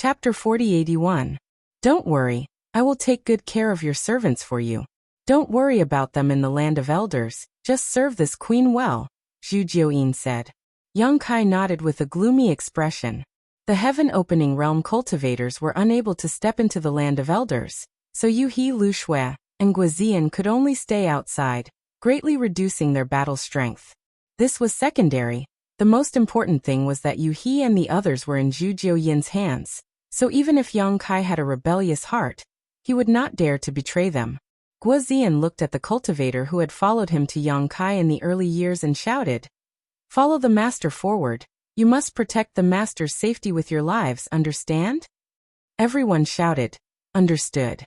Chapter 4081. Don't worry, I will take good care of your servants for you. Don't worry about them in the land of elders, just serve this queen well, Zhu Jiuyin said. Yang Kai nodded with a gloomy expression. The heaven-opening realm cultivators were unable to step into the land of elders, so Yu He, Lu Shui, and Guozian could only stay outside, greatly reducing their battle strength. This was secondary. The most important thing was that Yu He and the others were in Zhu Jiuyin's hands, so even if Yang Kai had a rebellious heart, he would not dare to betray them. Guozian looked at the cultivator who had followed him to Yang Kai in the early years and shouted, "Follow the master forward. You must protect the master's safety with your lives, understand?" Everyone shouted, "Understood."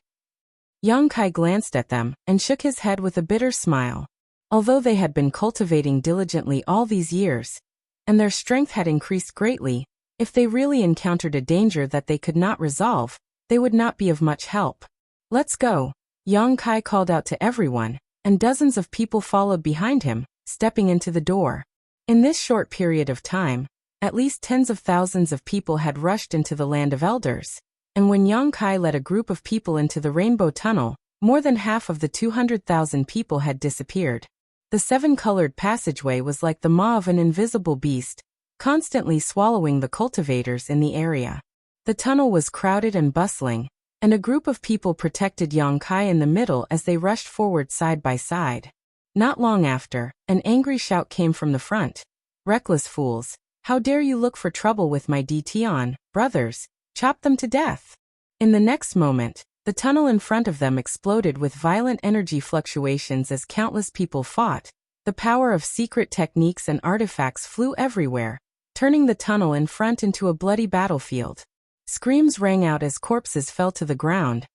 Yang Kai glanced at them and shook his head with a bitter smile. Although they had been cultivating diligently all these years, and their strength had increased greatly, if they really encountered a danger that they could not resolve, they would not be of much help. "Let's go," Yang Kai called out to everyone, and dozens of people followed behind him, stepping into the door. In this short period of time, at least tens of thousands of people had rushed into the land of elders, and when Yang Kai led a group of people into the rainbow tunnel, more than half of the 200,000 people had disappeared. The seven-colored passageway was like the maw of an invisible beast, constantly swallowing the cultivators in the area. The tunnel was crowded and bustling, and a group of people protected Yang Kai in the middle as they rushed forward side by side. Not long after, an angry shout came from the front. "Reckless fools, how dare you look for trouble with my Dtian brothers, chop them to death." In the next moment, the tunnel in front of them exploded with violent energy fluctuations as countless people fought. The power of secret techniques and artifacts flew everywhere, turning the tunnel in front into a bloody battlefield. Screams rang out as corpses fell to the ground,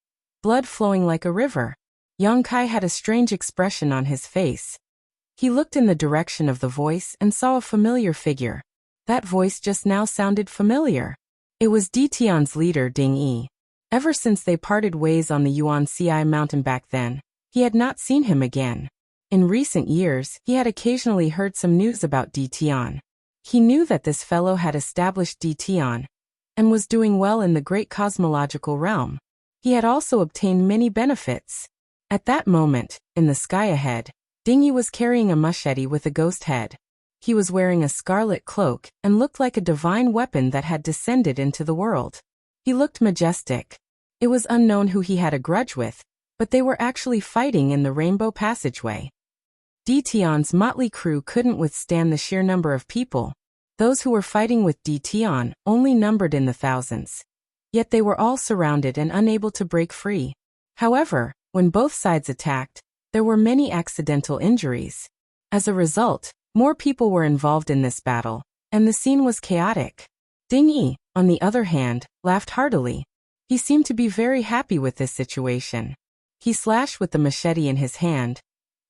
blood flowing like a river. Yang Kai had a strange expression on his face. He looked in the direction of the voice and saw a familiar figure. That voice just now sounded familiar. It was Dtian's leader Ding Yi. Ever since they parted ways on the Yuanci mountain back then, he had not seen him again. In recent years, he had occasionally heard some news about Dtian. He knew that this fellow had established Dtian and was doing well in the great cosmological realm. He had also obtained many benefits. At that moment, in the sky ahead, Ding Yi was carrying a machete with a ghost head. He was wearing a scarlet cloak and looked like a divine weapon that had descended into the world. He looked majestic. It was unknown who he had a grudge with, but they were actually fighting in the rainbow passageway. Dtian's motley crew couldn't withstand the sheer number of people. Those who were fighting with Dtian only numbered in the thousands. Yet they were all surrounded and unable to break free. However, when both sides attacked, there were many accidental injuries. As a result, more people were involved in this battle, and the scene was chaotic. Ding Yi, on the other hand, laughed heartily. He seemed to be very happy with this situation. He slashed with the machete in his hand,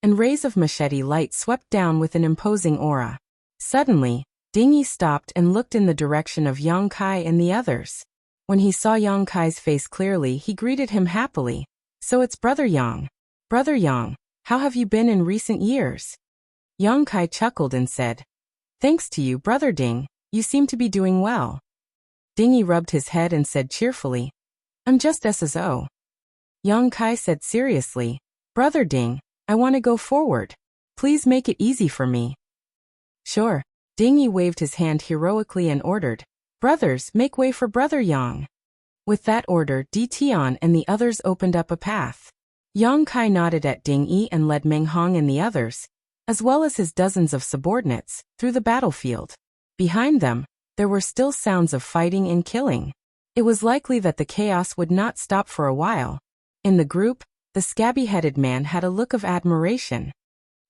and rays of machete light swept down with an imposing aura. Suddenly, Ding Yi stopped and looked in the direction of Yang Kai and the others. When he saw Yang Kai's face clearly, he greeted him happily. "So it's Brother Yang. Brother Yang, how have you been in recent years?" Yang Kai chuckled and said, "Thanks to you, Brother Ding, you seem to be doing well." Ding Yi rubbed his head and said cheerfully, "I'm just SSO." Yang Kai said seriously, "Brother Ding, I want to go forward. Please make it easy for me." "Sure." Ding Yi waved his hand heroically and ordered, "Brothers, make way for Brother Yang." With that order, Dtian and the others opened up a path. Yang Kai nodded at Ding Yi and led Meng Hong and the others, as well as his dozens of subordinates, through the battlefield. Behind them, there were still sounds of fighting and killing. It was likely that the chaos would not stop for a while. In the group, the scabby-headed man had a look of admiration.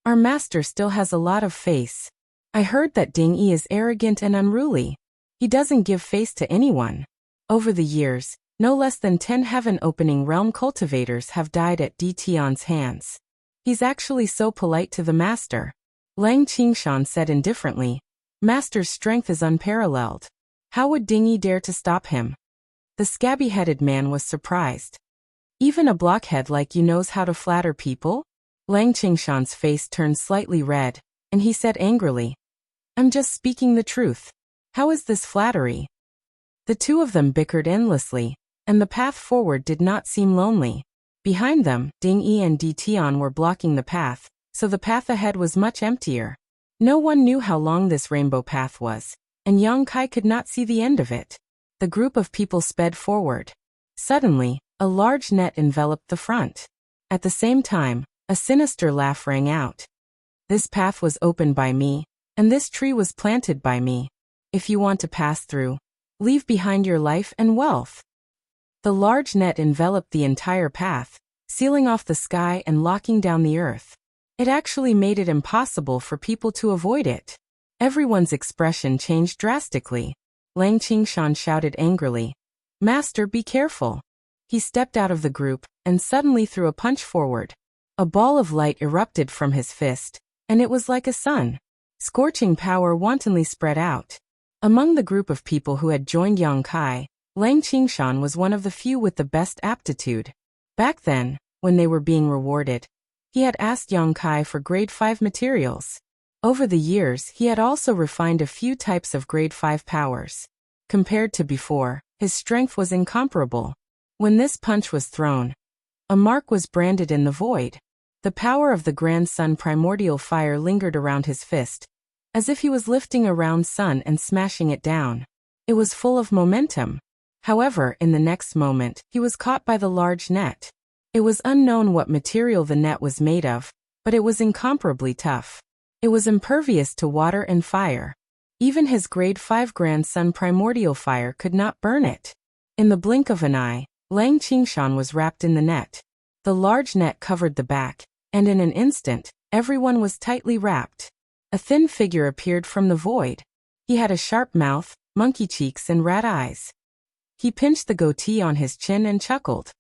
"Our master still has a lot of face. I heard that Ding Yi is arrogant and unruly. He doesn't give face to anyone." Over the years, no less than 10 heaven-opening realm cultivators have died at Dtian's hands. "He's actually so polite to the master," Lang Qingshan said indifferently. "Master's strength is unparalleled. How would Ding Yi dare to stop him?" The scabby-headed man was surprised. "Even a blockhead like you knows how to flatter people?" Lang Qingshan's face turned slightly red, and he said angrily, "I'm just speaking the truth. How is this flattery?" The two of them bickered endlessly, and the path forward did not seem lonely. Behind them, Ding Yi and Di Tian were blocking the path, so the path ahead was much emptier. No one knew how long this rainbow path was, and Yang Kai could not see the end of it. The group of people sped forward. Suddenly, a large net enveloped the front. At the same time, a sinister laugh rang out. This path was opened by me, and this tree was planted by me. If you want to pass through, leave behind your life and wealth. The large net enveloped the entire path, sealing off the sky and locking down the earth. It actually made it impossible for people to avoid it. Everyone's expression changed drastically. Lang Qingshan shouted angrily, "Master, be careful." He stepped out of the group and suddenly threw a punch forward. A ball of light erupted from his fist, and it was like a sun. Scorching power wantonly spread out. Among the group of people who had joined Yang Kai, Lang Qingshan was one of the few with the best aptitude. Back then, when they were being rewarded, he had asked Yang Kai for grade 5 materials. Over the years, he had also refined a few types of grade 5 powers. Compared to before, his strength was incomparable. When this punch was thrown, a mark was branded in the void. The power of the Grand Sun primordial fire lingered around his fist, as if he was lifting a round sun and smashing it down. It was full of momentum. However, in the next moment, he was caught by the large net. It was unknown what material the net was made of, but it was incomparably tough. It was impervious to water and fire. Even his grade 5 Grand Sun primordial fire could not burn it. In the blink of an eye, Lang Qingshan was wrapped in the net. The large net covered the back, and in an instant, everyone was tightly wrapped. A thin figure appeared from the void. He had a sharp mouth, monkey cheeks and rat eyes. He pinched the goatee on his chin and chuckled.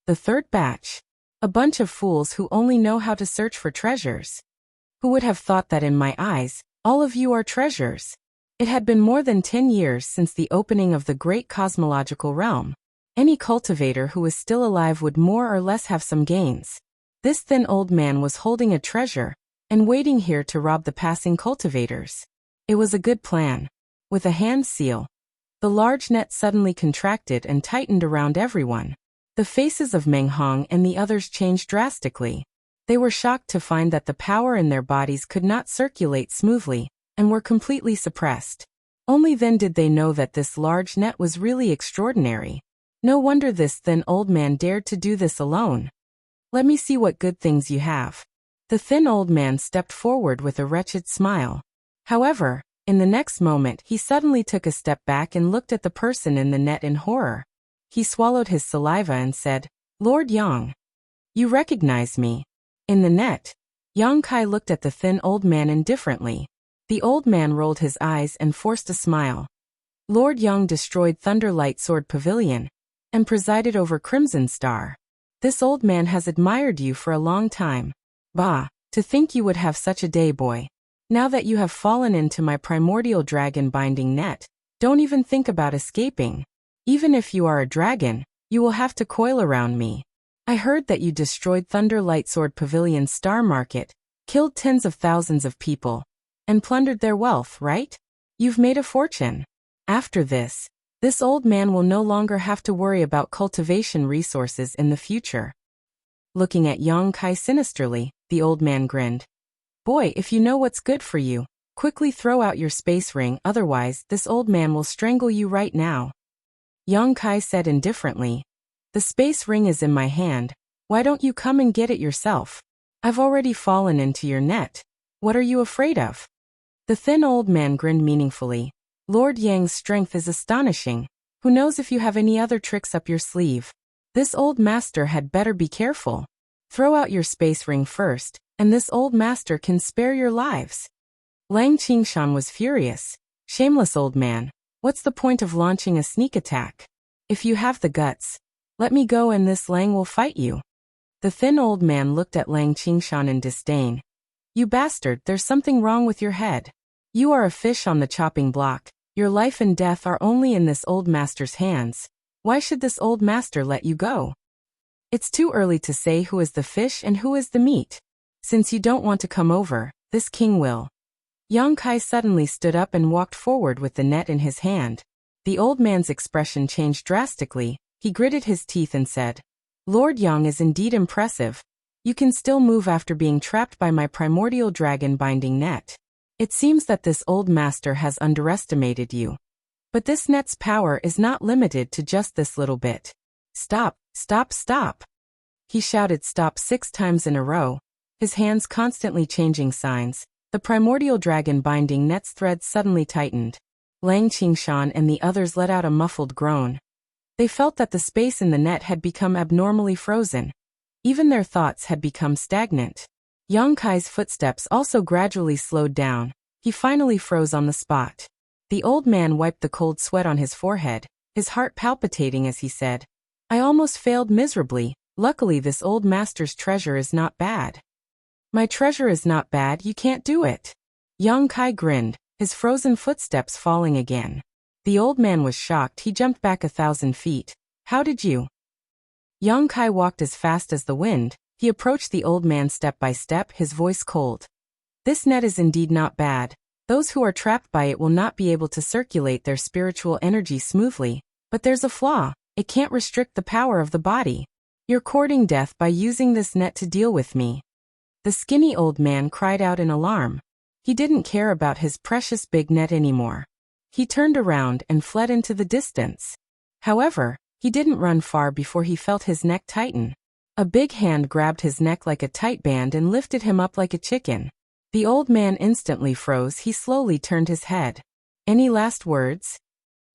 The third batch. A bunch of fools who only know how to search for treasures. Who would have thought that in my eyes, all of you are treasures? It had been more than 10 years since the opening of the great cosmological realm. Any cultivator who was still alive would more or less have some gains. This thin old man was holding a treasure, and waiting here to rob the passing cultivators. It was a good plan. With a hand seal, the large net suddenly contracted and tightened around everyone. The faces of Meng Hong and the others changed drastically. They were shocked to find that the power in their bodies could not circulate smoothly, and were completely suppressed. Only then did they know that this large net was really extraordinary. No wonder this thin old man dared to do this alone. Let me see what good things you have. The thin old man stepped forward with a wretched smile. However, in the next moment he suddenly took a step back and looked at the person in the net in horror. He swallowed his saliva and said, "Lord Yang, you recognize me." In the net, Yang Kai looked at the thin old man indifferently. The old man rolled his eyes and forced a smile. Lord Yang destroyed Thunder Light Sword Pavilion and presided over Crimson Star. This old man has admired you for a long time. Bah, to think you would have such a day, boy. Now that you have fallen into my primordial dragon binding net, don't even think about escaping. Even if you are a dragon, you will have to coil around me. I heard that you destroyed Thunder Light Sword Pavilion's star market, killed tens of thousands of people, and plundered their wealth, right? You've made a fortune. After this old man will no longer have to worry about cultivation resources in the future. Looking at Yang Kai sinisterly, the old man grinned. Boy, if you know what's good for you, quickly throw out your space ring, otherwise this old man will strangle you right now. Yang Kai said indifferently, The space ring is in my hand, why don't you come and get it yourself? I've already fallen into your net. What are you afraid of? The thin old man grinned meaningfully. Lord Yang's strength is astonishing. Who knows if you have any other tricks up your sleeve? This old master had better be careful. Throw out your space ring first, and this old master can spare your lives. Lang Qingshan was furious. Shameless old man, what's the point of launching a sneak attack? If you have the guts, let me go and this Lang will fight you. The thin old man looked at Lang Qingshan in disdain. You bastard, there's something wrong with your head. You are a fish on the chopping block. Your life and death are only in this old master's hands. Why should this old master let you go? It's too early to say who is the fish and who is the meat. Since you don't want to come over, this king will. Yang Kai suddenly stood up and walked forward with the net in his hand. The old man's expression changed drastically. He gritted his teeth and said, Lord Yang is indeed impressive. You can still move after being trapped by my primordial dragon binding net. It seems that this old master has underestimated you. But this net's power is not limited to just this little bit. Stop, stop, stop. He shouted stop 6 times in a row, his hands constantly changing signs. The primordial dragon binding net's threads suddenly tightened. Lang Qingshan and the others let out a muffled groan. They felt that the space in the net had become abnormally frozen. Even their thoughts had become stagnant. Yang Kai's footsteps also gradually slowed down. He finally froze on the spot. The old man wiped the cold sweat on his forehead, his heart palpitating as he said, I almost failed miserably. Luckily this old master's treasure is not bad. My treasure is not bad, you can't do it. Yang Kai grinned, his frozen footsteps falling again. The old man was shocked. He jumped back 1,000 feet. How did you? Yang Kai walked as fast as the wind. He approached the old man step by step, his voice cold. This net is indeed not bad. Those who are trapped by it will not be able to circulate their spiritual energy smoothly. But there's a flaw. It can't restrict the power of the body. You're courting death by using this net to deal with me. The skinny old man cried out in alarm. He didn't care about his precious big net anymore. He turned around and fled into the distance. However, he didn't run far before he felt his neck tighten. A big hand grabbed his neck like a tight band and lifted him up like a chicken. The old man instantly froze. He slowly turned his head. Any last words?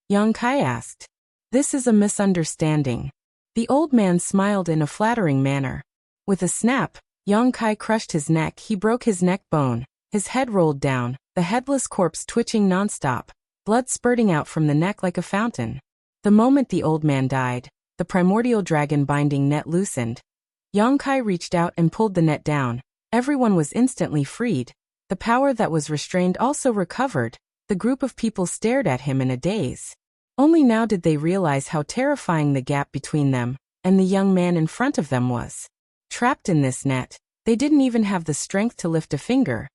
Yang Kai asked. This is a misunderstanding. The old man smiled in a flattering manner. With a snap, Yang Kai crushed his neck. He broke his neck bone. His head rolled down, the headless corpse twitching nonstop, blood spurting out from the neck like a fountain. The moment the old man died, the primordial dragon binding net loosened. Yang Kai reached out and pulled the net down. Everyone was instantly freed. The power that was restrained also recovered. The group of people stared at him in a daze. Only now did they realize how terrifying the gap between them and the young man in front of them was. Trapped in this net, they didn't even have the strength to lift a finger.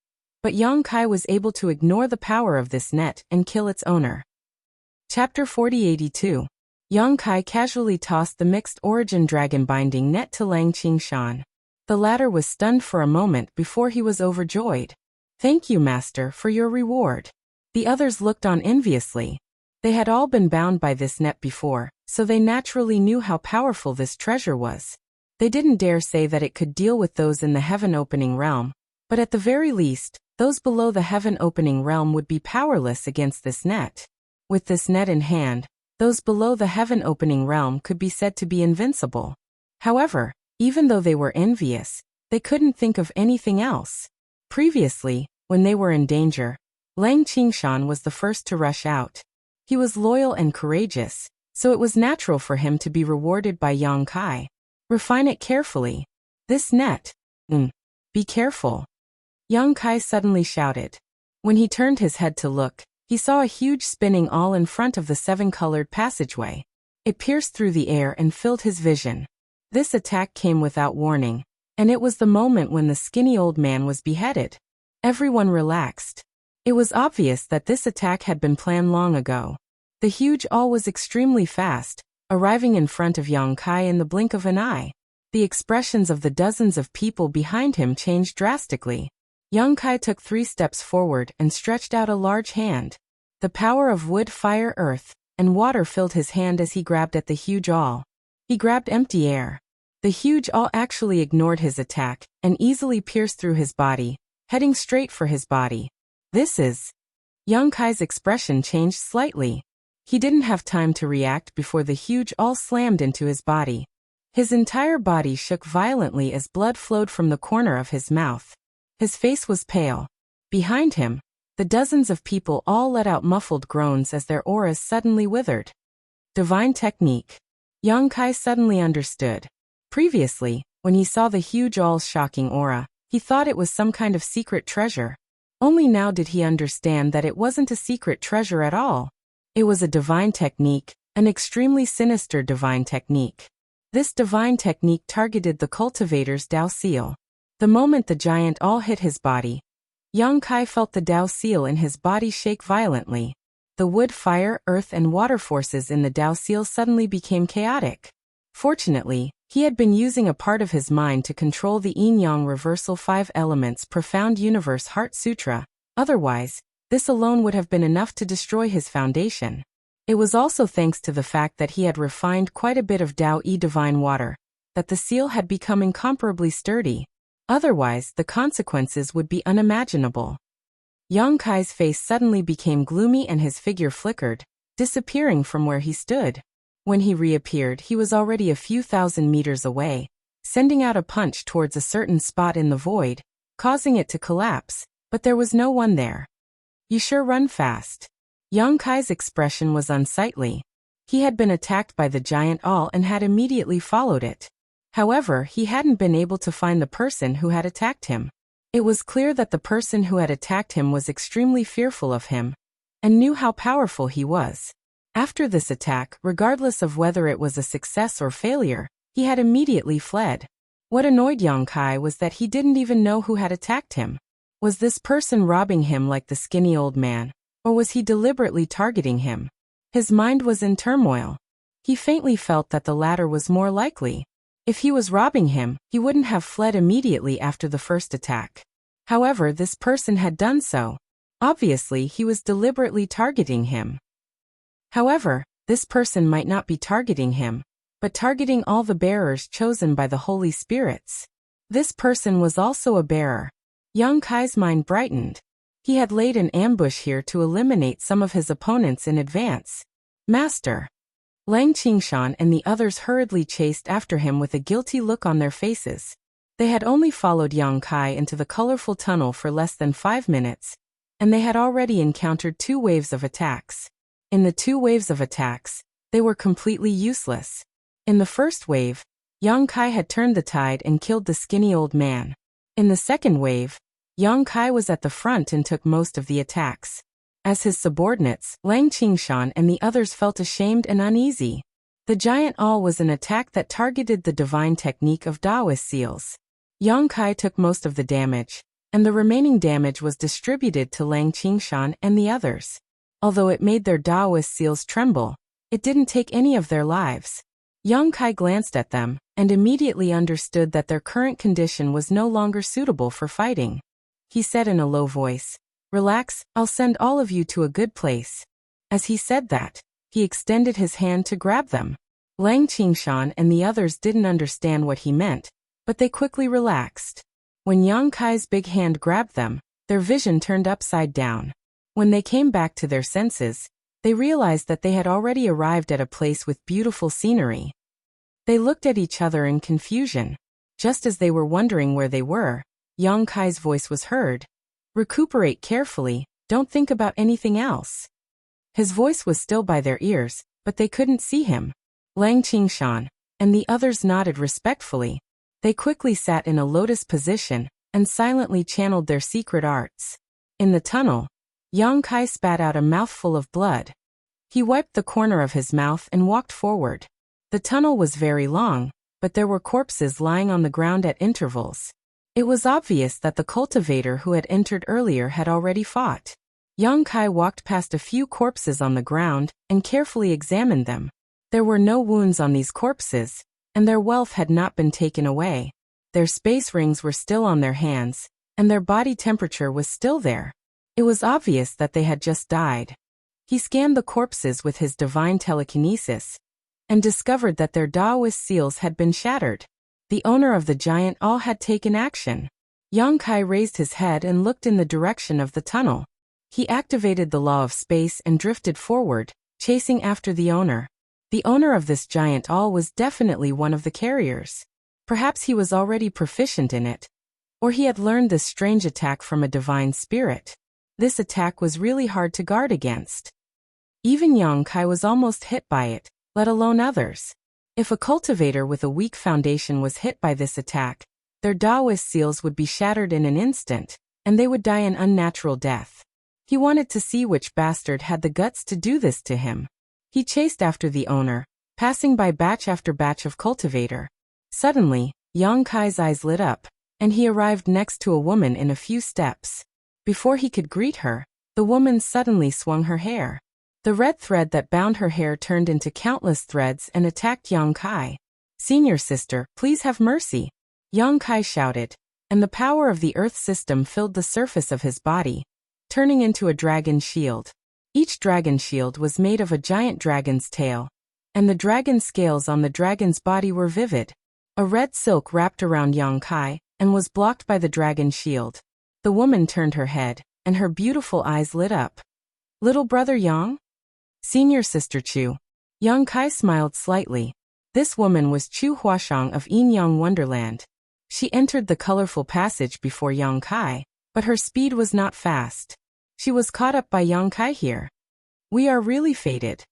But Yang Kai was able to ignore the power of this net and kill its owner. Chapter 4082. Yang Kai casually tossed the mixed origin dragon binding net to Lang Qingshan. The latter was stunned for a moment before he was overjoyed. Thank you, master, for your reward. The others looked on enviously. They had all been bound by this net before, so they naturally knew how powerful this treasure was. They didn't dare say that it could deal with those in the heaven-opening realm, but at the very least, those below the heaven-opening realm would be powerless against this net. With this net in hand, those below the heaven-opening realm could be said to be invincible. However, even though they were envious, they couldn't think of anything else. Previously, when they were in danger, Lang Qingshan was the first to rush out. He was loyal and courageous, so it was natural for him to be rewarded by Yang Kai. Refine it carefully. This net. Be careful. Yang Kai suddenly shouted. When he turned his head to look, he saw a huge spinning all in front of the 7-colored passageway. It pierced through the air and filled his vision. This attack came without warning, and it was the moment when the skinny old man was beheaded. Everyone relaxed. It was obvious that this attack had been planned long ago. The huge all was extremely fast, arriving in front of Yang Kai in the blink of an eye. The expressions of the dozens of people behind him changed drastically. Yang Kai took 3 steps forward and stretched out a large hand. The power of wood, fire, earth, and water filled his hand as he grabbed at the huge awl. He grabbed empty air. The huge awl actually ignored his attack and easily pierced through his body, heading straight for his body. This is... Yang Kai's expression changed slightly. He didn't have time to react before the huge awl slammed into his body. His entire body shook violently as blood flowed from the corner of his mouth. His face was pale. Behind him, the dozens of people all let out muffled groans as their auras suddenly withered. Divine technique. Yang Kai suddenly understood. Previously, when he saw the huge owl's shocking aura, he thought it was some kind of secret treasure. Only now did he understand that it wasn't a secret treasure at all. It was a divine technique, an extremely sinister divine technique. This divine technique targeted the cultivator's Tao seal. The moment the giant all hit his body, Yang Kai felt the Tao seal in his body shake violently. The wood, fire, earth, and water forces in the Dao seal suddenly became chaotic. Fortunately, he had been using a part of his mind to control the yin-yang reversal 5 elements profound universe Heart Sutra. Otherwise, this alone would have been enough to destroy his foundation. It was also thanks to the fact that he had refined quite a bit of Dao-E divine water, that the seal had become incomparably sturdy. Otherwise, the consequences would be unimaginable. Yang Kai's face suddenly became gloomy and his figure flickered, disappearing from where he stood. When he reappeared, he was already a few thousand meters away, sending out a punch towards a certain spot in the void, causing it to collapse, but there was no one there. "You sure run fast." Yang Kai's expression was unsightly. He had been attacked by the giant owl and had immediately followed it. However, he hadn't been able to find the person who had attacked him. It was clear that the person who had attacked him was extremely fearful of him, and knew how powerful he was. After this attack, regardless of whether it was a success or failure, he had immediately fled. What annoyed Yang Kai was that he didn't even know who had attacked him. Was this person robbing him like the skinny old man, or was he deliberately targeting him? His mind was in turmoil. He faintly felt that the latter was more likely. If he was robbing him, he wouldn't have fled immediately after the first attack. However, this person had done so. Obviously, he was deliberately targeting him. However, this person might not be targeting him, but targeting all the bearers chosen by the Holy Spirits. This person was also a bearer. Yang Kai's mind brightened. He had laid an ambush here to eliminate some of his opponents in advance. "Master." Lang Qingshan and the others hurriedly chased after him with a guilty look on their faces. They had only followed Yang Kai into the colorful tunnel for less than 5 minutes, and they had already encountered 2 waves of attacks. In the 2 waves of attacks, they were completely useless. In the first wave, Yang Kai had turned the tide and killed the skinny old man. In the second wave, Yang Kai was at the front and took most of the attacks. As his subordinates, Lang Qingshan and the others felt ashamed and uneasy. The giant awl was an attack that targeted the divine technique of Taoist seals. Yang Kai took most of the damage, and the remaining damage was distributed to Lang Qingshan and the others. Although it made their Taoist seals tremble, it didn't take any of their lives. Yang Kai glanced at them, and immediately understood that their current condition was no longer suitable for fighting. He said in a low voice, "Relax, I'll send all of you to a good place." As he said that, he extended his hand to grab them. Lang Qingshan and the others didn't understand what he meant, but they quickly relaxed. When Yang Kai's big hand grabbed them, their vision turned upside down. When they came back to their senses, they realized that they had already arrived at a place with beautiful scenery. They looked at each other in confusion. Just as they were wondering where they were, Yang Kai's voice was heard. "Recuperate carefully, don't think about anything else." His voice was still by their ears, but they couldn't see him. Lang Qingshan and the others nodded respectfully. They quickly sat in a lotus position and silently channeled their secret arts. In the tunnel, Yang Kai spat out a mouthful of blood. He wiped the corner of his mouth and walked forward. The tunnel was very long, but there were corpses lying on the ground at intervals. It was obvious that the cultivator who had entered earlier had already fought. Yang Kai walked past a few corpses on the ground and carefully examined them. There were no wounds on these corpses, and their wealth had not been taken away. Their space rings were still on their hands, and their body temperature was still there. It was obvious that they had just died. He scanned the corpses with his divine telekinesis, and discovered that their Taoist seals had been shattered. The owner of the giant awl had taken action. Yang Kai raised his head and looked in the direction of the tunnel. He activated the law of space and drifted forward, chasing after the owner. The owner of this giant awl was definitely one of the carriers. Perhaps he was already proficient in it, or he had learned this strange attack from a divine spirit. This attack was really hard to guard against. Even Yang Kai was almost hit by it, let alone others. If a cultivator with a weak foundation was hit by this attack, their Taoist seals would be shattered in an instant, and they would die an unnatural death. He wanted to see which bastard had the guts to do this to him. He chased after the owner, passing by batch after batch of cultivator. Suddenly, Yang Kai's eyes lit up, and he arrived next to a woman in a few steps. Before he could greet her, the woman suddenly swung her hair. The red thread that bound her hair turned into countless threads and attacked Yang Kai. "Senior sister, please have mercy," Yang Kai shouted, and the power of the earth system filled the surface of his body, turning into a dragon shield. Each dragon shield was made of a giant dragon's tail, and the dragon scales on the dragon's body were vivid. A red silk wrapped around Yang Kai and was blocked by the dragon shield. The woman turned her head, and her beautiful eyes lit up. "Little brother Yang?" "Senior sister Chu." Yang Kai smiled slightly. This woman was Chu Huashang of Yin Yang Wonderland. She entered the colorful passage before Yang Kai, but her speed was not fast. She was caught up by Yang Kai here. "We are really fated."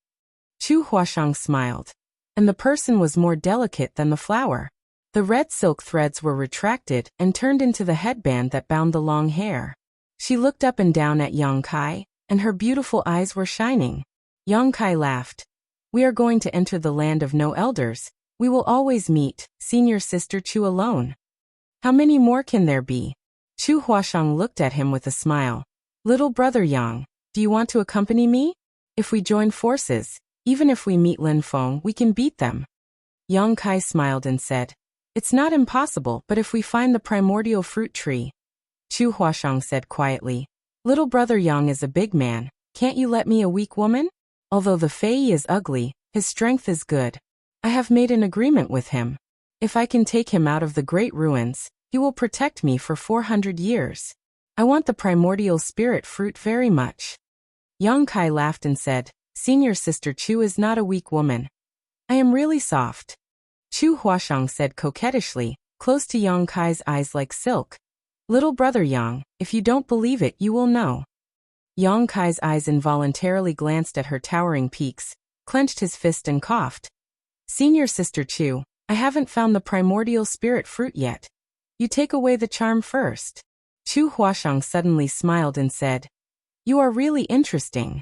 Chu Huashang smiled. And the person was more delicate than the flower. The red silk threads were retracted and turned into the headband that bound the long hair. She looked up and down at Yang Kai, and her beautiful eyes were shining. Yang Kai laughed. "We are going to enter the land of no elders. We will always meet, senior sister Chu alone. How many more can there be?" Chu Huashang looked at him with a smile. "Little brother Yang, do you want to accompany me? If we join forces, even if we meet Lin Feng, we can beat them." Yang Kai smiled and said, "It's not impossible, but if we find the primordial fruit tree." Chu Huashang said quietly, "Little brother Yang is a big man. Can't you let me a weak woman? Although the Fei is ugly, his strength is good. I have made an agreement with him. If I can take him out of the great ruins, he will protect me for 400 years. I want the primordial spirit fruit very much." Yang Kai laughed and said, "Senior sister Chu is not a weak woman. I am really soft." Chu Huashang said coquettishly, close to Yang Kai's eyes like silk. "Little brother Yang, if you don't believe it, you will know." Yang Kai's eyes involuntarily glanced at her towering peaks, clenched his fist and coughed. "Senior sister Chu, I haven't found the primordial spirit fruit yet. You take away the charm first." Chu Huashang suddenly smiled and said, "You are really interesting."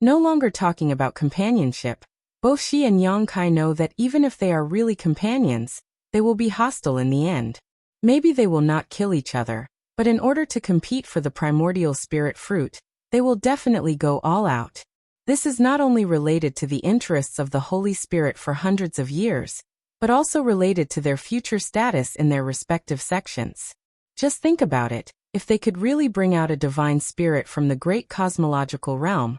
No longer talking about companionship, both she and Yang Kai know that even if they are really companions, they will be hostile in the end. Maybe they will not kill each other, but in order to compete for the primordial spirit fruit, they will definitely go all out. This is not only related to the interests of the Holy Spirit for hundreds of years, but also related to their future status in their respective sections. Just think about it, if they could really bring out a divine spirit from the great cosmological realm,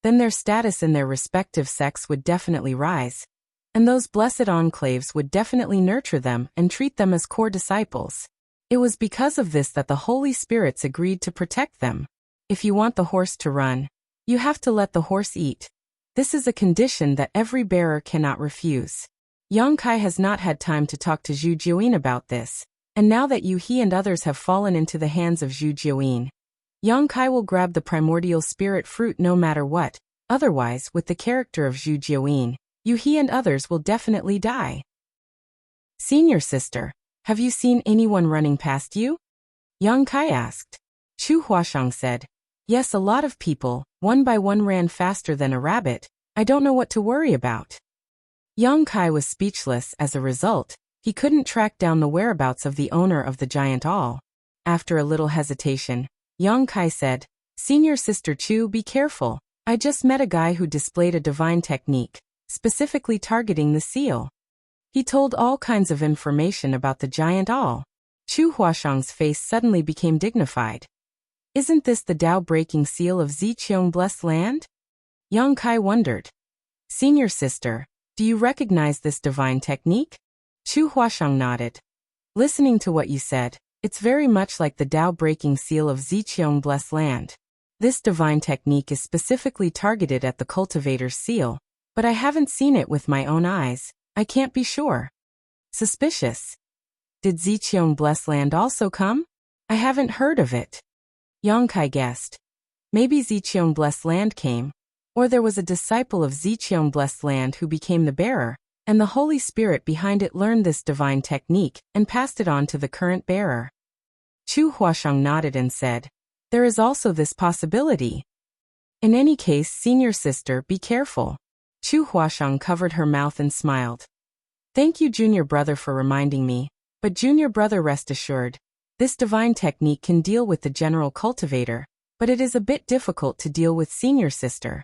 then their status in their respective sects would definitely rise, and those blessed enclaves would definitely nurture them and treat them as core disciples. It was because of this that the Holy Spirits agreed to protect them. If you want the horse to run, you have to let the horse eat. This is a condition that every bearer cannot refuse. Yang Kai has not had time to talk to Zhu Jiuyin about this, and now that he and others have fallen into the hands of Zhu Jiuyin, Yang Kai will grab the primordial spirit fruit no matter what. Otherwise, with the character of Zhu Jiuyin, he and others will definitely die. "Senior sister, have you seen anyone running past you?" Yang Kai asked. Chu Huashang said, "Yes, a lot of people, one by one ran faster than a rabbit. I don't know what to worry about." Yang Kai was speechless. As a result, he couldn't track down the whereabouts of the owner of the giant awl. After a little hesitation, Yang Kai said, "Senior sister Chu, be careful. I just met a guy who displayed a divine technique, specifically targeting the seal. He told all kinds of information about the giant awl." Chu Huashang's face suddenly became dignified. "Isn't this the Tao-breaking seal of Ziqiong Blessed Land?" Yang Kai wondered. "Senior sister, do you recognize this divine technique?" Chu Huashang nodded. "Listening to what you said, it's very much like the Tao-breaking seal of Ziqiong Blessed Land. This divine technique is specifically targeted at the cultivator's seal, but I haven't seen it with my own eyes. I can't be sure." "Suspicious. Did Ziqiong Blessed Land also come? I haven't heard of it." Yang Kai guessed. Maybe Ziqiong Blessed Land came, or there was a disciple of Ziqiong Blessed Land who became the bearer, and the Holy Spirit behind it learned this divine technique and passed it on to the current bearer. Chu Huashang nodded and said, "There is also this possibility. In any case, senior sister, be careful." Chu Huashang covered her mouth and smiled. "Thank you, junior brother, for reminding me, but junior brother, rest assured, this divine technique can deal with the general cultivator, but it is a bit difficult to deal with senior sister."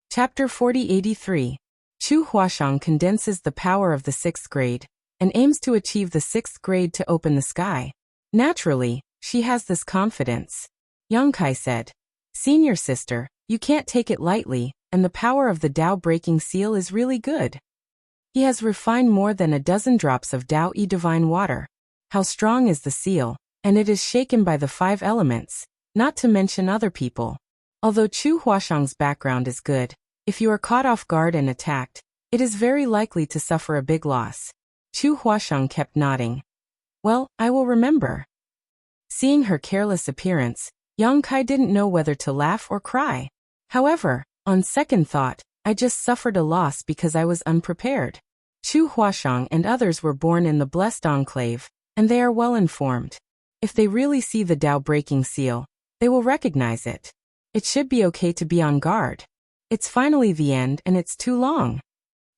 Chapter 4083. Chu Huashang condenses the power of the 6th grade and aims to achieve the 6th grade to open the sky. Naturally, she has this confidence. Yang Kai said, "Senior sister, you can't take it lightly, and the power of the Tao-breaking seal is really good. He has refined more than a dozen drops of Tao-E divine water. How strong is the seal, and it is shaken by the 5 elements, not to mention other people. Although Chu Huashang's background is good, if you are caught off guard and attacked, it is very likely to suffer a big loss." Chu Huashang kept nodding. "Well, I will remember." Seeing her careless appearance, Yang Kai didn't know whether to laugh or cry. However, on second thought, I just suffered a loss because I was unprepared. Chu Huashang and others were born in the blessed enclave, and they are well informed. If they really see the Tao-breaking seal, they will recognize it. It should be okay to be on guard. It's finally the end and it's too long.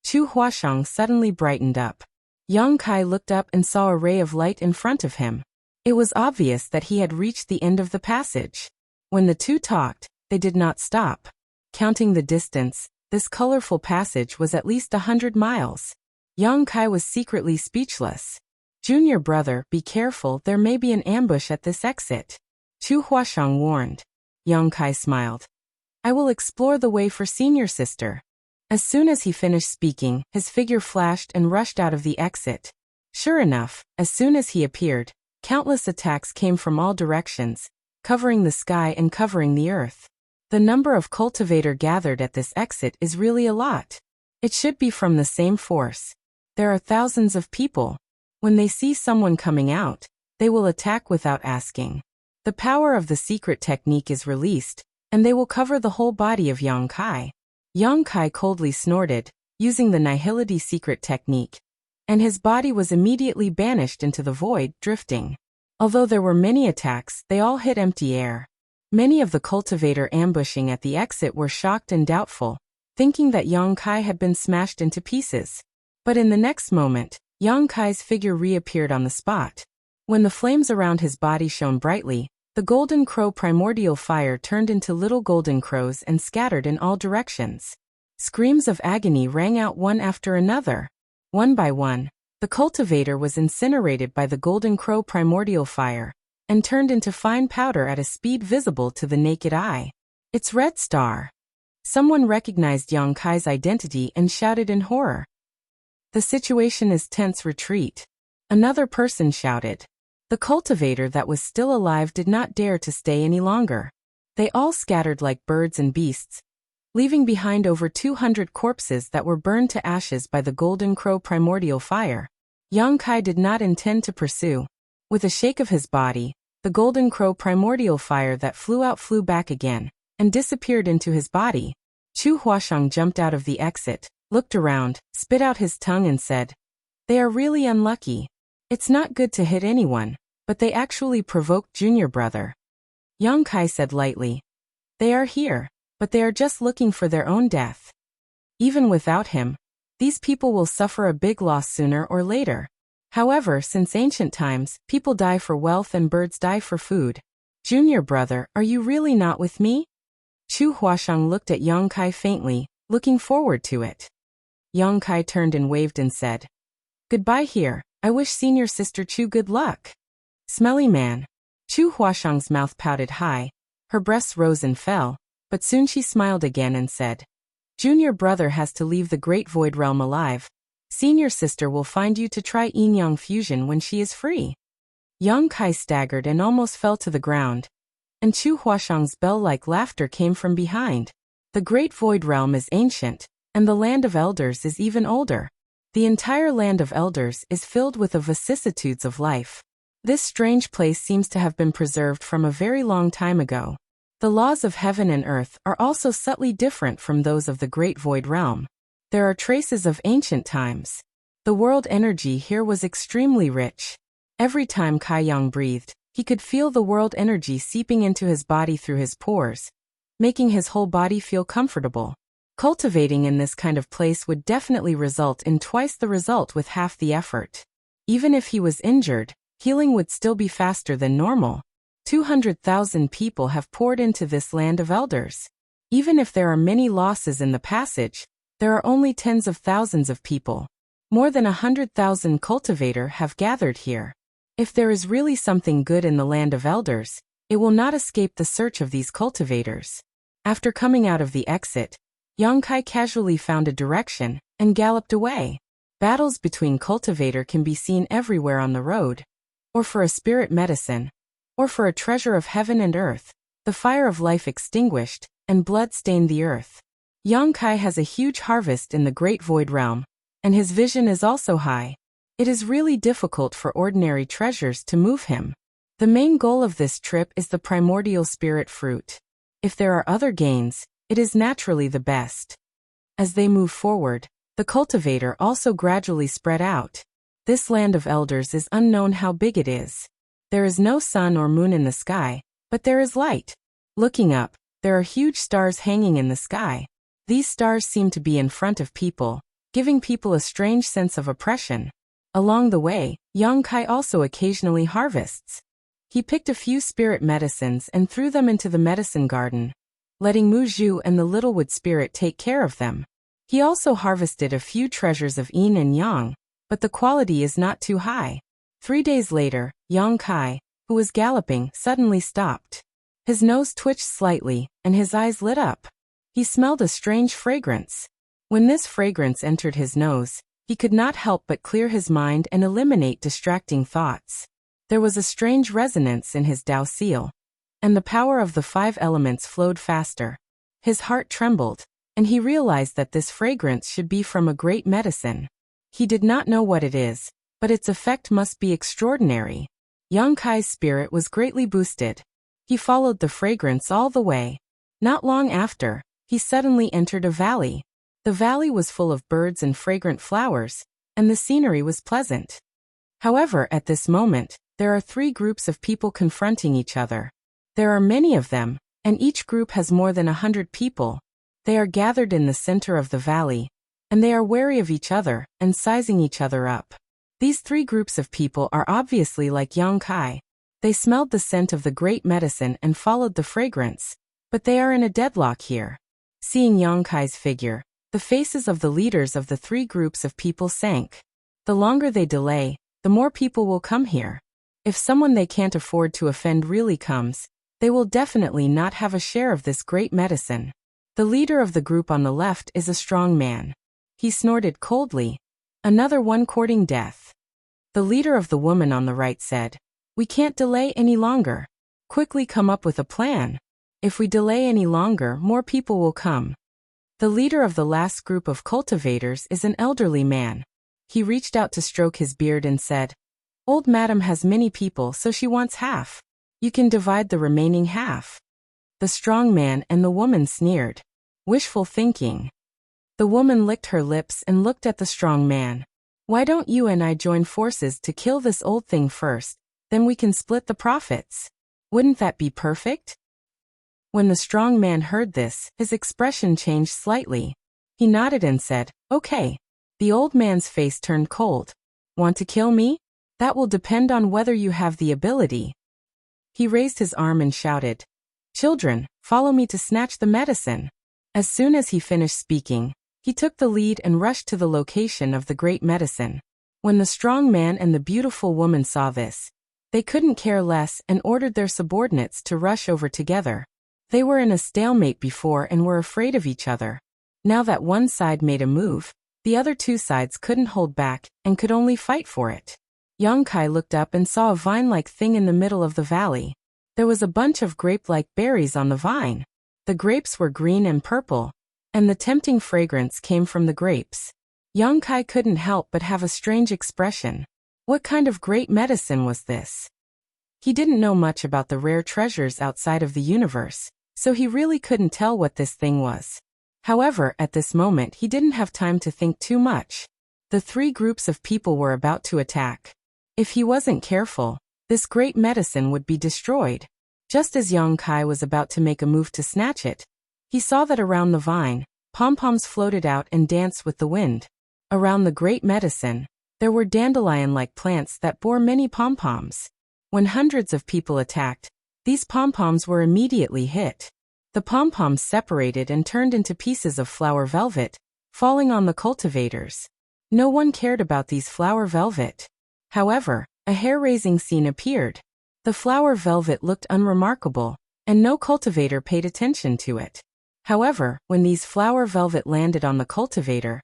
Chu Huashang suddenly brightened up. Yang Kai looked up and saw a ray of light in front of him. It was obvious that he had reached the end of the passage. When the two talked, they did not stop. Counting the distance, this colorful passage was at least 100 miles. Yang Kai was secretly speechless. "Junior brother, be careful, there may be an ambush at this exit," Chu Huashang warned. Yang Kai smiled. "I will explore the way for senior sister." As soon as he finished speaking, his figure flashed and rushed out of the exit. Sure enough, as soon as he appeared, countless attacks came from all directions, covering the sky and covering the earth. The number of cultivator gathered at this exit is really a lot. It should be from the same force. There are thousands of people. When they see someone coming out, they will attack without asking. The power of the secret technique is released, and they will cover the whole body of Yang Kai. Yang Kai coldly snorted, using the nihility secret technique, and his body was immediately banished into the void, drifting. Although there were many attacks, they all hit empty air. Many of the cultivator ambushing at the exit were shocked and doubtful, thinking that Yang Kai had been smashed into pieces. But in the next moment, Yang Kai's figure reappeared on the spot. When the flames around his body shone brightly, the golden crow primordial fire turned into little golden crows and scattered in all directions. Screams of agony rang out one after another. One by one, the cultivator was incinerated by the golden crow primordial fire, and turned into fine powder at a speed visible to the naked eye. "It's Red Star." Someone recognized Yang Kai's identity and shouted in horror. "The situation is tense, retreat." Another person shouted. The cultivator that was still alive did not dare to stay any longer. They all scattered like birds and beasts, leaving behind over 200 corpses that were burned to ashes by the golden crow primordial fire. Yang Kai did not intend to pursue. With a shake of his body, the golden crow primordial fire that flew out flew back again, and disappeared into his body. Chu Huashang jumped out of the exit, looked around, spit out his tongue and said, "They are really unlucky. It's not good to hit anyone, but they actually provoked junior brother." Yang Kai said lightly, "They are here, but they are just looking for their own death. Even without him, these people will suffer a big loss sooner or later. However, since ancient times, people die for wealth and birds die for food. Junior brother, are you really not with me?" Chu Huashang looked at Yang Kai faintly, looking forward to it. Yang Kai turned and waved and said, "Goodbye here. I wish senior sister Chu good luck." "Smelly man." Chu Huashang's mouth pouted high, her breasts rose and fell, but soon she smiled again and said, "Junior brother has to leave the great void realm alive. Senior sister will find you to try yin-yang fusion when she is free." Yang Kai staggered and almost fell to the ground, and Chu Huashang's bell-like laughter came from behind. The great void realm is ancient, and the land of elders is even older. The entire land of elders is filled with the vicissitudes of life. This strange place seems to have been preserved from a very long time ago. The laws of heaven and earth are also subtly different from those of the great void realm. There are traces of ancient times. The world energy here was extremely rich. Every time Kai Yang breathed, he could feel the world energy seeping into his body through his pores, making his whole body feel comfortable. Cultivating in this kind of place would definitely result in twice the result with half the effort. Even if he was injured, healing would still be faster than normal. 200,000 people have poured into this land of elders. Even if there are many losses in the passage, there are only tens of thousands of people. More than 100,000 cultivator have gathered here. If there is really something good in the land of elders, it will not escape the search of these cultivators. After coming out of the exit, Yongkai casually found a direction and galloped away. Battles between cultivator can be seen everywhere on the road, or for a spirit medicine, or for a treasure of heaven and earth. The fire of life extinguished, and blood stained the earth. Yongkai has a huge harvest in the Great Void Realm, and his vision is also high. It is really difficult for ordinary treasures to move him. The main goal of this trip is the primordial spirit fruit. If there are other gains, it is naturally the best. As they move forward, the cultivator also gradually spread out. This land of elders is unknown how big it is. There is no sun or moon in the sky, but there is light. Looking up, there are huge stars hanging in the sky. These stars seem to be in front of people, giving people a strange sense of oppression. Along the way, Yongkai also occasionally harvests. He picked a few spirit medicines and threw them into the medicine garden, letting Mu Zhu and the Littlewood spirit take care of them. He also harvested a few treasures of yin and yang, but the quality is not too high. 3 days later, Yongkai, who was galloping, suddenly stopped. His nose twitched slightly, and his eyes lit up. He smelled a strange fragrance. When this fragrance entered his nose, he could not help but clear his mind and eliminate distracting thoughts. There was a strange resonance in his Dao seal, and the power of the 5 elements flowed faster. His heart trembled, and he realized that this fragrance should be from a great medicine. He did not know what it is, but its effect must be extraordinary. Yongkai's spirit was greatly boosted. He followed the fragrance all the way. Not long after, he suddenly entered a valley. The valley was full of birds and fragrant flowers, and the scenery was pleasant. However, at this moment, there are 3 groups of people confronting each other. There are many of them, and each group has more than 100 people. They are gathered in the center of the valley, and they are wary of each other and sizing each other up. These 3 groups of people are obviously like Yongkai. They smelled the scent of the great medicine and followed the fragrance, but they are in a deadlock here. Seeing Yongkai's figure, the faces of the leaders of the 3 groups of people sank. The longer they delay, the more people will come here. If someone they can't afford to offend really comes, they will definitely not have a share of this great medicine. The leader of the group on the left is a strong man. He snorted coldly. Another one courting death. The leader of the woman on the right said, "We can't delay any longer. Quickly come up with a plan. If we delay any longer, more people will come." The leader of the last group of cultivators is an elderly man. He reached out to stroke his beard and said, "Old madam has many people, so she wants half. You can divide the remaining half." The strong man and the woman sneered. Wishful thinking. The woman licked her lips and looked at the strong man. "Why don't you and I join forces to kill this old thing first, then we can split the profits? Wouldn't that be perfect?" When the strong man heard this, his expression changed slightly. He nodded and said, "Okay." The old man's face turned cold. "Want to kill me? That will depend on whether you have the ability." He raised his arm and shouted, "Children, follow me to snatch the medicine." As soon as he finished speaking, he took the lead and rushed to the location of the great medicine. When the strong man and the beautiful woman saw this, they couldn't care less and ordered their subordinates to rush over together. They were in a stalemate before and were afraid of each other. Now that one side made a move, the other 2 sides couldn't hold back and could only fight for it. Yongkai looked up and saw a vine-like thing in the middle of the valley. There was a bunch of grape-like berries on the vine. The grapes were green and purple, and the tempting fragrance came from the grapes. Yongkai couldn't help but have a strange expression. What kind of great medicine was this? He didn't know much about the rare treasures outside of the universe, so he really couldn't tell what this thing was. However, at this moment he didn't have time to think too much. The 3 groups of people were about to attack. If he wasn't careful, this great medicine would be destroyed. Just as Yongkai was about to make a move to snatch it, he saw that around the vine, pom-poms floated out and danced with the wind. Around the great medicine, there were dandelion-like plants that bore many pom-poms. When hundreds of people attacked, these pom-poms were immediately hit. The pom-poms separated and turned into pieces of flower velvet, falling on the cultivators. No one cared about these flower velvet. However, a hair-raising scene appeared. The flower velvet looked unremarkable, and no cultivator paid attention to it. However, when these flower velvet landed on the cultivator,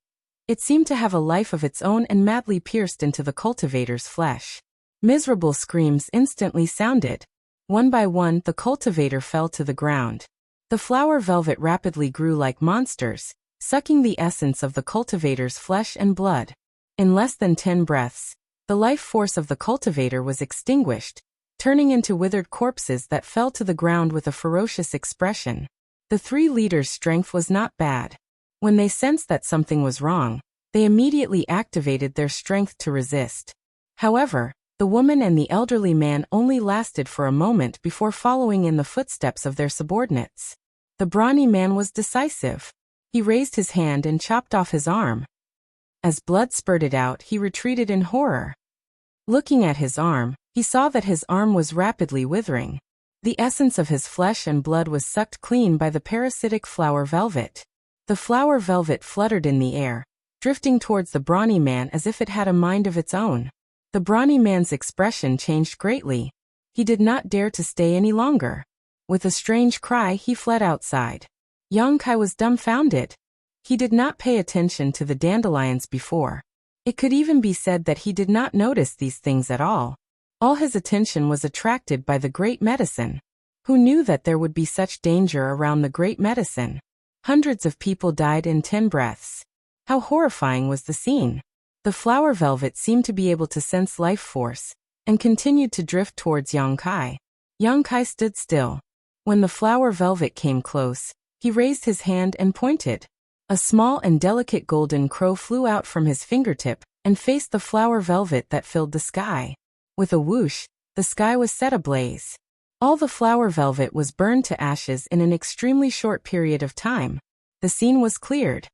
it seemed to have a life of its own and madly pierced into the cultivator's flesh. Miserable screams instantly sounded. One by one, the cultivator fell to the ground. The flower velvet rapidly grew like monsters, sucking the essence of the cultivator's flesh and blood. In less than 10 breaths, the life force of the cultivator was extinguished, turning into withered corpses that fell to the ground with a ferocious expression. The 3 leaders' strength was not bad. When they sensed that something was wrong, they immediately activated their strength to resist. However, the woman and the elderly man only lasted for a moment before following in the footsteps of their subordinates. The brawny man was decisive. He raised his hand and chopped off his arm. As blood spurted out, he retreated in horror. Looking at his arm, he saw that his arm was rapidly withering. The essence of his flesh and blood was sucked clean by the parasitic flower velvet. The flower velvet fluttered in the air, drifting towards the brawny man as if it had a mind of its own. The brawny man's expression changed greatly. He did not dare to stay any longer. With a strange cry, he fled outside. Yang Kai was dumbfounded. He did not pay attention to the dandelions before. It could even be said that he did not notice these things at all. All his attention was attracted by the great medicine. Who knew that there would be such danger around the great medicine? Hundreds of people died in 10 breaths. How horrifying was the scene! The flower velvet seemed to be able to sense life force, and continued to drift towards Yang Kai. Yang Kai stood still. When the flower velvet came close, he raised his hand and pointed. A small and delicate golden crow flew out from his fingertip, and faced the flower velvet that filled the sky. With a whoosh, the sky was set ablaze. All the flower velvet was burned to ashes in an extremely short period of time. The scene was cleared.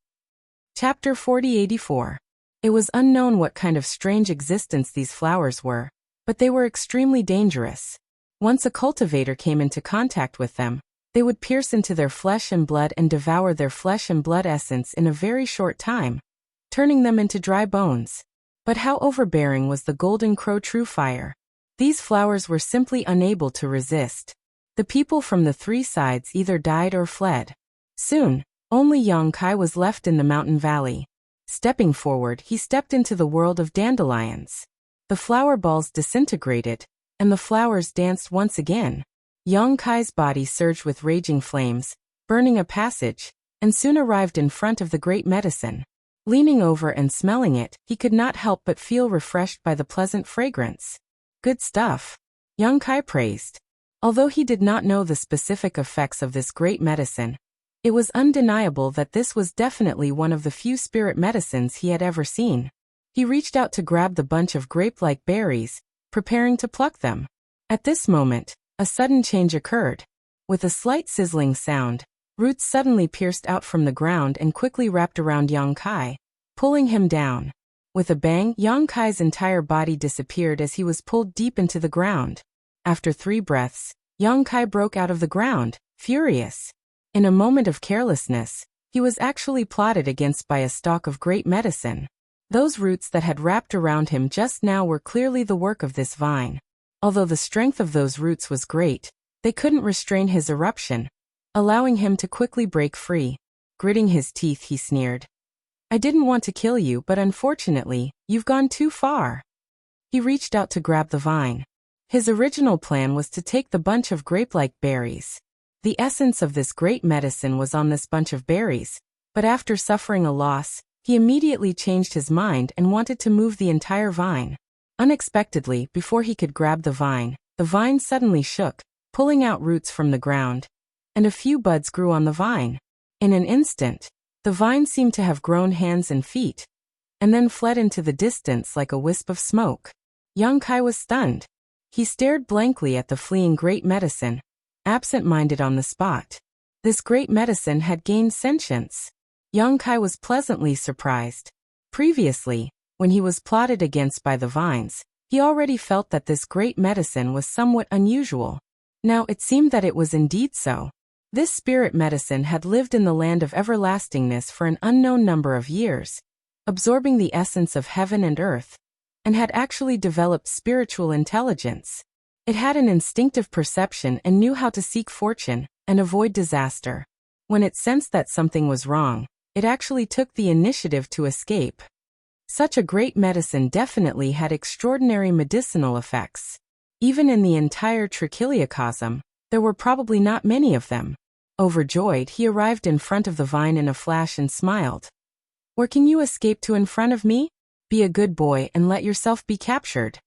Chapter 4084. It was unknown what kind of strange existence these flowers were, but they were extremely dangerous. Once a cultivator came into contact with them, they would pierce into their flesh and blood and devour their flesh and blood essence in a very short time, turning them into dry bones. But how overbearing was the golden crow true fire? These flowers were simply unable to resist. The people from the 3 sides either died or fled. Soon, only Yang Kai was left in the mountain valley. Stepping forward, he stepped into the world of dandelions. The flower balls disintegrated, and the flowers danced once again. Yang Kai's body surged with raging flames, burning a passage, and soon arrived in front of the great medicine. Leaning over and smelling it, he could not help but feel refreshed by the pleasant fragrance. Good stuff, Yang Kai praised. Although he did not know the specific effects of this great medicine, it was undeniable that this was definitely one of the few spirit medicines he had ever seen. He reached out to grab the bunch of grape-like berries, preparing to pluck them. At this moment, a sudden change occurred. With a slight sizzling sound, roots suddenly pierced out from the ground and quickly wrapped around Yang Kai, pulling him down. With a bang, Yang Kai's entire body disappeared as he was pulled deep into the ground. After 3 breaths, Yang Kai broke out of the ground, furious. In a moment of carelessness, he was actually plotted against by a stalk of great medicine. Those roots that had wrapped around him just now were clearly the work of this vine. Although the strength of those roots was great, they couldn't restrain his eruption, allowing him to quickly break free. Gritting his teeth, he sneered. I didn't want to kill you, but unfortunately, you've gone too far. He reached out to grab the vine. His original plan was to take the bunch of grape-like berries. The essence of this great medicine was on this bunch of berries, but after suffering a loss, he immediately changed his mind and wanted to move the entire vine. Unexpectedly, before he could grab the vine suddenly shook, pulling out roots from the ground, and a few buds grew on the vine. In an instant, the vine seemed to have grown hands and feet, and then fled into the distance like a wisp of smoke. Yang Kai was stunned. He stared blankly at the fleeing great medicine, absent-minded on the spot. This great medicine had gained sentience. Yang Kai was pleasantly surprised. Previously, when he was plotted against by the vines, he already felt that this great medicine was somewhat unusual. Now it seemed that it was indeed so. This spirit medicine had lived in the land of everlastingness for an unknown number of years, absorbing the essence of heaven and earth, and had actually developed spiritual intelligence. It had an instinctive perception and knew how to seek fortune and avoid disaster. When it sensed that something was wrong, it actually took the initiative to escape. Such a great medicine definitely had extraordinary medicinal effects. Even in the entire trichiliocosm, there were probably not many of them. Overjoyed, he arrived in front of the vine in a flash and smiled. "Where can you escape to in front of me? Be a good boy and let yourself be captured."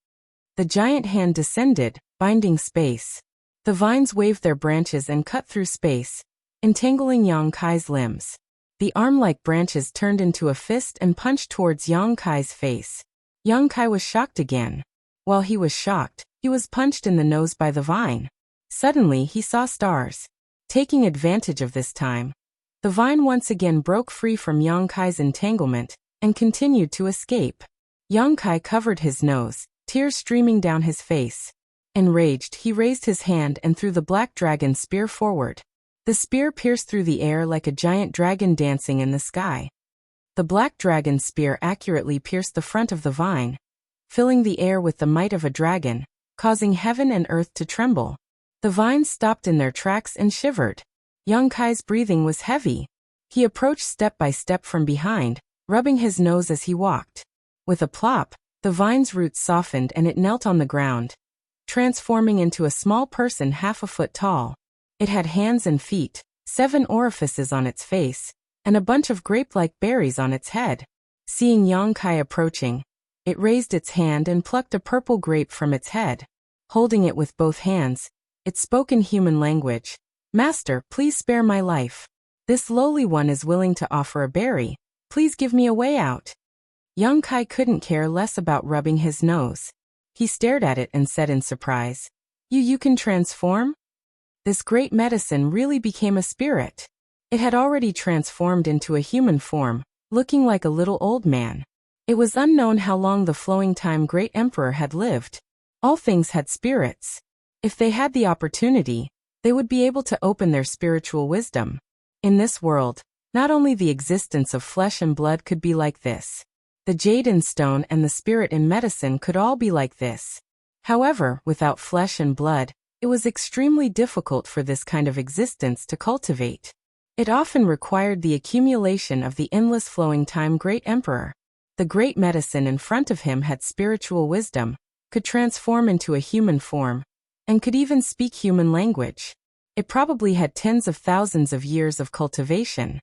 The giant hand descended, binding space. The vines waved their branches and cut through space, entangling Yang Kai's limbs. The arm-like branches turned into a fist and punched towards Yang Kai's face. Yang Kai was shocked again. While he was shocked, he was punched in the nose by the vine. Suddenly he saw stars. Taking advantage of this time, the vine once again broke free from Yang Kai's entanglement and continued to escape. Yang Kai covered his nose, tears streaming down his face. Enraged, he raised his hand and threw the black dragon spear forward. The spear pierced through the air like a giant dragon dancing in the sky. The black dragon spear accurately pierced the front of the vine, filling the air with the might of a dragon, causing heaven and earth to tremble. The vines stopped in their tracks and shivered. Yang Kai's breathing was heavy. He approached step by step from behind, rubbing his nose as he walked. With a plop, the vine's roots softened and it knelt on the ground, transforming into a small person half a foot tall. It had hands and feet, 7 orifices on its face, and a bunch of grape-like berries on its head. Seeing Yang Kai approaching, it raised its hand and plucked a purple grape from its head. Holding it with both hands, it spoke in human language. "Master, please spare my life. This lowly one is willing to offer a berry. Please give me a way out." Yang Kai couldn't care less about rubbing his nose. He stared at it and said in surprise, You can transform?" This great medicine really became a spirit. It had already transformed into a human form, looking like a little old man. It was unknown how long the flowing time great emperor had lived. All things had spirits. If they had the opportunity, they would be able to open their spiritual wisdom. In this world, not only the existence of flesh and blood could be like this. The jade in stone and the spirit in medicine could all be like this. However, without flesh and blood, it was extremely difficult for this kind of existence to cultivate. It often required the accumulation of the endless flowing time great emperor. The great medicine in front of him had spiritual wisdom, could transform into a human form, and could even speak human language. It probably had tens of thousands of years of cultivation.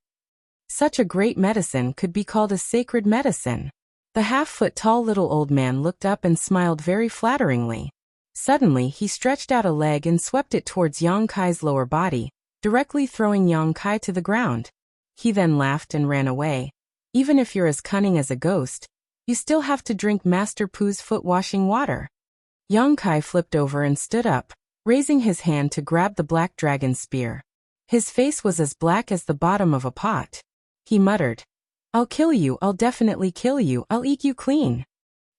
Such a great medicine could be called a sacred medicine. The half-foot-tall little old man looked up and smiled very flatteringly. Suddenly, he stretched out a leg and swept it towards Yang Kai's lower body, directly throwing Yang Kai to the ground. He then laughed and ran away. "Even if you're as cunning as a ghost, you still have to drink Master Pu's foot-washing water." Yang Kai flipped over and stood up, raising his hand to grab the black dragon spear. His face was as black as the bottom of a pot. He muttered, "I'll kill you, I'll definitely kill you, I'll eat you clean."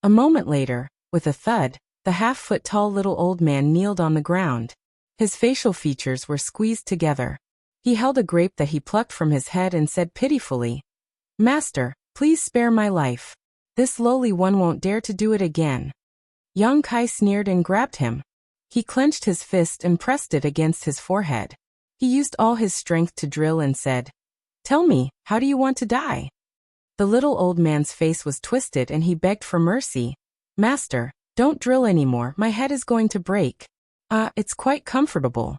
A moment later, with a thud, the half-foot-tall little old man kneeled on the ground. His facial features were squeezed together. He held a grape that he plucked from his head and said pitifully, "Master, please spare my life. This lowly one won't dare to do it again." Yang Kai sneered and grabbed him. He clenched his fist and pressed it against his forehead. He used all his strength to drill and said, "Tell me, how do you want to die?" The little old man's face was twisted and he begged for mercy. "Master, don't drill anymore, my head is going to break. It's quite comfortable."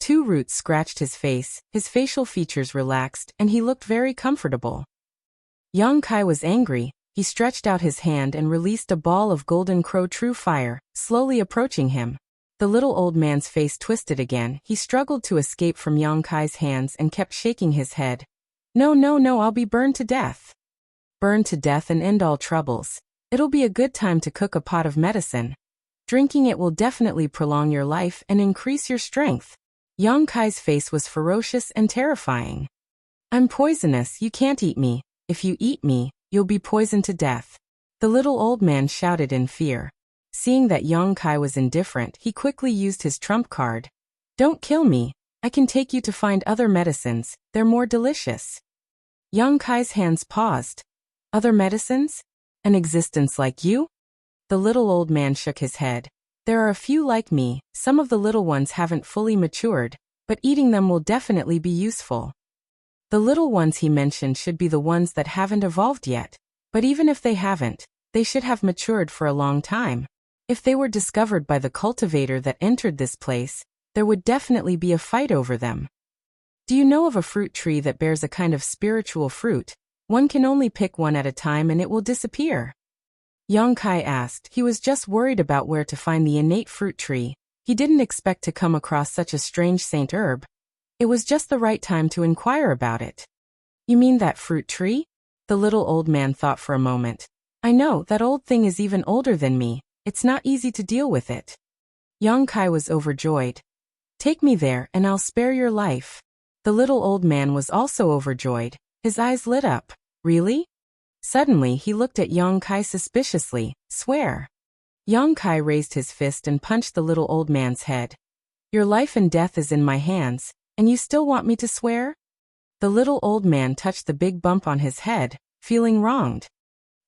2 roots scratched his face, his facial features relaxed, and he looked very comfortable. Yang Kai was angry. He stretched out his hand and released a ball of golden crow true fire, slowly approaching him. The little old man's face twisted again. He struggled to escape from Yang Kai's hands and kept shaking his head. No, I'll be burned to death." "Burned to death and end all troubles. It'll be a good time to cook a pot of medicine. Drinking it will definitely prolong your life and increase your strength." Yang Kai's face was ferocious and terrifying. "I'm poisonous, you can't eat me. If you eat me, you'll be poisoned to death." The little old man shouted in fear. Seeing that Yang Kai was indifferent, he quickly used his trump card. "Don't kill me. I can take you to find other medicines, they're more delicious. Young Kai's hands paused. Other medicines? An existence like you? The little old man shook his head. There are a few like me, some of the little ones haven't fully matured, but eating them will definitely be useful. The little ones he mentioned should be the ones that haven't evolved yet, but even if they haven't, they should have matured for a long time. If they were discovered by the cultivator that entered this place, there would definitely be a fight over them. Do you know of a fruit tree that bears a kind of spiritual fruit? One can only pick one at a time and it will disappear. Young Kai asked. He was just worried about where to find the innate fruit tree. He didn't expect to come across such a strange saint herb. It was just the right time to inquire about it. You mean that fruit tree? The little old man thought for a moment. I know, that old thing is even older than me. It's not easy to deal with it. Young Kai was overjoyed. Take me there and I'll spare your life. The little old man was also overjoyed. His eyes lit up. Really? Suddenly he looked at Young Kai suspiciously. Swear. Young Kai raised his fist and punched the little old man's head. Your life and death is in my hands, and you still want me to swear? The little old man touched the big bump on his head, feeling wronged.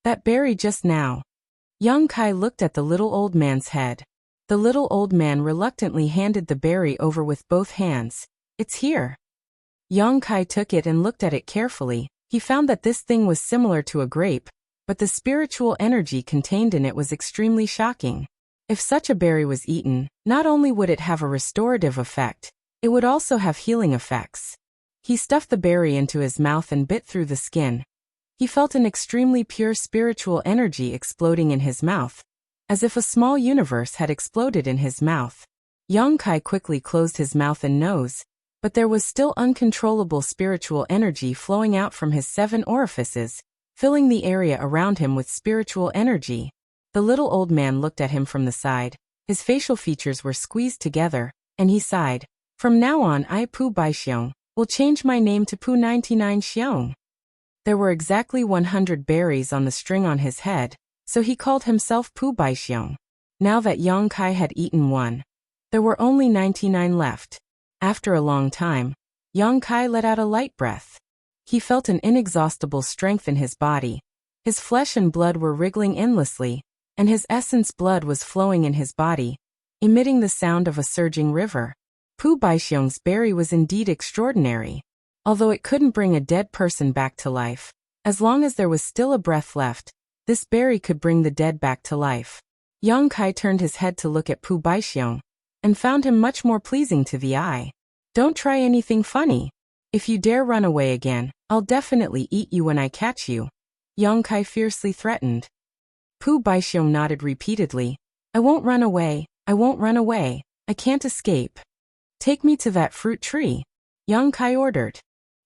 That berry just now. Young Kai looked at the little old man's head. The little old man reluctantly handed the berry over with both hands. It's here. Young Kai took it and looked at it carefully. He found that this thing was similar to a grape, but the spiritual energy contained in it was extremely shocking. If such a berry was eaten, not only would it have a restorative effect, it would also have healing effects. He stuffed the berry into his mouth and bit through the skin. He felt an extremely pure spiritual energy exploding in his mouth, as if a small universe had exploded in his mouth. Young Kai quickly closed his mouth and nose, but there was still uncontrollable spiritual energy flowing out from his 7 orifices, filling the area around him with spiritual energy. The little old man looked at him from the side. His facial features were squeezed together, and he sighed. From now on I, Pu Baixiong, will change my name to Pu 99 Xiong. There were exactly 100 berries on the string on his head, so he called himself Pu Baixiong. Now that Young Kai had eaten one, there were only 99 left. After a long time, Young Kai let out a light breath. He felt an inexhaustible strength in his body. His flesh and blood were wriggling endlessly, and his essence blood was flowing in his body, emitting the sound of a surging river. Pu Baixiong's berry was indeed extraordinary. Although it couldn't bring a dead person back to life, as long as there was still a breath left, this berry could bring the dead back to life. Young Kai turned his head to look at Pu Baixiong, and found him much more pleasing to the eye. Don't try anything funny. If you dare run away again, I'll definitely eat you when I catch you. Young Kai fiercely threatened. Pu Baixiong nodded repeatedly. I won't run away, I won't run away, I can't escape. Take me to that fruit tree. Young Kai ordered.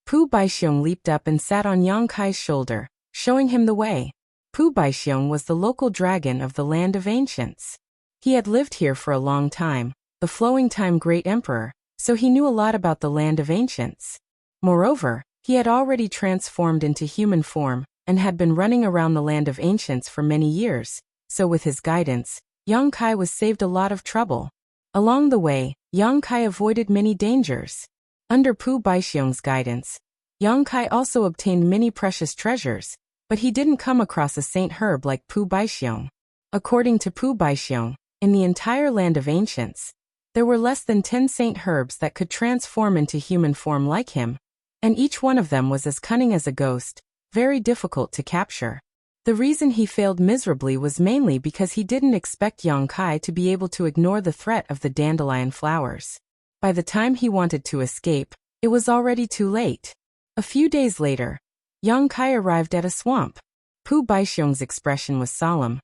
Pu Baixiong leaped up and sat on Young Kai's shoulder, showing him the way. Pu Baixiong was the local dragon of the land of ancients. He had lived here for a long time, the flowing time great emperor, so he knew a lot about the land of ancients. Moreover, he had already transformed into human form, and had been running around the land of ancients for many years, so with his guidance, Young Kai was saved a lot of trouble. Along the way, Young Kai avoided many dangers. Under Pu Baixiong's guidance, Young Kai also obtained many precious treasures, but he didn't come across a saint herb like Pu Baixiong. According to Pu Baixiong, in the entire land of ancients, there were less than 10 saint herbs that could transform into human form like him, and each one of them was as cunning as a ghost, very difficult to capture. The reason he failed miserably was mainly because he didn't expect Young Kai to be able to ignore the threat of the dandelion flowers. By the time he wanted to escape, it was already too late. A few days later, Young Kai arrived at a swamp. Pu Baixiong's expression was solemn.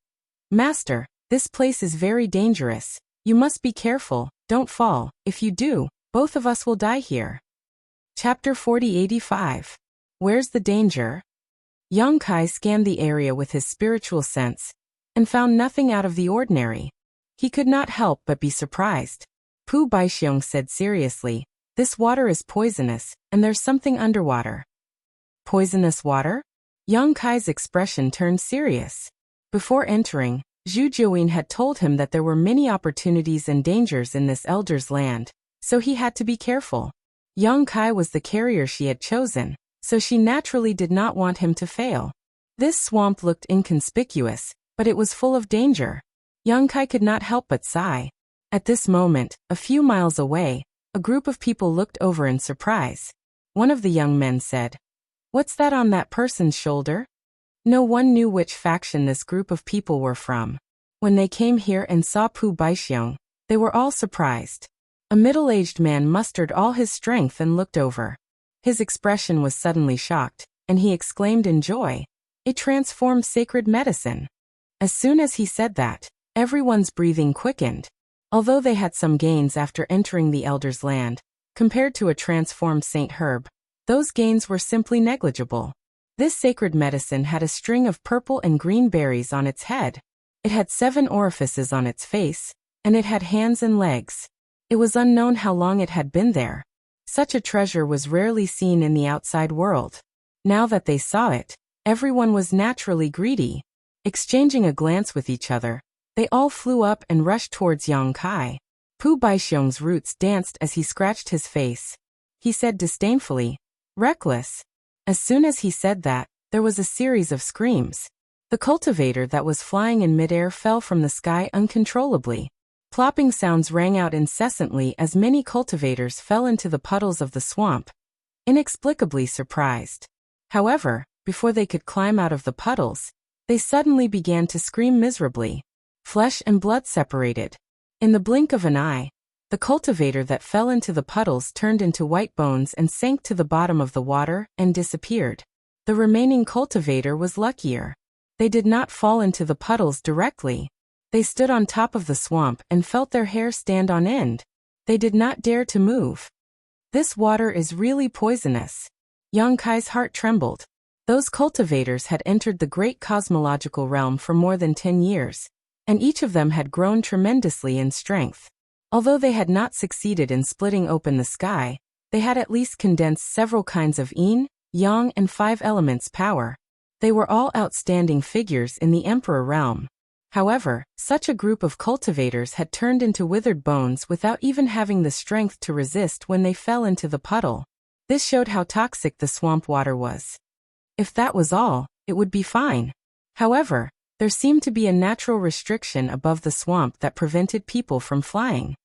Master, this place is very dangerous. You must be careful, don't fall. If you do, both of us will die here. Chapter 4085. Where's the danger? Young Kai scanned the area with his spiritual sense, and found nothing out of the ordinary. He could not help but be surprised. Pu Baixiong said seriously, this water is poisonous, and there's something underwater. Poisonous water? Young Kai's expression turned serious. Before entering, Zhu Jiuyin had told him that there were many opportunities and dangers in this elder's land, so he had to be careful. Yang Kai was the carrier she had chosen, so she naturally did not want him to fail. This swamp looked inconspicuous, but it was full of danger. Yang Kai could not help but sigh. At this moment, a few miles away, a group of people looked over in surprise. One of the young men said, "What's that on that person's shoulder?" No one knew which faction this group of people were from. When they came here and saw Pu Baixiong, they were all surprised. A middle-aged man mustered all his strength and looked over. His expression was suddenly shocked, and he exclaimed in joy, "A transformed sacred medicine." As soon as he said that, everyone's breathing quickened. Although they had some gains after entering the Elder's land, compared to a transformed Saint Herb, those gains were simply negligible. This sacred medicine had a string of purple and green berries on its head. It had 7 orifices on its face, and it had hands and legs. It was unknown how long it had been there. Such a treasure was rarely seen in the outside world. Now that they saw it, everyone was naturally greedy. Exchanging a glance with each other, they all flew up and rushed towards Yang Kai. Pu Baixiong's roots danced as he scratched his face. He said disdainfully, "Reckless." As soon as he said that, there was a series of screams. The cultivator that was flying in midair fell from the sky uncontrollably. Plopping sounds rang out incessantly as many cultivators fell into the puddles of the swamp, inexplicably surprised. However, before they could climb out of the puddles, they suddenly began to scream miserably. Flesh and blood separated. In the blink of an eye, the cultivator that fell into the puddles turned into white bones and sank to the bottom of the water and disappeared. The remaining cultivator was luckier. They did not fall into the puddles directly. They stood on top of the swamp and felt their hair stand on end. They did not dare to move. This water is really poisonous. Yang Kai's heart trembled. Those cultivators had entered the great cosmological realm for more than 10 years, and each of them had grown tremendously in strength. Although they had not succeeded in splitting open the sky, they had at least condensed several kinds of yin, yang and 5 elements power. They were all outstanding figures in the Emperor realm. However, such a group of cultivators had turned into withered bones without even having the strength to resist when they fell into the puddle. This showed how toxic the swamp water was. If that was all, it would be fine. However, there seemed to be a natural restriction above the swamp that prevented people from flying.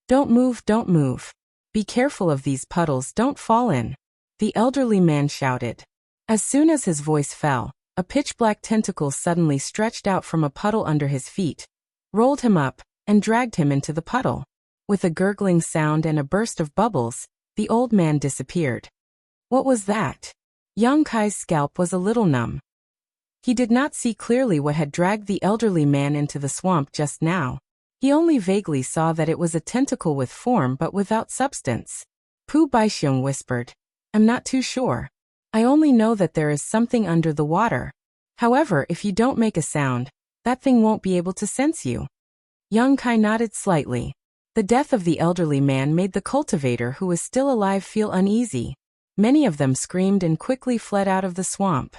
"Don't move, don't move. Be careful of these puddles, don't fall in," the elderly man shouted. As soon as his voice fell, a pitch-black tentacle suddenly stretched out from a puddle under his feet, rolled him up, and dragged him into the puddle. With a gurgling sound and a burst of bubbles, the old man disappeared. What was that? Yang Kai's scalp was a little numb. He did not see clearly what had dragged the elderly man into the swamp just now. He only vaguely saw that it was a tentacle with form but without substance. Pu Baixiong whispered, "I'm not too sure. I only know that there is something under the water. However, if you don't make a sound, that thing won't be able to sense you." Yang Kai nodded slightly. The death of the elderly man made the cultivator who was still alive feel uneasy. Many of them screamed and quickly fled out of the swamp.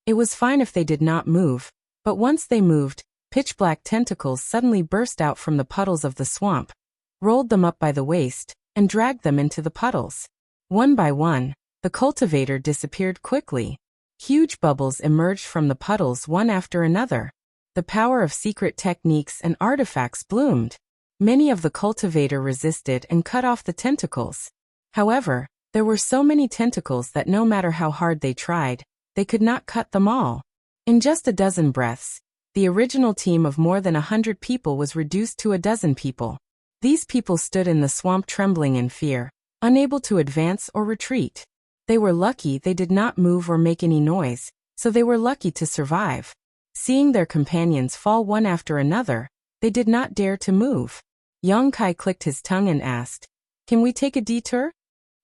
It was fine if they did not move, but once they moved, pitch-black tentacles suddenly burst out from the puddles of the swamp, rolled them up by the waist, and dragged them into the puddles. One by one, the cultivator disappeared quickly. Huge bubbles emerged from the puddles one after another. The power of secret techniques and artifacts bloomed. Many of the cultivator resisted and cut off the tentacles. However, there were so many tentacles that no matter how hard they tried, they could not cut them all. In just a dozen breaths, the original team of more than 100 people was reduced to a dozen people. These people stood in the swamp trembling in fear, unable to advance or retreat. They were lucky they did not move or make any noise, so they were lucky to survive. Seeing their companions fall one after another, they did not dare to move. Yang Kai clicked his tongue and asked, "Can we take a detour?"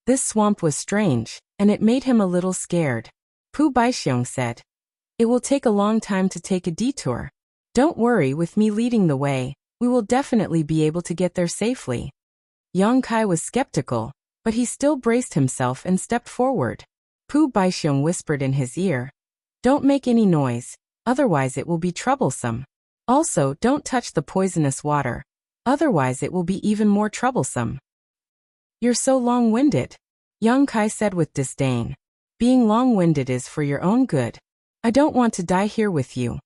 This swamp was strange, and it made him a little scared. Pu Baixiong said, "It will take a long time to take a detour. Don't worry, with me leading the way, we will definitely be able to get there safely." Yang Kai was skeptical, but he still braced himself and stepped forward. Pu Baixiong whispered in his ear, "Don't make any noise, otherwise it will be troublesome. Also, don't touch the poisonous water, otherwise it will be even more troublesome." You're so long-winded, Yang Kai said with disdain. Being long-winded is for your own good. I don't want to die here with you,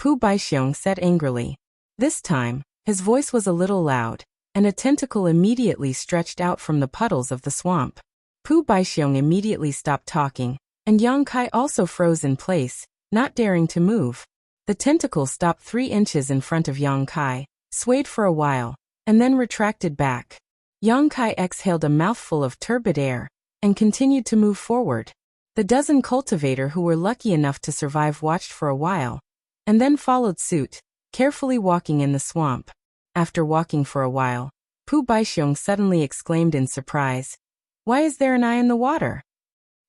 Pu Baixiong said angrily. This time, his voice was a little loud, and a tentacle immediately stretched out from the puddles of the swamp. Pu Baixiong immediately stopped talking, and Yang Kai also froze in place, not daring to move. The tentacle stopped 3 inches in front of Yang Kai, swayed for a while, and then retracted back. Yang Kai exhaled a mouthful of turbid air, and continued to move forward. The dozen cultivator who were lucky enough to survive watched for a while, and then followed suit, carefully walking in the swamp. After walking for a while, Pu Baixiong suddenly exclaimed in surprise, "Why is there an eye in the water?"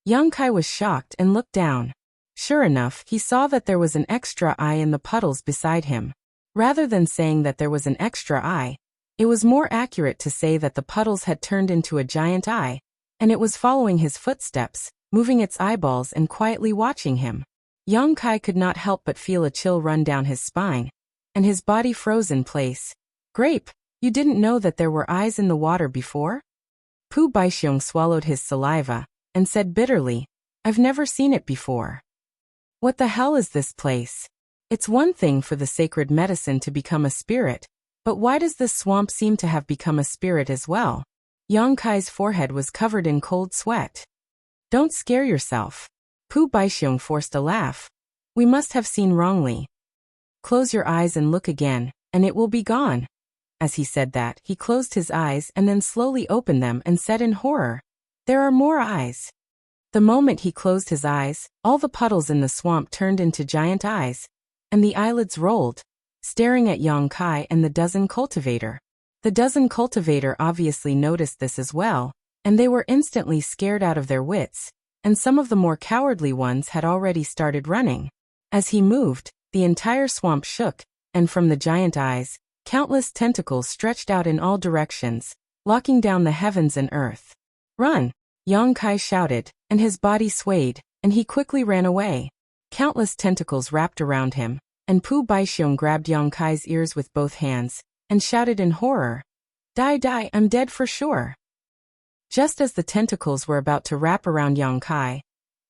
Yang Kai was shocked and looked down. Sure enough, he saw that there was an extra eye in the puddles beside him. Rather than saying that there was an extra eye, it was more accurate to say that the puddles had turned into a giant eye, and it was following his footsteps, moving its eyeballs and quietly watching him. Yang Kai could not help but feel a chill run down his spine, and his body froze in place. "Grape, you didn't know that there were eyes in the water before?" Pu Baixiong swallowed his saliva, and said bitterly, "I've never seen it before. What the hell is this place? It's one thing for the sacred medicine to become a spirit, but why does this swamp seem to have become a spirit as well?" Yang Kai's forehead was covered in cold sweat. "Don't scare yourself." Pu Baixiong forced a laugh. "We must have seen wrongly. Close your eyes and look again, and it will be gone." As he said that, he closed his eyes and then slowly opened them and said in horror, "There are more eyes." The moment he closed his eyes, all the puddles in the swamp turned into giant eyes, and the eyelids rolled, staring at Yang Kai and the dozen cultivator. The dozen cultivator obviously noticed this as well, and they were instantly scared out of their wits, and some of the more cowardly ones had already started running. As he moved, the entire swamp shook, and from the giant eyes, countless tentacles stretched out in all directions, locking down the heavens and earth. "Run!" Yang Kai shouted, and his body swayed, and he quickly ran away. Countless tentacles wrapped around him, and Pu Baixiong grabbed Yang Kai's ears with both hands, and shouted in horror, Die, I'm dead for sure." Just as the tentacles were about to wrap around Yang Kai,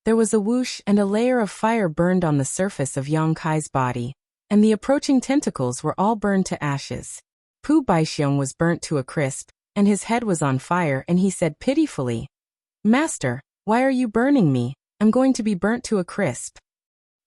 there was a whoosh and a layer of fire burned on the surface of Yang Kai's body, and the approaching tentacles were all burned to ashes. Pu Baixiong was burnt to a crisp, and his head was on fire, and he said pitifully, "Master, why are you burning me? I'm going to be burnt to a crisp."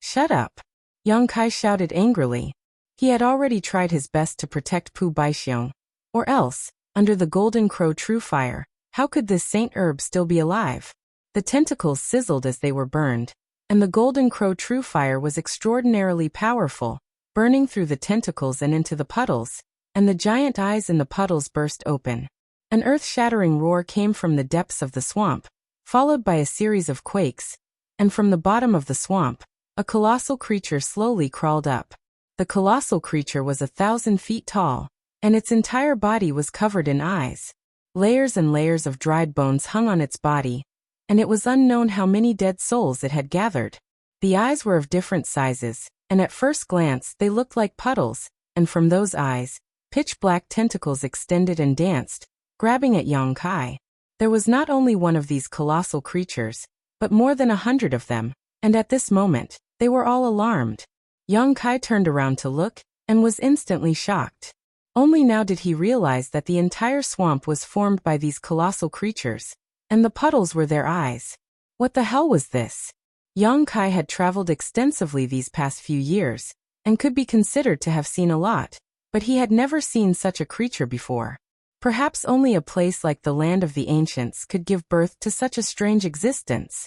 "Shut up," Yang Kai shouted angrily. He had already tried his best to protect Pu Baixiong, or else, under the golden crow true fire, how could this saint herb still be alive? The tentacles sizzled as they were burned, and the golden crow true fire was extraordinarily powerful, burning through the tentacles and into the puddles, and the giant eyes in the puddles burst open. An earth-shattering roar came from the depths of the swamp, followed by a series of quakes, and from the bottom of the swamp, a colossal creature slowly crawled up. The colossal creature was 1,000 feet tall, and its entire body was covered in eyes. Layers and layers of dried bones hung on its body, and it was unknown how many dead souls it had gathered. The eyes were of different sizes, and at first glance they looked like puddles, and from those eyes, pitch-black tentacles extended and danced, grabbing at Yang Kai. There was not only one of these colossal creatures, but more than 100 of them, and at this moment, they were all alarmed. Yang Kai turned around to look, and was instantly shocked. Only now did he realize that the entire swamp was formed by these colossal creatures, and the puddles were their eyes. What the hell was this? Yang Kai had traveled extensively these past few years, and could be considered to have seen a lot, but he had never seen such a creature before. Perhaps only a place like the land of the ancients could give birth to such a strange existence.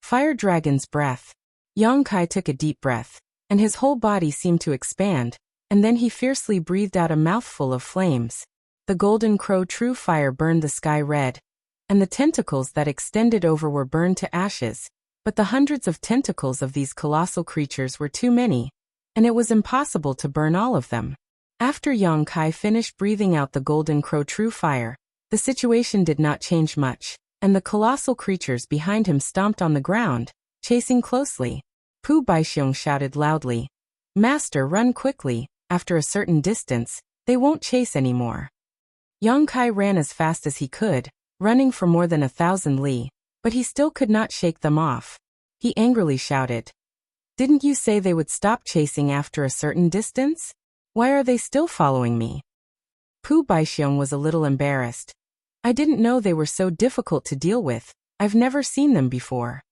Fire Dragon's breath. Yang Kai took a deep breath, and his whole body seemed to expand, and then he fiercely breathed out a mouthful of flames. The golden crow true fire burned the sky red, and the tentacles that extended over were burned to ashes, but the hundreds of tentacles of these colossal creatures were too many, and it was impossible to burn all of them. After Yang Kai finished breathing out the golden crow true fire, the situation did not change much, and the colossal creatures behind him stomped on the ground, chasing closely. Pu Baixiong shouted loudly, "Master, run quickly. After a certain distance, they won't chase anymore." Yang Kai ran as fast as he could, running for more than 1,000 li, but he still could not shake them off. He angrily shouted, "Didn't you say they would stop chasing after a certain distance? Why are they still following me?" Pu Baixiong was a little embarrassed. "I didn't know they were so difficult to deal with. I've never seen them before."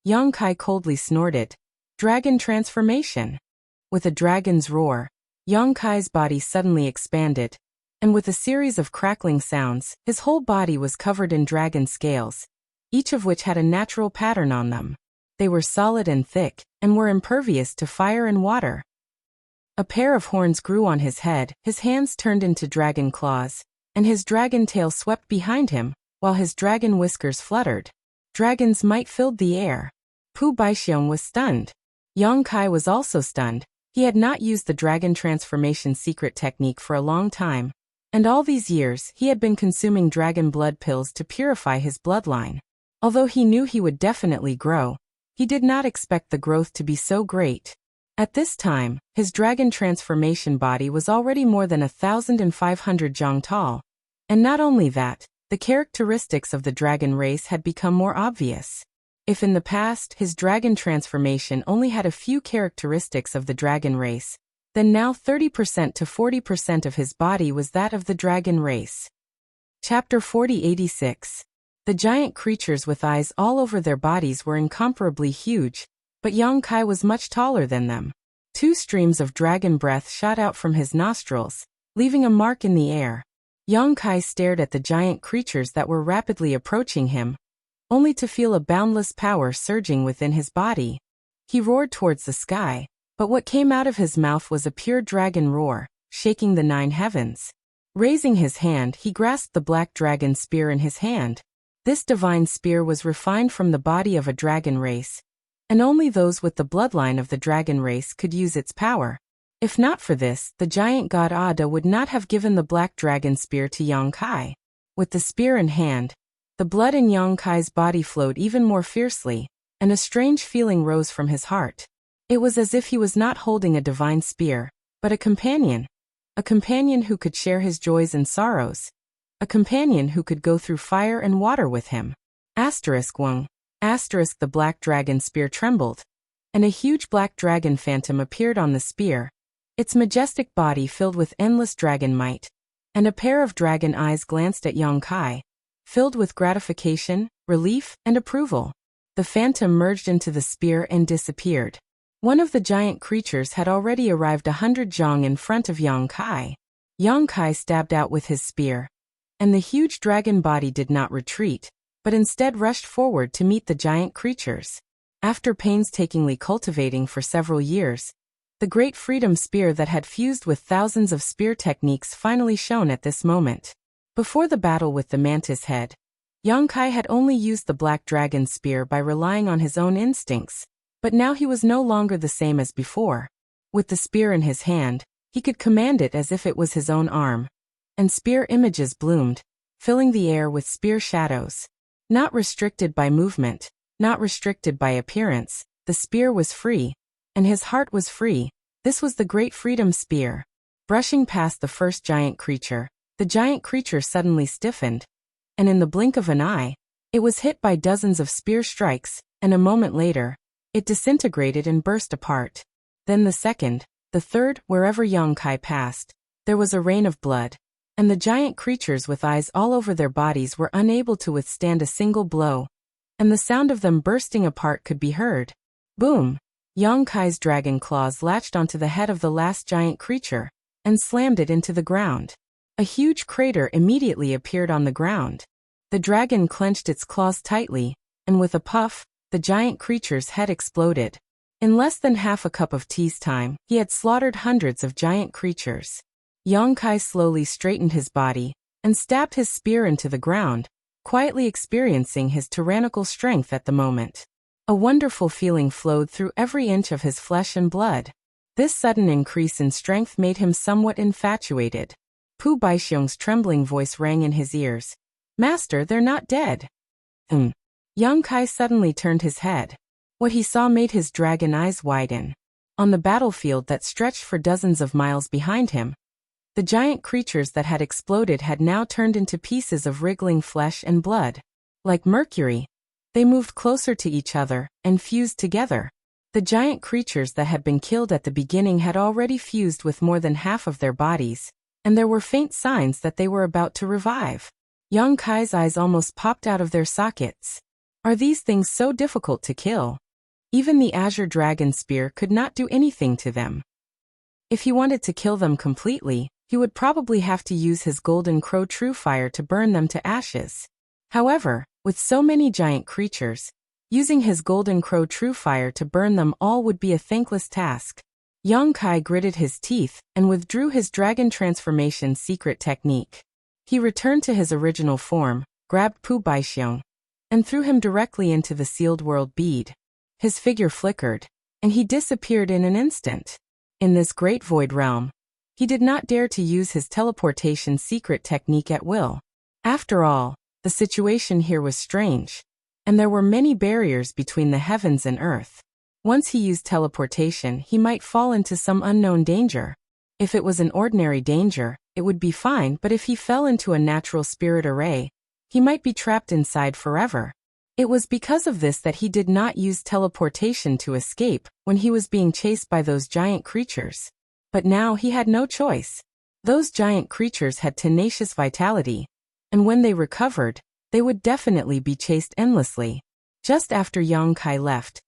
Yang Kai coldly snorted, "Dragon transformation." With a dragon's roar, Yang Kai's body suddenly expanded, and with a series of crackling sounds, his whole body was covered in dragon scales, each of which had a natural pattern on them. They were solid and thick, and were impervious to fire and water. A pair of horns grew on his head, his hands turned into dragon claws, and his dragon tail swept behind him, while his dragon whiskers fluttered. Dragon's might filled the air. Pu Baixiong was stunned. Yang Kai was also stunned. He had not used the dragon transformation secret technique for a long time, and all these years he had been consuming dragon blood pills to purify his bloodline. Although he knew he would definitely grow, he did not expect the growth to be so great. At this time, his dragon transformation body was already more than 1,500 zhang tall. And not only that, the characteristics of the dragon race had become more obvious. If in the past his dragon transformation only had a few characteristics of the dragon race, then now 30% to 40% of his body was that of the dragon race. Chapter 4086. The giant creatures with eyes all over their bodies were incomparably huge, but Yang Kai was much taller than them. 2 streams of dragon breath shot out from his nostrils, leaving a mark in the air. Yang Kai stared at the giant creatures that were rapidly approaching him, only to feel a boundless power surging within his body. He roared towards the sky, but what came out of his mouth was a pure dragon roar, shaking the 9 heavens. Raising his hand, he grasped the black dragon spear in his hand. This divine spear was refined from the body of a dragon race, and only those with the bloodline of the dragon race could use its power. If not for this, the giant god Ada would not have given the black dragon spear to Yang Kai. With the spear in hand, the blood in Yang Kai's body flowed even more fiercely, and a strange feeling rose from his heart. It was as if he was not holding a divine spear, but a companion who could share his joys and sorrows, a companion who could go through fire and water with him. *1. The black dragon spear trembled, and a huge black dragon phantom appeared on the spear, its majestic body filled with endless dragon might, and a pair of dragon eyes glanced at Yang Kai, filled with gratification, relief, and approval. The phantom merged into the spear and disappeared. One of the giant creatures had already arrived 100 zhang in front of Yang Kai. Yang Kai stabbed out with his spear, and the huge dragon body did not retreat, but instead rushed forward to meet the giant creatures. After painstakingly cultivating for several years, the great freedom spear that had fused with thousands of spear techniques finally shone at this moment. Before the battle with the mantis head, Yang Kai had only used the black dragon spear by relying on his own instincts, but now he was no longer the same as before. With the spear in his hand, he could command it as if it was his own arm, and spear images bloomed, filling the air with spear shadows. Not restricted by movement, not restricted by appearance, the spear was free, and his heart was free. This was the great freedom spear. Brushing past the first giant creature, the giant creature suddenly stiffened, and in the blink of an eye, it was hit by dozens of spear strikes, and a moment later, it disintegrated and burst apart. Then the second, the third, wherever Yang Kai passed, there was a rain of blood, and the giant creatures with eyes all over their bodies were unable to withstand a single blow, and the sound of them bursting apart could be heard. Boom! Yang Kai's dragon claws latched onto the head of the last giant creature, and slammed it into the ground. A huge crater immediately appeared on the ground. The dragon clenched its claws tightly, and with a puff, the giant creature's head exploded. In less than half a cup of tea's time, he had slaughtered hundreds of giant creatures. Yang Kai slowly straightened his body, and stabbed his spear into the ground, quietly experiencing his tyrannical strength at the moment. A wonderful feeling flowed through every inch of his flesh and blood. This sudden increase in strength made him somewhat infatuated. Pu Baixiong's trembling voice rang in his ears. "Master, they're not dead." Yang Kai suddenly turned his head. What he saw made his dragon eyes widen. On the battlefield that stretched for dozens of miles behind him, The giant creatures that had exploded had now turned into pieces of wriggling flesh and blood. Like mercury, they moved closer to each other and fused together. The giant creatures that had been killed at the beginning had already fused with more than half of their bodies, and there were faint signs that they were about to revive. Yang Kai's eyes almost popped out of their sockets. Are these things so difficult to kill? Even the azure dragon spear could not do anything to them. If he wanted to kill them completely, he would probably have to use his golden crow true fire to burn them to ashes. However, with so many giant creatures, using his golden crow true fire to burn them all would be a thankless task. Yang Kai gritted his teeth and withdrew his dragon transformation secret technique. He returned to his original form, grabbed Pu Baixiong, and threw him directly into the sealed world bead. His figure flickered, and he disappeared in an instant. In this great void realm, he did not dare to use his teleportation secret technique at will. After all, the situation here was strange, and there were many barriers between the heavens and earth. Once he used teleportation, he might fall into some unknown danger. If it was an ordinary danger, it would be fine, but if he fell into a natural spirit array, he might be trapped inside forever. It was because of this that he did not use teleportation to escape when he was being chased by those giant creatures. But now he had no choice. Those giant creatures had tenacious vitality, and when they recovered, they would definitely be chased endlessly. Just after Yang Kai left,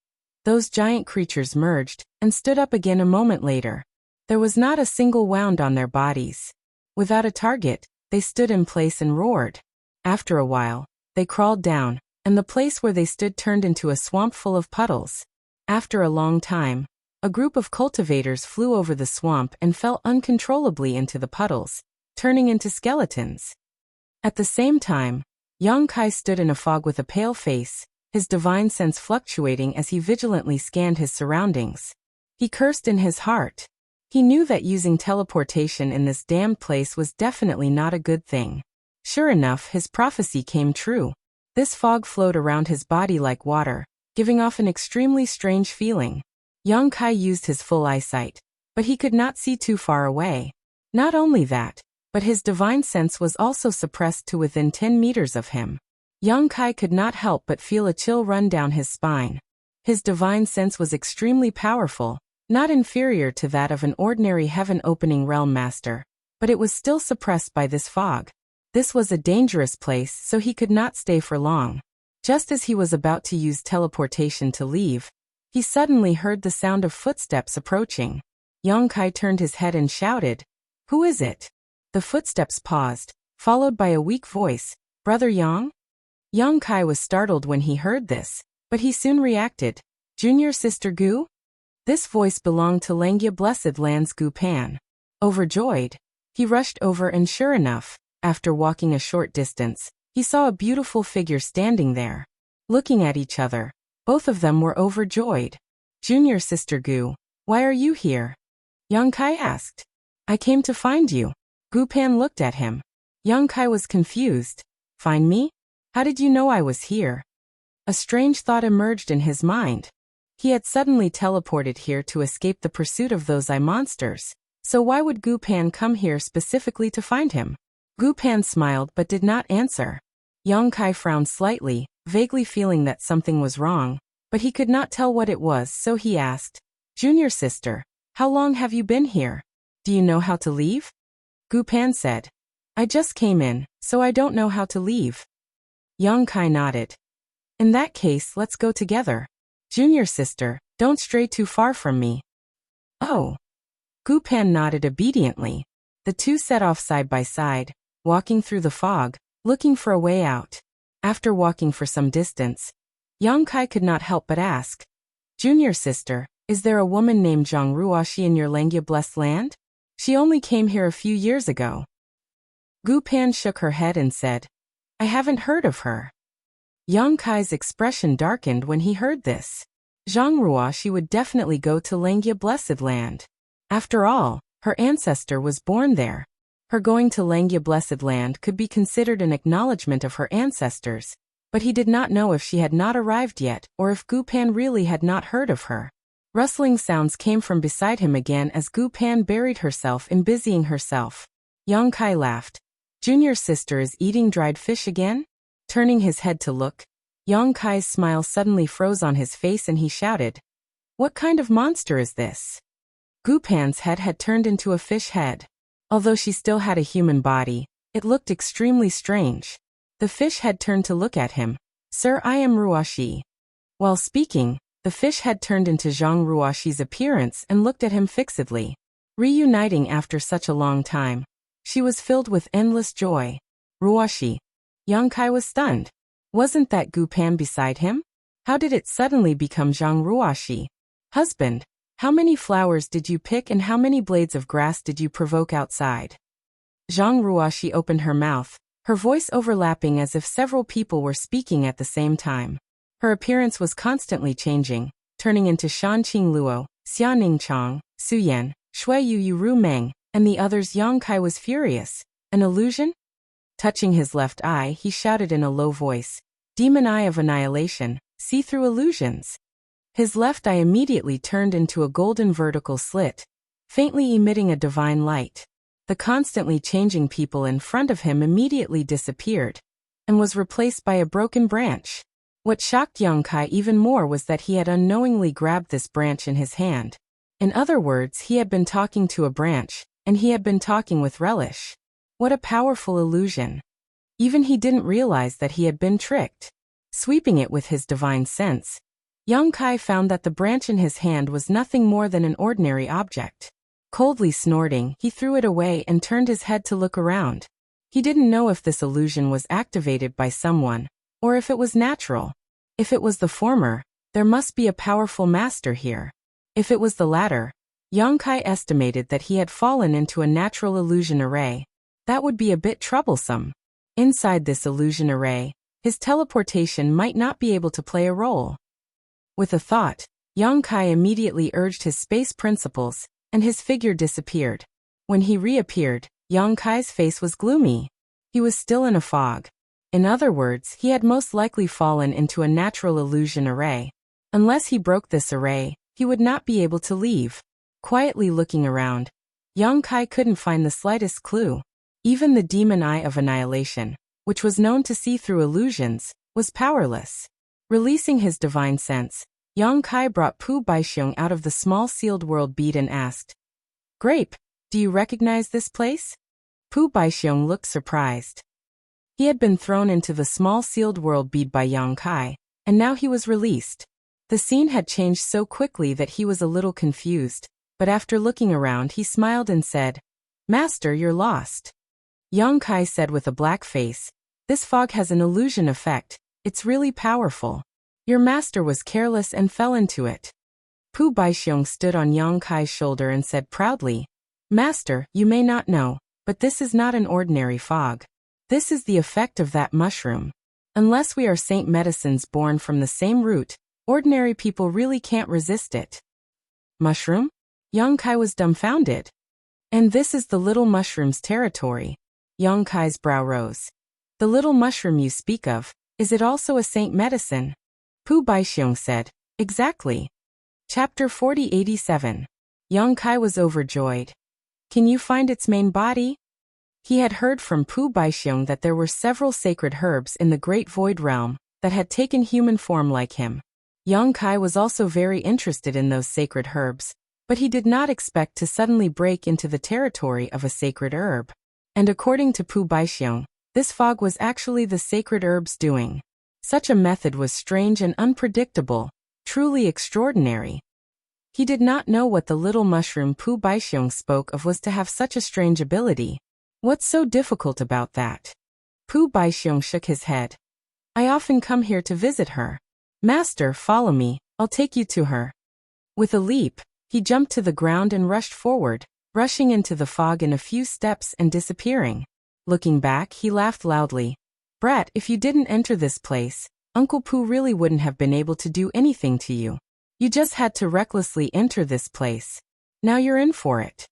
those giant creatures merged and stood up again a moment later. There was not a single wound on their bodies. Without a target, they stood in place and roared. After a while, they crawled down, and the place where they stood turned into a swamp full of puddles. After a long time, a group of cultivators flew over the swamp and fell uncontrollably into the puddles, turning into skeletons. At the same time, Yang Kai stood in a fog with a pale face, his divine sense fluctuating as he vigilantly scanned his surroundings. He cursed in his heart. He knew that using teleportation in this damned place was definitely not a good thing. Sure enough, his prophecy came true. This fog flowed around his body like water, giving off an extremely strange feeling. Yang Kai used his full eyesight, but he could not see too far away. Not only that, but his divine sense was also suppressed to within 10 meters of him. Yang Kai could not help but feel a chill run down his spine. His divine sense was extremely powerful, not inferior to that of an ordinary heaven-opening realm master, but it was still suppressed by this fog. This was a dangerous place, so he could not stay for long. Just as he was about to use teleportation to leave, he suddenly heard the sound of footsteps approaching. Yang Kai turned his head and shouted, "Who is it?" The footsteps paused, followed by a weak voice, "Brother Yang?" Yang Kai was startled when he heard this, but he soon reacted, "Junior Sister Gu?" This voice belonged to Langia Blessed Land's Gu Pan. Overjoyed, he rushed over and sure enough, after walking a short distance, he saw a beautiful figure standing there. Looking at each other, both of them were overjoyed. "Junior Sister Gu, why are you here?" Yang Kai asked. "I came to find you." Gu Pan looked at him. Yang Kai was confused. "Find me? How did you know I was here?" A strange thought emerged in his mind. He had suddenly teleported here to escape the pursuit of those eye monsters, so why would Gu Pan come here specifically to find him? Gu Pan smiled but did not answer. Yang Kai frowned slightly, vaguely feeling that something was wrong, but he could not tell what it was, so he asked, "Junior Sister, how long have you been here? Do you know how to leave?" Gu Pan said, "I just came in, so I don't know how to leave." Yang Kai nodded. "In that case, let's go together. Junior Sister, don't stray too far from me." "Oh." Gu Pan nodded obediently. The two set off side by side, walking through the fog, looking for a way out. After walking for some distance, Yang Kai could not help but ask, "Junior Sister, is there a woman named Zhang Ruoxi in your Langia Blessed Land? She only came here a few years ago." Gu Pan shook her head and said, "I haven't heard of her." Yang Kai's expression darkened when he heard this. Zhang Ruoxi would definitely go to Langia Blessed Land. After all, her ancestor was born there. Her going to Langia Blessed Land could be considered an acknowledgement of her ancestors, but he did not know if she had not arrived yet or if Gu Pan really had not heard of her. Rustling sounds came from beside him again as Gu Pan buried herself in busying herself. Yang Kai laughed. Junior sister is eating dried fish again? Turning his head to look, Yang Kai's smile suddenly froze on his face and he shouted, "What kind of monster is this?" Gu Pan's head had turned into a fish head. Although she still had a human body, it looked extremely strange. The fish head turned to look at him. "Sir, I am Ruoshi." While speaking, the fish head turned into Zhang Ruoshi's appearance and looked at him fixedly. Reuniting after such a long time, she was filled with endless joy. "Ruoshi." Yang Kai was stunned. Wasn't that Gu Pan beside him? How did it suddenly become Zhang Ruoshi? "Husband, how many flowers did you pick and how many blades of grass did you provoke outside?" Zhang Ruoshi opened her mouth, her voice overlapping as if several people were speaking at the same time. Her appearance was constantly changing, turning into Shanqing Luo, Xia Ningchang, Su Yan, Shui Yu Ru Meng, and the others. Yang Kai was furious. An illusion? Touching his left eye, he shouted in a low voice, "Demon Eye of Annihilation, see through illusions." His left eye immediately turned into a golden vertical slit, faintly emitting a divine light. The constantly changing people in front of him immediately disappeared, and was replaced by a broken branch. What shocked Yang Kai even more was that he had unknowingly grabbed this branch in his hand. In other words, he had been talking to a branch, and he had been talking with relish. What a powerful illusion. Even he didn't realize that he had been tricked. Sweeping it with his divine sense, Yang Kai found that the branch in his hand was nothing more than an ordinary object. Coldly snorting, he threw it away and turned his head to look around. He didn't know if this illusion was activated by someone, or if it was natural. If it was the former, there must be a powerful master here. If it was the latter, Yang Kai estimated that he had fallen into a natural illusion array. That would be a bit troublesome. Inside this illusion array, his teleportation might not be able to play a role. With a thought, Yang Kai immediately urged his space principles, and his figure disappeared. When he reappeared, Yang Kai's face was gloomy. He was still in a fog. In other words, he had most likely fallen into a natural illusion array. Unless he broke this array, he would not be able to leave. Quietly looking around, Yang Kai couldn't find the slightest clue. Even the demon eye of annihilation, which was known to see through illusions, was powerless. Releasing his divine sense, Yang Kai brought Pu Baixiong out of the small sealed world bead and asked, "Grape, do you recognize this place?" Pu Baixiong looked surprised. He had been thrown into the small sealed world bead by Yang Kai, and now he was released. The scene had changed so quickly that he was a little confused, but after looking around he smiled and said, "Master, you're lost." Yang Kai said with a black face, "This fog has an illusion effect, it's really powerful. Your master was careless and fell into it." Pu Baixiong stood on Yang Kai's shoulder and said proudly, "Master, you may not know, but this is not an ordinary fog. This is the effect of that mushroom. Unless we are saint medicines born from the same root, ordinary people really can't resist it." Mushroom? Yang Kai was dumbfounded. "And this is the little mushroom's territory." Yang Kai's brow rose. "The little mushroom you speak of, is it also a saint medicine?" Pu Baixiong said, "Exactly." Chapter 4087. Yang Kai was overjoyed. "Can you find its main body?" He had heard from Pu Baixiong that there were several sacred herbs in the Great Void Realm that had taken human form like him. Yang Kai was also very interested in those sacred herbs, but he did not expect to suddenly break into the territory of a sacred herb. And according to Pu Baixiong, this fog was actually the sacred herb's doing. Such a method was strange and unpredictable, truly extraordinary. He did not know what the little mushroom Pu Baixiong spoke of was to have such a strange ability. What's so difficult about that? Pu Baixiong shook his head. "I often come here to visit her. Master, follow me, I'll take you to her." With a leap, he jumped to the ground and rushed forward, rushing into the fog in a few steps and disappearing. Looking back, he laughed loudly. "Brat, if you didn't enter this place, Uncle Pu really wouldn't have been able to do anything to you. You just had to recklessly enter this place. Now you're in for it."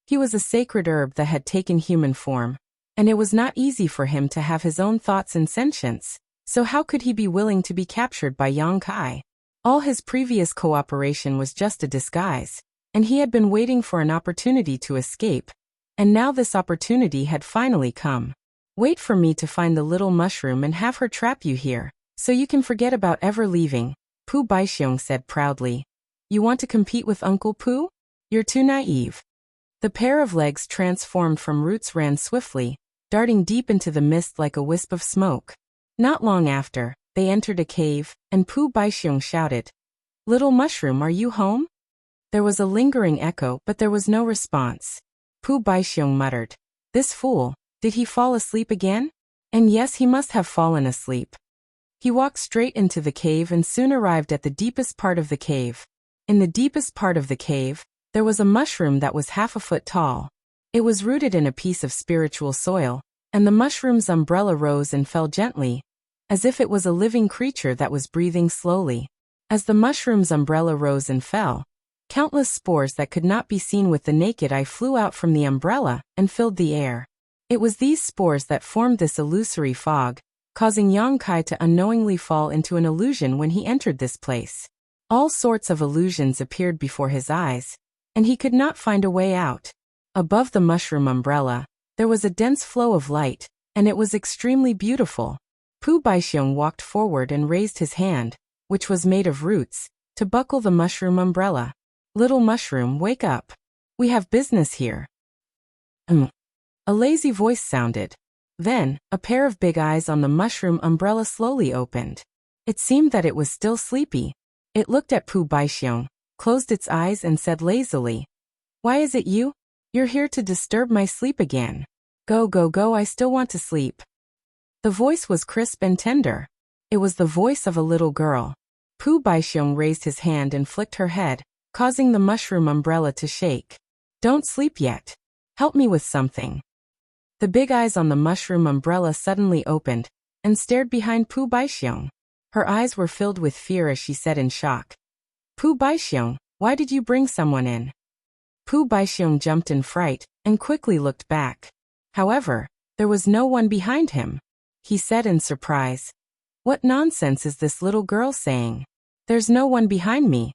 He was a sacred herb that had taken human form, and it was not easy for him to have his own thoughts and sentience, so how could he be willing to be captured by Yang Kai? All his previous cooperation was just a disguise, and he had been waiting for an opportunity to escape, And now this opportunity had finally come. Wait for me to find the little mushroom and have her trap you here, so you can forget about ever leaving, Pu Baixiong said proudly. You want to compete with Uncle Pu? You're too naive. The pair of legs transformed from roots ran swiftly, darting deep into the mist like a wisp of smoke. Not long after, they entered a cave, and Pu Baixiong shouted, Little mushroom, are you home? There was a lingering echo, but there was no response. Pu Baixiong muttered, This fool, did he fall asleep again? And yes, he must have fallen asleep. He walked straight into the cave and soon arrived at the deepest part of the cave. In the deepest part of the cave, there was a mushroom that was half a foot tall. It was rooted in a piece of spiritual soil, and the mushroom's umbrella rose and fell gently, as if it was a living creature that was breathing slowly. As the mushroom's umbrella rose and fell, countless spores that could not be seen with the naked eye flew out from the umbrella and filled the air. It was these spores that formed this illusory fog, causing Yang Kai to unknowingly fall into an illusion when he entered this place. All sorts of illusions appeared before his eyes, and he could not find a way out. Above the mushroom umbrella, there was a dense flow of light, and it was extremely beautiful. Pu Baixiong walked forward and raised his hand, which was made of roots, to buckle the mushroom umbrella. Little mushroom, wake up. We have business here. A lazy voice sounded. Then, a pair of big eyes on the mushroom umbrella slowly opened. It seemed that it was still sleepy. It looked at Pu Baixiong, closed its eyes and said lazily, Why is it you? You're here to disturb my sleep again. Go, go, go, I still want to sleep. The voice was crisp and tender. It was the voice of a little girl. Pu Baixiong raised his hand and flicked her head, causing the mushroom umbrella to shake. Don't sleep yet. Help me with something. The big eyes on the mushroom umbrella suddenly opened, and stared behind Pu Baixiong. Her eyes were filled with fear as she said in shock, Pu Baixiong, why did you bring someone in? Pu Baixiong jumped in fright, and quickly looked back. However, there was no one behind him. He said in surprise, What nonsense is this little girl saying? There's no one behind me.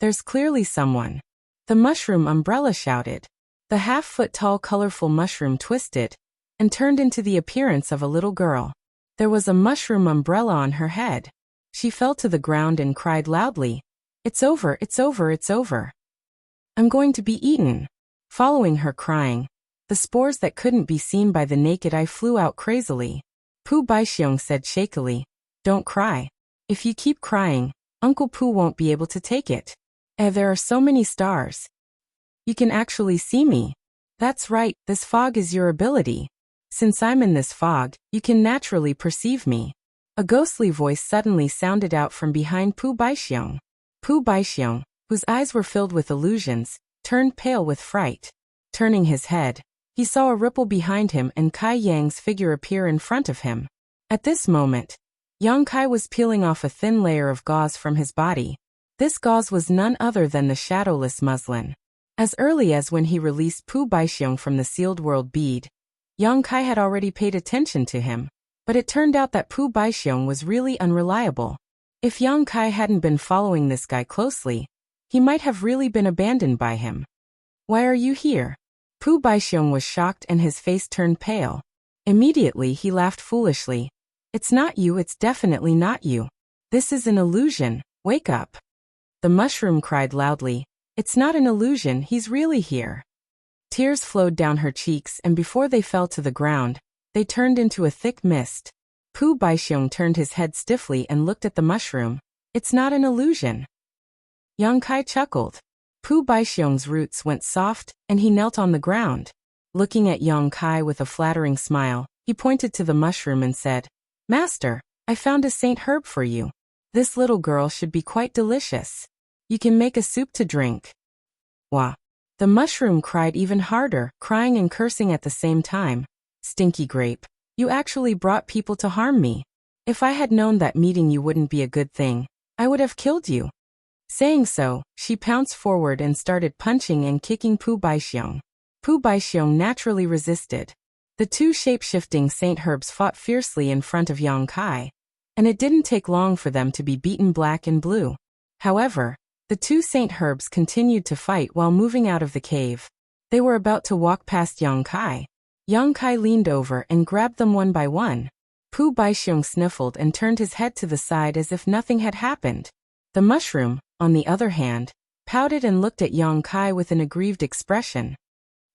There's clearly someone. The mushroom umbrella shouted. The half-foot-tall colorful mushroom twisted, and turned into the appearance of a little girl. There was a mushroom umbrella on her head. She fell to the ground and cried loudly, It's over, it's over, it's over. I'm going to be eaten. Following her crying, the spores that couldn't be seen by the naked eye flew out crazily. Pu Baixiong said shakily, Don't cry. If you keep crying, Uncle Pu won't be able to take it. There are so many stars. You can actually see me. That's right, this fog is your ability. Since I'm in this fog, you can naturally perceive me. A ghostly voice suddenly sounded out from behind Pu Baixiong. Pu Baixiong, whose eyes were filled with illusions, turned pale with fright. Turning his head, he saw a ripple behind him and Kai Yang's figure appear in front of him. At this moment, Yang Kai was peeling off a thin layer of gauze from his body. This gauze was none other than the shadowless muslin. As early as when he released Pu Baixiong from the sealed world bead, Yang Kai had already paid attention to him, but it turned out that Pu Baixiong was really unreliable. If Yang Kai hadn't been following this guy closely, he might have really been abandoned by him. Why are you here? Pu Baixiong was shocked and his face turned pale. Immediately he laughed foolishly. It's not you, it's definitely not you. This is an illusion, wake up. The mushroom cried loudly, It's not an illusion, he's really here. Tears flowed down her cheeks and before they fell to the ground, they turned into a thick mist. Pu Baixiong turned his head stiffly and looked at the mushroom. It's not an illusion. Yang Kai chuckled. Pu Baixiong's roots went soft, and he knelt on the ground. Looking at Yang Kai with a flattering smile, he pointed to the mushroom and said, Master, I found a saint herb for you. This little girl should be quite delicious. You can make a soup to drink. Wah! The mushroom cried even harder, crying and cursing at the same time. Stinky grape, you actually brought people to harm me. If I had known that meeting you wouldn't be a good thing, I would have killed you. Saying so, she pounced forward and started punching and kicking Pu Baixiong. Pu Baixiong naturally resisted. The two shape-shifting saint herbs fought fiercely in front of Yang Kai, and it didn't take long for them to be beaten black and blue. However, the two saint herbs continued to fight while moving out of the cave. They were about to walk past Yang Kai. Yang Kai leaned over and grabbed them one by one. Pu Baixiong sniffled and turned his head to the side as if nothing had happened. The mushroom, on the other hand, pouted and looked at Yang Kai with an aggrieved expression.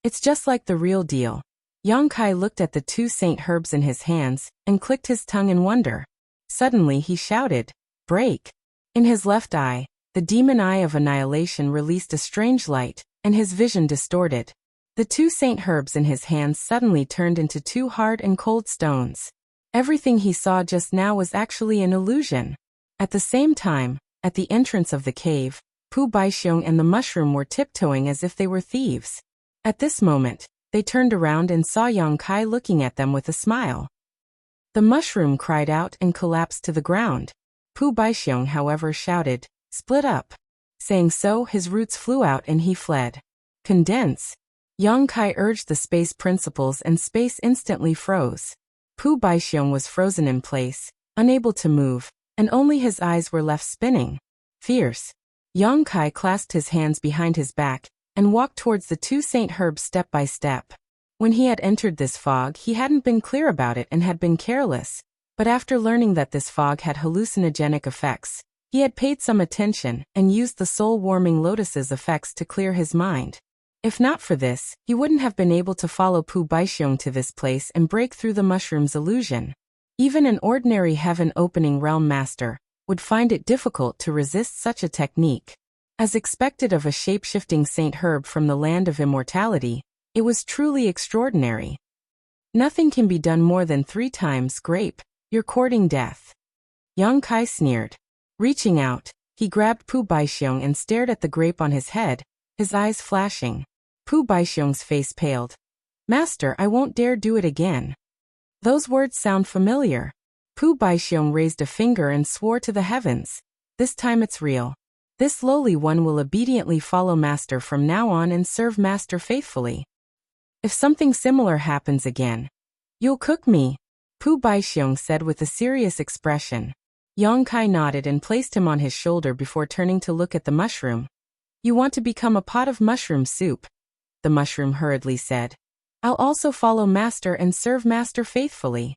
It's just like the real deal. Yang Kai looked at the 2 saint herbs in his hands and clicked his tongue in wonder. Suddenly he shouted, "Break!" In his left eye, the demon eye of annihilation released a strange light, and his vision distorted. The 2 saint herbs in his hands suddenly turned into 2 hard and cold stones. Everything he saw just now was actually an illusion. At the same time, at the entrance of the cave, Pu Baixiong and the mushroom were tiptoeing as if they were thieves. At this moment, they turned around and saw Yang Kai looking at them with a smile. The mushroom cried out and collapsed to the ground. Pu Baixiong, however, shouted, "Split up." Saying so, his roots flew out and he fled. Condense. Yang Kai urged the space principles and space instantly froze. Pu Baixiong was frozen in place, unable to move, and only his eyes were left spinning. Fierce. Yang Kai clasped his hands behind his back and walked towards the 2 saint herbs step by step. When he had entered this fog, he hadn't been clear about it and had been careless, but after learning that this fog had hallucinogenic effects, he had paid some attention and used the soul-warming lotus's effects to clear his mind. If not for this, he wouldn't have been able to follow Pu Baixiong to this place and break through the mushroom's illusion. Even an ordinary heaven-opening realm master would find it difficult to resist such a technique. As expected of a shape-shifting saint herb from the land of immortality, it was truly extraordinary. Nothing can be done more than 3 times, grape, you're courting death. Yang Kai sneered. Reaching out, he grabbed Pu Baixiong and stared at the grape on his head, his eyes flashing. Pu Baixiong's face paled. "Master, I won't dare do it again." Those words sound familiar. Pu Baixiong raised a finger and swore to the heavens. "This time it's real. This lowly one will obediently follow Master from now on and serve Master faithfully. If something similar happens again, you'll cook me," Pu Baixiong said with a serious expression. Yang Kai nodded and placed him on his shoulder before turning to look at the mushroom. "You want to become a pot of mushroom soup," the mushroom hurriedly said. "I'll also follow Master and serve Master faithfully."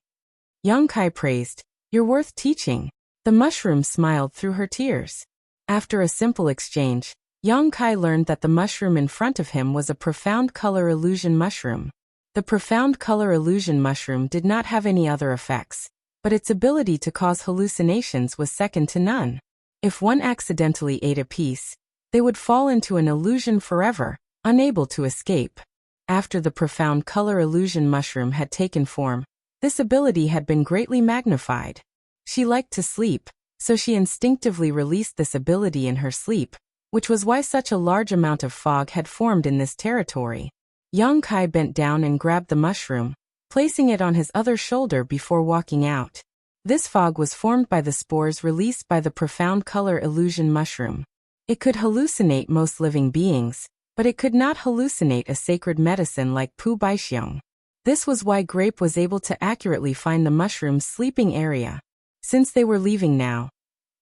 Yang Kai praised, "You're worth teaching." The mushroom smiled through her tears. After a simple exchange, Yang Kai learned that the mushroom in front of him was a profound color illusion mushroom. The profound color illusion mushroom did not have any other effects, but its ability to cause hallucinations was second to none. If one accidentally ate a piece, they would fall into an illusion forever, unable to escape. After the profound color illusion mushroom had taken form, this ability had been greatly magnified. She liked to sleep, so she instinctively released this ability in her sleep, which was why such a large amount of fog had formed in this territory. Yang Kai bent down and grabbed the mushroom, placing it on his other shoulder before walking out. This fog was formed by the spores released by the profound color illusion mushroom. It could hallucinate most living beings, but it could not hallucinate a sacred medicine like Pu Baixiong. This was why Grape was able to accurately find the mushroom's sleeping area. Since they were leaving now,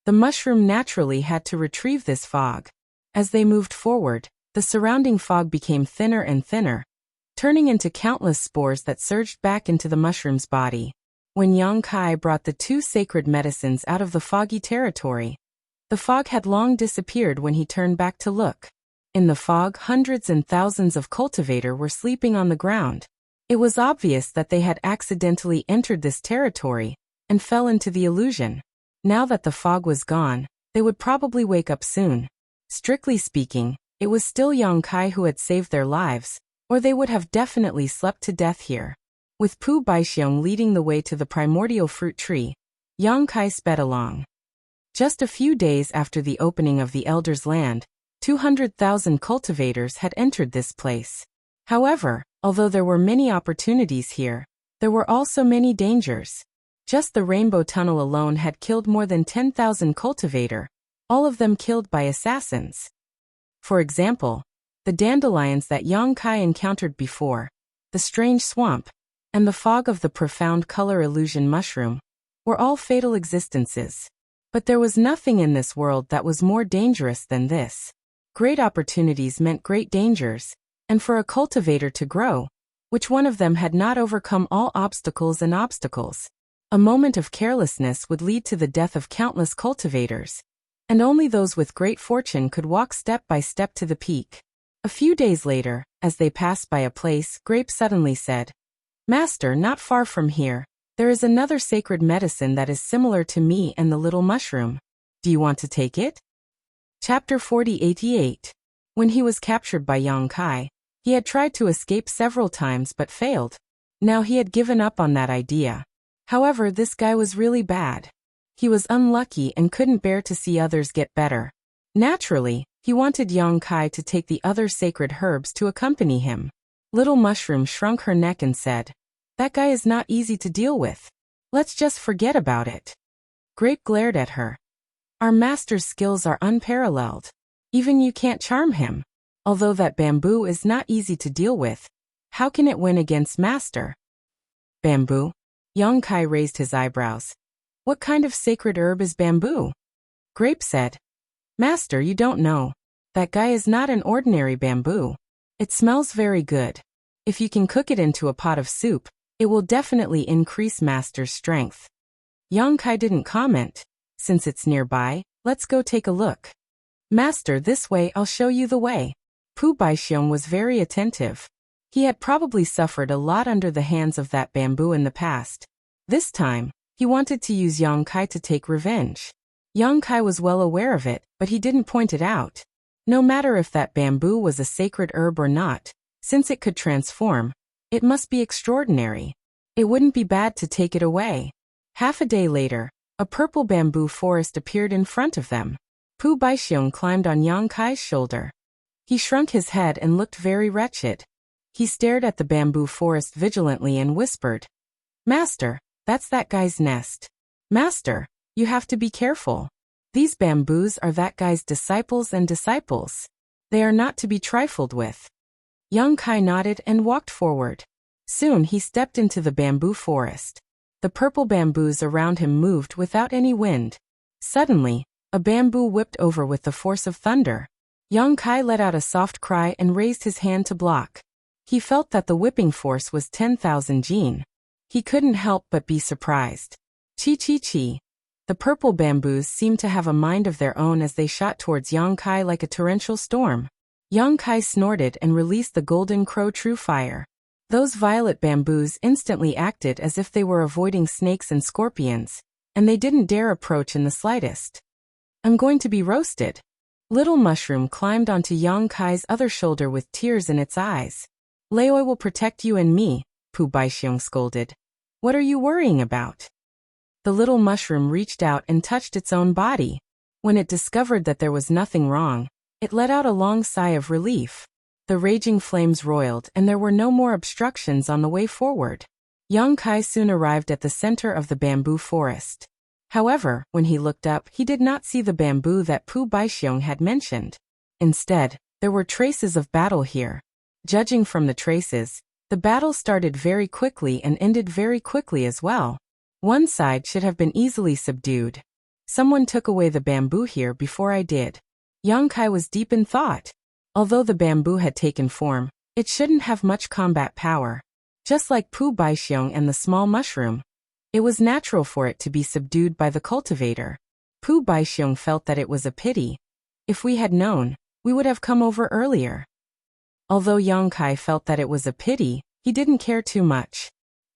the mushroom naturally had to retrieve this fog. As they moved forward, the surrounding fog became thinner and thinner, turning into countless spores that surged back into the mushroom's body. When Yang Kai brought the 2 sacred medicines out of the foggy territory, the fog had long disappeared when he turned back to look. In the fog, hundreds and thousands of cultivators were sleeping on the ground. It was obvious that they had accidentally entered this territory and fell into the illusion. Now that the fog was gone, they would probably wake up soon. Strictly speaking, it was still Yang Kai who had saved their lives, or they would have definitely slept to death here. With Pu Baixiong leading the way to the primordial fruit tree, Yang Kai sped along. Just a few days after the opening of the Elder's Land, 200,000 cultivators had entered this place. However, although there were many opportunities here, there were also many dangers. Just the Rainbow Tunnel alone had killed more than 10,000 cultivators, all of them killed by assassins. For example, the dandelions that Yang Kai encountered before, the strange swamp, and the fog of the profound color illusion mushroom, were all fatal existences. But there was nothing in this world that was more dangerous than this. Great opportunities meant great dangers, and for a cultivator to grow, which one of them had not overcome all obstacles and obstacles? A moment of carelessness would lead to the death of countless cultivators, and only those with great fortune could walk step by step to the peak. A few days later, as they passed by a place, Grape suddenly said, "Master, not far from here, there is another sacred medicine that is similar to me and the little mushroom. Do you want to take it?" Chapter 4088. When he was captured by Yang Kai, he had tried to escape several times but failed. Now he had given up on that idea. However, this guy was really bad. He was unlucky and couldn't bear to see others get better. Naturally, he wanted Yang Kai to take the other sacred herbs to accompany him. Little Mushroom shrunk her neck and said, "That guy is not easy to deal with. Let's just forget about it." Grape glared at her. "Our master's skills are unparalleled. Even you can't charm him. Although that bamboo is not easy to deal with, how can it win against master?" "Bamboo?" Yang Kai raised his eyebrows. "What kind of sacred herb is bamboo?" Grape said, "Master, you don't know. That guy is not an ordinary bamboo. It smells very good. If you can cook it into a pot of soup, it will definitely increase master's strength." Yang Kai didn't comment. "Since it's nearby, let's go take a look." "Master, this way, I'll show you the way." Pu Baixiong was very attentive. He had probably suffered a lot under the hands of that bamboo in the past. This time, he wanted to use Yang Kai to take revenge. Yang Kai was well aware of it, but he didn't point it out. No matter if that bamboo was a sacred herb or not, since it could transform, it must be extraordinary. It wouldn't be bad to take it away. Half a day later, a purple bamboo forest appeared in front of them. Pu Baixiong climbed on Yang Kai's shoulder. He shrunk his head and looked very wretched. He stared at the bamboo forest vigilantly and whispered, "Master, that's that guy's nest. Master, you have to be careful. These bamboos are that guy's disciples and disciples. They are not to be trifled with." Yang Kai nodded and walked forward. Soon he stepped into the bamboo forest. The purple bamboos around him moved without any wind. Suddenly, a bamboo whipped over with the force of thunder. Yang Kai let out a soft cry and raised his hand to block. He felt that the whipping force was 10,000 jin. He couldn't help but be surprised. Chi chi chi. The purple bamboos seemed to have a mind of their own as they shot towards Yang Kai like a torrential storm. Yang Kai snorted and released the golden crow true fire. Those violet bamboos instantly acted as if they were avoiding snakes and scorpions, and they didn't dare approach in the slightest. "I'm going to be roasted." Little Mushroom climbed onto Yang Kai's other shoulder with tears in its eyes. "Leoi will protect you and me," Pu Baixiong scolded. "What are you worrying about?" The little mushroom reached out and touched its own body. When it discovered that there was nothing wrong, it let out a long sigh of relief. The raging flames roiled and there were no more obstructions on the way forward. Yang Kai soon arrived at the center of the bamboo forest. However, when he looked up, he did not see the bamboo that Pu Baixiong had mentioned. Instead, there were traces of battle here. Judging from the traces, the battle started very quickly and ended very quickly as well. One side should have been easily subdued. Someone took away the bamboo here before I did. Yang Kai was deep in thought. Although the bamboo had taken form, it shouldn't have much combat power. Just like Pu Baixiong and the small mushroom, it was natural for it to be subdued by the cultivator. Pu Baixiong felt that it was a pity. If we had known, we would have come over earlier. Although Yang Kai felt that it was a pity, he didn't care too much.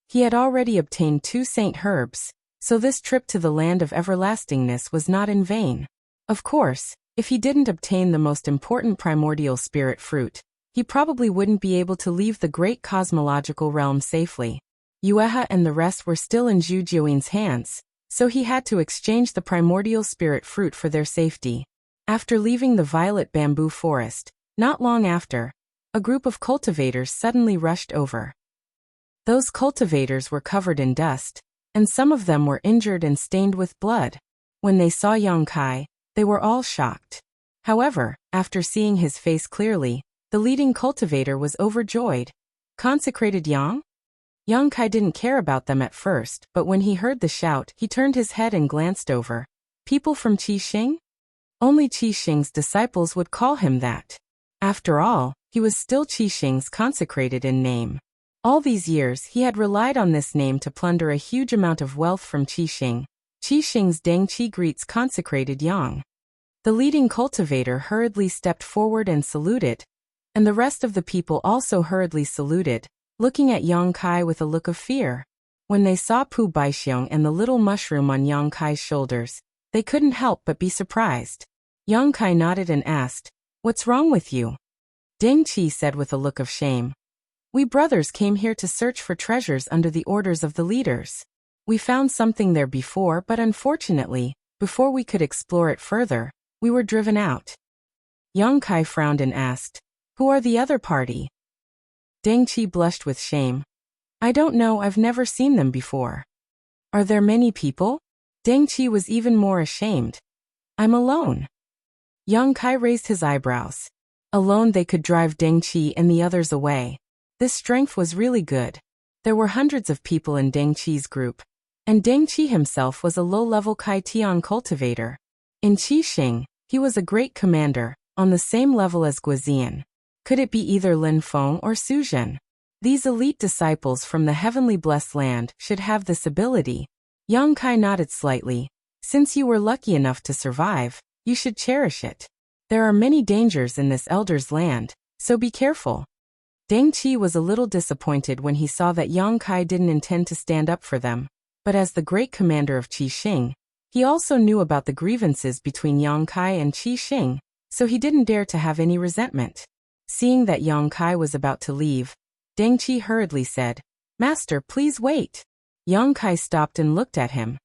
He had already obtained 2 saint herbs, so this trip to the land of everlastingness was not in vain. Of course, if he didn't obtain the most important primordial spirit fruit, he probably wouldn't be able to leave the great cosmological realm safely. Yueha and the rest were still in Zhu Jiuyin's hands, so he had to exchange the primordial spirit fruit for their safety. After leaving the violet bamboo forest, not long after, a group of cultivators suddenly rushed over. Those cultivators were covered in dust, and some of them were injured and stained with blood. When they saw Yang Kai, they were all shocked. However, after seeing his face clearly, the leading cultivator was overjoyed. "Consecrated Yang?" Yang Kai didn't care about them at first, but when he heard the shout, he turned his head and glanced over. "People from Qixing?" Only Qixing's disciples would call him that. After all, he was still Qixing's consecrated in name. All these years he had relied on this name to plunder a huge amount of wealth from Qixing. Qixing's Dengqi greets consecrated Yang. The leading cultivator hurriedly stepped forward and saluted, and the rest of the people also hurriedly saluted, looking at Yang Kai with a look of fear. When they saw Pu Baixiong and the little mushroom on Yang Kai's shoulders, they couldn't help but be surprised. Yang Kai nodded and asked, "What's wrong with you?" Deng Qi said with a look of shame, "We brothers came here to search for treasures under the orders of the leaders. We found something there before, but unfortunately, before we could explore it further, we were driven out." Yang Kai frowned and asked, "Who are the other party?" Deng Qi blushed with shame. "I don't know, I've never seen them before." "Are there many people?" Deng Qi was even more ashamed. "I'm alone." Yang Kai raised his eyebrows. Alone they could drive Deng Qi and the others away. This strength was really good. There were hundreds of people in Deng Qi's group, and Deng Qi himself was a low-level Kai Tian cultivator. In Qixing, he was a great commander, on the same level as Guizian. Could it be either Lin Feng or Su Zhen? These elite disciples from the heavenly blessed land should have this ability. Yang Kai nodded slightly. "Since you were lucky enough to survive, you should cherish it. There are many dangers in this elder's land, so be careful." Deng Qi was a little disappointed when he saw that Yang Kai didn't intend to stand up for them, but as the great commander of Qixing, he also knew about the grievances between Yang Kai and Qixing, so he didn't dare to have any resentment. Seeing that Yang Kai was about to leave, Deng Qi hurriedly said, "Master, please wait." Yang Kai stopped and looked at him.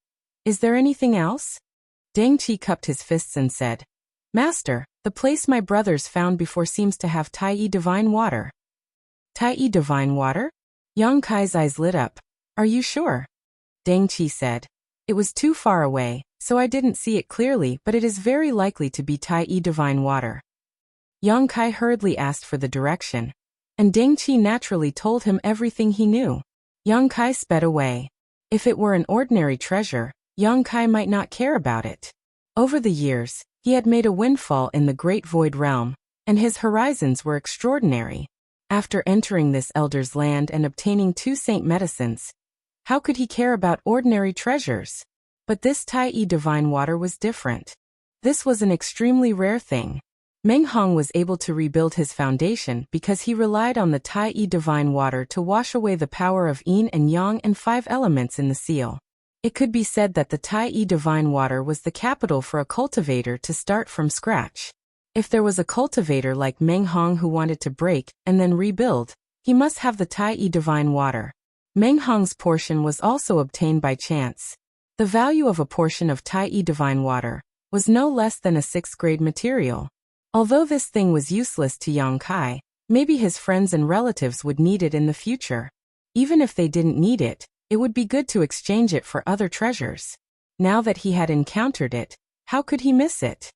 "Is there anything else?" Deng Qi cupped his fists and said, "Master, the place my brothers found before seems to have Tai divine water." Tai divine water? Yang Kai's eyes lit up. "Are you sure?" Deng Qi said, "It was too far away, so I didn't see it clearly, but it is very likely to be Tai divine water." Yang Kai hurriedly asked for the direction, and Deng Qi naturally told him everything he knew. Yang Kai sped away. If it were an ordinary treasure, Yang Kai might not care about it. Over the years, he had made a windfall in the Great Void Realm, and his horizons were extraordinary. After entering this elder's land and obtaining 2 saint medicines, how could he care about ordinary treasures? But this Tai divine water was different. This was an extremely rare thing. Meng Hong was able to rebuild his foundation because he relied on the Tai divine water to wash away the power of yin and yang and 5 elements in the seal. It could be said that the Tai divine water was the capital for a cultivator to start from scratch. If there was a cultivator like Meng Hong who wanted to break and then rebuild, he must have the Tai divine water. Meng Hong's portion was also obtained by chance. The value of a portion of Tai divine water was no less than a 6th grade material. Although this thing was useless to Yang Kai, maybe his friends and relatives would need it in the future. Even if they didn't need it, it would be good to exchange it for other treasures. Now that he had encountered it, how could he miss it?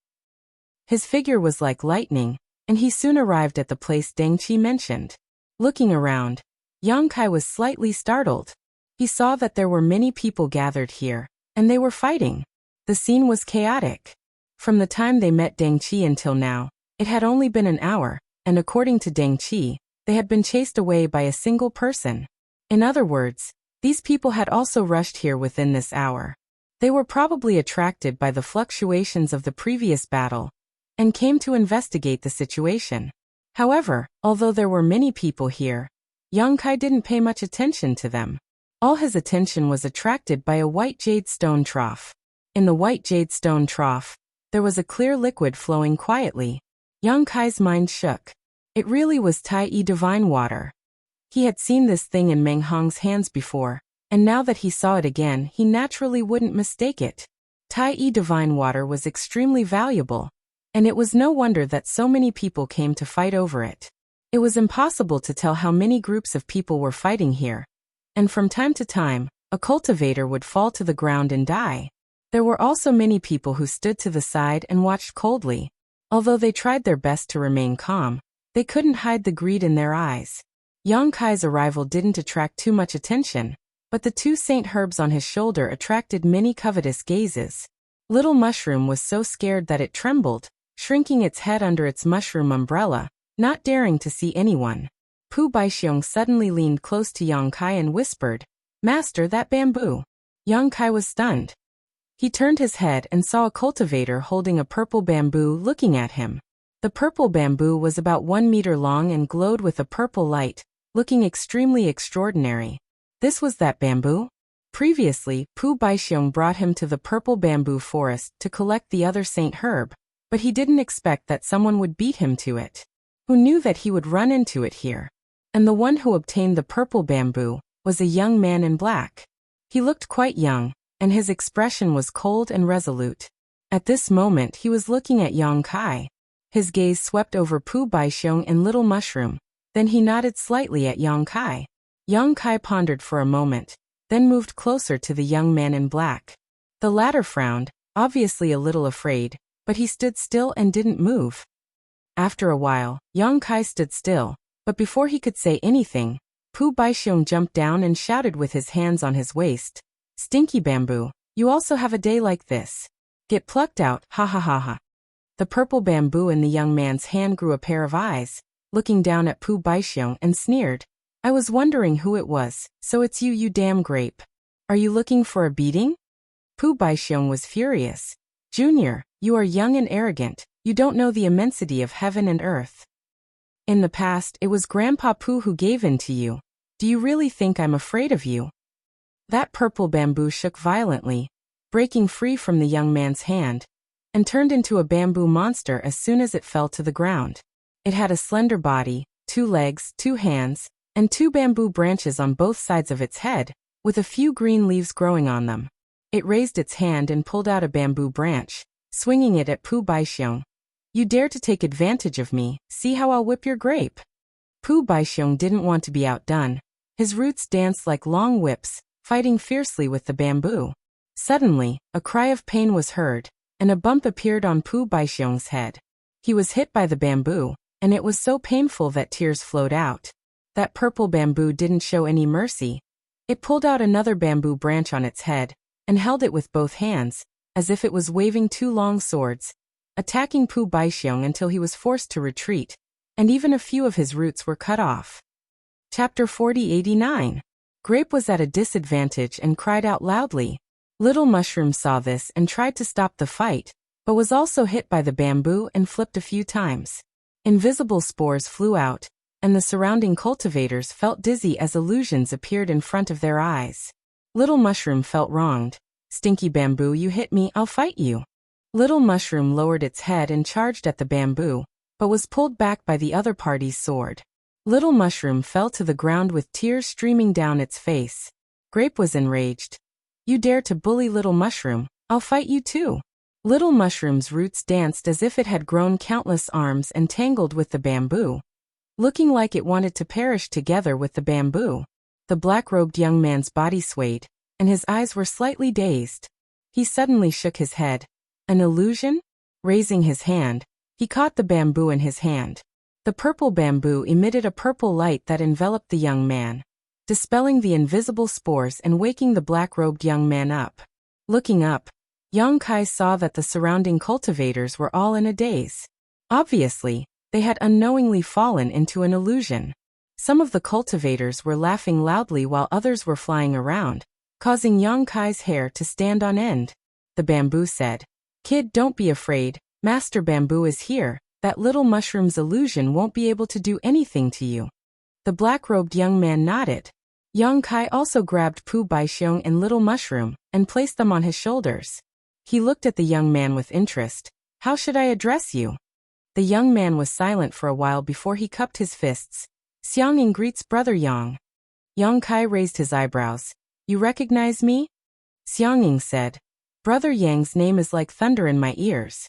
His figure was like lightning, and he soon arrived at the place Deng Qi mentioned. Looking around, Yang Kai was slightly startled. He saw that there were many people gathered here, and they were fighting. The scene was chaotic. From the time they met Deng Qi until now, it had only been an hour, and according to Deng Qi, they had been chased away by a single person. In other words, these people had also rushed here within this hour. They were probably attracted by the fluctuations of the previous battle, and came to investigate the situation. However, although there were many people here, Yang Kai didn't pay much attention to them. All his attention was attracted by a white jade stone trough. In the white jade stone trough, there was a clear liquid flowing quietly. Yang Kai's mind shook. It really was Tai divine water. He had seen this thing in Meng Hong's hands before, and now that he saw it again, he naturally wouldn't mistake it. Tai divine water was extremely valuable, and it was no wonder that so many people came to fight over it. It was impossible to tell how many groups of people were fighting here, and from time to time, a cultivator would fall to the ground and die. There were also many people who stood to the side and watched coldly. Although they tried their best to remain calm, they couldn't hide the greed in their eyes. Yang Kai's arrival didn't attract too much attention, but the 2 saint herbs on his shoulder attracted many covetous gazes. Little Mushroom was so scared that it trembled, shrinking its head under its mushroom umbrella, not daring to see anyone. Pu Baixiong suddenly leaned close to Yang Kai and whispered, "Master, that bamboo." Yang Kai was stunned. He turned his head and saw a cultivator holding a purple bamboo looking at him. The purple bamboo was about 1 meter long and glowed with a purple light, looking extremely extraordinary. This was that bamboo? Previously, Pu Baixiong brought him to the purple bamboo forest to collect the other Saint Herb, but he didn't expect that someone would beat him to it. Who knew that he would run into it here? And the one who obtained the purple bamboo was a young man in black. He looked quite young, and his expression was cold and resolute. At this moment he was looking at Yang Kai. His gaze swept over Pu Baixiong and Little Mushroom, then he nodded slightly at Yang Kai. Yang Kai pondered for a moment, then moved closer to the young man in black. The latter frowned, obviously a little afraid, but he stood still and didn't move. After a while, Yang Kai stood still, but before he could say anything, Pu Baixiong jumped down and shouted with his hands on his waist, "Stinky bamboo, you also have a day like this. Get plucked out, ha ha ha ha." The purple bamboo in the young man's hand grew a pair of eyes, looking down at Pu Baixiong and sneered, "I was wondering who it was, so it's you, you damn grape. Are you looking for a beating?" Pu Baixiong was furious. "Junior, you are young and arrogant, you don't know the immensity of heaven and earth. In the past, it was Grandpa Pu who gave in to you. Do you really think I'm afraid of you?" That purple bamboo shook violently, breaking free from the young man's hand, and turned into a bamboo monster as soon as it fell to the ground. It had a slender body, 2 legs, 2 hands, and 2 bamboo branches on both sides of its head, with a few green leaves growing on them. It raised its hand and pulled out a bamboo branch, swinging it at Pu Baixiong. "You dare to take advantage of me, see how I'll whip your grape." Pu Baixiong didn't want to be outdone. His roots danced like long whips, fighting fiercely with the bamboo. Suddenly, a cry of pain was heard, and a bump appeared on Pu Baixiong's head. He was hit by the bamboo, and it was so painful that tears flowed out. That purple bamboo didn't show any mercy. It pulled out another bamboo branch on its head, and held it with both hands, as if it was waving 2 long swords, attacking Pu Baixiong until he was forced to retreat, and even a few of his roots were cut off. Chapter 4089. Grape was at a disadvantage and cried out loudly. Little Mushroom saw this and tried to stop the fight, but was also hit by the bamboo and flipped a few times. Invisible spores flew out, and the surrounding cultivators felt dizzy as illusions appeared in front of their eyes. Little Mushroom felt wronged. "Stinky bamboo, you hit me, I'll fight you." Little Mushroom lowered its head and charged at the bamboo, but was pulled back by the other party's sword. Little Mushroom fell to the ground with tears streaming down its face. Grape was enraged. "You dare to bully Little Mushroom, I'll fight you too." Little Mushroom's roots danced as if it had grown countless arms and tangled with the bamboo, looking like it wanted to perish together with the bamboo. The black-robed young man's body swayed, and his eyes were slightly dazed. He suddenly shook his head. An illusion? Raising his hand, he caught the bamboo in his hand. The purple bamboo emitted a purple light that enveloped the young man, dispelling the invisible spores and waking the black-robed young man up. Looking up, Yang Kai saw that the surrounding cultivators were all in a daze. Obviously, they had unknowingly fallen into an illusion. Some of the cultivators were laughing loudly while others were flying around, causing Yang Kai's hair to stand on end. The bamboo said, "Kid, don't be afraid, Master Bamboo is here. That Little Mushroom's illusion won't be able to do anything to you." The black-robed young man nodded. Yang Kai also grabbed Pu Baixiong and Little Mushroom, and placed them on his shoulders. He looked at the young man with interest. "How should I address you?" The young man was silent for a while before he cupped his fists. "Xiangying greets Brother Yang." Yang Kai raised his eyebrows. "You recognize me?" Xiangying said, "Brother Yang's name is like thunder in my ears."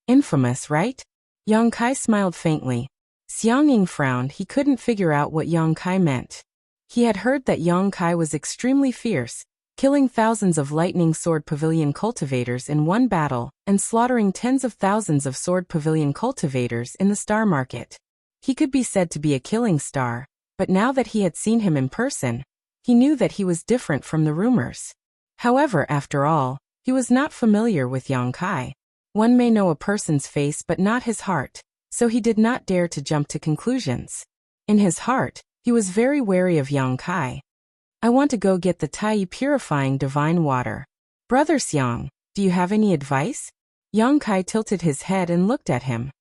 "Infamous, right?" Yang Kai smiled faintly. Xiangying frowned. He couldn't figure out what Yang Kai meant. He had heard that Yang Kai was extremely fierce, killing thousands of Lightning Sword Pavilion cultivators in one battle, and slaughtering tens of thousands of Sword Pavilion cultivators in the star market. He could be said to be a killing star, but now that he had seen him in person, he knew that he was different from the rumors. However, after all, he was not familiar with Yang Kai. One may know a person's face but not his heart. so he did not dare to jump to conclusions. In his heart, he was very wary of Yang Kai. I want to go get the Tai purifying divine water. Brother Xiang, do you have any advice? Yang Kai tilted his head and looked at him.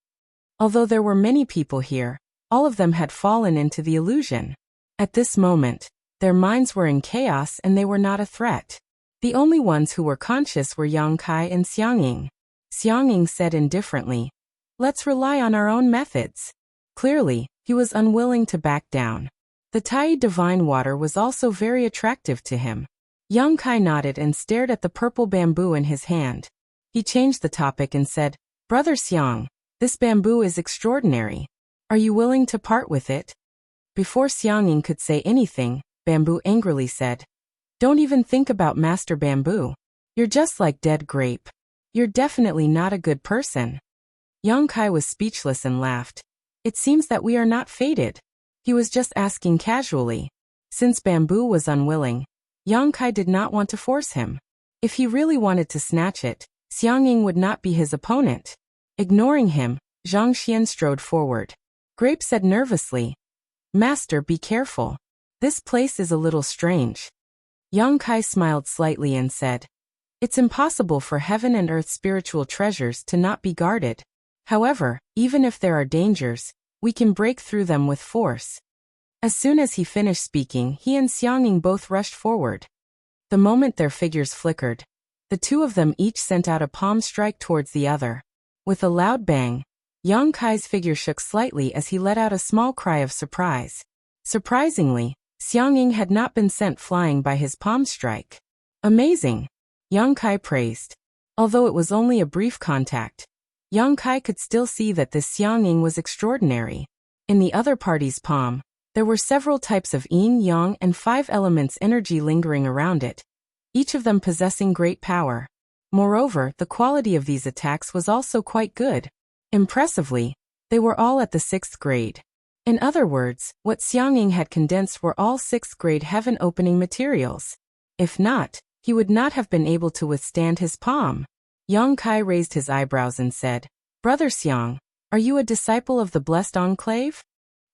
Although there were many people here, all of them had fallen into the illusion. At this moment, their minds were in chaos and they were not a threat. The only ones who were conscious were Yang Kai and Xiangying. Xiangying said indifferently, "Let's rely on our own methods." Clearly, he was unwilling to back down. The Tai divine water was also very attractive to him. Yang Kai nodded and stared at the purple bamboo in his hand. He changed the topic and said, "Brother Xiang, this bamboo is extraordinary. Are you willing to part with it?" Before Xiangying could say anything, Bamboo angrily said, "Don't even think about Master Bamboo. You're just like dead grape. You're definitely not a good person." Yang Kai was speechless and laughed. "It seems that we are not fated." He was just asking casually. Since Bamboo was unwilling, Yang Kai did not want to force him. If he really wanted to snatch it, Xiangying would not be his opponent. Ignoring him, Zhang Xian strode forward. Grape said nervously, "Master, be careful. This place is a little strange." Yang Kai smiled slightly and said, "It's impossible for heaven and earth spiritual treasures to not be guarded. However, even if there are dangers, we can break through them with force." As soon as he finished speaking, he and Xiangying both rushed forward. The moment their figures flickered, the two of them each sent out a palm strike towards the other. With a loud bang, Yang Kai's figure shook slightly as he let out a small cry of surprise. Surprisingly, Xiangying had not been sent flying by his palm strike. "Amazing!" Yang Kai praised. Although it was only a brief contact, Yang Kai could still see that this Xiangying was extraordinary. In the other party's palm, there were several types of yin, yang, and 5 elements energy lingering around it, each of them possessing great power. Moreover, the quality of these attacks was also quite good. Impressively, they were all at the 6th grade. In other words, what Xiangying had condensed were all 6th grade heaven-opening materials. If not, he would not have been able to withstand his palm. Yang Kai raised his eyebrows and said, "Brother Xiang, are you a disciple of the Blessed Enclave?"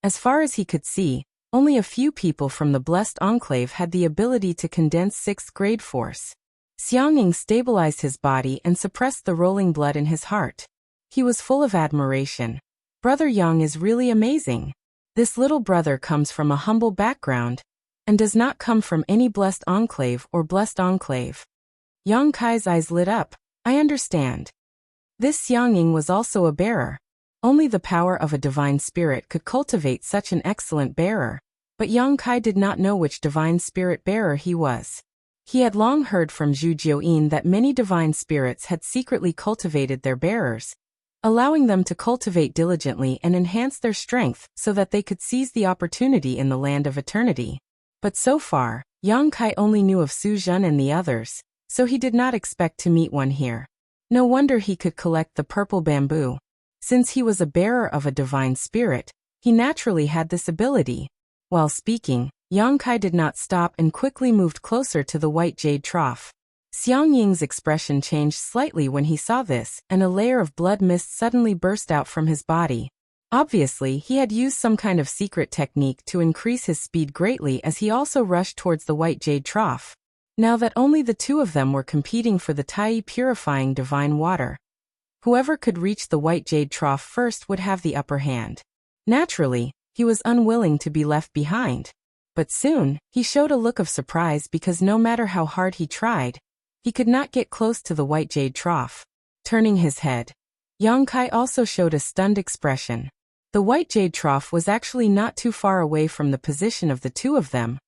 As far as he could see, only a few people from the Blessed Enclave had the ability to condense 6th grade force. Xiangying stabilized his body and suppressed the rolling blood in his heart. He was full of admiration. Brother Yang is really amazing. This little brother comes from a humble background and does not come from any Blessed Enclave or Blessed Enclave. Yang Kai's eyes lit up. "I understand." This Xiangying was also a bearer. Only the power of a divine spirit could cultivate such an excellent bearer, but Yang Kai did not know which divine spirit bearer he was. He had long heard from Zhu Jiuyin that many divine spirits had secretly cultivated their bearers, allowing them to cultivate diligently and enhance their strength so that they could seize the opportunity in the land of eternity. But so far, Yang Kai only knew of Su Zhen and the others, so he did not expect to meet one here. No wonder he could collect the purple bamboo. Since he was a bearer of a divine spirit, he naturally had this ability. While speaking, Yang Kai did not stop and quickly moved closer to the white jade trough. Xiangying's expression changed slightly when he saw this, and a layer of blood mist suddenly burst out from his body. Obviously, he had used some kind of secret technique to increase his speed greatly as he also rushed towards the white jade trough. Now that only the two of them were competing for the Tai purifying divine water, whoever could reach the white jade trough first would have the upper hand. Naturally, he was unwilling to be left behind. But soon, he showed a look of surprise because no matter how hard he tried, he could not get close to the white jade trough. Turning his head, Yang Kai also showed a stunned expression. The white jade trough was actually not too far away from the position of the two of them,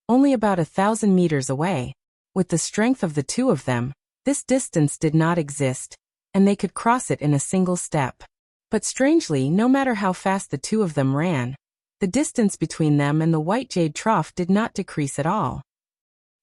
only about 1,000 meters away. With the strength of the two of them, this distance did not exist, and they could cross it in a single step. But strangely, no matter how fast the two of them ran, the distance between them and the white jade trough did not decrease at all.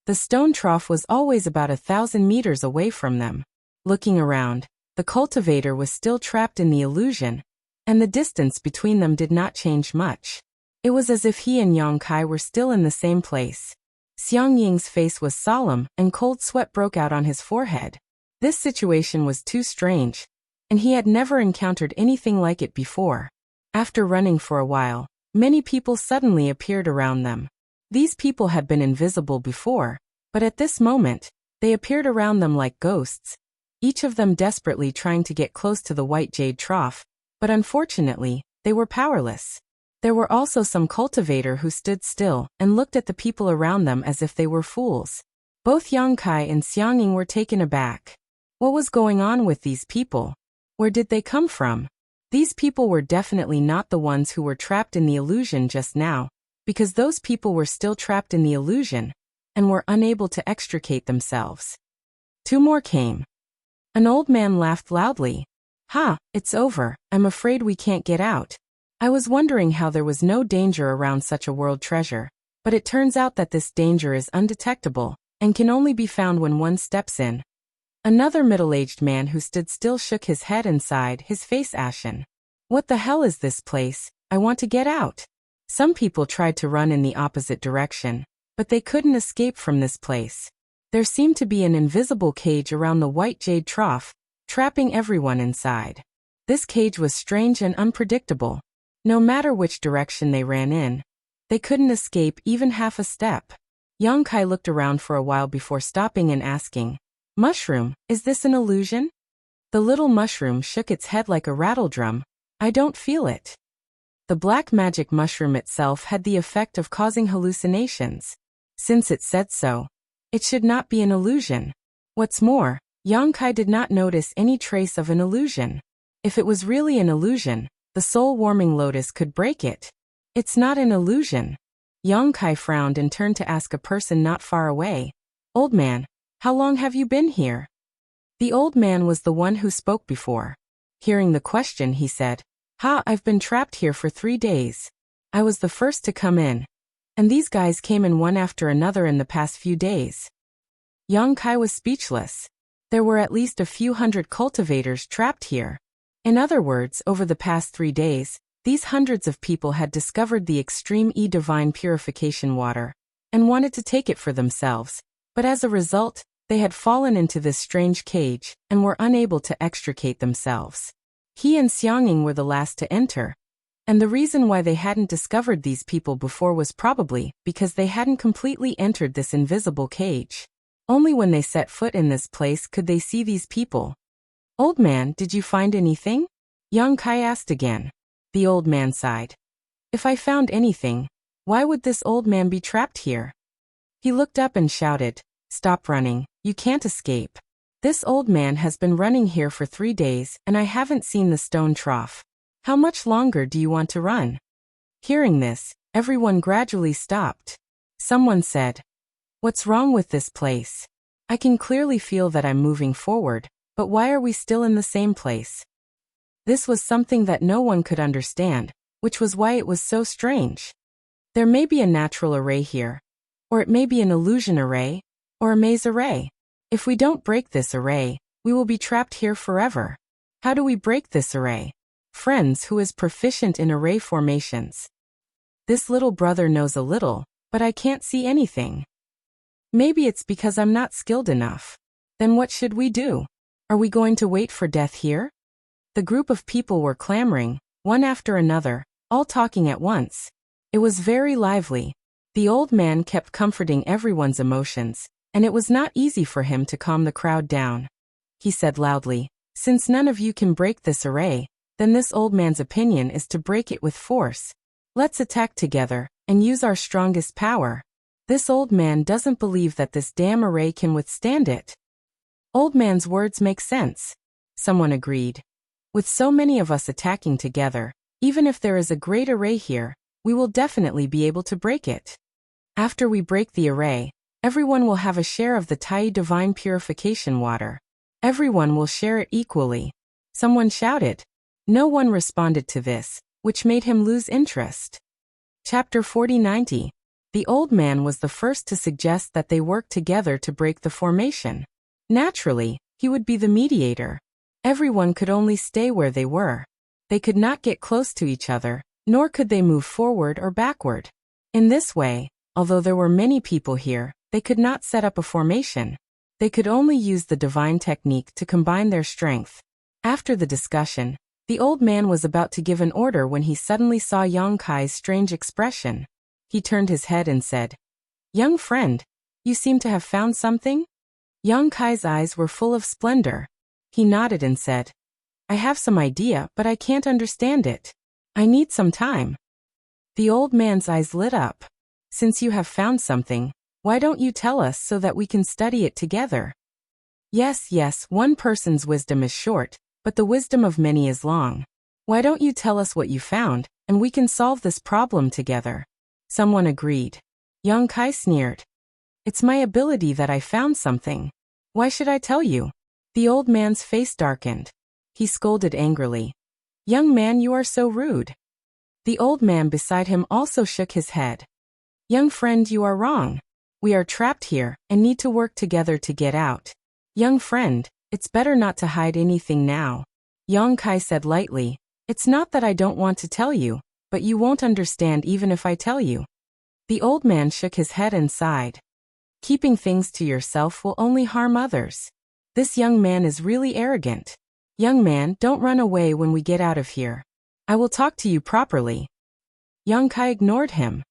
The stone trough was always about 1,000 meters away from them. Looking around, the cultivator was still trapped in the illusion, and the distance between them did not change much. It was as if he and Yang Kai were still in the same place. Xiangying's face was solemn, and cold sweat broke out on his forehead. This situation was too strange. and he had never encountered anything like it before. After running for a while, many people suddenly appeared around them. These people had been invisible before, but at this moment, they appeared around them like ghosts, each of them desperately trying to get close to the white jade trough, but unfortunately, they were powerless. There were also some cultivator who stood still and looked at the people around them as if they were fools. Both Yang Kai and Xiangning were taken aback. What was going on with these people? Where did they come from? These people were definitely not the ones who were trapped in the illusion just now, because those people were still trapped in the illusion and were unable to extricate themselves. Two more came. An old man laughed loudly. "Ha, it's over. I'm afraid we can't get out. I was wondering how there was no danger around such a world treasure, but it turns out that this danger is undetectable and can only be found when one steps in." Another middle-aged man who stood still shook his head and sighed, his face ashen. "What the hell is this place? I want to get out." Some people tried to run in the opposite direction, but they couldn't escape from this place. There seemed to be an invisible cage around the white jade trough, trapping everyone inside. This cage was strange and unpredictable. No matter which direction they ran in, they couldn't escape even half a step. Yang Kai looked around for a while before stopping and asking, "Mushroom, is this an illusion?" The little mushroom shook its head like a rattledrum. "I don't feel it." The black magic mushroom itself had the effect of causing hallucinations. Since it said so, it should not be an illusion. What's more, Yang Kai did not notice any trace of an illusion. If it was really an illusion, the soul-warming lotus could break it. "It's not an illusion." Yang Kai frowned and turned to ask a person not far away, "Old man, how long have you been here?" The old man was the one who spoke before. Hearing the question, he said, "Ha, I've been trapped here for 3 days. I was the first to come in, and these guys came in one after another in the past few days." Yang Kai was speechless. There were at least a few hundred cultivators trapped here. In other words, over the past 3 days, these hundreds of people had discovered the extreme divine purification water and wanted to take it for themselves, but as a result, they had fallen into this strange cage and were unable to extricate themselves. He and Xiangning were the last to enter, and the reason why they hadn't discovered these people before was probably because they hadn't completely entered this invisible cage. Only when they set foot in this place could they see these people. "Old man, did you find anything?" Yang Kai asked again. The old man sighed. "If I found anything, why would this old man be trapped here?" He looked up and shouted, "Stop running, you can't escape. This old man has been running here for 3 days and I haven't seen the stone trough. How much longer do you want to run?" Hearing this, everyone gradually stopped. Someone said, "What's wrong with this place? I can clearly feel that I'm moving forward, but why are we still in the same place?" This was something that no one could understand, which was why it was so strange. There may be a natural array here, or it may be an illusion array, or a maze array. If we don't break this array, we will be trapped here forever. How do we break this array? Friends, who is proficient in array formations? This little brother knows a little, but I can't see anything. Maybe it's because I'm not skilled enough. Then what should we do? Are we going to wait for death here? The group of people were clamoring, one after another, all talking at once. It was very lively. The old man kept comforting everyone's emotions, and it was not easy for him to calm the crowd down. He said loudly, "Since none of you can break this array, then this old man's opinion is to break it with force. Let's attack together and use our strongest power. This old man doesn't believe that this damn array can withstand it." Old man's words make sense. Someone agreed. With so many of us attacking together, even if there is a great array here, we will definitely be able to break it. After we break the array, everyone will have a share of the Tai divine purification water. Everyone will share it equally. Someone shouted. No one responded to this, which made him lose interest. Chapter 4090. The old man was the first to suggest that they work together to break the formation. Naturally, he would be the mediator. Everyone could only stay where they were. They could not get close to each other, nor could they move forward or backward. In this way, although there were many people here, they could not set up a formation. They could only use the divine technique to combine their strength. After the discussion, the old man was about to give an order when he suddenly saw Yang Kai's strange expression. He turned his head and said, "Young friend, you seem to have found something?" Yang Kai's eyes were full of splendor. He nodded and said, "I have some idea, but I can't understand it. I need some time." The old man's eyes lit up. "Since you have found something, why don't you tell us so that we can study it together?" Yes, one person's wisdom is short, but the wisdom of many is long. Why don't you tell us what you found, and we can solve this problem together? Someone agreed. Yang Kai sneered. "It's my ability that I found something. Why should I tell you?" The old man's face darkened. He scolded angrily. "Young man, you are so rude." The old man beside him also shook his head. "Young friend, you are wrong. We are trapped here and need to work together to get out. Young friend, it's better not to hide anything now." Yang Kai said lightly, "It's not that I don't want to tell you, but you won't understand even if I tell you." The old man shook his head and sighed. "Keeping things to yourself will only harm others. This young man is really arrogant. Young man, don't run away when we get out of here. I will talk to you properly." Yang Kai ignored him.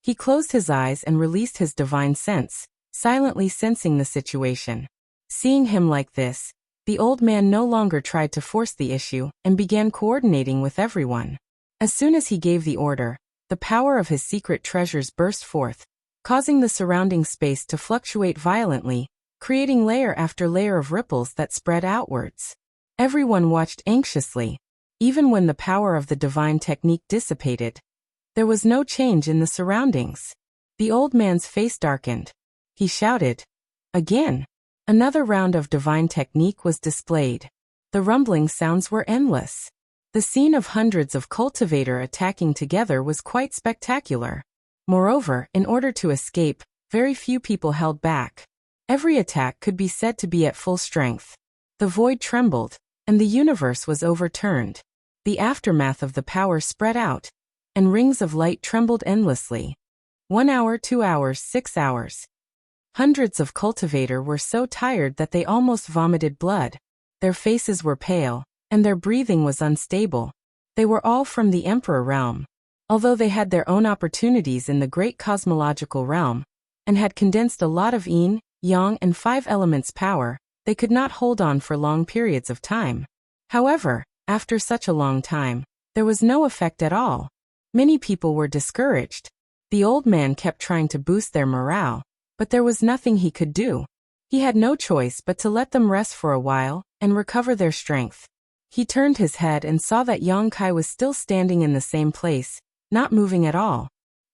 He closed his eyes and released his divine sense, silently sensing the situation. Seeing him like this, the old man no longer tried to force the issue and began coordinating with everyone. As soon as he gave the order, the power of his secret treasures burst forth, causing the surrounding space to fluctuate violently, creating layer after layer of ripples that spread outwards. Everyone watched anxiously. Even when the power of the divine technique dissipated, there was no change in the surroundings. The old man's face darkened. He shouted, "Again!" Another round of divine technique was displayed. The rumbling sounds were endless. The scene of hundreds of cultivators attacking together was quite spectacular. Moreover, in order to escape, very few people held back. Every attack could be said to be at full strength. The void trembled, and the universe was overturned. The aftermath of the power spread out, and rings of light trembled endlessly. 1 hour, 2 hours, 6 hours. Hundreds of cultivators were so tired that they almost vomited blood. Their faces were pale, and their breathing was unstable. They were all from the Emperor realm. Although they had their own opportunities in the great cosmological realm, and had condensed a lot of yin, yang and 5 elements power, they could not hold on for long periods of time. However, after such a long time, there was no effect at all. Many people were discouraged. The old man kept trying to boost their morale, but there was nothing he could do. He had no choice but to let them rest for a while and recover their strength. He turned his head and saw that Yang Kai was still standing in the same place, not moving at all.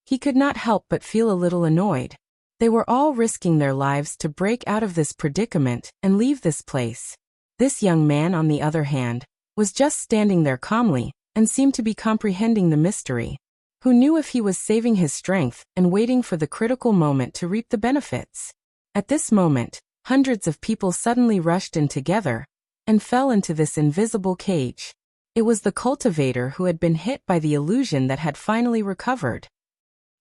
He could not help but feel a little annoyed. They were all risking their lives to break out of this predicament and leave this place. This young man, on the other hand, was just standing there calmly and seemed to be comprehending the mystery. Who knew if he was saving his strength and waiting for the critical moment to reap the benefits? At this moment, hundreds of people suddenly rushed in together and fell into this invisible cage. It was the cultivator who had been hit by the illusion that had finally recovered.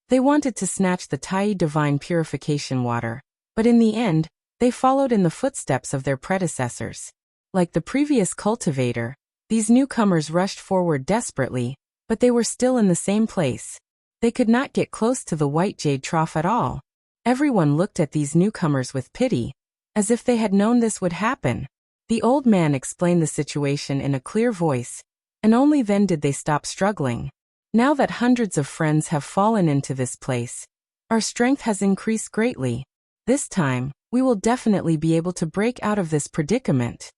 They wanted to snatch the Tai divine purification water, but in the end, they followed in the footsteps of their predecessors. Like the previous cultivator, these newcomers rushed forward desperately, but they were still in the same place. They could not get close to the white jade trough at all. Everyone looked at these newcomers with pity, as if they had known this would happen. The old man explained the situation in a clear voice, and only then did they stop struggling. Now that hundreds of friends have fallen into this place, our strength has increased greatly. This time, we will definitely be able to break out of this predicament.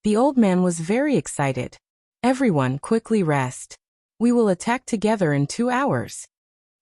The old man was very excited. Everyone, quickly rest. We will attack together in 2 hours.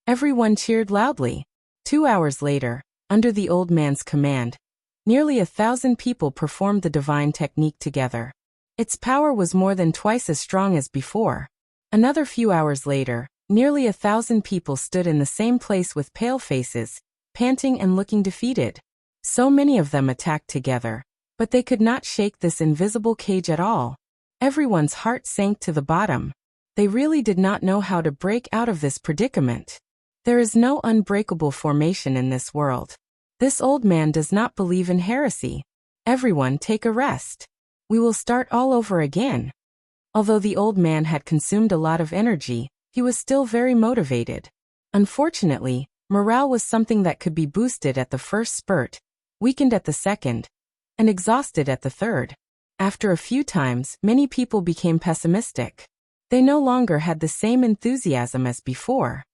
Everyone cheered loudly. 2 hours later, under the old man's command, nearly 1,000 people performed the divine technique together. Its power was more than twice as strong as before. Another few hours later, nearly 1,000 people stood in the same place with pale faces, panting and looking defeated. So many of them attacked together, but they could not shake this invisible cage at all. Everyone's heart sank to the bottom. They really did not know how to break out of this predicament. There is no unbreakable formation in this world. This old man does not believe in heresy. Everyone take a rest. We will start all over again. Although the old man had consumed a lot of energy, he was still very motivated. Unfortunately, morale was something that could be boosted at the first spurt, weakened at the second, and exhausted at the third. After a few times, many people became pessimistic. They no longer had the same enthusiasm as before.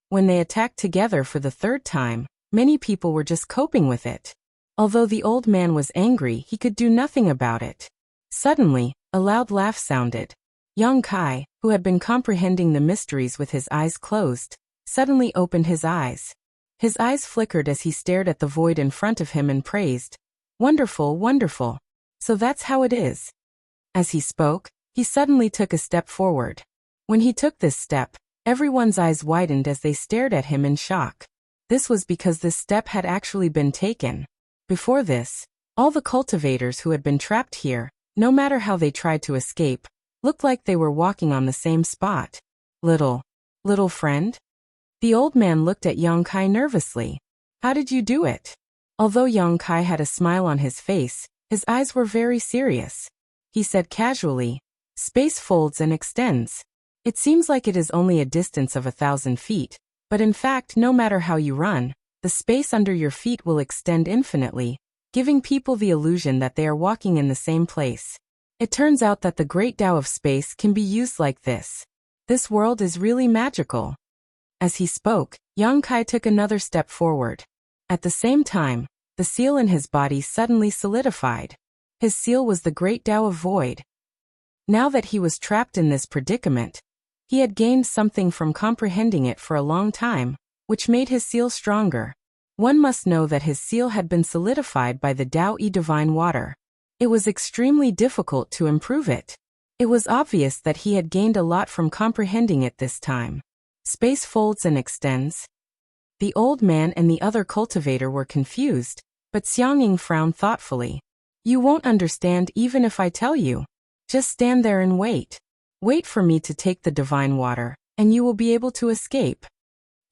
When they attacked together for the third time, many people were just coping with it. Although the old man was angry, he could do nothing about it. Suddenly, a loud laugh sounded. Young Kai, who had been comprehending the mysteries with his eyes closed, suddenly opened his eyes. His eyes flickered as he stared at the void in front of him and praised, "Wonderful, wonderful. So that's how it is." As he spoke, he suddenly took a step forward. When he took this step, everyone's eyes widened as they stared at him in shock. This was because this step had actually been taken. Before this, all the cultivators who had been trapped here, no matter how they tried to escape, looked like they were walking on the same spot. Little friend? The old man looked at Young Kai nervously. "How did you do it?" Although Young Kai had a smile on his face, his eyes were very serious. He said casually, "Space folds and extends. It seems like it is only a distance of 1,000 feet, but in fact no matter how you run, the space under your feet will extend infinitely, giving people the illusion that they are walking in the same place. It turns out that the great Tao of space can be used like this. This world is really magical." As he spoke, Yang Kai took another step forward. At the same time, the seal in his body suddenly solidified. His seal was the great Tao of void. Now that he was trapped in this predicament, he had gained something from comprehending it for a long time, which made his seal stronger. One must know that his seal had been solidified by the Tao-E divine water. It was extremely difficult to improve it. It was obvious that he had gained a lot from comprehending it this time. Space folds and extends. The old man and the other cultivator were confused, but Xiangying frowned thoughtfully. "You won't understand even if I tell you. Just stand there and wait. Wait for me to take the divine water, and you will be able to escape."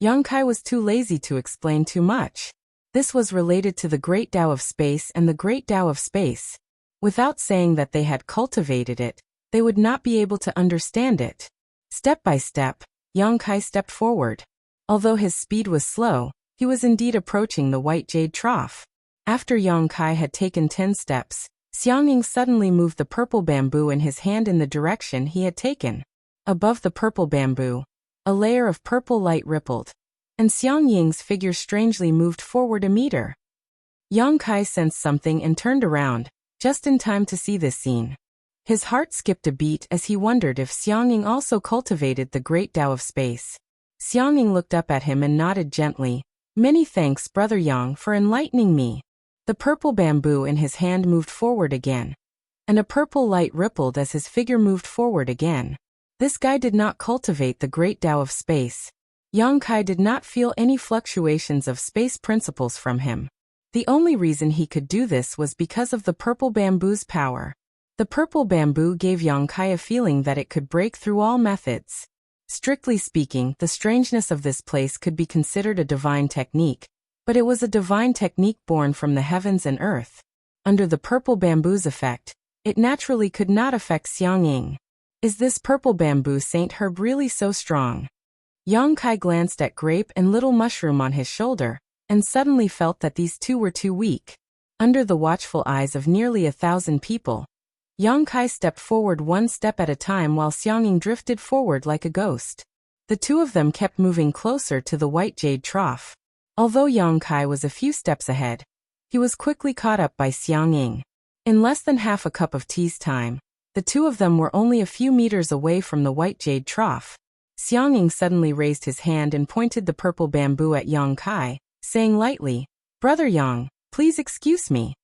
Yang Kai was too lazy to explain too much. This was related to the great Tao of space and the great Tao of space. Without saying that they had cultivated it, they would not be able to understand it. Step by step, Yang Kai stepped forward. Although his speed was slow, he was indeed approaching the white jade trough. After Yang Kai had taken 10 steps, Xiangying suddenly moved the purple bamboo in his hand in the direction he had taken. Above the purple bamboo, a layer of purple light rippled, and Xiangying's figure strangely moved forward a meter. Yang Kai sensed something and turned around, just in time to see this scene. His heart skipped a beat as he wondered if Xiangying also cultivated the great Tao of space. Xiangying looked up at him and nodded gently. "Many thanks, Brother Yang, for enlightening me." The purple bamboo in his hand moved forward again, and a purple light rippled as his figure moved forward again. This guy did not cultivate the great Tao of space. Yang Kai did not feel any fluctuations of space principles from him. The only reason he could do this was because of the purple bamboo's power. The purple bamboo gave Yang Kai a feeling that it could break through all methods. Strictly speaking, the strangeness of this place could be considered a divine technique, but it was a divine technique born from the heavens and earth. Under the purple bamboo's effect, it naturally could not affect Xiangying. Is this purple bamboo saint herb really so strong? Yang Kai glanced at Grape and Little Mushroom on his shoulder, and suddenly felt that these two were too weak. Under the watchful eyes of nearly 1,000 people, Yang Kai stepped forward one step at a time while Xiangying drifted forward like a ghost. The two of them kept moving closer to the white jade trough. Although Yang Kai was a few steps ahead, he was quickly caught up by Xiangying. In less than half a cup of tea's time, the two of them were only a few meters away from the white jade trough. Xiangying suddenly raised his hand and pointed the purple bamboo at Yang Kai, saying lightly, "Brother Yang, please excuse me."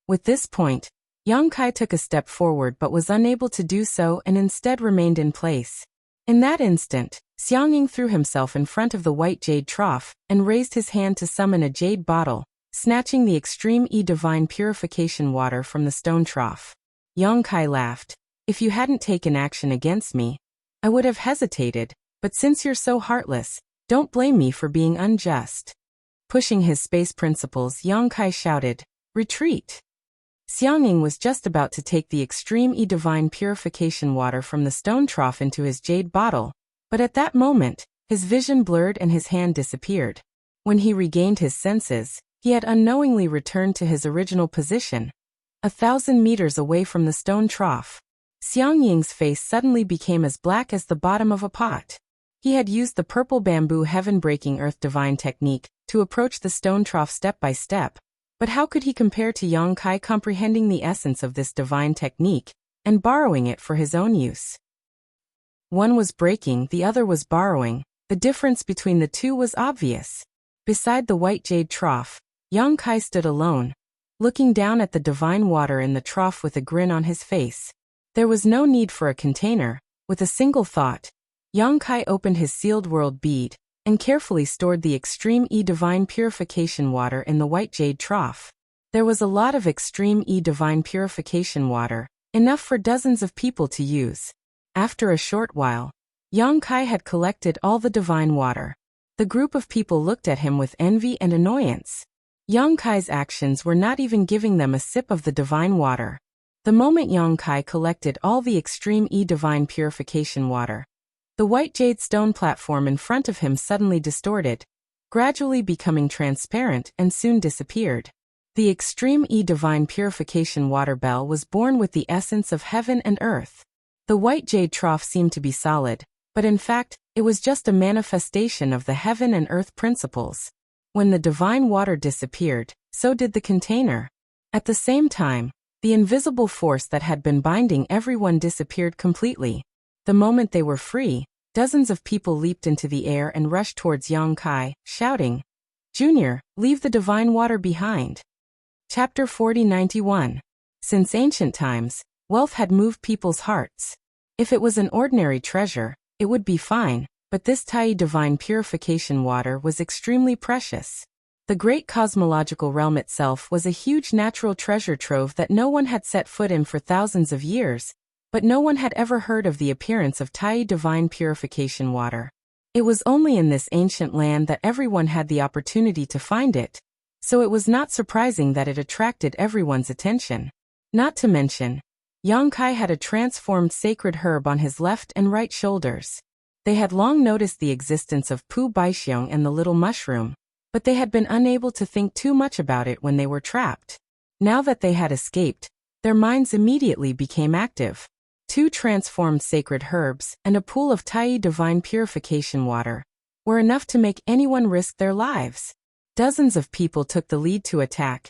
With this point, Yang Kai took a step forward but was unable to do so and instead remained in place. In that instant, Xiangying threw himself in front of the white jade trough and raised his hand to summon a jade bottle, snatching the extreme divine purification water from the stone trough. Yang Kai laughed. "If you hadn't taken action against me, I would have hesitated, but since you're so heartless, don't blame me for being unjust." Pushing his space principles, Yang Kai shouted, "Retreat!" Xiangying was just about to take the extreme divine purification water from the stone trough into his jade bottle, but at that moment, his vision blurred and his hand disappeared. When he regained his senses, he had unknowingly returned to his original position, 1,000 meters away from the stone trough. Xiangying's face suddenly became as black as the bottom of a pot. He had used the purple bamboo heaven-breaking earth divine technique to approach the stone trough step by step, but how could he compare to Yang Kai comprehending the essence of this divine technique and borrowing it for his own use? One was breaking, the other was borrowing. The difference between the two was obvious. Beside the white jade trough, Yang Kai stood alone, looking down at the divine water in the trough with a grin on his face. There was no need for a container. With a single thought, Yang Kai opened his sealed world bead and carefully stored the extreme divine purification water in the white jade trough. There was a lot of extreme divine purification water, enough for dozens of people to use. After a short while, Yang Kai had collected all the divine water. The group of people looked at him with envy and annoyance. Yang Kai's actions were not even giving them a sip of the divine water. The moment Yang Kai collected all the extreme divine purification water, the white jade stone platform in front of him suddenly distorted, gradually becoming transparent and soon disappeared. The extreme divine purification water bell was born with the essence of heaven and earth. The white jade trough seemed to be solid, but in fact, it was just a manifestation of the heaven and earth principles. When the divine water disappeared, so did the container. At the same time, the invisible force that had been binding everyone disappeared completely. The moment they were free, dozens of people leaped into the air and rushed towards Yang Kai, shouting, "Junior, leave the divine water behind." Chapter 4091. Since ancient times, wealth had moved people's hearts. If it was an ordinary treasure, it would be fine, but this Tai divine purification water was extremely precious. The great cosmological realm itself was a huge natural treasure trove that no one had set foot in for thousands of years, but no one had ever heard of the appearance of Tai divine purification water. It was only in this ancient land that everyone had the opportunity to find it, so it was not surprising that it attracted everyone's attention. Not to mention, Yang Kai had a transformed sacred herb on his left and right shoulders. They had long noticed the existence of Pu Baixiong and the little mushroom, but they had been unable to think too much about it when they were trapped. Now that they had escaped, their minds immediately became active. 2 transformed sacred herbs and a pool of Tai divine purification water were enough to make anyone risk their lives. Dozens of people took the lead to attack,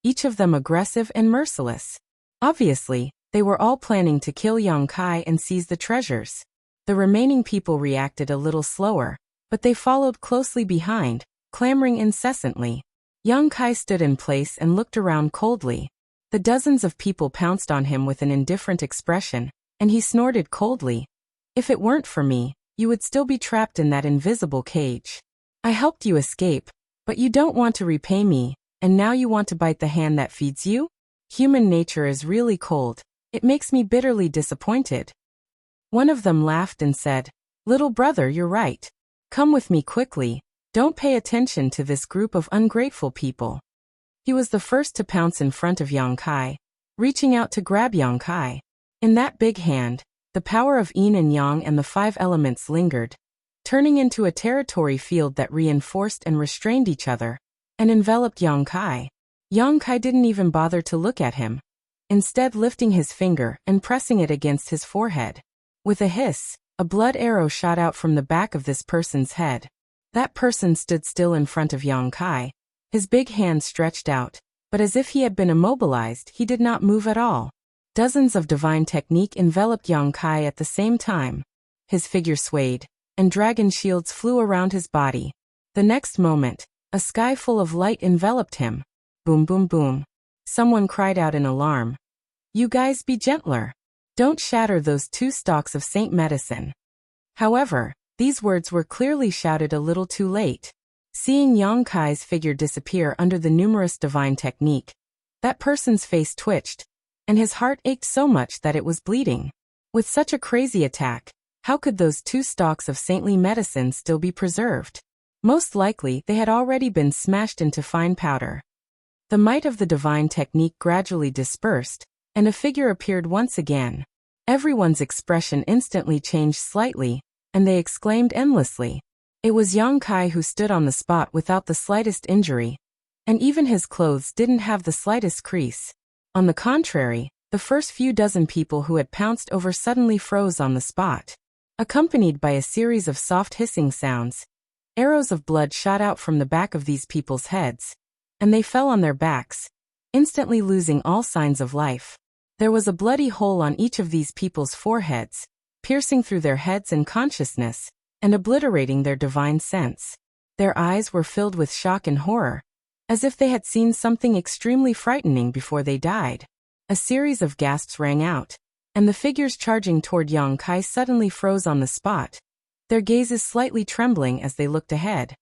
each of them aggressive and merciless. Obviously, they were all planning to kill Yang Kai and seize the treasures. The remaining people reacted a little slower, but they followed closely behind, clamoring incessantly. Yang Kai stood in place and looked around coldly. The dozens of people pounced on him with an indifferent expression, and he snorted coldly. "If it weren't for me, you would still be trapped in that invisible cage. I helped you escape, but you don't want to repay me, and now you want to bite the hand that feeds you? Human nature is really cold. It makes me bitterly disappointed." One of them laughed and said, "Little brother, you're right. Come with me quickly. Don't pay attention to this group of ungrateful people." He was the first to pounce in front of Yang Kai, reaching out to grab Yang Kai. In that big hand, the power of yin and yang and the 5 elements lingered, turning into a territory field that reinforced and restrained each other, and enveloped Yang Kai. Yang Kai didn't even bother to look at him, instead lifting his finger and pressing it against his forehead. With a hiss, a blood arrow shot out from the back of this person's head. That person stood still in front of Yang Kai, his big hand stretched out, but as if he had been immobilized, he did not move at all. Dozens of divine technique enveloped Yang Kai at the same time. His figure swayed, and dragon shields flew around his body. The next moment, a sky full of light enveloped him. Boom, boom, boom. Someone cried out in alarm. "You guys, be gentler. Don't shatter those 2 stalks of Saint Medicine." However, these words were clearly shouted a little too late. Seeing Yang Kai's figure disappear under the numerous divine technique, that person's face twitched, and his heart ached so much that it was bleeding. With such a crazy attack, how could those 2 stalks of saintly medicine still be preserved? Most likely they had already been smashed into fine powder. The might of the divine technique gradually dispersed, and a figure appeared once again. Everyone's expression instantly changed slightly, and they exclaimed endlessly. It was Yang Kai who stood on the spot without the slightest injury, and even his clothes didn't have the slightest crease. On the contrary, the first few dozen people who had pounced over suddenly froze on the spot. Accompanied by a series of soft hissing sounds, arrows of blood shot out from the back of these people's heads, and they fell on their backs, instantly losing all signs of life. There was a bloody hole on each of these people's foreheads, piercing through their heads and consciousness, and obliterating their divine sense. Their eyes were filled with shock and horror, as if they had seen something extremely frightening before they died. A series of gasps rang out, and the figures charging toward Yang Kai suddenly froze on the spot, their gazes slightly trembling as they looked ahead.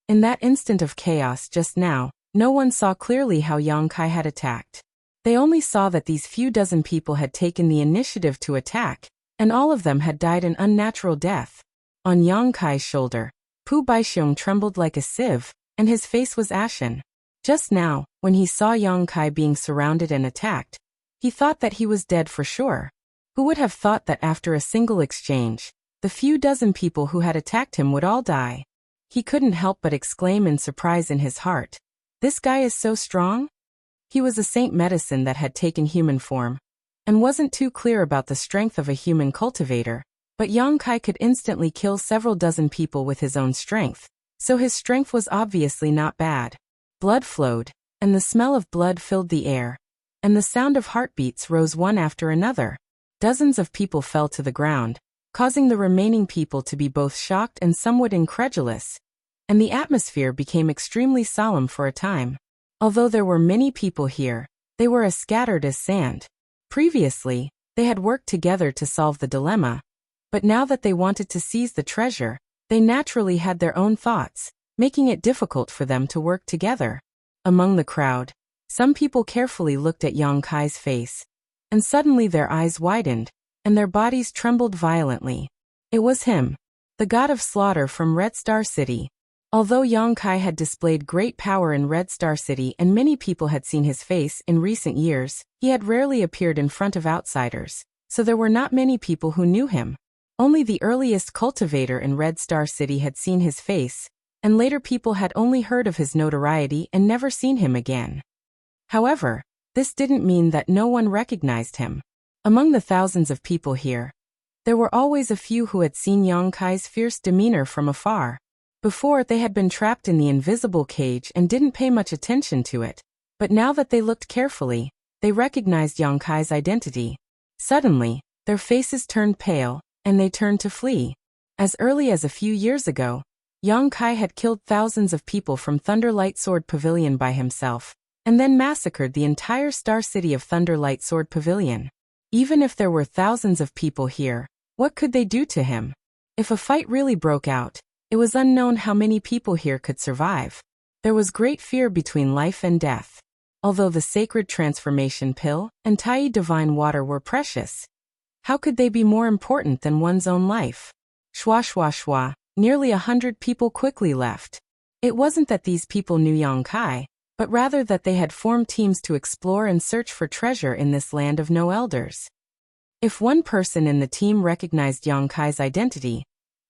In that instant of chaos just now, no one saw clearly how Yang Kai had attacked. They only saw that these few dozen people had taken the initiative to attack, and all of them had died an unnatural death. On Yang Kai's shoulder, Pu Baixiong trembled like a sieve, and his face was ashen. Just now, when he saw Yang Kai being surrounded and attacked, he thought that he was dead for sure. Who would have thought that after a single exchange, the few dozen people who had attacked him would all die? He couldn't help but exclaim in surprise in his heart. This guy is so strong? He was a saint medicine that had taken human form, and wasn't too clear about the strength of a human cultivator, but Yang Kai could instantly kill several dozen people with his own strength, so his strength was obviously not bad. Blood flowed, and the smell of blood filled the air, and the sound of heartbeats rose one after another. Dozens of people fell to the ground, causing the remaining people to be both shocked and somewhat incredulous, and the atmosphere became extremely solemn for a time. Although there were many people here, they were as scattered as sand. Previously, they had worked together to solve the dilemma, but now that they wanted to seize the treasure, they naturally had their own thoughts, making it difficult for them to work together. Among the crowd, some people carefully looked at Yang Kai's face, and suddenly their eyes widened, and their bodies trembled violently. It was him, the god of slaughter from Red Star City. Although Yang Kai had displayed great power in Red Star City and many people had seen his face in recent years, he had rarely appeared in front of outsiders, so there were not many people who knew him. Only the earliest cultivator in Red Star City had seen his face, and later people had only heard of his notoriety and never seen him again. However, this didn't mean that no one recognized him. Among the thousands of people here, there were always a few who had seen Yang Kai's fierce demeanor from afar. Before, they had been trapped in the invisible cage and didn't pay much attention to it, but now that they looked carefully, they recognized Yang Kai's identity. Suddenly, their faces turned pale, and they turned to flee. As early as a few years ago, Yang Kai had killed thousands of people from Thunderlight Sword Pavilion by himself, and then massacred the entire Star City of Thunderlight Sword Pavilion. Even if there were thousands of people here, what could they do to him? If a fight really broke out, it was unknown how many people here could survive. There was great fear between life and death. Although the sacred transformation pill and Tai divine water were precious, how could they be more important than one's own life? Shwa shwa shwa, nearly 100 people quickly left. It wasn't that these people knew Yang Kai, but rather that they had formed teams to explore and search for treasure in this land of no elders. If one person in the team recognized Yang Kai's identity,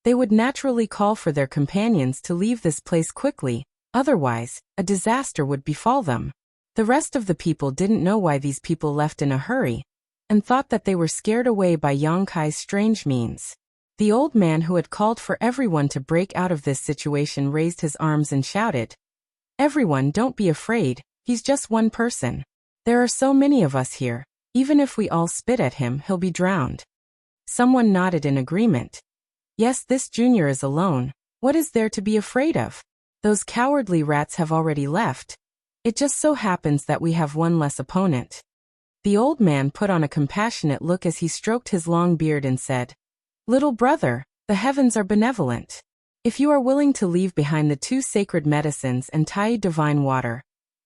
they would naturally call for their companions to leave this place quickly, otherwise, a disaster would befall them. The rest of the people didn't know why these people left in a hurry, and thought that they were scared away by Yang Kai's strange means. The old man who had called for everyone to break out of this situation raised his arms and shouted, "Everyone, don't be afraid, he's just one person. There are so many of us here, even if we all spit at him, he'll be drowned." Someone nodded in agreement. Yes, this junior is alone. What is there to be afraid of? Those cowardly rats have already left. It just so happens that we have one less opponent. The old man put on a compassionate look as he stroked his long beard and said, "Little brother, the heavens are benevolent. If you are willing to leave behind the 2 sacred medicines and Tai divine water,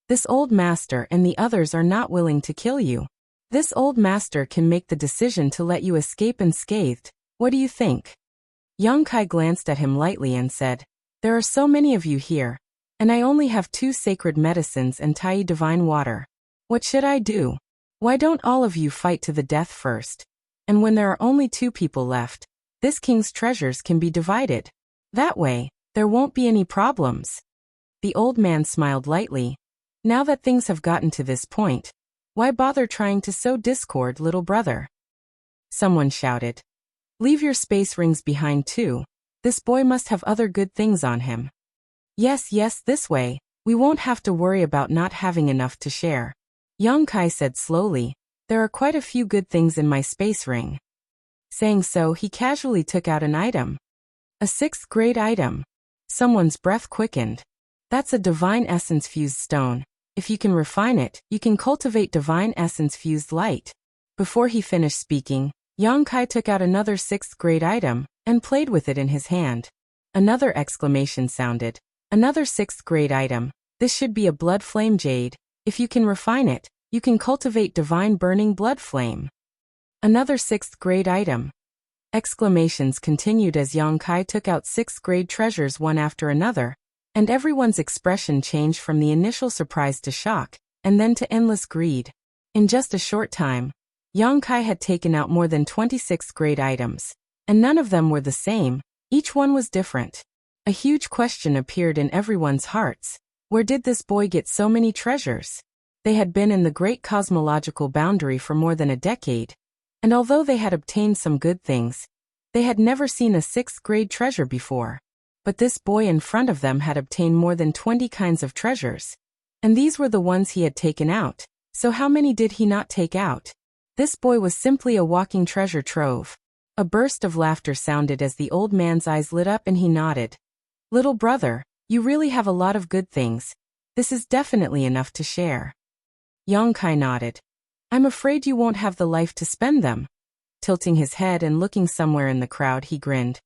this old master and the others are not willing to kill you. This old master can make the decision to let you escape unscathed. What do you think?" Yang Kai glanced at him lightly and said, "There are so many of you here, And I only have 2 sacred medicines and Tai divine water. What should I do? Why don't all of you fight to the death first? And when there are only 2 people left, this king's treasures can be divided. That way, there won't be any problems. The old man smiled lightly. Now that things have gotten to this point, why bother trying to sow discord, little brother? Someone shouted. Leave your space rings behind too. This boy must have other good things on him. Yes, this way, we won't have to worry about not having enough to share. Yang Kai said slowly, there are quite a few good things in my space ring. Saying so, he casually took out an item. A 6th grade item. Someone's breath quickened. That's a divine essence fused stone. If you can refine it, you can cultivate divine essence fused light. Before he finished speaking, Yang Kai took out another 6th grade item and played with it in his hand. Another exclamation sounded. Another 6th grade item. This should be a blood flame jade. If you can refine it, you can cultivate divine burning blood flame. Another 6th grade item. Exclamations continued as Yang Kai took out 6th grade treasures one after another, and everyone's expression changed from the initial surprise to shock, and then to endless greed. In just a short time, Yang Kai had taken out more than 26th grade items, and none of them were the same, each one was different. A huge question appeared in everyone's hearts. Where did this boy get so many treasures? They had been in the great cosmological boundary for more than a decade, and although they had obtained some good things, they had never seen a 6th grade treasure before. But this boy in front of them had obtained more than 20 kinds of treasures, and these were the ones he had taken out. So how many did he not take out? This boy was simply a walking treasure trove. A burst of laughter sounded as the old man's eyes lit up and he nodded. Little brother, you really have a lot of good things. This is definitely enough to share. Yang Kai nodded. I'm afraid you won't have the life to spend them. Tilting his head and looking somewhere in the crowd, he grinned.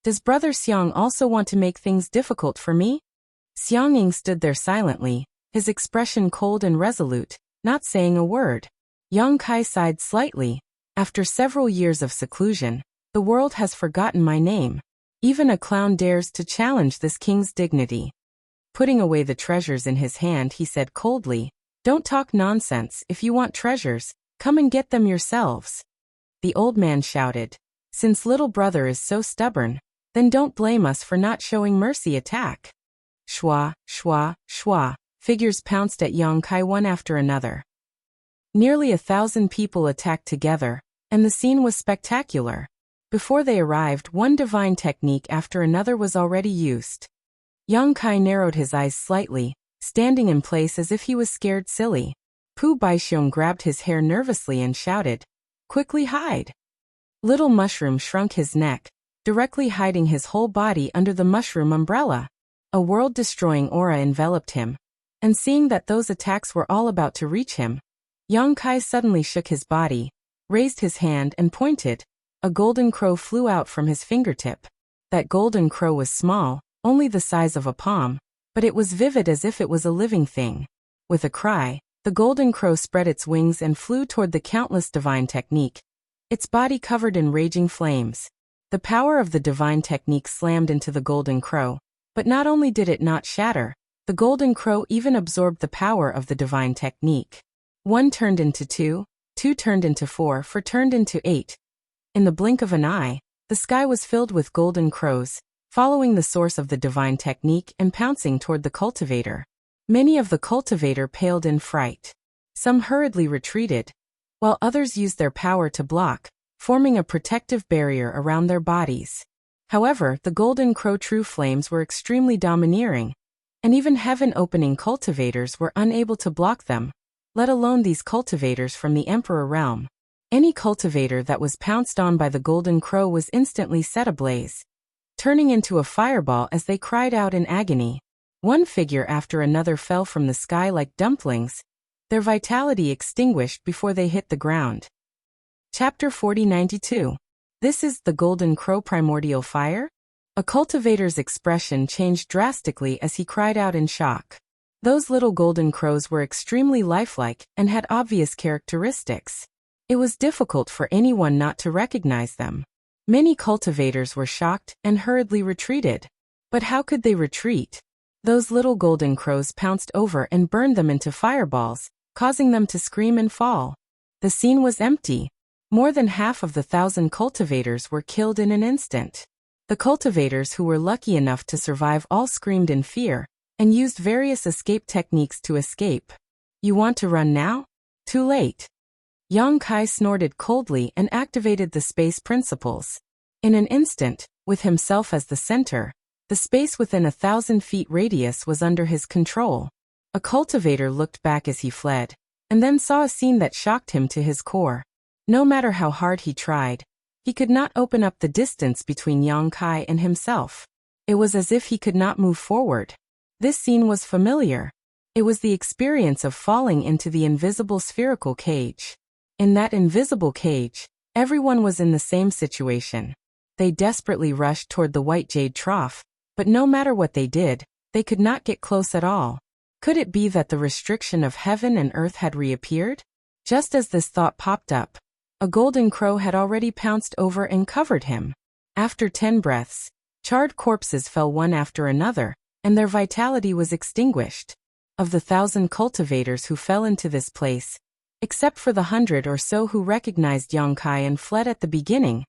Does Brother Xiang also want to make things difficult for me? Xiang Ying stood there silently, his expression cold and resolute, not saying a word. Yang Kai sighed slightly. After several years of seclusion, the world has forgotten my name. Even a clown dares to challenge this king's dignity. Putting away the treasures in his hand, he said coldly, Don't talk nonsense. If you want treasures, come and get them yourselves. The old man shouted. Since little brother is so stubborn, then don't blame us for not showing mercy. Attack. Shwa, shwa, shwa. Figures pounced at Yang Kai one after another. Nearly 1,000 people attacked together, and the scene was spectacular. Before they arrived, one divine technique after another was already used. Yang Kai narrowed his eyes slightly, standing in place as if he was scared silly. Pu Baixiong grabbed his hair nervously and shouted, Quickly hide! Little Mushroom shrunk his neck, directly hiding his whole body under the mushroom umbrella. A world-destroying aura enveloped him, and seeing that those attacks were all about to reach him, Yang Kai suddenly shook his body, raised his hand and pointed. A golden crow flew out from his fingertip. That golden crow was small, only the size of a palm, but it was vivid as if it was a living thing. With a cry, the golden crow spread its wings and flew toward the countless divine technique, its body covered in raging flames. The power of the divine technique slammed into the golden crow, but not only did it not shatter, the golden crow even absorbed the power of the divine technique. 1 turned into 2, 2 turned into 4, 4 turned into 8. In the blink of an eye, the sky was filled with golden crows, following the source of the divine technique and pouncing toward the cultivator. Many of the cultivator paled in fright. Some hurriedly retreated, while others used their power to block, forming a protective barrier around their bodies. However, the golden crow true flames were extremely domineering, and even heaven-opening cultivators were unable to block them, let alone these cultivators from the Emperor realm. Any cultivator that was pounced on by the golden crow was instantly set ablaze, turning into a fireball as they cried out in agony. One figure after another fell from the sky like dumplings, their vitality extinguished before they hit the ground. Chapter 4092. This is the golden crow primordial fire? A cultivator's expression changed drastically as he cried out in shock. Those little golden crows were extremely lifelike and had obvious characteristics. It was difficult for anyone not to recognize them. Many cultivators were shocked and hurriedly retreated. But how could they retreat? Those little golden crows pounced over and burned them into fireballs, causing them to scream and fall. The scene was empty. More than half of the 1,000 cultivators were killed in an instant. The cultivators who were lucky enough to survive all screamed in fear and used various escape techniques to escape. You want to run now? Too late. Yang Kai snorted coldly and activated the space principles. In an instant, with himself as the center, the space within 1,000 feet radius was under his control. A cultivator looked back as he fled, and then saw a scene that shocked him to his core. No matter how hard he tried, he could not open up the distance between Yang Kai and himself. It was as if he could not move forward. This scene was familiar. It was the experience of falling into the invisible spherical cage. In that invisible cage, everyone was in the same situation. They desperately rushed toward the white jade trough, but no matter what they did, they could not get close at all. Could it be that the restriction of heaven and earth had reappeared? Just as this thought popped up, a golden crow had already pounced over and covered him. After 10 breaths, charred corpses fell one after another, and their vitality was extinguished. Of the 1,000 cultivators who fell into this place, except for the 100 or so who recognized Yang Kai and fled at the beginning,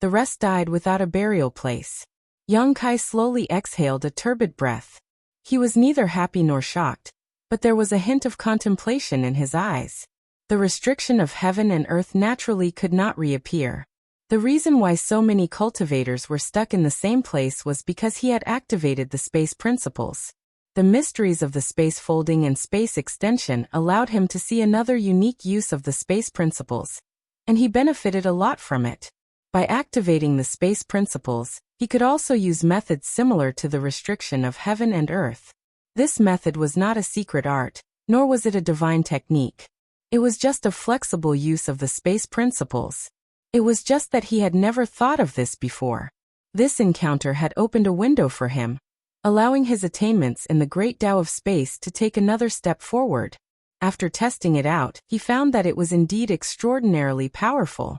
the rest died without a burial place. Yang Kai slowly exhaled a turbid breath. He was neither happy nor shocked, but there was a hint of contemplation in his eyes. The restriction of heaven and earth naturally could not reappear. The reason why so many cultivators were stuck in the same place was because he had activated the space principles. The mysteries of the space folding and space extension allowed him to see another unique use of the space principles, and he benefited a lot from it. By activating the space principles, he could also use methods similar to the restriction of heaven and earth. This method was not a secret art, nor was it a divine technique. It was just a flexible use of the space principles. It was just that he had never thought of this before. This encounter had opened a window for him, allowing his attainments in the great Tao of space to take another step forward. After testing it out, he found that it was indeed extraordinarily powerful.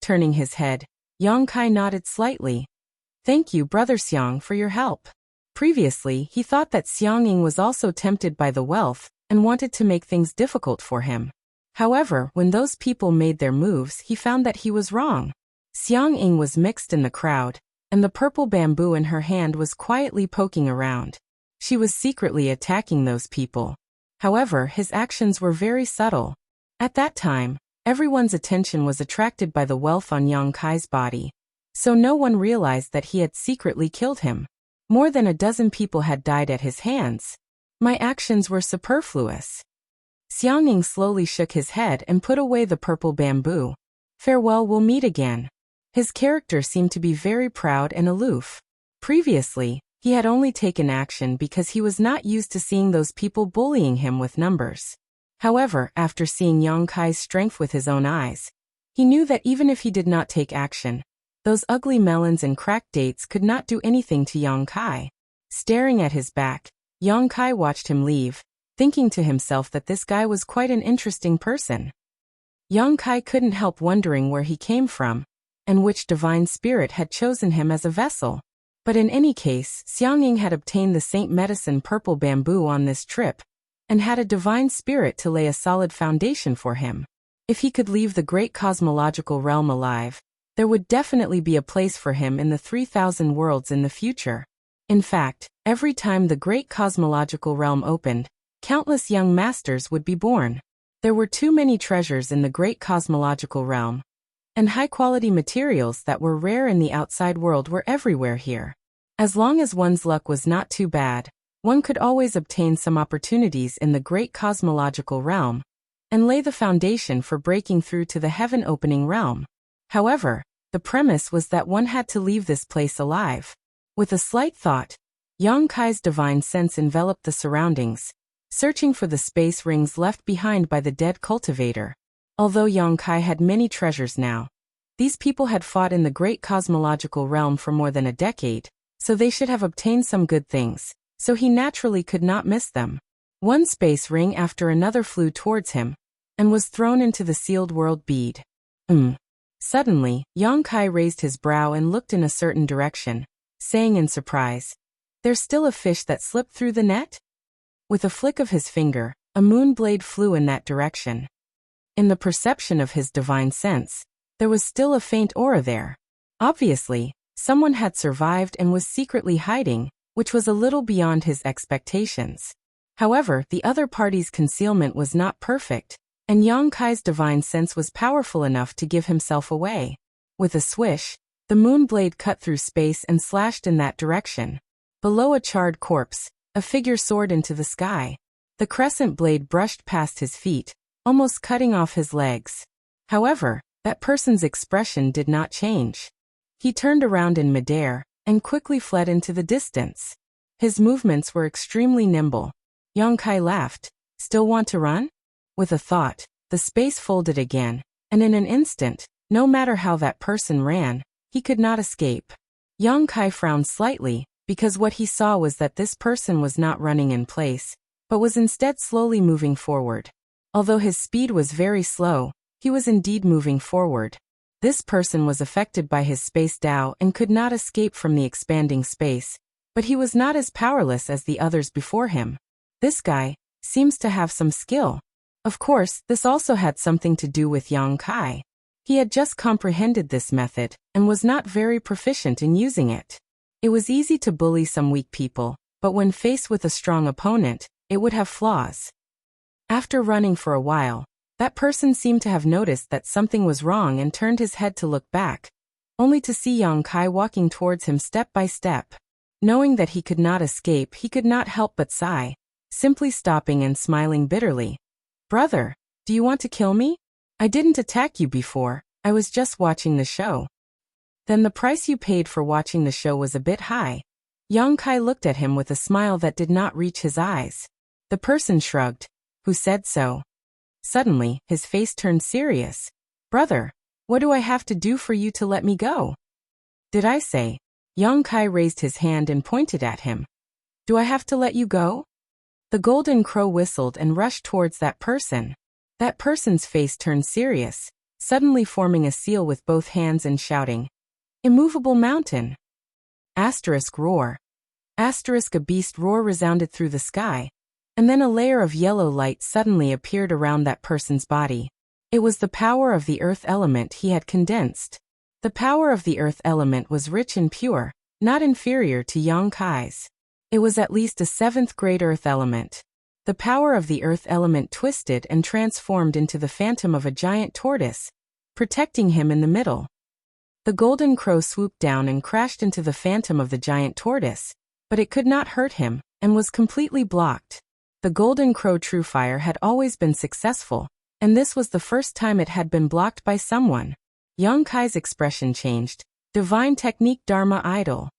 Turning his head, Yang Kai nodded slightly. Thank you, Brother Xiang, for your help. Previously, he thought that Xiang Ying was also tempted by the wealth and wanted to make things difficult for him. However, when those people made their moves, he found that he was wrong. Xiang Ying was mixed in the crowd, and the purple bamboo in her hand was quietly poking around. She was secretly attacking those people. However, his actions were very subtle. At that time, everyone's attention was attracted by the wealth on Yang Kai's body, so no one realized that he had secretly killed him. More than a dozen people had died at his hands. My actions were superfluous. Xiang Ying slowly shook his head and put away the purple bamboo. Farewell, we'll meet again. His character seemed to be very proud and aloof. Previously, he had only taken action because he was not used to seeing those people bullying him with numbers. However, after seeing Yang Kai's strength with his own eyes, he knew that even if he did not take action, those ugly melons and cracked dates could not do anything to Yang Kai. Staring at his back, Yang Kai watched him leave, thinking to himself that this guy was quite an interesting person. Yang Kai couldn't help wondering where he came from, and which divine spirit had chosen him as a vessel. But in any case, Xiang Ying had obtained the Saint Medicine purple bamboo on this trip, and had a divine spirit to lay a solid foundation for him. If he could leave the great cosmological realm alive, there would definitely be a place for him in the 3,000 worlds in the future. In fact, every time the great cosmological realm opened, countless young masters would be born. There were too many treasures in the great cosmological realm, and high-quality materials that were rare in the outside world were everywhere here. As long as one's luck was not too bad, one could always obtain some opportunities in the great cosmological realm, and lay the foundation for breaking through to the heaven-opening realm. However, the premise was that one had to leave this place alive. With a slight thought, Yang Kai's divine sense enveloped the surroundings, searching for the space rings left behind by the dead cultivator. Although Yang Kai had many treasures now, these people had fought in the great cosmological realm for more than a decade, so they should have obtained some good things, so he naturally could not miss them. One space ring after another flew towards him, and was thrown into the sealed world bead. Suddenly, Yang Kai raised his brow and looked in a certain direction, saying in surprise, There's still a fish that slipped through the net? With a flick of his finger, a moon blade flew in that direction. In the perception of his divine sense, there was still a faint aura there. Obviously, someone had survived and was secretly hiding, which was a little beyond his expectations. However, the other party's concealment was not perfect, and Yang Kai's divine sense was powerful enough to give himself away. With a swish, the moon blade cut through space and slashed in that direction. Below a charred corpse, a figure soared into the sky. The crescent blade brushed past his feet, almost cutting off his legs. However, that person's expression did not change. He turned around in midair and quickly fled into the distance. His movements were extremely nimble. Yang Kai laughed. Still want to run? With a thought, the space folded again, and in an instant, no matter how that person ran, he could not escape. Yang Kai frowned slightly, because what he saw was that this person was not running in place, but was instead slowly moving forward. Although his speed was very slow, he was indeed moving forward. This person was affected by his space Tao and could not escape from the expanding space, but he was not as powerless as the others before him. This guy seems to have some skill. Of course, this also had something to do with Yang Kai. He had just comprehended this method and was not very proficient in using it. It was easy to bully some weak people, but when faced with a strong opponent, it would have flaws. After running for a while, that person seemed to have noticed that something was wrong and turned his head to look back, only to see Yang Kai walking towards him step by step. Knowing that he could not escape, he could not help but sigh, simply stopping and smiling bitterly. "Brother, do you want to kill me? I didn't attack you before, I was just watching the show." Then the price you paid for watching the show was a bit high. Yang Kai looked at him with a smile that did not reach his eyes. The person shrugged. "Who said so?" Suddenly, his face turned serious. "Brother, what do I have to do for you to let me go?" "Did I say?" Yang Kai raised his hand and pointed at him. "Do I have to let you go?" The golden crow whistled and rushed towards that person. That person's face turned serious, suddenly forming a seal with both hands and shouting, "Immovable mountain!" Asterisk roar. Asterisk a beast roar resounded through the sky, and then a layer of yellow light suddenly appeared around that person's body. It was the power of the earth element he had condensed. The power of the earth element was rich and pure, not inferior to Yang Kai's. It was at least a 7th grade earth element. The power of the earth element twisted and transformed into the phantom of a giant tortoise, protecting him in the middle. The golden crow swooped down and crashed into the phantom of the giant tortoise, but it could not hurt him, and was completely blocked. The golden crow true fire had always been successful, and this was the first time it had been blocked by someone. Yang Kai's expression changed. Divine technique Dharma idol.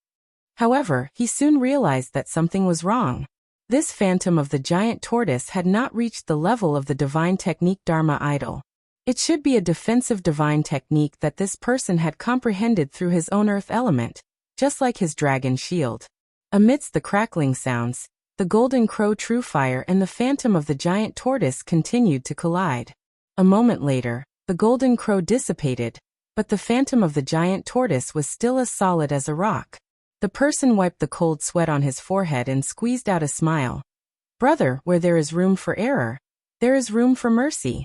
However, he soon realized that something was wrong. This phantom of the giant tortoise had not reached the level of the divine technique Dharma idol. It should be a defensive divine technique that this person had comprehended through his own earth element, just like his dragon shield. Amidst the crackling sounds, the golden crow true fire and the phantom of the giant tortoise continued to collide. A moment later, the golden crow dissipated, but the phantom of the giant tortoise was still as solid as a rock. The person wiped the cold sweat on his forehead and squeezed out a smile. "Brother, where there is room for error, there is room for mercy."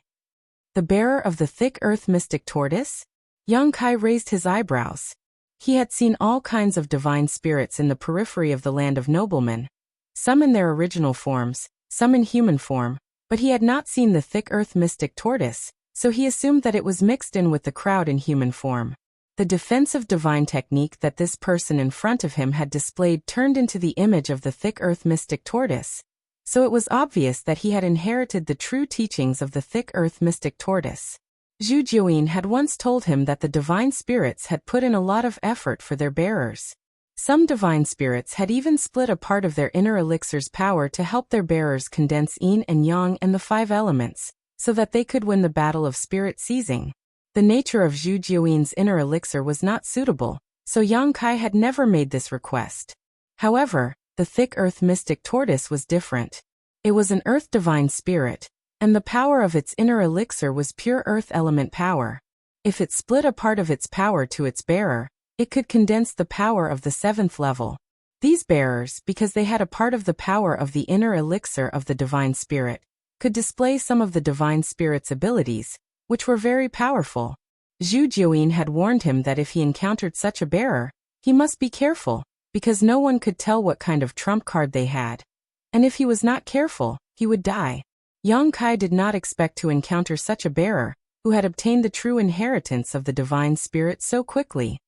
The bearer of the thick earth mystic tortoise? Yang Kai raised his eyebrows. He had seen all kinds of divine spirits in the periphery of the land of noblemen, some in their original forms, some in human form, but he had not seen the thick earth mystic tortoise, so he assumed that it was mixed in with the crowd in human form. The defensive divine technique that this person in front of him had displayed turned into the image of the thick earth mystic tortoise, so it was obvious that he had inherited the true teachings of the thick earth mystic tortoise. Zhu Jiuyin had once told him that the divine spirits had put in a lot of effort for their bearers. Some divine spirits had even split a part of their inner elixir's power to help their bearers condense yin and yang and the 5 elements, so that they could win the battle of spirit seizing. The nature of Zhu Jiuyin's inner elixir was not suitable, so Yang Kai had never made this request. However, the thick earth mystic tortoise was different. It was an earth divine spirit, and the power of its inner elixir was pure earth element power. If it split a part of its power to its bearer, it could condense the power of the 7th level. These bearers, because they had a part of the power of the inner elixir of the Divine Spirit, could display some of the Divine Spirit's abilities, which were very powerful. Zhu Jiuyin had warned him that if he encountered such a bearer, he must be careful, because no one could tell what kind of trump card they had. And if he was not careful, he would die. Yang Kai did not expect to encounter such a bearer, who had obtained the true inheritance of the Divine Spirit so quickly.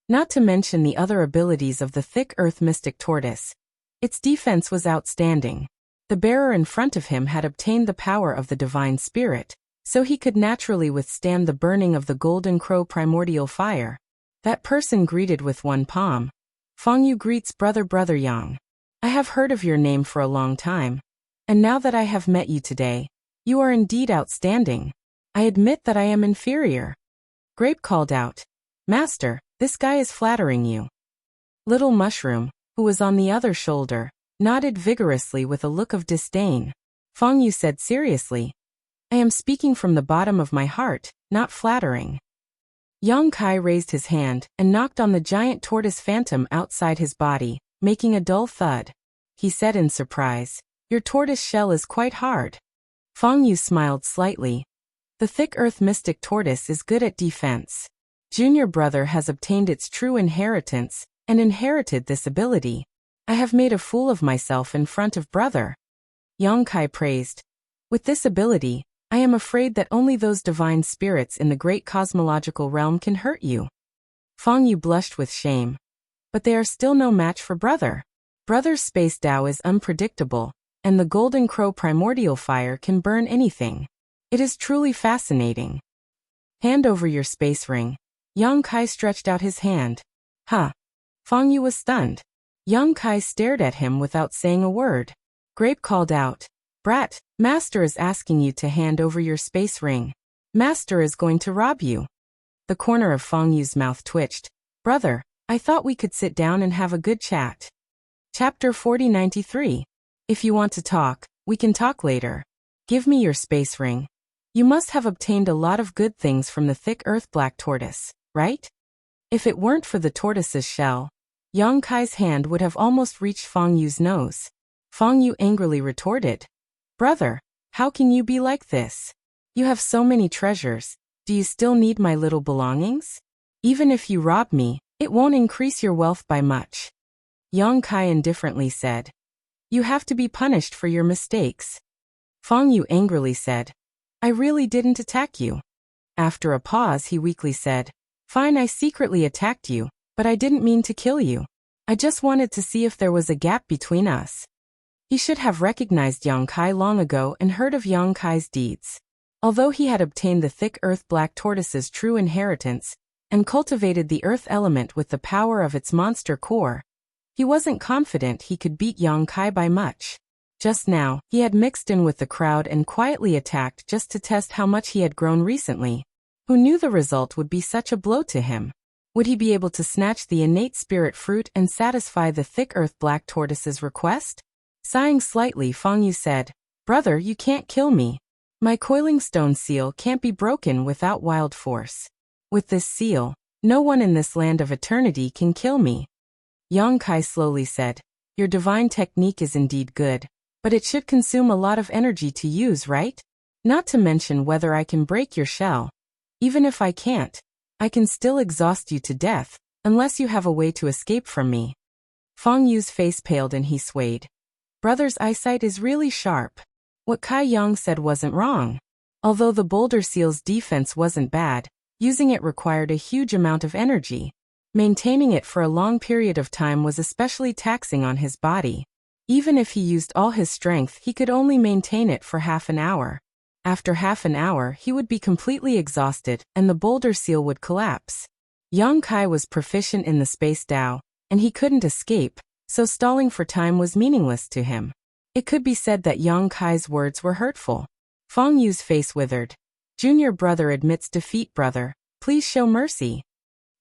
Not to mention the other abilities of the thick earth mystic tortoise. Its defense was outstanding. The bearer in front of him had obtained the power of the Divine Spirit, so he could naturally withstand the burning of the golden crow primordial fire. That person greeted with one palm. Feng Yu greets brother Yang. I have heard of your name for a long time. And now that I have met you today, you are indeed outstanding. I admit that I am inferior. Grape called out. Master, this guy is flattering you. Little Mushroom, who was on the other shoulder, nodded vigorously with a look of disdain. Feng Yu said seriously, I am speaking from the bottom of my heart, not flattering. Yang Kai raised his hand and knocked on the giant tortoise phantom outside his body, making a dull thud. He said in surprise, Your tortoise shell is quite hard. Feng Yu smiled slightly. The thick earth mystic tortoise is good at defense. Junior brother has obtained its true inheritance and inherited this ability. I have made a fool of myself in front of brother. Yang Kai praised. With this ability, I am afraid that only those divine spirits in the great cosmological realm can hurt you. Feng Yu blushed with shame. But they are still no match for brother. Brother's space Tao is unpredictable, and the golden crow primordial fire can burn anything. It is truly fascinating. Hand over your space ring. Yang Kai stretched out his hand. Huh. Feng Yu was stunned. Yang Kai stared at him without saying a word. Grape called out. Brat, Master is asking you to hand over your space ring. Master is going to rob you. The corner of Feng Yu's mouth twitched. Brother, I thought we could sit down and have a good chat. Chapter 4093. If you want to talk, we can talk later. Give me your space ring. You must have obtained a lot of good things from the thick earth black tortoise, right? If it weren't for the tortoise's shell, Yang Kai's hand would have almost reached Feng Yu's nose. Feng Yu angrily retorted. Brother, how can you be like this? You have so many treasures, do you still need my little belongings? Even if you rob me, it won't increase your wealth by much. Yang Kai indifferently said. You have to be punished for your mistakes. Feng Yu angrily said. I really didn't attack you. After a pause he weakly said. Fine, I secretly attacked you, but I didn't mean to kill you. I just wanted to see if there was a gap between us. He should have recognized Yang Kai long ago and heard of Yang Kai's deeds. Although he had obtained the thick earth black tortoise's true inheritance, and cultivated the earth element with the power of its monster core, he wasn't confident he could beat Yang Kai by much. Just now, he had mixed in with the crowd and quietly attacked just to test how much he had grown recently. Who knew the result would be such a blow to him? Would he be able to snatch the innate spirit fruit and satisfy the thick earth black tortoise's request? Sighing slightly, Feng Yu said, Brother, you can't kill me. My coiling stone seal can't be broken without wild force. With this seal, no one in this land of eternity can kill me. Yang Kai slowly said, Your divine technique is indeed good, but it should consume a lot of energy to use, right? Not to mention whether I can break your shell. Even if I can't, I can still exhaust you to death, unless you have a way to escape from me. Feng Yu's face paled and he swayed. Brother's eyesight is really sharp. What Kai Yang said wasn't wrong. Although the boulder seal's defense wasn't bad, using it required a huge amount of energy. Maintaining it for a long period of time was especially taxing on his body. Even if he used all his strength, he could only maintain it for half an hour. After half an hour, he would be completely exhausted, and the boulder seal would collapse. Yang Kai was proficient in the space Tao, and he couldn't escape, so stalling for time was meaningless to him. It could be said that Yang Kai's words were hurtful. Feng Yu's face withered. Junior brother admits defeat, brother. Please show mercy.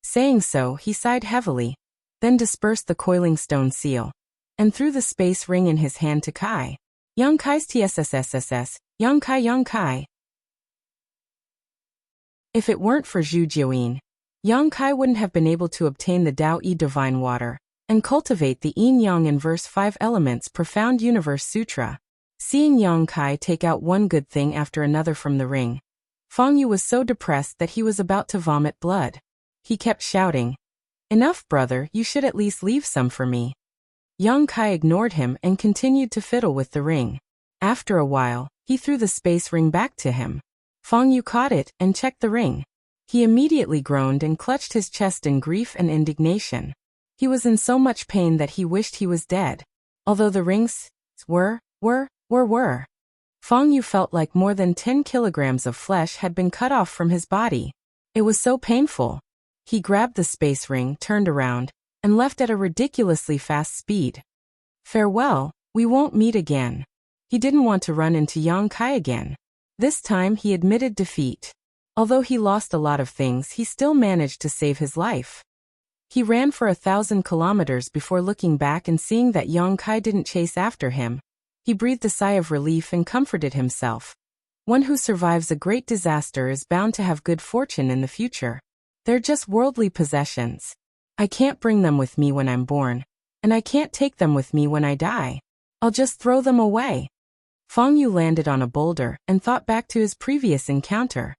Saying so, he sighed heavily, then dispersed the coiling stone seal, and threw the space ring in his hand to Kai. Yang Kai's TSSSSS, Yang Kai Yang Kai. If it weren't for Zhu Jiuyin, Yang Kai wouldn't have been able to obtain the Dao-E divine water, and cultivate the Yin-Yang Inverse 5 Elements Profound Universe Sutra. Seeing Yang Kai take out one good thing after another from the ring, Fang Yu was so depressed that he was about to vomit blood. He kept shouting, "Enough, brother, you should at least leave some for me." Yang Kai ignored him and continued to fiddle with the ring. After a while, he threw the space ring back to him. Fang Yu caught it and checked the ring. He immediately groaned and clutched his chest in grief and indignation. He was in so much pain that he wished he was dead. Although the rings were. Fang Yu felt like more than 10 kilograms of flesh had been cut off from his body. It was so painful. He grabbed the space ring, turned around, and left at a ridiculously fast speed. Farewell, we won't meet again. He didn't want to run into Yang Kai again. This time he admitted defeat. Although he lost a lot of things, he still managed to save his life. He ran for 1,000 kilometers before looking back and seeing that Yang Kai didn't chase after him. He breathed a sigh of relief and comforted himself. One who survives a great disaster is bound to have good fortune in the future. They're just worldly possessions. I can't bring them with me when I'm born, and I can't take them with me when I die. I'll just throw them away. Fang Yu landed on a boulder and thought back to his previous encounter.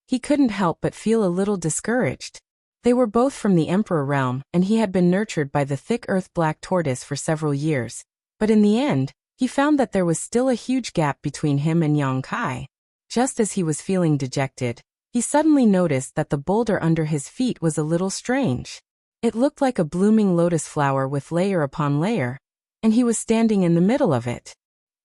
He couldn't help but feel a little discouraged. They were both from the Emperor realm, and he had been nurtured by the thick earth black tortoise for several years. But in the end, he found that there was still a huge gap between him and Yang Kai. Just as he was feeling dejected, he suddenly noticed that the boulder under his feet was a little strange. It looked like a blooming lotus flower with layer upon layer, and he was standing in the middle of it.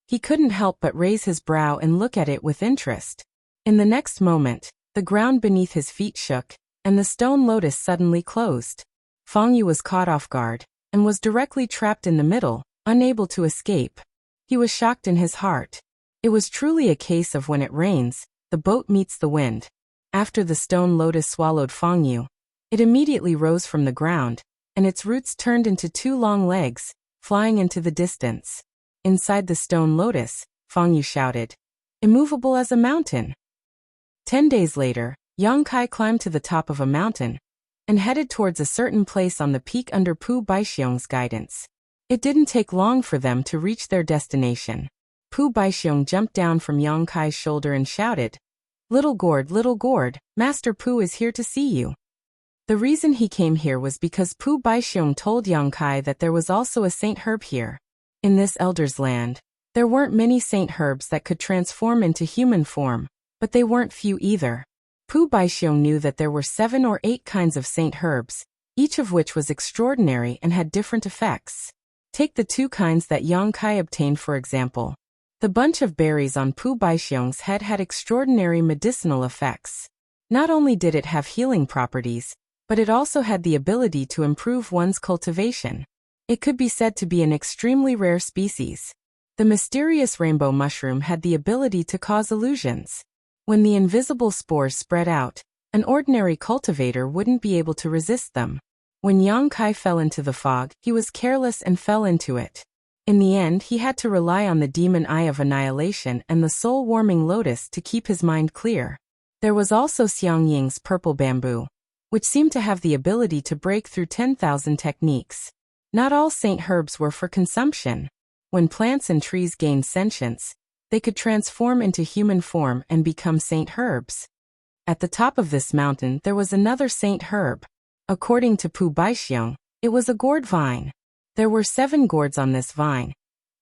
He couldn't help but raise his brow and look at it with interest. In the next moment, the ground beneath his feet shook, and the stone lotus suddenly closed. Fang Yu was caught off guard, and was directly trapped in the middle, unable to escape. He was shocked in his heart. It was truly a case of when it rains, the boat meets the wind. After the stone lotus swallowed Fang Yu, it immediately rose from the ground, and its roots turned into 2 long legs, flying into the distance. Inside the stone lotus, Fang Yu shouted, "Immovable as a mountain." 10 days later, Yang Kai climbed to the top of a mountain and headed towards a certain place on the peak under Pu Baixiong's guidance. It didn't take long for them to reach their destination. Pu Baixiong jumped down from Yang Kai's shoulder and shouted, little gourd, Master Pu is here to see you." The reason he came here was because Pu Baixiong told Yang Kai that there was also a Saint Herb here. In this elder's land, there weren't many Saint Herbs that could transform into human form, but they weren't few either. Pu Baixiong knew that there were 7 or 8 kinds of Saint Herbs, each of which was extraordinary and had different effects. Take the 2 kinds that Yang Kai obtained for example. The bunch of berries on Pu Baixiong's head had extraordinary medicinal effects. Not only did it have healing properties, but it also had the ability to improve one's cultivation. It could be said to be an extremely rare species. The mysterious rainbow mushroom had the ability to cause illusions. When the invisible spores spread out, an ordinary cultivator wouldn't be able to resist them. When Yang Kai fell into the fog, he was careless and fell into it. In the end, he had to rely on the demon eye of annihilation and the soul-warming lotus to keep his mind clear. There was also Xiang Ying's purple bamboo, which seemed to have the ability to break through 10,000 techniques. Not all Saint Herbs were for consumption. When plants and trees gained sentience, they could transform into human form and become Saint Herbs. At the top of this mountain there was another Saint Herb. According to Pu Baixiong, it was a gourd vine. There were 7 gourds on this vine,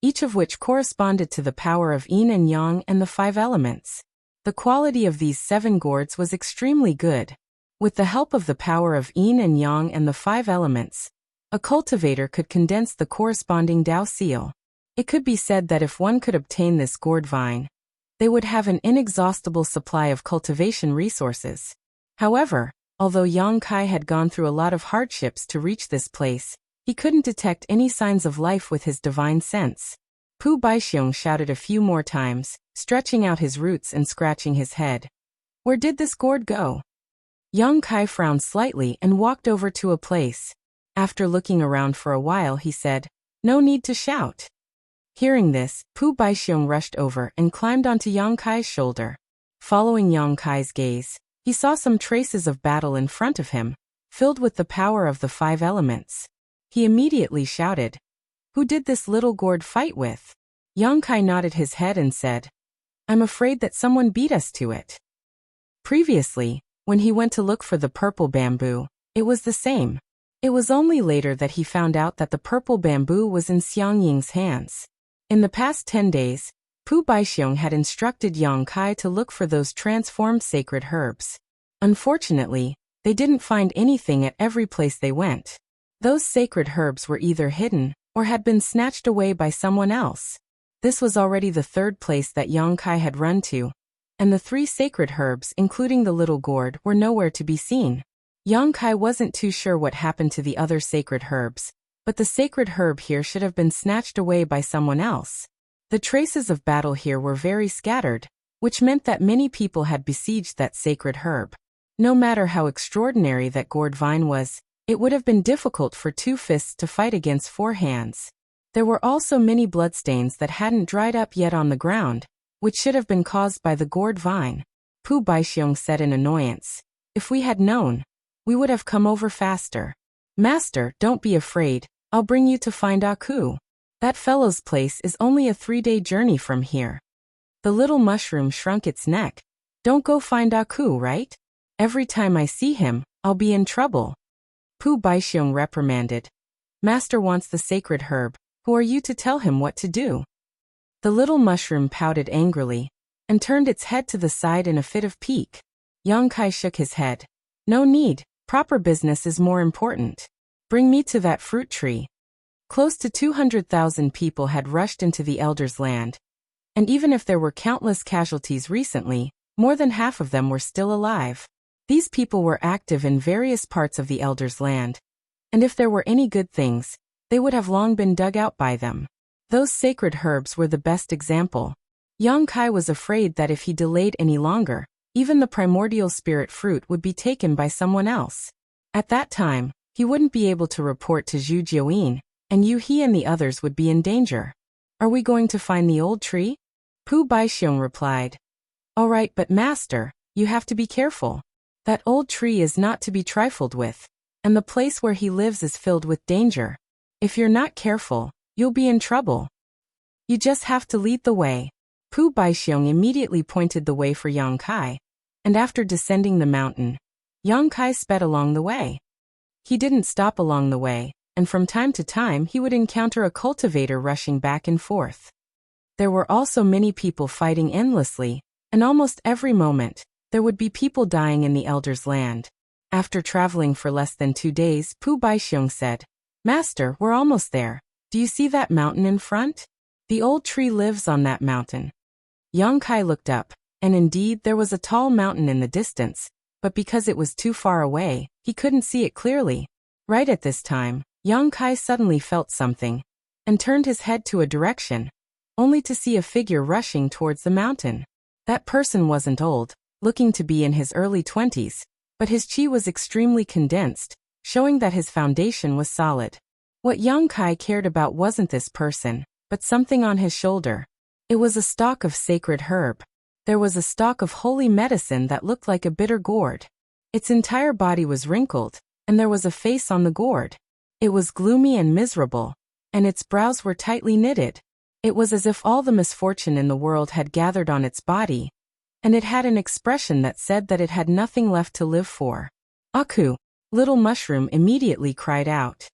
each of which corresponded to the power of yin and yang and the 5 elements. The quality of these 7 gourds was extremely good. With the help of the power of yin and yang and the 5 elements, a cultivator could condense the corresponding Tao seal. It could be said that if one could obtain this gourd vine, they would have an inexhaustible supply of cultivation resources. However, although Yang Kai had gone through a lot of hardships to reach this place, he couldn't detect any signs of life with his divine sense. Pu Baixiong shouted a few more times, stretching out his roots and scratching his head. Where did this gourd go? Yang Kai frowned slightly and walked over to a place. After looking around for a while he said, "No need to shout." Hearing this, Pu Baixiong rushed over and climbed onto Yang Kai's shoulder. Following Yang Kai's gaze, he saw some traces of battle in front of him, filled with the power of the 5 elements. He immediately shouted, "Who did this little gourd fight with?" Yang Kai nodded his head and said, "I'm afraid that someone beat us to it." Previously, when he went to look for the purple bamboo, it was the same. It was only later that he found out that the purple bamboo was in Xiang Ying's hands. In the past 10 days, Pu Baixiong had instructed Yang Kai to look for those transformed sacred herbs. Unfortunately, they didn't find anything at every place they went. Those sacred herbs were either hidden or had been snatched away by someone else. This was already the third place that Yang Kai had run to, and the 3 sacred herbs, including the little gourd, were nowhere to be seen. Yang Kai wasn't too sure what happened to the other sacred herbs, but the sacred herb here should have been snatched away by someone else. The traces of battle here were very scattered, which meant that many people had besieged that sacred herb. No matter how extraordinary that gourd vine was, it would have been difficult for 2 fists to fight against 4 hands. There were also many bloodstains that hadn't dried up yet on the ground, which should have been caused by the gourd vine. Pu Baixiong said in annoyance, "If we had known, we would have come over faster." "Master, don't be afraid, I'll bring you to find Aku. That fellow's place is only a 3-day journey from here." The little mushroom shrunk its neck. "Don't go find Aku, right? Every time I see him, I'll be in trouble." Pu Baixiong reprimanded. "Master wants the sacred herb. Who are you to tell him what to do?" The little mushroom pouted angrily and turned its head to the side in a fit of pique. Yang Kai shook his head. "No need, proper business is more important. Bring me to that fruit tree." Close to 200,000 people had rushed into the Elder's land, and even if there were countless casualties recently, more than half of them were still alive. These people were active in various parts of the Elder's land, and if there were any good things, they would have long been dug out by them. Those sacred herbs were the best example. Yang Kai was afraid that if he delayed any longer, even the primordial spirit fruit would be taken by someone else. At that time, he wouldn't be able to report to Zhu Jiuyin, and he and the others would be in danger. "Are we going to find the old tree?" Pu Baixiong replied. "All right, but master, you have to be careful. That old tree is not to be trifled with, and the place where he lives is filled with danger. If you're not careful, you'll be in trouble. You just have to lead the way." Pu Baixiong immediately pointed the way for Yang Kai, and after descending the mountain, Yang Kai sped along the way. He didn't stop along the way, and from time to time he would encounter a cultivator rushing back and forth. There were also many people fighting endlessly, and almost every moment, there would be people dying in the Elder's land. After traveling for less than 2 days, Pu Baixiong said, "Master, we're almost there. Do you see that mountain in front? The old tree lives on that mountain." Yang Kai looked up, and indeed there was a tall mountain in the distance, but because it was too far away, he couldn't see it clearly. Right at this time, Yang Kai suddenly felt something, and turned his head to a direction, only to see a figure rushing towards the mountain. That person wasn't old, looking to be in his early 20s, but his chi was extremely condensed, showing that his foundation was solid. What Yang Kai cared about wasn't this person, but something on his shoulder. It was a stalk of sacred herb. There was a stalk of holy medicine that looked like a bitter gourd. Its entire body was wrinkled, and there was a face on the gourd. It was gloomy and miserable, and its brows were tightly knitted. It was as if all the misfortune in the world had gathered on its body, and it had an expression that said that it had nothing left to live for. "Aku!" Little Mushroom immediately cried out.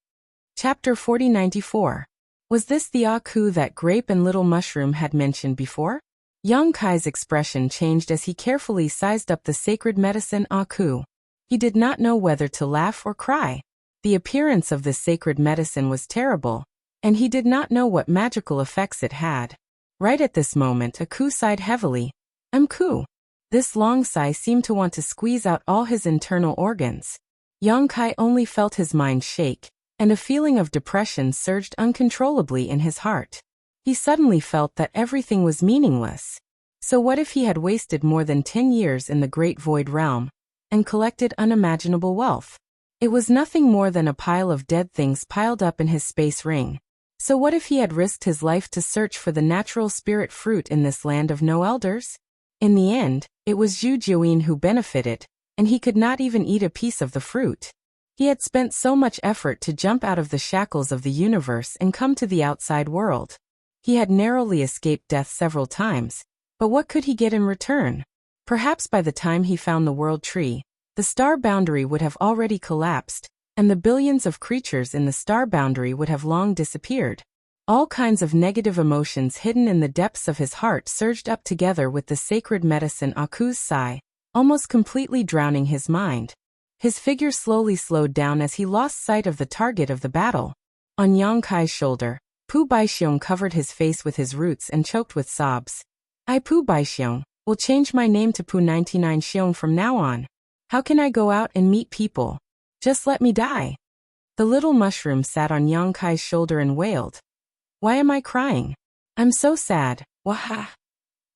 Chapter 4094. Was this the Aku that Grape and Little Mushroom had mentioned before? Yang Kai's expression changed as he carefully sized up the sacred medicine Aku. He did not know whether to laugh or cry. The appearance of this sacred medicine was terrible, and he did not know what magical effects it had. Right at this moment Aku sighed heavily. "Ku." This long sigh seemed to want to squeeze out all his internal organs. Yang Kai only felt his mind shake, and a feeling of depression surged uncontrollably in his heart. He suddenly felt that everything was meaningless. So what if he had wasted more than 10 years in the Great Void Realm, and collected unimaginable wealth? It was nothing more than a pile of dead things piled up in his space ring. So what if he had risked his life to search for the natural spirit fruit in this land of no elders? In the end, it was Zhu Jiuyin who benefited, and he could not even eat a piece of the fruit. He had spent so much effort to jump out of the shackles of the universe and come to the outside world. He had narrowly escaped death several times, but what could he get in return? Perhaps by the time he found the world tree, the star boundary would have already collapsed, and the billions of creatures in the star boundary would have long disappeared. All kinds of negative emotions hidden in the depths of his heart surged up together with the sacred medicine Aku's sigh, almost completely drowning his mind. His figure slowly slowed down as he lost sight of the target of the battle. On Yang Kai's shoulder, Pu Baixiong covered his face with his roots and choked with sobs. I Pu Baixiong will change my name to Pu 99 Xiong from now on. How can I go out and meet people? Just let me die. The little mushroom sat on Yang Kai's shoulder and wailed. Why am I crying? I'm so sad. Waha.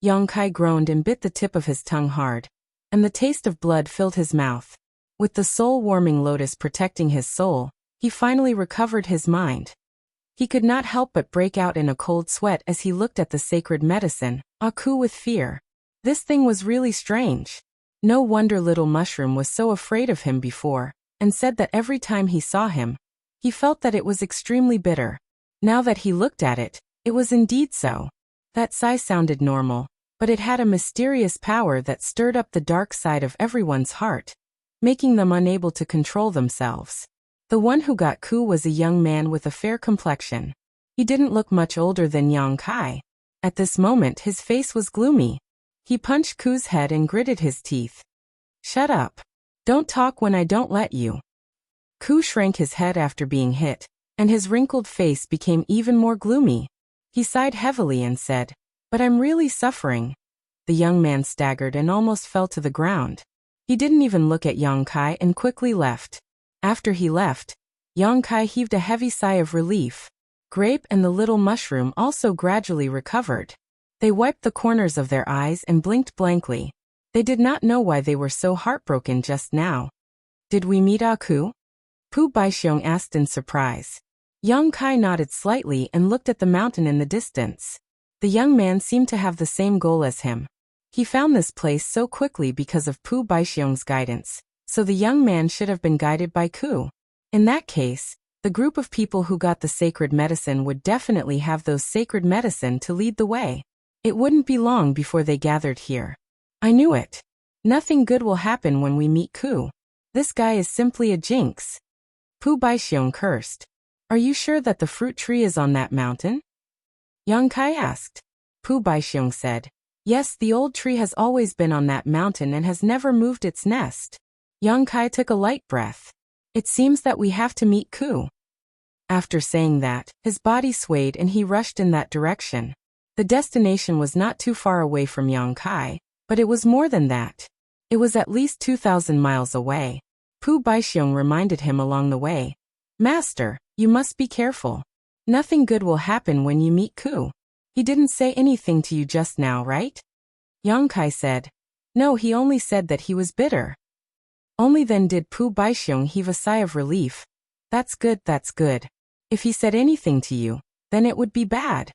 Yang Kai groaned and bit the tip of his tongue hard, and the taste of blood filled his mouth. With the soul-warming lotus protecting his soul, he finally recovered his mind. He could not help but break out in a cold sweat as he looked at the sacred medicine, Aku, with fear. This thing was really strange. No wonder little mushroom was so afraid of him before, and said that every time he saw him, he felt that it was extremely bitter. Now that he looked at it, it was indeed so. That sigh sounded normal, but it had a mysterious power that stirred up the dark side of everyone's heart, making them unable to control themselves. The one who got Ku was a young man with a fair complexion. He didn't look much older than Yang Kai. At this moment his face was gloomy. He punched Ku's head and gritted his teeth. Shut up. Don't talk when I don't let you. Ku shrank his head after being hit, and his wrinkled face became even more gloomy. He sighed heavily and said, But I'm really suffering. The young man staggered and almost fell to the ground. He didn't even look at Yang Kai and quickly left. After he left, Yang Kai heaved a heavy sigh of relief. Grape and the little mushroom also gradually recovered. They wiped the corners of their eyes and blinked blankly. They did not know why they were so heartbroken just now. Did we meet Aku? Pu Baixiong asked in surprise. Yang Kai nodded slightly and looked at the mountain in the distance. The young man seemed to have the same goal as him. He found this place so quickly because of Pu Baixiong's guidance, so the young man should have been guided by Ku. In that case, the group of people who got the sacred medicine would definitely have those sacred medicine to lead the way. It wouldn't be long before they gathered here. I knew it. Nothing good will happen when we meet Ku. This guy is simply a jinx. Pu Baixiong cursed. Are you sure that the fruit tree is on that mountain? Yang Kai asked. Pu Baixiong said, Yes, the old tree has always been on that mountain and has never moved its nest. Yang Kai took a light breath. It seems that we have to meet Ku. After saying that, his body swayed and he rushed in that direction. The destination was not too far away from Yang Kai, but it was more than that. It was at least 2,000 miles away. Pu Baixiong reminded him along the way. Master, you must be careful. Nothing good will happen when you meet Ku. He didn't say anything to you just now, right? Yang Kai said. No, he only said that he was bitter. Only then did Pu Baixiong heave a sigh of relief. That's good, that's good. If he said anything to you, then it would be bad.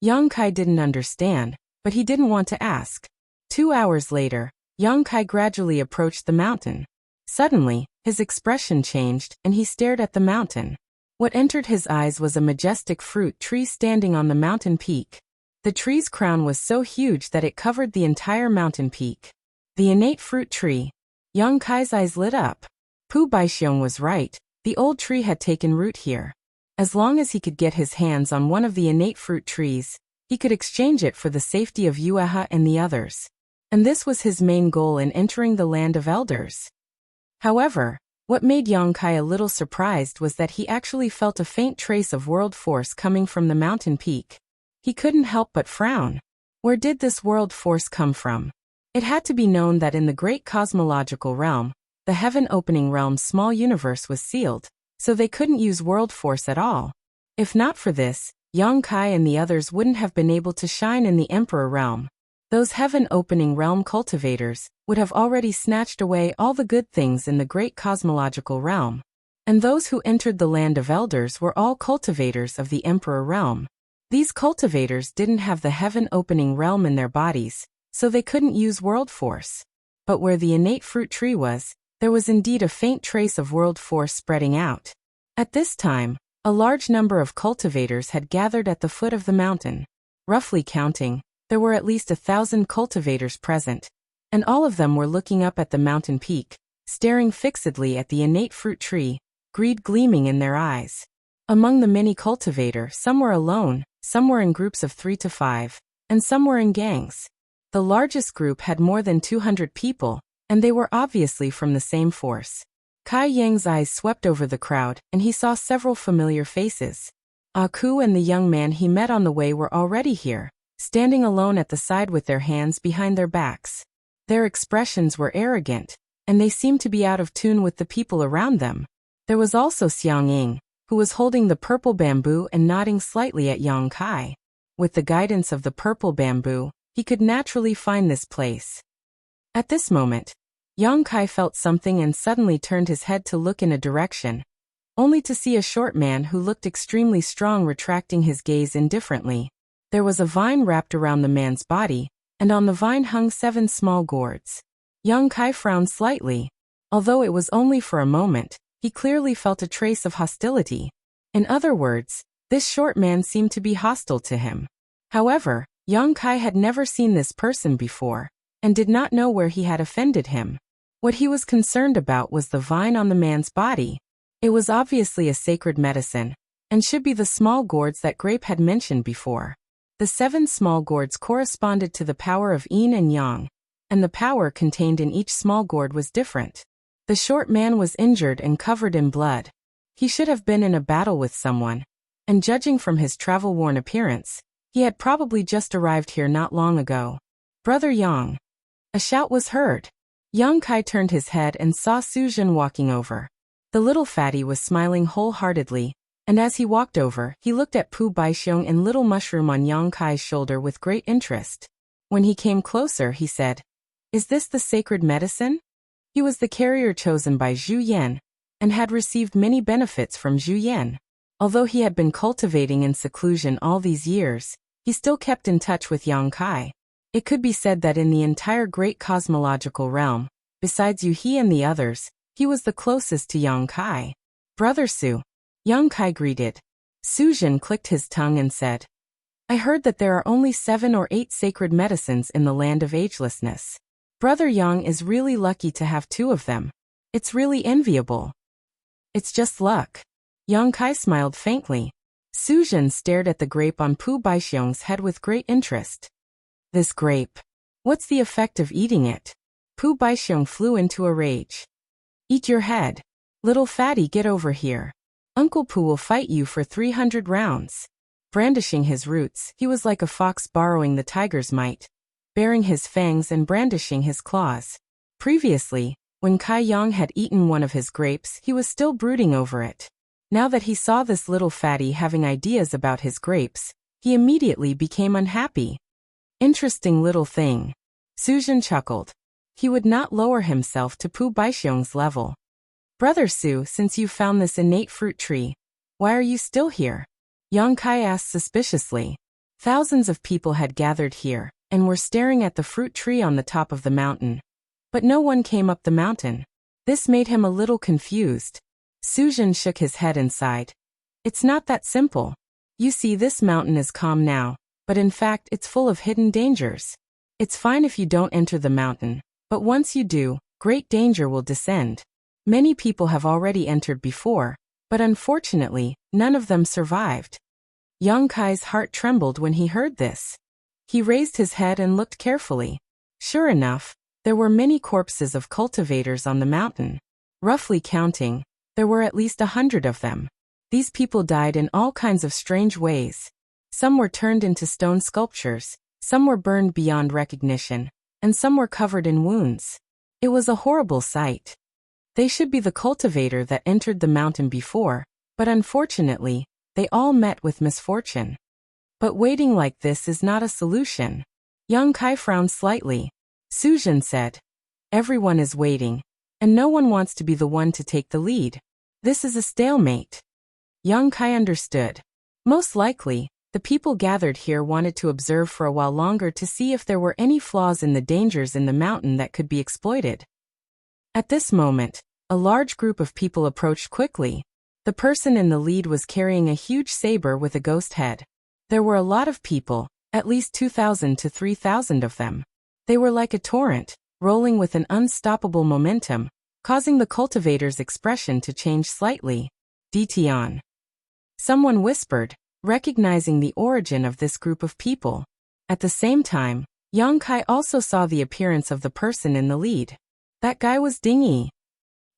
Yang Kai didn't understand, but he didn't want to ask. 2 hours later, Yang Kai gradually approached the mountain. Suddenly, his expression changed and he stared at the mountain. What entered his eyes was a majestic fruit tree standing on the mountain peak. The tree's crown was so huge that it covered the entire mountain peak. The innate fruit tree. Yang Kai's eyes lit up. Pu Baixiong was right, the old tree had taken root here. As long as he could get his hands on one of the innate fruit trees, he could exchange it for the safety of Yueha and the others. And this was his main goal in entering the land of elders. However, what made Yang Kai a little surprised was that he actually felt a faint trace of world force coming from the mountain peak. He couldn't help but frown. Where did this world force come from? It had to be known that in the great cosmological realm, the heaven-opening realm's small universe was sealed, so they couldn't use world force at all. If not for this, Yang Kai and the others wouldn't have been able to shine in the Emperor realm. Those heaven-opening realm cultivators would have already snatched away all the good things in the great cosmological realm. And those who entered the land of elders were all cultivators of the Emperor realm. These cultivators didn't have the heaven-opening realm in their bodies, so they couldn't use world force. But where the innate fruit tree was, There was indeed a faint trace of world force spreading out. At this time, a large number of cultivators had gathered at the foot of the mountain. Roughly counting, there were at least 1,000 cultivators present, and all of them were looking up at the mountain peak, staring fixedly at the innate fruit tree, greed gleaming in their eyes. Among the many cultivators, some were alone, some were in groups of 3 to 5, and some were in gangs. The largest group had more than 200 people, and they were obviously from the same force. Kai Yang's eyes swept over the crowd, and he saw several familiar faces. Aku and the young man he met on the way were already here, standing alone at the side with their hands behind their backs. Their expressions were arrogant, and they seemed to be out of tune with the people around them. There was also Xiang Ying, who was holding the purple bamboo and nodding slightly at Yang Kai. With the guidance of the purple bamboo, he could naturally find this place. At this moment, Yang Kai felt something and suddenly turned his head to look in a direction, only to see a short man who looked extremely strong retracting his gaze indifferently. There was a vine wrapped around the man's body, and on the vine hung 7 small gourds. Yang Kai frowned slightly. Although it was only for a moment, he clearly felt a trace of hostility. In other words, this short man seemed to be hostile to him. However, Yang Kai had never seen this person before, and did not know where he had offended him. What he was concerned about was the vine on the man's body. It was obviously a sacred medicine, and should be the small gourds that Grape had mentioned before. The 7 small gourds corresponded to the power of yin and yang, and the power contained in each small gourd was different. The short man was injured and covered in blood. He should have been in a battle with someone, and judging from his travel-worn appearance, he had probably just arrived here not long ago. "Brother Yang!" A shout was heard. Yang Kai turned his head and saw Su Jin walking over. The little fatty was smiling wholeheartedly, and as he walked over, he looked at Pu Baixiong and Little Mushroom on Yang Kai's shoulder with great interest. When he came closer, he said, "Is this the sacred medicine?" He was the carrier chosen by Zhu Yan, and had received many benefits from Zhu Yan. Although he had been cultivating in seclusion all these years, he still kept in touch with Yang Kai. It could be said that in the entire great cosmological realm, besides Yu He and the others, he was the closest to Yang Kai. "Brother Su," Yang Kai greeted. Su Jin clicked his tongue and said, "I heard that there are only 7 or 8 sacred medicines in the land of agelessness. Brother Yang is really lucky to have 2 of them. It's really enviable." "It's just luck." Yang Kai smiled faintly. Su Jin stared at the grape on Pu Baixiong's head with great interest. "This grape. What's the effect of eating it?" Pu Baixiong flew into a rage. "Eat your head. Little fatty, get over here. Uncle Pu will fight you for 300 rounds. Brandishing his roots, he was like a fox borrowing the tiger's might, baring his fangs and brandishing his claws. Previously, when Kai Yang had eaten one of his grapes, he was still brooding over it. Now that he saw this little fatty having ideas about his grapes, he immediately became unhappy. "Interesting little thing." Su Jin chuckled. He would not lower himself to Pu Baixiong's level. "Brother Su, since you found this innate fruit tree, why are you still here?" Yang Kai asked suspiciously. Thousands of people had gathered here, and were staring at the fruit tree on the top of the mountain. But no one came up the mountain. This made him a little confused. Su Jin shook his head and sighed. "It's not that simple. You see, this mountain is calm now, but in fact it's full of hidden dangers. It's fine if you don't enter the mountain, but once you do, great danger will descend. Many people have already entered before, but unfortunately, none of them survived." Yang Kai's heart trembled when he heard this. He raised his head and looked carefully. Sure enough, there were many corpses of cultivators on the mountain. Roughly counting, there were at least 100 of them. These people died in all kinds of strange ways. Some were turned into stone sculptures, some were burned beyond recognition, and some were covered in wounds. It was a horrible sight. They should be the cultivator that entered the mountain before, but unfortunately, they all met with misfortune. But waiting like this is not a solution. Yang Kai frowned slightly. Su Jin said, "Everyone is waiting, and no one wants to be the one to take the lead. This is a stalemate." Yang Kai understood. Most likely, the people gathered here wanted to observe for a while longer to see if there were any flaws in the dangers in the mountain that could be exploited. At this moment, a large group of people approached quickly. The person in the lead was carrying a huge saber with a ghost head. There were a lot of people, at least 2,000 to 3,000 of them. They were like a torrent, rolling with an unstoppable momentum, causing the cultivator's expression to change slightly. Dition. Someone whispered, recognizing the origin of this group of people. At the same time, Yang Kai also saw the appearance of the person in the lead. That guy was Ding Yi.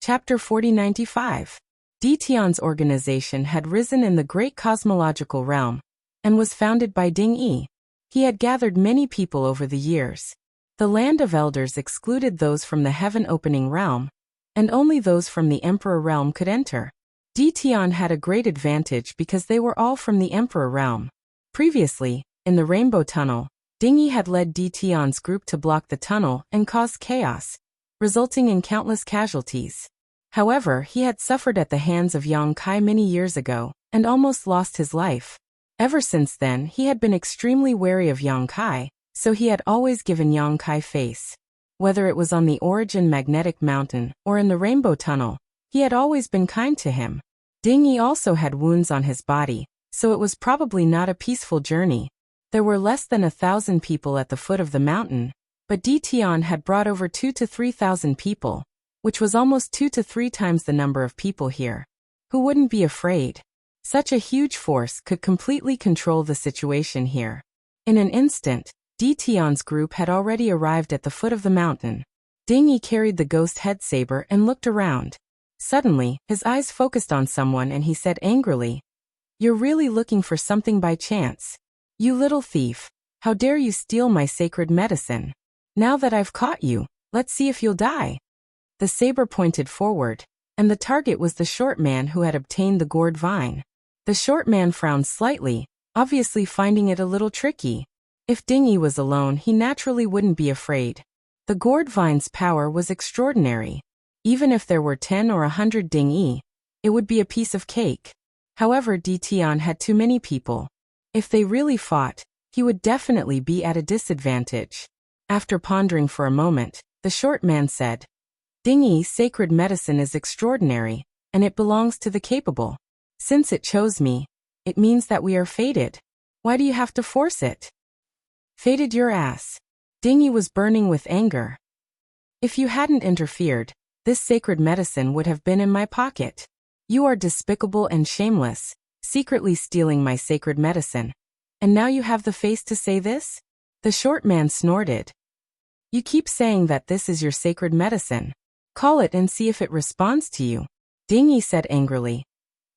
Chapter 4095. Dition's organization had risen in the great cosmological realm, and was founded by Ding Yi. He had gathered many people over the years. The land of elders excluded those from the heaven-opening realm, and only those from the emperor realm could enter. Dition had a great advantage because they were all from the emperor realm. Previously, in the Rainbow Tunnel, Ding Yi had led Dition's group to block the tunnel and cause chaos, resulting in countless casualties. However, he had suffered at the hands of Yang Kai many years ago, and almost lost his life. Ever since then, he had been extremely wary of Yang Kai, so he had always given Yang Kai face. Whether it was on the Origin Magnetic Mountain or in the Rainbow Tunnel, he had always been kind to him. Ding Yi also had wounds on his body, so it was probably not a peaceful journey. There were less than 1,000 people at the foot of the mountain, but Dition had brought over 2,000 to 3,000 people, which was almost 2 to 3 times the number of people here. Who wouldn't be afraid? Such a huge force could completely control the situation here. In an instant, Dition's group had already arrived at the foot of the mountain. Ding Yi carried the ghost head saber and looked around. Suddenly, his eyes focused on someone and he said angrily, "You're really looking for something by chance. You little thief, how dare you steal my sacred medicine? Now that I've caught you, let's see if you'll die." The saber pointed forward, and the target was the short man who had obtained the gourd vine. The short man frowned slightly, obviously finding it a little tricky. If Ding Yi was alone, he naturally wouldn't be afraid. The gourd vine's power was extraordinary. Even if there were 10 or 100 Ding Yi, it would be a piece of cake. However, Dition had too many people. If they really fought, he would definitely be at a disadvantage. After pondering for a moment, the short man said, "Ding Yi's sacred medicine is extraordinary, and it belongs to the capable. Since it chose me, it means that we are fated. Why do you have to force it?" "Fated your ass." Ding Yi was burning with anger. "If you hadn't interfered, this sacred medicine would have been in my pocket. You are despicable and shameless, secretly stealing my sacred medicine. And now you have the face to say this?" The short man snorted. "You keep saying that this is your sacred medicine. Call it and see if it responds to you." Ding Yi said angrily.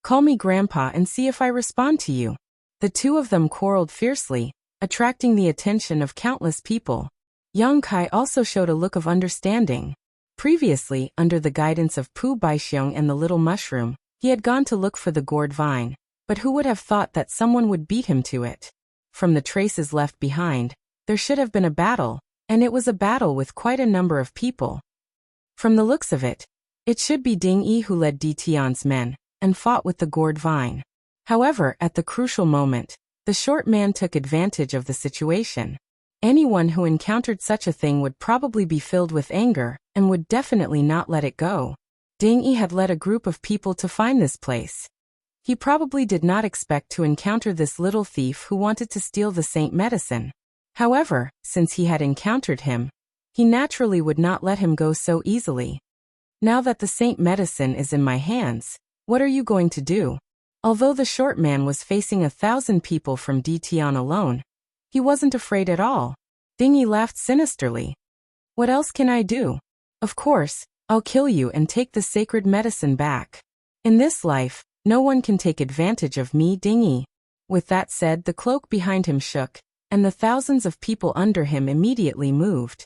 "Call me Grandpa and see if I respond to you." The two of them quarreled fiercely, attracting the attention of countless people. Yang Kai also showed a look of understanding. Previously, under the guidance of Pu Baixiong and the little mushroom, he had gone to look for the gourd vine, but who would have thought that someone would beat him to it? From the traces left behind, there should have been a battle, and it was a battle with quite a number of people. From the looks of it, it should be Ding Yi who led Dition's men, and fought with the gourd vine. However, at the crucial moment, the short man took advantage of the situation. Anyone who encountered such a thing would probably be filled with anger, and would definitely not let it go. Ding Yi had led a group of people to find this place. He probably did not expect to encounter this little thief who wanted to steal the saint medicine. However, since he had encountered him, he naturally would not let him go so easily. "Now that the saint medicine is in my hands, what are you going to do?" Although the short man was facing 1,000 people from Dition alone, he wasn't afraid at all. Ding Yi laughed sinisterly. "What else can I do? Of course, I'll kill you and take the sacred medicine back. In this life, no one can take advantage of me, Ding Yi." With that said, the cloak behind him shook, and the thousands of people under him immediately moved.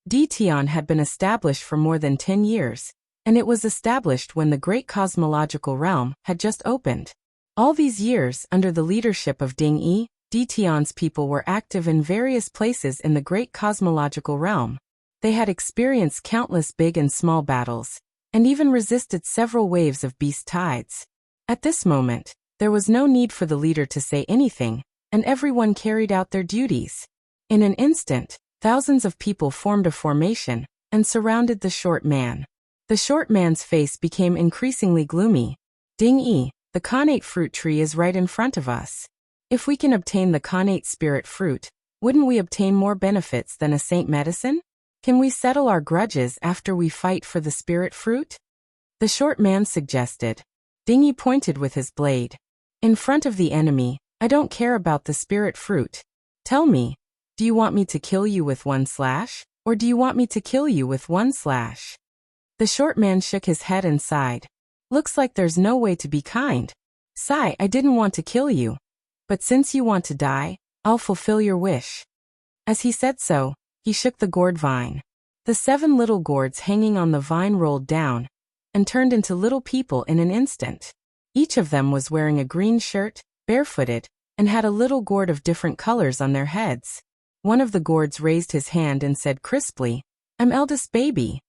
Dition had been established for more than 10 years, and it was established when the great cosmological realm had just opened. All these years, under the leadership of Ding Yi, Dition's people were active in various places in the great cosmological realm. They had experienced countless big and small battles, and even resisted several waves of beast tides. At this moment, there was no need for the leader to say anything, and everyone carried out their duties. In an instant, thousands of people formed a formation, and surrounded the short man. The short man's face became increasingly gloomy. Ding-yi, the connate fruit tree is right in front of us. If we can obtain the connate spirit fruit, wouldn't we obtain more benefits than a saint medicine? Can we settle our grudges after we fight for the spirit fruit? The short man suggested. Ding-yi pointed with his blade. In front of the enemy, I don't care about the spirit fruit. Tell me, do you want me to kill you with one slash, or do you want me to kill you with one slash? The short man shook his head and sighed. Looks like there's no way to be kind. Sigh, I didn't want to kill you. But since you want to die, I'll fulfill your wish. As he said so, he shook the gourd vine. The 7 little gourds hanging on the vine rolled down and turned into little people in an instant. Each of them was wearing a green shirt, barefooted, and had a little gourd of different colors on their heads. One of the gourds raised his hand and said crisply, I'm eldest baby.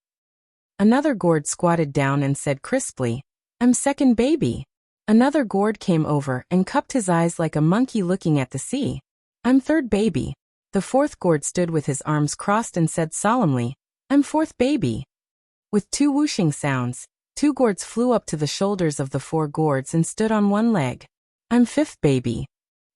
Another gourd squatted down and said crisply, I'm second baby. Another gourd came over and cupped his eyes like a monkey looking at the sea. I'm third baby. The fourth gourd stood with his arms crossed and said solemnly, I'm fourth baby. With 2 whooshing sounds, 2 gourds flew up to the shoulders of the 4 gourds and stood on one leg. I'm fifth baby.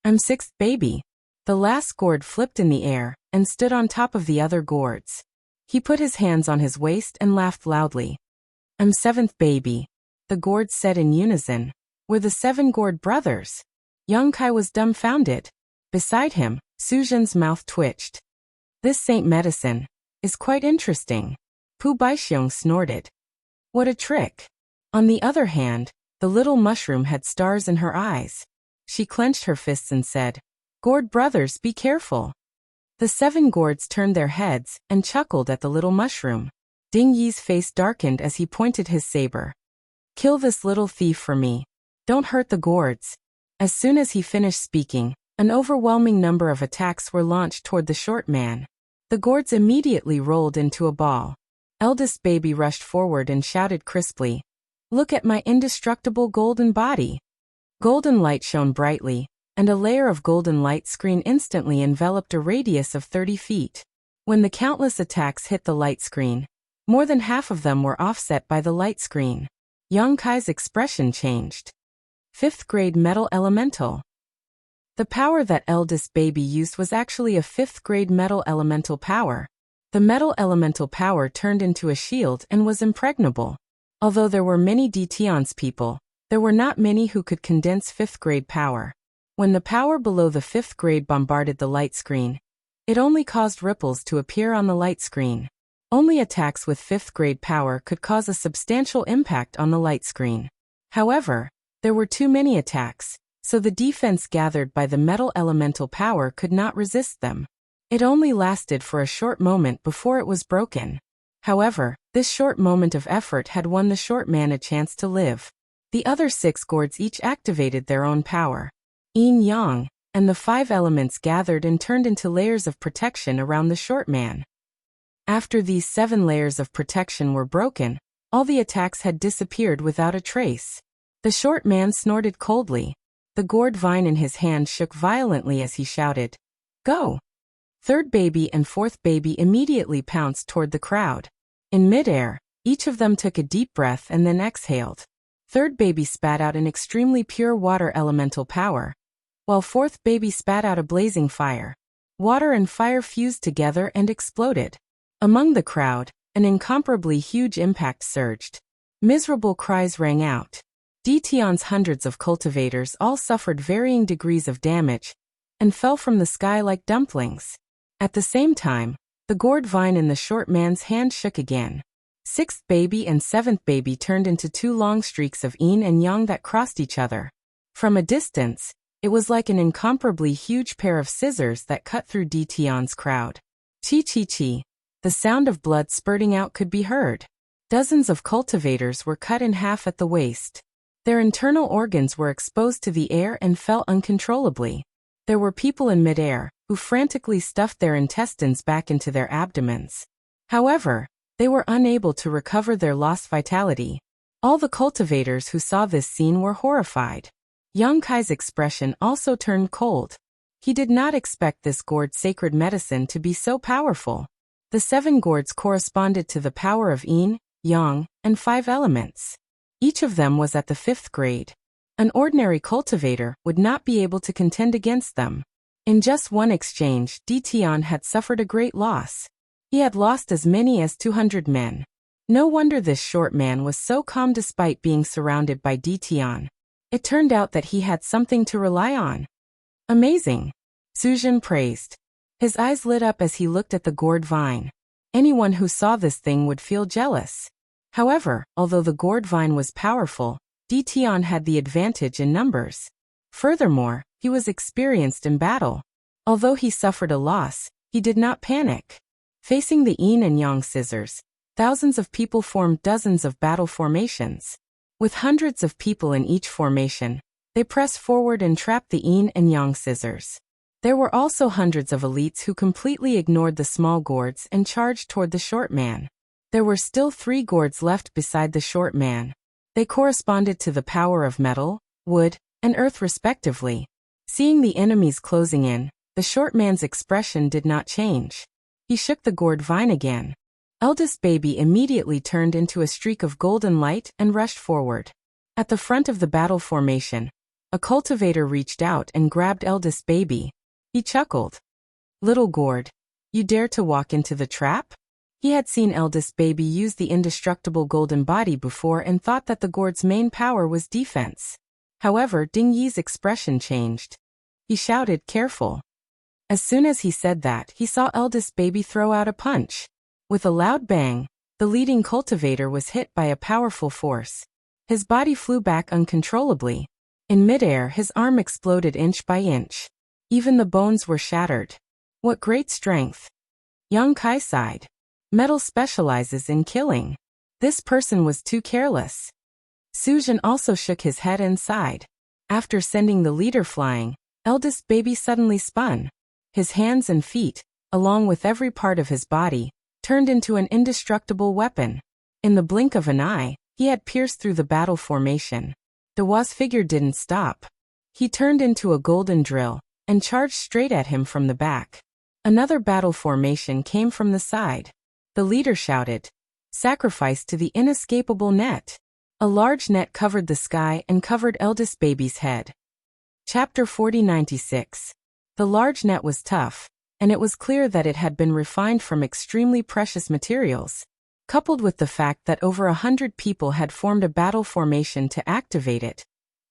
I'm sixth baby. The last gourd flipped in the air and stood on top of the other gourds. He put his hands on his waist and laughed loudly. I'm seventh baby. The gourds said in unison. Were the 7 gourd brothers? Young Kai was dumbfounded. Beside him, Suzhen's mouth twitched. This saint medicine is quite interesting. Pu Baixiong snorted. What a trick. On the other hand, the little mushroom had stars in her eyes. She clenched her fists and said, Gourd brothers, be careful. The 7 gourds turned their heads and chuckled at the little mushroom. Ding Yi's face darkened as he pointed his saber. Kill this little thief for me. Don't hurt the gourds. As soon as he finished speaking, an overwhelming number of attacks were launched toward the short man. The gourds immediately rolled into a ball. Eldest baby rushed forward and shouted crisply, Look at my indestructible golden body. Golden light shone brightly, and a layer of golden light screen instantly enveloped a radius of 30 feet. When the countless attacks hit the light screen, more than half of them were offset by the light screen. Yang Kai's expression changed. 5th grade metal elemental. The power that eldest baby used was actually a 5th grade metal elemental power. The metal elemental power turned into a shield and was impregnable. Although there were many Detion's people, there were not many who could condense 5th grade power. When the power below the 5th grade bombarded the light screen, it only caused ripples to appear on the light screen. Only attacks with 5th grade power could cause a substantial impact on the light screen. However, there were too many attacks, so the defense gathered by the metal elemental power could not resist them. It only lasted for a short moment before it was broken. However, this short moment of effort had won the short man a chance to live. The other 6 gourds each activated their own power. Yin Yang, and the 5 elements gathered and turned into layers of protection around the short man. After these 7 layers of protection were broken, all the attacks had disappeared without a trace. The short man snorted coldly. The gourd vine in his hand shook violently as he shouted, Go! 3rd baby and 4th baby immediately pounced toward the crowd. In midair, each of them took a deep breath and then exhaled. 3rd baby spat out an extremely pure water elemental power, while 4th baby spat out a blazing fire. Water and fire fused together and exploded. Among the crowd, an incomparably huge impact surged. Miserable cries rang out. Detion's hundreds of cultivators all suffered varying degrees of damage and fell from the sky like dumplings. At the same time, the gourd vine in the short man's hand shook again. 6th baby and 7th baby turned into 2 long streaks of yin and yang that crossed each other. From a distance, it was like an incomparably huge pair of scissors that cut through Detion's crowd. Chi-chi-chi. The sound of blood spurting out could be heard. Dozens of cultivators were cut in half at the waist. Their internal organs were exposed to the air and fell uncontrollably. There were people in midair who frantically stuffed their intestines back into their abdomens. However, they were unable to recover their lost vitality. All the cultivators who saw this scene were horrified. Yang Kai's expression also turned cold. He did not expect this gourd sacred medicine to be so powerful. The 7 gourds corresponded to the power of yin, yang, and 5 elements. Each of them was at the 5th grade. An ordinary cultivator would not be able to contend against them. In just one exchange, Tian had suffered a great loss. He had lost as many as 200 men. No wonder this short man was so calm despite being surrounded by Tian. It turned out that he had something to rely on. Amazing! Suzhen praised. His eyes lit up as he looked at the gourd vine. Anyone who saw this thing would feel jealous. However, although the gourd vine was powerful, Tian had the advantage in numbers. Furthermore, he was experienced in battle. Although he suffered a loss, he did not panic. Facing the yin and yang scissors, thousands of people formed dozens of battle formations. With hundreds of people in each formation, they pressed forward and trapped the yin and yang scissors. There were also hundreds of elites who completely ignored the small gourds and charged toward the short man. There were still 3 gourds left beside the short man. They corresponded to the power of metal, wood, and earth respectively. Seeing the enemies closing in, the short man's expression did not change. He shook the gourd vine again. Eldest baby immediately turned into a streak of golden light and rushed forward. At the front of the battle formation, a cultivator reached out and grabbed eldest baby. He chuckled. "Little gourd, you dare to walk into the trap?" He had seen eldest baby use the indestructible golden body before and thought that the gourd's main power was defense. However, Ding Yi's expression changed. He shouted, "Careful." As soon as he said that, he saw eldest baby throw out a punch. With a loud bang, the leading cultivator was hit by a powerful force. His body flew back uncontrollably. In midair, his arm exploded inch by inch. Even the bones were shattered. What great strength! Yang Kai sighed. Metal specializes in killing. This person was too careless. Suzhen also shook his head and sighed. After sending the leader flying, eldest baby suddenly spun. His hands and feet, along with every part of his body, turned into an indestructible weapon. In the blink of an eye, he had pierced through the battle formation. Dewa's figure didn't stop. He turned into a golden drill and charged straight at him from the back. Another battle formation came from the side. The leader shouted, "Sacrifice to the inescapable net." A large net covered the sky and covered eldest baby's head. Chapter 4096. The large net was tough, and it was clear that it had been refined from extremely precious materials. Coupled with the fact that over 100 people had formed a battle formation to activate it,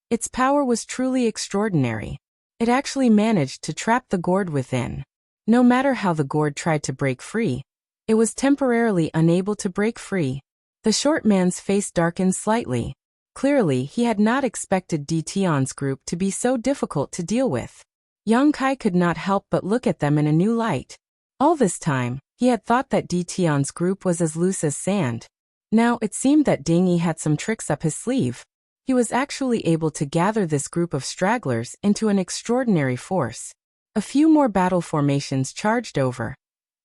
its power was truly extraordinary. It actually managed to trap the gourd within. No matter how the gourd tried to break free, it was temporarily unable to break free. The short man's face darkened slightly. Clearly, he had not expected Tian's group to be so difficult to deal with. Yang Kai could not help but look at them in a new light. All this time, he had thought that Tian's group was as loose as sand. Now it seemed that Ding Yi had some tricks up his sleeve. He was actually able to gather this group of stragglers into an extraordinary force. A few more battle formations charged over,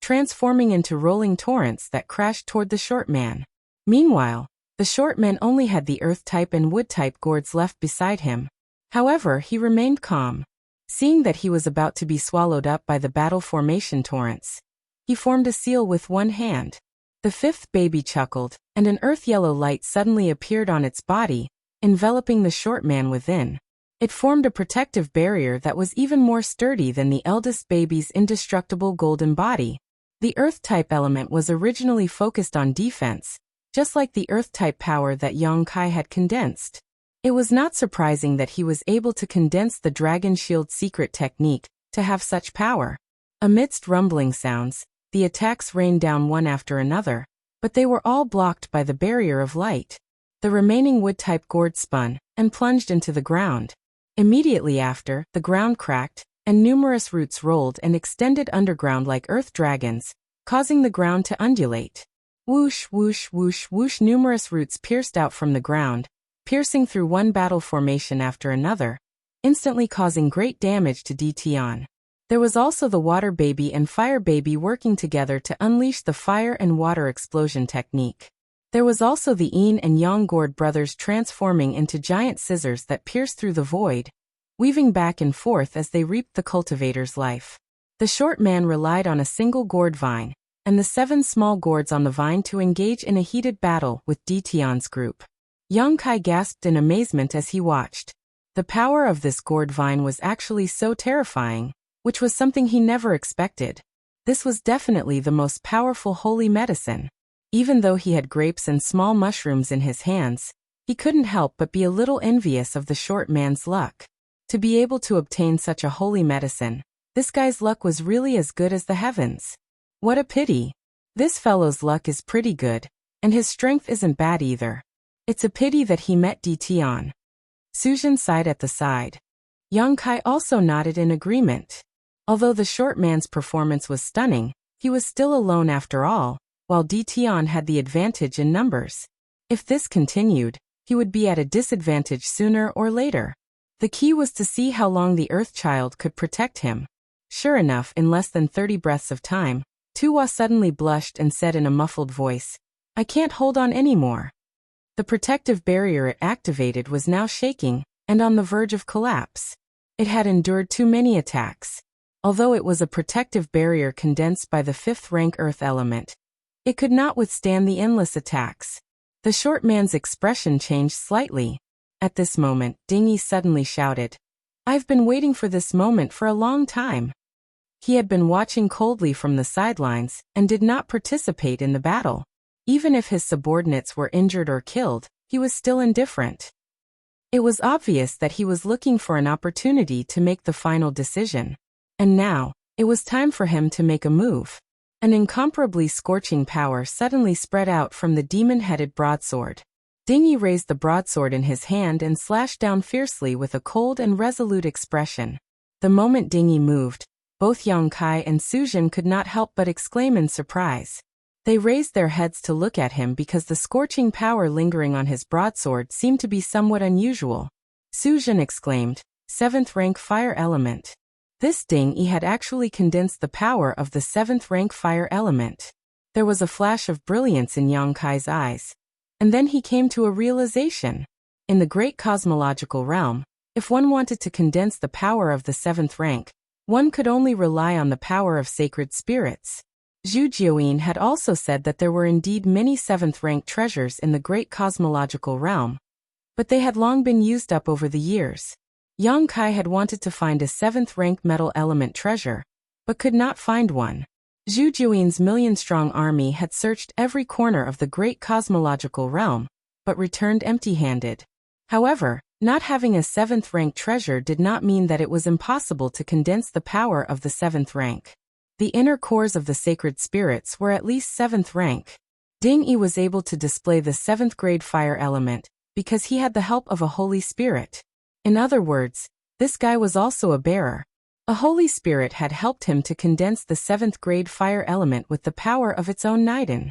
transforming into rolling torrents that crashed toward the short man. Meanwhile, the short man only had the earth-type and wood-type gourds left beside him. However, he remained calm. Seeing that he was about to be swallowed up by the battle formation torrents, he formed a seal with one hand. The 5th baby chuckled, and an earth-yellow light suddenly appeared on its body, enveloping the short man within. It formed a protective barrier that was even more sturdy than the eldest baby's indestructible golden body. The earth-type element was originally focused on defense, just like the earth-type power that Yang Kai had condensed. It was not surprising that he was able to condense the Dragon Shield secret technique to have such power. Amidst rumbling sounds, the attacks rained down one after another, but they were all blocked by the barrier of light. The remaining wood-type gourd spun and plunged into the ground. Immediately after, the ground cracked, and numerous roots rolled and extended underground like earth dragons, causing the ground to undulate. Whoosh, whoosh, whoosh, whoosh. Numerous roots pierced out from the ground, piercing through one battle formation after another, instantly causing great damage to Tian. There was also the water baby and fire baby working together to unleash the fire and water explosion technique. There was also the yin and yang gourd brothers transforming into giant scissors that pierced through the void, weaving back and forth as they reaped the cultivator's life. The short man relied on a single gourd vine, and the 7 small gourds on the vine to engage in a heated battle with Dition's group. Yang Kai gasped in amazement as he watched. The power of this gourd vine was actually so terrifying, which was something he never expected. This was definitely the most powerful holy medicine. Even though he had grapes and small mushrooms in his hands, he couldn't help but be a little envious of the short man's luck. To be able to obtain such a holy medicine, this guy's luck was really as good as the heavens. What a pity. This fellow's luck is pretty good, and his strength isn't bad either. It's a pity that he met Dition. Suzhen sighed at the side. Yang Kai also nodded in agreement. Although the short man's performance was stunning, he was still alone after all, while Dition had the advantage in numbers. If this continued, he would be at a disadvantage sooner or later. The key was to see how long the Earthchild could protect him. Sure enough, in less than 30 breaths of time, Tuwa suddenly blushed and said in a muffled voice, "I can't hold on anymore." The protective barrier it activated was now shaking, and on the verge of collapse. It had endured too many attacks. Although it was a protective barrier condensed by the 5th rank earth element, it could not withstand the endless attacks. The short man's expression changed slightly. At this moment, Dingyi suddenly shouted, "I've been waiting for this moment for a long time." He had been watching coldly from the sidelines and did not participate in the battle. Even if his subordinates were injured or killed, he was still indifferent. It was obvious that he was looking for an opportunity to make the final decision. And now, it was time for him to make a move. An incomparably scorching power suddenly spread out from the demon-headed broadsword. Dingyi raised the broadsword in his hand and slashed down fiercely with a cold and resolute expression. The moment Dingyi moved, both Yang Kai and Suzhen could not help but exclaim in surprise. They raised their heads to look at him because the scorching power lingering on his broadsword seemed to be somewhat unusual. Suzhen exclaimed, "7th rank fire element." This Dingyi had actually condensed the power of the 7th rank fire element. There was a flash of brilliance in Yang Kai's eyes. And then he came to a realization. In the great cosmological realm, if one wanted to condense the power of the 7th rank, one could only rely on the power of sacred spirits. Zhu Jiuyin had also said that there were indeed many 7th rank treasures in the great cosmological realm, but they had long been used up over the years. Yang Kai had wanted to find a 7th rank metal element treasure, but could not find one. Zhu Jiuyin's million-strong army had searched every corner of the great cosmological realm, but returned empty-handed. However, not having a 7th rank treasure did not mean that it was impossible to condense the power of the 7th rank. The inner cores of the sacred spirits were at least 7th rank. Dingyi was able to display the 7th grade fire element because he had the help of a holy spirit. In other words, this guy was also a bearer. A holy spirit had helped him to condense the 7th grade fire element with the power of its own Niden.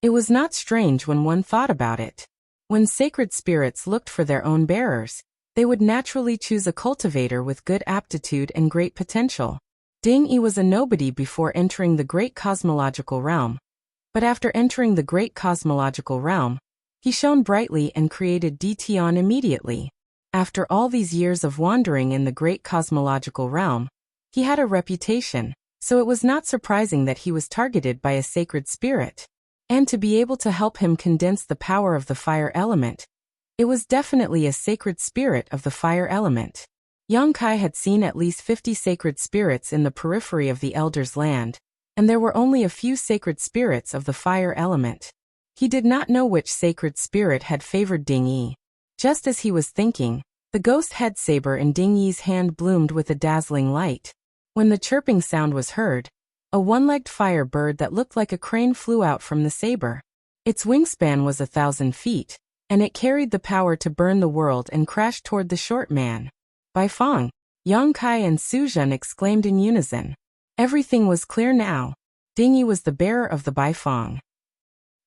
It was not strange when one thought about it. When sacred spirits looked for their own bearers, they would naturally choose a cultivator with good aptitude and great potential. Dingyi was a nobody before entering the great cosmological realm. But after entering the great cosmological realm, he shone brightly and created Dition immediately. After all these years of wandering in the great cosmological realm, he had a reputation, so it was not surprising that he was targeted by a sacred spirit. And to be able to help him condense the power of the fire element, it was definitely a sacred spirit of the fire element. Yang Kai had seen at least 50 sacred spirits in the periphery of the Elder's land, and there were only a few sacred spirits of the fire element. He did not know which sacred spirit had favored Dingyi. Just as he was thinking, the ghost head saber in Dingyi's hand bloomed with a dazzling light. When the chirping sound was heard, a one-legged fire bird that looked like a crane flew out from the saber. Its wingspan was 1,000 feet, and it carried the power to burn the world and crashed toward the short man. Baifeng, Yang Kai and Suzhen exclaimed in unison. Everything was clear now. Dingyi was the bearer of the Baifeng.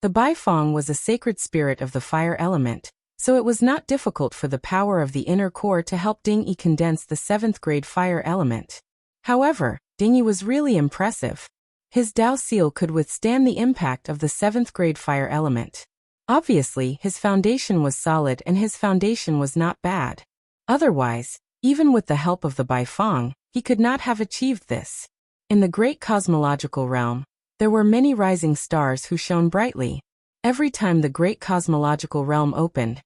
The Baifeng was a sacred spirit of the fire element, so it was not difficult for the power of the inner core to help Dingyi condense the 7th grade fire element. However, Dingyi was really impressive. His Dao seal could withstand the impact of the 7th grade fire element. Obviously, his foundation was solid and his foundation was not bad. Otherwise, even with the help of the Baifeng, he could not have achieved this. In the great cosmological realm, There were many rising stars who shone brightly. Every time the great cosmological realm opened,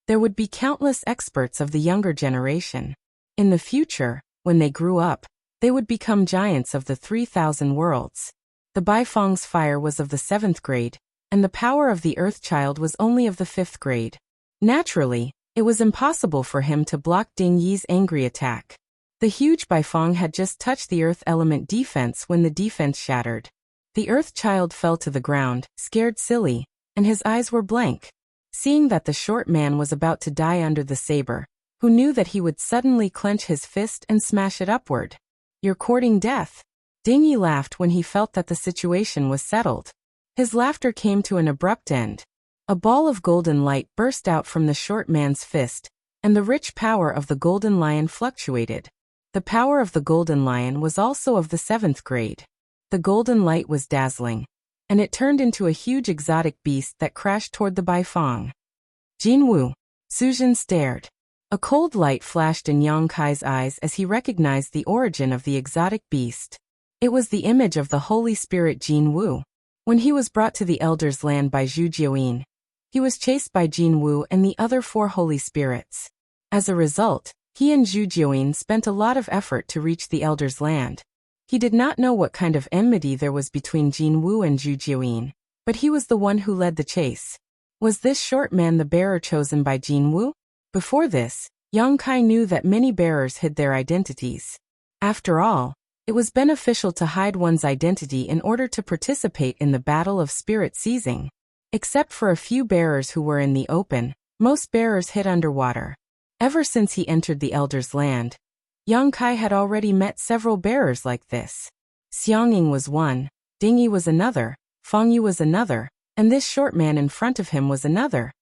there would be countless experts of the younger generation. In the future, when they grew up, they would become giants of the 3,000 worlds. The Baifeng's fire was of the 7th grade, and the power of the Earthchild was only of the 5th grade. Naturally, it was impossible for him to block Ding Yi's angry attack. The huge Baifeng had just touched the Earth element defense when the defense shattered. The Earthchild fell to the ground, scared silly, and his eyes were blank. Seeing that the short man was about to die under the saber, who knew that he would suddenly clench his fist and smash it upward. "You're courting death." Ding Yi laughed when he felt that the situation was settled. His laughter came to an abrupt end. A ball of golden light burst out from the short man's fist, and the rich power of the golden lion fluctuated. The power of the golden lion was also of the 7th grade. The golden light was dazzling, and it turned into a huge exotic beast that crashed toward the Baifeng. "Jinwu." Suzhen stared. A cold light flashed in Yang Kai's eyes as he recognized the origin of the exotic beast. It was the image of the Holy Spirit Jinwu. When he was brought to the Elder's Land by Zhu Jiuyin, he was chased by Jinwu and the other 4 Holy Spirits. As a result, he and Zhu Jiuyin spent a lot of effort to reach the Elder's Land. He did not know what kind of enmity there was between Jinwu and Zhu Jiuyin, but he was the one who led the chase. Was this short man the bearer chosen by Jinwu? Before this, Yang Kai knew that many bearers hid their identities. After all, it was beneficial to hide one's identity in order to participate in the battle of spirit seizing. Except for a few bearers who were in the open, most bearers hid underwater. Ever since he entered the Elder's Land, Yang Kai had already met several bearers like this. Xiangying was one, Ding Yi was another, Feng Yu was another, and this short man in front of him was another.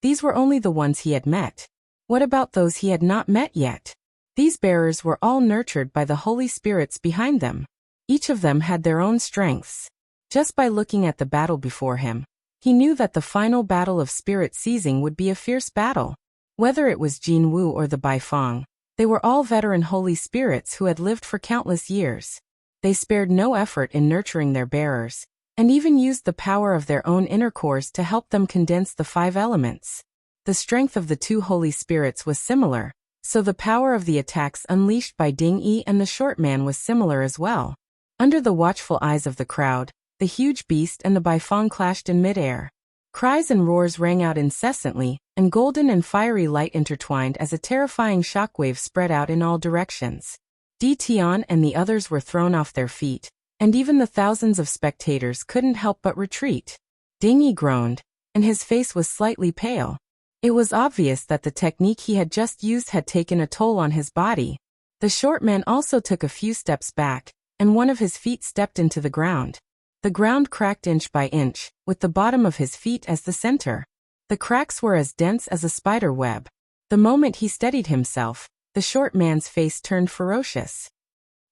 These were only the ones he had met. What about those he had not met yet? These bearers were all nurtured by the Holy Spirits behind them. Each of them had their own strengths. Just by looking at the battle before him, he knew that the final battle of spirit seizing would be a fierce battle. Whether it was Jinwu or the Baifeng, they were all veteran Holy Spirits who had lived for countless years. They spared no effort in nurturing their bearers, and even used the power of their own inner cores to help them condense the 5 elements. The strength of the 2 Holy Spirits was similar, so the power of the attacks unleashed by Ding Yi and the short man was similar as well. Under the watchful eyes of the crowd, the huge beast and the Baifeng clashed in midair. Cries and roars rang out incessantly, and golden and fiery light intertwined as a terrifying shockwave spread out in all directions. Di Tian and the others were thrown off their feet, and even the thousands of spectators couldn't help but retreat. Ding Yi groaned, and his face was slightly pale. It was obvious that the technique he had just used had taken a toll on his body. The short man also took a few steps back, and one of his feet stepped into the ground. The ground cracked inch by inch, with the bottom of his feet as the center. The cracks were as dense as a spider web. The moment he steadied himself, the short man's face turned ferocious.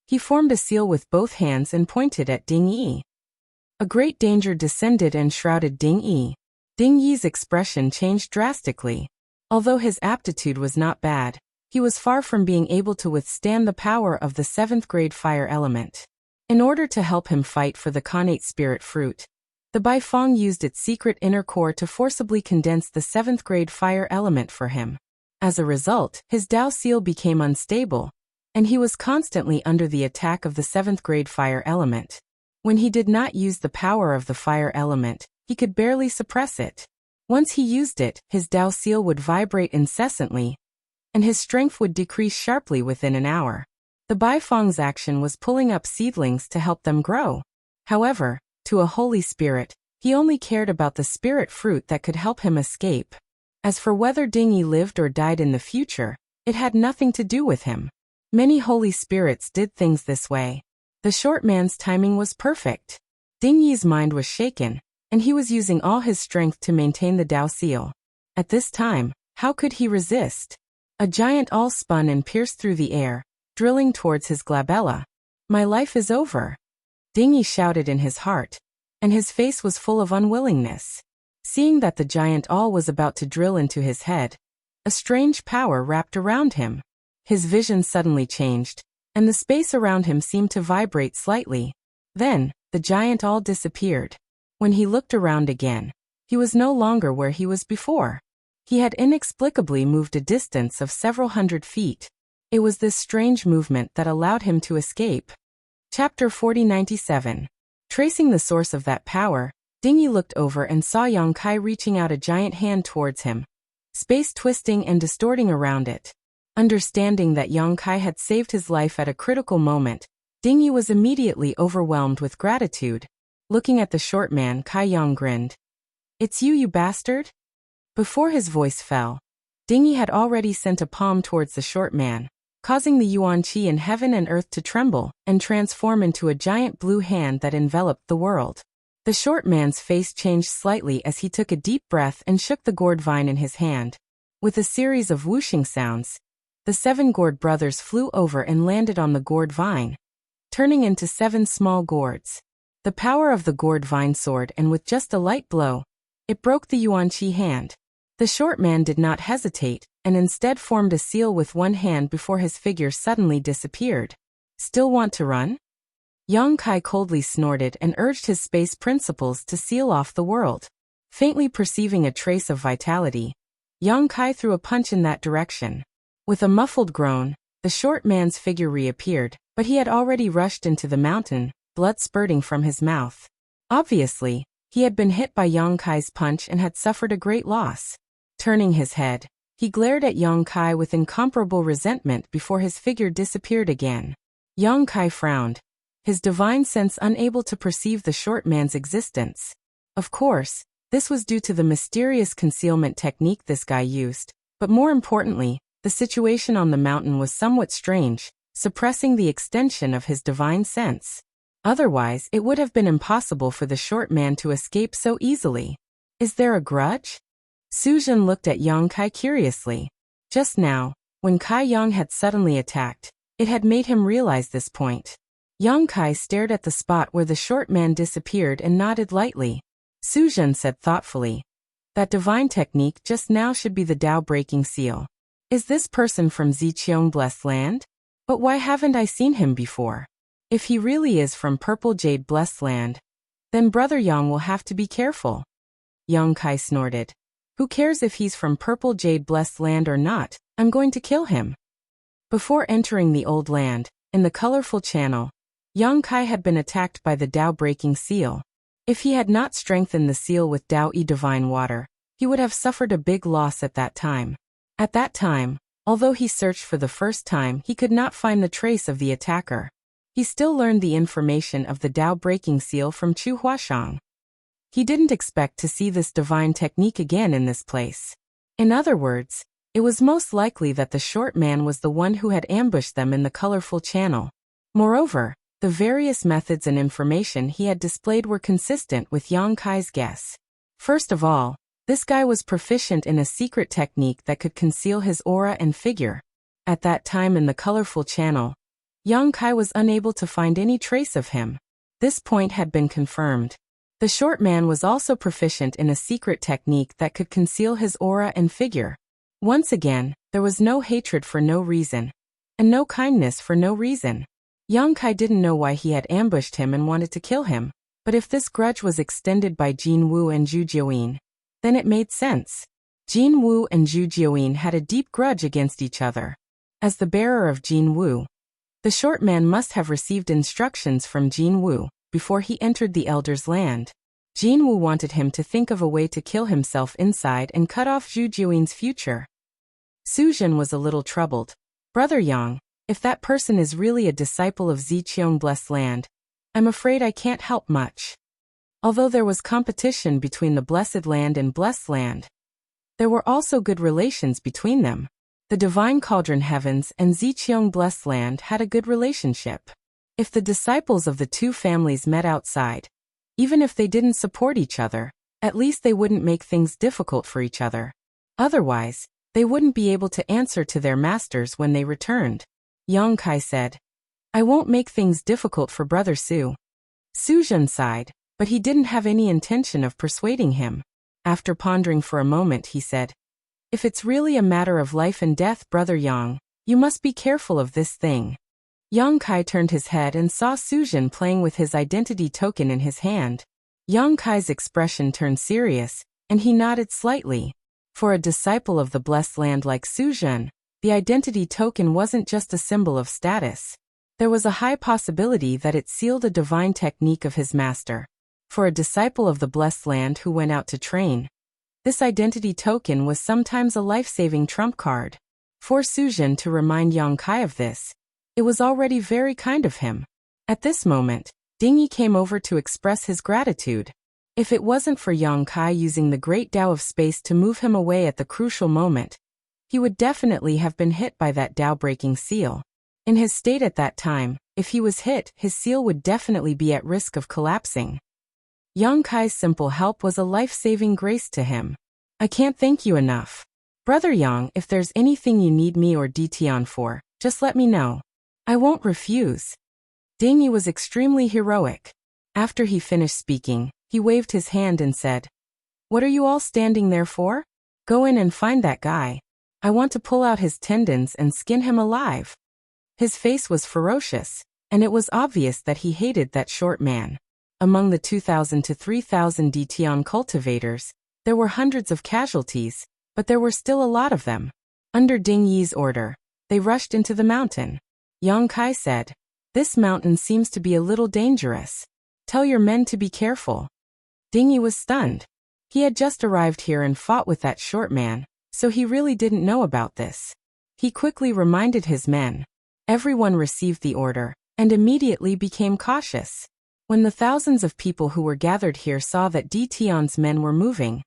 He formed a seal with both hands and pointed at Ding Yi. A great danger descended and shrouded Ding Yi. Ding Yi's expression changed drastically. Although his aptitude was not bad, he was far from being able to withstand the power of the 7th grade fire element. In order to help him fight for the Khanate spirit fruit, the Baifeng used its secret inner core to forcibly condense the 7th grade fire element for him. As a result, his Dao seal became unstable, and he was constantly under the attack of the 7th grade fire element. When he did not use the power of the fire element, he could barely suppress it. Once he used it, his Dao seal would vibrate incessantly, and his strength would decrease sharply within an hour. The Baifeng's action was pulling up seedlings to help them grow. However, to a Holy Spirit, he only cared about the spirit fruit that could help him escape. As for whether Ding Yi lived or died in the future, it had nothing to do with him. Many Holy Spirits did things this way. The short man's timing was perfect. Ding Yi's mind was shaken, and he was using all his strength to maintain the Dao seal. At this time, how could he resist? A giant awl spun and pierced through the air, drilling towards his glabella. "My life is over," Ding Yi shouted in his heart, and his face was full of unwillingness. Seeing that the giant awl was about to drill into his head, a strange power wrapped around him. His vision suddenly changed, and the space around him seemed to vibrate slightly. Then, the giant all disappeared. When he looked around again, he was no longer where he was before. He had inexplicably moved a distance of several hundred feet. It was this strange movement that allowed him to escape. Chapter 4097. Tracing the source of that power, Dingyi looked over and saw Yang Kai reaching out a giant hand towards him, space twisting and distorting around it. Understanding that Yang Kai had saved his life at a critical moment, Dingyi was immediately overwhelmed with gratitude. Looking at the short man, Kai Yang grinned. "It's you, you bastard?" Before his voice fell, Dingyi had already sent a palm towards the short man, causing the yuan qi in heaven and earth to tremble and transform into a giant blue hand that enveloped the world. The short man's face changed slightly as he took a deep breath and shook the gourd vine in his hand. With a series of whooshing sounds, the 7 gourd brothers flew over and landed on the gourd vine, turning into 7 small gourds. The power of the gourd vine soared, and with just a light blow, it broke the yuan qi hand. The short man did not hesitate, and instead formed a seal with one hand before his figure suddenly disappeared. "Still want to run?" Yang Kai coldly snorted and urged his space principles to seal off the world. Faintly perceiving a trace of vitality, Yang Kai threw a punch in that direction. With a muffled groan, the short man's figure reappeared, but he had already rushed into the mountain, blood spurting from his mouth. Obviously, he had been hit by Yang Kai's punch and had suffered a great loss. Turning his head, he glared at Yang Kai with incomparable resentment before his figure disappeared again. Yang Kai frowned, his divine sense unable to perceive the short man's existence. Of course, this was due to the mysterious concealment technique this guy used, but more importantly, the situation on the mountain was somewhat strange, suppressing the extension of his divine sense. Otherwise, it would have been impossible for the short man to escape so easily. Is there a grudge? Suzhen looked at Yang Kai curiously. Just now, when Kai Yang had suddenly attacked, it had made him realize this point. Yang Kai stared at the spot where the short man disappeared and nodded lightly. Suzhen said thoughtfully, "That divine technique just now should be the Tao-breaking seal. Is this person from Ziqiong Blessed Land? But why haven't I seen him before? If he really is from Purple Jade Blessed Land, then Brother Yang will have to be careful." Yang Kai snorted. "Who cares if he's from Purple Jade Blessed Land or not? I'm going to kill him." Before entering the old land, in the colorful channel, Yang Kai had been attacked by the Tao-breaking seal. If he had not strengthened the seal with Tao-E divine water, he would have suffered a big loss at that time. At that time, although he searched for the first time, he could not find the trace of the attacker. He still learned the information of the Tao-breaking seal from Chu Huashang. He didn't expect to see this divine technique again in this place. In other words, it was most likely that the short man was the one who had ambushed them in the colorful channel. Moreover, the various methods and information he had displayed were consistent with Yang Kai's guess. First of all, this guy was proficient in a secret technique that could conceal his aura and figure. At that time in the colorful channel, Yang Kai was unable to find any trace of him. This point had been confirmed. The short man was also proficient in a secret technique that could conceal his aura and figure. Once again, there was no hatred for no reason, and no kindness for no reason. Yang Kai didn't know why he had ambushed him and wanted to kill him, but if this grudge was extended by Jin Wu and Zhu Jiuyin, then it made sense. Jin Wu and Zhu Jiuyin had a deep grudge against each other. As the bearer of Jin Wu, the short man must have received instructions from Jin Wu before he entered the elder's land. Jin Wu wanted him to think of a way to kill himself inside and cut off Zhu Jiuyin's future. Suzhen was a little troubled. "Brother Yang, if that person is really a disciple of Ziqiong Blessed Land, I'm afraid I can't help much." Although there was competition between the Blessed Land and Blessed Land, there were also good relations between them. The Divine Cauldron Heavens and Ziqiong Blessed Land had a good relationship. If the disciples of the two families met outside, even if they didn't support each other, at least they wouldn't make things difficult for each other. Otherwise, they wouldn't be able to answer to their masters when they returned. Yang Kai said, "I won't make things difficult for Brother Su." Suzhen sighed, but he didn't have any intention of persuading him. After pondering for a moment, he said, "If it's really a matter of life and death, Brother Yang, you must be careful of this thing." Yang Kai turned his head and saw Suzhen playing with his identity token in his hand. Yang Kai's expression turned serious, and he nodded slightly. For a disciple of the blessed land like Suzhen, the identity token wasn't just a symbol of status. There was a high possibility that it sealed a divine technique of his master. For a disciple of the blessed land who went out to train, this identity token was sometimes a life-saving trump card. For Suzhen to remind Yang Kai of this, it was already very kind of him. At this moment, Dingyi came over to express his gratitude. If it wasn't for Yang Kai using the great Tao of space to move him away at the crucial moment, he would definitely have been hit by that Tao-breaking seal. In his state at that time, if he was hit, his seal would definitely be at risk of collapsing. Yang Kai's simple help was a life-saving grace to him. I can't thank you enough. Brother Yang, if there's anything you need me or Ditian for, just let me know. I won't refuse. Dingyi was extremely heroic. After he finished speaking, he waved his hand and said, "What are you all standing there for? Go in and find that guy. I want to pull out his tendons and skin him alive." His face was ferocious, and it was obvious that he hated that short man. Among the 2,000 to 3,000 Ditian cultivators, there were hundreds of casualties, but there were still a lot of them. Under Ding Yi's order, they rushed into the mountain. Yang Kai said, "This mountain seems to be a little dangerous. Tell your men to be careful." Ding Yi was stunned. He had just arrived here and fought with that short man, so he really didn't know about this. He quickly reminded his men. Everyone received the order, and immediately became cautious. When the thousands of people who were gathered here saw that Ditian's men were moving,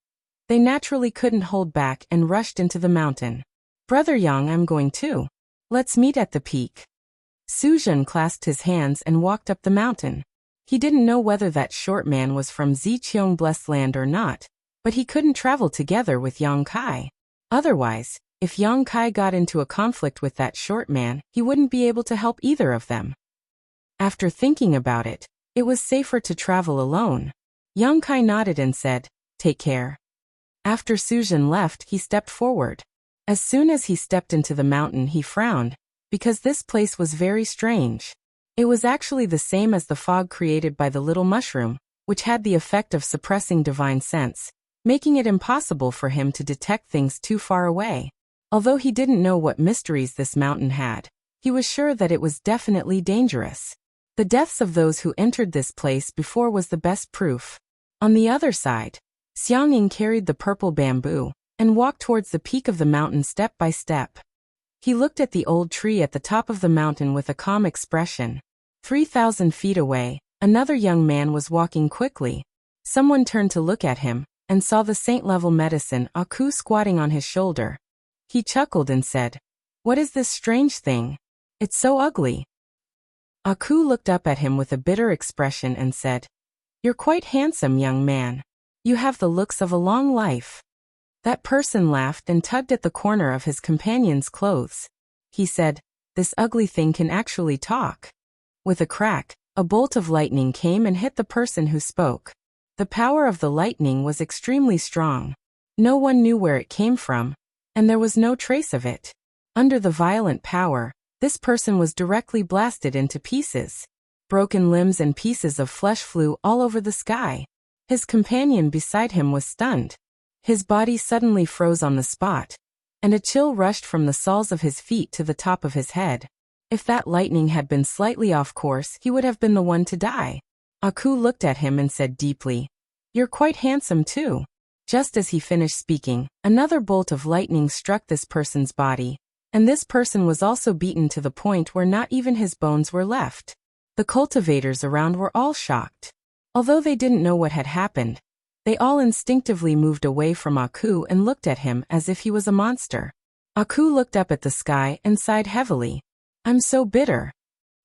they naturally couldn't hold back and rushed into the mountain. "Brother Yang, I'm going too. Let's meet at the peak." Suzhen clasped his hands and walked up the mountain. He didn't know whether that short man was from Ziqiong Blessed Land or not, but he couldn't travel together with Yang Kai. Otherwise, if Yang Kai got into a conflict with that short man, he wouldn't be able to help either of them. After thinking about it, it was safer to travel alone. Yang Kai nodded and said, "Take care." After Suzhen left, he stepped forward. As soon as he stepped into the mountain, he frowned, because this place was very strange. It was actually the same as the fog created by the little mushroom, which had the effect of suppressing divine sense, making it impossible for him to detect things too far away. Although he didn't know what mysteries this mountain had, he was sure that it was definitely dangerous. The deaths of those who entered this place before was the best proof. On the other side, Xiangying carried the purple bamboo and walked towards the peak of the mountain step by step. He looked at the old tree at the top of the mountain with a calm expression. 3,000 feet away, another young man was walking quickly. Someone turned to look at him and saw the saint-level medicine Aku squatting on his shoulder. He chuckled and said, "What is this strange thing? It's so ugly." Aku looked up at him with a bitter expression and said, "You're quite handsome, young man. You have the looks of a long life." That person laughed and tugged at the corner of his companion's clothes. He said, "This ugly thing can actually talk." With a crack, a bolt of lightning came and hit the person who spoke. The power of the lightning was extremely strong. No one knew where it came from, and there was no trace of it. Under the violent power, this person was directly blasted into pieces. Broken limbs and pieces of flesh flew all over the sky. His companion beside him was stunned. His body suddenly froze on the spot, and a chill rushed from the soles of his feet to the top of his head. If that lightning had been slightly off course, he would have been the one to die. Aku looked at him and said deeply, "You're quite handsome too." Just as he finished speaking, another bolt of lightning struck this person's body, and this person was also beaten to the point where not even his bones were left. The cultivators around were all shocked. Although they didn't know what had happened, they all instinctively moved away from Aku and looked at him as if he was a monster. Aku looked up at the sky and sighed heavily. "I'm so bitter."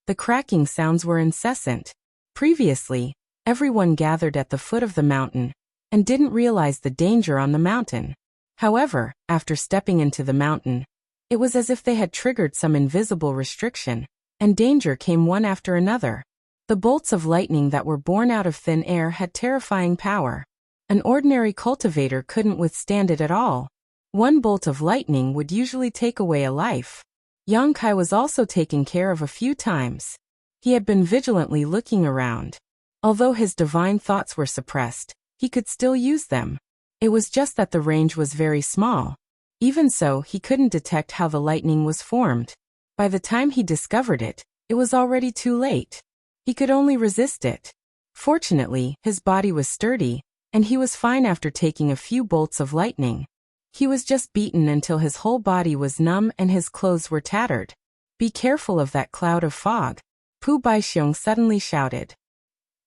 The cracking sounds were incessant. Previously, everyone gathered at the foot of the mountain and didn't realize the danger on the mountain. However, after stepping into the mountain, it was as if they had triggered some invisible restriction, and danger came one after another. The bolts of lightning that were born out of thin air had terrifying power. An ordinary cultivator couldn't withstand it at all. One bolt of lightning would usually take away a life. Yang Kai was also taken care of a few times. He had been vigilantly looking around. Although his divine thoughts were suppressed, he could still use them. It was just that the range was very small. Even so, he couldn't detect how the lightning was formed. By the time he discovered it, it was already too late. He could only resist it. Fortunately, his body was sturdy, and he was fine after taking a few bolts of lightning. He was just beaten until his whole body was numb and his clothes were tattered. "Be careful of that cloud of fog," Pu Baixiong suddenly shouted.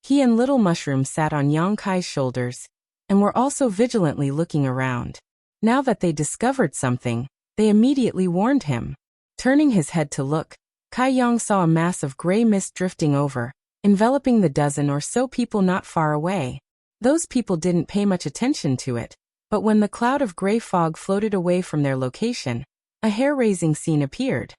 He and Little Mushroom sat on Yang Kai's shoulders, and were also vigilantly looking around. Now that they discovered something, they immediately warned him. Turning his head to look, Kai Yang saw a mass of gray mist drifting over, enveloping the dozen or so people not far away. Those people didn't pay much attention to it, but when the cloud of gray fog floated away from their location, a hair-raising scene appeared.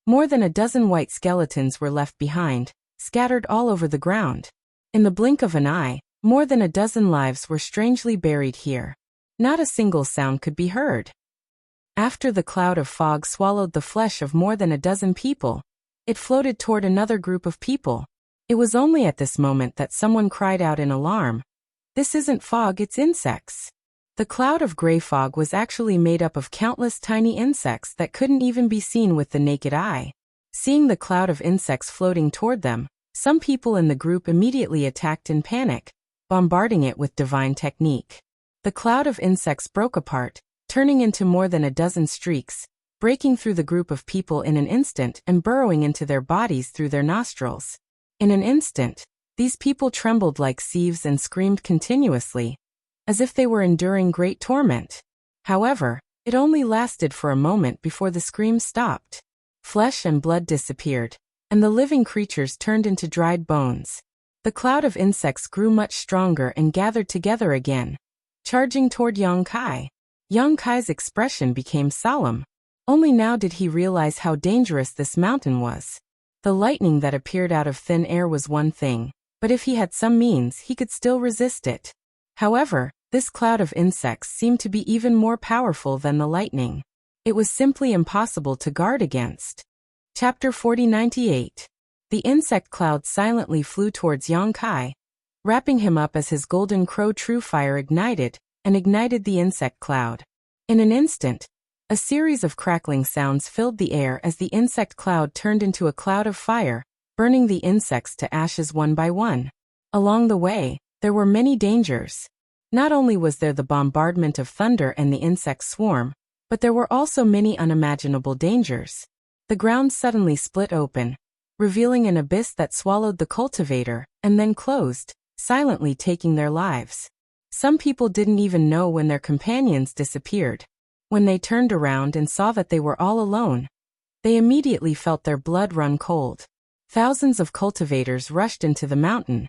More than a dozen white skeletons were left behind, scattered all over the ground. In the blink of an eye, more than a dozen lives were strangely buried here. Not a single sound could be heard. After the cloud of fog swallowed the flesh of more than a dozen people, it floated toward another group of people. It was only at this moment that someone cried out in alarm. "This isn't fog, it's insects." The cloud of gray fog was actually made up of countless tiny insects that couldn't even be seen with the naked eye. Seeing the cloud of insects floating toward them, some people in the group immediately attacked in panic, bombarding it with divine technique. The cloud of insects broke apart, turning into more than a dozen streaks, breaking through the group of people in an instant and burrowing into their bodies through their nostrils. In an instant, these people trembled like sieves and screamed continuously, as if they were enduring great torment. However, it only lasted for a moment before the screams stopped. Flesh and blood disappeared, and the living creatures turned into dried bones. The cloud of insects grew much stronger and gathered together again, charging toward Yang Kai. Yang Kai's expression became solemn. Only now did he realize how dangerous this mountain was. The lightning that appeared out of thin air was one thing, but if he had some means, he could still resist it. However, this cloud of insects seemed to be even more powerful than the lightning. It was simply impossible to guard against. Chapter 4098. The insect cloud silently flew towards Yang Kai, wrapping him up as his golden crow true fire ignited the insect cloud. In an instant, a series of crackling sounds filled the air as the insect cloud turned into a cloud of fire, burning the insects to ashes one by one. Along the way, there were many dangers. Not only was there the bombardment of thunder and the insect swarm, but there were also many unimaginable dangers. The ground suddenly split open, revealing an abyss that swallowed the cultivator, and then closed, silently taking their lives. Some people didn't even know when their companions disappeared. When they turned around and saw that they were all alone, they immediately felt their blood run cold. Thousands of cultivators rushed into the mountain,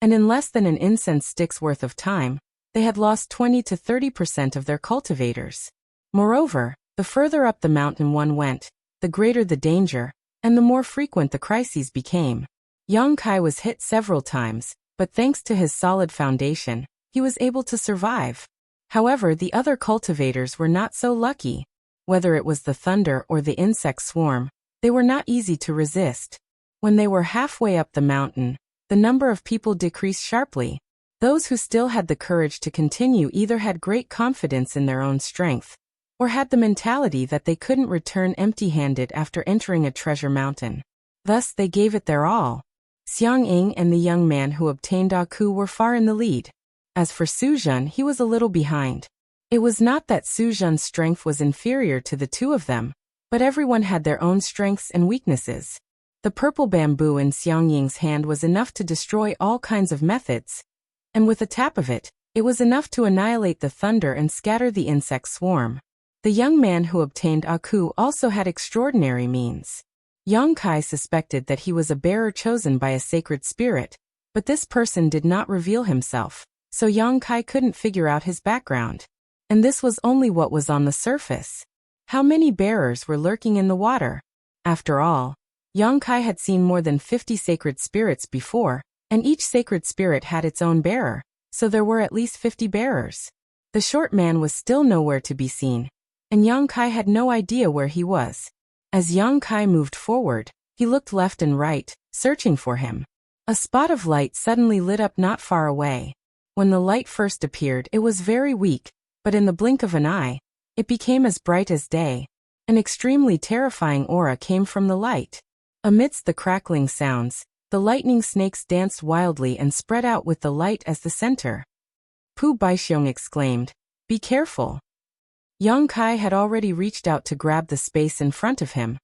and in less than an incense stick's worth of time, they had lost 20 to 30% of their cultivators. Moreover, the further up the mountain one went, the greater the danger, and the more frequent the crises became. Yang Kai was hit several times, but thanks to his solid foundation, he was able to survive. However, the other cultivators were not so lucky. Whether it was the thunder or the insect swarm, they were not easy to resist. When they were halfway up the mountain, the number of people decreased sharply. Those who still had the courage to continue either had great confidence in their own strength, or had the mentality that they couldn't return empty-handed after entering a treasure mountain. Thus they gave it their all. Xiang Ying and the young man who obtained Aku were far in the lead. As for Su Zhen, he was a little behind. It was not that Su Zhen's strength was inferior to the two of them, but everyone had their own strengths and weaknesses. The purple bamboo in Xiang Ying's hand was enough to destroy all kinds of methods, and with a tap of it, it was enough to annihilate the thunder and scatter the insect swarm. The young man who obtained Aku also had extraordinary means. Yang Kai suspected that he was a bearer chosen by a sacred spirit, but this person did not reveal himself, so Yang Kai couldn't figure out his background. And this was only what was on the surface. How many bearers were lurking in the water? After all, Yang Kai had seen more than 50 sacred spirits before, and each sacred spirit had its own bearer, so there were at least 50 bearers. The short man was still nowhere to be seen, and Yang Kai had no idea where he was. As Yang Kai moved forward, he looked left and right, searching for him. A spot of light suddenly lit up not far away. When the light first appeared, it was very weak, but in the blink of an eye, it became as bright as day. An extremely terrifying aura came from the light. Amidst the crackling sounds, the lightning snakes danced wildly and spread out with the light as the center. Pu Baixiong exclaimed, "Be careful." Yang Kai had already reached out to grab the space in front of him,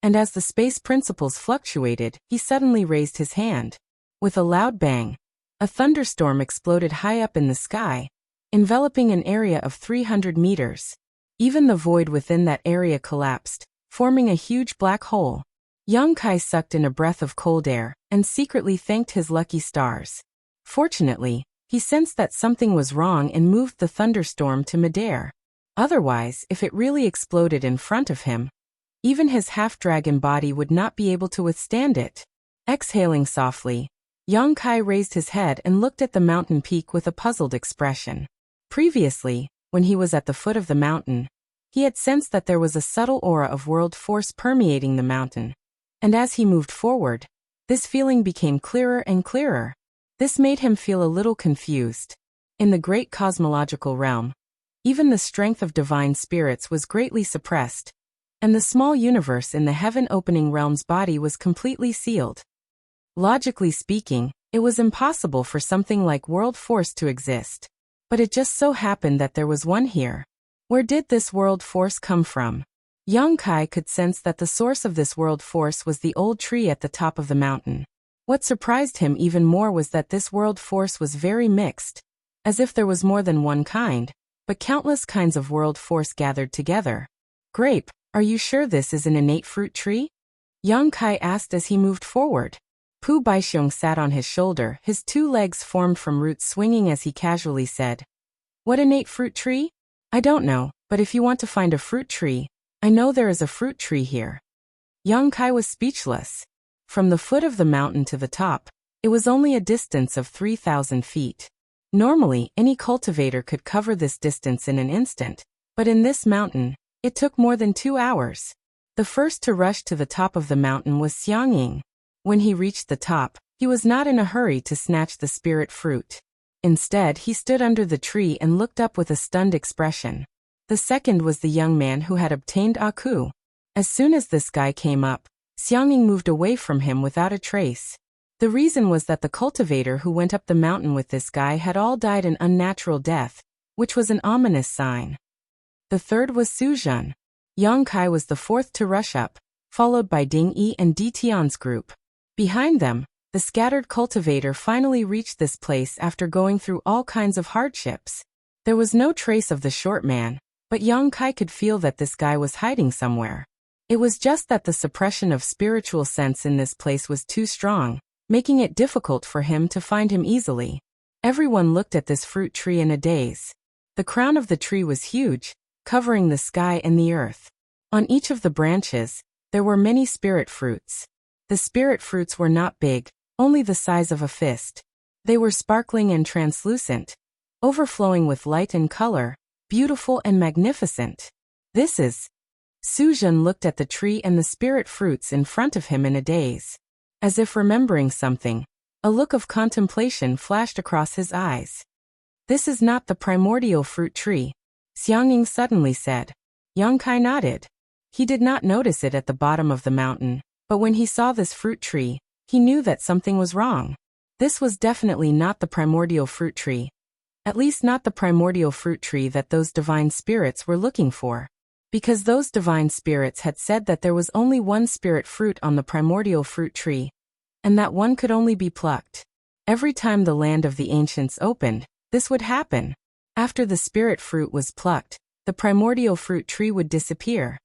and as the space principles fluctuated, he suddenly raised his hand. With a loud bang, a thunderstorm exploded high up in the sky, enveloping an area of 300 meters. Even the void within that area collapsed, forming a huge black hole. Yang Kai sucked in a breath of cold air and secretly thanked his lucky stars. Fortunately, he sensed that something was wrong and moved the thunderstorm to midair. Otherwise, if it really exploded in front of him, even his half-dragon body would not be able to withstand it. Exhaling softly, Yang Kai raised his head and looked at the mountain peak with a puzzled expression. Previously, when he was at the foot of the mountain, he had sensed that there was a subtle aura of world force permeating the mountain. And as he moved forward, this feeling became clearer and clearer. This made him feel a little confused. In the great cosmological realm, even the strength of divine spirits was greatly suppressed, and the small universe in the heaven-opening realm's body was completely sealed. Logically speaking, it was impossible for something like world force to exist. But it just so happened that there was one here. Where did this world force come from? Yang Kai could sense that the source of this world force was the old tree at the top of the mountain. What surprised him even more was that this world force was very mixed, as if there was more than one kind, but countless kinds of world force gathered together. "Grape, are you sure this is an innate fruit tree?" Yang Kai asked as he moved forward. Pu Baixiong sat on his shoulder, his two legs formed from roots swinging as he casually said, "What innate fruit tree? I don't know, but if you want to find a fruit tree, I know there is a fruit tree here." Yang Kai was speechless. From the foot of the mountain to the top, it was only a distance of 3,000 feet. Normally, any cultivator could cover this distance in an instant, but in this mountain, it took more than 2 hours. The first to rush to the top of the mountain was Xiangying. When he reached the top, he was not in a hurry to snatch the spirit fruit. Instead, he stood under the tree and looked up with a stunned expression. The second was the young man who had obtained Aku. As soon as this guy came up, Xiangying moved away from him without a trace. The reason was that the cultivator who went up the mountain with this guy had all died an unnatural death, which was an ominous sign. The third was Su Zhen. Yang Kai was the fourth to rush up, followed by Ding Yi and Di Tian's group. Behind them, the scattered cultivator finally reached this place after going through all kinds of hardships. There was no trace of the short man, but Yang Kai could feel that this guy was hiding somewhere. It was just that the suppression of spiritual sense in this place was too strong, making it difficult for him to find him easily. Everyone looked at this fruit tree in a daze. The crown of the tree was huge, covering the sky and the earth. On each of the branches, there were many spirit fruits. The spirit fruits were not big, only the size of a fist. They were sparkling and translucent, overflowing with light and color, beautiful and magnificent. "This is..." Su Zhen looked at the tree and the spirit fruits in front of him in a daze. As if remembering something, a look of contemplation flashed across his eyes. "This is not the primordial fruit tree," Xiangying suddenly said. Yang Kai nodded. He did not notice it at the bottom of the mountain, but when he saw this fruit tree, he knew that something was wrong. This was definitely not the primordial fruit tree. At least not the primordial fruit tree that those divine spirits were looking for. Because those divine spirits had said that there was only one spirit fruit on the primordial fruit tree, and that one could only be plucked. Every time the land of the ancients opened, this would happen. After the spirit fruit was plucked, the primordial fruit tree would disappear.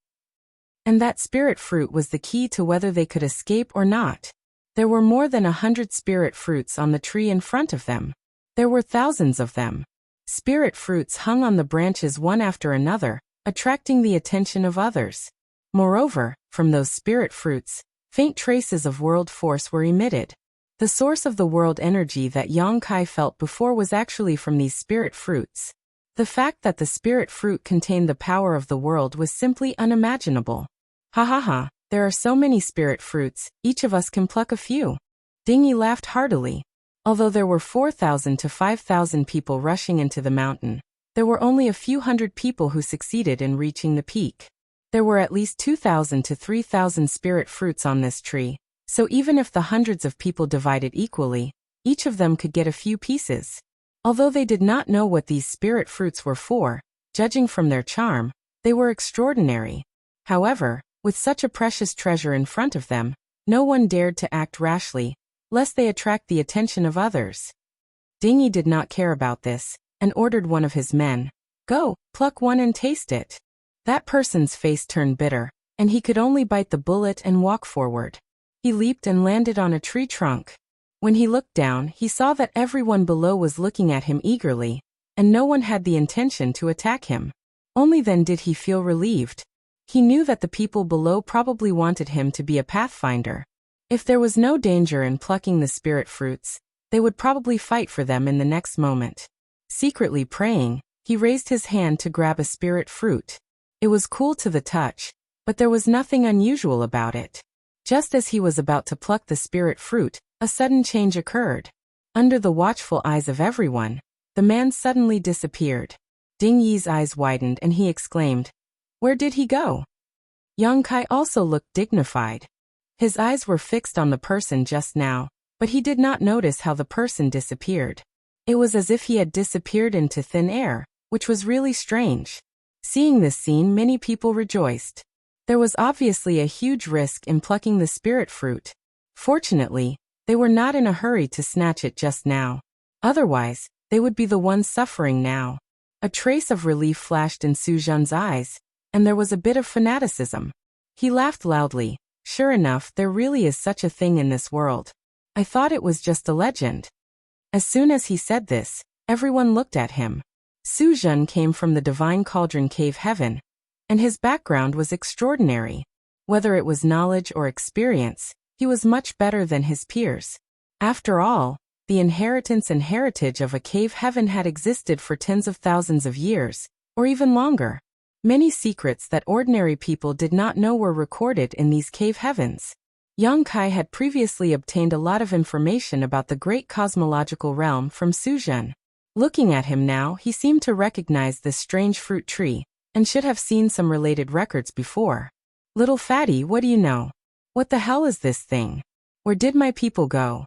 And that spirit fruit was the key to whether they could escape or not. There were more than 100 spirit fruits on the tree in front of them. There were thousands of them. Spirit fruits hung on the branches one after another, attracting the attention of others. Moreover, from those spirit fruits, faint traces of world force were emitted. The source of the world energy that Yang Kai felt before was actually from these spirit fruits. The fact that the spirit fruit contained the power of the world was simply unimaginable. Ha ha ha, there are so many spirit fruits, each of us can pluck a few. Dingy laughed heartily. Although there were 4,000 to 5,000 people rushing into the mountain, there were only a few hundred people who succeeded in reaching the peak. There were at least 2,000 to 3,000 spirit fruits on this tree, so even if the hundreds of people divided equally, each of them could get a few pieces. Although they did not know what these spirit fruits were for, judging from their charm, they were extraordinary. However, with such a precious treasure in front of them, no one dared to act rashly, lest they attract the attention of others. Dingy did not care about this, and ordered one of his men, "Go, pluck one and taste it." That person's face turned bitter, and he could only bite the bullet and walk forward. He leaped and landed on a tree trunk. When he looked down, he saw that everyone below was looking at him eagerly, and no one had the intention to attack him. Only then did he feel relieved. He knew that the people below probably wanted him to be a pathfinder. If there was no danger in plucking the spirit fruits, they would probably fight for them in the next moment. Secretly praying, he raised his hand to grab a spirit fruit. It was cool to the touch, but there was nothing unusual about it. Just as he was about to pluck the spirit fruit, a sudden change occurred. Under the watchful eyes of everyone, the man suddenly disappeared. Ding Yi's eyes widened and he exclaimed, "Where did he go?" Yang Kai also looked dignified. His eyes were fixed on the person just now, but he did not notice how the person disappeared. It was as if he had disappeared into thin air, which was really strange. Seeing this scene, many people rejoiced. There was obviously a huge risk in plucking the spirit fruit. Fortunately, they were not in a hurry to snatch it just now. Otherwise, they would be the ones suffering now. A trace of relief flashed in Su Zhen's eyes, and there was a bit of fanaticism. He laughed loudly. "Sure enough, there really is such a thing in this world. I thought it was just a legend." As soon as he said this, everyone looked at him. Su Zhen came from the Divine Cauldron Cave Heaven, and his background was extraordinary. Whether it was knowledge or experience, he was much better than his peers. After all, the inheritance and heritage of a cave heaven had existed for tens of thousands of years, or even longer. Many secrets that ordinary people did not know were recorded in these cave heavens. Yang Kai had previously obtained a lot of information about the great cosmological realm from Su Zhen. Looking at him now, he seemed to recognize this strange fruit tree, and should have seen some related records before. "Little fatty, what do you know? What the hell is this thing? Where did my people go?"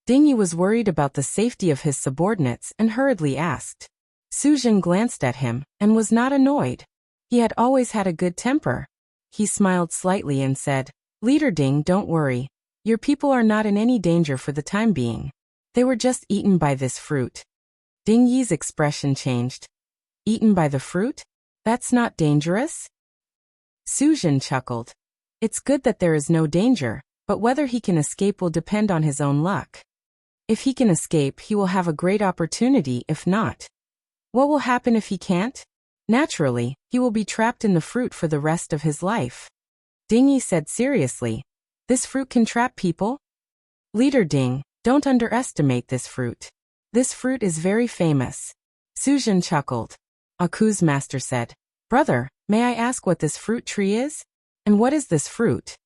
Dingy was worried about the safety of his subordinates and hurriedly asked. Su Zhen glanced at him, and was not annoyed. He had always had a good temper. He smiled slightly and said, "Leader Ding, don't worry. Your people are not in any danger for the time being. They were just eaten by this fruit." Ding Yi's expression changed. "Eaten by the fruit? That's not dangerous?" Su Zhen chuckled. "It's good that there is no danger, but whether he can escape will depend on his own luck. If he can escape, he will have a great opportunity. If not, what will happen if he can't? Naturally, he will be trapped in the fruit for the rest of his life." Ding Yi said seriously, "This fruit can trap people?" "Leader Ding, don't underestimate this fruit. This fruit is very famous." Su Zhen chuckled. Aku's master said, "Brother, may I ask what this fruit tree is? And what is this fruit?"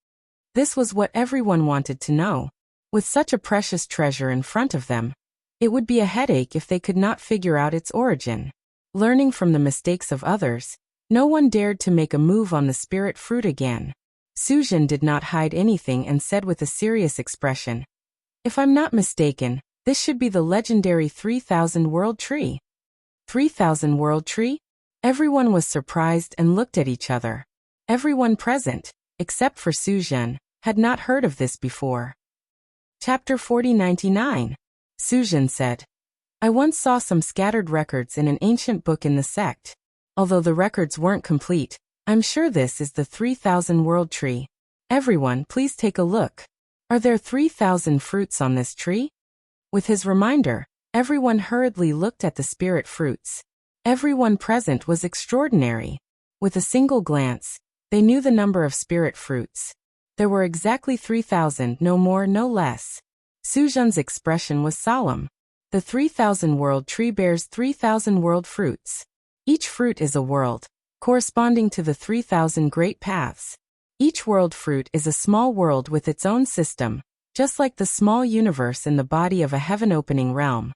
This was what everyone wanted to know. With such a precious treasure in front of them, it would be a headache if they could not figure out its origin. Learning from the mistakes of others, no one dared to make a move on the spirit fruit again. Su Zhen did not hide anything and said with a serious expression, "If I'm not mistaken, this should be the legendary 3,000 world tree." 3,000 world tree? Everyone was surprised and looked at each other. Everyone present, except for Su Zhen, had not heard of this before. Chapter 4099. Su Zhen said, "I once saw some scattered records in an ancient book in the sect. Although the records weren't complete, I'm sure this is the 3,000 world tree. Everyone, please take a look. Are there 3,000 fruits on this tree?" With his reminder, everyone hurriedly looked at the spirit fruits. Everyone present was extraordinary. With a single glance, they knew the number of spirit fruits. There were exactly 3,000, no more, no less. Su Zhen's expression was solemn. The 3,000 world tree bears 3,000 world fruits. Each fruit is a world, corresponding to the 3,000 great paths. Each world fruit is a small world with its own system, just like the small universe in the body of a heaven-opening realm.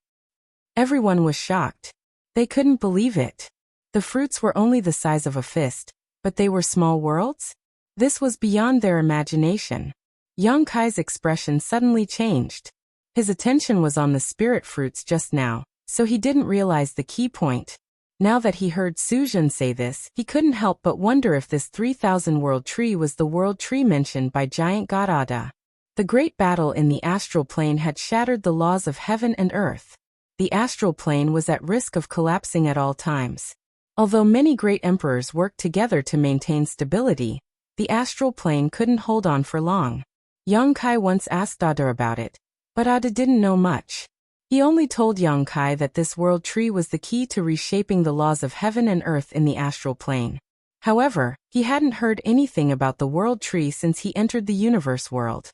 Everyone was shocked. They couldn't believe it. The fruits were only the size of a fist, but they were small worlds? This was beyond their imagination. Yang Kai's expression suddenly changed. His attention was on the spirit fruits just now, so he didn't realize the key point. Now that he heard Su Zhen say this, he couldn't help but wonder if this 3,000 world tree was the world tree mentioned by giant god Ada. The great battle in the astral plane had shattered the laws of heaven and earth. The astral plane was at risk of collapsing at all times. Although many great emperors worked together to maintain stability, the astral plane couldn't hold on for long. Yang Kai once asked Ada about it, but Ada didn't know much. He only told Yang Kai that this world tree was the key to reshaping the laws of heaven and earth in the astral plane. However, he hadn't heard anything about the world tree since he entered the universe world.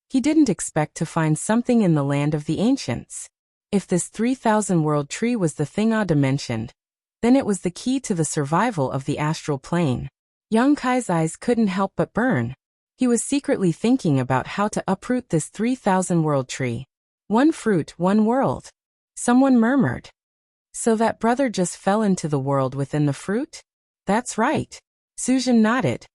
He didn't expect to find something in the land of the ancients. If this 3,000 world tree was the thing Ada mentioned, then it was the key to the survival of the astral plane. Yang Kai's eyes couldn't help but burn. He was secretly thinking about how to uproot this 3,000 world tree. One fruit, one world. Someone murmured. So that brother just fell into the world within the fruit? That's right. Su Zhen nodded.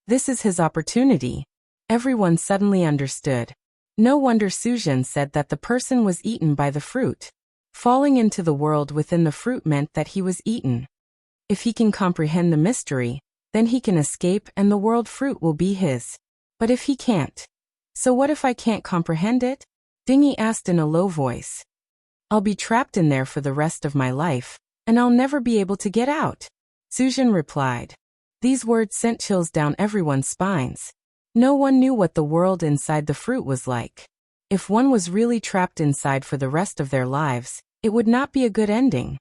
This is his opportunity. Everyone suddenly understood. No wonder Su Zhen said that the person was eaten by the fruit. Falling into the world within the fruit meant that he was eaten. If he can comprehend the mystery, then he can escape and the world fruit will be his. But if he can't? So what if I can't comprehend it? Dingy asked in a low voice. I'll be trapped in there for the rest of my life, and I'll never be able to get out. Su Zhen replied. These words sent chills down everyone's spines. No one knew what the world inside the fruit was like. If one was really trapped inside for the rest of their lives, it would not be a good ending.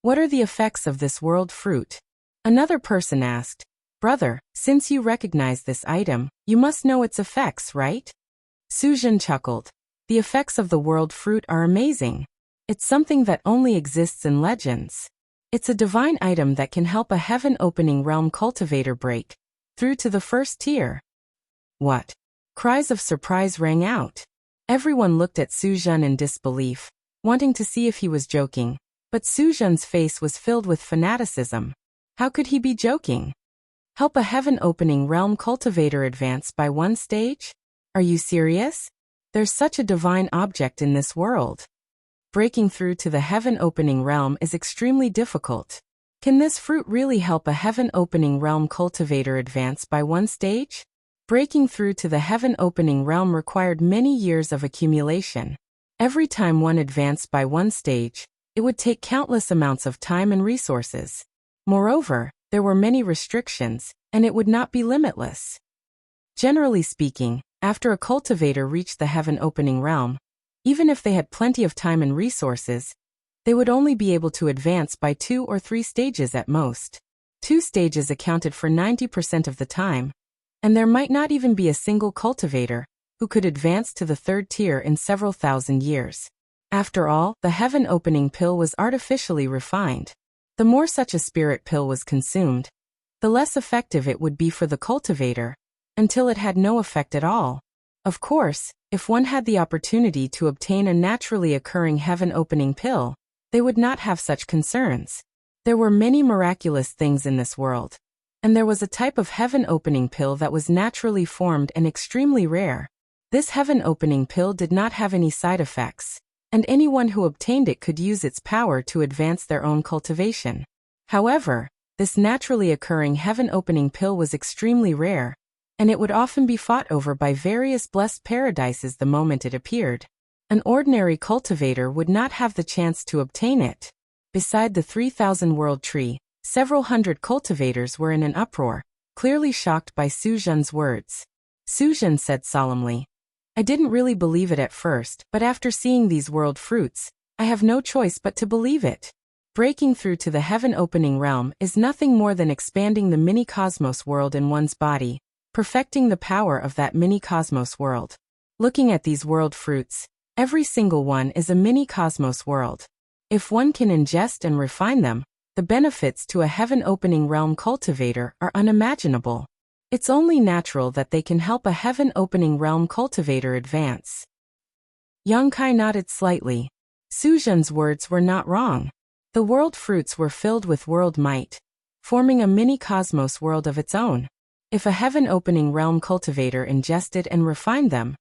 What are the effects of this world fruit? Another person asked. Brother, since you recognize this item, you must know its effects, right? Su Zhen chuckled. The effects of the world fruit are amazing. It's something that only exists in legends. It's a divine item that can help a heaven-opening realm cultivator break through to the first tier. What? Cries of surprise rang out. Everyone looked at Su Zhen in disbelief, wanting to see if he was joking, but Su Zhen's face was filled with fanaticism. How could he be joking? Help a heaven-opening realm cultivator advance by one stage? Are you serious? There's such a divine object in this world. Breaking through to the heaven-opening realm is extremely difficult. Can this fruit really help a heaven-opening realm cultivator advance by one stage? Breaking through to the heaven-opening realm required many years of accumulation. Every time one advanced by one stage, it would take countless amounts of time and resources. Moreover, there were many restrictions, and it would not be limitless. Generally speaking, after a cultivator reached the heaven-opening realm, even if they had plenty of time and resources, they would only be able to advance by 2 or 3 stages at most. 2 stages accounted for 90% of the time, and there might not even be a single cultivator who could advance to the 3rd tier in several thousand years. After all, the heaven-opening pill was artificially refined. The more such a spirit pill was consumed, the less effective it would be for the cultivator, until it had no effect at all. Of course, if one had the opportunity to obtain a naturally occurring heaven-opening pill, they would not have such concerns. There were many miraculous things in this world, and there was a type of heaven-opening pill that was naturally formed and extremely rare. This heaven-opening pill did not have any side effects, and anyone who obtained it could use its power to advance their own cultivation. However, this naturally occurring heaven-opening pill was extremely rare, and it would often be fought over by various blessed paradises the moment it appeared. An ordinary cultivator would not have the chance to obtain it. Beside the 3,000 world tree, several hundred cultivators were in an uproar, clearly shocked by Su Zhen's words. Su Zhen said solemnly, I didn't really believe it at first, but after seeing these world fruits, I have no choice but to believe it. Breaking through to the heaven-opening realm is nothing more than expanding the mini-cosmos world in one's body, perfecting the power of that mini-cosmos world. Looking at these world fruits, every single one is a mini-cosmos world. If one can ingest and refine them, the benefits to a heaven-opening realm cultivator are unimaginable. It's only natural that they can help a heaven-opening realm cultivator advance. Yang Kai nodded slightly. Su Zhen's words were not wrong. The world fruits were filled with world might, forming a mini-cosmos world of its own. If a heaven-opening realm cultivator ingested and refined them,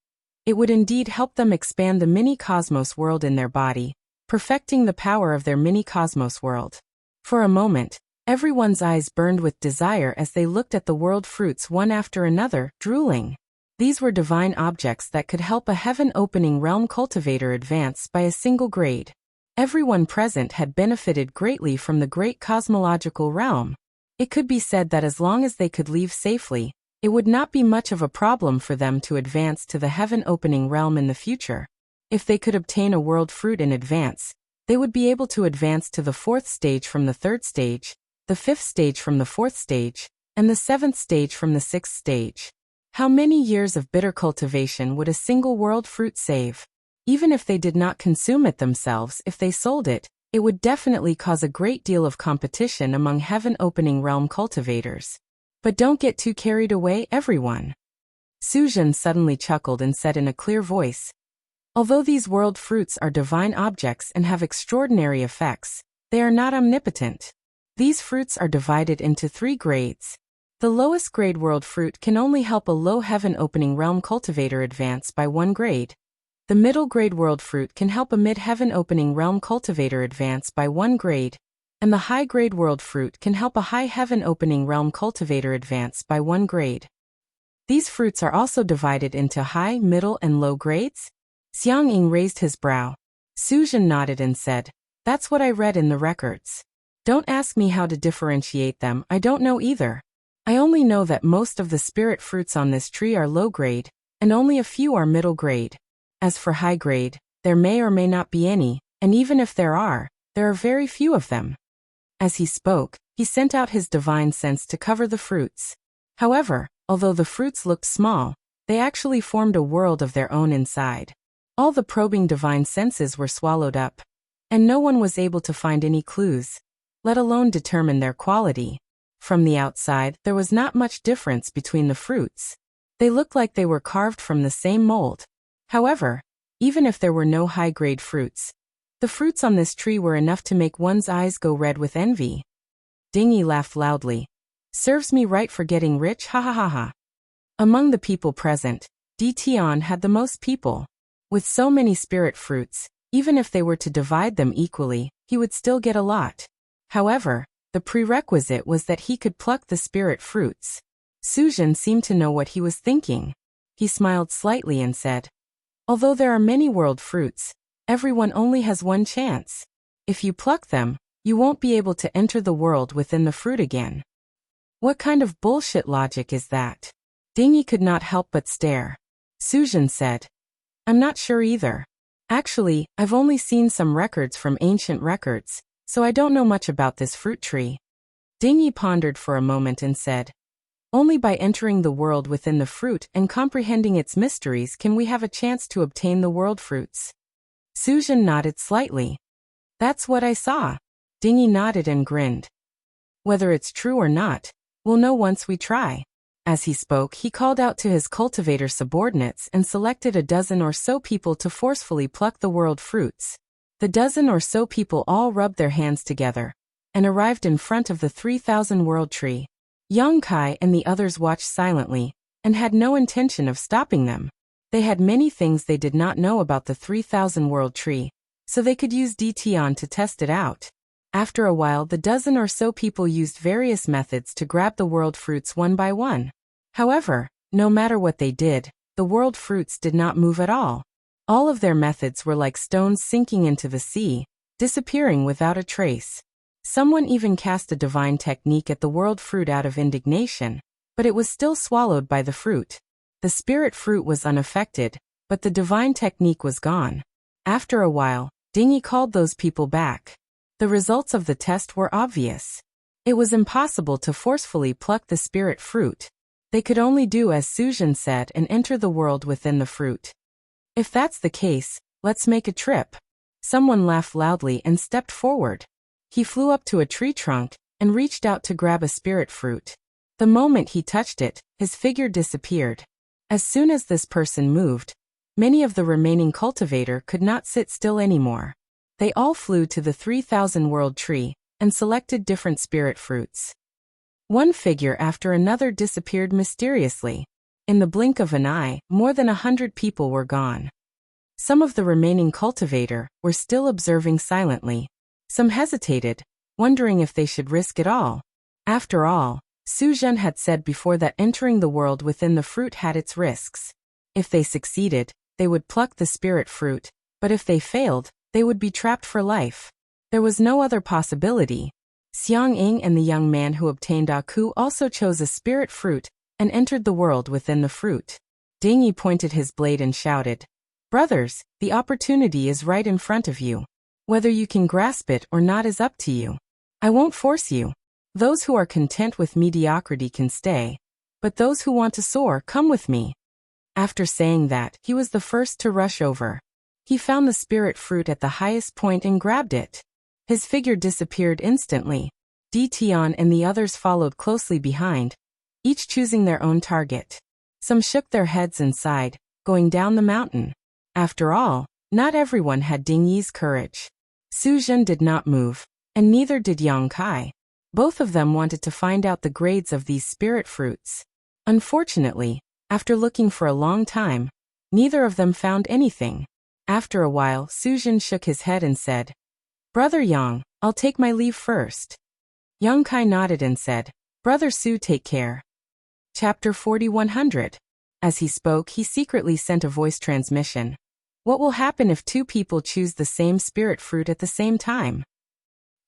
it would indeed help them expand the mini-cosmos world in their body, perfecting the power of their mini-cosmos world. For a moment, everyone's eyes burned with desire as they looked at the world fruits one after another, drooling. These were divine objects that could help a heaven-opening realm cultivator advance by a single grade. Everyone present had benefited greatly from the great cosmological realm. It could be said that as long as they could leave safely, it would not be much of a problem for them to advance to the heaven-opening realm in the future. If they could obtain a world fruit in advance, they would be able to advance to the 4th stage from the 3rd stage, the 5th stage from the 4th stage, and the 7th stage from the 6th stage. How many years of bitter cultivation would a single world fruit save? Even if they did not consume it themselves, if they sold it, it would definitely cause a great deal of competition among heaven-opening realm cultivators. But don't get too carried away, everyone. Su Zhen suddenly chuckled and said in a clear voice, although these world fruits are divine objects and have extraordinary effects, they are not omnipotent. These fruits are divided into 3 grades. The lowest grade world fruit can only help a low heaven-opening realm cultivator advance by 1 grade. The middle grade world fruit can help a mid-heaven-opening realm cultivator advance by 1 grade, and the high grade world fruit can help a high heaven-opening realm cultivator advance by 1 grade. These fruits are also divided into high, middle, and low grades? Xiang Ying raised his brow. Su Zhen nodded and said, that's what I read in the records. Don't ask me how to differentiate them, I don't know either. I only know that most of the spirit fruits on this tree are low grade, and only a few are middle grade. As for high grade, there may or may not be any, and even if there are very few of them. As he spoke, he sent out his divine sense to cover the fruits. However, although the fruits looked small, they actually formed a world of their own inside. All the probing divine senses were swallowed up, and no one was able to find any clues, let alone determine their quality. From the outside, there was not much difference between the fruits. They looked like they were carved from the same mold. However, even if there were no high-grade fruits, the fruits on this tree were enough to make one's eyes go red with envy. Dingy laughed loudly. Serves me right for getting rich, ha ha ha ha. Among the people present, Di Tian had the most people. With so many spirit fruits, even if they were to divide them equally, he would still get a lot. However, the prerequisite was that he could pluck the spirit fruits. Su Zhen seemed to know what he was thinking. He smiled slightly and said, although there are many world fruits, everyone only has 1 chance. If you pluck them, you won't be able to enter the world within the fruit again. What kind of bullshit logic is that? Dingy could not help but stare. Su Zhen said, I'm not sure either. Actually, I've only seen some records from ancient records, so I don't know much about this fruit tree. Dingy pondered for a moment and said, only by entering the world within the fruit and comprehending its mysteries can we have a chance to obtain the world fruits. Su Zhen nodded slightly. That's what I saw. Dingy nodded and grinned. Whether it's true or not, we'll know once we try. As he spoke, he called out to his cultivator subordinates and selected a dozen or so people to forcefully pluck the world fruits. The dozen or so people all rubbed their hands together and arrived in front of the 3,000 world tree. Yang Kai and the others watched silently and had no intention of stopping them. They had many things they did not know about the 3,000 world tree, so they could use Di Tian to test it out. After a while, the dozen or so people used various methods to grab the world fruits one by one. However, no matter what they did, the world fruits did not move at all. All of their methods were like stones sinking into the sea, disappearing without a trace. Someone even cast a divine technique at the world fruit out of indignation, but it was still swallowed by the fruit. The spirit fruit was unaffected, but the divine technique was gone. After a while, Dingy called those people back. The results of the test were obvious. It was impossible to forcefully pluck the spirit fruit. They could only do as Su Zhen said and enter the world within the fruit. If that's the case, let's make a trip. Someone laughed loudly and stepped forward. He flew up to a tree trunk and reached out to grab a spirit fruit. The moment he touched it, his figure disappeared. As soon as this person moved, many of the remaining cultivator could not sit still anymore. They all flew to the 3,000 world tree and selected different spirit fruits. One figure after another disappeared mysteriously. In the blink of an eye, more than 100 people were gone. Some of the remaining cultivator were still observing silently. Some hesitated, wondering if they should risk it all. After all, Su Zhen had said before that entering the world within the fruit had its risks. If they succeeded, they would pluck the spirit fruit, but if they failed, they would be trapped for life. There was no other possibility. Xiang Ying and the young man who obtained Aku also chose a spirit fruit and entered the world within the fruit. Ding Yi pointed his blade and shouted, "Brothers, the opportunity is right in front of you. Whether you can grasp it or not is up to you. I won't force you. Those who are content with mediocrity can stay, but those who want to soar come with me." After saying that, he was the first to rush over. He found the spirit fruit at the highest point and grabbed it. His figure disappeared instantly. Di Tian and the others followed closely behind, each choosing their own target. Some shook their heads and sighed, going down the mountain. After all, not everyone had Ding Yi's courage. Su Zhen did not move, and neither did Yang Kai. Both of them wanted to find out the grades of these spirit fruits. Unfortunately, after looking for a long time, neither of them found anything. After a while, Su Zhen shook his head and said, "Brother Yang, I'll take my leave first." Yang Kai nodded and said, "Brother Su, take care." Chapter 4100. As he spoke, he secretly sent a voice transmission. What will happen if two people choose the same spirit fruit at the same time?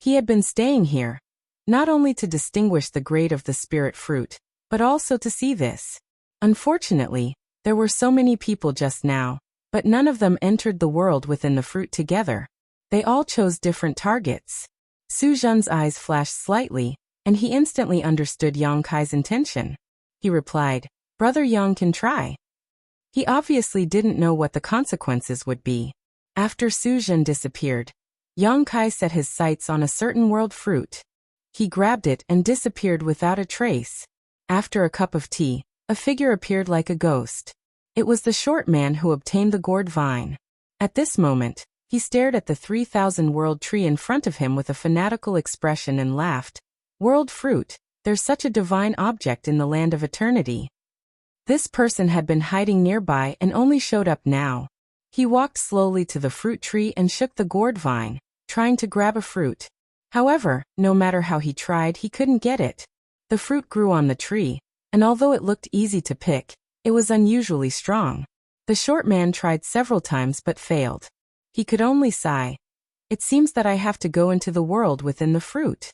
He had been staying here, not only to distinguish the grade of the spirit fruit, but also to see this. Unfortunately, there were so many people just now, but none of them entered the world within the fruit together. They all chose different targets. Su Zhen's eyes flashed slightly, and he instantly understood Yang Kai's intention. He replied, "Brother Yang can try." He obviously didn't know what the consequences would be. After Su Zhen disappeared, Yang Kai set his sights on a certain world fruit. He grabbed it and disappeared without a trace. After a cup of tea, a figure appeared like a ghost. It was the short man who obtained the gourd vine. At this moment, he stared at the 3,000 world tree in front of him with a fanatical expression and laughed. "World fruit, there's such a divine object in the land of eternity." This person had been hiding nearby and only showed up now. He walked slowly to the fruit tree and shook the gourd vine, trying to grab a fruit. However, no matter how he tried, he couldn't get it. The fruit grew on the tree, and although it looked easy to pick, it was unusually strong. The short man tried several times but failed. He could only sigh. "It seems that I have to go into the world within the fruit."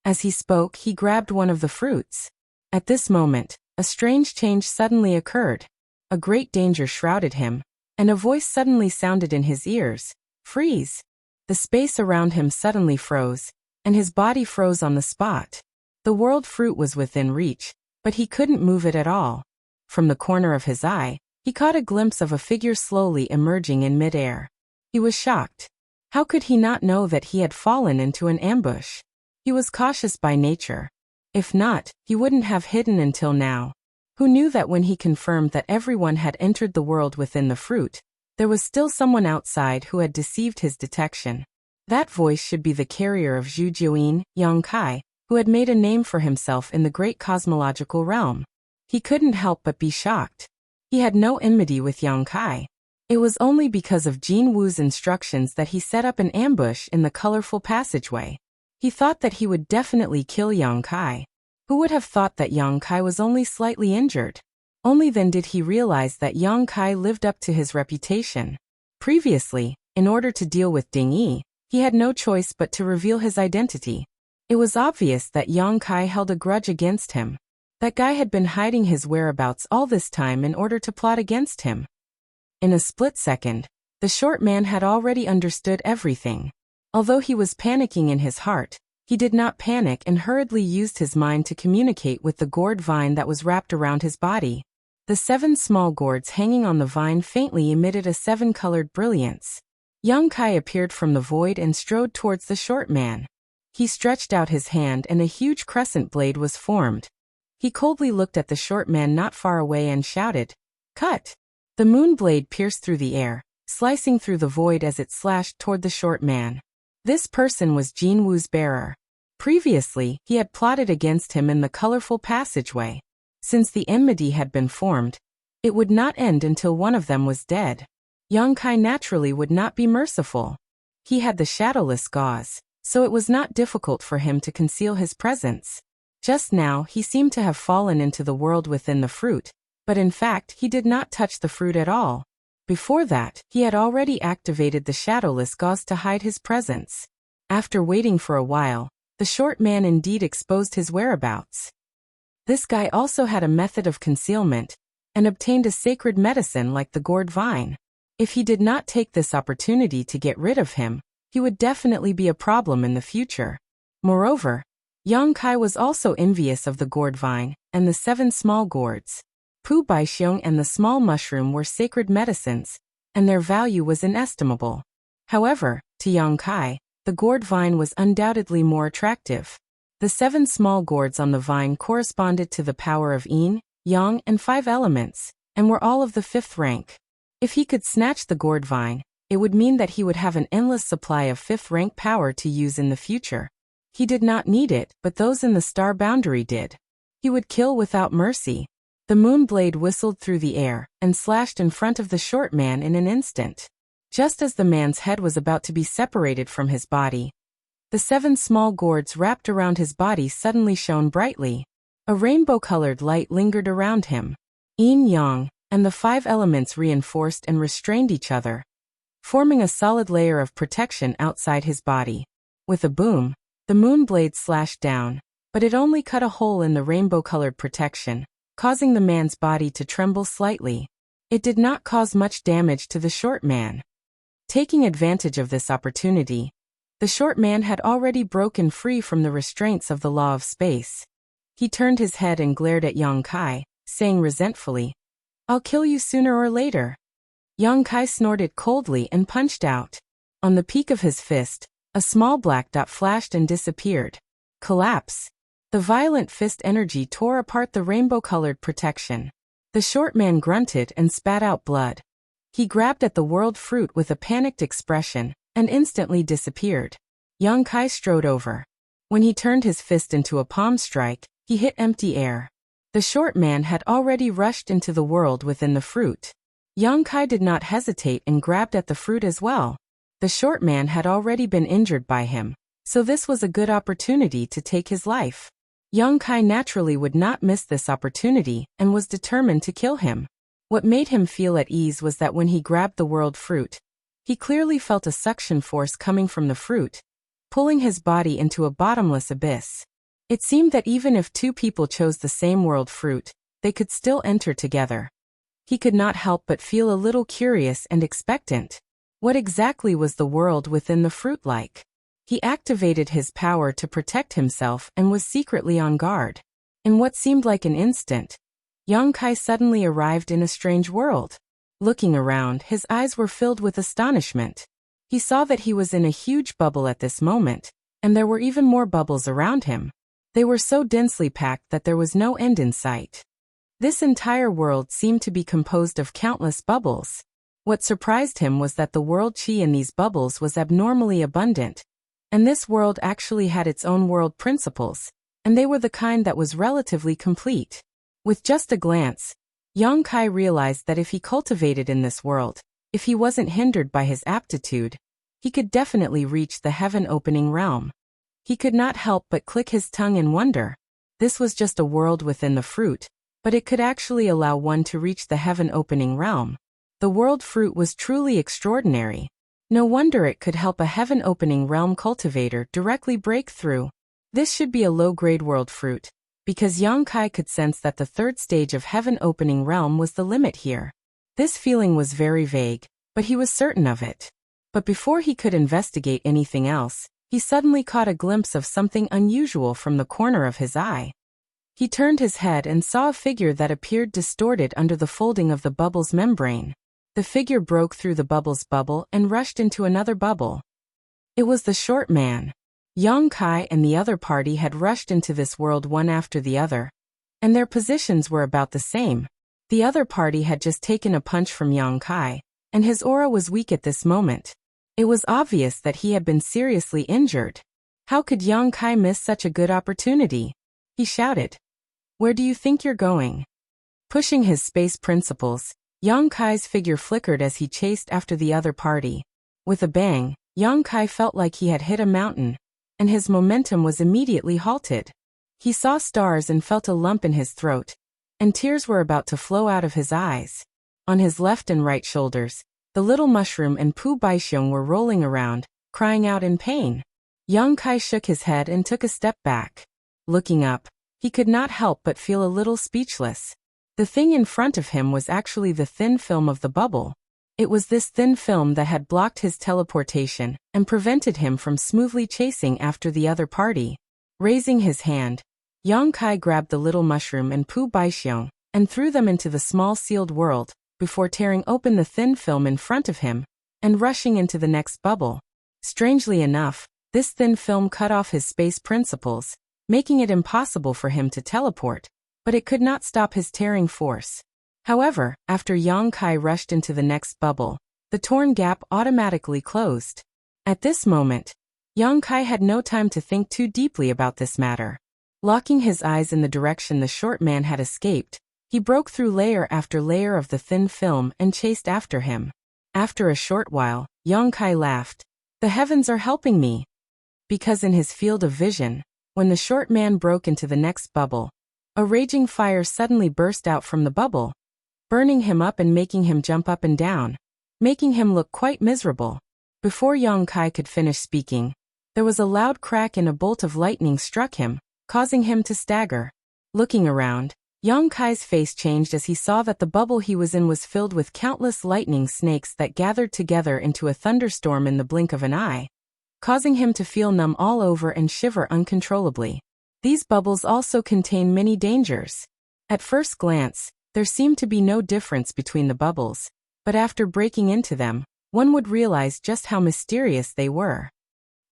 As he spoke, he grabbed one of the fruits. At this moment, a strange change suddenly occurred. A great danger shrouded him, and a voice suddenly sounded in his ears. "Freeze!" The space around him suddenly froze, and his body froze on the spot. The world fruit was within reach, but he couldn't move it at all. From the corner of his eye, he caught a glimpse of a figure slowly emerging in midair. He was shocked. How could he not know that he had fallen into an ambush? He was cautious by nature. If not, he wouldn't have hidden until now. Who knew that when he confirmed that everyone had entered the world within the fruit, there was still someone outside who had deceived his detection. That voice should be the carrier of Zhu Jiuyin, Yang Kai, who had made a name for himself in the great cosmological realm. He couldn't help but be shocked. He had no enmity with Yang Kai. It was only because of Jin Wu's instructions that he set up an ambush in the colorful passageway. He thought that he would definitely kill Yang Kai. Who would have thought that Yang Kai was only slightly injured? Only then did he realize that Yang Kai lived up to his reputation. Previously, in order to deal with Ding Yi, he had no choice but to reveal his identity. It was obvious that Yang Kai held a grudge against him. That guy had been hiding his whereabouts all this time in order to plot against him. In a split second, the short man had already understood everything. Although he was panicking in his heart, he did not panic and hurriedly used his mind to communicate with the gourd vine that was wrapped around his body. The 7 small gourds hanging on the vine faintly emitted a 7-colored brilliance. Yang Kai appeared from the void and strode towards the short man. He stretched out his hand and a huge crescent blade was formed. He coldly looked at the short man not far away and shouted, "Cut!" The moon blade pierced through the air, slicing through the void as it slashed toward the short man. This person was Jin Wu's bearer. Previously, he had plotted against him in the colorful passageway. Since the enmity had been formed, it would not end until one of them was dead. Yang Kai naturally would not be merciful. He had the shadowless gauze, so it was not difficult for him to conceal his presence. Just now he seemed to have fallen into the world within the fruit, but in fact he did not touch the fruit at all. Before that, he had already activated the shadowless gauze to hide his presence. After waiting for a while, the short man indeed exposed his whereabouts. This guy also had a method of concealment, and obtained a sacred medicine like the gourd vine. If he did not take this opportunity to get rid of him, he would definitely be a problem in the future. Moreover, Yang Kai was also envious of the gourd vine and the 7 small gourds. Pu Baixiong and the small mushroom were sacred medicines, and their value was inestimable. However, to Yang Kai, the gourd vine was undoubtedly more attractive. The 7 small gourds on the vine corresponded to the power of yin, yang, and 5 elements, and were all of the 5th rank. If he could snatch the gourd vine, it would mean that he would have an endless supply of 5th rank power to use in the future. He did not need it, but those in the star boundary did. He would kill without mercy. The moon blade whistled through the air and slashed in front of the short man in an instant. Just as the man's head was about to be separated from his body, the 7 small gourds wrapped around his body suddenly shone brightly. A rainbow-colored light lingered around him. Yin Yang and the 5 elements reinforced and restrained each other, forming a solid layer of protection outside his body. With a boom, the moon blade slashed down, but it only cut a hole in the rainbow-colored protection, causing the man's body to tremble slightly. It did not cause much damage to the short man. Taking advantage of this opportunity, the short man had already broken free from the restraints of the law of space. He turned his head and glared at Yang Kai, saying resentfully, "I'll kill you sooner or later." Yang Kai snorted coldly and punched out. On the peak of his fist, a small black dot flashed and disappeared. Collapse. The violent fist energy tore apart the rainbow-colored protection. The short man grunted and spat out blood. He grabbed at the world fruit with a panicked expression and instantly disappeared. Yang Kai strode over. When he turned his fist into a palm strike, he hit empty air. The short man had already rushed into the world within the fruit. Yang Kai did not hesitate and grabbed at the fruit as well. The short man had already been injured by him, so this was a good opportunity to take his life. Yang Kai naturally would not miss this opportunity and was determined to kill him. What made him feel at ease was that when he grabbed the world fruit, he clearly felt a suction force coming from the fruit, pulling his body into a bottomless abyss. It seemed that even if 2 people chose the same world fruit, they could still enter together. He could not help but feel a little curious and expectant. What exactly was the world within the fruit like? He activated his power to protect himself and was secretly on guard. In what seemed like an instant, Yang Kai suddenly arrived in a strange world. Looking around, his eyes were filled with astonishment. He saw that he was in a huge bubble at this moment, and there were even more bubbles around him. They were so densely packed that there was no end in sight. This entire world seemed to be composed of countless bubbles. What surprised him was that the world chi in these bubbles was abnormally abundant, and this world actually had its own world principles, and they were the kind that was relatively complete. With just a glance, Yang Kai realized that if he cultivated in this world, if he wasn't hindered by his aptitude, he could definitely reach the heaven-opening realm. He could not help but click his tongue in wonder. This was just a world within the fruit, but it could actually allow one to reach the heaven-opening realm. The world fruit was truly extraordinary. No wonder it could help a heaven-opening realm cultivator directly break through. This should be a low-grade world fruit, because Yang Kai could sense that the 3rd stage of heaven-opening realm was the limit here. This feeling was very vague, but he was certain of it. But before he could investigate anything else, he suddenly caught a glimpse of something unusual from the corner of his eye. He turned his head and saw a figure that appeared distorted under the folding of the bubble's membrane. The figure broke through the bubble's bubble and rushed into another bubble. It was the short man. Yang Kai and the other party had rushed into this world one after the other, and their positions were about the same. The other party had just taken a punch from Yang Kai, and his aura was weak at this moment. It was obvious that he had been seriously injured. How could Yang Kai miss such a good opportunity? He shouted. Where do you think you're going? Pushing his space principles, Yang Kai's figure flickered as he chased after the other party. With a bang, Yang Kai felt like he had hit a mountain, and his momentum was immediately halted. He saw stars and felt a lump in his throat, and tears were about to flow out of his eyes. On his left and right shoulders, the little mushroom and Pu Baixiong were rolling around, crying out in pain. Yang Kai shook his head and took a step back. Looking up, he could not help but feel a little speechless. The thing in front of him was actually the thin film of the bubble. It was this thin film that had blocked his teleportation and prevented him from smoothly chasing after the other party. Raising his hand, Yang Kai grabbed the little mushroom and Pu Baixiong and threw them into the small sealed world, before tearing open the thin film in front of him and rushing into the next bubble. Strangely enough, this thin film cut off his space principles, making it impossible for him to teleport, but it could not stop his tearing force. However, after Yang Kai rushed into the next bubble, the torn gap automatically closed. At this moment, Yang Kai had no time to think too deeply about this matter. Locking his eyes in the direction the short man had escaped, he broke through layer after layer of the thin film and chased after him. After a short while, Yang Kai laughed. The heavens are helping me. Because in his field of vision, when the short man broke into the next bubble, a raging fire suddenly burst out from the bubble, burning him up and making him jump up and down, making him look quite miserable. Before Yang Kai could finish speaking, there was a loud crack and a bolt of lightning struck him, causing him to stagger. Looking around, Yang Kai's face changed as he saw that the bubble he was in was filled with countless lightning snakes that gathered together into a thunderstorm in the blink of an eye, causing him to feel numb all over and shiver uncontrollably. These bubbles also contain many dangers. At first glance, there seemed to be no difference between the bubbles, but after breaking into them, one would realize just how mysterious they were.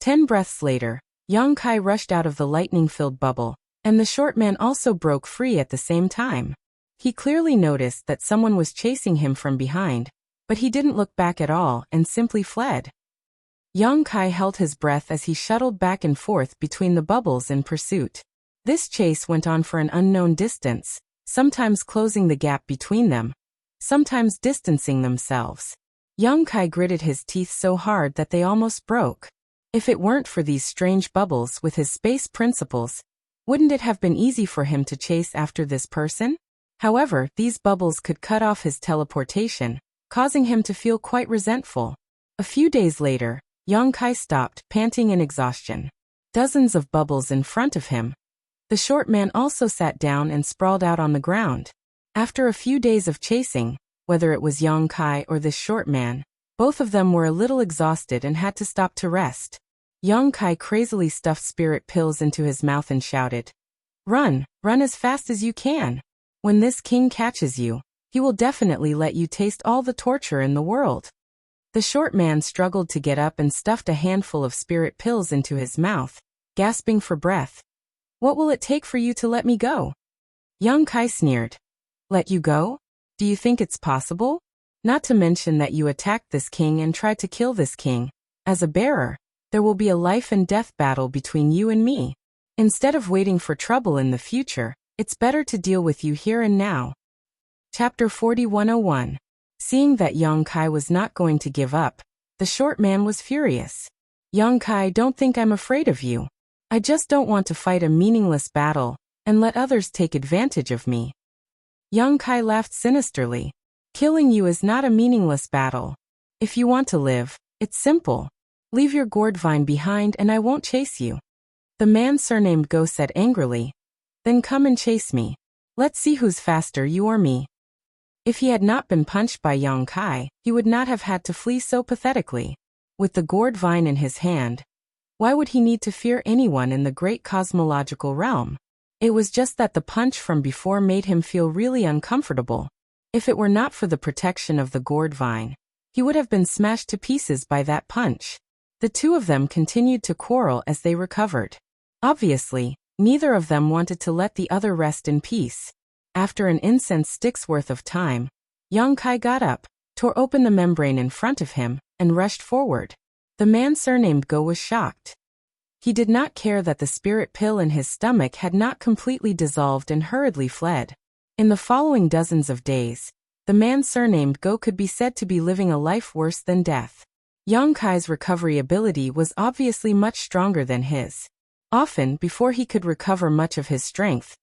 10 breaths later, Yang Kai rushed out of the lightning-filled bubble, and the short man also broke free at the same time. He clearly noticed that someone was chasing him from behind, but he didn't look back at all and simply fled. Yang Kai held his breath as he shuttled back and forth between the bubbles in pursuit. This chase went on for an unknown distance, sometimes closing the gap between them, sometimes distancing themselves. Yang Kai gritted his teeth so hard that they almost broke. If it weren't for these strange bubbles with his space principles, wouldn't it have been easy for him to chase after this person? However, these bubbles could cut off his teleportation, causing him to feel quite resentful. A few days later, Yang Kai stopped, panting in exhaustion. Dozens of bubbles in front of him. The short man also sat down and sprawled out on the ground. After a few days of chasing, whether it was Yang Kai or this short man, both of them were a little exhausted and had to stop to rest. Yang Kai crazily stuffed spirit pills into his mouth and shouted, "Run, run as fast as you can. When this king catches you, he will definitely let you taste all the torture in the world." The short man struggled to get up and stuffed a handful of spirit pills into his mouth, gasping for breath. "What will it take for you to let me go?" Yang Kai sneered. "Let you go? Do you think it's possible? Not to mention that you attacked this king and tried to kill this king. As a bearer, there will be a life and death battle between you and me. Instead of waiting for trouble in the future, it's better to deal with you here and now." Chapter 4101. Seeing that Yang Kai was not going to give up, the short man was furious. "Yang Kai, don't think I'm afraid of you. I just don't want to fight a meaningless battle and let others take advantage of me." Yang Kai laughed sinisterly. "Killing you is not a meaningless battle. If you want to live, it's simple. Leave your gourd vine behind and I won't chase you." The man surnamed Go said angrily, "Then come and chase me. Let's see who's faster, you or me." If he had not been punched by Yang Kai, he would not have had to flee so pathetically. With the gourd vine in his hand, why would he need to fear anyone in the great cosmological realm? It was just that the punch from before made him feel really uncomfortable. If it were not for the protection of the gourd vine, he would have been smashed to pieces by that punch. The two of them continued to quarrel as they recovered. Obviously, Neither of them wanted to let the other rest in peace. After an incense stick's worth of time, Yang Kai got up, tore open the membrane in front of him, and rushed forward. The man surnamed Go was shocked. He did not care that the spirit pill in his stomach had not completely dissolved and hurriedly fled. In the following dozens of days, the man surnamed Go could be said to be living a life worse than death. Yang Kai's recovery ability was obviously much stronger than his. Often, before he could recover much of his strength,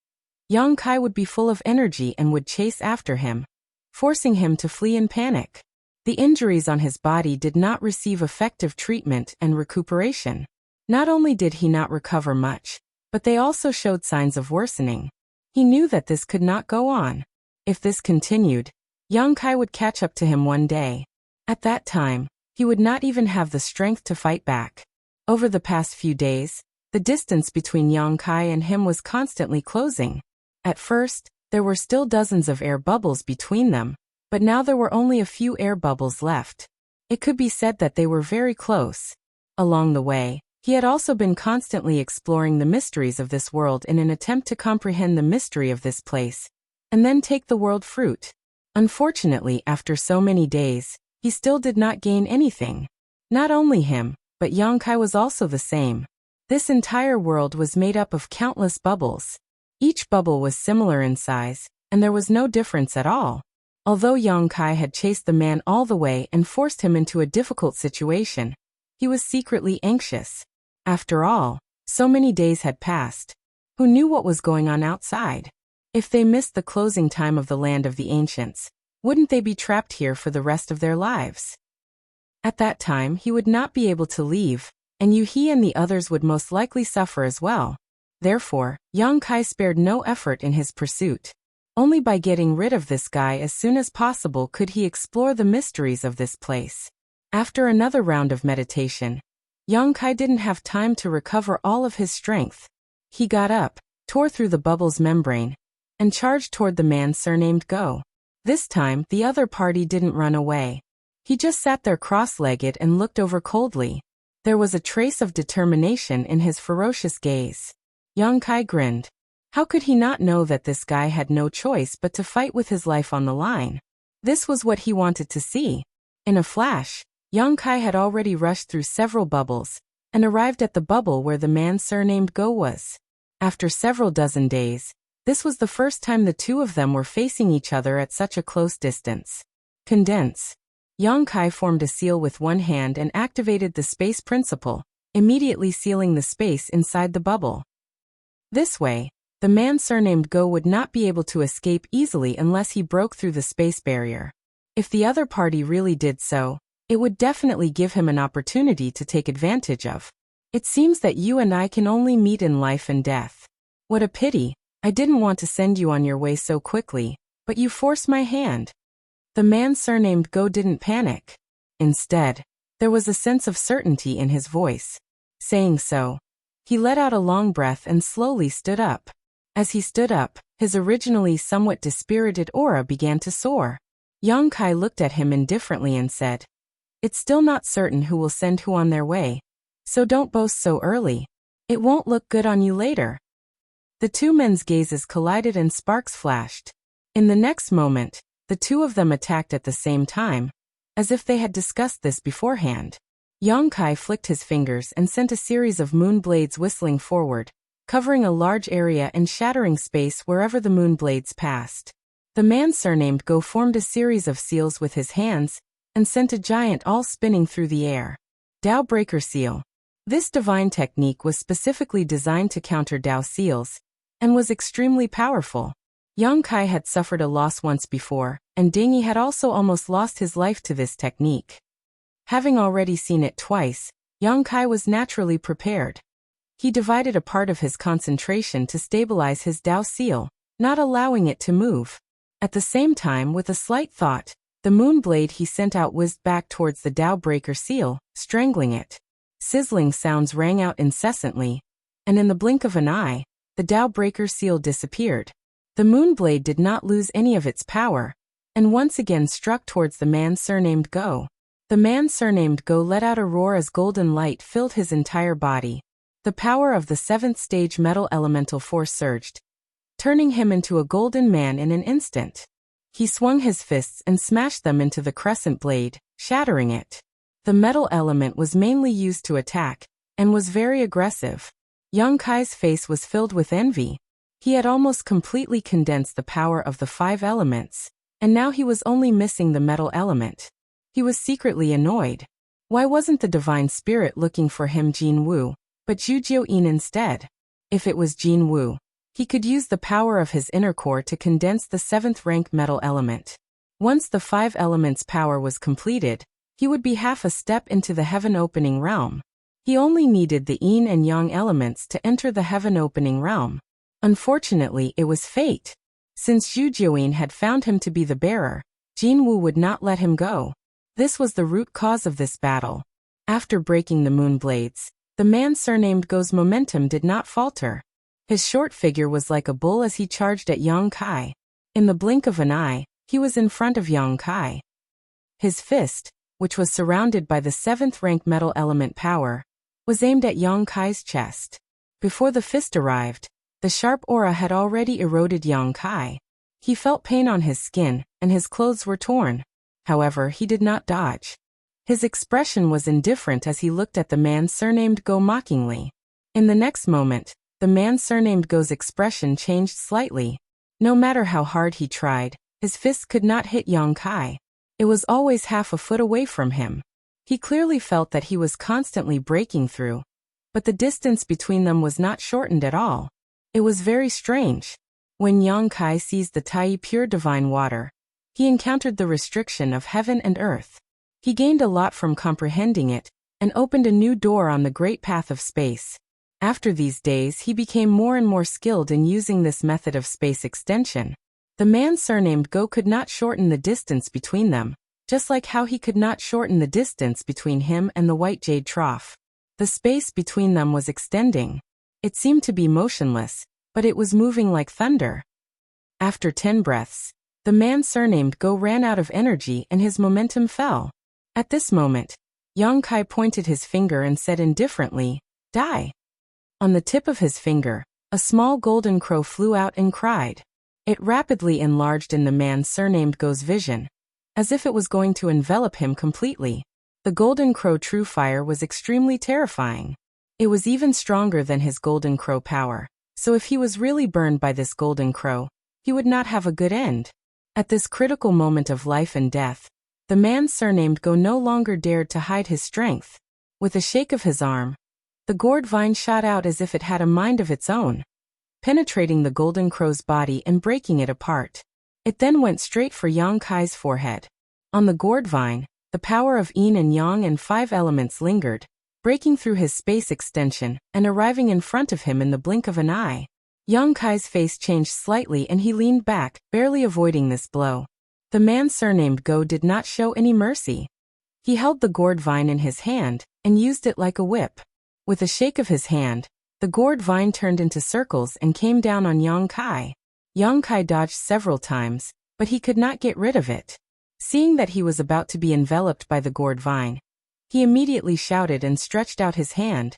Yang Kai would be full of energy and would chase after him, forcing him to flee in panic. The injuries on his body did not receive effective treatment and recuperation. Not only did he not recover much, but they also showed signs of worsening. He knew that this could not go on. If this continued, Yang Kai would catch up to him one day. At that time, he would not even have the strength to fight back. Over the past few days, the distance between Yang Kai and him was constantly closing. At first, there were still dozens of air bubbles between them, but now there were only a few air bubbles left. It could be said that they were very close. Along the way, he had also been constantly exploring the mysteries of this world in an attempt to comprehend the mystery of this place, and then take the world fruit. Unfortunately, after so many days, he still did not gain anything. Not only him, but Yang Kai was also the same. This entire world was made up of countless bubbles. Each bubble was similar in size, and there was no difference at all. Although Yang Kai had chased the man all the way and forced him into a difficult situation, he was secretly anxious. After all, so many days had passed. Who knew what was going on outside? If they missed the closing time of the land of the ancients, wouldn't they be trapped here for the rest of their lives? At that time he would not be able to leave, and he and the others would most likely suffer as well. Therefore, Yang Kai spared no effort in his pursuit. Only by getting rid of this guy as soon as possible could he explore the mysteries of this place. After another round of meditation, Yang Kai didn't have time to recover all of his strength. He got up, tore through the bubble's membrane, and charged toward the man surnamed Go. This time, the other party didn't run away. He just sat there cross-legged and looked over coldly. There was a trace of determination in his ferocious gaze. Yang Kai grinned. How could he not know that this guy had no choice but to fight with his life on the line? This was what he wanted to see. In a flash, Yang Kai had already rushed through several bubbles, and arrived at the bubble where the man surnamed Go was. After several dozen days, this was the first time the two of them were facing each other at such a close distance. Condense. Yang Kai formed a seal with one hand and activated the space principle, immediately sealing the space inside the bubble. This way, the man surnamed Go would not be able to escape easily unless he broke through the space barrier. If the other party really did so, it would definitely give him an opportunity to take advantage of. It seems that you and I can only meet in life and death. What a pity, I didn't want to send you on your way so quickly, but you forced my hand. The man surnamed Go didn't panic. Instead, there was a sense of certainty in his voice. Saying so, he let out a long breath and slowly stood up. As he stood up, his originally somewhat dispirited aura began to soar. Yang Kai looked at him indifferently and said, "It's still not certain who will send who on their way, so don't boast so early. It won't look good on you later." The two men's gazes collided and sparks flashed. In the next moment, the two of them attacked at the same time, as if they had discussed this beforehand. Yang Kai flicked his fingers and sent a series of moon blades whistling forward, covering a large area and shattering space wherever the moon blades passed. The man surnamed Go formed a series of seals with his hands, and sent a giant all spinning through the air. Dao Breaker Seal. This divine technique was specifically designed to counter Dao seals, and was extremely powerful. Yang Kai had suffered a loss once before, and Dingy had also almost lost his life to this technique. Having already seen it twice, Yang Kai was naturally prepared. He divided a part of his concentration to stabilize his Dao seal, not allowing it to move. At the same time, with a slight thought, the moon blade he sent out whizzed back towards the Dao Breaker seal, strangling it. Sizzling sounds rang out incessantly, and in the blink of an eye, the Dao Breaker seal disappeared. The moon blade did not lose any of its power, and once again struck towards the man surnamed Go. The man surnamed Go let out a roar as golden light filled his entire body. The power of the 7th stage metal elemental force surged, turning him into a golden man in an instant. He swung his fists and smashed them into the crescent blade, shattering it. The metal element was mainly used to attack, and was very aggressive. Yang Kai's face was filled with envy. He had almost completely condensed the power of the 5 elements, and now he was only missing the metal element. He was secretly annoyed. Why wasn't the divine spirit looking for him Jin Wu, but Zhu Jiuyin instead? If it was Jin Wu, he could use the power of his inner core to condense the 7th rank metal element. Once the 5 elements' power was completed, he would be half a step into the heaven-opening realm. He only needed the yin and yang elements to enter the heaven-opening realm. Unfortunately, it was fate. Since Zhu Jiuyin had found him to be the bearer, Jin Wu would not let him go. This was the root cause of this battle. After breaking the moon blades, the man surnamed Go's momentum did not falter. His short figure was like a bull as he charged at Yang Kai. In the blink of an eye, he was in front of Yang Kai. His fist, which was surrounded by the 7th rank metal element power, was aimed at Yang Kai's chest. Before the fist arrived, the sharp aura had already eroded Yang Kai. He felt pain on his skin, and his clothes were torn. However, he did not dodge. His expression was indifferent as he looked at the man surnamed Go mockingly. In the next moment, the man surnamed Go's expression changed slightly. No matter how hard he tried, his fist could not hit Yang Kai. It was always half a foot away from him. He clearly felt that he was constantly breaking through, but the distance between them was not shortened at all. It was very strange. When Yang Kai seized the Tai pure divine water, he encountered the restriction of heaven and earth. He gained a lot from comprehending it, and opened a new door on the great path of space. After these days he became more and more skilled in using this method of space extension. The man surnamed Go could not shorten the distance between them, just like how he could not shorten the distance between him and the white jade trough. The space between them was extending. It seemed to be motionless, but it was moving like thunder. After 10 breaths, the man surnamed Go ran out of energy and his momentum fell. At this moment, Yang Kai pointed his finger and said indifferently, "Die." On the tip of his finger, a small golden crow flew out and cried. It rapidly enlarged in the man surnamed Go's vision, as if it was going to envelop him completely. The golden crow true fire was extremely terrifying. It was even stronger than his golden crow power, so if he was really burned by this golden crow, he would not have a good end. At this critical moment of life and death, the man surnamed Go no longer dared to hide his strength. With a shake of his arm, the gourd vine shot out as if it had a mind of its own, penetrating the golden crow's body and breaking it apart. It then went straight for Yang Kai's forehead. On the gourd vine, the power of yin and yang and 5 elements lingered, breaking through his space extension and arriving in front of him in the blink of an eye. Yang Kai's face changed slightly and he leaned back, barely avoiding this blow. The man surnamed Go did not show any mercy. He held the gourd vine in his hand and used it like a whip. With a shake of his hand, the gourd vine turned into circles and came down on Yang Kai. Yang Kai dodged several times, but he could not get rid of it. Seeing that he was about to be enveloped by the gourd vine, he immediately shouted and stretched out his hand,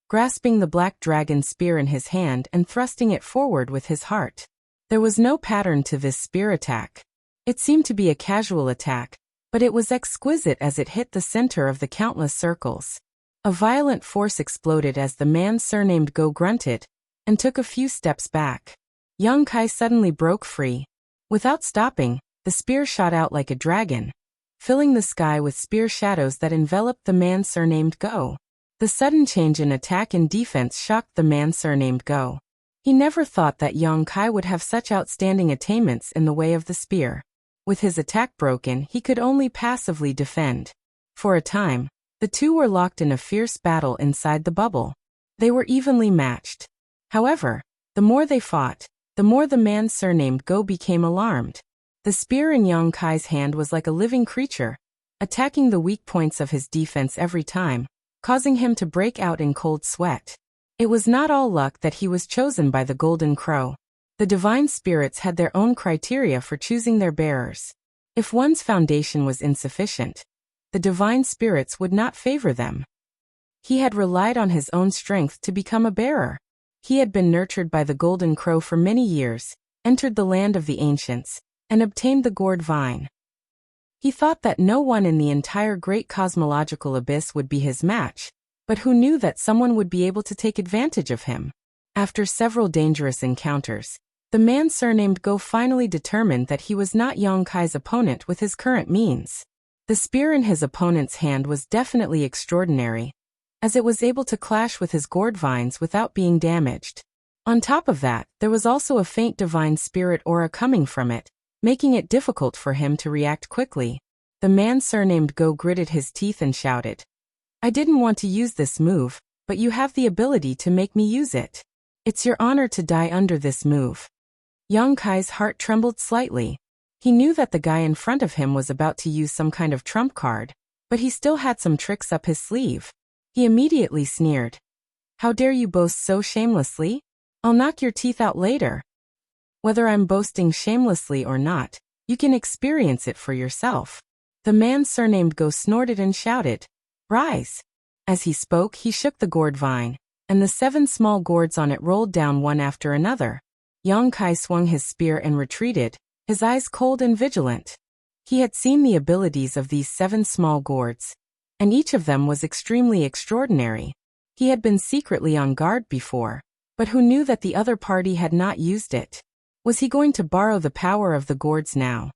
grasping the black dragon spear in his hand and thrusting it forward with his heart. There was no pattern to this spear attack. It seemed to be a casual attack, but it was exquisite as it hit the center of the countless circles. A violent force exploded as the man surnamed Go grunted and took a few steps back. Yang Kai suddenly broke free. Without stopping, the spear shot out like a dragon, filling the sky with spear shadows that enveloped the man surnamed Go. The sudden change in attack and defense shocked the man surnamed Go. He never thought that Yang Kai would have such outstanding attainments in the way of the spear. With his attack broken, he could only passively defend. For a time, the two were locked in a fierce battle inside the bubble. They were evenly matched. However, the more they fought, the more the man surnamed Go became alarmed. The spear in Yang Kai's hand was like a living creature, attacking the weak points of his defense every time, causing him to break out in cold sweat. It was not all luck that he was chosen by the Golden Crow. The divine spirits had their own criteria for choosing their bearers. If one's foundation was insufficient, the divine spirits would not favor them. He had relied on his own strength to become a bearer. He had been nurtured by the golden crow for many years, entered the land of the ancients, and obtained the gourd vine. He thought that no one in the entire great cosmological abyss would be his match, but who knew that someone would be able to take advantage of him? After several dangerous encounters, the man surnamed Go finally determined that he was not Yang Kai's opponent with his current means. The spear in his opponent's hand was definitely extraordinary, as it was able to clash with his gourd vines without being damaged. On top of that, there was also a faint divine spirit aura coming from it, making it difficult for him to react quickly. The man surnamed Go gritted his teeth and shouted, "I didn't want to use this move, but you have the ability to make me use it. It's your honor to die under this move." Yang Kai's heart trembled slightly. He knew that the guy in front of him was about to use some kind of trump card, but he still had some tricks up his sleeve. He immediately sneered, "How dare you boast so shamelessly? I'll knock your teeth out later." Whether I'm boasting shamelessly or not, you can experience it for yourself. The man surnamed Go snorted and shouted, "Rise." As he spoke, he shook the gourd vine, and the 7 small gourds on it rolled down one after another. Yang Kai swung his spear and retreated, his eyes cold and vigilant. He had seen the abilities of these 7 small gourds, and each of them was extremely extraordinary. He had been secretly on guard before, but who knew that the other party had not used it? Was he going to borrow the power of the gourds now?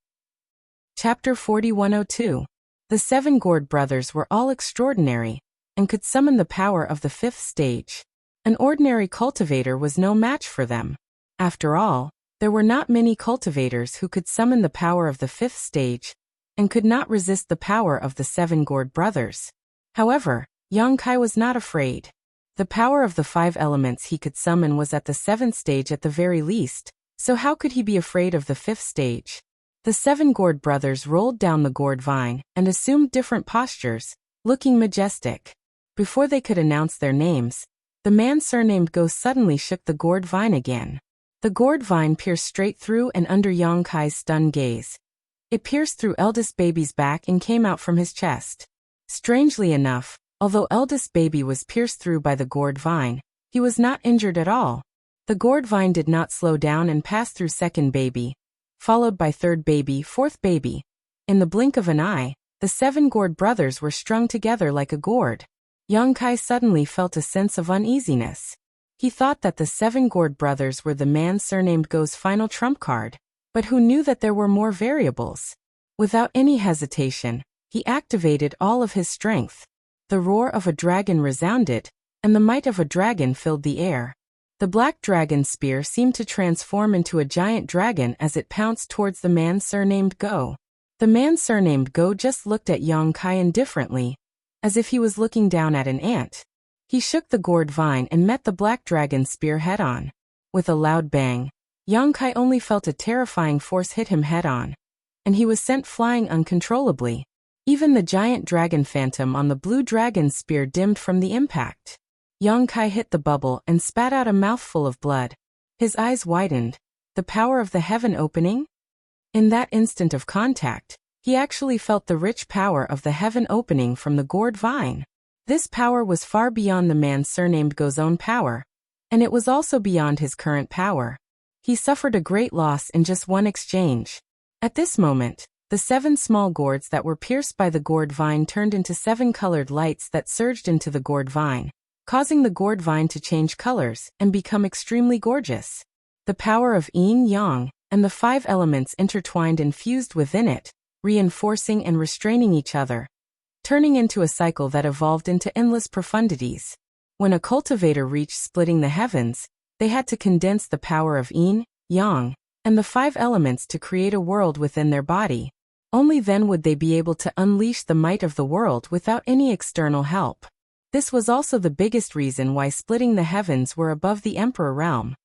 Chapter 4102. The 7 gourd brothers were all extraordinary, and could summon the power of the 5th stage. An ordinary cultivator was no match for them. After all, there were not many cultivators who could summon the power of the 5th stage, and could not resist the power of the 7 gourd brothers. However, Yang Kai was not afraid. The power of the 5 elements he could summon was at the 7th stage at the very least, so how could he be afraid of the 5th stage? The 7 gourd brothers rolled down the gourd vine and assumed different postures, looking majestic. Before they could announce their names, the man surnamed Go suddenly shook the gourd vine again. The gourd vine pierced straight through and under Yang Kai's stunned gaze. It pierced through eldest baby's back and came out from his chest. Strangely enough, although eldest baby was pierced through by the gourd vine, he was not injured at all. The gourd vine did not slow down and passed through second baby, followed by third baby, fourth baby. In the blink of an eye, the 7 gourd brothers were strung together like a gourd. Yang Kai suddenly felt a sense of uneasiness. He thought that the 7 gourd brothers were the man surnamed Go's final trump card, but who knew that there were more variables? Without any hesitation, he activated all of his strength. The roar of a dragon resounded, and the might of a dragon filled the air. The black dragon spear seemed to transform into a giant dragon as it pounced towards the man surnamed Go. The man surnamed Go just looked at Yang Kai indifferently, as if he was looking down at an ant. He shook the gourd vine and met the black dragon spear head-on. With a loud bang, Yang Kai only felt a terrifying force hit him head-on, and he was sent flying uncontrollably. Even the giant dragon phantom on the blue dragon's spear dimmed from the impact. Yang Kai hit the bubble and spat out a mouthful of blood. His eyes widened. The power of the heaven opening? In that instant of contact, he actually felt the rich power of the heaven opening from the gourd vine. This power was far beyond the man surnamed Go's own power, and it was also beyond his current power. He suffered a great loss in just one exchange. At this moment, the 7 small gourds that were pierced by the gourd vine turned into 7 colored lights that surged into the gourd vine, causing the gourd vine to change colors and become extremely gorgeous. The power of yin yang and the 5 elements intertwined and fused within it, reinforcing and restraining each other, turning into a cycle that evolved into endless profundities. When a cultivator reached splitting the heavens, they had to condense the power of yin, yang, and the 5 elements to create a world within their body. Only then would they be able to unleash the might of the world without any external help. This was also the biggest reason why splitting the heavens were above the emperor realm.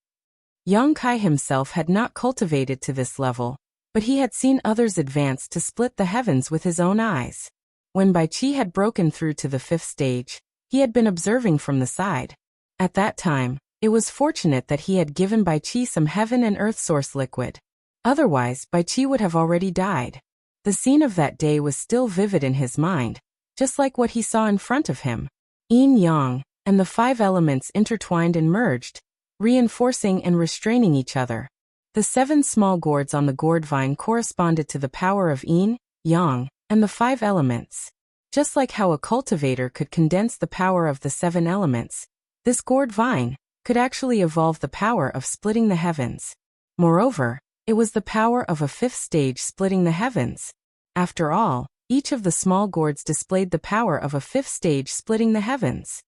Yang Kai himself had not cultivated to this level, but he had seen others advance to split the heavens with his own eyes. When Bai Qi had broken through to the 5th stage, he had been observing from the side. At that time, it was fortunate that he had given Bai Qi some heaven and earth source liquid. Otherwise, Bai Qi would have already died. The scene of that day was still vivid in his mind, just like what he saw in front of him. yin-yang, and the 5 elements intertwined and merged, reinforcing and restraining each other. The 7 small gourds on the gourd vine corresponded to the power of yin, yang, and the 5 elements. Just like how a cultivator could condense the power of the 7 elements, this gourd vine could actually evolve the power of splitting the heavens. Moreover, it was the power of a 5th stage splitting the heavens. After all, each of the small gourds displayed the power of a 5th stage splitting the heavens.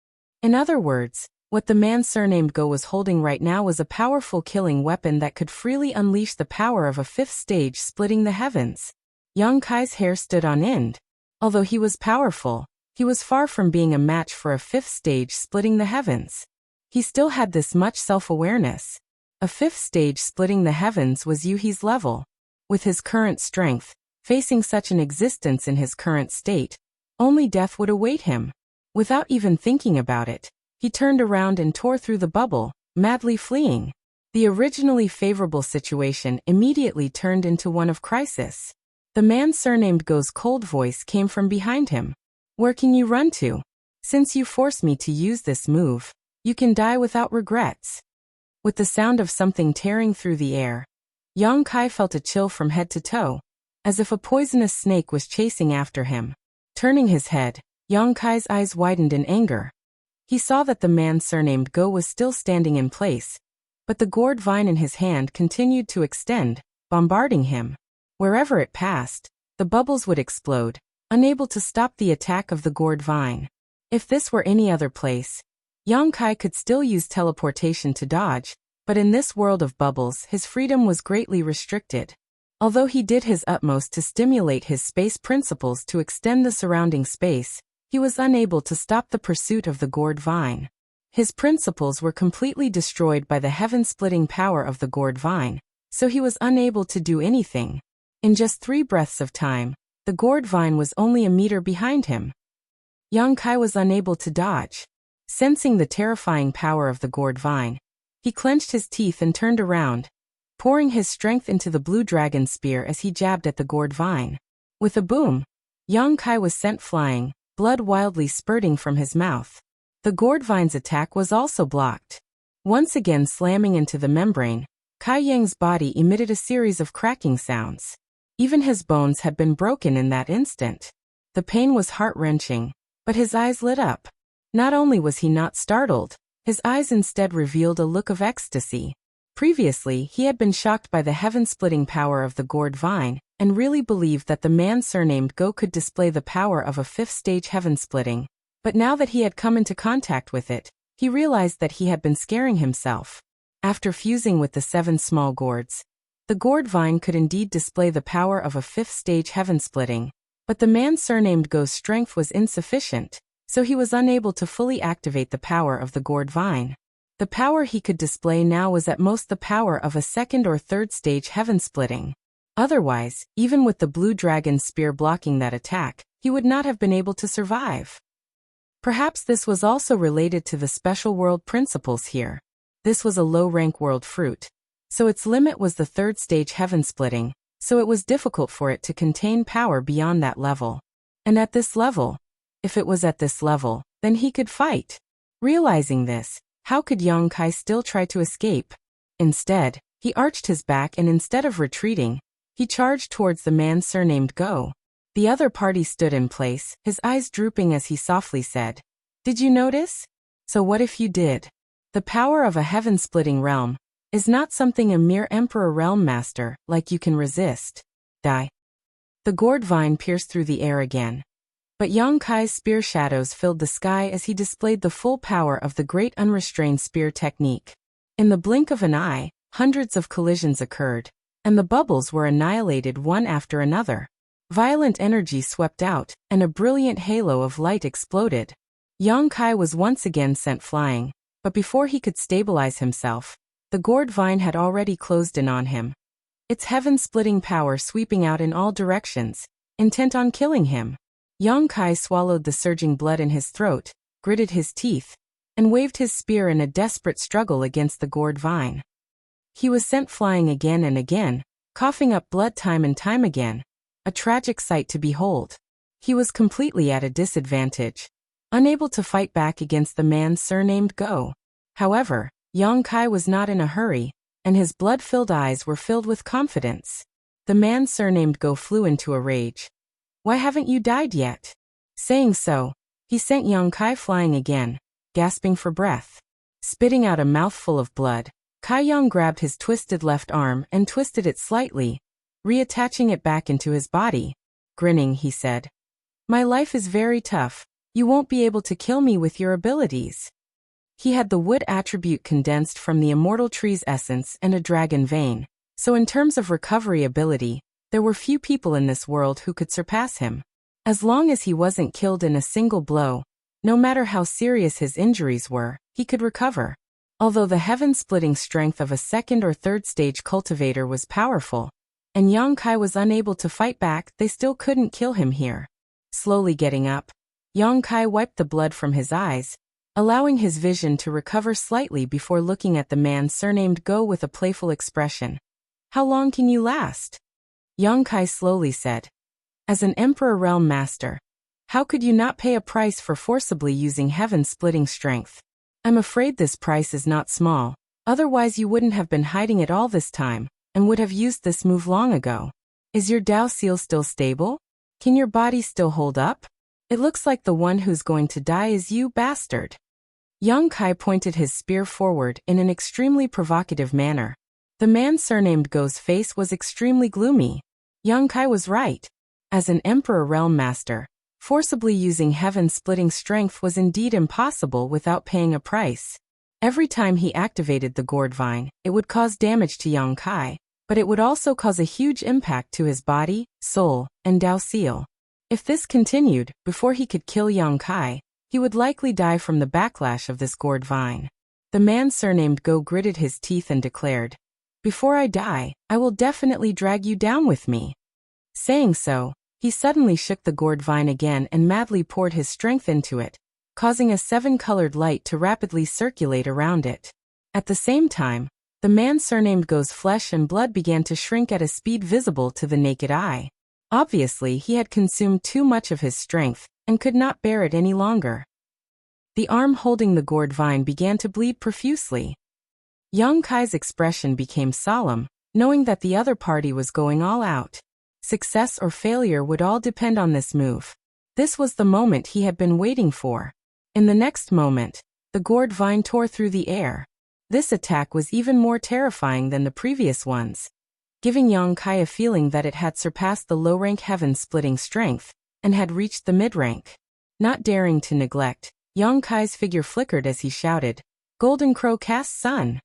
In other words, what the man surnamed Go was holding right now was a powerful killing weapon that could freely unleash the power of a 5th stage splitting the heavens. Yang Kai's hair stood on end. Although he was powerful, he was far from being a match for a 5th stage splitting the heavens. He still had this much self-awareness. A 5th stage splitting the heavens was Yuhi's level. With his current strength, facing such an existence in his current state, only death would await him. Without even thinking about it, he turned around and tore through the bubble, madly fleeing. The originally favorable situation immediately turned into one of crisis. The man surnamed Go's cold voice came from behind him. "Where can you run to? Since you forced me to use this move, you can die without regrets." With the sound of something tearing through the air, Yang Kai felt a chill from head to toe, as if a poisonous snake was chasing after him. Turning his head, Yang Kai's eyes widened in anger. He saw that the man surnamed Go was still standing in place, but the gourd vine in his hand continued to extend, bombarding him. Wherever it passed, the bubbles would explode, unable to stop the attack of the gourd vine. If this were any other place, Yang Kai could still use teleportation to dodge, but in this world of bubbles his freedom was greatly restricted. Although he did his utmost to stimulate his space principles to extend the surrounding space, he was unable to stop the pursuit of the gourd vine. His principles were completely destroyed by the heaven-splitting power of the gourd vine, so he was unable to do anything. In just 3 breaths of time, the gourd vine was only a meter behind him. Yang Kai was unable to dodge. Sensing the terrifying power of the gourd vine, he clenched his teeth and turned around, pouring his strength into the blue dragon spear as he jabbed at the gourd vine. With a boom, Yang Kai was sent flying, blood wildly spurting from his mouth. The gourd vine's attack was also blocked. Once again slamming into the membrane, Kai Yang's body emitted a series of cracking sounds. Even his bones had been broken in that instant. The pain was heart-wrenching, but his eyes lit up. Not only was he not startled, his eyes instead revealed a look of ecstasy. Previously, he had been shocked by the heaven-splitting power of the gourd vine, and really believed that the man surnamed Go could display the power of a 5th stage heaven-splitting. But now that he had come into contact with it, he realized that he had been scaring himself. After fusing with the 7 small gourds, the gourd vine could indeed display the power of a 5th stage heaven-splitting, but the man surnamed Go's strength was insufficient, so he was unable to fully activate the power of the gourd vine. The power he could display now was at most the power of a 2nd or 3rd stage heaven-splitting. Otherwise, even with the blue dragon spear blocking that attack, he would not have been able to survive. Perhaps this was also related to the special world principles here. This was a low-rank world fruit, so its limit was the 3rd stage heaven-splitting, so it was difficult for it to contain power beyond that level. And at this level, if it was at this level, then he could fight. Realizing this, how could Yang Kai still try to escape? Instead, he arched his back and instead of retreating, he charged towards the man surnamed Go. The other party stood in place, his eyes drooping as he softly said, "Did you notice? So what if you did? The power of a heaven-splitting realm is not something a mere emperor realm master like you can resist. Die." The gourd vine pierced through the air again. But Yang Kai's spear shadows filled the sky as he displayed the full power of the great unrestrained spear technique. In the blink of an eye, hundreds of collisions occurred, and the bubbles were annihilated one after another. Violent energy swept out, and a brilliant halo of light exploded. Yang Kai was once again sent flying, but before he could stabilize himself, the gourd vine had already closed in on him. Its heaven-splitting power sweeping out in all directions, intent on killing him. Yang Kai swallowed the surging blood in his throat, gritted his teeth, and waved his spear in a desperate struggle against the gourd vine. He was sent flying again and again, coughing up blood time and time again, a tragic sight to behold. He was completely at a disadvantage. unable to fight back against the man surnamed Go. However, Yang Kai was not in a hurry, and his blood-filled eyes were filled with confidence. The man surnamed Go flew into a rage. "Why haven't you died yet?" Saying so, he sent Yang Kai flying again, gasping for breath. Spitting out a mouthful of blood, Kai Yang grabbed his twisted left arm and twisted it slightly, reattaching it back into his body. Grinning, he said, "My life is very tough. You won't be able to kill me with your abilities." He had the wood attribute condensed from the immortal tree's essence and a dragon vein, so in terms of recovery ability, there were few people in this world who could surpass him. As long as he wasn't killed in a single blow, no matter how serious his injuries were, he could recover. Although the heaven-splitting strength of a second or third stage cultivator was powerful, and Yang Kai was unable to fight back, they still couldn't kill him here. Slowly getting up, Yang Kai wiped the blood from his eyes, allowing his vision to recover slightly before looking at the man surnamed Go with a playful expression. "How long can you last?" Yang Kai slowly said, "As an Emperor Realm Master, how could you not pay a price for forcibly using heaven-splitting strength? I'm afraid this price is not small, otherwise you wouldn't have been hiding it all this time, and would have used this move long ago. Is your Dao Seal still stable? Can your body still hold up? It looks like the one who's going to die is you, bastard." Yang Kai pointed his spear forward in an extremely provocative manner. The man surnamed Go's face was extremely gloomy. Yang Kai was right. As an Emperor Realm Master, forcibly using heaven-splitting strength was indeed impossible without paying a price. Every time he activated the gourd vine, it would cause damage to Yang Kai, but it would also cause a huge impact to his body, soul, and Dao Seal. If this continued, before he could kill Yang Kai, he would likely die from the backlash of this gourd vine. The man surnamed Go gritted his teeth and declared, "Before I die, I will definitely drag you down with me." Saying so, he suddenly shook the gourd vine again and madly poured his strength into it, causing a 7-colored light to rapidly circulate around it. At the same time, the man surnamed Go's flesh and blood began to shrink at a speed visible to the naked eye. Obviously, he had consumed too much of his strength and could not bear it any longer. The arm holding the gourd vine began to bleed profusely. Yang Kai's expression became solemn, knowing that the other party was going all out. Success or failure would all depend on this move. This was the moment he had been waiting for. In the next moment, the gourd vine tore through the air. This attack was even more terrifying than the previous ones, giving Yang Kai a feeling that it had surpassed the low-rank heaven-splitting strength and had reached the mid-rank. Not daring to neglect, Yang Kai's figure flickered as he shouted, "Golden Crow cast sun!"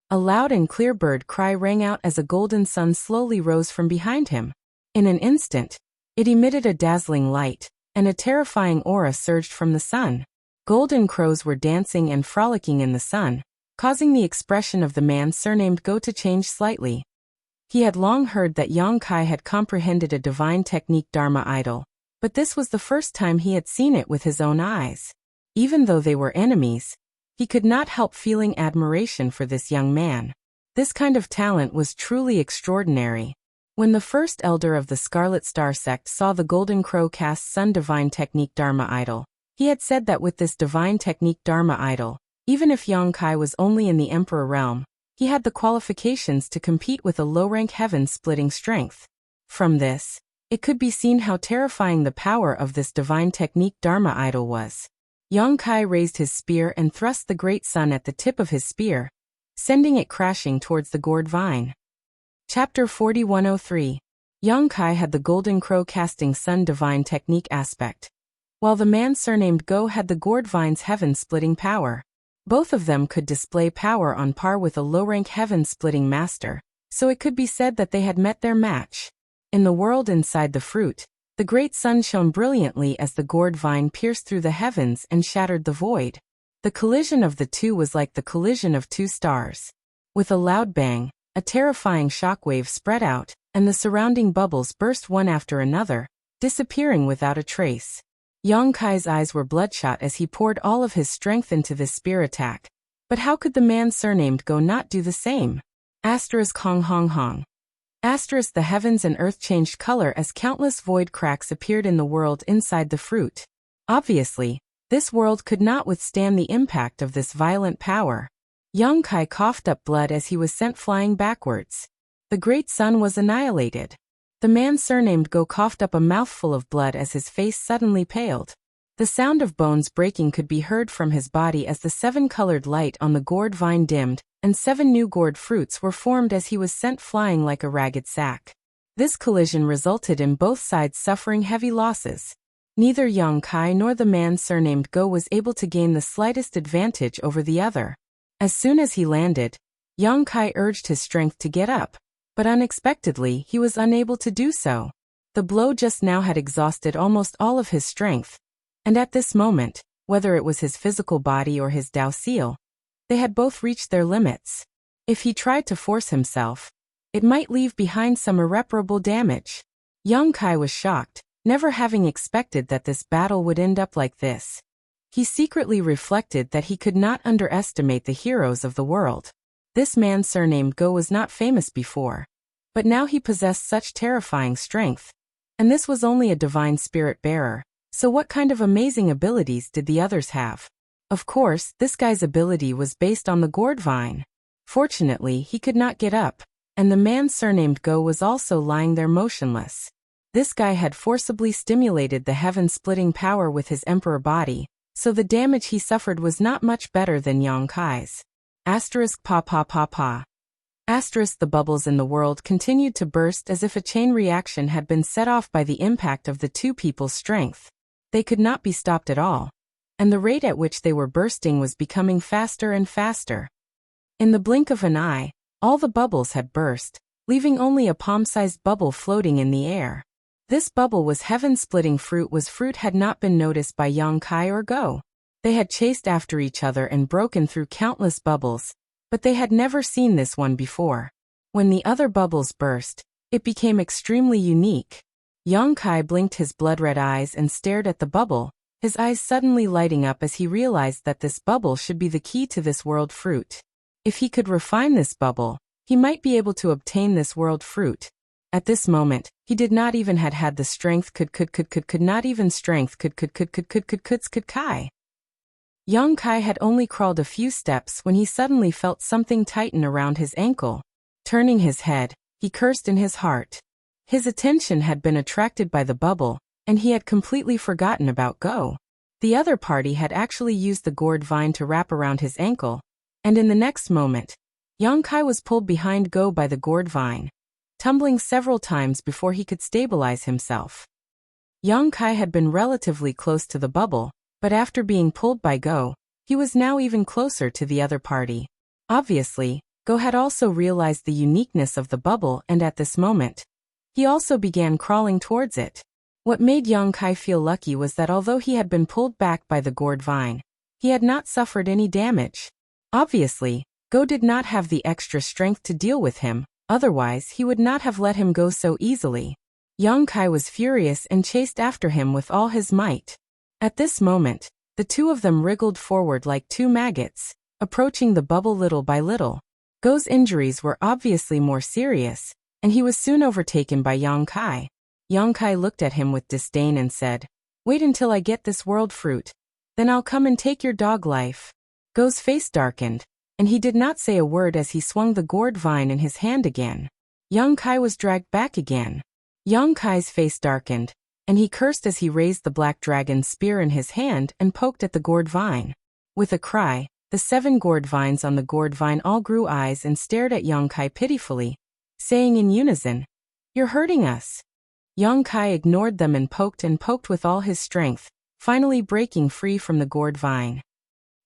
A loud and clear bird cry rang out as a golden sun slowly rose from behind him. In an instant, it emitted a dazzling light, and a terrifying aura surged from the sun. Golden crows were dancing and frolicking in the sun, causing the expression of the man surnamed Go to change slightly. He had long heard that Yang Kai had comprehended a divine technique Dharma idol, but this was the first time he had seen it with his own eyes. Even though they were enemies, he could not help feeling admiration for this young man. This kind of talent was truly extraordinary. When the first elder of the Scarlet Star sect saw the Golden Crow cast Sun Divine Technique Dharma idol, he had said that with this Divine Technique Dharma idol, even if Yang Kai was only in the Emperor realm, he had the qualifications to compete with a low-rank heaven-splitting strength. From this, it could be seen how terrifying the power of this Divine Technique Dharma idol was. Yang Kai raised his spear and thrust the great sun at the tip of his spear, sending it crashing towards the gourd vine. Chapter 4103. Yang Kai had the Golden Crow casting Sun Divine Technique aspect, while the man surnamed Go had the gourd vine's heaven-splitting power. Both of them could display power on par with a low-rank heaven-splitting master, so it could be said that they had met their match. In the world inside the fruit, the great sun shone brilliantly as the gourd vine pierced through the heavens and shattered the void. The collision of the two was like the collision of two stars. With a loud bang, a terrifying shockwave spread out, and the surrounding bubbles burst one after another, disappearing without a trace. Yang Kai's eyes were bloodshot as he poured all of his strength into this spear attack. But how could the man surnamed Go not do the same? Hong Hong Hong. The heavens and earth changed color as countless void cracks appeared in the world inside the fruit. Obviously, This world could not withstand the impact of this violent power. Young Kai coughed up blood as he was sent flying backwards. The great sun was annihilated. The man surnamed Go coughed up a mouthful of blood as his face suddenly paled. The sound of bones breaking could be heard from his body as the 7-colored light on the gourd vine dimmed, and 7 new gourd fruits were formed as he was sent flying like a ragged sack. This collision resulted in both sides suffering heavy losses. Neither Young Kai nor the man surnamed Go was able to gain the slightest advantage over the other. As soon as he landed, Young Kai urged his strength to get up, but unexpectedly he was unable to do so. The blow just now had exhausted almost all of his strength, and at this moment, whether it was his physical body or his Dao seal, they had both reached their limits. If he tried to force himself, it might leave behind some irreparable damage. Young Kai was shocked, never having expected that this battle would end up like this. He secretly reflected that he could not underestimate the heroes of the world. This man surnamed Go was not famous before, but now he possessed such terrifying strength. And this was only a divine spirit bearer, so what kind of amazing abilities did the others have? Of course, this guy's ability was based on the gourd vine. Fortunately, he could not get up, and the man surnamed Go was also lying there motionless. This guy had forcibly stimulated the heaven-splitting power with his emperor body, so the damage he suffered was not much better than Young Kai's. Asterisk pa pa pa pa. Asterisk the bubbles in the world continued to burst as if a chain reaction had been set off by the impact of the two people's strength. They could not be stopped at all, and the rate at which they were bursting was becoming faster and faster. In the blink of an eye, all the bubbles had burst, leaving only a palm-sized bubble floating in the air. This bubble was heaven-splitting fruit had not been noticed by Young Kai or Go. They had chased after each other and broken through countless bubbles, but they had never seen this one before. When the other bubbles burst, it became extremely unique. Young Kai blinked his blood-red eyes and stared at the bubble, his eyes suddenly lighting up as he realized that this bubble should be the key to this world fruit. If he could refine this bubble, he might be able to obtain this world fruit. At this moment, he did not even had the strength could Kai. Young Kai had only crawled a few steps when he suddenly felt something tighten around his ankle. Turning his head, he cursed in his heart. His attention had been attracted by the bubble, and he had completely forgotten about Go. The other party had actually used the gourd vine to wrap around his ankle, and in the next moment, Young Kai was pulled behind Go by the gourd vine, tumbling several times before he could stabilize himself. Young Kai had been relatively close to the bubble, but after being pulled by Go, he was now even closer to the other party. Obviously, Go had also realized the uniqueness of the bubble, and at this moment, he also began crawling towards it. What made Young Kai feel lucky was that although he had been pulled back by the gourd vine, he had not suffered any damage. Obviously, Go did not have the extra strength to deal with him, otherwise he would not have let him go so easily. Young Kai was furious and chased after him with all his might. At this moment, the two of them wriggled forward like two maggots, approaching the bubble little by little. Go's injuries were obviously more serious, and he was soon overtaken by Young Kai. Young Kai looked at him with disdain and said, "Wait until I get this world fruit. Then I'll come and take your dog life." Go's face darkened, and he did not say a word as he swung the gourd vine in his hand again. Young Kai was dragged back again. Young Kai's face darkened, and he cursed as he raised the black dragon's spear in his hand and poked at the gourd vine. With a cry, the 7 gourd vines on the gourd vine all grew eyes and stared at Young Kai pitifully, saying in unison, "You're hurting us." Young Kai ignored them and poked with all his strength, finally breaking free from the gourd vine.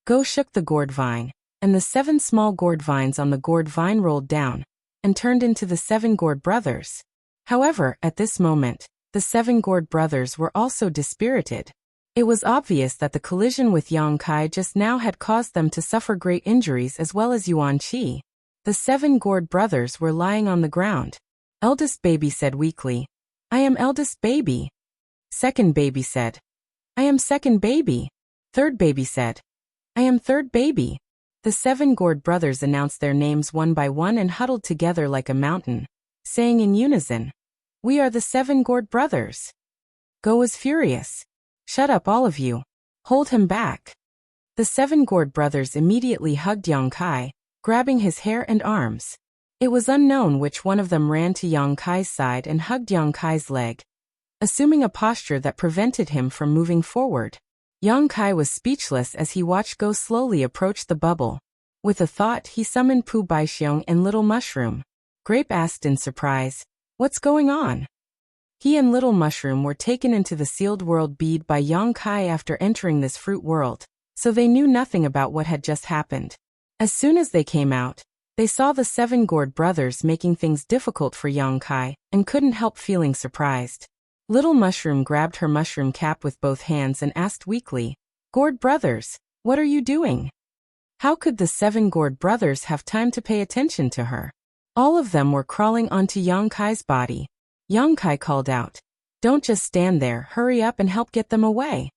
Go shook the gourd vine, and the 7 small gourd vines on the gourd vine rolled down, and turned into the 7 gourd brothers. However, at this moment, the 7 gourd brothers were also dispirited. It was obvious that the collision with Young Kai just now had caused them to suffer great injuries as well as Yuan Qi. The 7 gourd brothers were lying on the ground. Eldest baby said weakly, "I am eldest baby." Second baby said, "I am second baby." Third baby said, "I am third baby." The 7 gourd brothers announced their names one by one and huddled together like a mountain, saying in unison, "We are the 7 gourd brothers." Go was furious. "Shut up all of you. Hold him back. The 7 gourd brothers immediately hugged Yang Kai, grabbing his hair and arms. It was unknown which one of them ran to Yang Kai's side and hugged Yang Kai's leg, assuming a posture that prevented him from moving forward. Yang Kai was speechless as he watched Go slowly approach the bubble. With a thought, he summoned Pu Baixiong and Little Mushroom. Grape asked in surprise, "What's going on?" He and Little Mushroom were taken into the sealed world bead by Yang Kai after entering this fruit world, so they knew nothing about what had just happened. As soon as they came out, they saw the 7 gourd brothers making things difficult for Yang Kai and couldn't help feeling surprised. Little Mushroom grabbed her mushroom cap with both hands and asked weakly, "Gourd brothers, what are you doing?" How could the 7 gourd brothers have time to pay attention to her? All of them were crawling onto Yang Kai's body. Yang Kai called out, "Don't just stand there, hurry up and help get them away."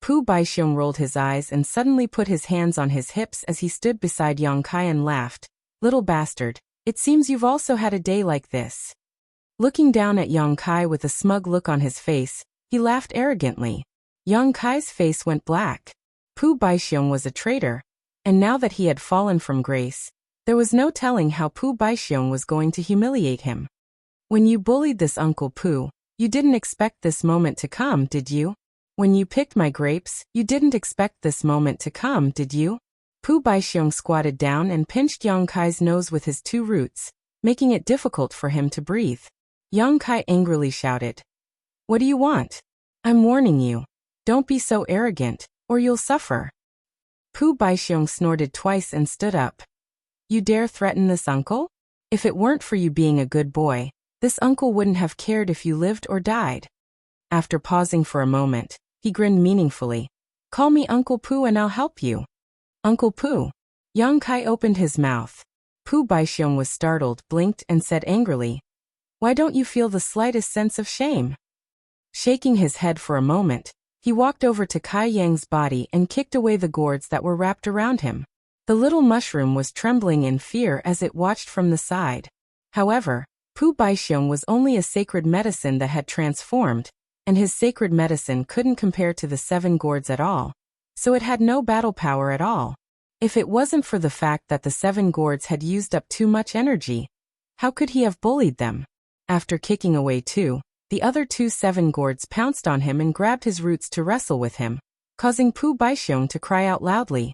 Pu Baixiong rolled his eyes and suddenly put his hands on his hips as he stood beside Yang Kai and laughed, "Little bastard, it seems you've also had a day like this." Looking down at Yang Kai with a smug look on his face, he laughed arrogantly. Yang Kai's face went black. Pu Baixiong was a traitor, and now that he had fallen from grace, there was no telling how Pu Baixiong was going to humiliate him. "When you bullied this Uncle Pu, you didn't expect this moment to come, did you? When you picked my grapes, you didn't expect this moment to come, did you?" Pu Baixiong squatted down and pinched Yang Kai's nose with his 2 roots, making it difficult for him to breathe. Yang Kai angrily shouted, "What do you want? I'm warning you. Don't be so arrogant, or you'll suffer." Pu Baixiong snorted twice and stood up. "You dare threaten this uncle? If it weren't for you being a good boy, this uncle wouldn't have cared if you lived or died." After pausing for a moment, he grinned meaningfully. "Call me Uncle Pu and I'll help you." "Uncle Pu?" Yang Kai opened his mouth. Pu Baixiong was startled, blinked, and said angrily, "Why don't you feel the slightest sense of shame?" Shaking his head for a moment, he walked over to Kai Yang's body and kicked away the gourds that were wrapped around him. The little mushroom was trembling in fear as it watched from the side. However, Pu Baixiong was only a sacred medicine that had transformed, and his sacred medicine couldn't compare to the 7 gourds at all, so it had no battle power at all. If it wasn't for the fact that the 7 gourds had used up too much energy, how could he have bullied them? After kicking away 2, the other 2 7 gourds pounced on him and grabbed his roots to wrestle with him, causing Pu Baixiong to cry out loudly,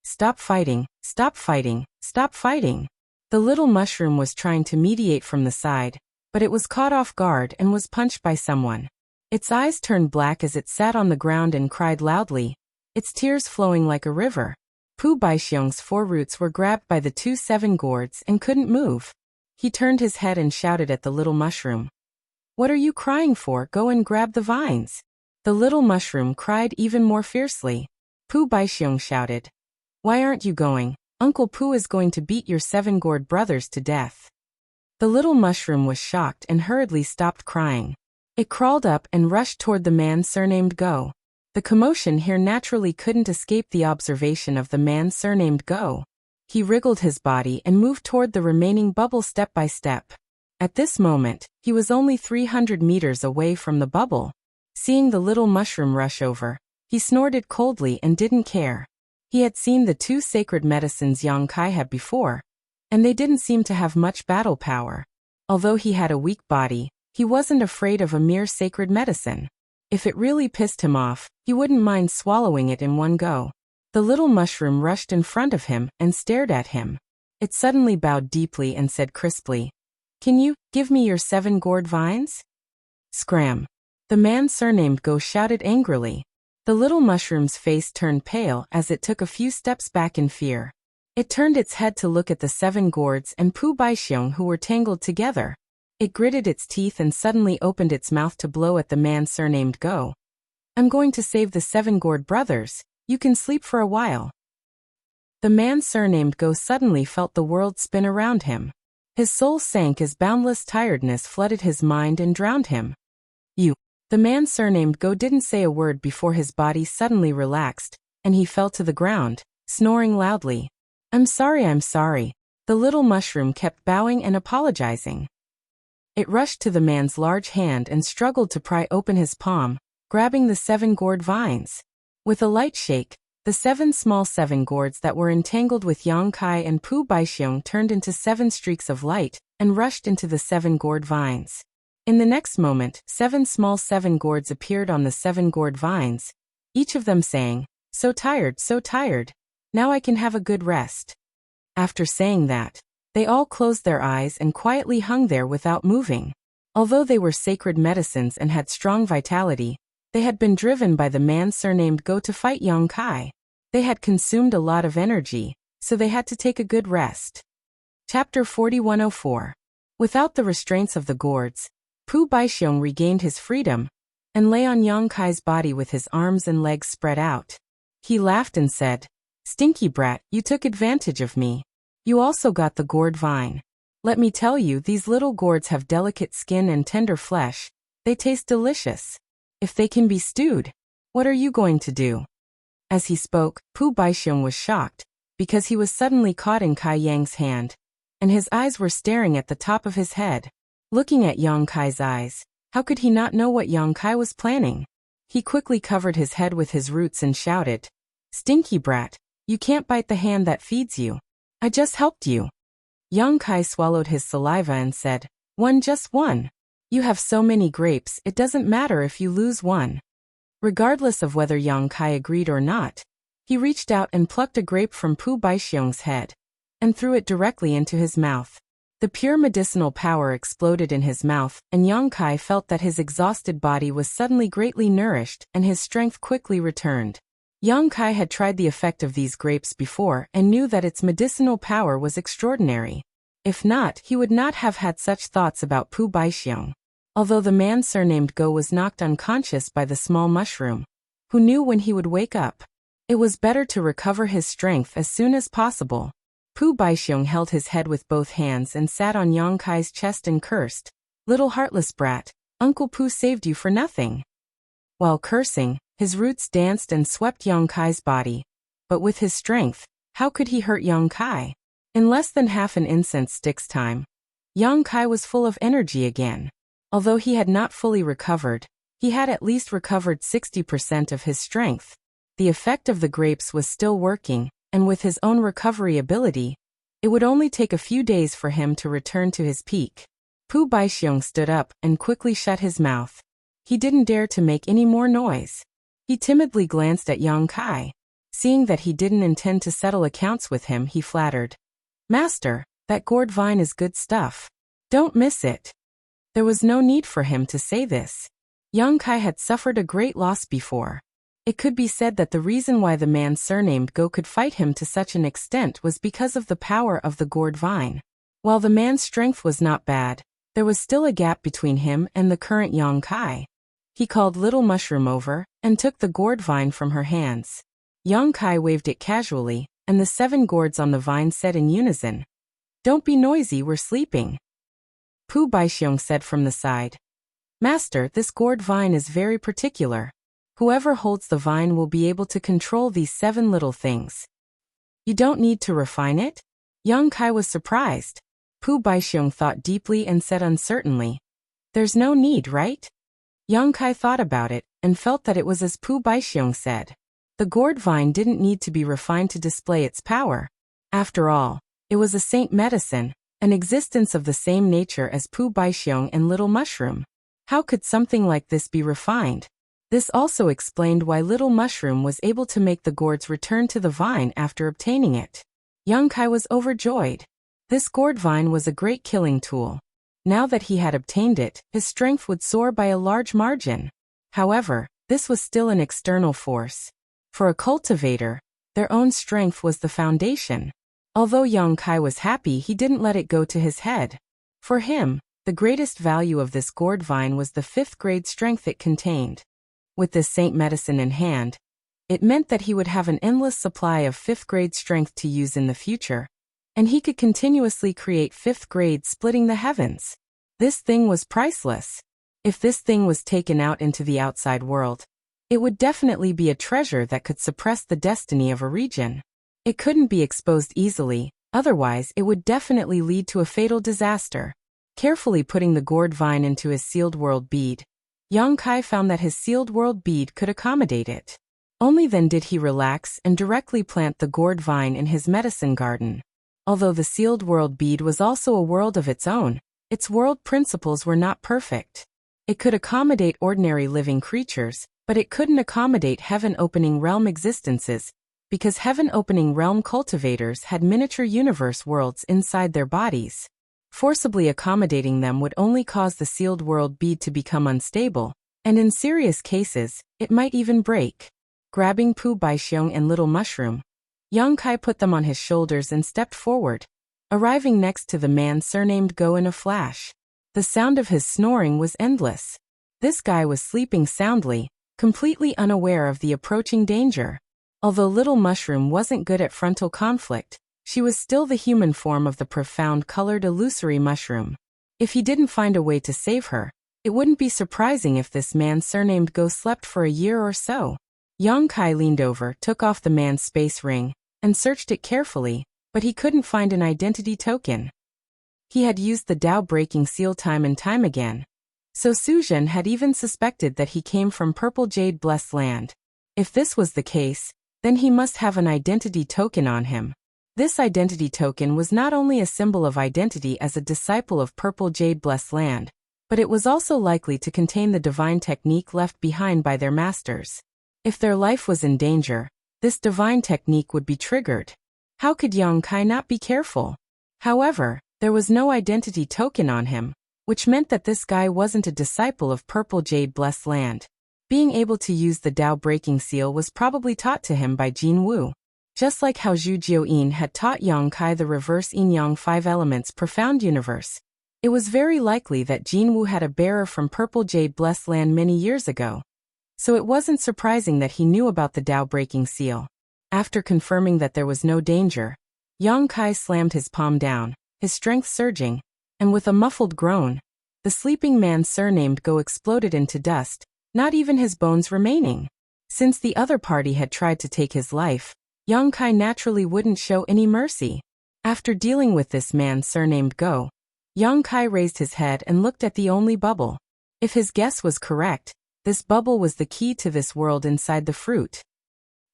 "Stop fighting, stop fighting, stop fighting." The little mushroom was trying to mediate from the side, but it was caught off guard and was punched by someone. Its eyes turned black as it sat on the ground and cried loudly, its tears flowing like a river. Pu Baixiong's 4 roots were grabbed by the 2 7 gourds and couldn't move. He turned his head and shouted at the little mushroom, "What are you crying for? Go and grab the vines." The little mushroom cried even more fiercely. Pu Baixiong shouted, "Why aren't you going? Uncle Pu is going to beat your 7 gourd brothers to death." The little mushroom was shocked and hurriedly stopped crying. It crawled up and rushed toward the man surnamed Go. The commotion here naturally couldn't escape the observation of the man surnamed Go. He wriggled his body and moved toward the remaining bubble step by step. At this moment, he was only 300 meters away from the bubble. Seeing the little mushroom rush over, he snorted coldly and didn't care. He had seen the 2 sacred medicines Yang Kai had before, and they didn't seem to have much battle power. Although he had a weak body, he wasn't afraid of a mere sacred medicine. If it really pissed him off, he wouldn't mind swallowing it in one go. The little mushroom rushed in front of him and stared at him. It suddenly bowed deeply and said crisply, "Can you give me your 7 gourd vines?" Scram! The man surnamed Go shouted angrily. The little mushroom's face turned pale as it took a few steps back in fear. It turned its head to look at the 7 gourds and Pu Baixiong who were tangled together. It gritted its teeth and suddenly opened its mouth to blow at the man surnamed Go. "I'm going to save the 7 gourd brothers. You can sleep for a while." The man surnamed Go suddenly felt the world spin around him. His soul sank as boundless tiredness flooded his mind and drowned him. "You." The man surnamed Go didn't say a word before his body suddenly relaxed, and he fell to the ground, snoring loudly. I'm sorry." The little mushroom kept bowing and apologizing. It rushed to the man's large hand and struggled to pry open his palm, grabbing the 7 gourd vines. With a light shake, the 7 gourds that were entangled with Yang Kai and Pu Baixiong turned into 7 streaks of light and rushed into the 7 gourd vines. In the next moment, 7 gourds appeared on the 7 gourd vines, each of them saying, so tired, now I can have a good rest. After saying that, they all closed their eyes and quietly hung there without moving. Although they were sacred medicines and had strong vitality, they had been driven by the man surnamed Go to fight Yang Kai. They had consumed a lot of energy, so they had to take a good rest. Chapter 4104. Without the restraints of the gourds, Pu Baixiong regained his freedom and lay on Yang Kai's body with his arms and legs spread out. He laughed and said, "Stinky brat, you took advantage of me. You also got the gourd vine. Let me tell you, these little gourds have delicate skin and tender flesh. They taste delicious. If they can be stewed, what are you going to do?" As he spoke, Pu Baixiong was shocked, because he was suddenly caught in Kai Yang's hand, and his eyes were staring at the top of his head. Looking at Yang Kai's eyes, how could he not know what Yang Kai was planning? He quickly covered his head with his roots and shouted, "Stinky brat, you can't bite the hand that feeds you. I just helped you." Yang Kai swallowed his saliva and said, Just one. You have so many grapes, it doesn't matter if you lose one." Regardless of whether Yang Kai agreed or not, he reached out and plucked a grape from Pu Baixiong's head and threw it directly into his mouth. The pure medicinal power exploded in his mouth, and Yang Kai felt that his exhausted body was suddenly greatly nourished and his strength quickly returned. Yang Kai had tried the effect of these grapes before and knew that its medicinal power was extraordinary. If not, he would not have had such thoughts about Pu Baixiong. Although the man surnamed Go was knocked unconscious by the small mushroom, who knew when he would wake up, it was better to recover his strength as soon as possible. Pu Baixiong held his head with both hands and sat on Yang Kai's chest and cursed, "Little heartless brat, Uncle Pu saved you for nothing." While cursing, his roots danced and swept Yang Kai's body. But with his strength, how could he hurt Yang Kai? In less than half an incense stick's time, Yang Kai was full of energy again. Although he had not fully recovered, he had at least recovered 60% of his strength. The effect of the grapes was still working, and with his own recovery ability, it would only take a few days for him to return to his peak. Pu Baixiong stood up and quickly shut his mouth. He didn't dare to make any more noise. He timidly glanced at Yang Kai. Seeing that he didn't intend to settle accounts with him, he flattered, "Master, that gourd vine is good stuff. Don't miss it." There was no need for him to say this. Yang Kai had suffered a great loss before. It could be said that the reason why the man surnamed Go could fight him to such an extent was because of the power of the gourd vine. While the man's strength was not bad, there was still a gap between him and the current Yang Kai. He called Little Mushroom over and took the gourd vine from her hands. Yang Kai waved it casually, and the 7 gourds on the vine said in unison, "Don't be noisy, we're sleeping." Pu Baixiong said from the side, "Master, this gourd vine is very particular. Whoever holds the vine will be able to control these 7 little things. You don't need to refine it?" Yang Kai was surprised. Pu Baixiong thought deeply and said uncertainly, "There's no need, right?" Yang Kai thought about it and felt that it was as Pu Baixiong said. The gourd vine didn't need to be refined to display its power. After all, it was a saint medicine, an existence of the same nature as Pu Baixiong and Little Mushroom. How could something like this be refined? This also explained why Little Mushroom was able to make the gourds return to the vine after obtaining it. Yang Kai was overjoyed. This gourd vine was a great killing tool. Now that he had obtained it, his strength would soar by a large margin. However, this was still an external force. For a cultivator, their own strength was the foundation. Although Yang Kai was happy, he didn't let it go to his head. For him, the greatest value of this gourd vine was the 5th grade strength it contained. With this saint medicine in hand, it meant that he would have an endless supply of 5th grade strength to use in the future, and he could continuously create 5th grade splitting the heavens. This thing was priceless. If this thing was taken out into the outside world, it would definitely be a treasure that could suppress the destiny of a region. It couldn't be exposed easily, otherwise it would definitely lead to a fatal disaster. Carefully putting the gourd vine into his sealed world bead, Yang Kai found that his sealed world bead could accommodate it. Only then did he relax and directly plant the gourd vine in his medicine garden. Although the sealed world bead was also a world of its own, its world principles were not perfect. It could accommodate ordinary living creatures, but it couldn't accommodate heaven-opening realm existences, because heaven-opening realm cultivators had miniature universe worlds inside their bodies. Forcibly accommodating them would only cause the sealed world bead to become unstable, and in serious cases, it might even break. Grabbing Pu Baixiong and Little Mushroom, Yang Kai put them on his shoulders and stepped forward, arriving next to the man surnamed Go in a flash. The sound of his snoring was endless. This guy was sleeping soundly, completely unaware of the approaching danger. Although Little Mushroom wasn't good at frontal conflict, she was still the human form of the profound-colored illusory mushroom. If he didn't find a way to save her, it wouldn't be surprising if this man surnamed Go slept for a year or so. Yang Kai leaned over, took off the man's space ring, and searched it carefully, but he couldn't find an identity token. He had used the Tao-breaking seal time and time again, so Suzhen had even suspected that he came from Purple Jade Blessed Land. If this was the case, then he must have an identity token on him. This identity token was not only a symbol of identity as a disciple of Purple Jade Blessed Land, but it was also likely to contain the divine technique left behind by their masters. If their life was in danger, this divine technique would be triggered. How could Yang Kai not be careful? However, there was no identity token on him, which meant that this guy wasn't a disciple of Purple Jade Blessed Land. Being able to use the Tao-breaking seal was probably taught to him by Jin Wu. Just like how Zhu Jiuyin had taught Yang Kai the reverse yin-yang 5 elements profound universe, it was very likely that Jin Wu had a bearer from Purple Jade Blessed Land many years ago. So it wasn't surprising that he knew about the Tao-breaking seal. After confirming that there was no danger, Yang Kai slammed his palm down, his strength surging, and with a muffled groan, the sleeping man surnamed Go exploded into dust, not even his bones remaining. Since the other party had tried to take his life, Yang Kai naturally wouldn't show any mercy. After dealing with this man surnamed Go, Yang Kai raised his head and looked at the only bubble. If his guess was correct, this bubble was the key to this world inside the fruit.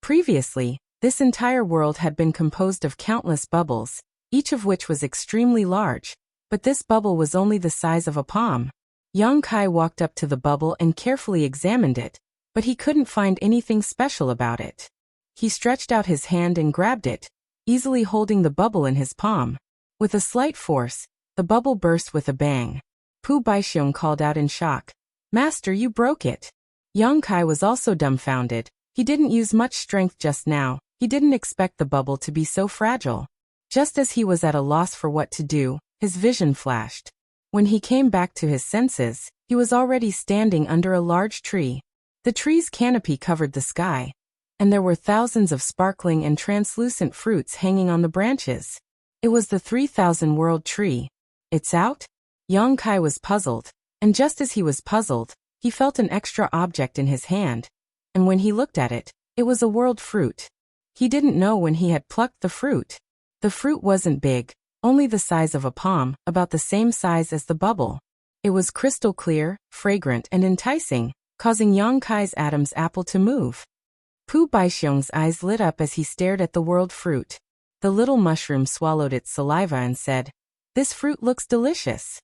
Previously, this entire world had been composed of countless bubbles, each of which was extremely large, but this bubble was only the size of a palm. Yang Kai walked up to the bubble and carefully examined it, but he couldn't find anything special about it. He stretched out his hand and grabbed it, easily holding the bubble in his palm. With a slight force, the bubble burst with a bang. Pu Baixiong called out in shock. "Master, you broke it." Yang Kai was also dumbfounded. He didn't use much strength just now. He didn't expect the bubble to be so fragile. Just as he was at a loss for what to do, his vision flashed. When he came back to his senses, he was already standing under a large tree. The tree's canopy covered the sky, and there were thousands of sparkling and translucent fruits hanging on the branches. It was the 3,000-world tree. "It's out?" Yang Kai was puzzled, and just as he was puzzled, he felt an extra object in his hand, and when he looked at it, it was a world fruit. He didn't know when he had plucked the fruit. The fruit wasn't big, only the size of a palm, about the same size as the bubble. It was crystal clear, fragrant and enticing, causing Yang Kai's Adam's apple to move. Pu Baixiong's eyes lit up as he stared at the world fruit. The little mushroom swallowed its saliva and said, "This fruit looks delicious."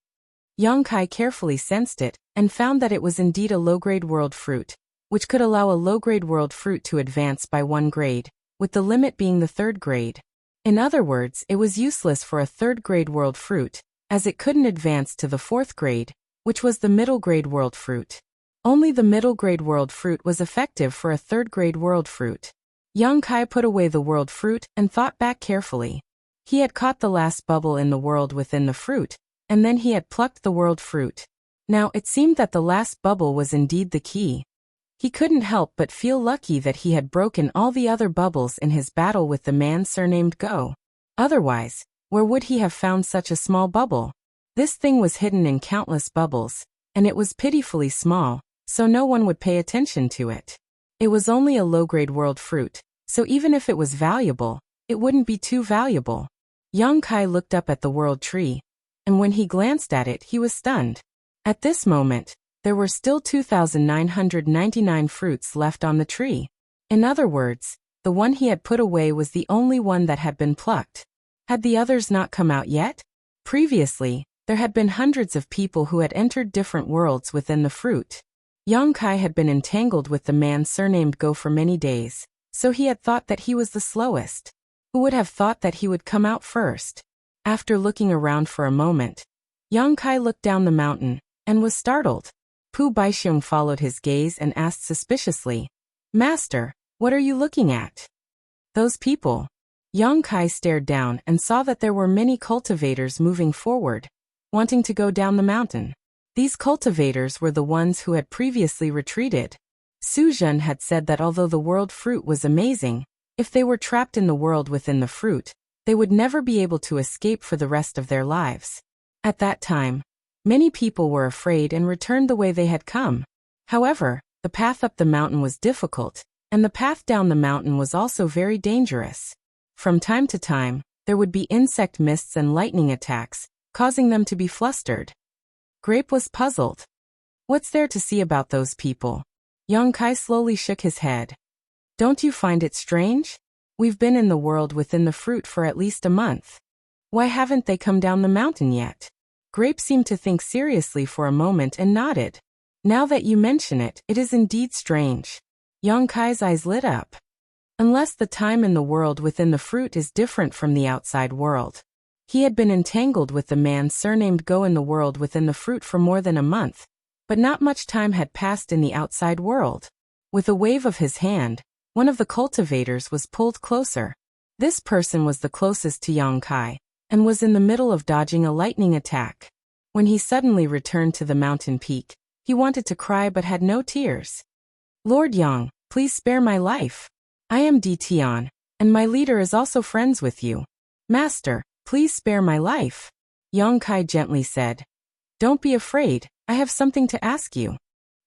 Yang Kai carefully sensed it, and found that it was indeed a low-grade world fruit, which could allow a low-grade world fruit to advance by 1 grade, with the limit being the 3rd grade. In other words, it was useless for a 3rd-grade world fruit, as it couldn't advance to the 4th grade, which was the middle-grade world fruit. Only the middle-grade world fruit was effective for a 3rd-grade world fruit. Yang Kai put away the world fruit and thought back carefully. He had caught the last bubble in the world within the fruit, and then he had plucked the world fruit. Now it seemed that the last bubble was indeed the key. He couldn't help but feel lucky that he had broken all the other bubbles in his battle with the man surnamed Go. Otherwise, where would he have found such a small bubble? This thing was hidden in countless bubbles, and it was pitifully small, so no one would pay attention to it. It was only a low-grade world fruit, so even if it was valuable, it wouldn't be too valuable. Yang Kai looked up at the world tree, and when he glanced at it, he was stunned. At this moment, there were still 2,999 fruits left on the tree. In other words, the one he had put away was the only one that had been plucked. Had the others not come out yet? Previously, there had been hundreds of people who had entered different worlds within the fruit. Yang Kai had been entangled with the man surnamed Go for many days, so he had thought that he was the slowest. Who would have thought that he would come out first? After looking around for a moment, Yang Kai looked down the mountain, and was startled. Pu Baixiong followed his gaze and asked suspiciously, "Master, what are you looking at?" "Those people." Yang Kai stared down and saw that there were many cultivators moving forward, wanting to go down the mountain. These cultivators were the ones who had previously retreated. Su Zhen had said that although the world fruit was amazing, if they were trapped in the world within the fruit, they would never be able to escape for the rest of their lives. At that time, many people were afraid and returned the way they had come. However, the path up the mountain was difficult, and the path down the mountain was also very dangerous. From time to time, there would be insect mists and lightning attacks, causing them to be flustered. Grape was puzzled. "What's there to see about those people?" Yang Kai slowly shook his head. "Don't you find it strange? We've been in the world within the fruit for at least a month. Why haven't they come down the mountain yet?" Grape seemed to think seriously for a moment and nodded. "Now that you mention it, it is indeed strange." Yang Kai's eyes lit up. Unless the time in the world within the fruit is different from the outside world. He had been entangled with the man surnamed Go in the world within the fruit for more than a month, but not much time had passed in the outside world. With a wave of his hand, one of the cultivators was pulled closer. This person was the closest to Yang Kai, and was in the middle of dodging a lightning attack. When he suddenly returned to the mountain peak, he wanted to cry but had no tears. "Lord Yang, please spare my life. I am Di Tian, and my leader is also friends with you. Master, please spare my life." Yang Kai gently said, "Don't be afraid, I have something to ask you."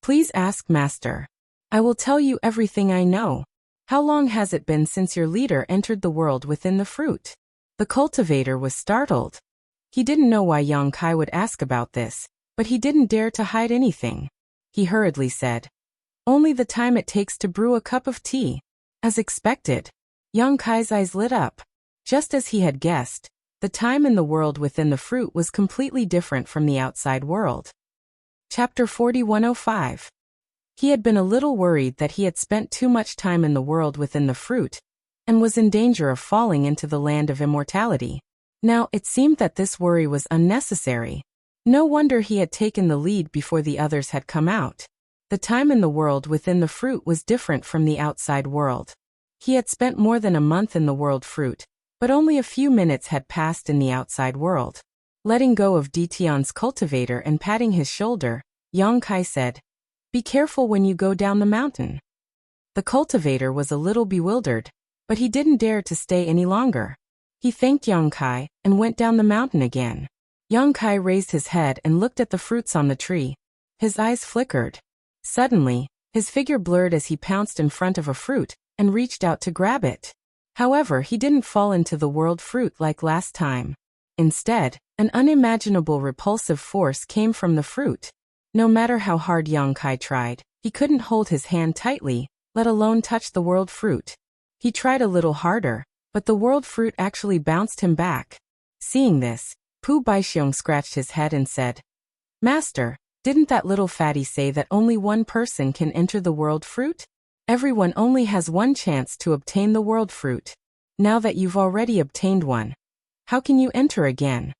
"Please ask, Master. I will tell you everything I know. How long has it been since your leader entered the world within the fruit?" The cultivator was startled. He didn't know why Yang Kai would ask about this, but he didn't dare to hide anything. He hurriedly said, "Only the time it takes to brew a cup of tea." As expected, Yang Kai's eyes lit up. Just as he had guessed, the time in the world within the fruit was completely different from the outside world. Chapter 4105. He had been a little worried that he had spent too much time in the world within the fruit, and was in danger of falling into the land of immortality. Now it seemed that this worry was unnecessary. No wonder he had taken the lead before the others had come out. The time in the world within the fruit was different from the outside world. He had spent more than a month in the world fruit, but only a few minutes had passed in the outside world. Letting go of Di Tian's cultivator and patting his shoulder, Yang Kai said, "Be careful when you go down the mountain." The cultivator was a little bewildered, but he didn't dare to stay any longer. He thanked Yang Kai and went down the mountain again. Yang Kai raised his head and looked at the fruits on the tree. His eyes flickered. Suddenly, his figure blurred as he pounced in front of a fruit and reached out to grab it. However, he didn't fall into the world fruit like last time. Instead, an unimaginable repulsive force came from the fruit. No matter how hard Yang Kai tried, he couldn't hold his hand tightly, let alone touch the world fruit. He tried a little harder, but the world fruit actually bounced him back. Seeing this, Pu Baixiong scratched his head and said, "Master, didn't that little fatty say that only one person can enter the world fruit? Everyone only has one chance to obtain the world fruit. Now that you've already obtained one, how can you enter again?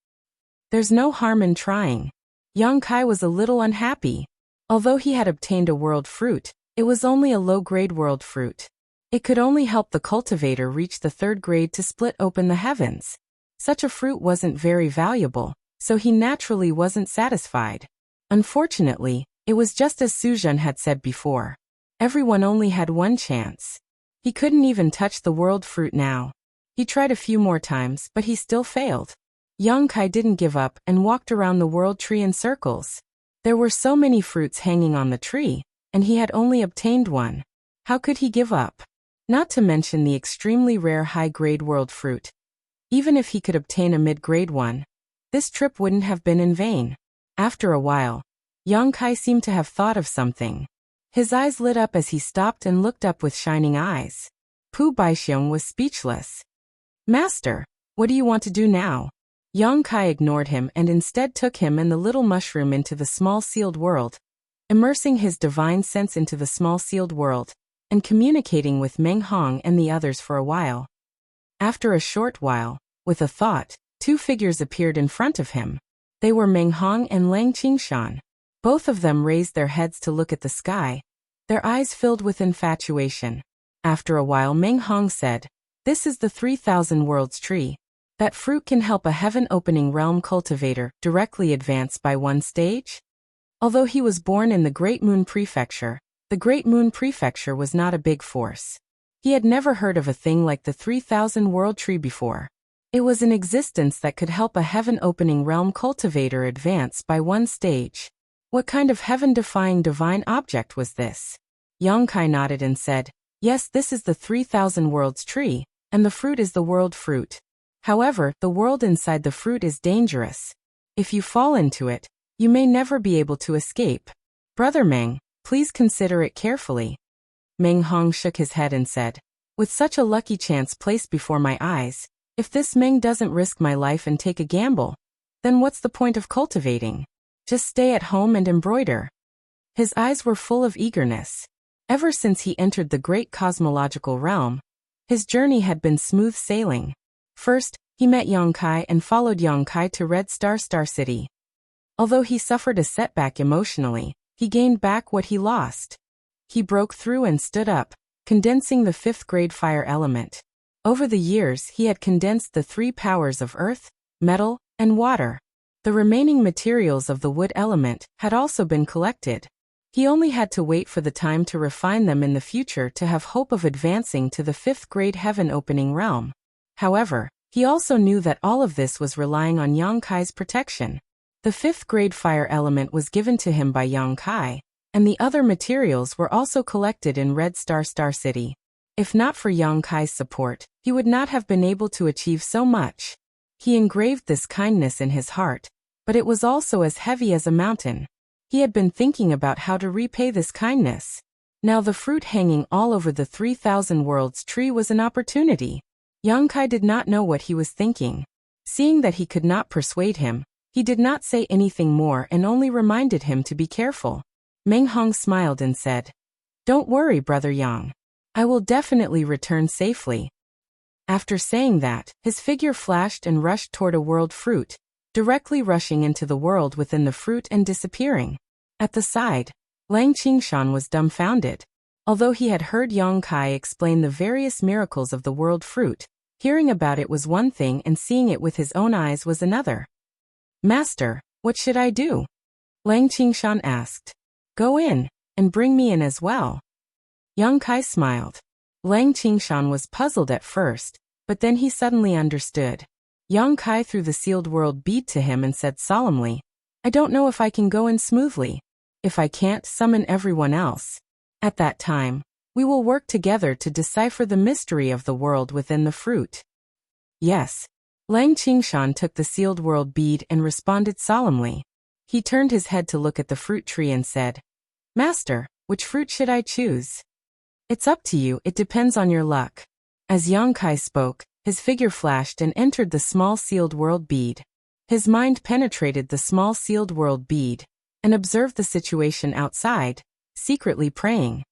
There's no harm in trying." Yang Kai was a little unhappy. Although he had obtained a world fruit, it was only a low-grade world fruit. It could only help the cultivator reach the 3rd grade to split open the heavens. Such a fruit wasn't very valuable, so he naturally wasn't satisfied. Unfortunately, it was just as Su Zhen had said before. Everyone only had one chance. He couldn't even touch the world fruit now. He tried a few more times, but he still failed. Yang Kai didn't give up and walked around the world tree in circles. There were so many fruits hanging on the tree, and he had only obtained one. How could he give up? Not to mention the extremely rare high-grade world fruit. Even if he could obtain a mid-grade one, this trip wouldn't have been in vain. After a while, Yang Kai seemed to have thought of something. His eyes lit up as he stopped and looked up with shining eyes. Pu Baixiong was speechless. Master, what do you want to do now? Yang Kai ignored him and instead took him and the little mushroom into the small sealed world, immersing his divine sense into the small sealed world, and communicating with Meng Hong and the others for a while. After a short while, with a thought, two figures appeared in front of him. They were Meng Hong and Lang Qingshan. Both of them raised their heads to look at the sky, their eyes filled with infatuation. After a while Meng Hong said, "This is the 3,000 Worlds tree. That fruit can help a heaven-opening realm cultivator directly advance by one stage?" Although he was born in the Great Moon Prefecture, the Great Moon Prefecture was not a big force. He had never heard of a thing like the 3,000 World Tree before. It was an existence that could help a heaven-opening realm cultivator advance by one stage. What kind of heaven-defying divine object was this? Yang Kai nodded and said, "Yes, this is the 3,000 Worlds tree, and the fruit is the world fruit. However, the world inside the fruit is dangerous. If you fall into it, you may never be able to escape. Brother Meng, please consider it carefully." Meng Hong shook his head and said, "With such a lucky chance placed before my eyes, if this Meng doesn't risk my life and take a gamble, then what's the point of cultivating? Just stay at home and embroider." His eyes were full of eagerness. Ever since he entered the great cosmological realm, his journey had been smooth sailing. First, he met Yang Kai and followed Yang Kai to Red Star City. Although he suffered a setback emotionally, he gained back what he lost. He broke through and stood up, condensing the 5th grade fire element. Over the years he had condensed the 3 powers of earth, metal, and water. The remaining materials of the wood element had also been collected. He only had to wait for the time to refine them in the future to have hope of advancing to the 5th grade heaven-opening realm. However, he also knew that all of this was relying on Yang Kai's protection. The 5th grade fire element was given to him by Yang Kai, and the other materials were also collected in Red Star City. If not for Yang Kai's support, he would not have been able to achieve so much. He engraved this kindness in his heart, but it was also as heavy as a mountain. He had been thinking about how to repay this kindness. Now the fruit hanging all over the 3,000 Worlds tree was an opportunity. Yang Kai did not know what he was thinking. Seeing that he could not persuade him, he did not say anything more and only reminded him to be careful. Meng Hong smiled and said, "Don't worry, Brother Yang. I will definitely return safely." After saying that, his figure flashed and rushed toward a world fruit, directly rushing into the world within the fruit and disappearing. At the side, Lang Qingshan was dumbfounded. Although he had heard Yang Kai explain the various miracles of the world fruit, hearing about it was one thing and seeing it with his own eyes was another. "Master, what should I do?" Lang Qingshan asked. "Go in, and bring me in as well." Yang Kai smiled. Lang Qingshan was puzzled at first, but then he suddenly understood. Yang Kai threw the sealed world bead to him and said solemnly, "I don't know if I can go in smoothly. If I can't, summon everyone else. At that time, we will work together to decipher the mystery of the world within the fruit." "Yes." Lang Qingshan took the sealed world bead and responded solemnly. He turned his head to look at the fruit tree and said, "Master, which fruit should I choose?" "It's up to you, it depends on your luck." As Yang Kai spoke, his figure flashed and entered the small sealed world bead. His mind penetrated the small sealed world bead and observed the situation outside, secretly praying.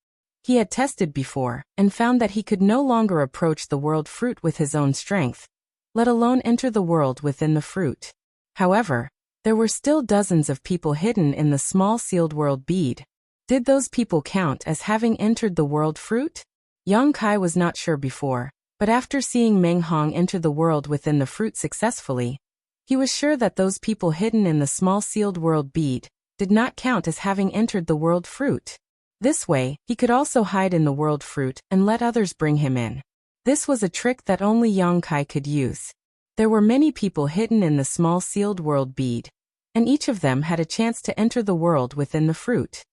He had tested before and found that he could no longer approach the world fruit with his own strength, let alone enter the world within the fruit. However, there were still dozens of people hidden in the small sealed world bead. Did those people count as having entered the world fruit? Yang Kai was not sure before, but after seeing Meng Hong enter the world within the fruit successfully, he was sure that those people hidden in the small sealed world bead did not count as having entered the world fruit. This way, he could also hide in the world fruit and let others bring him in. This was a trick that only Yang Kai could use. There were many people hidden in the small sealed world bead, and each of them had a chance to enter the world within the fruit.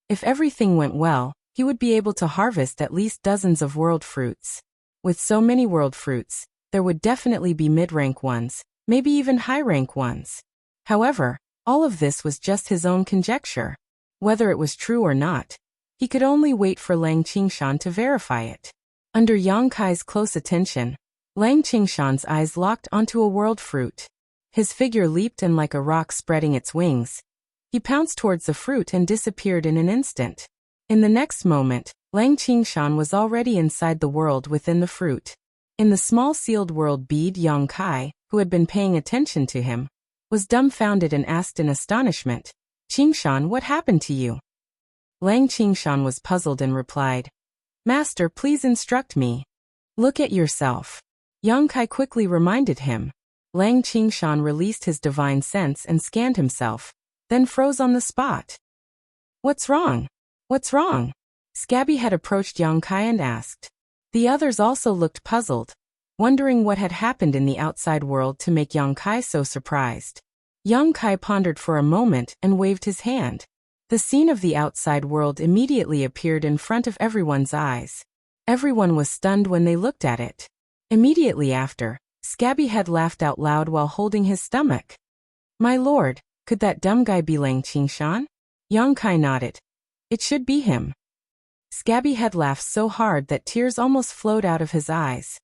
If everything went well, he would be able to harvest at least dozens of world fruits. With so many world fruits, there would definitely be mid-rank ones, maybe even high-rank ones. However, all of this was just his own conjecture. Whether it was true or not, He could only wait for Lang Qingshan to verify it. Under Yang Kai's close attention, Lang Qingshan's eyes locked onto a world fruit. His figure leaped and like a rock spreading its wings, he pounced towards the fruit and disappeared in an instant. In the next moment, Lang Qingshan was already inside the world within the fruit. In the small sealed world bead, Yang Kai, who had been paying attention to him, was dumbfounded and asked in astonishment, "Qingshan, what happened to you?" Lang Qingshan was puzzled and replied, "Master, please instruct me." "Look at yourself." Yang Kai quickly reminded him. Lang Qingshan released his divine sense and scanned himself, then froze on the spot. "What's wrong? What's wrong?" Scabby had approached Yang Kai and asked. The others also looked puzzled, wondering what had happened in the outside world to make Yang Kai so surprised. Yang Kai pondered for a moment and waved his hand. The scene of the outside world immediately appeared in front of everyone's eyes. Everyone was stunned when they looked at it. Immediately after, Scabby had laughed out loud while holding his stomach. "My lord, could that dumb guy be Lang Qingshan?" Yang Kai nodded. "It should be him." Scabby had laughed so hard that tears almost flowed out of his eyes.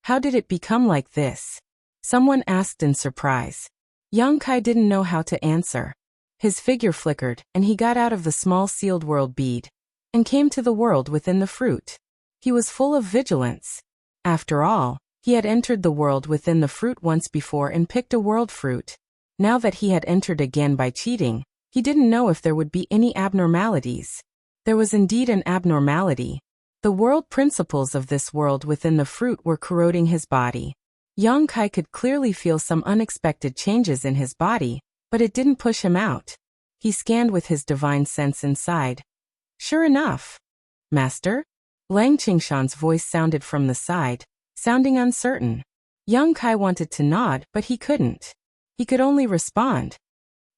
"How did it become like this?" someone asked in surprise. Yang Kai didn't know how to answer. His figure flickered, and he got out of the small sealed world bead and came to the world within the fruit. He was full of vigilance. After all, he had entered the world within the fruit once before and picked a world fruit. Now that he had entered again by cheating, he didn't know if there would be any abnormalities. There was indeed an abnormality. The world principles of this world within the fruit were corroding his body. Yang Kai could clearly feel some unexpected changes in his body, but it didn't push him out. He scanned with his divine sense inside. "Sure enough." "Master?" Lang Qingshan's voice sounded from the side, sounding uncertain. Yang Kai wanted to nod, but he couldn't. He could only respond,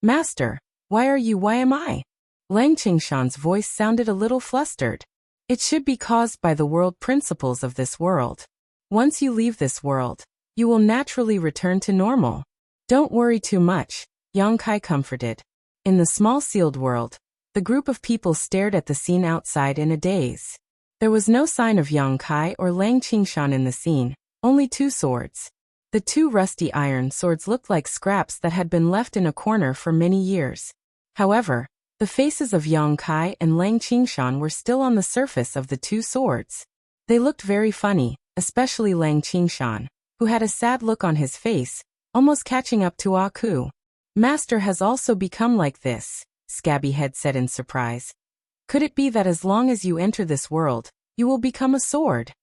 "Master, why am I?" Lang Qingshan's voice sounded a little flustered. "It should be caused by the world principles of this world. Once you leave this world, you will naturally return to normal. Don't worry too much," Yang Kai comforted. In the small sealed world, the group of people stared at the scene outside in a daze. There was no sign of Yang Kai or Lang Qingshan in the scene, only two swords. The two rusty iron swords looked like scraps that had been left in a corner for many years. However, the faces of Yang Kai and Lang Qingshan were still on the surface of the two swords. They looked very funny, especially Lang Qingshan, who had a sad look on his face, almost catching up to Aku. "Master has also become like this," Scabby had said in surprise. "Could it be that as long as you enter this world, you will become a sword?"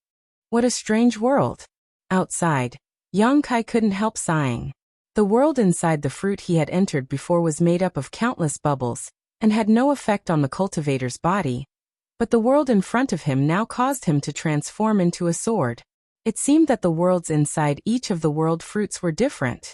What a strange world. Outside, Yang Kai couldn't help sighing. The world inside the fruit he had entered before was made up of countless bubbles, and had no effect on the cultivator's body. But the world in front of him now caused him to transform into a sword. It seemed that the worlds inside each of the world fruits were different.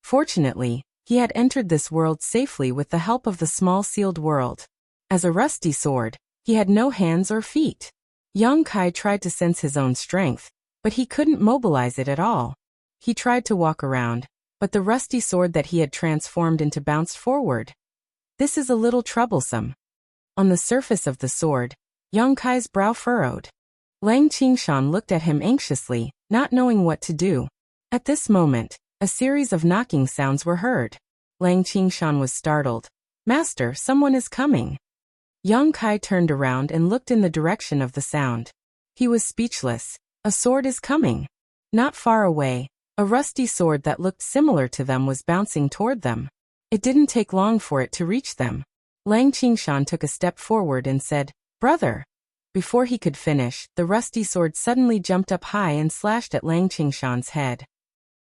Fortunately, he had entered this world safely with the help of the small sealed world. As a rusty sword, he had no hands or feet. Yang Kai tried to sense his own strength, but he couldn't mobilize it at all. He tried to walk around, but the rusty sword that he had transformed into bounced forward. This is a little troublesome. On the surface of the sword, Yang Kai's brow furrowed. Lang Qingshan looked at him anxiously, not knowing what to do. At this moment, a series of knocking sounds were heard. Lang Qingshan was startled. "Master, someone is coming." Yang Kai turned around and looked in the direction of the sound. He was speechless. A sword is coming. Not far away, a rusty sword that looked similar to them was bouncing toward them. It didn't take long for it to reach them. Lang Qingshan took a step forward and said, "Brother." Before he could finish, the rusty sword suddenly jumped up high and slashed at Lang Qingshan's head.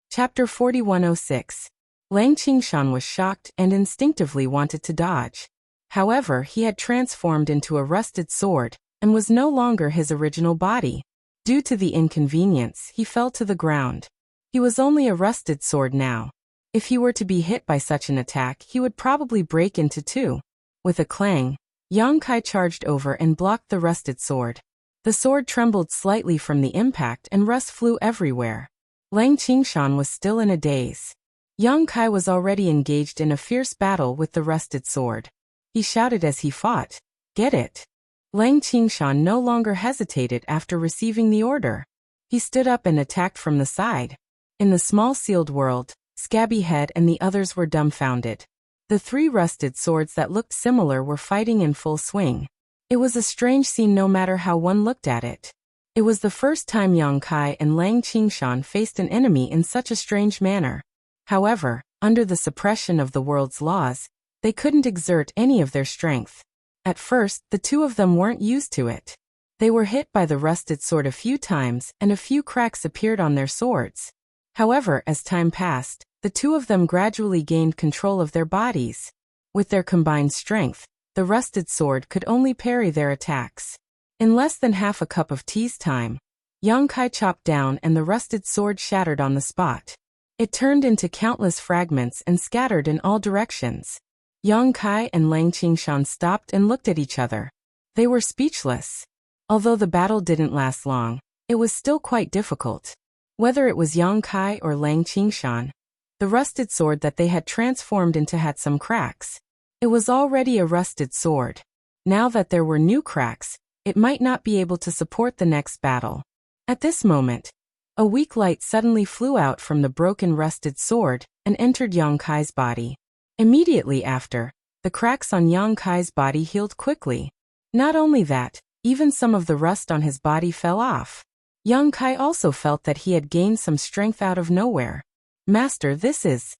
Chapter 4106. Lang Qingshan was shocked and instinctively wanted to dodge. However, he had transformed into a rusted sword, and was no longer his original body. Due to the inconvenience, he fell to the ground. He was only a rusted sword now. If he were to be hit by such an attack, he would probably break into two. With a clang, Yang Kai charged over and blocked the rusted sword. The sword trembled slightly from the impact and rust flew everywhere. Lang Qingshan was still in a daze. Yang Kai was already engaged in a fierce battle with the rusted sword. He shouted as he fought, "Get it! Lang Qingshan no longer hesitated after receiving the order. He stood up and attacked from the side. In the small sealed world, Scabby Head and the others were dumbfounded. The three rusted swords that looked similar were fighting in full swing. It was a strange scene no matter how one looked at it. It was the first time Yang Kai and Lang Qingshan faced an enemy in such a strange manner. However, under the suppression of the world's laws, they couldn't exert any of their strength. At first, the two of them weren't used to it. They were hit by the rusted sword a few times and a few cracks appeared on their swords. However, as time passed, the two of them gradually gained control of their bodies. With their combined strength, the rusted sword could only parry their attacks. In less than half a cup of tea's time, Yang Kai chopped down and the rusted sword shattered on the spot. It turned into countless fragments and scattered in all directions. Yang Kai and Lang Qingshan stopped and looked at each other. They were speechless. Although the battle didn't last long, it was still quite difficult. Whether it was Yang Kai or Lang Qingshan, the rusted sword that they had transformed into had some cracks. It was already a rusted sword. Now that there were new cracks, it might not be able to support the next battle. At this moment, a weak light suddenly flew out from the broken rusted sword and entered Yang Kai's body. Immediately after, the cracks on Yang Kai's body healed quickly. Not only that, even some of the rust on his body fell off. Yang Kai also felt that he had gained some strength out of nowhere. Master, this is...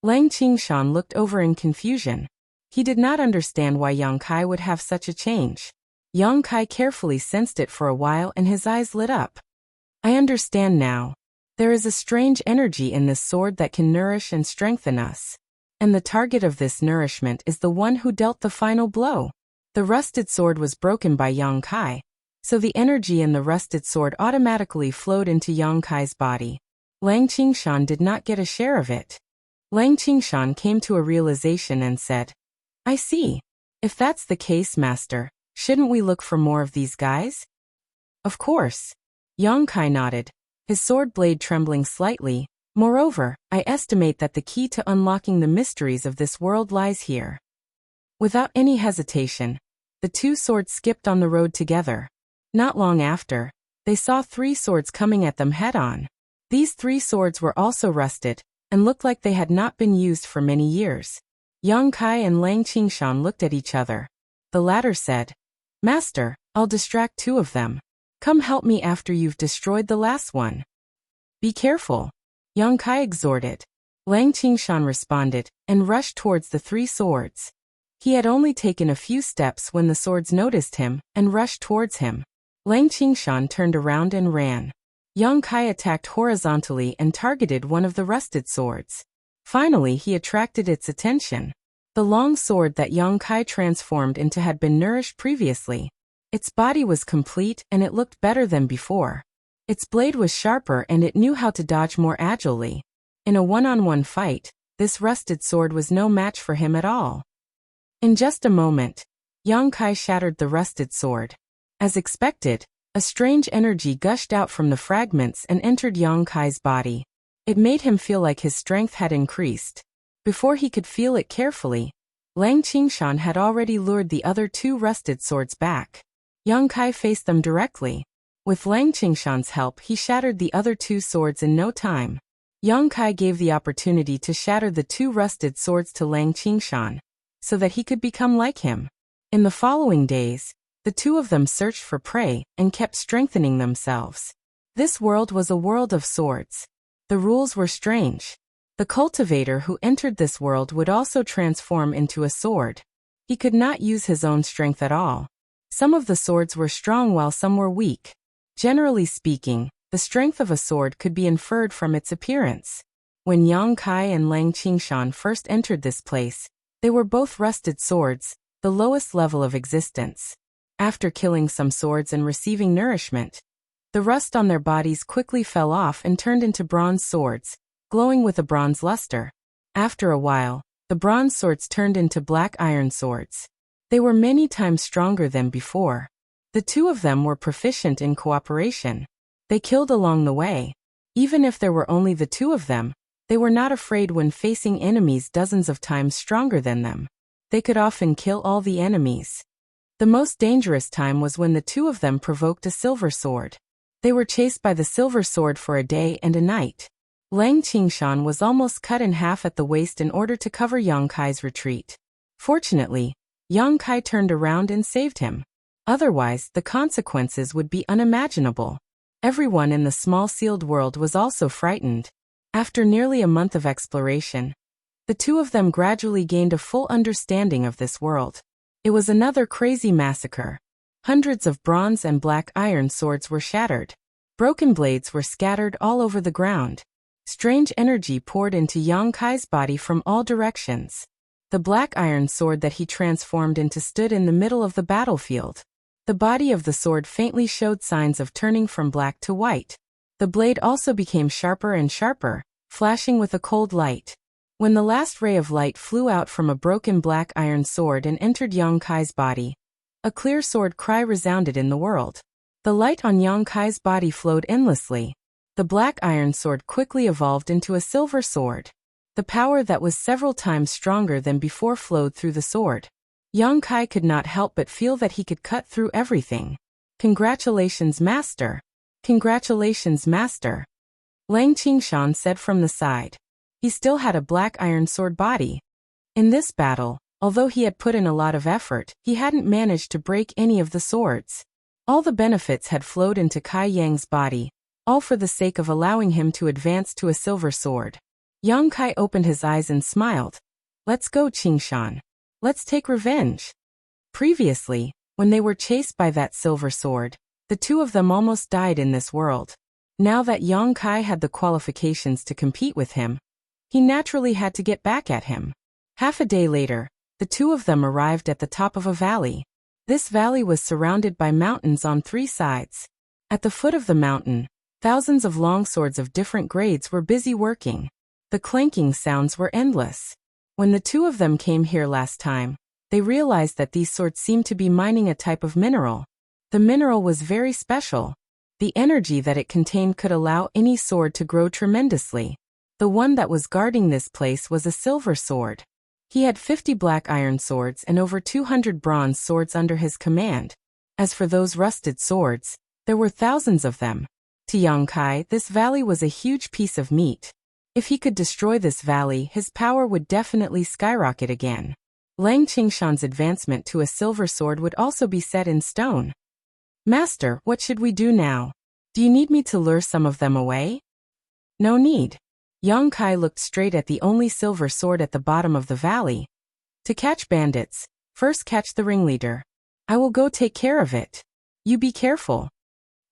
Lang Qingshan looked over in confusion. He did not understand why Yang Kai would have such a change. Yang Kai carefully sensed it for a while and his eyes lit up. I understand now. There is a strange energy in this sword that can nourish and strengthen us. And the target of this nourishment is the one who dealt the final blow. The rusted sword was broken by Yang Kai, so the energy in the rusted sword automatically flowed into Yang Kai's body. Lang Qingshan did not get a share of it. Lang Qingshan came to a realization and said, I see. If that's the case, Master, shouldn't we look for more of these guys? Of course. Yang Kai nodded, his sword blade trembling slightly. Moreover, I estimate that the key to unlocking the mysteries of this world lies here. Without any hesitation, the two swords skipped on the road together. Not long after, they saw three swords coming at them head-on. These three swords were also rusted, and looked like they had not been used for many years. Yang Kai and Lang Qingshan looked at each other. The latter said, Master, I'll distract two of them. Come help me after you've destroyed the last one. Be careful. Yang Kai exhorted. Lang Qingshan responded, and rushed towards the three swords. He had only taken a few steps when the swords noticed him, and rushed towards him. Lang Qingshan turned around and ran. Yang Kai attacked horizontally and targeted one of the rusted swords. Finally he attracted its attention. The long sword that Yang Kai transformed into had been nourished previously. Its body was complete and it looked better than before. Its blade was sharper and it knew how to dodge more agilely. In a one-on-one fight, this rusted sword was no match for him at all. In just a moment, Yang Kai shattered the rusted sword. As expected, a strange energy gushed out from the fragments and entered Yang Kai's body. It made him feel like his strength had increased. Before he could feel it carefully, Lang Qingshan had already lured the other two rusted swords back. Yang Kai faced them directly. With Lang Qingshan's help, he shattered the other two swords in no time. Yang Kai gave the opportunity to shatter the two rusted swords to Lang Qingshan, so that he could become like him. In the following days, the two of them searched for prey and kept strengthening themselves. This world was a world of swords. The rules were strange. The cultivator who entered this world would also transform into a sword. He could not use his own strength at all. Some of the swords were strong while some were weak. Generally speaking, the strength of a sword could be inferred from its appearance. When Yang Kai and Lang Qingshan first entered this place, they were both rusted swords, the lowest level of existence. After killing some swords and receiving nourishment, the rust on their bodies quickly fell off and turned into bronze swords, glowing with a bronze luster. After a while, the bronze swords turned into black iron swords. They were many times stronger than before. The two of them were proficient in cooperation. They killed along the way. Even if there were only the two of them, they were not afraid when facing enemies dozens of times stronger than them. They could often kill all the enemies. The most dangerous time was when the two of them provoked a silver sword. They were chased by the silver sword for a day and a night. Lang Qingshan was almost cut in half at the waist in order to cover Yang Kai's retreat. Fortunately, Yang Kai turned around and saved him. Otherwise, the consequences would be unimaginable. Everyone in the small sealed world was also frightened. After nearly a month of exploration, the two of them gradually gained a full understanding of this world. It was another crazy massacre. Hundreds of bronze and black iron swords were shattered. Broken blades were scattered all over the ground. Strange energy poured into Yang Kai's body from all directions. The black iron sword that he transformed into stood in the middle of the battlefield. The body of the sword faintly showed signs of turning from black to white. The blade also became sharper and sharper, flashing with a cold light. When the last ray of light flew out from a broken black iron sword and entered Yang Kai's body, a clear sword cry resounded in the world. The light on Yang Kai's body flowed endlessly. The black iron sword quickly evolved into a silver sword. The power that was several times stronger than before flowed through the sword. Yang Kai could not help but feel that he could cut through everything. "Congratulations, Master! Congratulations, Master!" Lang Qingshan said from the side. He still had a black iron sword body. In this battle, although he had put in a lot of effort, he hadn't managed to break any of the swords. All the benefits had flowed into Kai Yang's body, all for the sake of allowing him to advance to a silver sword. Yang Kai opened his eyes and smiled. "Let's go, Qingshan. Let's take revenge." Previously, when they were chased by that silver sword, the two of them almost died in this world. Now that Yang Kai had the qualifications to compete with him, he naturally had to get back at him. Half a day later, the two of them arrived at the top of a valley. This valley was surrounded by mountains on three sides. At the foot of the mountain, thousands of long swords of different grades were busy working. The clanking sounds were endless. When the two of them came here last time, they realized that these swords seemed to be mining a type of mineral. The mineral was very special. The energy that it contained could allow any sword to grow tremendously. The one that was guarding this place was a silver sword. He had 50 black iron swords and over 200 bronze swords under his command. As for those rusted swords, there were thousands of them. To Yang Kai, this valley was a huge piece of meat. If he could destroy this valley, his power would definitely skyrocket again. Lang Qingshan's advancement to a silver sword would also be set in stone. "Master, what should we do now? Do you need me to lure some of them away?" "No need." Yang Kai looked straight at the only silver sword at the bottom of the valley. "To catch bandits, first catch the ringleader. I will go take care of it. You be careful."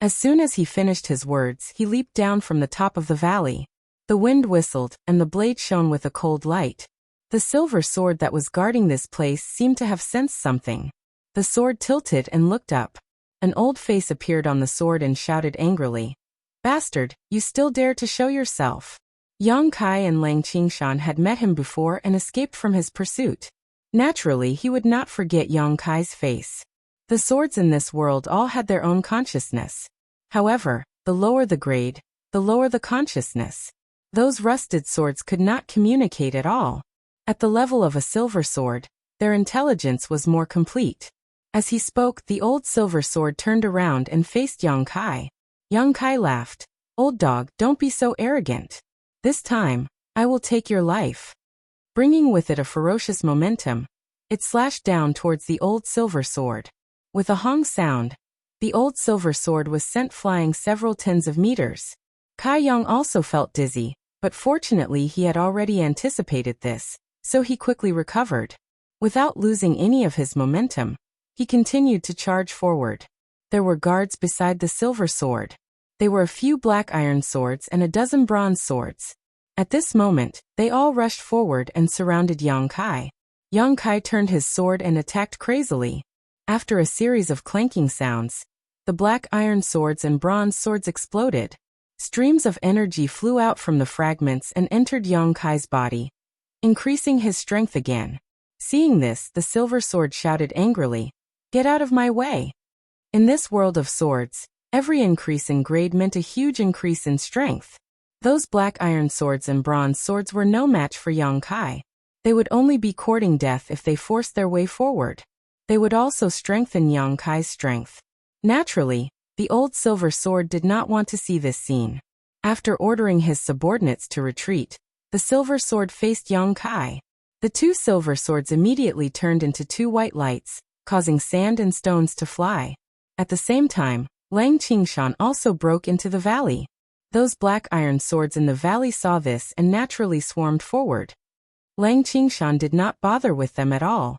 As soon as he finished his words, he leaped down from the top of the valley. The wind whistled, and the blade shone with a cold light. The silver sword that was guarding this place seemed to have sensed something. The sword tilted and looked up. An old face appeared on the sword and shouted angrily, "Bastard, you still dare to show yourself?" Yang Kai and Lang Qingshan had met him before and escaped from his pursuit. Naturally, he would not forget Yang Kai's face. The swords in this world all had their own consciousness. However, the lower the grade, the lower the consciousness. Those rusted swords could not communicate at all. At the level of a silver sword, their intelligence was more complete. As he spoke, the old silver sword turned around and faced Yang Kai. Yang Kai laughed. "Old dog, don't be so arrogant. This time, I will take your life." Bringing with it a ferocious momentum, it slashed down towards the old silver sword. With a hong sound, the old silver sword was sent flying several tens of meters. Kai Yang also felt dizzy, but fortunately he had already anticipated this, so he quickly recovered. Without losing any of his momentum, he continued to charge forward. There were guards beside the silver sword. There were a few black iron swords and a dozen bronze swords. At this moment, they all rushed forward and surrounded Yang Kai. Yang Kai turned his sword and attacked crazily. After a series of clanking sounds, the black iron swords and bronze swords exploded. Streams of energy flew out from the fragments and entered Yang Kai's body, increasing his strength again. Seeing this, the silver sword shouted angrily, "Get out of my way!" In this world of swords, every increase in grade meant a huge increase in strength. Those black iron swords and bronze swords were no match for Yang Kai. They would only be courting death if they forced their way forward. They would also strengthen Yang Kai's strength. Naturally, the old silver sword did not want to see this scene. After ordering his subordinates to retreat, the silver sword faced Yang Kai. The two silver swords immediately turned into two white lights, causing sand and stones to fly. At the same time, Lang Qingshan also broke into the valley. Those black iron swords in the valley saw this and naturally swarmed forward. Lang Qingshan did not bother with them at all.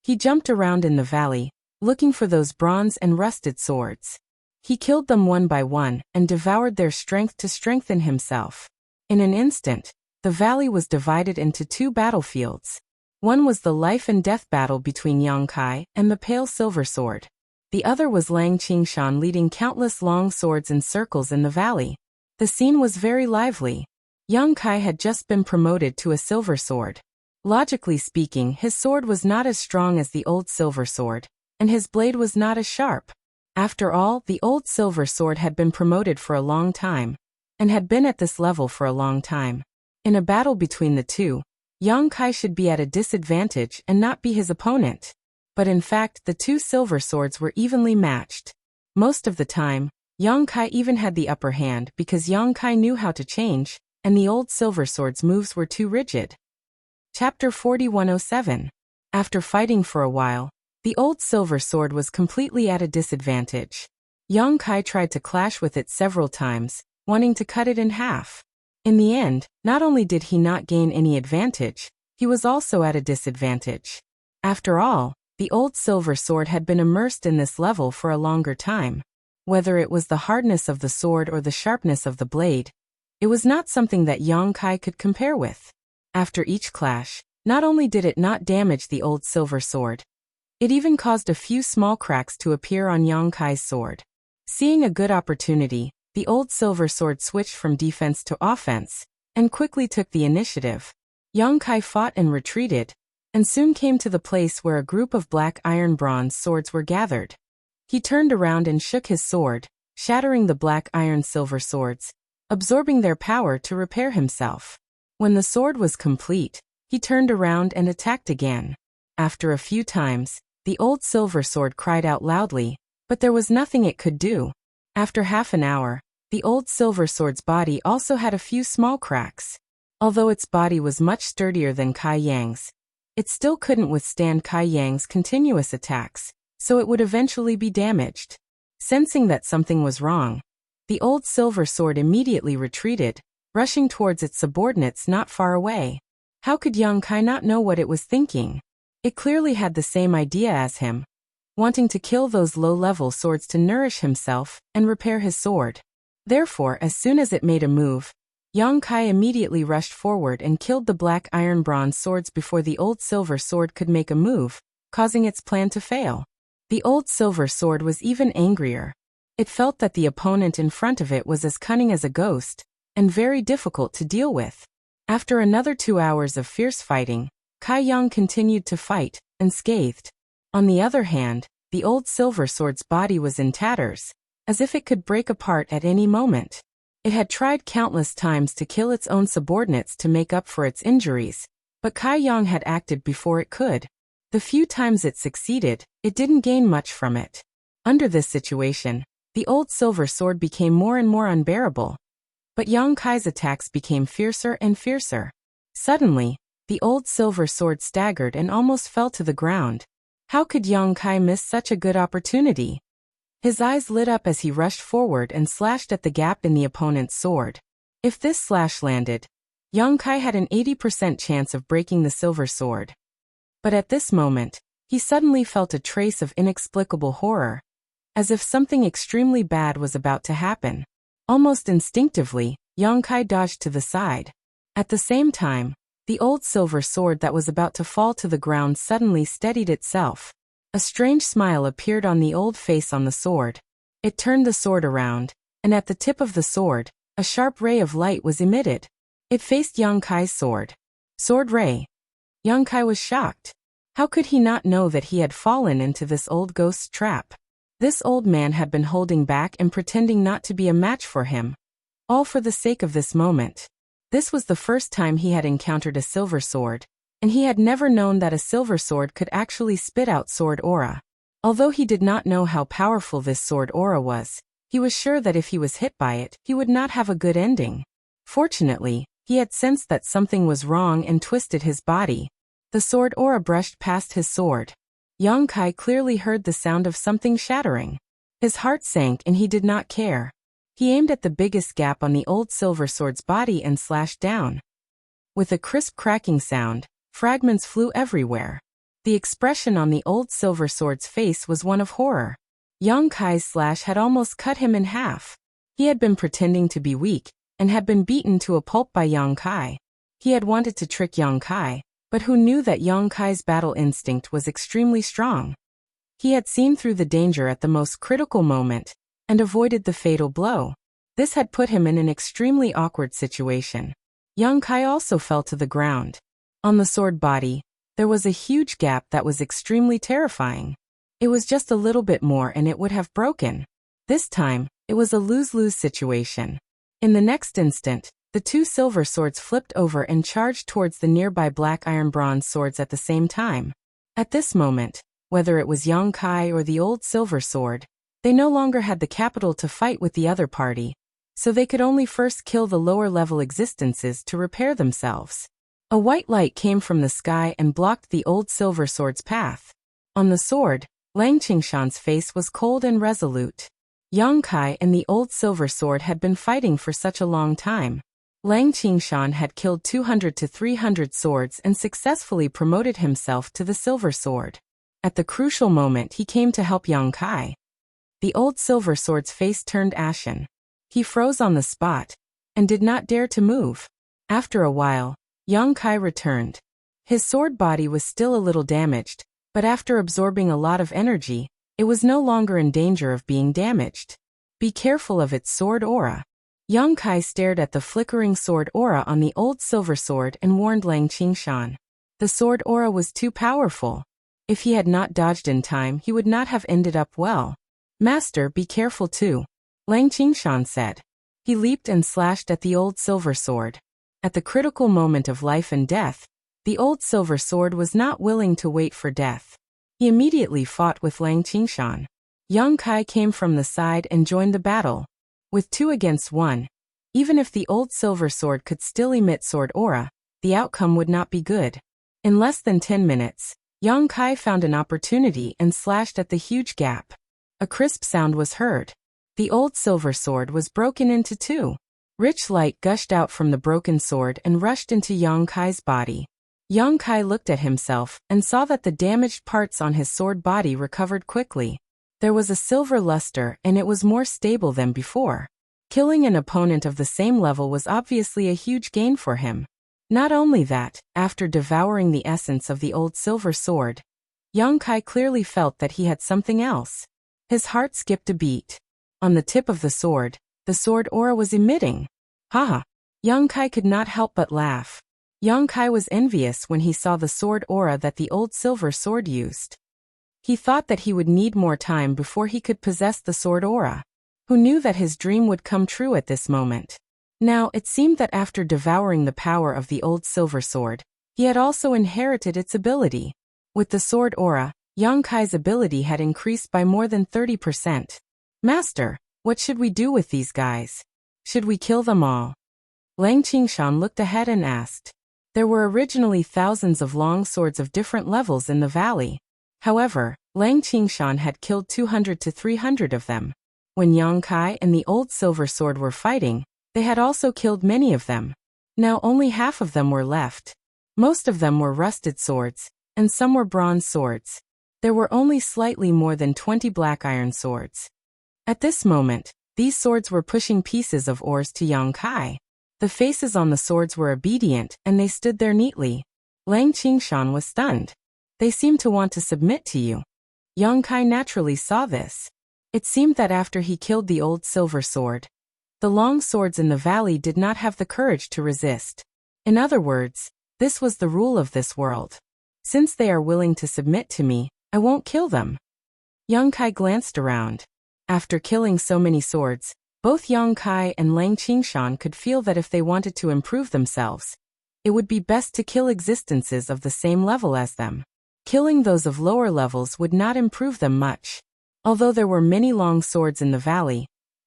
He jumped around in the valley, looking for those bronze and rusted swords. He killed them one by one and devoured their strength to strengthen himself. In an instant, the valley was divided into two battlefields. One was the life and death battle between Yang Kai and the pale silver sword. The other was Lang Qingshan leading countless long swords in circles in the valley. The scene was very lively. Yang Kai had just been promoted to a silver sword. Logically speaking, his sword was not as strong as the old silver sword, and his blade was not as sharp. After all, the old silver sword had been promoted for a long time, and had been at this level for a long time. In a battle between the two, Yang Kai should be at a disadvantage and not be his opponent. But in fact, the two silver swords were evenly matched. Most of the time, Yang Kai even had the upper hand because Yang Kai knew how to change, and the old silver sword's moves were too rigid. Chapter 4107. After fighting for a while, the old silver sword was completely at a disadvantage. Yang Kai tried to clash with it several times, wanting to cut it in half. In the end, not only did he not gain any advantage, he was also at a disadvantage. After all, the old silver sword had been immersed in this level for a longer time. Whether it was the hardness of the sword or the sharpness of the blade, it was not something that Yang Kai could compare with. After each clash, not only did it not damage the old silver sword, it even caused a few small cracks to appear on Yang Kai's sword. Seeing a good opportunity, the old silver sword switched from defense to offense, and quickly took the initiative. Yang Kai fought and retreated, and soon came to the place where a group of black iron bronze swords were gathered. He turned around and shook his sword, shattering the black iron silver swords, absorbing their power to repair himself. When the sword was complete, he turned around and attacked again. After a few times, the old silver sword cried out loudly, but there was nothing it could do. After half an hour, the old silver sword's body also had a few small cracks. Although its body was much sturdier than Kai Yang's, it still couldn't withstand Kai Yang's continuous attacks, so it would eventually be damaged. Sensing that something was wrong, the old silver sword immediately retreated, rushing towards its subordinates not far away. How could Yang Kai not know what it was thinking? It clearly had the same idea as him, wanting to kill those low-level swords to nourish himself and repair his sword. Therefore, as soon as it made a move, Yang Kai immediately rushed forward and killed the black iron bronze swords before the old silver sword could make a move, causing its plan to fail. The old silver sword was even angrier. It felt that the opponent in front of it was as cunning as a ghost, and very difficult to deal with. After another 2 hours of fierce fighting, Kai Yang continued to fight, unscathed. On the other hand, the old silver sword's body was in tatters, as if it could break apart at any moment. It had tried countless times to kill its own subordinates to make up for its injuries, but Kai Yang had acted before it could. The few times it succeeded, it didn't gain much from it. Under this situation, the old silver sword became more and more unbearable. But Yang Kai's attacks became fiercer and fiercer. Suddenly, the old silver sword staggered and almost fell to the ground. How could Yang Kai miss such a good opportunity? His eyes lit up as he rushed forward and slashed at the gap in the opponent's sword. If this slash landed, Yang Kai had an 80% chance of breaking the silver sword. But at this moment, he suddenly felt a trace of inexplicable horror, as if something extremely bad was about to happen. Almost instinctively, Yang Kai dodged to the side. At the same time, the old silver sword that was about to fall to the ground suddenly steadied itself. A strange smile appeared on the old face on the sword. It turned the sword around, and at the tip of the sword, a sharp ray of light was emitted. It faced Yang Kai's sword. Sword ray. Yang Kai was shocked. How could he not know that he had fallen into this old ghost's trap? This old man had been holding back and pretending not to be a match for him. All for the sake of this moment. This was the first time he had encountered a silver sword, and he had never known that a silver sword could actually spit out sword aura. Although he did not know how powerful this sword aura was, he was sure that if he was hit by it, he would not have a good ending. Fortunately, he had sensed that something was wrong and twisted his body. The sword aura brushed past his sword. Yang Kai clearly heard the sound of something shattering. His heart sank and he did not care. He aimed at the biggest gap on the old silver sword's body and slashed down. With a crisp cracking sound, fragments flew everywhere. The expression on the old silver sword's face was one of horror. Yang Kai's slash had almost cut him in half. He had been pretending to be weak, and had been beaten to a pulp by Yang Kai. He had wanted to trick Yang Kai, but who knew that Yang Kai's battle instinct was extremely strong? He had seen through the danger at the most critical moment, and avoided the fatal blow. This had put him in an extremely awkward situation. Yang Kai also fell to the ground. On the sword body, there was a huge gap that was extremely terrifying. It was just a little bit more and it would have broken. This time, it was a lose-lose situation. In the next instant, the two silver swords flipped over and charged towards the nearby black iron bronze swords at the same time. At this moment, whether it was Yang Kai or the old silver sword, they no longer had the capital to fight with the other party, so they could only first kill the lower-level existences to repair themselves. A white light came from the sky and blocked the old silver sword's path. On the sword, Lang Qingshan's face was cold and resolute. Yang Kai and the old silver sword had been fighting for such a long time. Lang Qingshan had killed 200 to 300 swords and successfully promoted himself to the silver sword. At the crucial moment he came to help Yang Kai. The old silver sword's face turned ashen. He froze on the spot, and did not dare to move. After a while, Yang Kai returned. His sword body was still a little damaged, but after absorbing a lot of energy, it was no longer in danger of being damaged. Be careful of its sword aura. Yang Kai stared at the flickering sword aura on the old silver sword and warned Lang Qingshan. The sword aura was too powerful. If he had not dodged in time, he would not have ended up well. Master, be careful too, Lang Qingshan said. He leaped and slashed at the old silver sword. At the critical moment of life and death, the old silver sword was not willing to wait for death. He immediately fought with Lang Qingshan. Yang Kai came from the side and joined the battle. With 2 against 1, even if the old silver sword could still emit sword aura, the outcome would not be good. In less than 10 minutes, Yang Kai found an opportunity and slashed at the huge gap. A crisp sound was heard. The old silver sword was broken into 2. Rich light gushed out from the broken sword and rushed into Yang Kai's body. Yang Kai looked at himself and saw that the damaged parts on his sword body recovered quickly. There was a silver luster and it was more stable than before. Killing an opponent of the same level was obviously a huge gain for him. Not only that, after devouring the essence of the old silver sword, Yang Kai clearly felt that he had something else. His heart skipped a beat. On the tip of the sword aura was emitting. Haha! Yang Kai could not help but laugh. Yang Kai was envious when he saw the sword aura that the old silver sword used. He thought that he would need more time before he could possess the sword aura. Who knew that his dream would come true at this moment? Now, it seemed that after devouring the power of the old silver sword, he had also inherited its ability. With the sword aura, Yang Kai's ability had increased by more than 30%. Master, what should we do with these guys? Should we kill them all? Lang Qingshan looked ahead and asked. There were originally thousands of long swords of different levels in the valley. However, Lang Qingshan had killed 200 to 300 of them. When Yang Kai and the old silver sword were fighting, they had also killed many of them. Now only half of them were left. Most of them were rusted swords, and some were bronze swords. There were only slightly more than 20 black iron swords. At this moment, these swords were pushing pieces of ores to Yang Kai. The faces on the swords were obedient and they stood there neatly. Lang Qingshan was stunned. They seemed to want to submit to you. Yang Kai naturally saw this. It seemed that after he killed the old silver sword, the long swords in the valley did not have the courage to resist. In other words, this was the rule of this world. Since they are willing to submit to me, I won't kill them. Yang Kai glanced around. After killing so many swords, both Yang Kai and Lang Qingshan could feel that if they wanted to improve themselves, It would be best to kill existences of the same level as them. Killing those of lower levels would not improve them much. Although there were many long swords in the valley,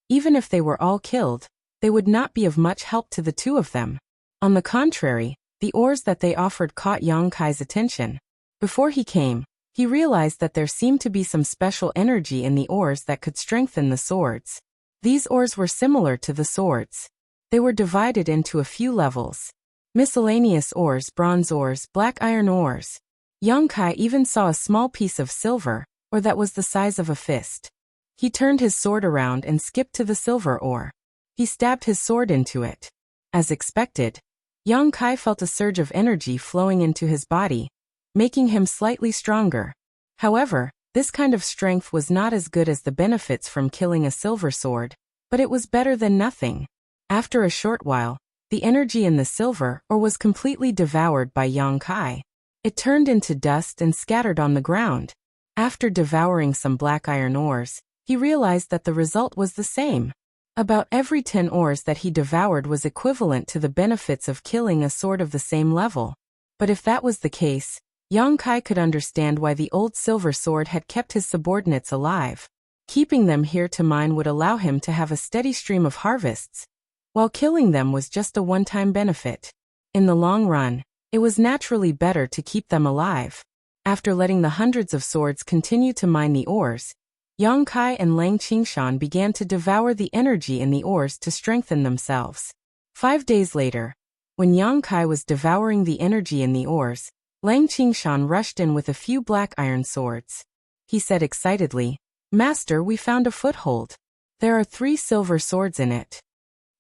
even if they were all killed, they would not be of much help to the two of them. On the contrary, the ores that they offered caught Yang Kai's attention. Before he came, he realized that there seemed to be some special energy in the ores that could strengthen the swords. These ores were similar to the swords. They were divided into a few levels. Miscellaneous ores, bronze ores, black iron ores. Yang Kai even saw a small piece of silver, or that was the size of a fist. He turned his sword around and skipped to the silver ore. He stabbed his sword into it. As expected, Yang Kai felt a surge of energy flowing into his body, making him slightly stronger. However, this kind of strength was not as good as the benefits from killing a silver sword, but it was better than nothing. After a short while, the energy in the silver ore was completely devoured by Yang Kai. It turned into dust and scattered on the ground. After devouring some black iron ores, he realized that the result was the same. About every 10 ores that he devoured was equivalent to the benefits of killing a sword of the same level. But if that was the case, Yang Kai could understand why the old silver sword had kept his subordinates alive. Keeping them here to mine would allow him to have a steady stream of harvests, while killing them was just a one-time benefit. In the long run, it was naturally better to keep them alive. After letting the hundreds of swords continue to mine the ores, Yang Kai and Lang Qingshan began to devour the energy in the ores to strengthen themselves. 5 days later, when Yang Kai was devouring the energy in the ores, Lang Qingshan rushed in with a few black iron swords. He said excitedly, "Master, we found a foothold. There are 3 silver swords in it."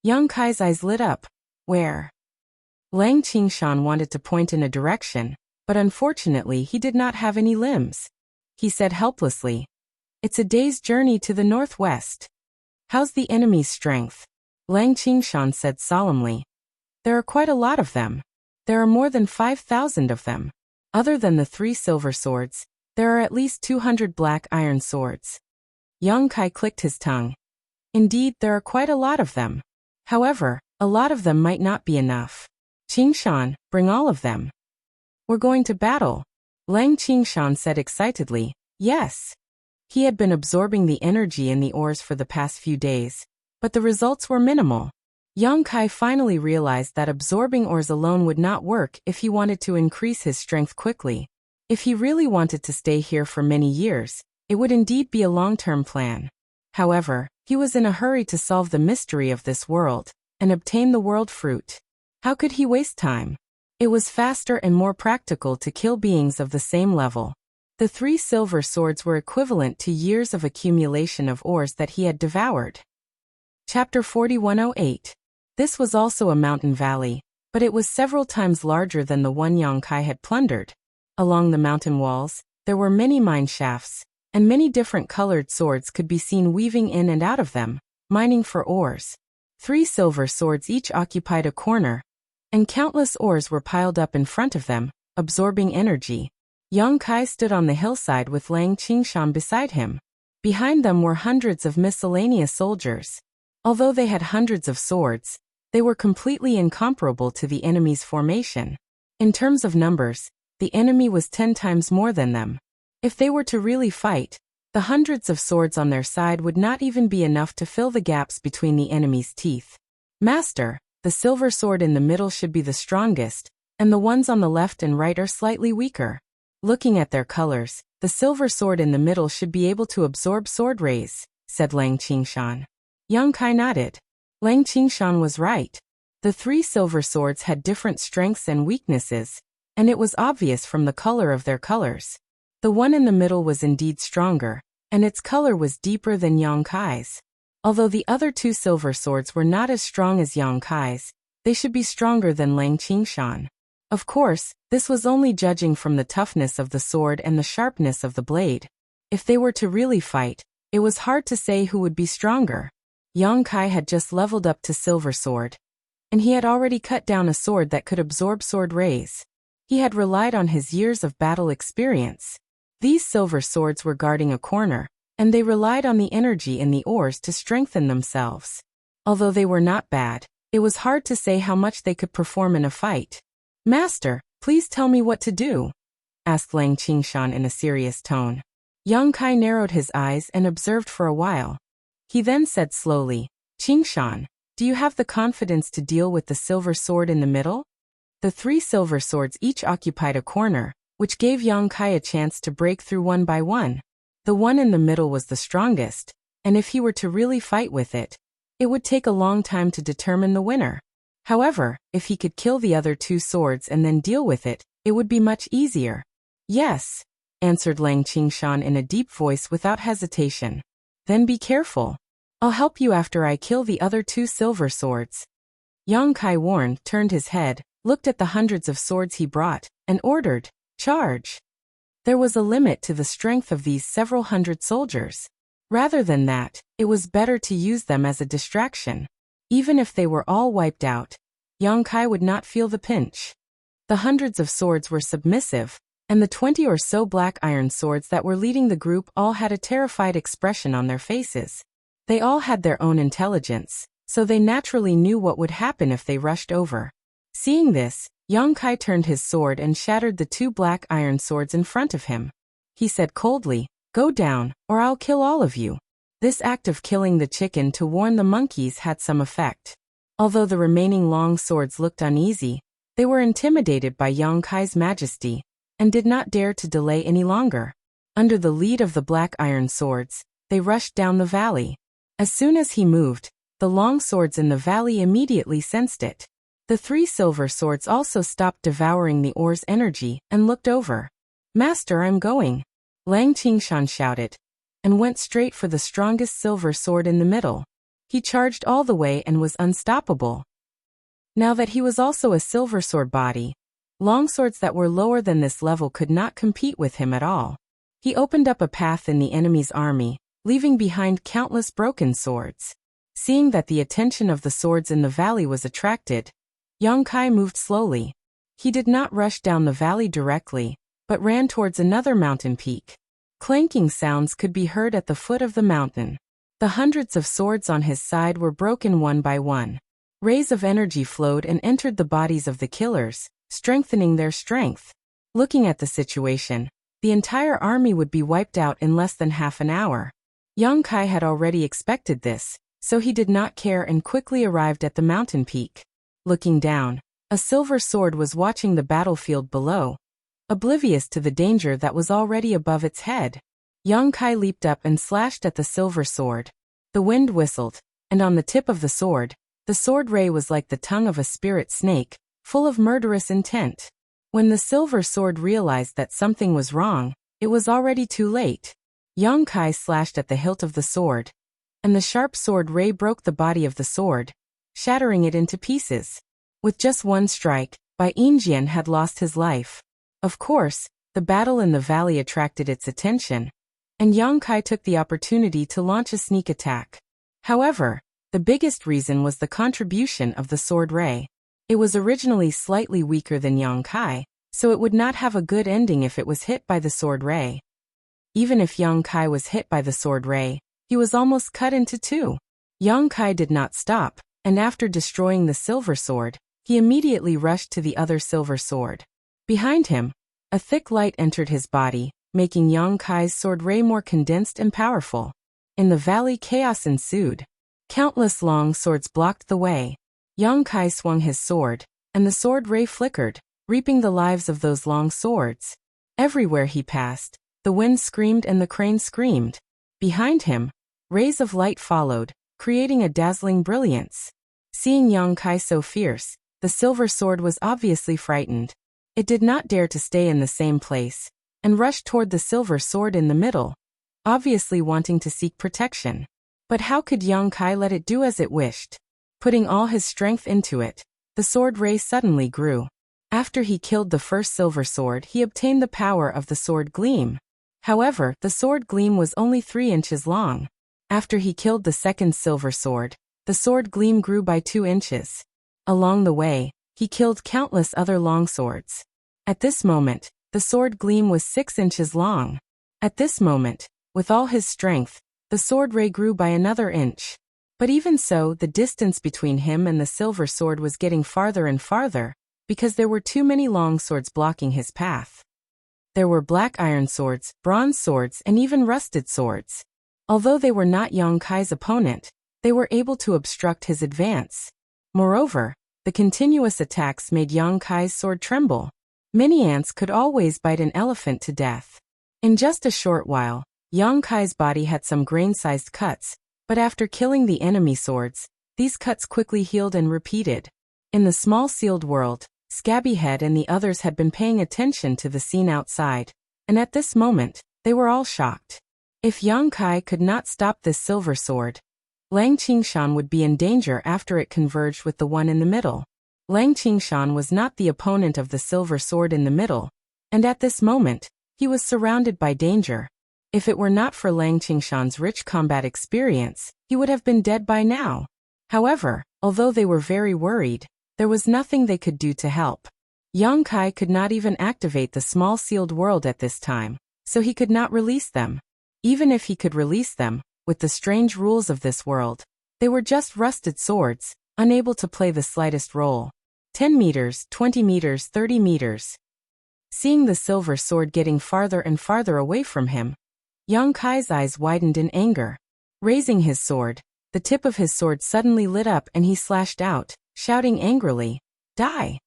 Yang Kai's eyes lit up. "Where?" Lang Qingshan wanted to point in a direction, but unfortunately he did not have any limbs. He said helplessly, "It's a day's journey to the northwest." "How's the enemy's strength?" Lang Qingshan said solemnly. "There are quite a lot of them. There are more than 5,000 of them. Other than the 3 silver swords, there are at least 200 black iron swords." Yang Kai clicked his tongue. Indeed, there are quite a lot of them. However, a lot of them might not be enough. "Qingshan, bring all of them." "We're going to battle," Lang Qingshan said excitedly. Yes. He had been absorbing the energy in the ores for the past few days, but the results were minimal. Yang Kai finally realized that absorbing ores alone would not work if he wanted to increase his strength quickly. If he really wanted to stay here for many years, it would indeed be a long-term plan. However, he was in a hurry to solve the mystery of this world and obtain the world fruit. How could he waste time? It was faster and more practical to kill beings of the same level. The 3 silver swords were equivalent to years of accumulation of ores that he had devoured. Chapter 4108. This was also a mountain valley, but it was several times larger than the one Yang Kai had plundered. Along the mountain walls, there were many mine shafts, and many different colored swords could be seen weaving in and out of them, mining for ores. 3 silver swords each occupied a corner, and countless ores were piled up in front of them, absorbing energy. Yang Kai stood on the hillside with Lang Qingshan beside him. Behind them were hundreds of miscellaneous soldiers. Although they had hundreds of swords, they were completely incomparable to the enemy's formation. In terms of numbers, the enemy was 10 times more than them. If they were to really fight, the hundreds of swords on their side would not even be enough to fill the gaps between the enemy's teeth. "Master, the silver sword in the middle should be the strongest, and the ones on the left and right are slightly weaker. Looking at their colors, the silver sword in the middle should be able to absorb sword rays," said Lang Qingshan. Yang Kai nodded. Lang Qingshan was right. The 3 silver swords had different strengths and weaknesses, and it was obvious from the color of their colors. The one in the middle was indeed stronger, and its color was deeper than Yang Kai's. Although the other 2 silver swords were not as strong as Yang Kai's, they should be stronger than Lang Qingshan. Of course, this was only judging from the toughness of the sword and the sharpness of the blade. If they were to really fight, it was hard to say who would be stronger. Yang Kai had just leveled up to silver sword, and he had already cut down a sword that could absorb sword rays. He had relied on his years of battle experience. These silver swords were guarding a corner, and they relied on the energy in the ores to strengthen themselves. Although they were not bad, it was hard to say how much they could perform in a fight. Master, please tell me what to do, asked Lang Qingshan in a serious tone. Yang Kai narrowed his eyes and observed for a while. He then said slowly, Qingshan, do you have the confidence to deal with the silver sword in the middle? The 3 silver swords each occupied a corner, which gave Yang Kai a chance to break through one by one. The one in the middle was the strongest, and if he were to really fight with it, it would take a long time to determine the winner. However, if he could kill the other 2 swords and then deal with it, it would be much easier. Yes, answered Lang Qingshan in a deep voice without hesitation. Then be careful. I'll help you after I kill the other 2 silver swords. Yang Kai warned, turned his head, looked at the hundreds of swords he brought, and ordered, charge. There was a limit to the strength of these several hundred soldiers. Rather than that, it was better to use them as a distraction. Even if they were all wiped out, Yang Kai would not feel the pinch. The hundreds of swords were submissive, and the 20 or so black iron swords that were leading the group all had a terrified expression on their faces. They all had their own intelligence, so they naturally knew what would happen if they rushed over. Seeing this, Yang Kai turned his sword and shattered the 2 black iron swords in front of him. He said coldly, "Go down, or I'll kill all of you." This act of killing the chicken to warn the monkeys had some effect. Although the remaining long swords looked uneasy, they were intimidated by Yang Kai's majesty, and did not dare to delay any longer. Under the lead of the black iron swords, they rushed down the valley. As soon as he moved, the long swords in the valley immediately sensed it. The 3 silver swords also stopped devouring the ore's energy and looked over. "Master, I'm going," Lang Qingshan shouted, and went straight for the strongest silver sword in the middle. He charged all the way and was unstoppable. Now that he was also a silver sword body, long swords that were lower than this level could not compete with him at all. He opened up a path in the enemy's army, leaving behind countless broken swords. Seeing that the attention of the swords in the valley was attracted, Yang Kai moved slowly. He did not rush down the valley directly, but ran towards another mountain peak. Clanking sounds could be heard at the foot of the mountain. The hundreds of swords on his side were broken one by one. Rays of energy flowed and entered the bodies of the killers, strengthening their strength. Looking at the situation, the entire army would be wiped out in less than half an hour. Yang Kai had already expected this, so he did not care and quickly arrived at the mountain peak. Looking down, a silver sword was watching the battlefield below, oblivious to the danger that was already above its head. Yang Kai leaped up and slashed at the silver sword. The wind whistled, and on the tip of the sword ray was like the tongue of a spirit snake, full of murderous intent. When the silver sword realized that something was wrong, it was already too late. Yang Kai slashed at the hilt of the sword, and the sharp sword ray broke the body of the sword, shattering it into pieces. With just one strike, Bai Yinjian had lost his life. Of course, the battle in the valley attracted its attention, and Yang Kai took the opportunity to launch a sneak attack. However, the biggest reason was the contribution of the sword ray. It was originally slightly weaker than Yang Kai, so it would not have a good ending if it was hit by the sword ray. Even if Yang Kai was hit by the sword ray, he was almost cut into 2. Yang Kai did not stop, and after destroying the silver sword, he immediately rushed to the other silver sword. Behind him, a thick light entered his body, making Yang Kai's sword ray more condensed and powerful. In the valley, chaos ensued. Countless long swords blocked the way. Yang Kai swung his sword, and the sword ray flickered, reaping the lives of those long swords. Everywhere he passed, the wind screamed and the crane screamed. Behind him, rays of light followed, creating a dazzling brilliance. Seeing Yang Kai so fierce, the silver sword was obviously frightened. It did not dare to stay in the same place, and rushed toward the silver sword in the middle, obviously wanting to seek protection. But how could Yang Kai let it do as it wished? Putting all his strength into it, the sword ray suddenly grew. After he killed the first silver sword, he obtained the power of the sword gleam. However, the sword gleam was only 3 inches long. After he killed the second silver sword, the sword gleam grew by 2 inches. Along the way, he killed countless other long swords. At this moment, the sword gleam was 6 inches long. At this moment, with all his strength, the sword ray grew by another inch. But even so, the distance between him and the silver sword was getting farther and farther, because there were too many long swords blocking his path. There were black iron swords, bronze swords, and even rusted swords. Although they were not Yang Kai's opponent, they were able to obstruct his advance. Moreover, the continuous attacks made Yang Kai's sword tremble. Many ants could always bite an elephant to death. In just a short while, Yang Kai's body had some grain-sized cuts, but after killing the enemy swords, these cuts quickly healed and repeated. In the small sealed world, Scabbyhead and the others had been paying attention to the scene outside, and at this moment, they were all shocked. If Yang Kai could not stop this silver sword, Lang Qingshan would be in danger after it converged with the one in the middle. Lang Qingshan was not the opponent of the silver sword in the middle, and at this moment, he was surrounded by danger. If it were not for Lang Qingshan's rich combat experience, he would have been dead by now. However, although they were very worried, there was nothing they could do to help. Yang Kai could not even activate the small sealed world at this time, so he could not release them. Even if he could release them, with the strange rules of this world, they were just rusted swords, unable to play the slightest role. 10 meters, 20 meters, 30 meters. Seeing the silver sword getting farther and farther away from him, Yang Kai's eyes widened in anger. Raising his sword, the tip of his sword suddenly lit up and he slashed out, shouting angrily, "Die!"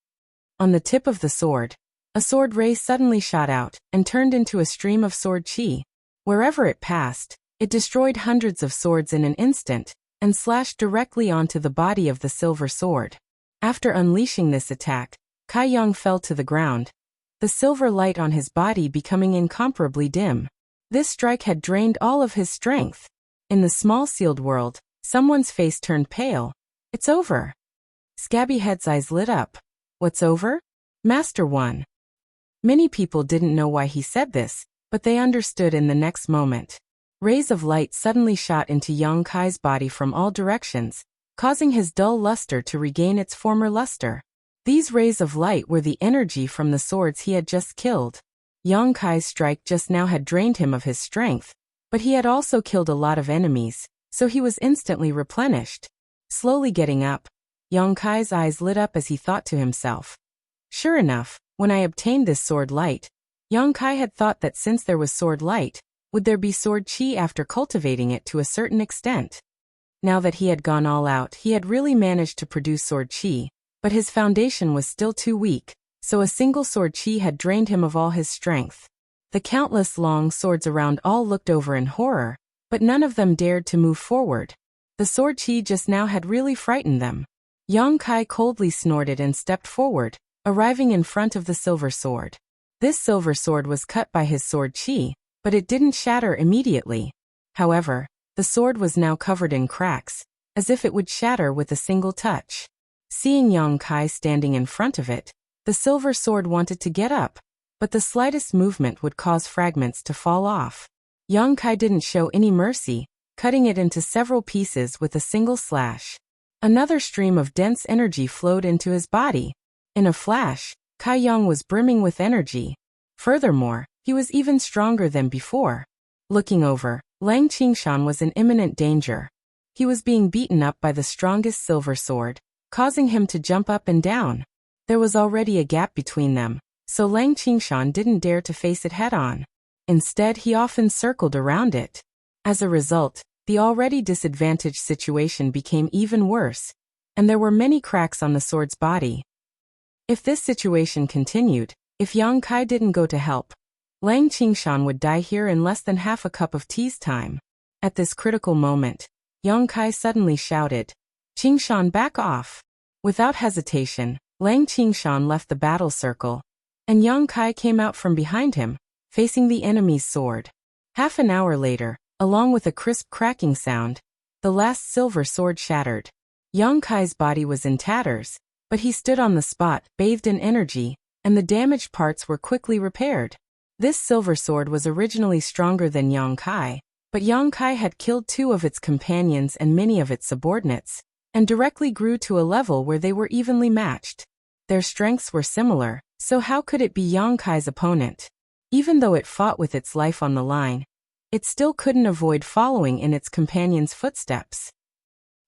On the tip of the sword, a sword ray suddenly shot out and turned into a stream of sword chi. Wherever it passed, it destroyed hundreds of swords in an instant and slashed directly onto the body of the silver sword. After unleashing this attack, Kai Yang fell to the ground, the silver light on his body becoming incomparably dim. This strike had drained all of his strength. In the small sealed world, someone's face turned pale. "It's over." Scabbyhead's eyes lit up. "What's over?" "Master won." Many people didn't know why he said this, but they understood in the next moment. Rays of light suddenly shot into Yang Kai's body from all directions, causing his dull luster to regain its former luster. These rays of light were the energy from the swords he had just killed. Yang Kai's strike just now had drained him of his strength, but he had also killed a lot of enemies, so he was instantly replenished. Slowly getting up, Yang Kai's eyes lit up as he thought to himself. Sure enough, when I obtained this sword light, Yang Kai had thought that since there was sword light, would there be sword chi after cultivating it to a certain extent? Now that he had gone all out, he had really managed to produce sword chi, but his foundation was still too weak, so a single sword chi had drained him of all his strength. The countless long swords around all looked over in horror, but none of them dared to move forward. The sword chi just now had really frightened them. Yang Kai coldly snorted and stepped forward, arriving in front of the silver sword. This silver sword was cut by his sword chi, but it didn't shatter immediately. However, the sword was now covered in cracks, as if it would shatter with a single touch. Seeing Yang Kai standing in front of it, the silver sword wanted to get up, but the slightest movement would cause fragments to fall off. Yang Kai didn't show any mercy, cutting it into several pieces with a single slash. Another stream of dense energy flowed into his body. In a flash, Kai Yang was brimming with energy. Furthermore, he was even stronger than before. Looking over, Lang Qingshan was in imminent danger. He was being beaten up by the strongest silver sword, causing him to jump up and down. There was already a gap between them, so Lang Qingshan didn't dare to face it head-on. Instead, he often circled around it. As a result, the already disadvantaged situation became even worse, and there were many cracks on the sword's body. If this situation continued, if Yang Kai didn't go to help, Lang Qingshan would die here in less than half a cup of tea's time. At this critical moment, Yang Kai suddenly shouted, "Qingshan, back off!" Without hesitation, Lang Qingshan left the battle circle, and Yang Kai came out from behind him, facing the enemy's sword. Half an hour later, along with a crisp cracking sound, the last silver sword shattered. Yang Kai's body was in tatters, but he stood on the spot, bathed in energy, and the damaged parts were quickly repaired. This silver sword was originally stronger than Yang Kai, but Yang Kai had killed 2 of its companions and many of its subordinates, and directly grew to a level where they were evenly matched. Their strengths were similar, so how could it be Yang Kai's opponent? Even though it fought with its life on the line, it still couldn't avoid following in its companion's footsteps.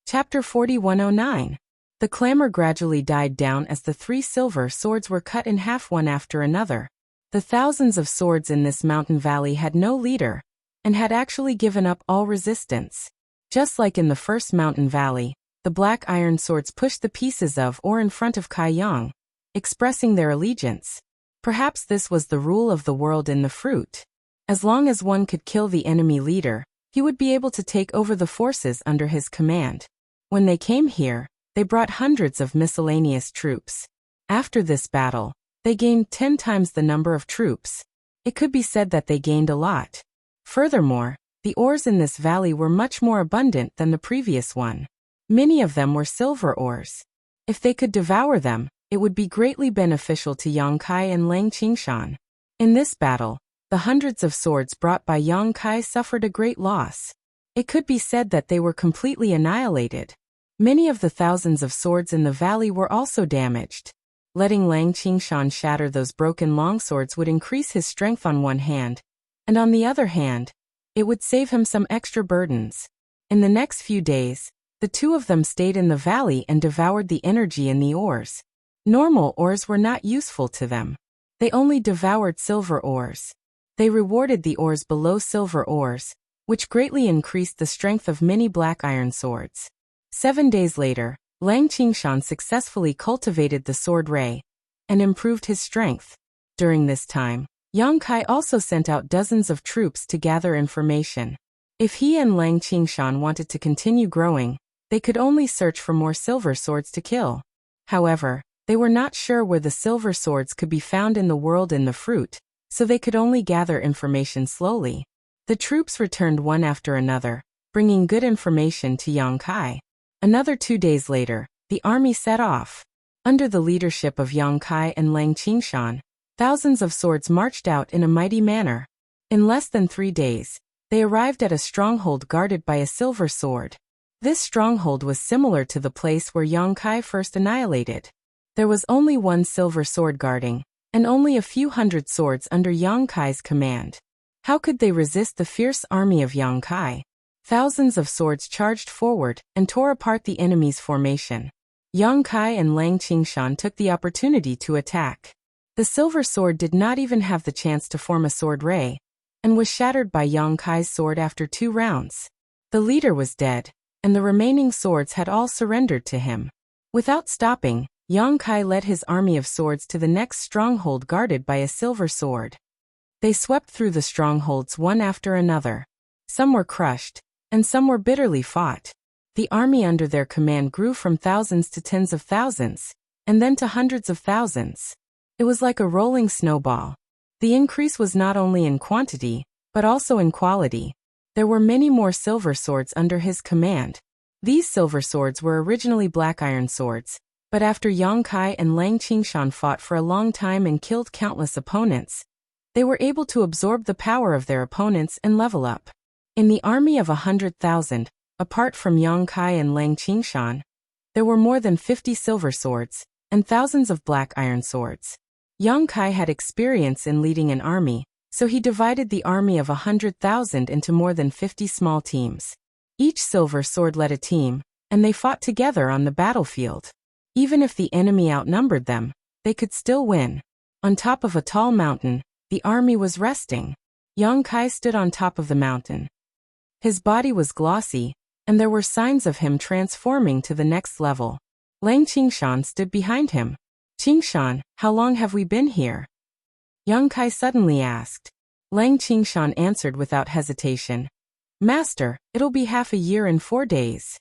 Chapter 4109. The clamor gradually died down as the 3 silver swords were cut in half one after another. The thousands of swords in this mountain valley had no leader, and had actually given up all resistance. Just like in the first mountain valley, the black iron swords pushed the pieces of ore in front of Kai Yang, expressing their allegiance. Perhaps this was the rule of the world in the fruit. As long as one could kill the enemy leader, he would be able to take over the forces under his command. When they came here, they brought hundreds of miscellaneous troops. After this battle, they gained 10 times the number of troops. It could be said that they gained a lot. Furthermore, the ores in this valley were much more abundant than the previous one. Many of them were silver ores. If they could devour them, it would be greatly beneficial to Yang Kai and Lang Qingshan. In this battle, the hundreds of swords brought by Yang Kai suffered a great loss. It could be said that they were completely annihilated. Many of the thousands of swords in the valley were also damaged. Letting Lang Qingshan shatter those broken longswords would increase his strength on one hand, and on the other hand, it would save him some extra burdens. In the next few days, the two of them stayed in the valley and devoured the energy in the ores. Normal ores were not useful to them. They only devoured silver ores. They rewarded the ores below silver ores, which greatly increased the strength of many black iron swords. 7 days later, Lang Qingshan successfully cultivated the sword ray and improved his strength. During this time, Yang Kai also sent out dozens of troops to gather information. If he and Lang Qingshan wanted to continue growing, they could only search for more silver swords to kill. However, they were not sure where the silver swords could be found in the world in the fruit, so they could only gather information slowly. The troops returned one after another, bringing good information to Yang Kai. Another 2 days later, the army set off. Under the leadership of Yang Kai and Lang Qingshan, thousands of swords marched out in a mighty manner. In less than 3 days, they arrived at a stronghold guarded by a silver sword. This stronghold was similar to the place where Yang Kai first annihilated. There was only one silver sword guarding, and only a few hundred swords under Yang Kai's command. How could they resist the fierce army of Yang Kai? Thousands of swords charged forward and tore apart the enemy's formation. Yang Kai and Lang Qingshan took the opportunity to attack. The silver sword did not even have the chance to form a sword ray, and was shattered by Yang Kai's sword after 2 rounds. The leader was dead, and the remaining swords had all surrendered to him. Without stopping, Yang Kai led his army of swords to the next stronghold guarded by a silver sword. They swept through the strongholds one after another. Some were crushed, and some were bitterly fought. The army under their command grew from thousands to tens of thousands, and then to hundreds of thousands. It was like a rolling snowball. The increase was not only in quantity, but also in quality. There were many more silver swords under his command. These silver swords were originally black iron swords, but after Yang Kai and Lang Qingshan fought for a long time and killed countless opponents, they were able to absorb the power of their opponents and level up. In the army of 100,000, apart from Yang Kai and Lang Qingshan, there were more than 50 silver swords, and thousands of black iron swords. Yang Kai had experience in leading an army, so he divided the army of 100,000 into more than 50 small teams. Each silver sword led a team, and they fought together on the battlefield. Even if the enemy outnumbered them, they could still win. On top of a tall mountain, the army was resting. Yang Kai stood on top of the mountain. His body was glossy, and there were signs of him transforming to the next level. Lang Qingshan stood behind him. "Qingshan, how long have we been here?" Yang Kai suddenly asked. Lang Qingshan answered without hesitation. "Master, it'll be half a year and 4 days."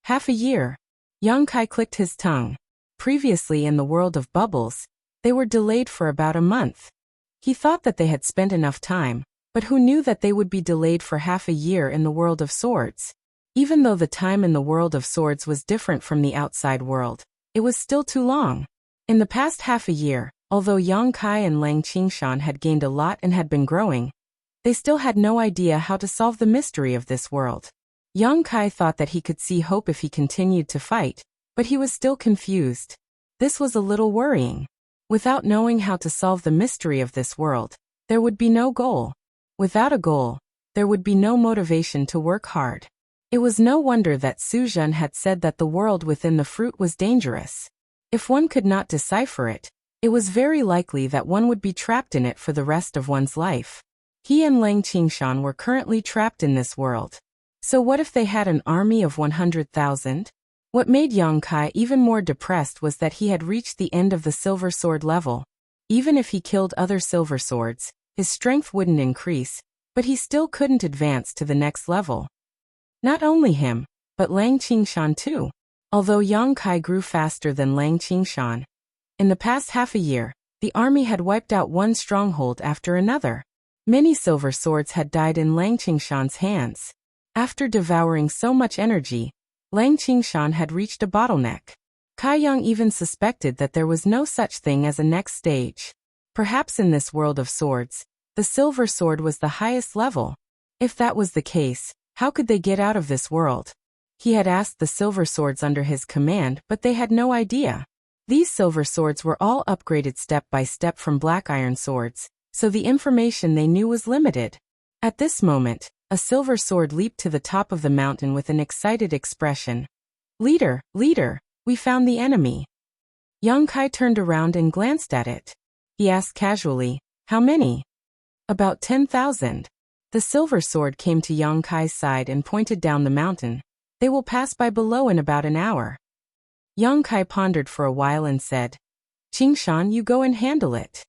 "Half a year?" Yang Kai clicked his tongue. Previously in the world of bubbles, they were delayed for about a month. He thought that they had spent enough time, but who knew that they would be delayed for half a year in the world of swords? Even though the time in the world of swords was different from the outside world, it was still too long. In the past half a year, although Yang Kai and Lang Qingshan had gained a lot and had been growing, they still had no idea how to solve the mystery of this world. Yang Kai thought that he could see hope if he continued to fight, but he was still confused. This was a little worrying. Without knowing how to solve the mystery of this world, there would be no goal. Without a goal, there would be no motivation to work hard. It was no wonder that Su Zhen had said that the world within the fruit was dangerous. If one could not decipher it, it was very likely that one would be trapped in it for the rest of one's life. He and Lang Qingshan were currently trapped in this world. So what if they had an army of 100,000? What made Yang Kai even more depressed was that he had reached the end of the silver sword level. Even if he killed other silver swords, his strength wouldn't increase, but he still couldn't advance to the next level. Not only him, but Lang Qingshan too. Although Yang Kai grew faster than Lang Qingshan, in the past half a year, the army had wiped out one stronghold after another. Many silver swords had died in Lang Qingshan's hands. After devouring so much energy, Lang Qingshan had reached a bottleneck. Kai Yang even suspected that there was no such thing as a next stage. Perhaps in this world of swords, the silver sword was the highest level. If that was the case, how could they get out of this world? He had asked the silver swords under his command, but they had no idea. These silver swords were all upgraded step by step from black iron swords, so the information they knew was limited. At this moment, a silver sword leaped to the top of the mountain with an excited expression. "Leader, leader, we found the enemy." Yang Kai turned around and glanced at it. He asked casually, "How many?" "About 10,000. The silver sword came to Yang Kai's side and pointed down the mountain. "They will pass by below in about an hour." Yang Kai pondered for a while and said, "Qingshan, you go and handle it."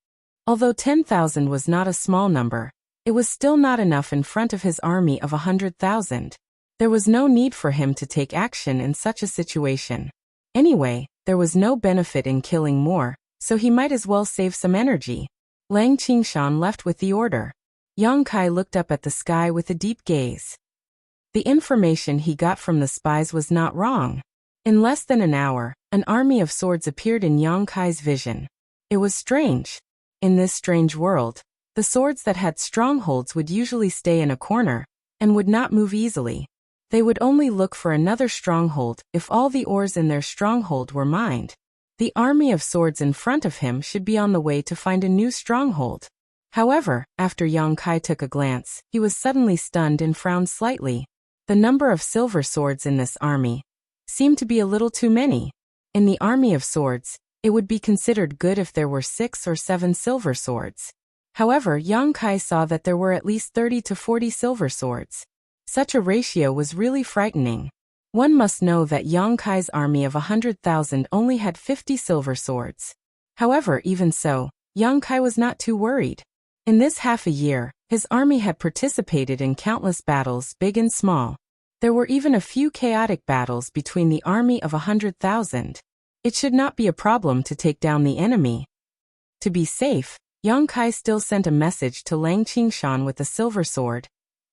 Although 10,000 was not a small number, it was still not enough in front of his army of 100,000. There was no need for him to take action in such a situation. Anyway, there was no benefit in killing more, so he might as well save some energy. Lang Qingshan left with the order. Yang Kai looked up at the sky with a deep gaze. The information he got from the spies was not wrong. In less than an hour, an army of swords appeared in Yang Kai's vision. It was strange. In this strange world, the swords that had strongholds would usually stay in a corner, and would not move easily. They would only look for another stronghold if all the ores in their stronghold were mined. The army of swords in front of him should be on the way to find a new stronghold. However, after Yang Kai took a glance, he was suddenly stunned and frowned slightly. The number of silver swords in this army seemed to be a little too many. In the army of swords, it would be considered good if there were 6 or 7 silver swords. However, Yang Kai saw that there were at least 30 to 40 silver swords. Such a ratio was really frightening. One must know that Yang Kai's army of 100,000 only had 50 silver swords. However, even so, Yang Kai was not too worried. In this half a year, his army had participated in countless battles, big and small. There were even a few chaotic battles between the army of 100,000. It should not be a problem to take down the enemy. To be safe, Yang Kai still sent a message to Lang Qingshan with a silver sword,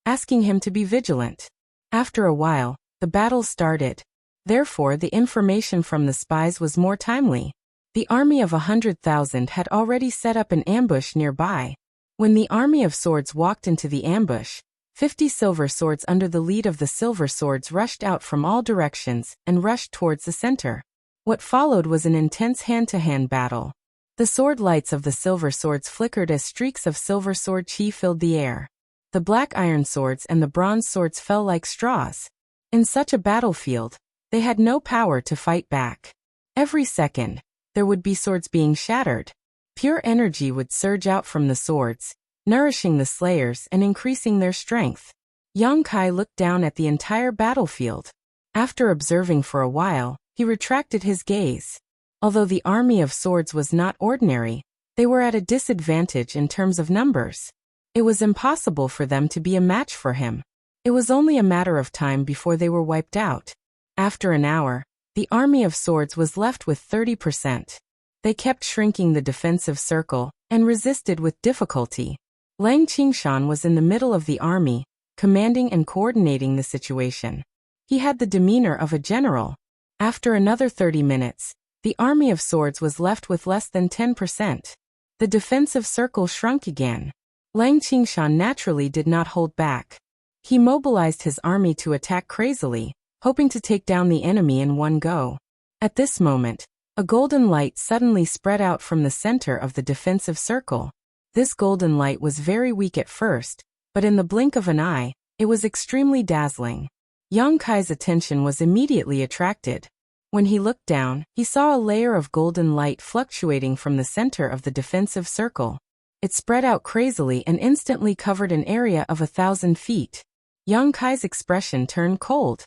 asking him to be vigilant. After a while, the battle started. Therefore, the information from the spies was more timely. The army of 100,000 had already set up an ambush nearby. When the army of swords walked into the ambush, 50 silver swords under the lead of the silver swords rushed out from all directions and rushed towards the center. What followed was an intense hand-to-hand battle. The sword lights of the silver swords flickered as streaks of silver sword chi filled the air. The black iron swords and the bronze swords fell like straws. In such a battlefield, they had no power to fight back. Every second, there would be swords being shattered. Pure energy would surge out from the swords, nourishing the slayers and increasing their strength. Yang Kai looked down at the entire battlefield. After observing for a while, he retracted his gaze. Although the army of swords was not ordinary, they were at a disadvantage in terms of numbers. It was impossible for them to be a match for him. It was only a matter of time before they were wiped out. After an hour, the army of swords was left with 30%. They kept shrinking the defensive circle and resisted with difficulty. Lang Qingshan was in the middle of the army, commanding and coordinating the situation. He had the demeanor of a general. After another 30 minutes, the army of swords was left with less than 10%. The defensive circle shrunk again. Lang Qingshan naturally did not hold back. He mobilized his army to attack crazily, hoping to take down the enemy in one go. At this moment, a golden light suddenly spread out from the center of the defensive circle. This golden light was very weak at first, but in the blink of an eye, it was extremely dazzling. Yang Kai's attention was immediately attracted. When he looked down, he saw a layer of golden light fluctuating from the center of the defensive circle. It spread out crazily and instantly covered an area of 1,000 feet. Yang Kai's expression turned cold.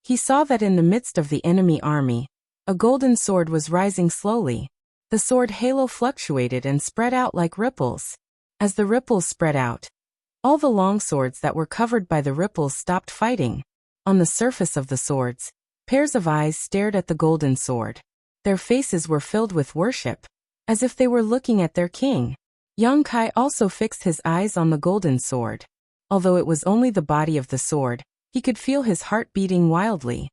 He saw that in the midst of the enemy army, a golden sword was rising slowly. The sword halo fluctuated and spread out like ripples. As the ripples spread out, all the long swords that were covered by the ripples stopped fighting. On the surface of the swords, pairs of eyes stared at the golden sword. Their faces were filled with worship, as if they were looking at their king. Yang Kai also fixed his eyes on the golden sword. Although it was only the body of the sword, he could feel his heart beating wildly.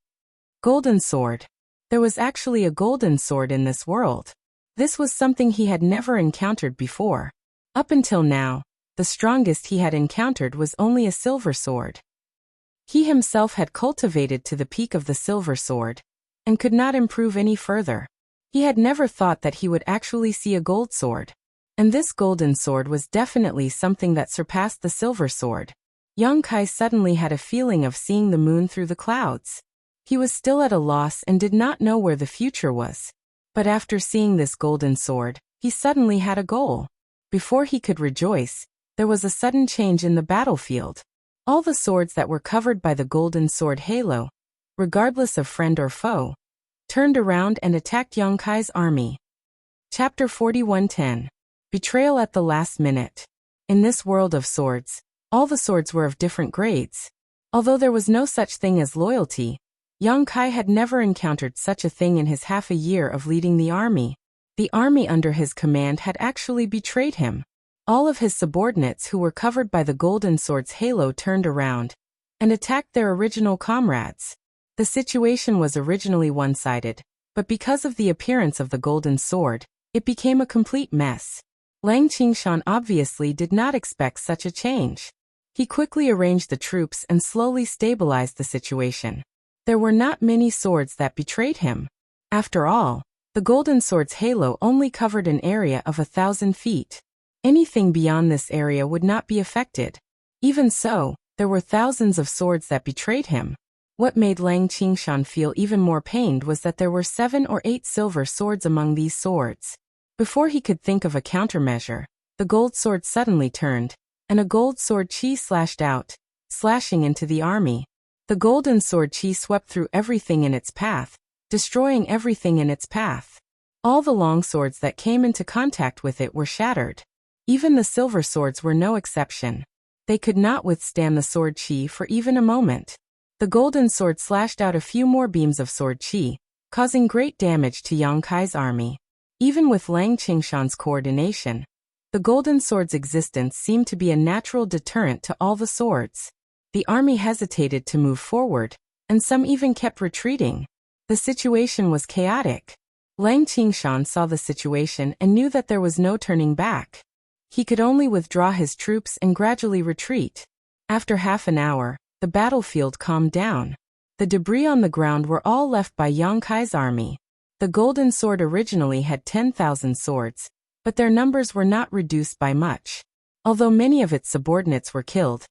Golden sword. There was actually a golden sword in this world. This was something he had never encountered before. Up until now, the strongest he had encountered was only a silver sword. He himself had cultivated to the peak of the silver sword, and could not improve any further. He had never thought that he would actually see a gold sword. And this golden sword was definitely something that surpassed the silver sword. Yang Kai suddenly had a feeling of seeing the moon through the clouds. He was still at a loss and did not know where the future was. But after seeing this golden sword, he suddenly had a goal. Before he could rejoice, there was a sudden change in the battlefield. All the swords that were covered by the golden sword halo, regardless of friend or foe, turned around and attacked Yang Kai's army. Chapter 41:10. Betrayal at the last minute. In this world of swords, all the swords were of different grades. Although there was no such thing as loyalty, Yang Kai had never encountered such a thing in his half a year of leading the army. The army under his command had actually betrayed him. All of his subordinates who were covered by the golden sword's halo turned around and attacked their original comrades. The situation was originally one-sided, but because of the appearance of the golden sword, it became a complete mess. Lang Qingshan obviously did not expect such a change. He quickly arranged the troops and slowly stabilized the situation. There were not many swords that betrayed him. After all, the golden sword's halo only covered an area of 1,000 feet. Anything beyond this area would not be affected. Even so, there were thousands of swords that betrayed him. What made Lang Qingshan feel even more pained was that there were 7 or 8 silver swords among these swords. Before he could think of a countermeasure, the gold sword suddenly turned, and a gold sword chi slashed out, slashing into the army. The golden sword chi swept through everything in its path, destroying everything in its path. All the long swords that came into contact with it were shattered. Even the silver swords were no exception. They could not withstand the sword chi for even a moment. The golden sword slashed out a few more beams of sword chi, causing great damage to Yang Kai's army. Even with Lang Qingshan's coordination, the golden sword's existence seemed to be a natural deterrent to all the swords. The army hesitated to move forward, and some even kept retreating. The situation was chaotic. Lang Qingshan saw the situation and knew that there was no turning back. He could only withdraw his troops and gradually retreat. After half an hour, the battlefield calmed down. The debris on the ground were all left by Yang Kai's army. The golden sword originally had 10,000 swords, but their numbers were not reduced by much. Although many of its subordinates were killed,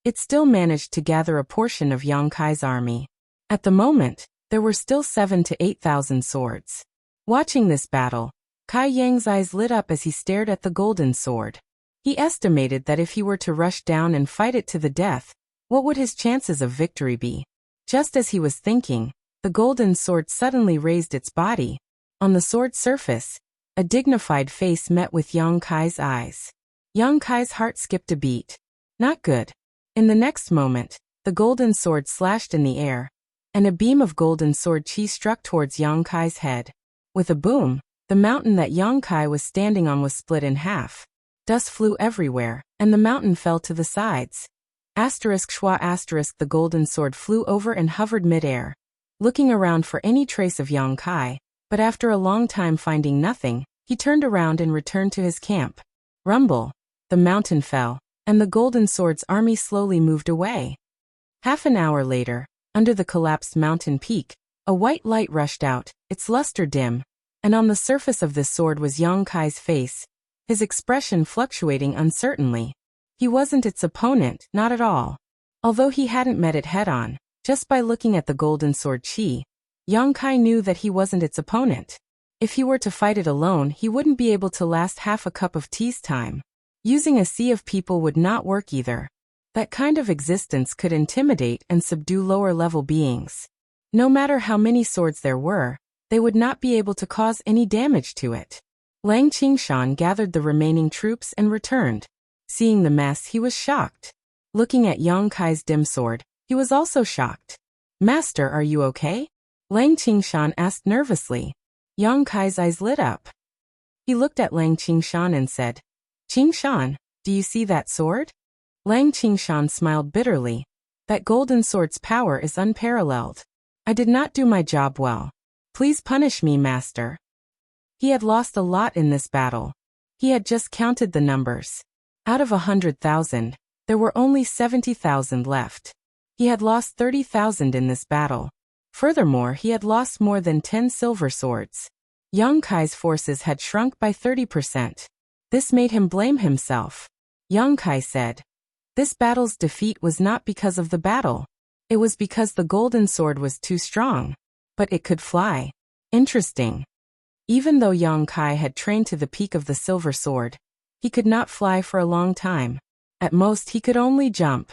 it still managed to gather a portion of Yang Kai's army. At the moment, there were still 7,000 to 8,000 swords. Watching this battle, Kai Yang's eyes lit up as he stared at the golden sword. He estimated that if he were to rush down and fight it to the death, what would his chances of victory be? Just as he was thinking, the golden sword suddenly raised its body. On the sword's surface, a dignified face met with Yang Kai's eyes. Yang Kai's heart skipped a beat. Not good. In the next moment, the golden sword slashed in the air, and a beam of golden sword chi struck towards Yang Kai's head. With a boom, the mountain that Yang Kai was standing on was split in half. Dust flew everywhere, and the mountain fell to the sides. ***, the golden sword flew over and hovered mid-air, looking around for any trace of Yang Kai, but after a long time finding nothing, he turned around and returned to his camp. Rumble! The mountain fell, and the golden sword's army slowly moved away. Half an hour later, under the collapsed mountain peak, a white light rushed out, its luster dim, and on the surface of this sword was Yang Kai's face, his expression fluctuating uncertainly. He wasn't its opponent, not at all. Although he hadn't met it head-on, Just by looking at the golden sword Qi, Yang Kai knew that he wasn't its opponent. If he were to fight it alone, he wouldn't be able to last half a cup of tea's time. Using a sea of people would not work either. That kind of existence could intimidate and subdue lower-level beings. No matter how many swords there were, they would not be able to cause any damage to it. Lang Qingshan gathered the remaining troops and returned. Seeing the mess, he was shocked. Looking at Yang Kai's dim sword, he was also shocked. "Master, are you okay?" Lang Qingshan asked nervously. Yang Kai's eyes lit up. He looked at Lang Qingshan and said, "Qingshan, do you see that sword?" Lang Qingshan smiled bitterly. "That golden sword's power is unparalleled. I did not do my job well. Please punish me, master." He had lost a lot in this battle. He had just counted the numbers. Out of 100,000, there were only 70,000 left. He had lost 30,000 in this battle. Furthermore, he had lost more than 10 silver swords. Yang Kai's forces had shrunk by 30%. This made him blame himself. Yang Kai said, "This battle's defeat was not because of the battle. It was because the golden sword was too strong. But it could fly." Interesting. Even though Yang Kai had trained to the peak of the silver sword, he could not fly for a long time. At most he could only jump.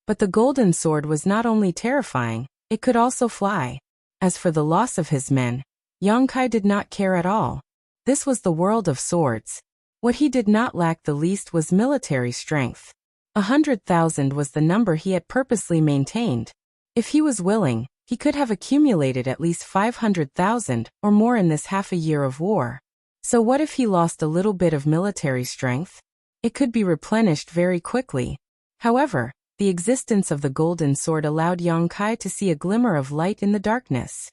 But the golden sword was not only terrifying, it could also fly. As for the loss of his men, Yang Kai did not care at all. This was the world of swords. What he did not lack the least was military strength. 100,000 was the number he had purposely maintained. If he was willing, he could have accumulated at least 500,000 or more in this half a year of war. So what if he lost a little bit of military strength? It could be replenished very quickly. However, the existence of the golden sword allowed Yang Kai to see a glimmer of light in the darkness.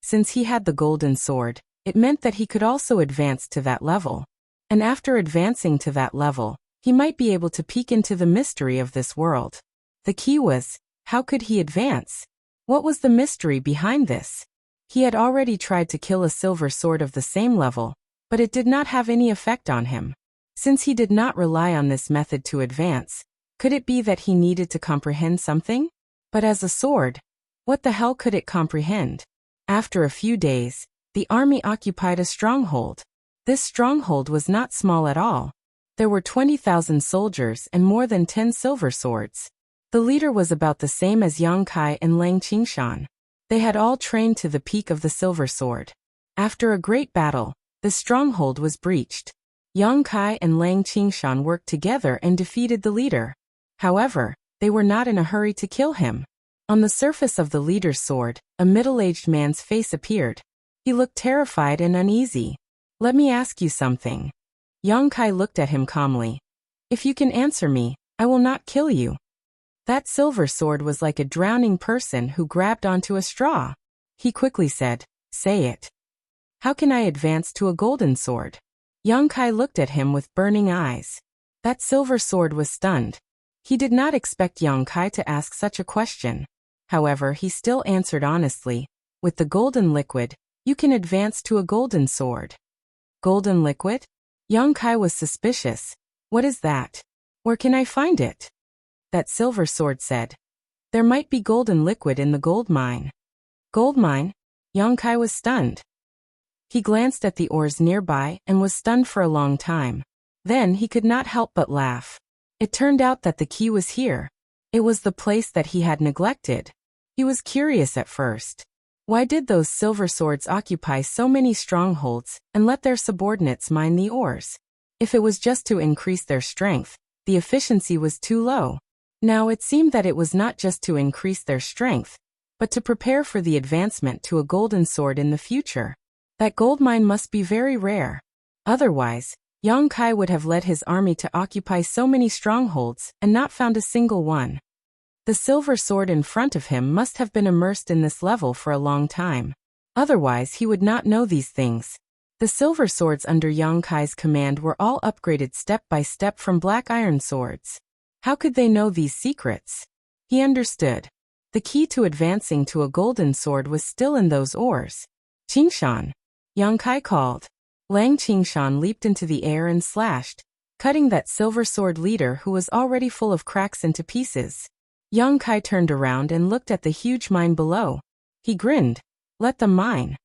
Since he had the golden sword, it meant that he could also advance to that level. And after advancing to that level, he might be able to peek into the mystery of this world. The key was, how could he advance? What was the mystery behind this? He had already tried to kill a silver sword of the same level, but it did not have any effect on him. Since he did not rely on this method to advance, could it be that he needed to comprehend something? But as a sword, what the hell could it comprehend? After a few days, the army occupied a stronghold. This stronghold was not small at all. There were 20,000 soldiers and more than 10 silver swords. The leader was about the same as Yang Kai and Lang Qingshan. They had all trained to the peak of the silver sword. After a great battle, the stronghold was breached. Yang Kai and Lang Qingshan worked together and defeated the leader. However, they were not in a hurry to kill him. On the surface of the leader's sword, a middle-aged man's face appeared. He looked terrified and uneasy. "Let me ask you something." Yang Kai looked at him calmly. "If you can answer me, I will not kill you." That silver sword was like a drowning person who grabbed onto a straw. He quickly said, "Say it. How can I advance to a golden sword?" Yang Kai looked at him with burning eyes. That silver sword was stunned. He did not expect Yang Kai to ask such a question. However, he still answered honestly, "With the golden liquid, you can advance to a golden sword." Golden liquid? Yang Kai was suspicious. "What is that? Where can I find it?" That silver sword said, "There might be golden liquid in the gold mine." Gold mine? Yang Kai was stunned. He glanced at the ores nearby and was stunned for a long time. Then he could not help but laugh. It turned out that the key was here. It was the place that he had neglected. He was curious at first. Why did those silver swords occupy so many strongholds and let their subordinates mine the ores? If it was just to increase their strength, the efficiency was too low. Now it seemed that it was not just to increase their strength, but to prepare for the advancement to a golden sword in the future. That gold mine must be very rare. Otherwise, Yang Kai would have led his army to occupy so many strongholds and not found a single one. The silver sword in front of him must have been immersed in this level for a long time. Otherwise he would not know these things. The silver swords under Yang Kai's command were all upgraded step by step from black iron swords. How could they know these secrets? He understood. The key to advancing to a golden sword was still in those ores. "Qingshan!" Yang Kai called. Lang Qingshan leaped into the air and slashed, cutting that silver sword leader who was already full of cracks into pieces. Yang Kai turned around and looked at the huge mine below. He grinned. Let them mine.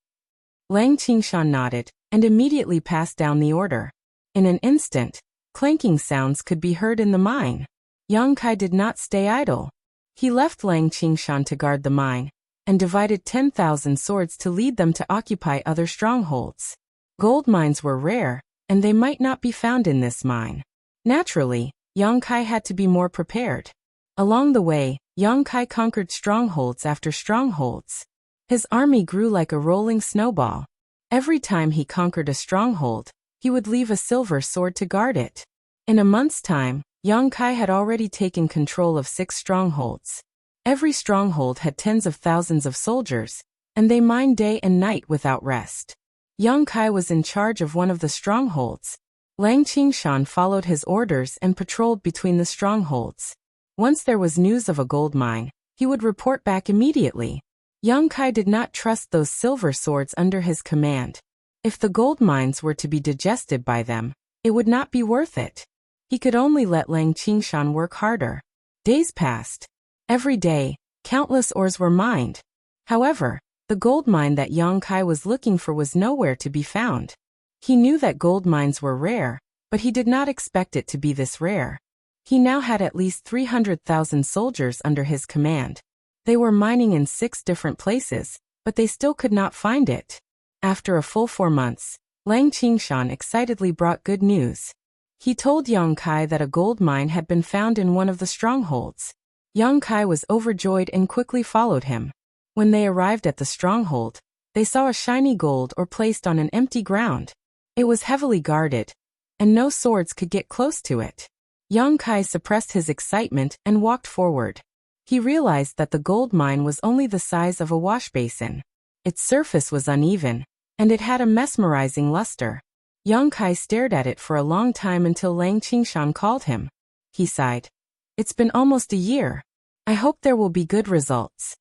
Lang Qingshan nodded, and immediately passed down the order. In an instant, clanking sounds could be heard in the mine. Yang Kai did not stay idle. He left Lang Qingshan to guard the mine, and divided 10,000 swords to lead them to occupy other strongholds. Gold mines were rare, and they might not be found in this mine. Naturally, Yang Kai had to be more prepared. Along the way, Yang Kai conquered strongholds after strongholds. His army grew like a rolling snowball. Every time he conquered a stronghold, he would leave a silver sword to guard it. In a month's time, Yang Kai had already taken control of 6 strongholds. Every stronghold had tens of thousands of soldiers, and they mined day and night without rest. Yang Kai was in charge of one of the strongholds. Lang Qingshan followed his orders and patrolled between the strongholds. Once there was news of a gold mine, he would report back immediately. Yang Kai did not trust those silver swords under his command. If the gold mines were to be digested by them, it would not be worth it. He could only let Lang Qingshan work harder. Days passed. Every day, countless ores were mined. However, the gold mine that Yang Kai was looking for was nowhere to be found. He knew that gold mines were rare, but he did not expect it to be this rare. He now had at least 300,000 soldiers under his command. They were mining in 6 different places, but they still could not find it. After a full 4 months, Lang Qingshan excitedly brought good news. He told Yang Kai that a gold mine had been found in one of the strongholds. Yang Kai was overjoyed and quickly followed him. When they arrived at the stronghold, they saw a shiny gold ore placed on an empty ground. It was heavily guarded, and no swords could get close to it. Yang Kai suppressed his excitement and walked forward. He realized that the gold mine was only the size of a wash basin. Its surface was uneven, and it had a mesmerizing luster. Yang Kai stared at it for a long time until Lang Qingshan called him. He sighed. It's been almost a year. I hope there will be good results.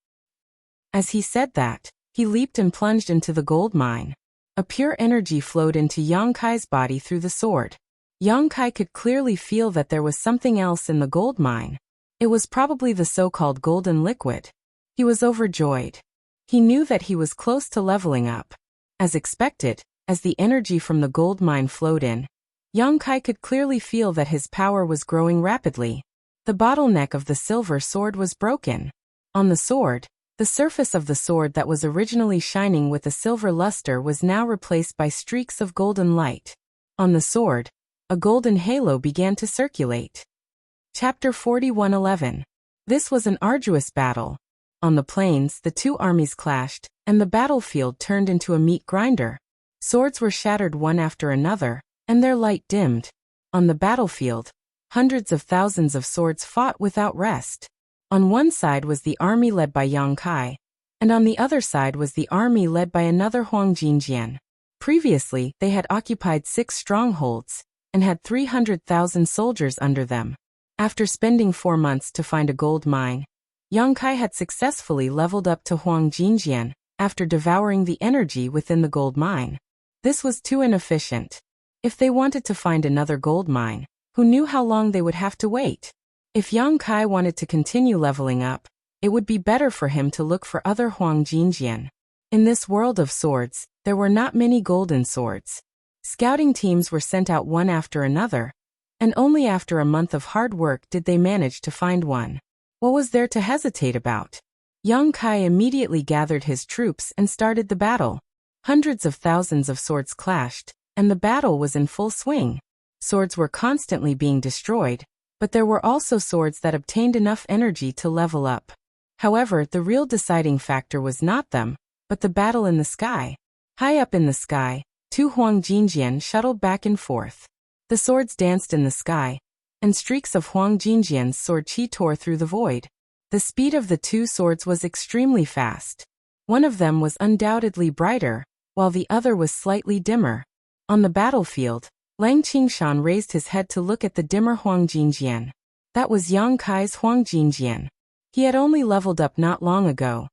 As he said that, he leaped and plunged into the gold mine. A pure energy flowed into Yang Kai's body through the sword. Yang Kai could clearly feel that there was something else in the gold mine. It was probably the so-called golden liquid. He was overjoyed. He knew that he was close to leveling up. As expected, as the energy from the gold mine flowed in, Yang Kai could clearly feel that his power was growing rapidly. The bottleneck of the silver sword was broken. On the sword, the surface of the sword that was originally shining with a silver luster was now replaced by streaks of golden light. On the sword, a golden halo began to circulate. Chapter 41:11. This was an arduous battle. On the plains, the 2 armies clashed, and the battlefield turned into a meat grinder. Swords were shattered one after another, and their light dimmed. On the battlefield, hundreds of thousands of swords fought without rest. On one side was the army led by Yang Kai, and on the other side was the army led by another Huang Jinjian. Previously, they had occupied 6 strongholds, and had 300,000 soldiers under them. After spending 4 months to find a gold mine, Yang Kai had successfully leveled up to Huang Jinjian, after devouring the energy within the gold mine. This was too inefficient. If they wanted to find another gold mine, who knew how long they would have to wait? If Yang Kai wanted to continue leveling up, it would be better for him to look for other Huang Jinjian. In this world of swords, there were not many golden swords. Scouting teams were sent out one after another, and only after a month of hard work did they manage to find one. What was there to hesitate about? Yang Kai immediately gathered his troops and started the battle. Hundreds of thousands of swords clashed, and the battle was in full swing. Swords were constantly being destroyed, but there were also swords that obtained enough energy to level up. However, the real deciding factor was not them, but the battle in the sky. High up in the sky, 2 Huang Jinjian shuttled back and forth. The swords danced in the sky, and streaks of Huang Jinjian's sword chi tore through the void. The speed of the 2 swords was extremely fast. One of them was undoubtedly brighter, while the other was slightly dimmer. On the battlefield, Lang Qingshan raised his head to look at the dimmer Huang Jinjian. That was Yang Kai's Huang Jinjian. He had only leveled up not long ago,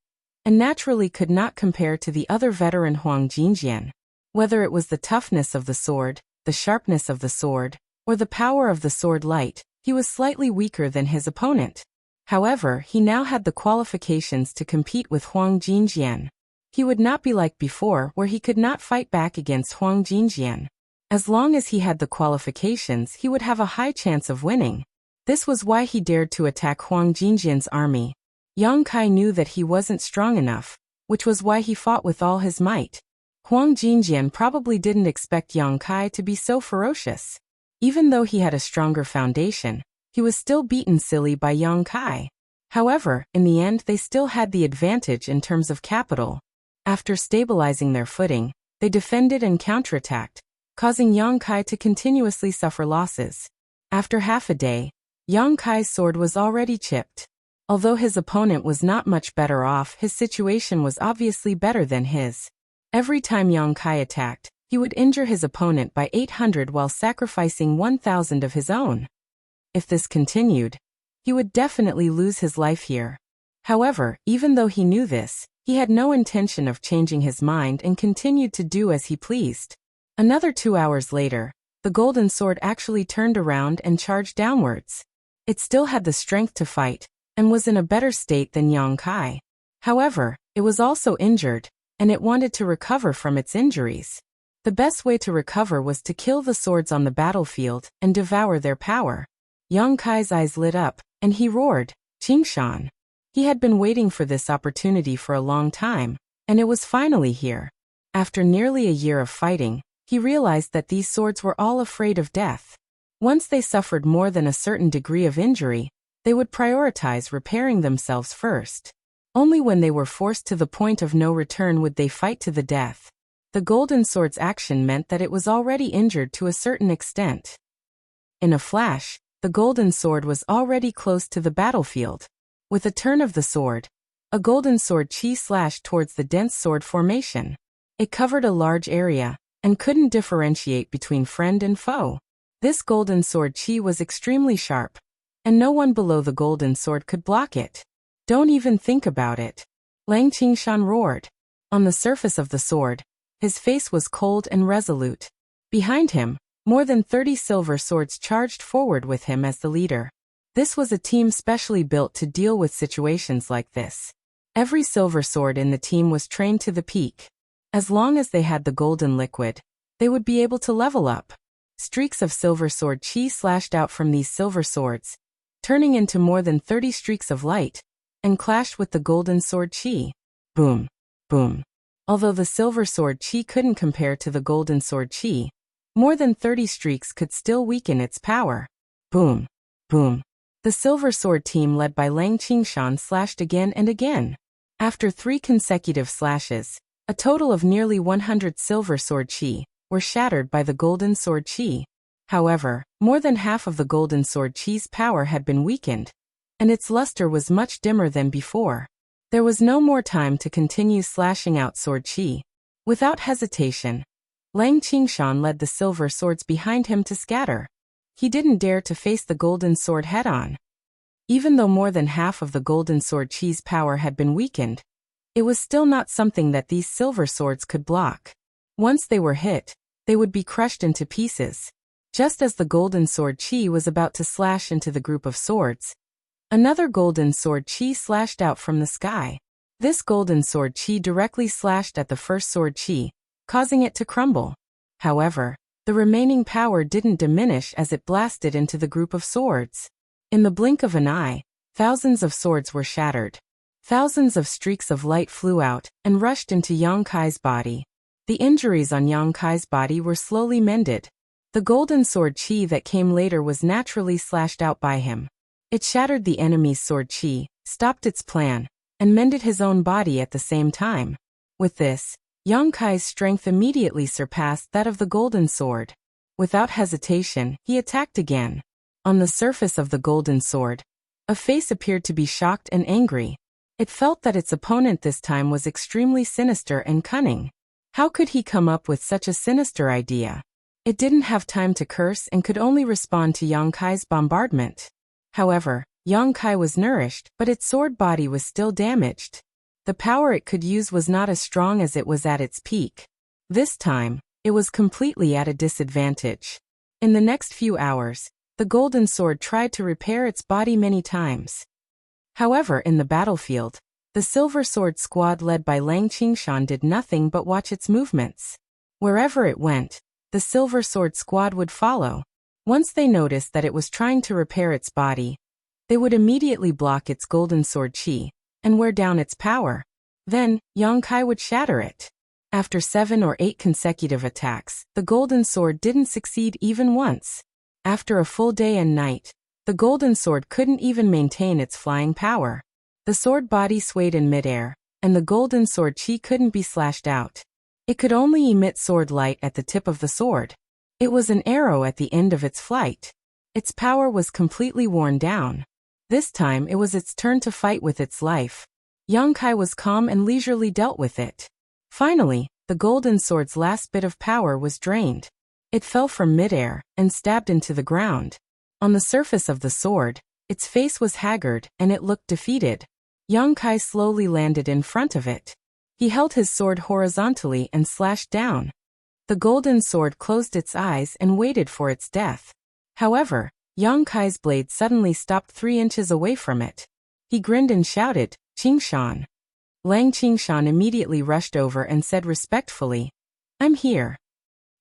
and naturally could not compare to the other veteran Huang Jinjian. Whether it was the toughness of the sword, the sharpness of the sword, or the power of the sword light, he was slightly weaker than his opponent. However, he now had the qualifications to compete with Huang Jinjian. He would not be like before where he could not fight back against Huang Jinjian. As long as he had the qualifications, he would have a high chance of winning. This was why he dared to attack Huang Jinjian's army. Yang Kai knew that he wasn't strong enough, which was why he fought with all his might. Huang Jinjian probably didn't expect Yang Kai to be so ferocious. Even though he had a stronger foundation, he was still beaten silly by Yang Kai. However, in the end they still had the advantage in terms of capital. After stabilizing their footing, they defended and counterattacked, causing Yang Kai to continuously suffer losses. After half a day, Yang Kai's sword was already chipped. Although his opponent was not much better off, his situation was obviously better than his. Every time Yang Kai attacked, he would injure his opponent by 800 while sacrificing 1,000 of his own. If this continued, he would definitely lose his life here. However, even though he knew this, he had no intention of changing his mind and continued to do as he pleased. Another 2 hours later, the golden sword actually turned around and charged downwards. It still had the strength to fight, and was in a better state than Yang Kai. However, it was also injured, and it wanted to recover from its injuries. The best way to recover was to kill the swords on the battlefield and devour their power. Yang Kai's eyes lit up, and he roared, "Qingshan!" He had been waiting for this opportunity for a long time, and it was finally here. After nearly a year of fighting, he realized that these swords were all afraid of death. Once they suffered more than a certain degree of injury, they would prioritize repairing themselves first. Only when they were forced to the point of no return would they fight to the death. The golden sword's action meant that it was already injured to a certain extent. In a flash, the golden sword was already close to the battlefield. With a turn of the sword, a golden sword chi slashed towards the dense sword formation. It covered a large area, and couldn't differentiate between friend and foe. This golden sword chi was extremely sharp, and no one below the golden sword could block it. "Don't even think about it," Lang Qingshan roared. On the surface of the sword, his face was cold and resolute. Behind him, more than 30 silver swords charged forward with him as the leader. This was a team specially built to deal with situations like this. Every silver sword in the team was trained to the peak. As long as they had the golden liquid, they would be able to level up. Streaks of silver sword chi slashed out from these silver swords, turning into more than 30 streaks of light, and clashed with the golden sword chi. Boom, boom. Although the silver sword chi couldn't compare to the golden sword chi, more than 30 streaks could still weaken its power. Boom, boom. The silver sword team led by Lang Qingshan slashed again and again. After 3 consecutive slashes, a total of nearly 100 silver sword chi were shattered by the golden sword chi. However, more than half of the golden sword chi's power had been weakened, and its luster was much dimmer than before. There was no more time to continue slashing out sword chi. Without hesitation, Lang Qingshan led the silver swords behind him to scatter. He didn't dare to face the golden sword head-on. Even though more than half of the golden sword chi's power had been weakened, it was still not something that these silver swords could block. Once they were hit, they would be crushed into pieces. Just as the golden sword chi was about to slash into the group of swords, another golden sword chi slashed out from the sky. This golden sword chi directly slashed at the first sword chi, causing it to crumble. However, the remaining power didn't diminish as it blasted into the group of swords. In the blink of an eye, thousands of swords were shattered. Thousands of streaks of light flew out and rushed into Yang Kai's body. The injuries on Yang Kai's body were slowly mended. The golden sword chi that came later was naturally slashed out by him. It shattered the enemy's sword chi, stopped its plan, and mended his own body at the same time. With this, Yang Kai's strength immediately surpassed that of the golden sword. Without hesitation, he attacked again. On the surface of the golden sword, a face appeared to be shocked and angry. It felt that its opponent this time was extremely sinister and cunning. How could he come up with such a sinister idea? It didn't have time to curse and could only respond to Yang Kai's bombardment. However, Yang Kai was nourished, but its sword body was still damaged. The power it could use was not as strong as it was at its peak. This time, it was completely at a disadvantage. In the next few hours, the golden sword tried to repair its body many times. However, in the battlefield, the Silver Sword Squad led by Lang Qingshan did nothing but watch its movements. Wherever it went, the Silver Sword Squad would follow. Once they noticed that it was trying to repair its body, they would immediately block its golden sword qi and wear down its power. Then, Yang Kai would shatter it. After 7 or 8 consecutive attacks, the golden sword didn't succeed even once. After a full day and night, the golden sword couldn't even maintain its flying power. The sword body swayed in midair, and the golden sword qi couldn't be slashed out. It could only emit sword light at the tip of the sword. It was an arrow at the end of its flight. Its power was completely worn down. This time it was its turn to fight with its life. Yang Kai was calm and leisurely dealt with it. Finally, the golden sword's last bit of power was drained. It fell from midair and stabbed into the ground. On the surface of the sword, its face was haggard and it looked defeated. Yang Kai slowly landed in front of it. He held his sword horizontally and slashed down. The golden sword closed its eyes and waited for its death. However, Yang Kai's blade suddenly stopped 3 inches away from it. He grinned and shouted, "Qingshan." Lang Qingshan immediately rushed over and said respectfully, "I'm here."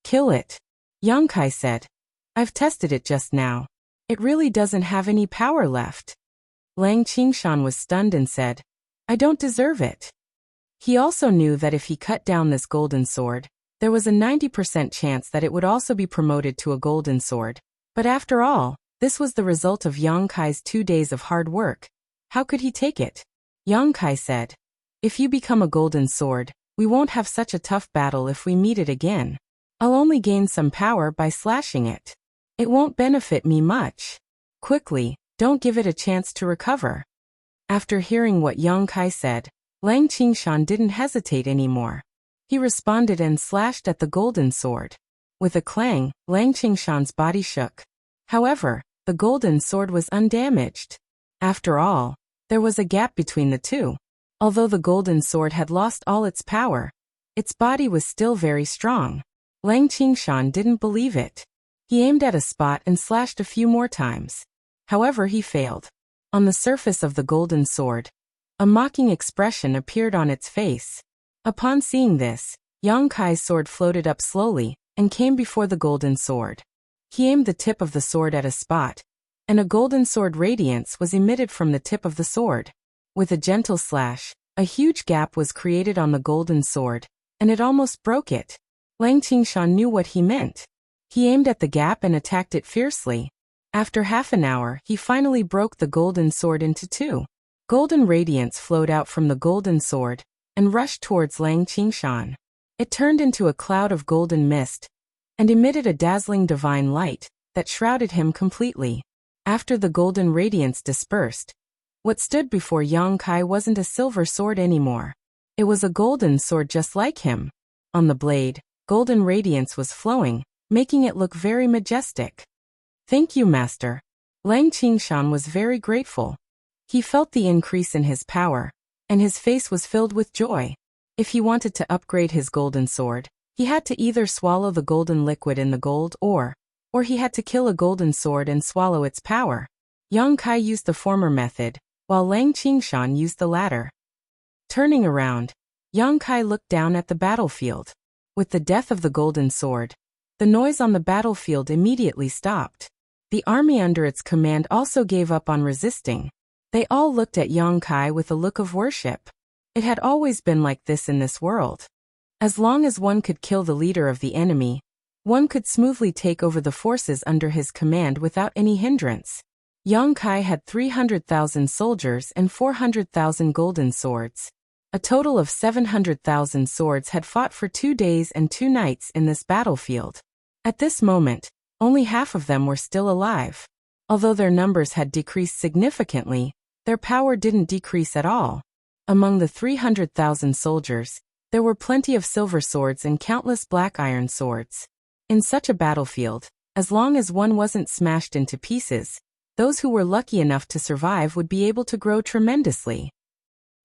"Kill it," Yang Kai said. "I've tested it just now. It really doesn't have any power left." Lang Qingshan was stunned and said, "I don't deserve it." He also knew that if he cut down this golden sword, there was a 90% chance that it would also be promoted to a golden sword. But after all, this was the result of Yang Kai's 2 days of hard work. How could he take it? Yang Kai said, "If you become a golden sword, we won't have such a tough battle if we meet it again. I'll only gain some power by slashing it. It won't benefit me much. Quickly, don't give it a chance to recover." After hearing what Yang Kai said, Lang Qingshan didn't hesitate anymore. He responded and slashed at the golden sword. With a clang, Lang Qingshan's body shook. However, the golden sword was undamaged. After all, there was a gap between the two. Although the golden sword had lost all its power, its body was still very strong. Lang Qingshan didn't believe it. He aimed at a spot and slashed a few more times. However, he failed. On the surface of the golden sword, a mocking expression appeared on its face. Upon seeing this, Yang Kai's sword floated up slowly and came before the golden sword. He aimed the tip of the sword at a spot, and a golden sword radiance was emitted from the tip of the sword. With a gentle slash, a huge gap was created on the golden sword, and it almost broke it. Lang Qingshan knew what he meant. He aimed at the gap and attacked it fiercely. After half an hour, he finally broke the golden sword into 2. Golden radiance flowed out from the golden sword and rushed towards Lang Qingshan. It turned into a cloud of golden mist and emitted a dazzling divine light that shrouded him completely. After the golden radiance dispersed, what stood before Yang Kai wasn't a silver sword anymore. It was a golden sword just like him. On the blade, golden radiance was flowing, making it look very majestic. "Thank you, Master." Lang Qingshan was very grateful. He felt the increase in his power, and his face was filled with joy. If he wanted to upgrade his golden sword, he had to either swallow the golden liquid in the gold or he had to kill a golden sword and swallow its power. Yang Kai used the former method, while Lang Qingshan used the latter. Turning around, Yang Kai looked down at the battlefield. With the death of the golden sword, the noise on the battlefield immediately stopped. The army under its command also gave up on resisting. They all looked at Yang Kai with a look of worship. It had always been like this in this world. As long as one could kill the leader of the enemy, one could smoothly take over the forces under his command without any hindrance. Yang Kai had 300,000 soldiers and 400,000 golden swords. A total of 700,000 swords had fought for 2 days and 2 nights in this battlefield. At this moment, only half of them were still alive. Although their numbers had decreased significantly, their power didn't decrease at all. Among the 300,000 soldiers, there were plenty of silver swords and countless black iron swords. In such a battlefield, as long as one wasn't smashed into pieces, those who were lucky enough to survive would be able to grow tremendously.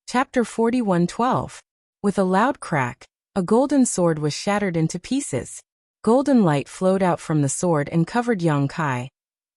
Chapter 41:12. With a loud crack, a golden sword was shattered into pieces. Golden light flowed out from the sword and covered Yang Kai,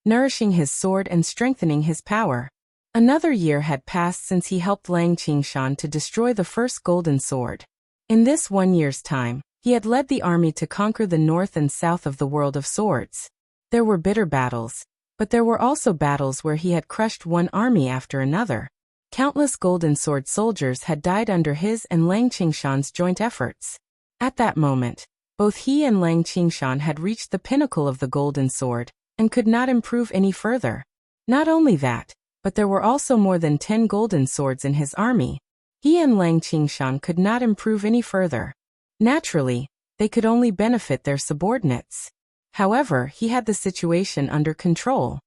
nourishing his sword and strengthening his power. Another year had passed since he helped Lang Qingshan to destroy the first golden sword. In this 1 year's time, he had led the army to conquer the north and south of the world of swords. There were bitter battles, but there were also battles where he had crushed one army after another. Countless golden sword soldiers had died under his and Lang Qingshan's joint efforts. At that moment, both he and Lang Qingshan had reached the pinnacle of the golden sword, and could not improve any further. Not only that, but there were also more than 10 golden swords in his army. He and Lang Qingshan could not improve any further. Naturally, they could only benefit their subordinates. However, he had the situation under control.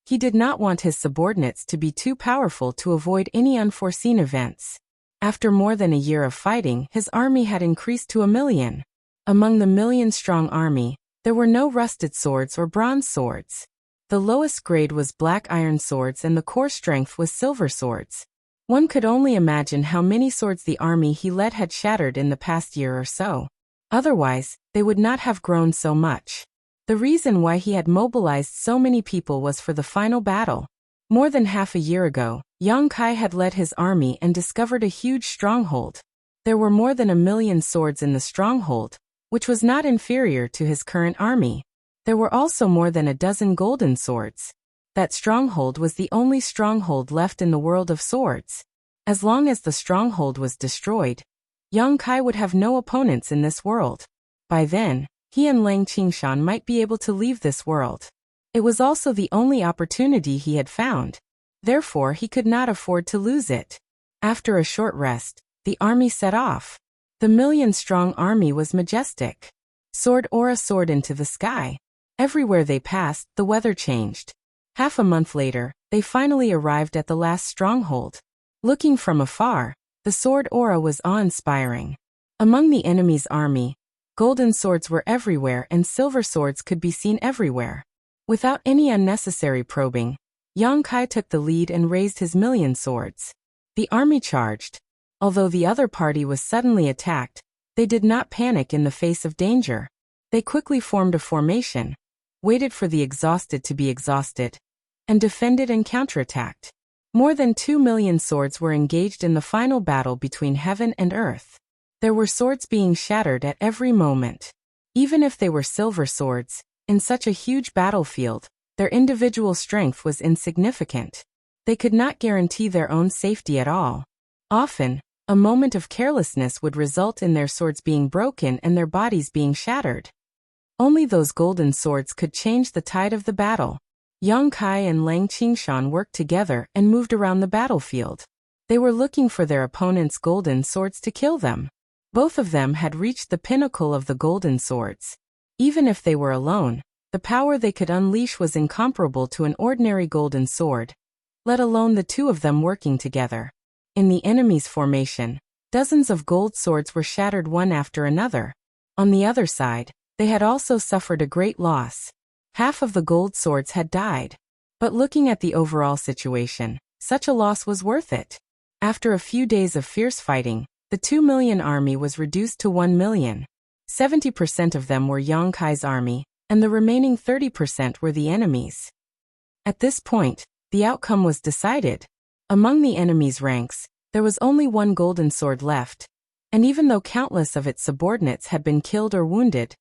He did not want his subordinates to be too powerful to avoid any unforeseen events. After more than a year of fighting, his army had increased to 1 million. Among the million-strong army, there were no rusted swords or bronze swords. The lowest grade was black iron swords and the core strength was silver swords. One could only imagine how many swords the army he led had shattered in the past year or so. Otherwise, they would not have grown so much. The reason why he had mobilized so many people was for the final battle. More than half a year ago, Yang Kai had led his army and discovered a huge stronghold. There were more than 1 million swords in the stronghold, which was not inferior to his current army. There were also more than a dozen golden swords. That stronghold was the only stronghold left in the world of swords. As long as the stronghold was destroyed, Yang Kai would have no opponents in this world. By then, he and Lang Qingshan might be able to leave this world. It was also the only opportunity he had found. Therefore, he could not afford to lose it. After a short rest, the army set off. The million-strong army was majestic. Sword aura soared into the sky. Everywhere they passed, the weather changed. Half a month later, they finally arrived at the last stronghold. Looking from afar, the sword aura was awe-inspiring. Among the enemy's army, golden swords were everywhere and silver swords could be seen everywhere. Without any unnecessary probing, Yang Kai took the lead and raised his million swords. The army charged. Although the other party was suddenly attacked, they did not panic in the face of danger. They quickly formed a formation, waited for the exhausted to be exhausted, and defended and counterattacked. More than 2 million swords were engaged in the final battle between heaven and earth. There were swords being shattered at every moment. Even if they were silver swords, in such a huge battlefield, their individual strength was insignificant. They could not guarantee their own safety at all. Often, a moment of carelessness would result in their swords being broken and their bodies being shattered. Only those golden swords could change the tide of the battle. Yang Kai and Lang Qingshan worked together and moved around the battlefield. They were looking for their opponent's golden swords to kill them. Both of them had reached the pinnacle of the golden swords. Even if they were alone, the power they could unleash was incomparable to an ordinary golden sword, let alone the two of them working together. In the enemy's formation, dozens of gold swords were shattered one after another. On the other side, they had also suffered a great loss. Half of the gold swords had died. But looking at the overall situation, such a loss was worth it. After a few days of fierce fighting, the 2 million army was reduced to 1 million. 70% of them were Yang Kai's army, and the remaining 30% were the enemy's. At this point, the outcome was decided. Among the enemy's ranks, there was only one golden sword left, and even though countless of its subordinates had been killed or wounded,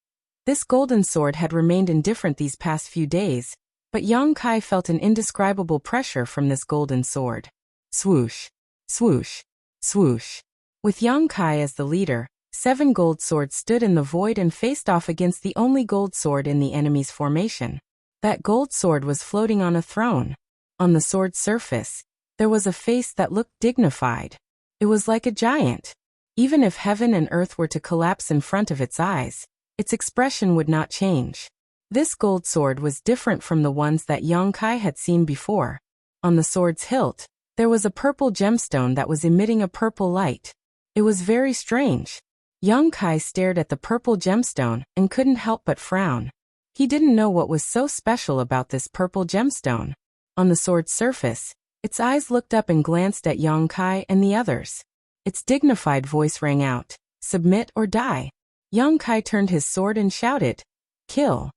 this golden sword had remained indifferent these past few days, but Yang Kai felt an indescribable pressure from this golden sword. Swoosh, swoosh, swoosh. With Yang Kai as the leader, 7 gold swords stood in the void and faced off against the only gold sword in the enemy's formation. That gold sword was floating on a throne. On the sword's surface, there was a face that looked dignified. It was like a giant. Even if heaven and earth were to collapse in front of its eyes, its expression would not change. This gold sword was different from the ones that Yang Kai had seen before. On the sword's hilt, there was a purple gemstone that was emitting a purple light. It was very strange. Yang Kai stared at the purple gemstone and couldn't help but frown. He didn't know what was so special about this purple gemstone. On the sword's surface, its eyes looked up and glanced at Yang Kai and the others. Its dignified voice rang out, "Submit or die." Yang Kai turned his sword and shouted, "Kill."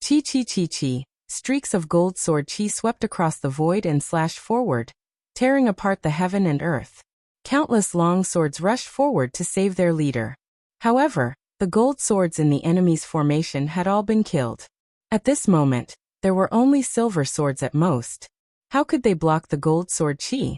Chi chi chi chi, streaks of gold sword chi swept across the void and slashed forward, tearing apart the heaven and earth. Countless long swords rushed forward to save their leader. However, the gold swords in the enemy's formation had all been killed. At this moment, there were only silver swords at most. How could they block the gold sword chi?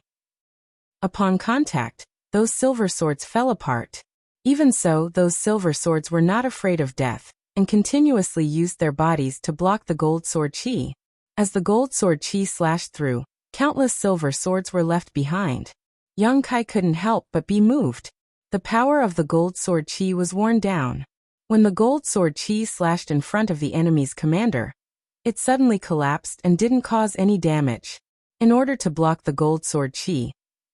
Upon contact, those silver swords fell apart. Even so, those silver swords were not afraid of death, and continuously used their bodies to block the gold sword chi. As the gold sword chi slashed through, countless silver swords were left behind. Young Kai couldn't help but be moved. The power of the gold sword chi was worn down. When the gold sword chi slashed in front of the enemy's commander, it suddenly collapsed and didn't cause any damage. In order to block the gold sword chi,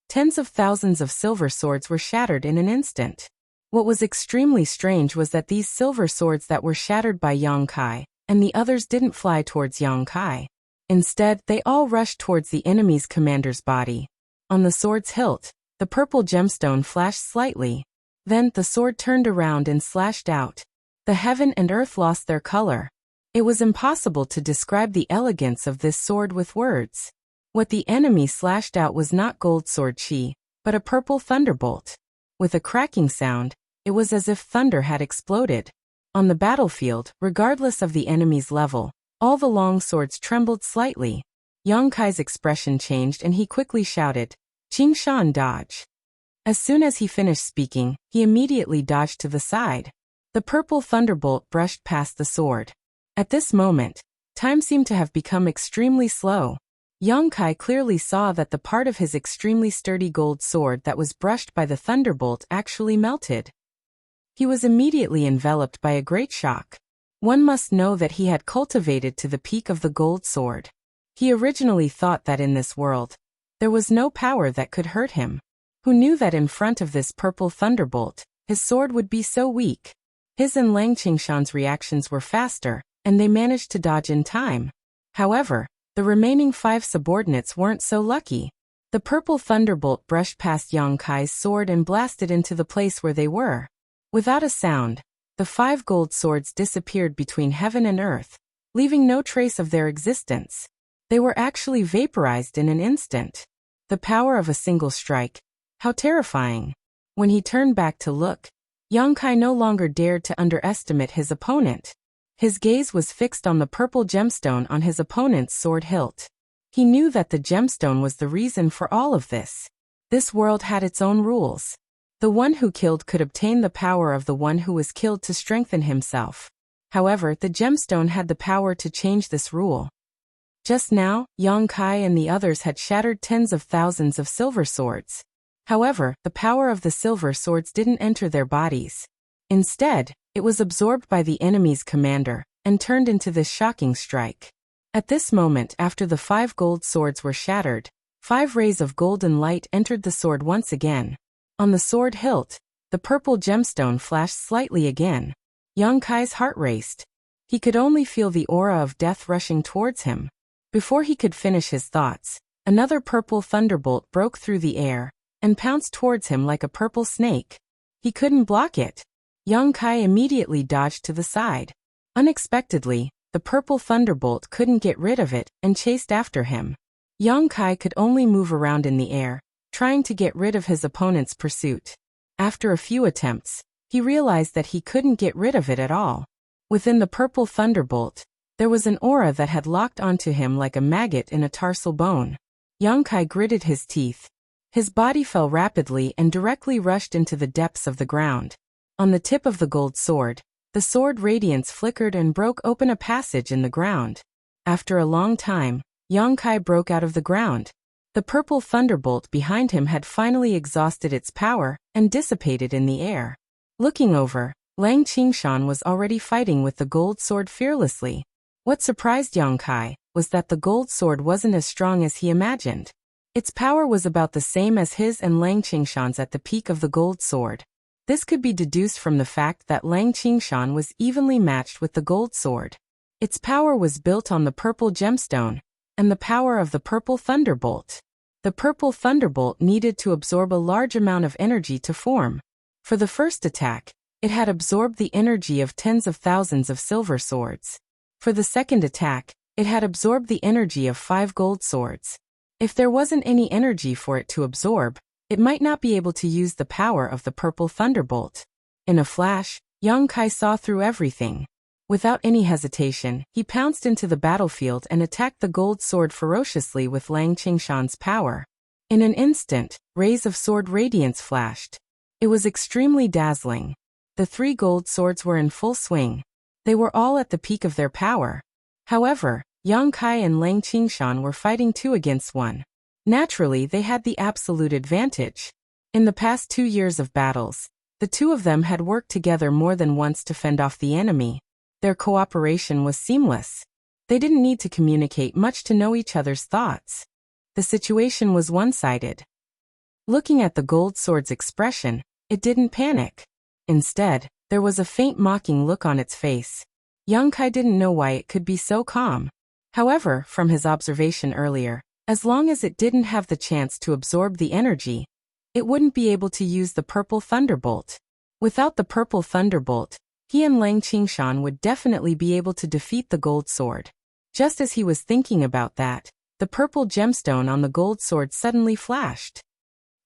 tens of thousands of silver swords were shattered in an instant. What was extremely strange was that these silver swords that were shattered by Yang Kai and the others didn't fly towards Yang Kai. Instead, they all rushed towards the enemy's commander's body. On the sword's hilt, the purple gemstone flashed slightly. Then the sword turned around and slashed out. The heaven and earth lost their color. It was impossible to describe the elegance of this sword with words. What the enemy slashed out was not gold sword chi, but a purple thunderbolt. With a cracking sound, it was as if thunder had exploded. On the battlefield, regardless of the enemy's level, all the long swords trembled slightly. Yang Kai's expression changed and he quickly shouted, "Qing Shan, dodge." As soon as he finished speaking, he immediately dodged to the side. The purple thunderbolt brushed past the sword. At this moment, time seemed to have become extremely slow. Yang Kai clearly saw that the part of his extremely sturdy gold sword that was brushed by the thunderbolt actually melted. He was immediately enveloped by a great shock. One must know that he had cultivated to the peak of the gold sword. He originally thought that in this world, there was no power that could hurt him. Who knew that in front of this purple thunderbolt, his sword would be so weak? His and Lang Qingshan's reactions were faster, and they managed to dodge in time. However, the remaining 5 subordinates weren't so lucky. The purple thunderbolt brushed past Yang Kai's sword and blasted into the place where they were. Without a sound, the 5 gold swords disappeared between heaven and earth, leaving no trace of their existence. They were actually vaporized in an instant. The power of a single strike. How terrifying. When he turned back to look, Yang Kai no longer dared to underestimate his opponent. His gaze was fixed on the purple gemstone on his opponent's sword hilt. He knew that the gemstone was the reason for all of this. This world had its own rules. The one who killed could obtain the power of the one who was killed to strengthen himself. However, the gemstone had the power to change this rule. Just now, Yang Kai and the others had shattered tens of thousands of silver swords. However, the power of the silver swords didn't enter their bodies. Instead, it was absorbed by the enemy's commander, and turned into this shocking strike. At this moment, after the 5 gold swords were shattered, 5 rays of golden light entered the sword once again. On the sword hilt, the purple gemstone flashed slightly again. Yang Kai's heart raced. He could only feel the aura of death rushing towards him. Before he could finish his thoughts, another purple thunderbolt broke through the air, and pounced towards him like a purple snake. He couldn't block it. Yang Kai immediately dodged to the side. Unexpectedly, the purple thunderbolt couldn't get rid of it, and chased after him. Yang Kai could only move around in the air, trying to get rid of his opponent's pursuit. After a few attempts, he realized that he couldn't get rid of it at all. Within the purple thunderbolt, there was an aura that had locked onto him like a maggot in a tarsal bone. Yang Kai gritted his teeth. His body fell rapidly and directly rushed into the depths of the ground. On the tip of the gold sword, the sword radiance flickered and broke open a passage in the ground. After a long time, Yang Kai broke out of the ground. The purple thunderbolt behind him had finally exhausted its power and dissipated in the air. Looking over, Lang Qingshan was already fighting with the gold sword fearlessly. What surprised Yang Kai was that the gold sword wasn't as strong as he imagined. Its power was about the same as his and Lang Qingshan's at the peak of the gold sword. This could be deduced from the fact that Lang Qingshan was evenly matched with the gold sword. Its power was built on the purple gemstone, and the power of the purple thunderbolt. The purple thunderbolt needed to absorb a large amount of energy to form. For the first attack, it had absorbed the energy of tens of thousands of silver swords. For the second attack, it had absorbed the energy of 5 gold swords. If there wasn't any energy for it to absorb, it might not be able to use the power of the purple thunderbolt. In a flash, Yang Kai saw through everything. Without any hesitation, he pounced into the battlefield and attacked the gold sword ferociously with Lang Qingshan's power. In an instant, rays of sword radiance flashed. It was extremely dazzling. The 3 gold swords were in full swing. They were all at the peak of their power. However, Yang Kai and Lang Qingshan were fighting 2 against 1. Naturally, they had the absolute advantage. In the past 2 years of battles, the 2 of them had worked together more than once to fend off the enemy. Their cooperation was seamless. They didn't need to communicate much to know each other's thoughts. The situation was one-sided. Looking at the gold sword's expression, it didn't panic. Instead, there was a faint mocking look on its face. Yang Kai didn't know why it could be so calm. However, from his observation earlier, as long as it didn't have the chance to absorb the energy, it wouldn't be able to use the purple thunderbolt. Without the purple thunderbolt, he and Lang Qingshan would definitely be able to defeat the gold sword. Just as he was thinking about that, the purple gemstone on the gold sword suddenly flashed.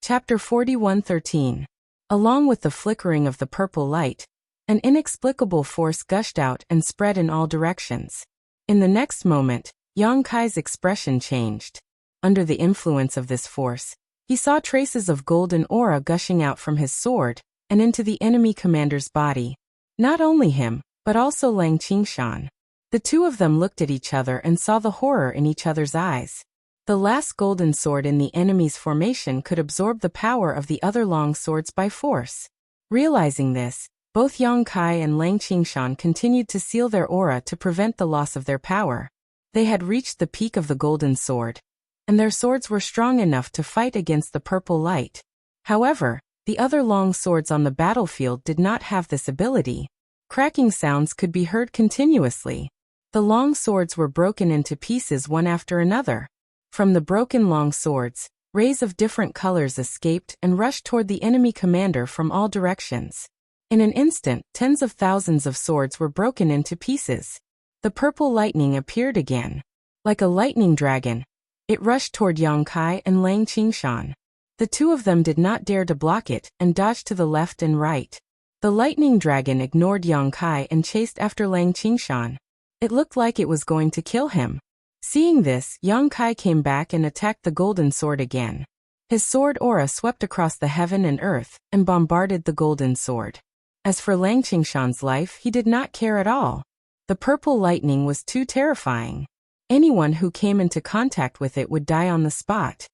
Chapter 41:13. Along with the flickering of the purple light, an inexplicable force gushed out and spread in all directions. In the next moment, Yang Kai's expression changed. Under the influence of this force, he saw traces of golden aura gushing out from his sword and into the enemy commander's body. Not only him, but also Lang Qingshan. The 2 of them looked at each other and saw the horror in each other's eyes. The last golden sword in the enemy's formation could absorb the power of the other long swords by force. Realizing this, both Yang Kai and Lang Qingshan continued to seal their aura to prevent the loss of their power. They had reached the peak of the golden sword, and their swords were strong enough to fight against the purple light. However, the other long swords on the battlefield did not have this ability. Cracking sounds could be heard continuously. The long swords were broken into pieces one after another. From the broken long swords, rays of different colors escaped and rushed toward the enemy commander from all directions. In an instant, tens of thousands of swords were broken into pieces. The purple lightning appeared again. Like a lightning dragon, it rushed toward Yang Kai and Lang Qingshan. The 2 of them did not dare to block it and dodged to the left and right. The lightning dragon ignored Yang Kai and chased after Lang Qingshan. It looked like it was going to kill him. Seeing this, Yang Kai came back and attacked the golden sword again. His sword aura swept across the heaven and earth and bombarded the golden sword. As for Lang Qingshan's life, he did not care at all. The purple lightning was too terrifying. Anyone who came into contact with it would die on the spot.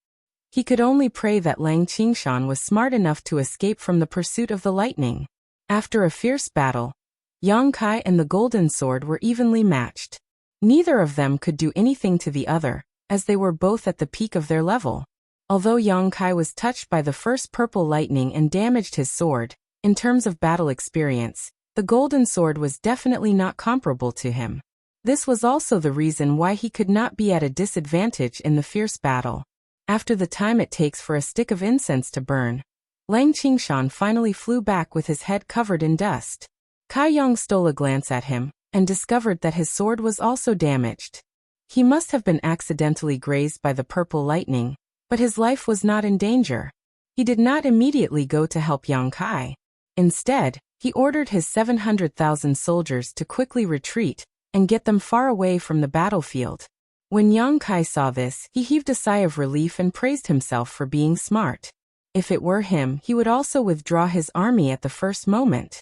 He could only pray that Lang Qingshan was smart enough to escape from the pursuit of the lightning. After a fierce battle, Yang Kai and the golden sword were evenly matched. Neither of them could do anything to the other, as they were both at the peak of their level. Although Yang Kai was touched by the first purple lightning and damaged his sword, in terms of battle experience, the golden sword was definitely not comparable to him. This was also the reason why he could not be at a disadvantage in the fierce battle. After the time it takes for a stick of incense to burn, Lang Qingshan finally flew back with his head covered in dust. Kai Yang stole a glance at him and discovered that his sword was also damaged. He must have been accidentally grazed by the purple lightning, but his life was not in danger. He did not immediately go to help Yang Kai. Instead, he ordered his 700,000 soldiers to quickly retreat and get them far away from the battlefield. When Yang Kai saw this, he heaved a sigh of relief and praised himself for being smart. If it were him, he would also withdraw his army at the first moment.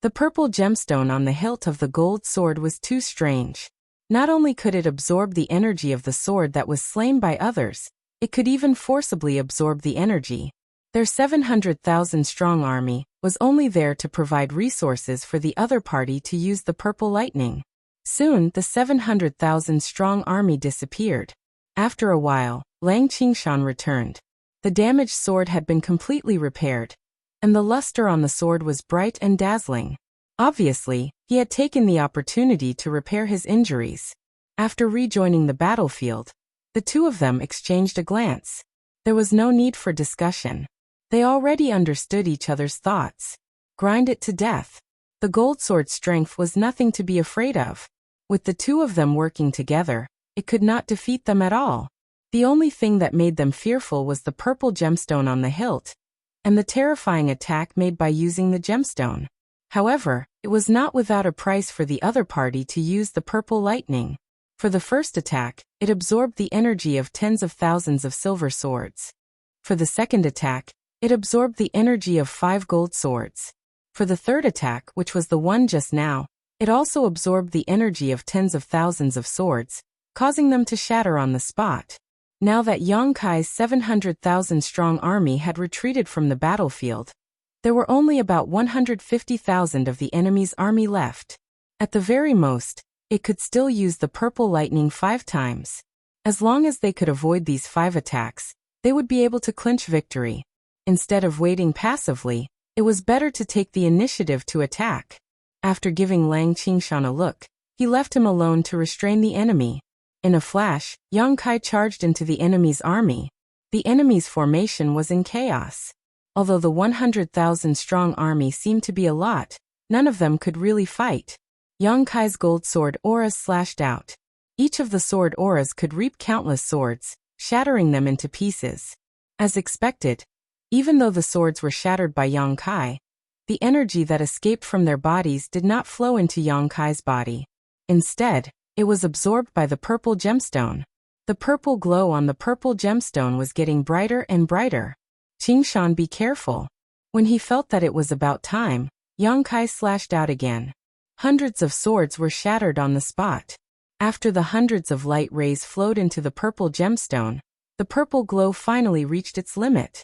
The purple gemstone on the hilt of the gold sword was too strange. Not only could it absorb the energy of the sword that was slain by others, it could even forcibly absorb the energy. Their 700,000 strong army was only there to provide resources for the other party to use the purple lightning. Soon, the 700,000 strong army disappeared. After a while, Lang Qingshan returned. The damaged sword had been completely repaired, and the luster on the sword was bright and dazzling. Obviously, he had taken the opportunity to repair his injuries. After rejoining the battlefield, the 2 of them exchanged a glance. There was no need for discussion. They already understood each other's thoughts. Grind it to death. The gold sword's strength was nothing to be afraid of. With the 2 of them working together, it could not defeat them at all. The only thing that made them fearful was the purple gemstone on the hilt, and the terrifying attack made by using the gemstone. However, it was not without a price for the other party to use the purple lightning. For the first attack, it absorbed the energy of tens of thousands of silver swords. For the second attack, it absorbed the energy of 5 gold swords. For the third attack, which was the one just now, it also absorbed the energy of tens of thousands of swords, causing them to shatter on the spot. Now that Yang Kai's 700,000 strong army had retreated from the battlefield, there were only about 150,000 of the enemy's army left. At the very most, it could still use the purple lightning 5 times. As long as they could avoid these 5 attacks, they would be able to clinch victory. Instead of waiting passively, it was better to take the initiative to attack. After giving Lang Qingshan a look, he left him alone to restrain the enemy. In a flash, Yang Kai charged into the enemy's army. The enemy's formation was in chaos. Although the 100,000 strong army seemed to be a lot, none of them could really fight. Yang Kai's gold sword auras slashed out. Each of the sword auras could reap countless swords, shattering them into pieces. As expected, even though the swords were shattered by Yang Kai, the energy that escaped from their bodies did not flow into Yang Kai's body. Instead, it was absorbed by the purple gemstone. The purple glow on the purple gemstone was getting brighter and brighter. Qingshan, be careful. When he felt that it was about time, Yang Kai slashed out again. Hundreds of swords were shattered on the spot. After the hundreds of light rays flowed into the purple gemstone, the purple glow finally reached its limit.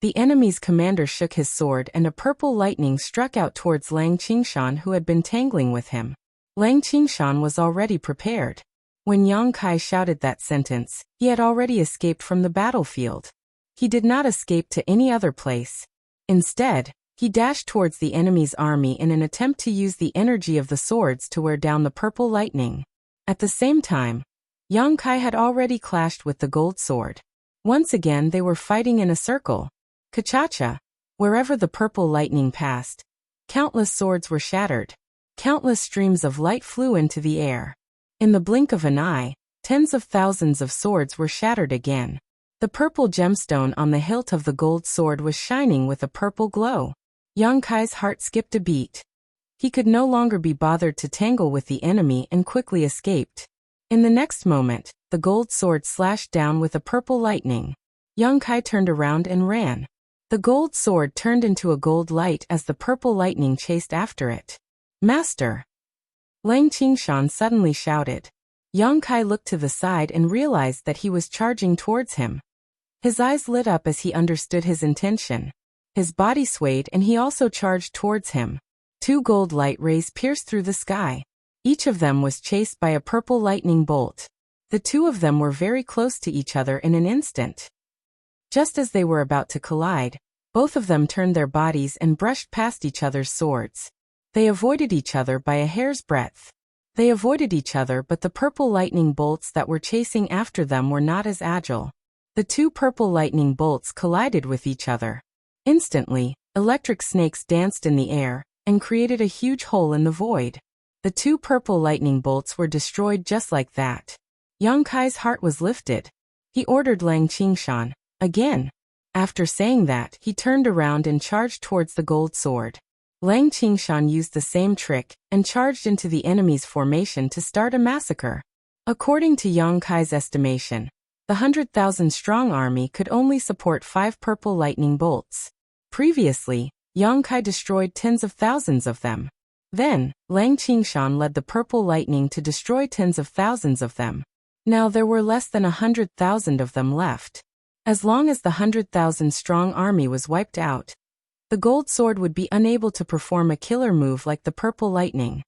The enemy's commander shook his sword and a purple lightning struck out towards Lang Qingshan, who had been tangling with him. Lang Qingshan was already prepared. When Yang Kai shouted that sentence, he had already escaped from the battlefield. He did not escape to any other place. Instead, he dashed towards the enemy's army in an attempt to use the energy of the swords to wear down the purple lightning. At the same time, Yang Kai had already clashed with the gold sword. Once again they were fighting in a circle. Ka-cha-cha! Wherever the purple lightning passed, countless swords were shattered. Countless streams of light flew into the air. In the blink of an eye, tens of thousands of swords were shattered again. The purple gemstone on the hilt of the gold sword was shining with a purple glow. Yang Kai's heart skipped a beat. He could no longer be bothered to tangle with the enemy and quickly escaped. In the next moment, the gold sword slashed down with a purple lightning. Yang Kai turned around and ran. The gold sword turned into a gold light as the purple lightning chased after it. Master! Lang Qingshan suddenly shouted. Yang Kai looked to the side and realized that he was charging towards him. His eyes lit up as he understood his intention. His body swayed and he also charged towards him. 2 gold light rays pierced through the sky. Each of them was chased by a purple lightning bolt. The 2 of them were very close to each other in an instant. Just as they were about to collide, both of them turned their bodies and brushed past each other's swords. They avoided each other by a hair's breadth. They avoided each other, but the purple lightning bolts that were chasing after them were not as agile. The 2 purple lightning bolts collided with each other. Instantly, electric snakes danced in the air and created a huge hole in the void. The 2 purple lightning bolts were destroyed just like that. Yang Kai's heart was lifted. He ordered Lang Qingshan, again. After saying that, he turned around and charged towards the gold sword. Lang Qingshan used the same trick and charged into the enemy's formation to start a massacre. According to Yang Kai's estimation, the 100,000 strong army could only support 5 purple lightning bolts. Previously, Yang Kai destroyed tens of thousands of them. Then, Lang Qingshan led the purple lightning to destroy tens of thousands of them. Now there were less than 100,000 of them left. As long as the 100,000 strong army was wiped out, the gold sword would be unable to perform a killer move like the purple lightning.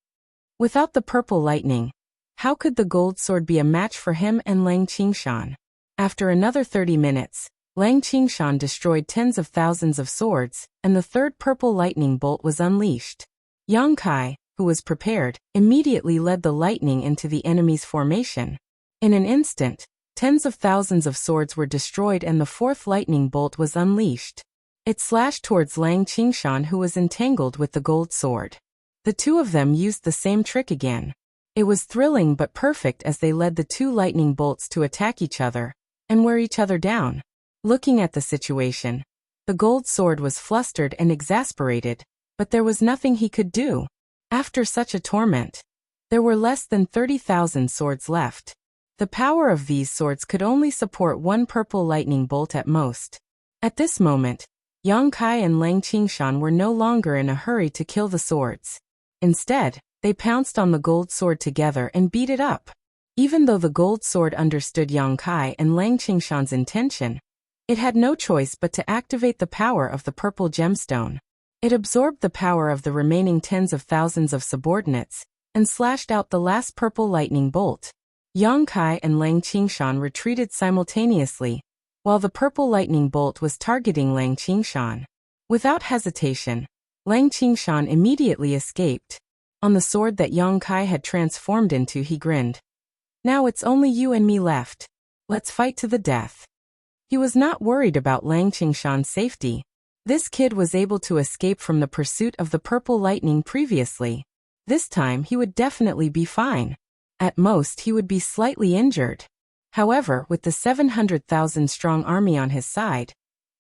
Without the purple lightning, how could the gold sword be a match for him and Lang Qingshan? After another 30 minutes, Lang Qingshan destroyed tens of thousands of swords, and the 3rd purple lightning bolt was unleashed. Yang Kai, who was prepared, immediately led the lightning into the enemy's formation. In an instant, tens of thousands of swords were destroyed and the 4th lightning bolt was unleashed. It slashed towards Lang Qingshan, who was entangled with the gold sword. The 2 of them used the same trick again. It was thrilling but perfect as they led the 2 lightning bolts to attack each other. and wear each other down. Looking at the situation, the gold sword was flustered and exasperated, but there was nothing he could do. After such a torment, there were less than 30,000 swords left. The power of these swords could only support one purple lightning bolt at most. At this moment, Yang Kai and Lang Qingshan were no longer in a hurry to kill the swords. Instead, they pounced on the gold sword together and beat it up. Even though the gold sword understood Yang Kai and Lang Qingshan's intention, it had no choice but to activate the power of the purple gemstone. It absorbed the power of the remaining tens of thousands of subordinates, and slashed out the last purple lightning bolt. Yang Kai and Lang Qingshan retreated simultaneously, while the purple lightning bolt was targeting Lang Qingshan. Without hesitation, Lang Qingshan immediately escaped. On the sword that Yang Kai had transformed into, he grinned. Now it's only you and me left. Let's fight to the death. He was not worried about Lang Qingshan's safety. This kid was able to escape from the pursuit of the purple lightning previously. This time he would definitely be fine. At most he would be slightly injured. However, with the 700,000 strong army on his side,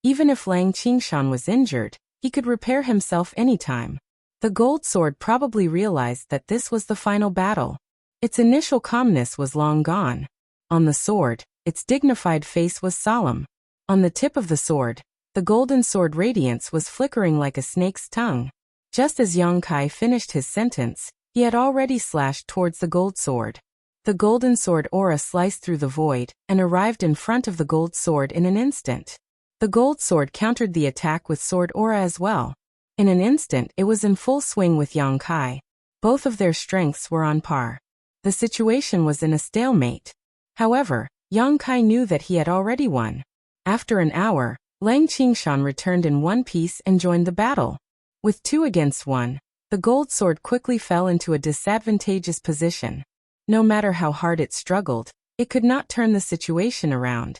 even if Lang Qingshan was injured, he could repair himself anytime. The gold sword probably realized that this was the final battle. Its initial calmness was long gone. On the sword, its dignified face was solemn. On the tip of the sword, the golden sword radiance was flickering like a snake's tongue. Just as Yang Kai finished his sentence, he had already slashed towards the gold sword. The golden sword aura sliced through the void and arrived in front of the gold sword in an instant. The gold sword countered the attack with sword aura as well. In an instant it was in full swing with Yang Kai. Both of their strengths were on par. The situation was in a stalemate. However, Yang Kai knew that he had already won. After an hour, Lang Qingshan returned in one piece and joined the battle. With 2 against 1, the gold sword quickly fell into a disadvantageous position. No matter how hard it struggled, it could not turn the situation around.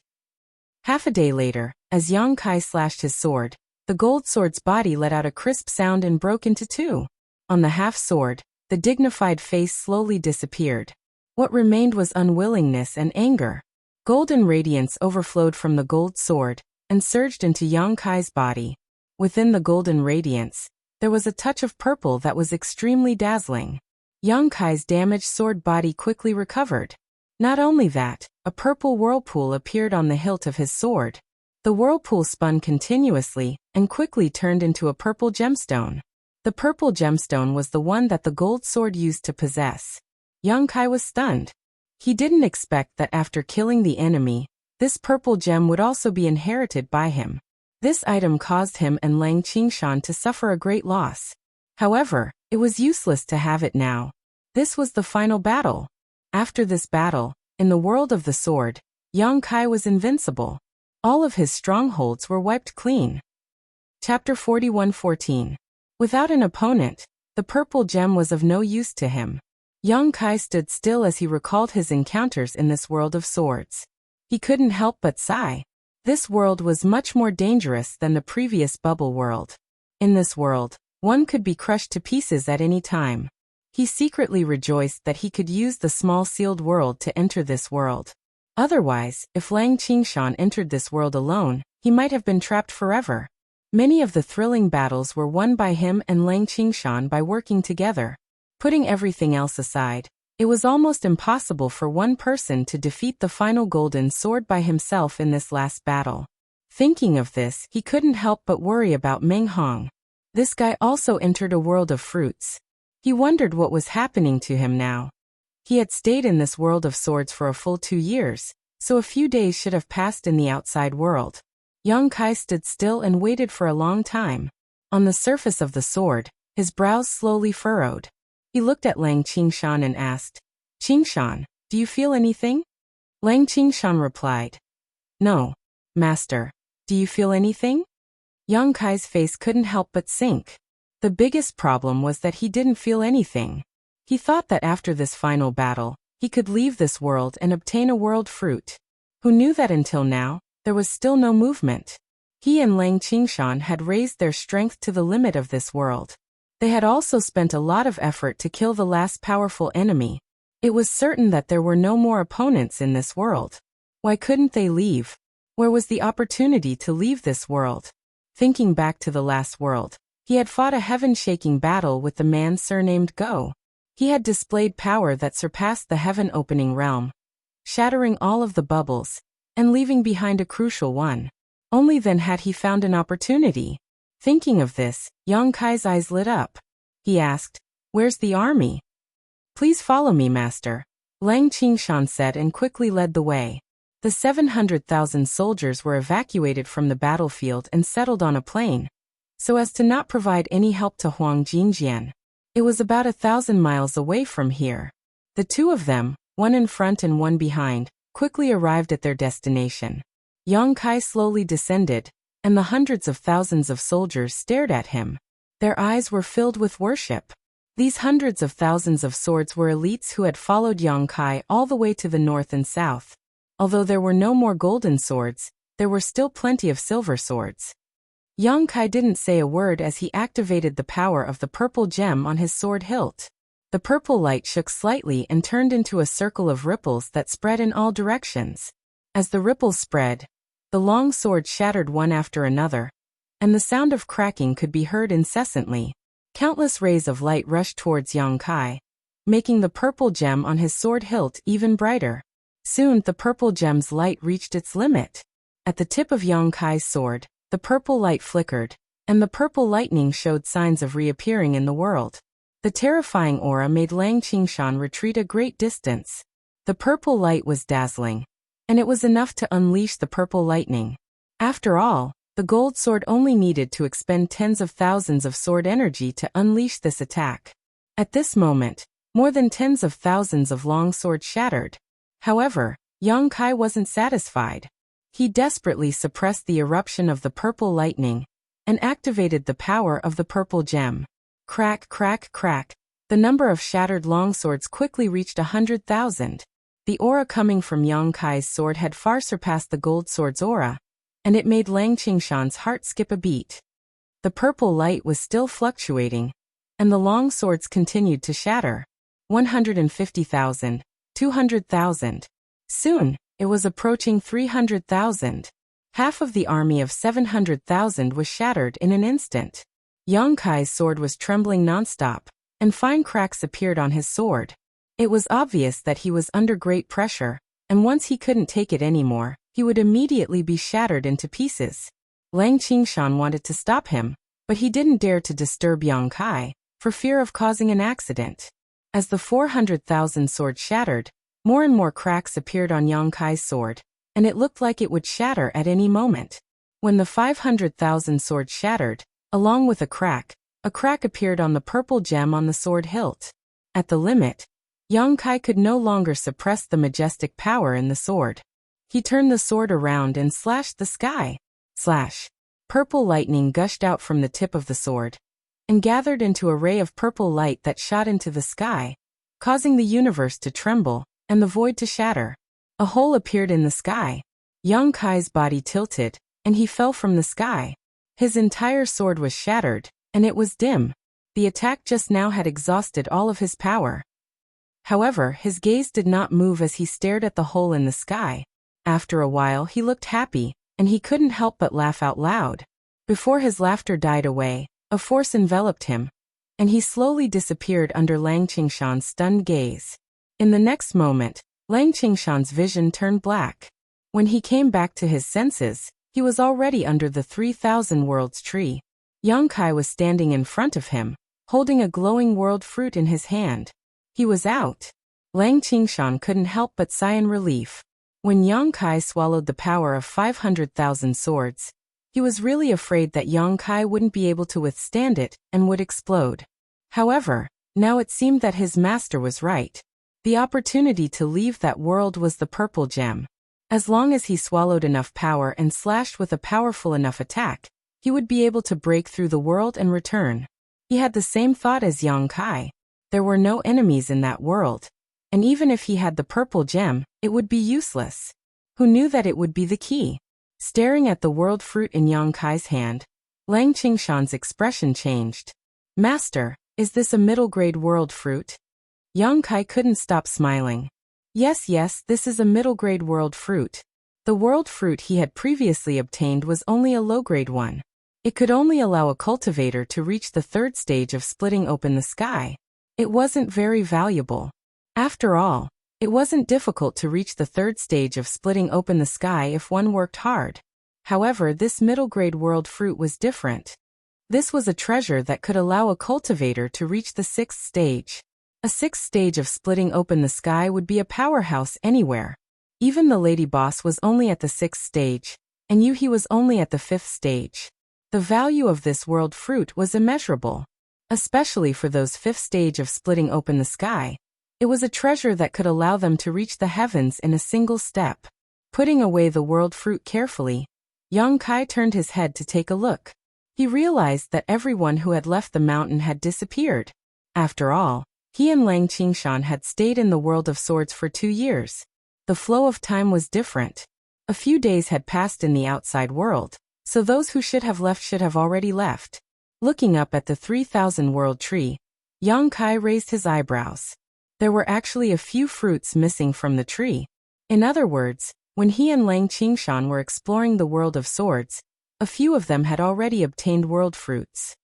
Half a day later, as Yang Kai slashed his sword, the gold sword's body let out a crisp sound and broke into 2. On the half sword, the dignified face slowly disappeared. What remained was unwillingness and anger. Golden radiance overflowed from the gold sword and surged into Yang Kai's body. Within the golden radiance, there was a touch of purple that was extremely dazzling. Yang Kai's damaged sword body quickly recovered. Not only that, a purple whirlpool appeared on the hilt of his sword. The whirlpool spun continuously and quickly turned into a purple gemstone. The purple gemstone was the one that the gold sword used to possess. Yang Kai was stunned. He didn't expect that after killing the enemy, this purple gem would also be inherited by him. This item caused him and Lang Qingshan to suffer a great loss. However, it was useless to have it now. This was the final battle. After this battle, in the world of the sword, Yang Kai was invincible. All of his strongholds were wiped clean. Chapter 41:14. Without an opponent, the purple gem was of no use to him. Yang Kai stood still as he recalled his encounters in this world of swords. He couldn't help but sigh. This world was much more dangerous than the previous bubble world. In this world, one could be crushed to pieces at any time. He secretly rejoiced that he could use the small sealed world to enter this world. Otherwise, if Lang Qingshan entered this world alone, he might have been trapped forever. Many of the thrilling battles were won by him and Lang Qingshan by working together. Putting everything else aside, it was almost impossible for one person to defeat the final golden sword by himself in this last battle. Thinking of this, he couldn't help but worry about Meng Hong. This guy also entered a world of fruits. He wondered what was happening to him now. He had stayed in this world of swords for a full 2 years, so a few days should have passed in the outside world. Yang Kai stood still and waited for a long time. On the surface of the sword, his brows slowly furrowed. He looked at Lang Qingshan and asked, "Qingshan, do you feel anything?" Lang Qingshan replied, "No, master. Do you feel anything?" Yang Kai's face couldn't help but sink. The biggest problem was that he didn't feel anything. He thought that after this final battle, he could leave this world and obtain a world fruit. Who knew that until now, there was still no movement? He and Lang Qingshan had raised their strength to the limit of this world. They had also spent a lot of effort to kill the last powerful enemy. It was certain that there were no more opponents in this world. Why couldn't they leave? Where was the opportunity to leave this world? Thinking back to the last world, he had fought a heaven-shaking battle with the man surnamed Go. He had displayed power that surpassed the heaven-opening realm, shattering all of the bubbles, and leaving behind a crucial one. Only then had he found an opportunity. Thinking of this, Yang Kai's eyes lit up. He asked, "Where's the army?" "Please follow me, master," Lang Qingshan said and quickly led the way. The 700,000 soldiers were evacuated from the battlefield and settled on a plain, so as to not provide any help to Huang Jinjian. It was about 1,000 miles away from here. The two of them, one in front and one behind, quickly arrived at their destination. Yang Kai slowly descended, and the hundreds of thousands of soldiers stared at him. Their eyes were filled with worship. These hundreds of thousands of swords were elites who had followed Yang Kai all the way to the north and south. Although there were no more golden swords, there were still plenty of silver swords. Yang Kai didn't say a word as he activated the power of the purple gem on his sword hilt. The purple light shook slightly and turned into a circle of ripples that spread in all directions. As the ripples spread, the long sword shattered one after another, and the sound of cracking could be heard incessantly. Countless rays of light rushed towards Yang Kai, making the purple gem on his sword hilt even brighter. Soon the purple gem's light reached its limit. At the tip of Yang Kai's sword, the purple light flickered, and the purple lightning showed signs of reappearing in the world. The terrifying aura made Lang Qingshan retreat a great distance. The purple light was dazzling, and it was enough to unleash the purple lightning. After all, the gold sword only needed to expend tens of thousands of sword energy to unleash this attack. At this moment, more than tens of thousands of long swords shattered. However, Yang Kai wasn't satisfied. He desperately suppressed the eruption of the purple lightning and activated the power of the purple gem. Crack, crack, crack. The number of shattered longswords quickly reached 100,000. The aura coming from Yang Kai's sword had far surpassed the gold sword's aura, and it made Lang Qingshan's heart skip a beat. The purple light was still fluctuating, and the long swords continued to shatter. 150,000, 200,000. Soon, it was approaching 300,000. Half of the army of 700,000 was shattered in an instant. Yang Kai's sword was trembling nonstop, and fine cracks appeared on his sword. It was obvious that he was under great pressure, and once he couldn't take it anymore, he would immediately be shattered into pieces. Lang Qingshan wanted to stop him, but he didn't dare to disturb Yang Kai, for fear of causing an accident. As the 400,000 sword shattered, more and more cracks appeared on Yang Kai's sword, and it looked like it would shatter at any moment. When the 500,000 sword shattered, along with a crack appeared on the purple gem on the sword hilt. At the limit, Yang Kai could no longer suppress the majestic power in the sword. He turned the sword around and slashed the sky. Slash. Purple lightning gushed out from the tip of the sword, and gathered into a ray of purple light that shot into the sky, causing the universe to tremble, and the void to shatter. A hole appeared in the sky. Yang Kai's body tilted, and he fell from the sky. His entire sword was shattered, and it was dim. The attack just now had exhausted all of his power. However, his gaze did not move as he stared at the hole in the sky. After a while he looked happy, and he couldn't help but laugh out loud. Before his laughter died away, a force enveloped him, and he slowly disappeared under Lang Qingshan's stunned gaze. In the next moment, Lang Qingshan's vision turned black. When he came back to his senses, he was already under the 3,000 worlds tree. Yang Kai was standing in front of him, holding a glowing world fruit in his hand. He was out. Lang Qingshan couldn't help but sigh in relief. When Yang Kai swallowed the power of 500,000 swords, he was really afraid that Yang Kai wouldn't be able to withstand it and would explode. However, now it seemed that his master was right. The opportunity to leave that world was the purple gem. As long as he swallowed enough power and slashed with a powerful enough attack, he would be able to break through the world and return. He had the same thought as Yang Kai. There were no enemies in that world, and even if he had the purple gem, it would be useless. Who knew that it would be the key? Staring at the world fruit in Yang Kai's hand, Lang Qingshan's expression changed. "Master, is this a middle-grade world fruit?" Yang Kai couldn't stop smiling. Yes, this is a middle-grade world fruit. The world fruit he had previously obtained was only a low-grade one. It could only allow a cultivator to reach the third stage of splitting open the sky. It wasn't very valuable. After all, it wasn't difficult to reach the third stage of splitting open the sky if one worked hard. However, this middle-grade world fruit was different. This was a treasure that could allow a cultivator to reach the sixth stage. A sixth stage of splitting open the sky would be a powerhouse anywhere. Even the lady boss was only at the sixth stage, and Yuhi was only at the fifth stage. The value of this world fruit was immeasurable. Especially for those fifth stage of splitting open the sky. It was a treasure that could allow them to reach the heavens in a single step. Putting away the world fruit carefully, Yang Kai turned his head to take a look. He realized that everyone who had left the mountain had disappeared. After all, he and Lang Qingshan had stayed in the world of swords for 2 years. The flow of time was different. A few days had passed in the outside world, so those who should have left should have already left. Looking up at the 3,000 world tree, Yang Kai raised his eyebrows. There were actually a few fruits missing from the tree. In other words, when he and Lang Qingshan were exploring the world of swords, a few of them had already obtained world fruits.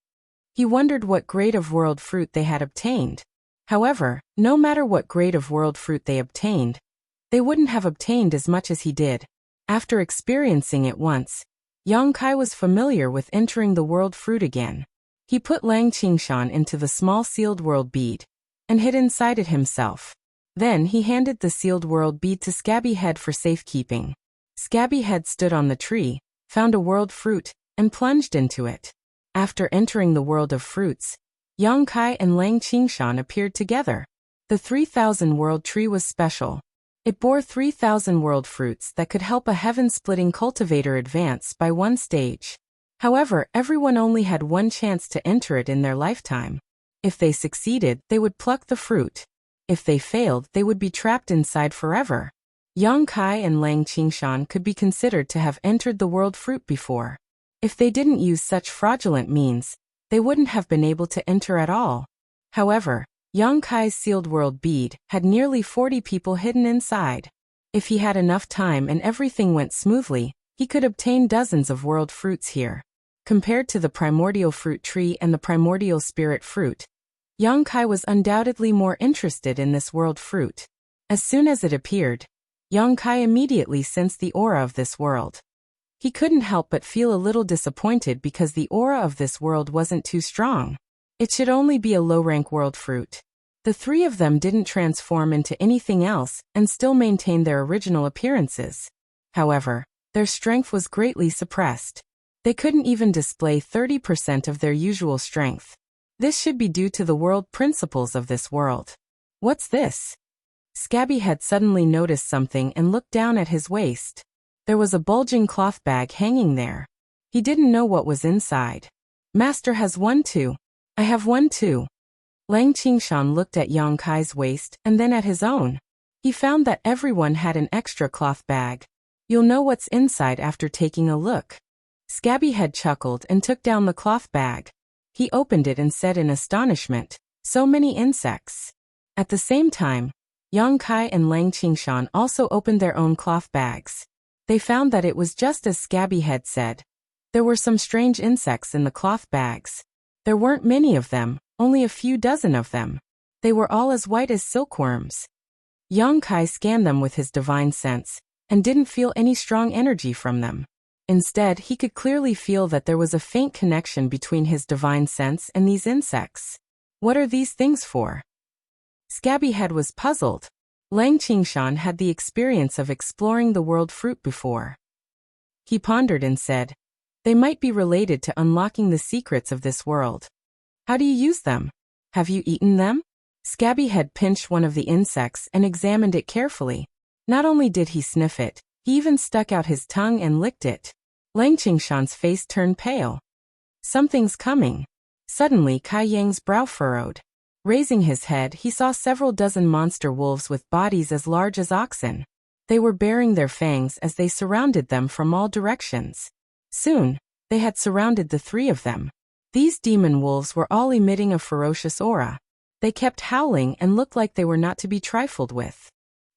He wondered what grade of world fruit they had obtained. However, no matter what grade of world fruit they obtained, they wouldn't have obtained as much as he did. After experiencing it once, Yang Kai was familiar with entering the world fruit again. He put Lang Qingshan into the small sealed world bead and hid inside it himself. Then he handed the sealed world bead to Scabby Head for safekeeping. Scabby Head stood on the tree, found a world fruit, and plunged into it. After entering the world of fruits, Yang Kai and Lang Qingshan appeared together. The 3,000 world tree was special. It bore 3,000 world fruits that could help a heaven-splitting cultivator advance by 1 stage. However, everyone only had 1 chance to enter it in their lifetime. If they succeeded, they would pluck the fruit. If they failed, they would be trapped inside forever. Yang Kai and Lang Qingshan could be considered to have entered the world fruit before. If they didn't use such fraudulent means, they wouldn't have been able to enter at all. However, Yang Kai's sealed world bead had nearly 40 people hidden inside. If he had enough time and everything went smoothly, he could obtain dozens of world fruits here. Compared to the primordial fruit tree and the primordial spirit fruit, Yang Kai was undoubtedly more interested in this world fruit. As soon as it appeared, Yang Kai immediately sensed the aura of this world. He couldn't help but feel a little disappointed because the aura of this world wasn't too strong. It should only be a low-rank world fruit. The 3 of them didn't transform into anything else and still maintained their original appearances. However, their strength was greatly suppressed. They couldn't even display 30% of their usual strength. This should be due to the world principles of this world. What's this? Scabby had suddenly noticed something and looked down at his waist. There was a bulging cloth bag hanging there. He didn't know what was inside. Master has one too. I have one too. Lang Qingshan looked at Yang Kai's waist and then at his own. He found that everyone had an extra cloth bag. You'll know what's inside after taking a look. Scabby Head chuckled and took down the cloth bag. He opened it and said in astonishment, "So many insects." At the same time, Yang Kai and Lang Qingshan also opened their own cloth bags. They found that it was just as Scabby Head said. There were some strange insects in the cloth bags. There weren't many of them, only a few dozen of them. They were all as white as silkworms. Yang Kai scanned them with his divine sense, and didn't feel any strong energy from them. Instead, he could clearly feel that there was a faint connection between his divine sense and these insects. What are these things for? Scabby Head was puzzled. Lang Qingshan had the experience of exploring the world fruit before. He pondered and said, "They might be related to unlocking the secrets of this world. How do you use them? Have you eaten them?" Scabby Head pinched one of the insects and examined it carefully. Not only did he sniff it, he even stuck out his tongue and licked it. Lang Qingshan's face turned pale. Something's coming. Suddenly Kai Yang's brow furrowed. Raising his head, he saw several dozen monster wolves with bodies as large as oxen. They were baring their fangs as they surrounded them from all directions. Soon, they had surrounded the 3 of them. These demon wolves were all emitting a ferocious aura. They kept howling and looked like they were not to be trifled with.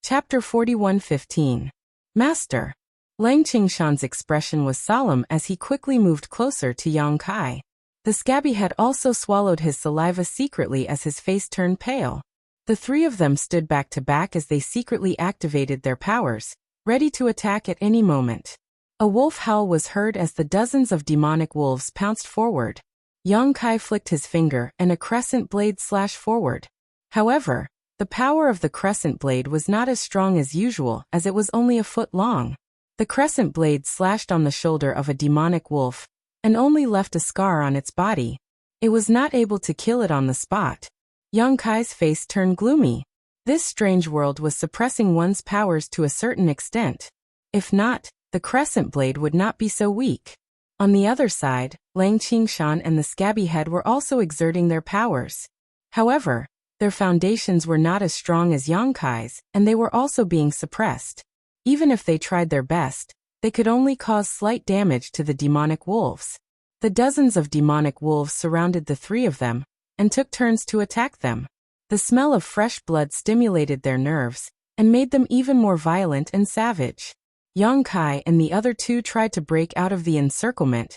Chapter 41:15. Master. Lang Qingshan's expression was solemn as he quickly moved closer to Yang Kai. The scabby head also swallowed his saliva secretly as his face turned pale. The three of them stood back to back as they secretly activated their powers, ready to attack at any moment. A wolf howl was heard as the dozens of demonic wolves pounced forward. Yang Kai flicked his finger and a crescent blade slashed forward. However, the power of the crescent blade was not as strong as usual as it was only a foot long. The crescent blade slashed on the shoulder of a demonic wolf and only left a scar on its body. It was not able to kill it on the spot. Yang Kai's face turned gloomy. This strange world was suppressing one's powers to a certain extent. If not, the crescent blade would not be so weak. On the other side, Lang Qingshan and the scabby head were also exerting their powers. However, their foundations were not as strong as Yang Kai's, and they were also being suppressed. Even if they tried their best, they could only cause slight damage to the demonic wolves. The dozens of demonic wolves surrounded the three of them and took turns to attack them. The smell of fresh blood stimulated their nerves and made them even more violent and savage. Yang Kai and the other two tried to break out of the encirclement,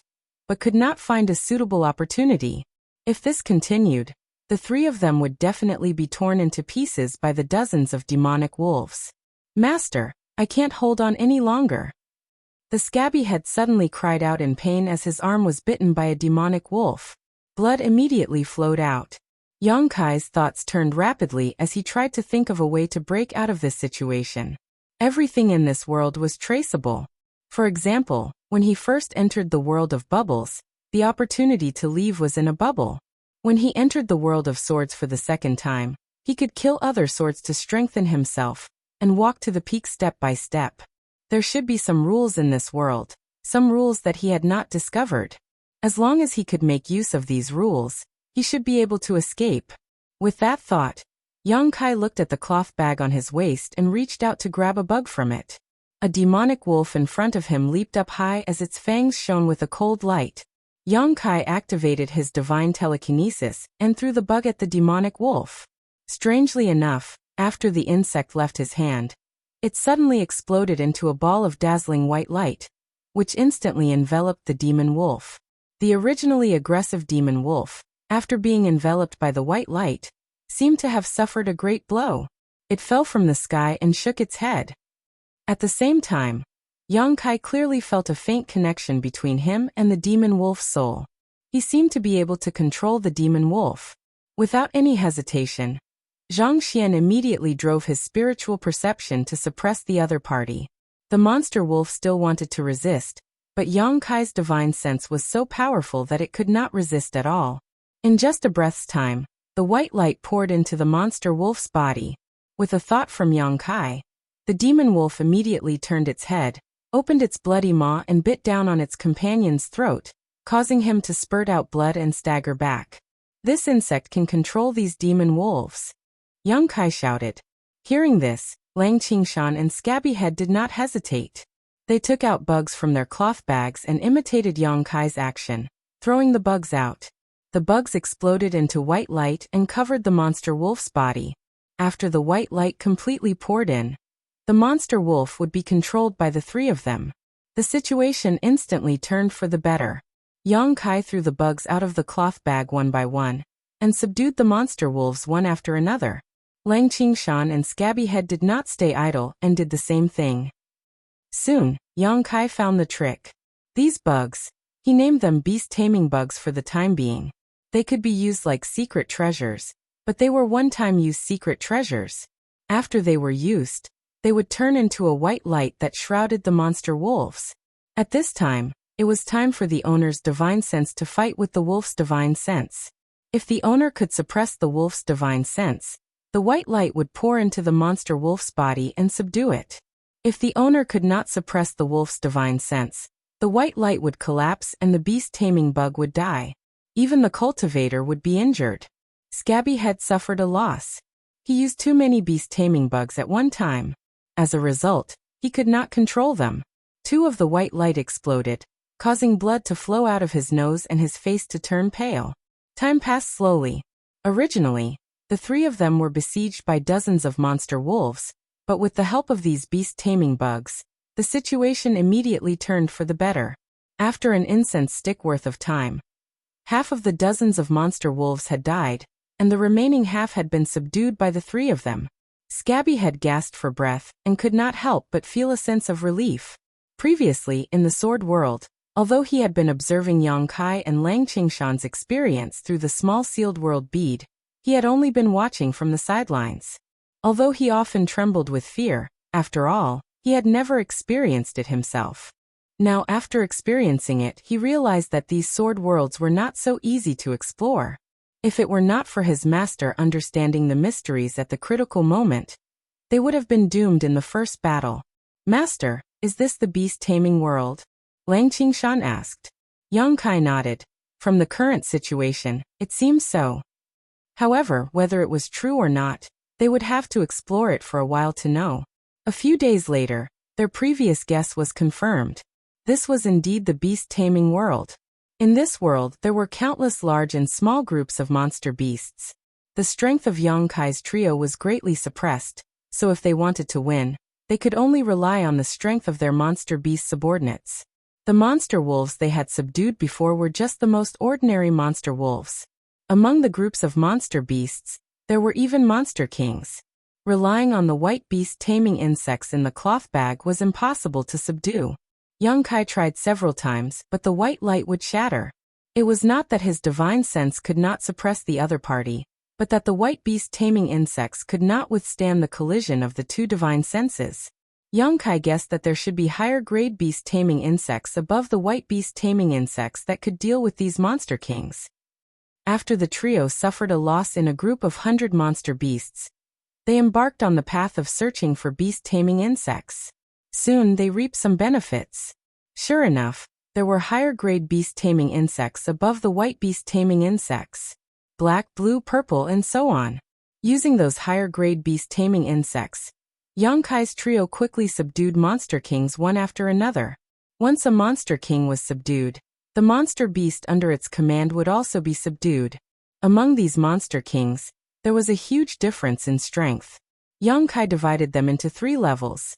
but could not find a suitable opportunity. If this continued, the three of them would definitely be torn into pieces by the dozens of demonic wolves. "Master, I can't hold on any longer." The scabby head suddenly cried out in pain as his arm was bitten by a demonic wolf. Blood immediately flowed out. Yang Kai's thoughts turned rapidly as he tried to think of a way to break out of this situation. Everything in this world was traceable. For example, when he first entered the world of bubbles, the opportunity to leave was in a bubble. When he entered the world of swords for the second time, he could kill other swords to strengthen himself and walk to the peak step by step. There should be some rules in this world, some rules that he had not discovered. As long as he could make use of these rules, he should be able to escape. With that thought, Yang Kai looked at the cloth bag on his waist and reached out to grab a bug from it. A demonic wolf in front of him leaped up high as its fangs shone with a cold light. Yang Kai activated his divine telekinesis and threw the bug at the demonic wolf. Strangely enough, after the insect left his hand, it suddenly exploded into a ball of dazzling white light, which instantly enveloped the demon wolf. The originally aggressive demon wolf, after being enveloped by the white light, seemed to have suffered a great blow. It fell from the sky and shook its head. At the same time, Yang Kai clearly felt a faint connection between him and the demon wolf's soul. He seemed to be able to control the demon wolf. Without any hesitation, Zhang Xian immediately drove his spiritual perception to suppress the other party. The monster wolf still wanted to resist, but Yang Kai's divine sense was so powerful that it could not resist at all. In just a breath's time, the white light poured into the monster wolf's body. With a thought from Yang Kai, the demon wolf immediately turned its head, opened its bloody maw and bit down on its companion's throat, causing him to spurt out blood and stagger back. This insect can control these demon wolves. Yang Kai shouted. Hearing this, Lang Qingshan and Scabby Head did not hesitate. They took out bugs from their cloth bags and imitated Yang Kai's action, throwing the bugs out. The bugs exploded into white light and covered the monster wolf's body. After the white light completely poured in, the monster wolf would be controlled by the three of them. The situation instantly turned for the better. Yang Kai threw the bugs out of the cloth bag one by one, and subdued the monster wolves one after another. Lang Qingshan and Scabby Head did not stay idle and did the same thing. Soon, Yang Kai found the trick. These bugs, he named them beast-taming bugs for the time being. They could be used like secret treasures, but they were one-time use secret treasures. After they were used, they would turn into a white light that shrouded the monster wolves. At this time, it was time for the owner's divine sense to fight with the wolf's divine sense. If the owner could suppress the wolf's divine sense, the white light would pour into the monster wolf's body and subdue it. If the owner could not suppress the wolf's divine sense, the white light would collapse and the beast-taming bug would die. Even the cultivator would be injured. Scabby Head suffered a loss. He used too many beast-taming bugs at one time. As a result, he could not control them. Two of the white light exploded, causing blood to flow out of his nose and his face to turn pale. Time passed slowly. Originally, the three of them were besieged by dozens of monster wolves, but with the help of these beast-taming bugs, the situation immediately turned for the better. After an incense stick worth of time, half of the dozens of monster wolves had died, and the remaining half had been subdued by the three of them. Scabby had gasped for breath and could not help but feel a sense of relief. Previously, in the sword world, although he had been observing Yang Kai and Lang Qingshan's experience through the small sealed world bead, he had only been watching from the sidelines. Although he often trembled with fear, after all, he had never experienced it himself. Now, after experiencing it, he realized that these sword worlds were not so easy to explore. If it were not for his master understanding the mysteries at the critical moment, they would have been doomed in the first battle. Master, is this the beast-taming world? Lang Qingshan asked. Yang Kai nodded. From the current situation, it seems so. However, whether it was true or not, they would have to explore it for a while to know. A few days later, their previous guess was confirmed. This was indeed the beast-taming world. In this world, there were countless large and small groups of monster beasts. The strength of Yang Kai's trio was greatly suppressed, so if they wanted to win, they could only rely on the strength of their monster beast subordinates. The monster wolves they had subdued before were just the most ordinary monster wolves. Among the groups of monster beasts, there were even monster kings. Relying on the white beast taming insects in the cloth bag was impossible to subdue. Yang Kai tried several times, but the white light would shatter. It was not that his divine sense could not suppress the other party, but that the white beast taming insects could not withstand the collision of the two divine senses. Yang Kai guessed that there should be higher-grade beast taming insects above the white beast taming insects that could deal with these monster kings. After the trio suffered a loss in a group of 100 monster beasts, they embarked on the path of searching for beast taming insects. Soon they reaped some benefits. Sure enough, there were higher-grade beast taming insects above the white beast taming insects. Black, blue, purple, and so on. Using those higher-grade beast taming insects, Yang Kai's trio quickly subdued monster kings one after another. Once a monster king was subdued, the monster beast under its command would also be subdued. Among these monster kings, there was a huge difference in strength. Yang Kai divided them into 3 levels: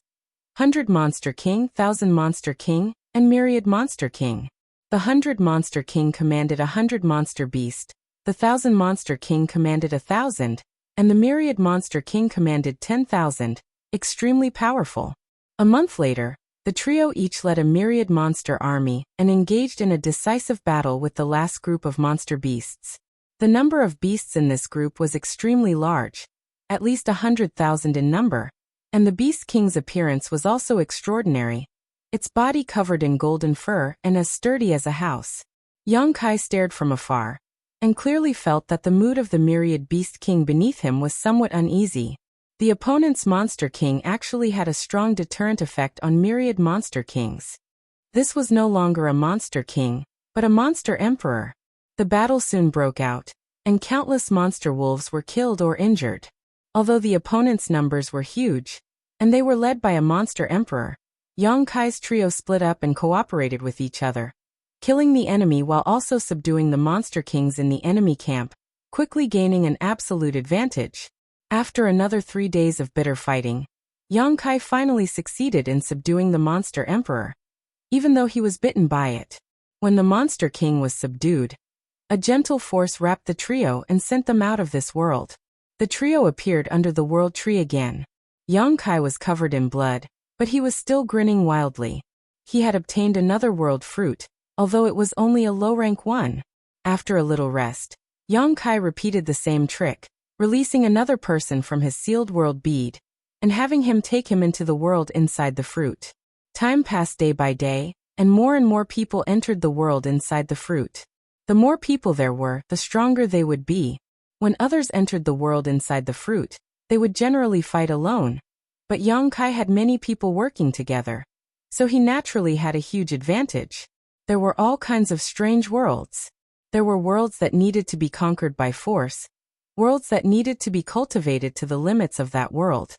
100 Monster King, 1000 Monster King, and Myriad Monster King. The 100 Monster King commanded 100 Monster Beast, the 1000 Monster King commanded 1000, and the Myriad Monster King commanded 10,000, extremely powerful. A month later, the trio each led a myriad monster army and engaged in a decisive battle with the last group of monster beasts. The number of beasts in this group was extremely large, at least 100,000 in number, and the Beast King's appearance was also extraordinary, its body covered in golden fur and as sturdy as a house. Yang Kai stared from afar, and clearly felt that the mood of the myriad Beast King beneath him was somewhat uneasy. The opponent's Monster King actually had a strong deterrent effect on myriad Monster Kings. This was no longer a Monster King, but a Monster Emperor. The battle soon broke out, and countless monster wolves were killed or injured. Although the opponent's numbers were huge, and they were led by a Monster Emperor, Yang Kai's trio split up and cooperated with each other, killing the enemy while also subduing the Monster Kings in the enemy camp, quickly gaining an absolute advantage. After another 3 days of bitter fighting, Yang Kai finally succeeded in subduing the Monster Emperor, even though he was bitten by it. When the Monster King was subdued, a gentle force wrapped the trio and sent them out of this world. The trio appeared under the world tree again. Yang Kai was covered in blood, but he was still grinning wildly. He had obtained another world fruit, although it was only a low-rank one. After a little rest, Yang Kai repeated the same trick, releasing another person from his sealed world bead, and having him take him into the world inside the fruit. Time passed day by day, and more people entered the world inside the fruit. The more people there were, the stronger they would be. When others entered the world inside the fruit, they would generally fight alone. But Yang Kai had many people working together, so he naturally had a huge advantage. There were all kinds of strange worlds. There were worlds that needed to be conquered by force, worlds that needed to be cultivated to the limits of that world,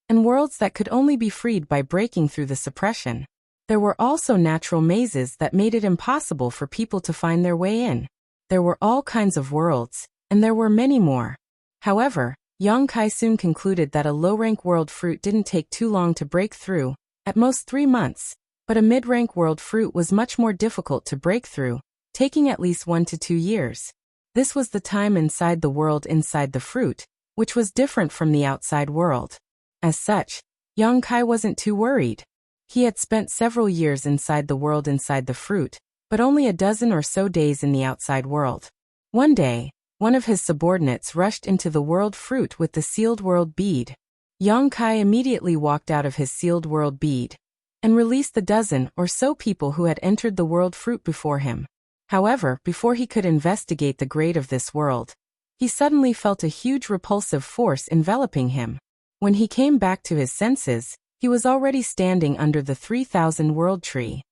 and worlds that could only be freed by breaking through the suppression. There were also natural mazes that made it impossible for people to find their way in. There were all kinds of worlds, and there were many more. However, Yang Kai soon concluded that a low-rank world fruit didn't take too long to break through, at most 3 months, but a mid-rank world fruit was much more difficult to break through, taking at least 1 to 2 years. This was the time inside the world inside the fruit, which was different from the outside world. As such, Yang Kai wasn't too worried. He had spent several years inside the world inside the fruit, but only a dozen or so days in the outside world. One day, one of his subordinates rushed into the world fruit with the sealed world bead. Yang Kai immediately walked out of his sealed world bead and released the dozen or so people who had entered the world fruit before him. However, before he could investigate the grade of this world, he suddenly felt a huge repulsive force enveloping him. When he came back to his senses, he was already standing under the 3,000 world tree.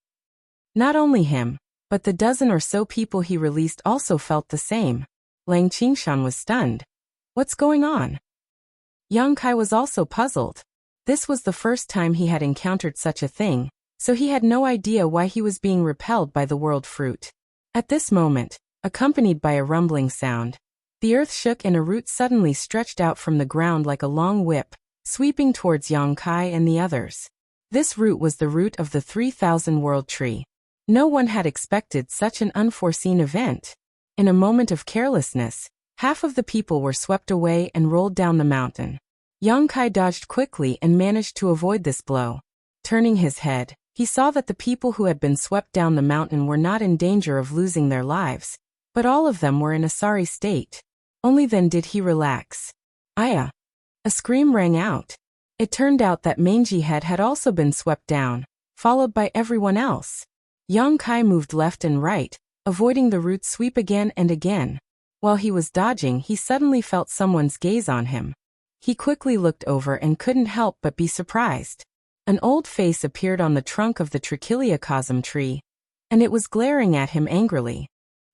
Not only him, but the dozen or so people he released also felt the same. Lang Qingshan was stunned. What's going on? Yang Kai was also puzzled. This was the first time he had encountered such a thing, so he had no idea why he was being repelled by the world fruit. At this moment, accompanied by a rumbling sound, the earth shook and a root suddenly stretched out from the ground like a long whip, sweeping towards Yang Kai and the others. This root was the root of the 3,000 world tree. No one had expected such an unforeseen event. In a moment of carelessness, half of the people were swept away and rolled down the mountain. Yang Kai dodged quickly and managed to avoid this blow. Turning his head, he saw that the people who had been swept down the mountain were not in danger of losing their lives, but all of them were in a sorry state. Only then did he relax. Aya! A scream rang out. It turned out that Mangy Head had also been swept down, followed by everyone else. Yang Kai moved left and right, avoiding the root sweep again and again. While he was dodging, he suddenly felt someone's gaze on him. He quickly looked over and couldn't help but be surprised. An old face appeared on the trunk of the Trichiliacosm tree, and it was glaring at him angrily.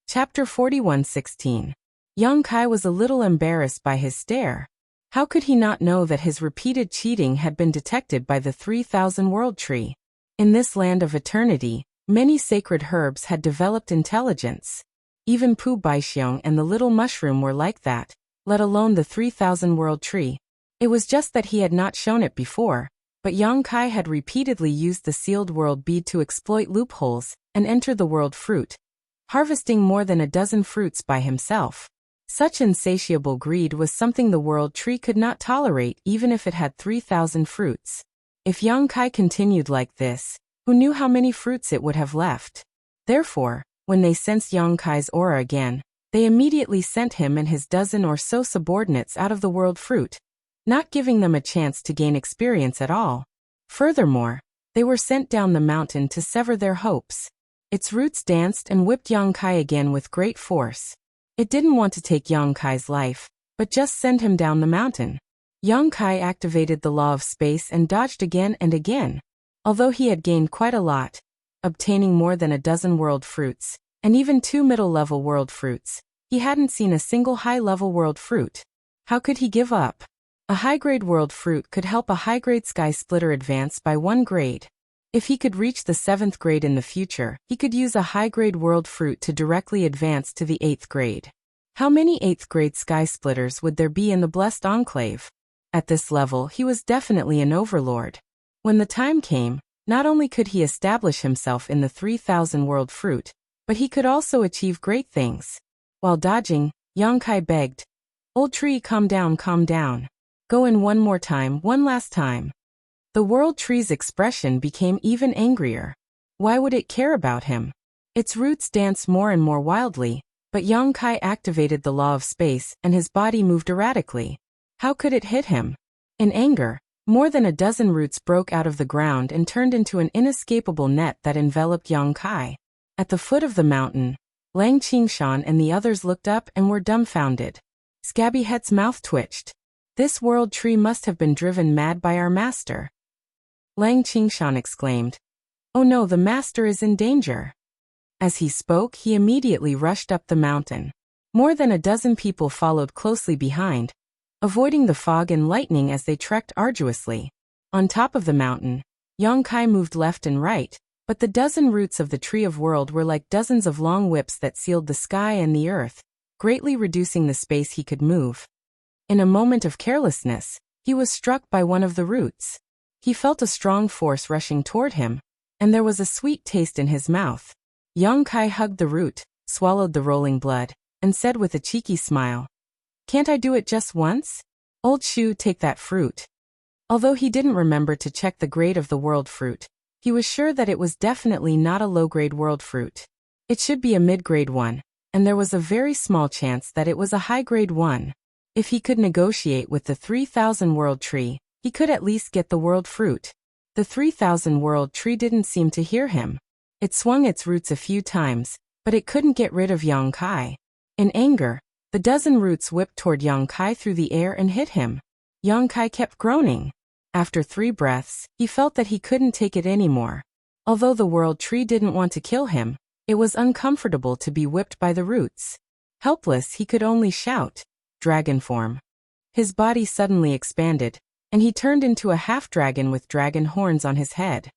Chapter 41:16. Yang Kai was a little embarrassed by his stare. How could he not know that his repeated cheating had been detected by the 3,000 world tree? In this land of eternity, many sacred herbs had developed intelligence. Even Pu Baixiong and the little mushroom were like that, let alone the 3,000 world tree. It was just that he had not shown it before, but Yang Kai had repeatedly used the sealed world bead to exploit loopholes and enter the world fruit, harvesting more than a dozen fruits by himself. Such insatiable greed was something the world tree could not tolerate even if it had 3,000 fruits. If Yang Kai continued like this, who knew how many fruits it would have left? Therefore, when they sensed Yang Kai's aura again, they immediately sent him and his dozen or so subordinates out of the world fruit, not giving them a chance to gain experience at all. Furthermore, they were sent down the mountain to sever their hopes. Its roots danced and whipped Yang Kai again with great force. It didn't want to take Yang Kai's life, but just send him down the mountain. Yang Kai activated the law of space and dodged again and again. Although he had gained quite a lot, obtaining more than a dozen world fruits, and even 2 middle-level world fruits, he hadn't seen a single high-level world fruit. How could he give up? A high-grade world fruit could help a high-grade sky splitter advance by 1 grade. If he could reach the 7th grade in the future, he could use a high-grade world fruit to directly advance to the 8th grade. How many 8th grade sky splitters would there be in the Blessed Enclave? At this level, he was definitely an overlord. When the time came, not only could he establish himself in the 3,000 world fruit, but he could also achieve great things. While dodging, Yang Kai begged, "Old tree, calm down, calm down. Go in one more time, one last time." The world tree's expression became even angrier. Why would it care about him? Its roots danced more and more wildly, but Yang Kai activated the law of space and his body moved erratically. How could it hit him? In anger, more than a dozen roots broke out of the ground and turned into an inescapable net that enveloped Yang Kai. At the foot of the mountain, Lang Qingshan and the others looked up and were dumbfounded. Scabby Head's mouth twitched. This world tree must have been driven mad by our master. Lang Qingshan exclaimed, "Oh no, the master is in danger." As he spoke, he immediately rushed up the mountain. More than a dozen people followed closely behind, avoiding the fog and lightning as they trekked arduously. On top of the mountain, Yang Kai moved left and right, but the dozen roots of the Tree of World were like dozens of long whips that sealed the sky and the earth, greatly reducing the space he could move. In a moment of carelessness, he was struck by one of the roots. He felt a strong force rushing toward him, and there was a sweet taste in his mouth. Yang Kai hugged the root, swallowed the rolling blood, and said with a cheeky smile, "Can't I do it just once? Old Shu, take that fruit." Although he didn't remember to check the grade of the world fruit, he was sure that it was definitely not a low-grade world fruit. It should be a mid-grade one, and there was a very small chance that it was a high-grade one. If he could negotiate with the 3,000 world tree, he could at least get the world fruit. The 3,000 world tree didn't seem to hear him. It swung its roots a few times, but it couldn't get rid of Yang Kai. In anger, the dozen roots whipped toward Yang Kai through the air and hit him. Yang Kai kept groaning. After 3 breaths, he felt that he couldn't take it anymore. Although the world tree didn't want to kill him, it was uncomfortable to be whipped by the roots. Helpless, he could only shout, "Dragon form." His body suddenly expanded, and he turned into a half-dragon with dragon horns on his head.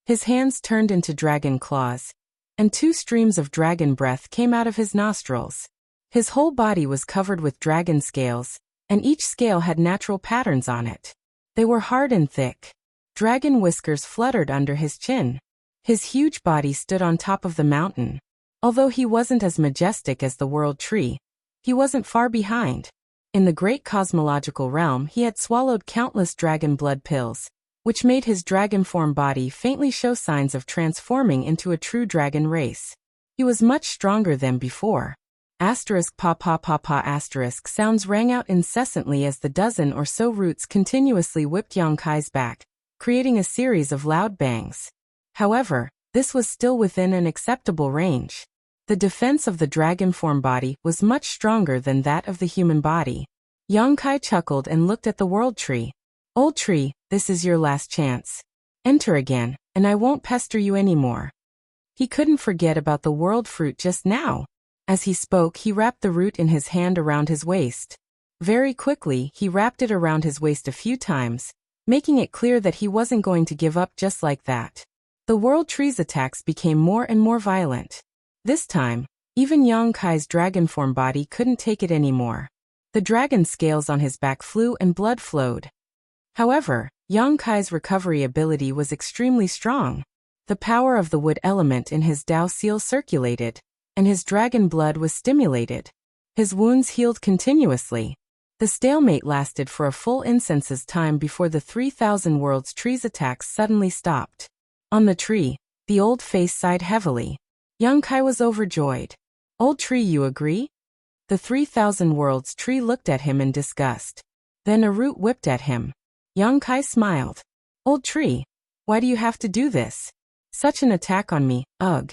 His hands turned into dragon claws, and 2 streams of dragon breath came out of his nostrils. His whole body was covered with dragon scales, and each scale had natural patterns on it. They were hard and thick. Dragon whiskers fluttered under his chin. His huge body stood on top of the mountain. Although he wasn't as majestic as the world tree, he wasn't far behind. In the great cosmological realm, he had swallowed countless dragon blood pills, which made his dragon form body faintly show signs of transforming into a true dragon race. He was much stronger than before. Asterisk pa pa pa pa asterisk sounds rang out incessantly as the dozen or so roots continuously whipped Yang Kai's back, creating a series of loud bangs. However, this was still within an acceptable range. The defense of the dragon form body was much stronger than that of the human body. Yang Kai chuckled and looked at the world tree. "Old tree, this is your last chance. Enter again, and I won't pester you anymore." He couldn't forget about the world fruit just now. As he spoke, he wrapped the root in his hand around his waist. Very quickly, he wrapped it around his waist a few times, making it clear that he wasn't going to give up just like that. The world tree's attacks became more and more violent. This time, even Yang Kai's dragon form body couldn't take it anymore. The dragon scales on his back flew and blood flowed. However, Yang Kai's recovery ability was extremely strong. The power of the wood element in his Dao seal circulated, and his dragon blood was stimulated. His wounds healed continuously. The stalemate lasted for a full incense's time before the 3,000 worlds tree's attacks suddenly stopped. On the tree, the old face sighed heavily. Yang Kai was overjoyed. "Old tree, you agree?" The 3,000 worlds tree looked at him in disgust. Then a root whipped at him. Yang Kai smiled. "Old tree, why do you have to do this? Such an attack on me, ugh."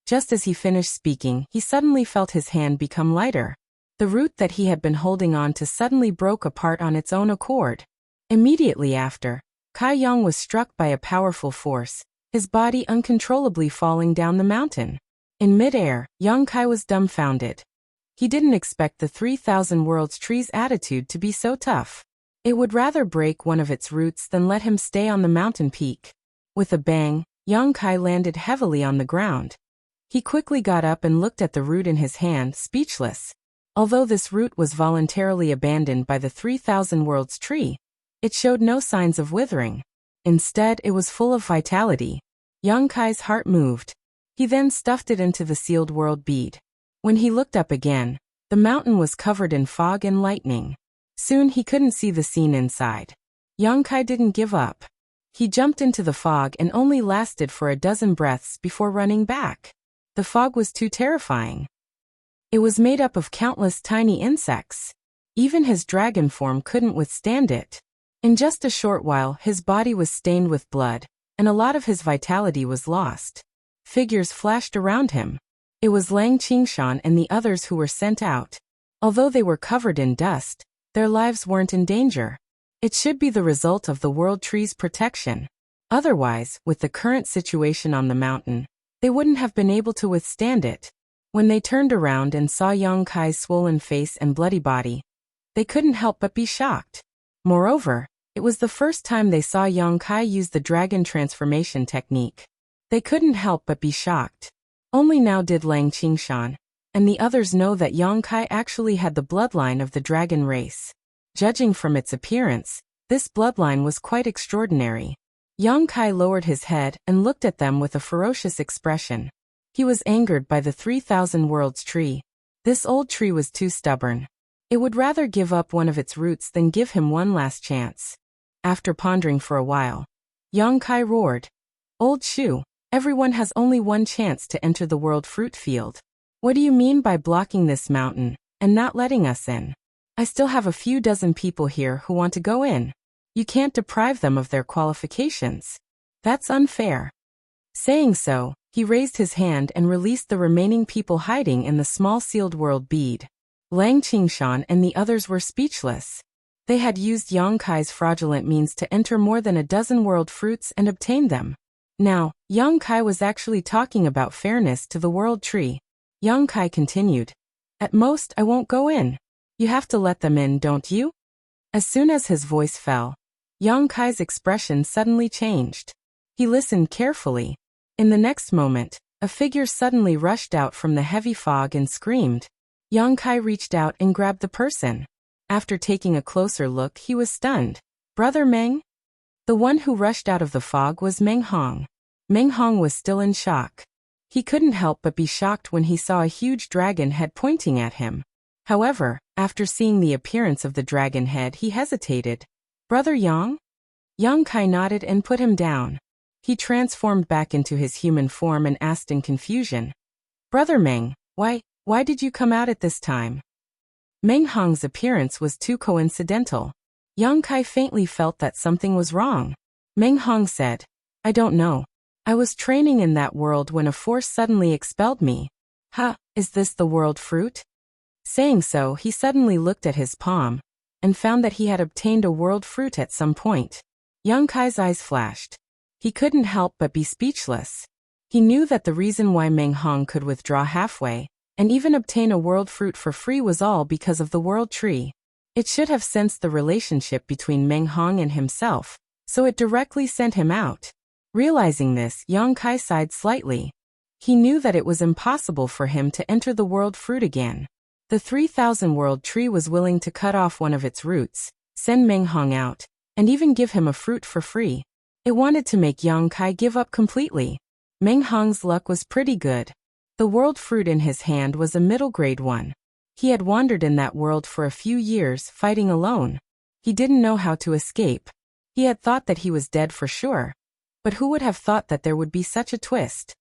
Just as he finished speaking, he suddenly felt his hand become lighter. The root that he had been holding on to suddenly broke apart on its own accord. Immediately after, Kai Yang was struck by a powerful force, his body uncontrollably falling down the mountain. In midair, Yang Kai was dumbfounded. He didn't expect the 3,000 worlds tree's attitude to be so tough. It would rather break one of its roots than let him stay on the mountain peak. With a bang, Yang Kai landed heavily on the ground. He quickly got up and looked at the root in his hand, speechless. Although this root was voluntarily abandoned by the 3,000 worlds tree, it showed no signs of withering. Instead, it was full of vitality. Yang Kai's heart moved. He then stuffed it into the sealed world bead. When he looked up again, the mountain was covered in fog and lightning. Soon he couldn't see the scene inside. Yang Kai didn't give up. He jumped into the fog and only lasted for a dozen breaths before running back. The fog was too terrifying. It was made up of countless tiny insects. Even his dragon form couldn't withstand it. In just a short while, his body was stained with blood, and a lot of his vitality was lost. Figures flashed around him. It was Lang Qingshan and the others who were sent out. Although they were covered in dust, their lives weren't in danger. It should be the result of the world tree's protection. Otherwise, with the current situation on the mountain, they wouldn't have been able to withstand it. When they turned around and saw Yang Kai's swollen face and bloody body, they couldn't help but be shocked. Moreover, it was the first time they saw Yang Kai use the dragon transformation technique. They couldn't help but be shocked. Only now did Lang Qingshan and the others know that Yang Kai actually had the bloodline of the dragon race. Judging from its appearance, This bloodline was quite extraordinary. Yang Kai lowered his head and looked at them with a ferocious expression. He was angered by the 3,000 Worlds tree. This old tree was too stubborn. It would rather give up one of its roots than give him one last chance. After pondering for a while, Yang Kai roared, "Old Shu, everyone has only one chance to enter the world fruit field. What do you mean by blocking this mountain and not letting us in? I still have a few dozen people here who want to go in. You can't deprive them of their qualifications. That's unfair." Saying so, he raised his hand and released the remaining people hiding in the small sealed world bead. Lang Qingshan and the others were speechless. They had used Yang Kai's fraudulent means to enter more than a dozen world fruits and obtain them. Now, Yang Kai was actually talking about fairness to the world tree. Yang Kai continued, "At most, I won't go in. You have to let them in, don't you?" As soon as his voice fell, Yang Kai's expression suddenly changed. He listened carefully. In the next moment, a figure suddenly rushed out from the heavy fog and screamed. Yang Kai reached out and grabbed the person. After taking a closer look, he was stunned. "Brother Meng?" The one who rushed out of the fog was Meng Hong. Meng Hong was still in shock. He couldn't help but be shocked when he saw a huge dragon head pointing at him. However, after seeing the appearance of the dragon head, he hesitated. "Brother Yang?" Yang Kai nodded and put him down. He transformed back into his human form and asked in confusion, "Brother Meng, why did you come out at this time?" Meng Hong's appearance was too coincidental. Yang Kai faintly felt that something was wrong. Meng Hong said, "I don't know. I was training in that world when a force suddenly expelled me." Is this the world fruit?" Saying so, he suddenly looked at his palm and found that he had obtained a world fruit at some point. Yang Kai's eyes flashed. He couldn't help but be speechless. He knew that the reason why Meng Hong could withdraw halfway and even obtain a world fruit for free was all because of the world tree. It should have sensed the relationship between Meng Hong and himself, so it directly sent him out. Realizing this, Yang Kai sighed slightly. He knew that it was impossible for him to enter the world fruit again. The 3,000 world tree was willing to cut off one of its roots, send Meng Hong out, and even give him a fruit for free. It wanted to make Yang Kai give up completely. Meng Hong's luck was pretty good. The world fruit in his hand was a middle-grade one. He had wandered in that world for a few years, fighting alone. He didn't know how to escape. He had thought that he was dead for sure. But who would have thought that there would be such a twist?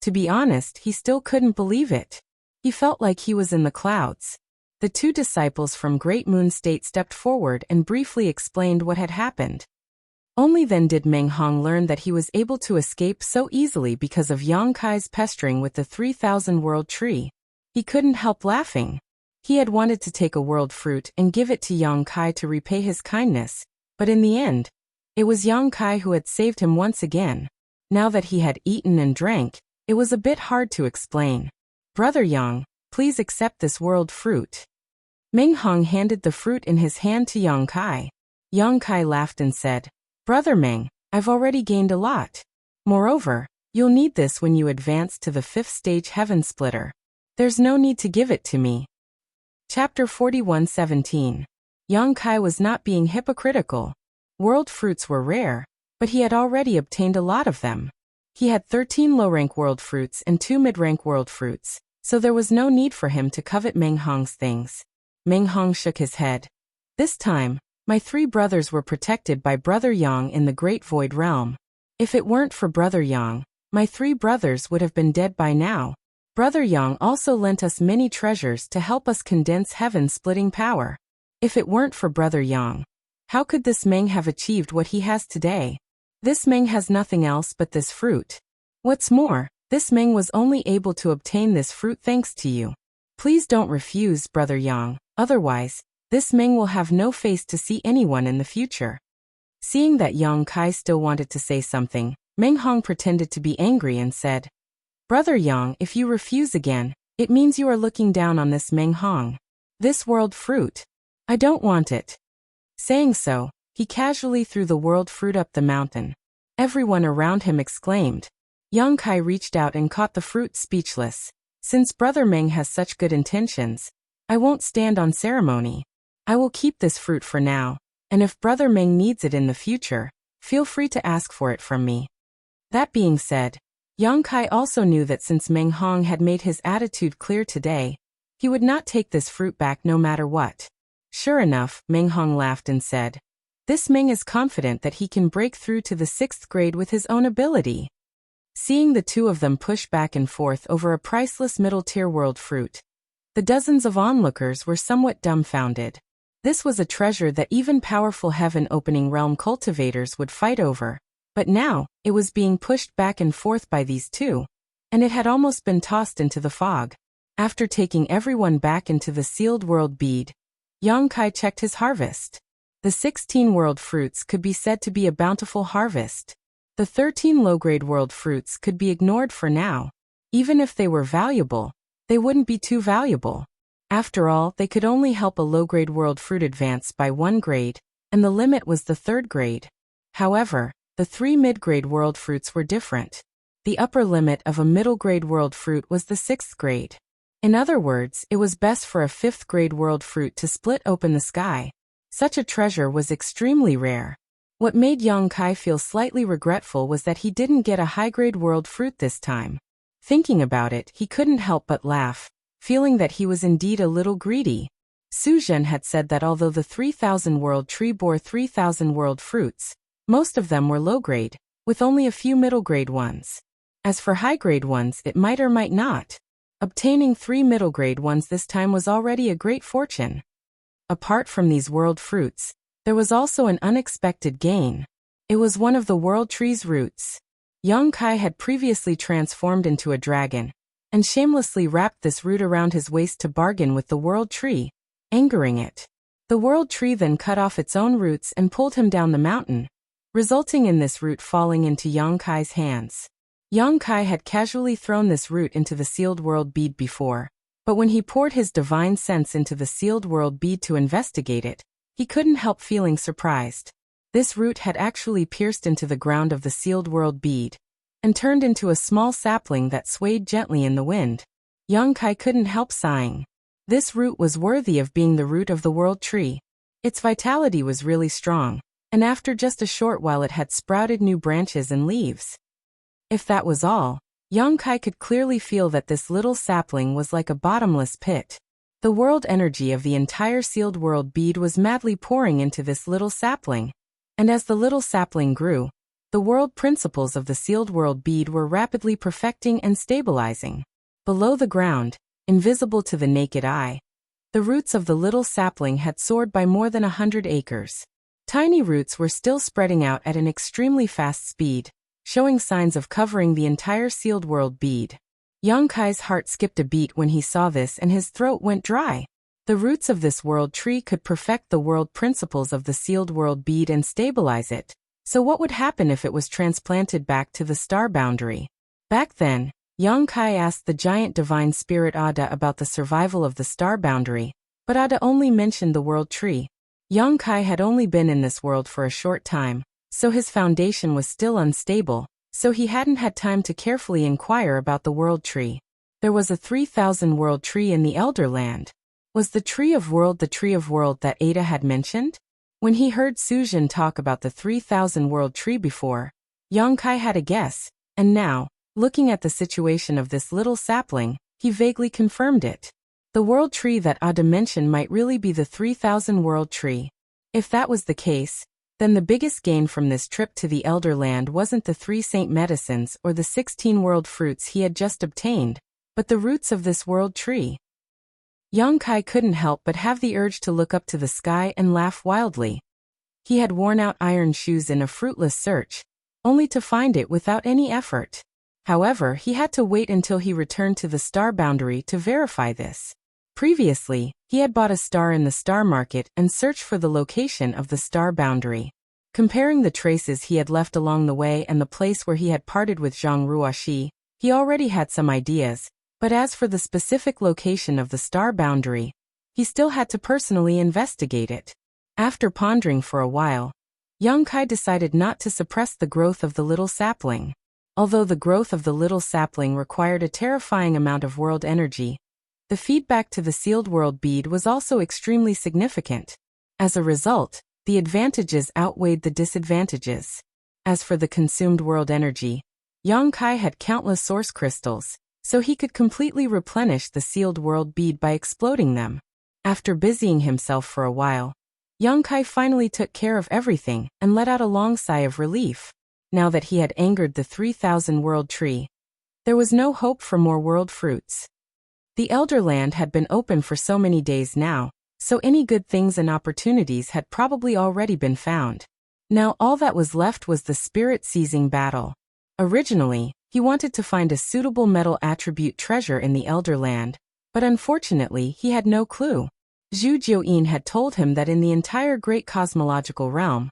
To be honest, he still couldn't believe it. He felt like he was in the clouds. The two disciples from Great Moon State stepped forward and briefly explained what had happened. Only then did Meng Hong learn that he was able to escape so easily because of Yang Kai's pestering with the 3,000 world tree. He couldn't help laughing. He had wanted to take a world fruit and give it to Yang Kai to repay his kindness, but in the end, it was Yang Kai who had saved him once again. Now that he had eaten and drank, it was a bit hard to explain. "Brother Yang, please accept this world fruit." Meng Hong handed the fruit in his hand to Yang Kai. Yang Kai laughed and said, "Brother Meng, I've already gained a lot. Moreover, you'll need this when you advance to the 5th stage Heaven Splitter. There's no need to give it to me." Chapter 41:17. Yang Kai was not being hypocritical. World fruits were rare, but he had already obtained a lot of them. He had 13 low-rank world fruits and 2 mid-rank world fruits, so there was no need for him to covet Meng Hong's things. Meng Hong shook his head. "This time, my 3 brothers were protected by Brother Yang in the Great Void Realm. If it weren't for Brother Yang, my 3 brothers would have been dead by now. Brother Yang also lent us many treasures to help us condense heaven-splitting power. If it weren't for Brother Yang, how could this Meng have achieved what he has today? This Meng has nothing else but this fruit. What's more, this Meng was only able to obtain this fruit thanks to you. Please don't refuse, Brother Yang, otherwise, this Meng will have no face to see anyone in the future." Seeing that Yang Kai still wanted to say something, Meng Hong pretended to be angry and said, "Brother Yang, if you refuse again, it means you are looking down on this Meng Hong. This world fruit. I don't want it." Saying so, he casually threw the world fruit up the mountain. Everyone around him exclaimed. Yang Kai reached out and caught the fruit speechless. "Since Brother Meng has such good intentions, I won't stand on ceremony. I will keep this fruit for now, and if Brother Meng needs it in the future, feel free to ask for it from me. That being said, Yang Kai also knew that since Meng Hong had made his attitude clear today, he would not take this fruit back no matter what. Sure enough, Meng Hong laughed and said, "This Meng is confident that he can break through to the 6th grade with his own ability." Seeing the two of them push back and forth over a priceless middle-tier world fruit, the dozens of onlookers were somewhat dumbfounded. This was a treasure that even powerful heaven-opening realm cultivators would fight over, but now, it was being pushed back and forth by these two, and it had almost been tossed into the fog. After taking everyone back into the sealed world bead, Yang Kai checked his harvest. The 16 world fruits could be said to be a bountiful harvest. The 13 low-grade world fruits could be ignored for now. Even if they were valuable, they wouldn't be too valuable. After all, they could only help a low-grade world fruit advance by 1 grade, and the limit was the 3rd grade. However, the 3 mid-grade world fruits were different. The upper limit of a middle-grade world fruit was the 6th grade. In other words, it was best for a 5th grade world fruit to split open the sky. Such a treasure was extremely rare. What made Yang Kai feel slightly regretful was that he didn't get a high-grade world fruit this time. Thinking about it, he couldn't help but laugh, feeling that he was indeed a little greedy. Su Zhen had said that although the 3000 world tree bore 3000 world fruits, most of them were low-grade, with only a few middle-grade ones. As for high-grade ones, it might or might not. Obtaining 3 middle-grade ones this time was already a great fortune. Apart from these world fruits, there was also an unexpected gain. It was one of the world tree's roots. Yang Kai had previously transformed into a dragon, and shamelessly wrapped this root around his waist to bargain with the world tree, angering it. The world tree then cut off its own roots and pulled him down the mountain, resulting in this root falling into Yang Kai's hands. Yang Kai had casually thrown this root into the sealed world bead before, but when he poured his divine sense into the sealed world bead to investigate it, he couldn't help feeling surprised. This root had actually pierced into the ground of the sealed world bead, and turned into a small sapling that swayed gently in the wind. Yang Kai couldn't help sighing. This root was worthy of being the root of the world tree. Its vitality was really strong, and after just a short while it had sprouted new branches and leaves. If that was all, Yang Kai could clearly feel that this little sapling was like a bottomless pit. The world energy of the entire sealed world bead was madly pouring into this little sapling, and as the little sapling grew, the world principles of the sealed world bead were rapidly perfecting and stabilizing. Below the ground, invisible to the naked eye, the roots of the little sapling had soared by more than 100 acres. Tiny roots were still spreading out at an extremely fast speed, showing signs of covering the entire sealed world bead. Yang Kai's heart skipped a beat when he saw this and his throat went dry. The roots of this world tree could perfect the world principles of the sealed world bead and stabilize it. So what would happen if it was transplanted back to the star boundary? Back then, Yang Kai asked the giant divine spirit Ada about the survival of the star boundary, but Ada only mentioned the world tree. Yang Kai had only been in this world for a short time, so his foundation was still unstable, so he hadn't had time to carefully inquire about the world tree. There was a 3000 world tree in the Elder Land. Was the tree of world the tree of world that Ada had mentioned? When he heard Su Zhen talk about the 3000 world tree before, Yang Kai had a guess, and now, looking at the situation of this little sapling, he vaguely confirmed it. The world tree that Ada mentioned might really be the 3000 world tree. If that was the case, then the biggest gain from this trip to the Elder Land wasn't the 3 saint medicines or the 16 world fruits he had just obtained, but the roots of this world tree. Yang Kai couldn't help but have the urge to look up to the sky and laugh wildly. He had worn out iron shoes in a fruitless search, only to find it without any effort. However, he had to wait until he returned to the star boundary to verify this. Previously, he had bought a star in the star market and searched for the location of the star boundary. Comparing the traces he had left along the way and the place where he had parted with Zhang Ruoxi, he already had some ideas, but as for the specific location of the star boundary, he still had to personally investigate it. After pondering for a while, Yang Kai decided not to suppress the growth of the little sapling. Although the growth of the little sapling required a terrifying amount of world energy, the feedback to the sealed world bead was also extremely significant. As a result, The advantages outweighed the disadvantages. As for the consumed world energy, Yang Kai had countless source crystals, so he could completely replenish the sealed world bead by exploding them. After busying himself for a while, Yang Kai finally took care of everything and let out a long sigh of relief. Now that he had angered the 3,000 world tree, there was no hope for more world fruits. The Elder Land had been open for so many days now, so any good things and opportunities had probably already been found. Now all that was left was the spirit-seizing battle. Originally, he wanted to find a suitable metal attribute treasure in the Elder Land, but unfortunately he had no clue. Zhu Jiuyin had told him that in the entire great cosmological realm,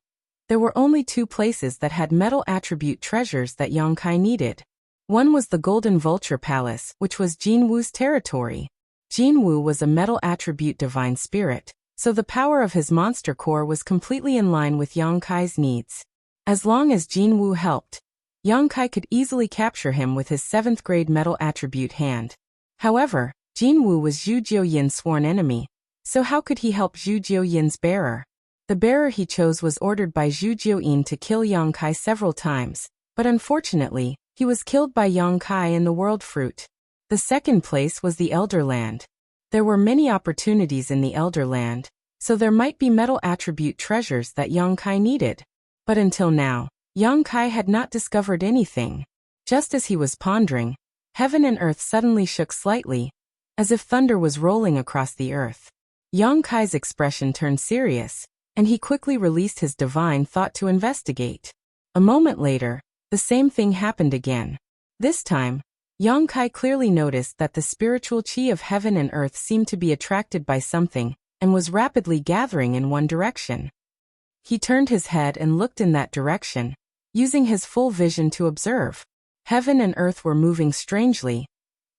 there were only 2 places that had metal attribute treasures that Yang Kai needed. One was the Golden Vulture Palace, which was Jin Wu's territory. Jin Wu was a metal attribute divine spirit, so the power of his monster core was completely in line with Yang Kai's needs. As long as Jin Wu helped, Yang Kai could easily capture him with his 7th grade metal attribute hand. However, Jin Wu was Zhu Jiuyin's sworn enemy, so how could he help Zhu Jiuyin's bearer? The bearer he chose was ordered by Zhu Jiuyin to kill Yang Kai several times, but unfortunately, he was killed by Yang Kai in the world fruit. The second place was the Elder Land. There were many opportunities in the Elder Land, so there might be metal attribute treasures that Yang Kai needed. But until now, Yang Kai had not discovered anything. Just as he was pondering, heaven and earth suddenly shook slightly, as if thunder was rolling across the earth. Yang Kai's expression turned serious, and he quickly released his divine thought to investigate. A moment later, the same thing happened again. This time, Yang Kai clearly noticed that the spiritual qi of heaven and earth seemed to be attracted by something, and was rapidly gathering in one direction. He turned his head and looked in that direction, using his full vision to observe. Heaven and earth were moving strangely,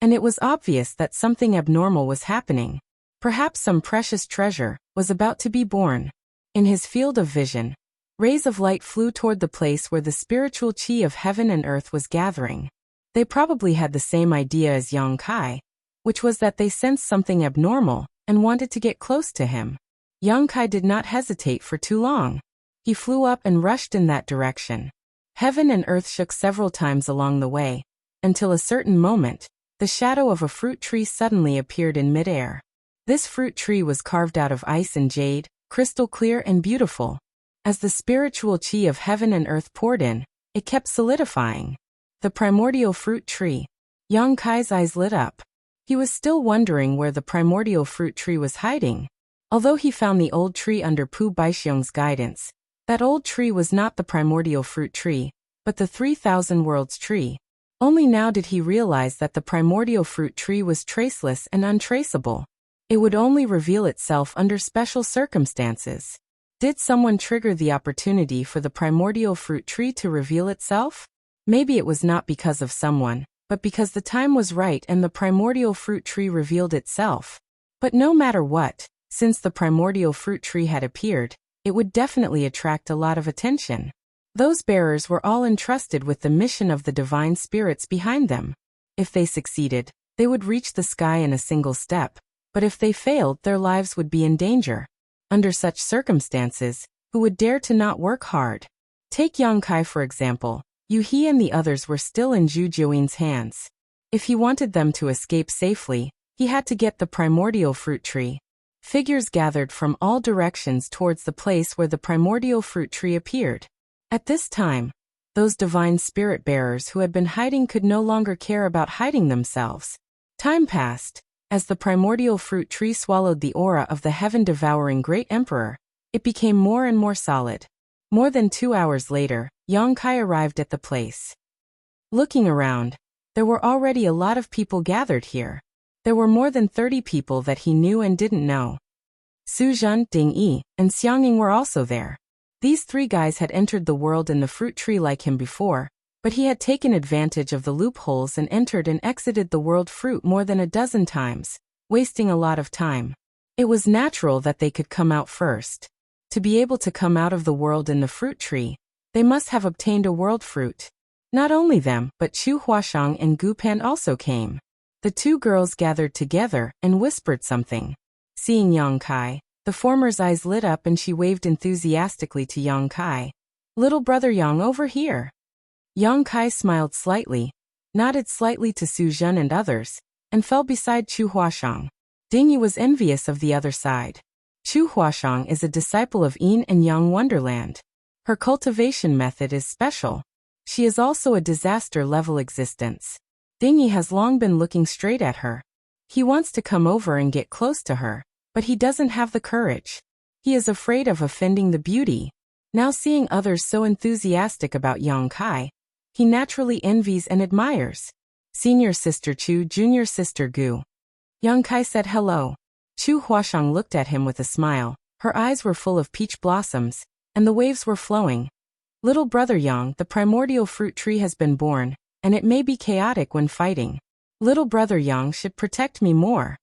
and it was obvious that something abnormal was happening. Perhaps some precious treasure was about to be born. In his field of vision, rays of light flew toward the place where the spiritual qi of heaven and earth was gathering. They probably had the same idea as Yang Kai, which was that they sensed something abnormal and wanted to get close to him. Yang Kai did not hesitate for too long. He flew up and rushed in that direction. Heaven and earth shook several times along the way, until a certain moment, the shadow of a fruit tree suddenly appeared in midair. This fruit tree was carved out of ice and jade, crystal clear and beautiful. As the spiritual qi of heaven and earth poured in, it kept solidifying. The primordial fruit tree. Yang Kai's eyes lit up. He was still wondering where the primordial fruit tree was hiding. Although he found the old tree under Pu Baixiong's guidance, that old tree was not the primordial fruit tree, but the 3,000 worlds tree. Only now did he realize that the primordial fruit tree was traceless and untraceable. It would only reveal itself under special circumstances. Did someone trigger the opportunity for the primordial fruit tree to reveal itself? Maybe it was not because of someone, but because the time was right and the primordial fruit tree revealed itself. But no matter what, since the primordial fruit tree had appeared, it would definitely attract a lot of attention. Those bearers were all entrusted with the mission of the divine spirits behind them. If they succeeded, they would reach the sky in a single step, but if they failed, their lives would be in danger. Under such circumstances, who would dare to not work hard? Take Yang Kai for example. He and the others were still in Zhu Jiuyin's hands. If he wanted them to escape safely, he had to get the primordial fruit tree. Figures gathered from all directions towards the place where the primordial fruit tree appeared. At this time, those divine spirit bearers who had been hiding could no longer care about hiding themselves. Time passed. As the primordial fruit tree swallowed the aura of the heaven-devouring great emperor, it became more and more solid. More than 2 hours later, Yang Kai arrived at the place. Looking around, there were already a lot of people gathered here. There were more than 30 people that he knew and didn't know. Su Zhen, Ding Yi, and Xiangying were also there. These 3 guys had entered the world in the fruit tree like him before, but he had taken advantage of the loopholes and entered and exited the world fruit more than a dozen times, wasting a lot of time. It was natural that they could come out first. To be able to come out of the world in the fruit tree, they must have obtained a world fruit. Not only them, but Chu Huashang and Gu Pan also came. The 2 girls gathered together and whispered something. Seeing Yang Kai, The former's eyes lit up and she waved enthusiastically to Yang Kai. Little brother Yang, over here. Yang Kai smiled slightly, nodded slightly to Su Zhen and others, and fell beside Chu Huashang. Ding Yi was envious of the other side. Chu Huashang is a disciple of Yin and Yang Wonderland. Her cultivation method is special. She is also a disaster-level existence. Ding Yi has long been looking straight at her. He wants to come over and get close to her, but he doesn't have the courage. He is afraid of offending the beauty. Now seeing others so enthusiastic about Yang Kai, he naturally envies and admires. Senior Sister Chu, Junior Sister Gu. Yang Kai said hello. Chu Huashang looked at him with a smile. Her eyes were full of peach blossoms, and the waves were flowing. Little brother Yang, the primordial fruit tree has been born, and it may be chaotic when fighting. Little brother Yang should protect me more.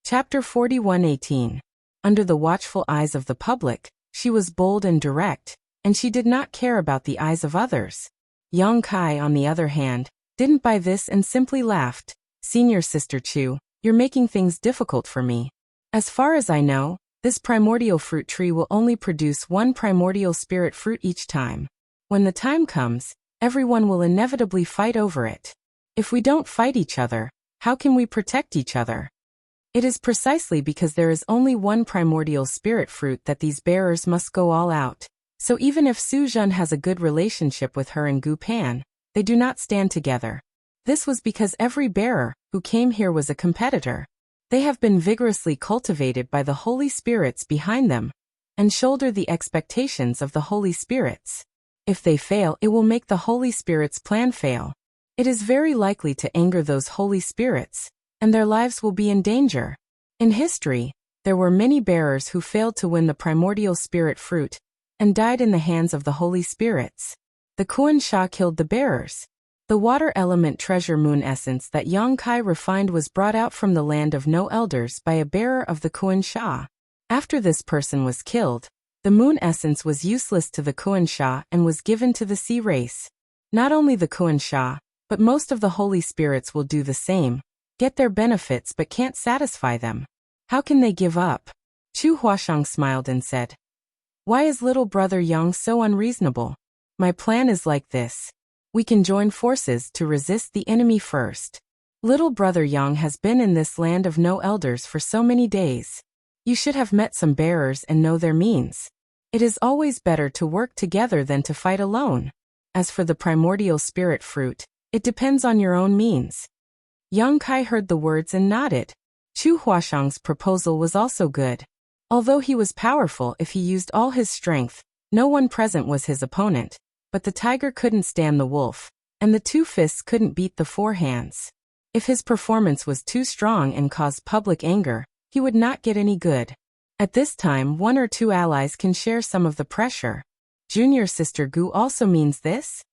Chapter 41:18. Under the watchful eyes of the public, she was bold and direct, and she did not care about the eyes of others. Yang Kai, on the other hand, didn't buy this and simply laughed. Senior Sister Chu, you're making things difficult for me. As far as I know, this primordial fruit tree will only produce one primordial spirit fruit each time. When the time comes, everyone will inevitably fight over it. If we don't fight each other, how can we protect each other? It is precisely because there is only one primordial spirit fruit that these bearers must go all out. So even if Su Zhen has a good relationship with her and Gu Pan, they do not stand together. This was because every bearer who came here was a competitor. They have been vigorously cultivated by the Holy Spirits behind them, and shoulder the expectations of the Holy Spirits. If they fail, it will make the Holy Spirits' plan fail. It is very likely to anger those Holy Spirits, and their lives will be in danger. In history, there were many bearers who failed to win the primordial spirit fruit, and died in the hands of the Holy Spirits. The Kuan Sha killed the bearers. The water element treasure moon essence that Yang Kai refined was brought out from the land of no elders by a bearer of the Kuan Sha. After this person was killed, the moon essence was useless to the Kuan Sha and was given to the sea race. Not only the Kuan Sha, but most of the Holy Spirits will do the same, get their benefits but can't satisfy them. How can they give up? Chu Huashang smiled and said, "Why is little brother Yang so unreasonable? My plan is like this. We can join forces to resist the enemy first. Little brother Yang has been in this land of no elders for so many days. You should have met some bearers and know their means. It is always better to work together than to fight alone. As for the primordial spirit fruit, it depends on your own means." Yang Kai heard the words and nodded. Chu Huashang's proposal was also good. Although he was powerful if he used all his strength, no one present was his opponent. But the tiger couldn't stand the wolf, and the two fists couldn't beat the four hands. If his performance was too strong and caused public anger, he would not get any good. At this time, one or two allies can share some of the pressure. Junior Sister Gu also means this?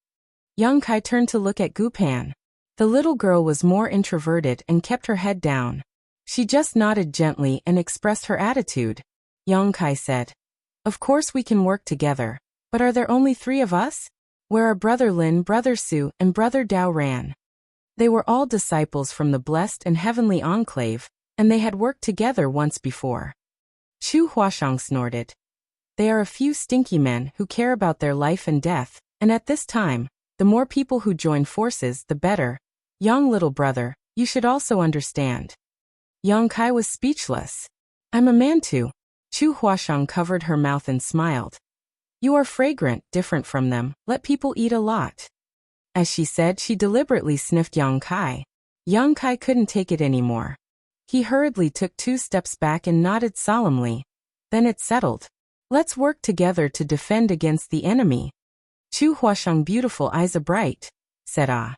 Yang Kai turned to look at Gu Pan. The little girl was more introverted and kept her head down. She just nodded gently and expressed her attitude. Yang Kai said, "Of course we can work together. But are there only 3 of us? Where are Brother Lin, Brother Su, and Brother Dao Ran?" They were all disciples from the blessed and heavenly enclave, and they had worked together once before. Chu Huashang snorted. They are a few stinky men who care about their life and death, and at this time, the more people who join forces, the better. Young little brother, you should also understand. Yang Kai was speechless. I'm a man too. Chu Huashang covered her mouth and smiled. You are fragrant, different from them, let people eat a lot. As she said, she deliberately sniffed Yang Kai. Yang Kai couldn't take it anymore. He hurriedly took 2 steps back and nodded solemnly. Then it settled. Let's work together to defend against the enemy. Chu Huashang, beautiful eyes bright, said Ah.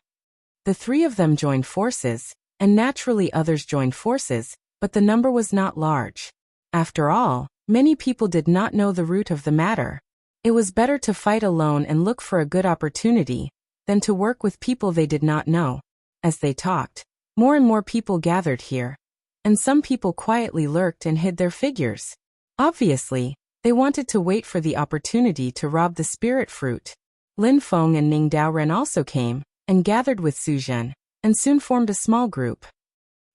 The 3 of them joined forces, and naturally others joined forces, but the number was not large. After all, many people did not know the root of the matter. It was better to fight alone and look for a good opportunity, than to work with people they did not know. As they talked, more and more people gathered here, and some people quietly lurked and hid their figures. Obviously, they wanted to wait for the opportunity to rob the spirit fruit. Lin Feng and Ning Daoren also came, and gathered with Su Zhen, and soon formed a small group.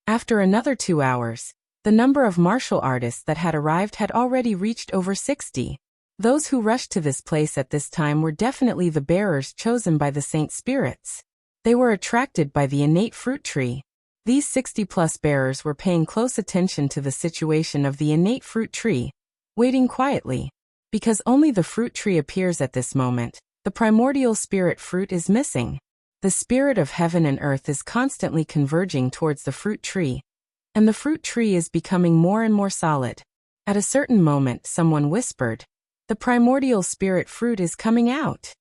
After another 2 hours, The number of martial artists that had arrived had already reached over 60. Those who rushed to this place at this time were definitely the bearers chosen by the saint spirits. They were attracted by the innate fruit tree. These 60-plus bearers were paying close attention to the situation of the innate fruit tree, waiting quietly. Because only the fruit tree appears at this moment, the primordial spirit fruit is missing. The spirit of heaven and earth is constantly converging towards the fruit tree, and the fruit tree is becoming more and more solid. At a certain moment, someone whispered, "The primordial spirit fruit is coming out."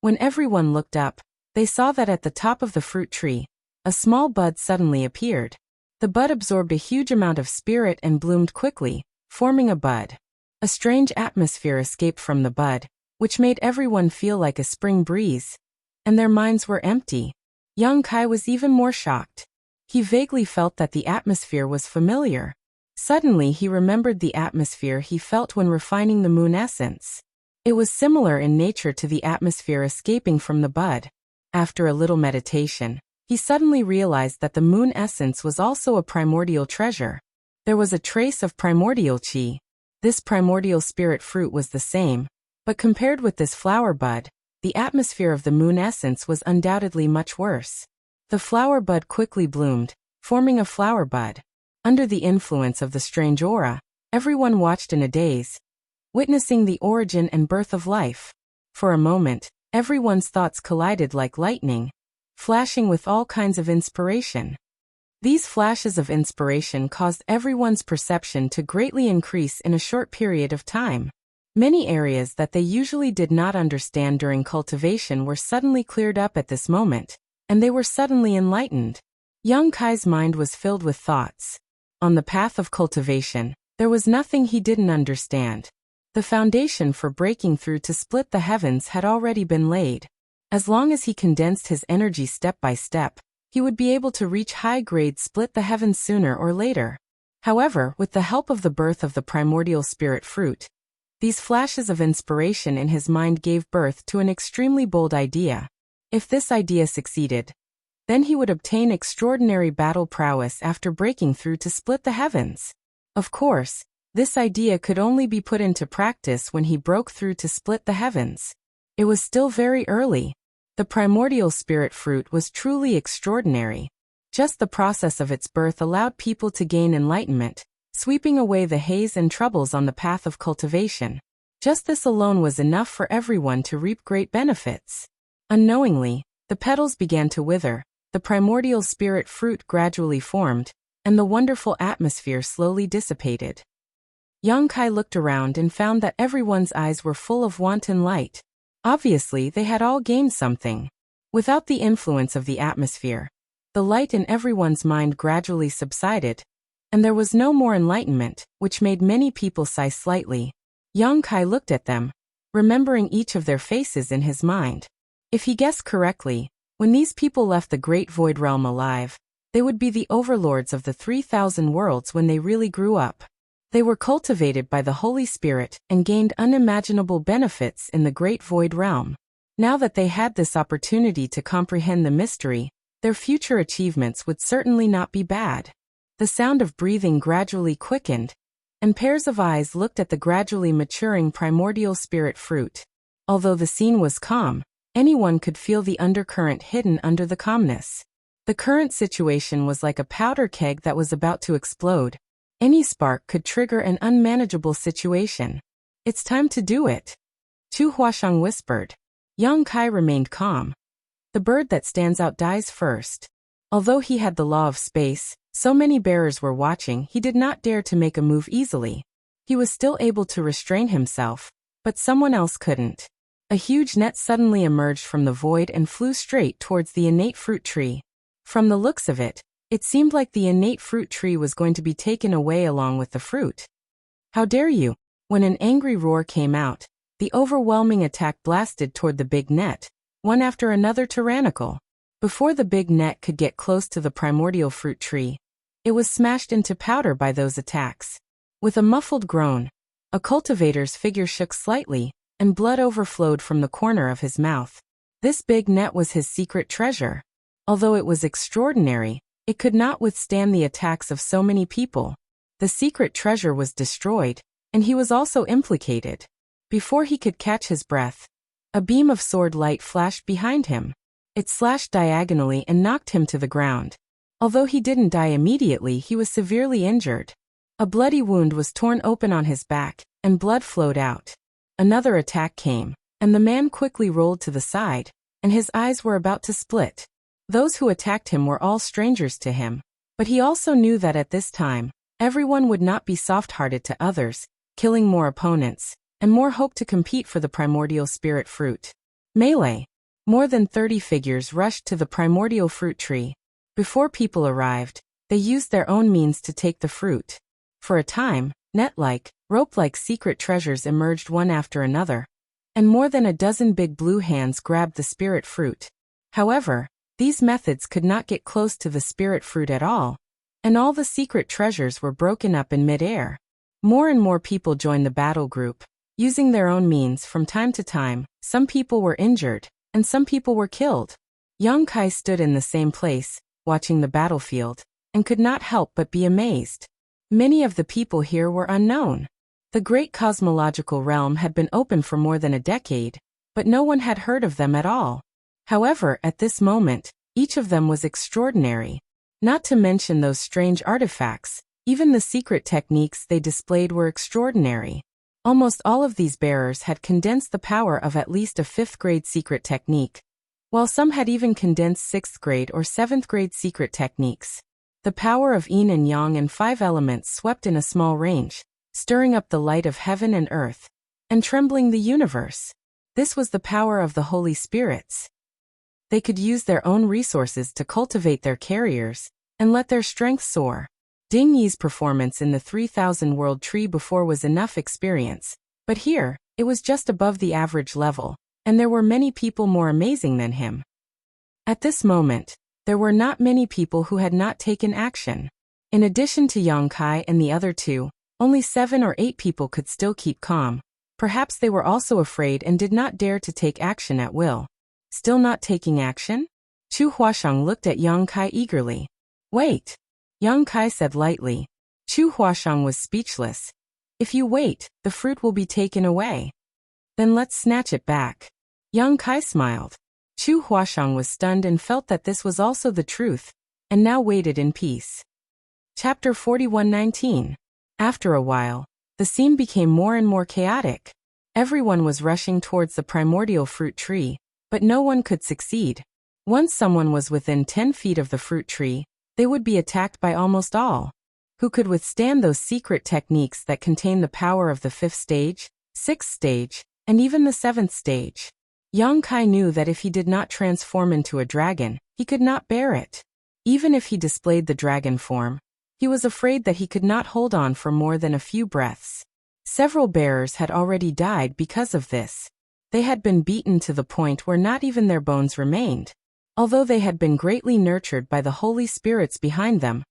When everyone looked up, they saw that at the top of the fruit tree, a small bud suddenly appeared. The bud absorbed a huge amount of spirit and bloomed quickly, forming a bud. A strange atmosphere escaped from the bud, which made everyone feel like a spring breeze, and their minds were empty. Young Kai was even more shocked. He vaguely felt that the atmosphere was familiar. Suddenly he remembered the atmosphere he felt when refining the moon essence. It was similar in nature to the atmosphere escaping from the bud. After a little meditation, he suddenly realized that the moon essence was also a primordial treasure. There was a trace of primordial chi. This primordial spirit fruit was the same, but compared with this flower bud, the atmosphere of the moon essence was undoubtedly much worse. The flower bud quickly bloomed, forming a flower bud. Under the influence of the strange aura, everyone watched in a daze, witnessing the origin and birth of life. For a moment, everyone's thoughts collided like lightning, flashing with all kinds of inspiration. These flashes of inspiration caused everyone's perception to greatly increase in a short period of time. Many areas that they usually did not understand during cultivation were suddenly cleared up at this moment, and they were suddenly enlightened. Young Kai's mind was filled with thoughts. On the path of cultivation, there was nothing he didn't understand. The foundation for breaking through to split the heavens had already been laid. As long as he condensed his energy step by step, he would be able to reach high-grade split the heavens sooner or later. However, with the help of the birth of the primordial spirit fruit, these flashes of inspiration in his mind gave birth to an extremely bold idea. If this idea succeeded, then he would obtain extraordinary battle prowess after breaking through to split the heavens. Of course, this idea could only be put into practice when he broke through to split the heavens. It was still very early. The primordial spirit fruit was truly extraordinary. Just the process of its birth allowed people to gain enlightenment, sweeping away the haze and troubles on the path of cultivation. Just this alone was enough for everyone to reap great benefits. Unknowingly, the petals began to wither, the primordial spirit fruit gradually formed, and the wonderful atmosphere slowly dissipated. Young Kai looked around and found that everyone's eyes were full of wanton light. Obviously, they had all gained something. Without the influence of the atmosphere, the light in everyone's mind gradually subsided, and there was no more enlightenment, which made many people sigh slightly. Young Kai looked at them, remembering each of their faces in his mind. If he guessed correctly, when these people left the great void realm alive, they would be the overlords of the 3,000 worlds when they really grew up. They were cultivated by the Holy Spirit and gained unimaginable benefits in the great void realm. Now that they had this opportunity to comprehend the mystery, their future achievements would certainly not be bad. The sound of breathing gradually quickened, and pairs of eyes looked at the gradually maturing primordial spirit fruit. Although the scene was calm, anyone could feel the undercurrent hidden under the calmness. The current situation was like a powder keg that was about to explode. Any spark could trigger an unmanageable situation. "It's time to do it," Chu Huashang whispered. Young Kai remained calm. The bird that stands out dies first. Although he had the law of space, so many bearers were watching, he did not dare to make a move easily. He was still able to restrain himself, but someone else couldn't. A huge net suddenly emerged from the void and flew straight towards the innate fruit tree. From the looks of it, it seemed like the innate fruit tree was going to be taken away along with the fruit. "How dare you!" When an angry roar came out, the overwhelming attack blasted toward the big net, one after another tyrannical. Before the big net could get close to the primordial fruit tree, it was smashed into powder by those attacks. With a muffled groan, a cultivator's figure shook slightly, and blood overflowed from the corner of his mouth. This big net was his secret treasure. Although it was extraordinary, it could not withstand the attacks of so many people. The secret treasure was destroyed, and he was also implicated. Before he could catch his breath, a beam of sword light flashed behind him. It slashed diagonally and knocked him to the ground. Although he didn't die immediately, he was severely injured. A bloody wound was torn open on his back, and blood flowed out. Another attack came, and the man quickly rolled to the side, and his eyes were about to split. Those who attacked him were all strangers to him, but he also knew that at this time, everyone would not be soft-hearted to others, killing more opponents, and more hope to compete for the primordial spirit fruit. Melee. More than 30 figures rushed to the primordial fruit tree. Before people arrived, they used their own means to take the fruit. For a time, net-like, rope-like secret treasures emerged one after another, and more than a dozen big blue hands grabbed the spirit fruit. However, these methods could not get close to the spirit fruit at all, and all the secret treasures were broken up in mid-air. More and more people joined the battle group, using their own means. From time to time, some people were injured, and some people were killed. Yang Kai stood in the same place, watching the battlefield, and could not help but be amazed. Many of the people here were unknown. The great cosmological realm had been open for more than a decade, but no one had heard of them at all. However, at this moment, each of them was extraordinary. Not to mention those strange artifacts, even the secret techniques they displayed were extraordinary. Almost all of these bearers had condensed the power of at least a 5th-grade secret technique, while some had even condensed 6th-grade or 7th-grade secret techniques. The power of yin and yang and 5 elements swept in a small range, stirring up the light of heaven and earth, and trembling the universe. This was the power of the Holy Spirits. They could use their own resources to cultivate their carriers, and let their strength soar. Ding Yi's performance in the 3000 World Tree before was enough experience, but here, it was just above the average level, and there were many people more amazing than him. At this moment, there were not many people who had not taken action. In addition to Yang Kai and the other two, only 7 or 8 people could still keep calm. Perhaps they were also afraid and did not dare to take action at will. Still not taking action? Chu Huashang looked at Yang Kai eagerly. Wait. Yang Kai said lightly. Chu Huashang was speechless. If you wait, the fruit will be taken away. Then let's snatch it back. Yang Kai smiled. Chu Huashang was stunned and felt that this was also the truth, and now waited in peace. Chapter 41:19. After a while, the scene became more and more chaotic. Everyone was rushing towards the primordial fruit tree, but no one could succeed. Once someone was within 10 feet of the fruit tree, they would be attacked by almost all. Who could withstand those secret techniques that contain the power of the 5th stage, 6th stage, and even the 7th stage? Yang Kai knew that if he did not transform into a dragon, he could not bear it. Even if he displayed the dragon form, he was afraid that he could not hold on for more than a few breaths. Several bearers had already died because of this. They had been beaten to the point where not even their bones remained. Although they had been greatly nurtured by the Holy Spirits behind them,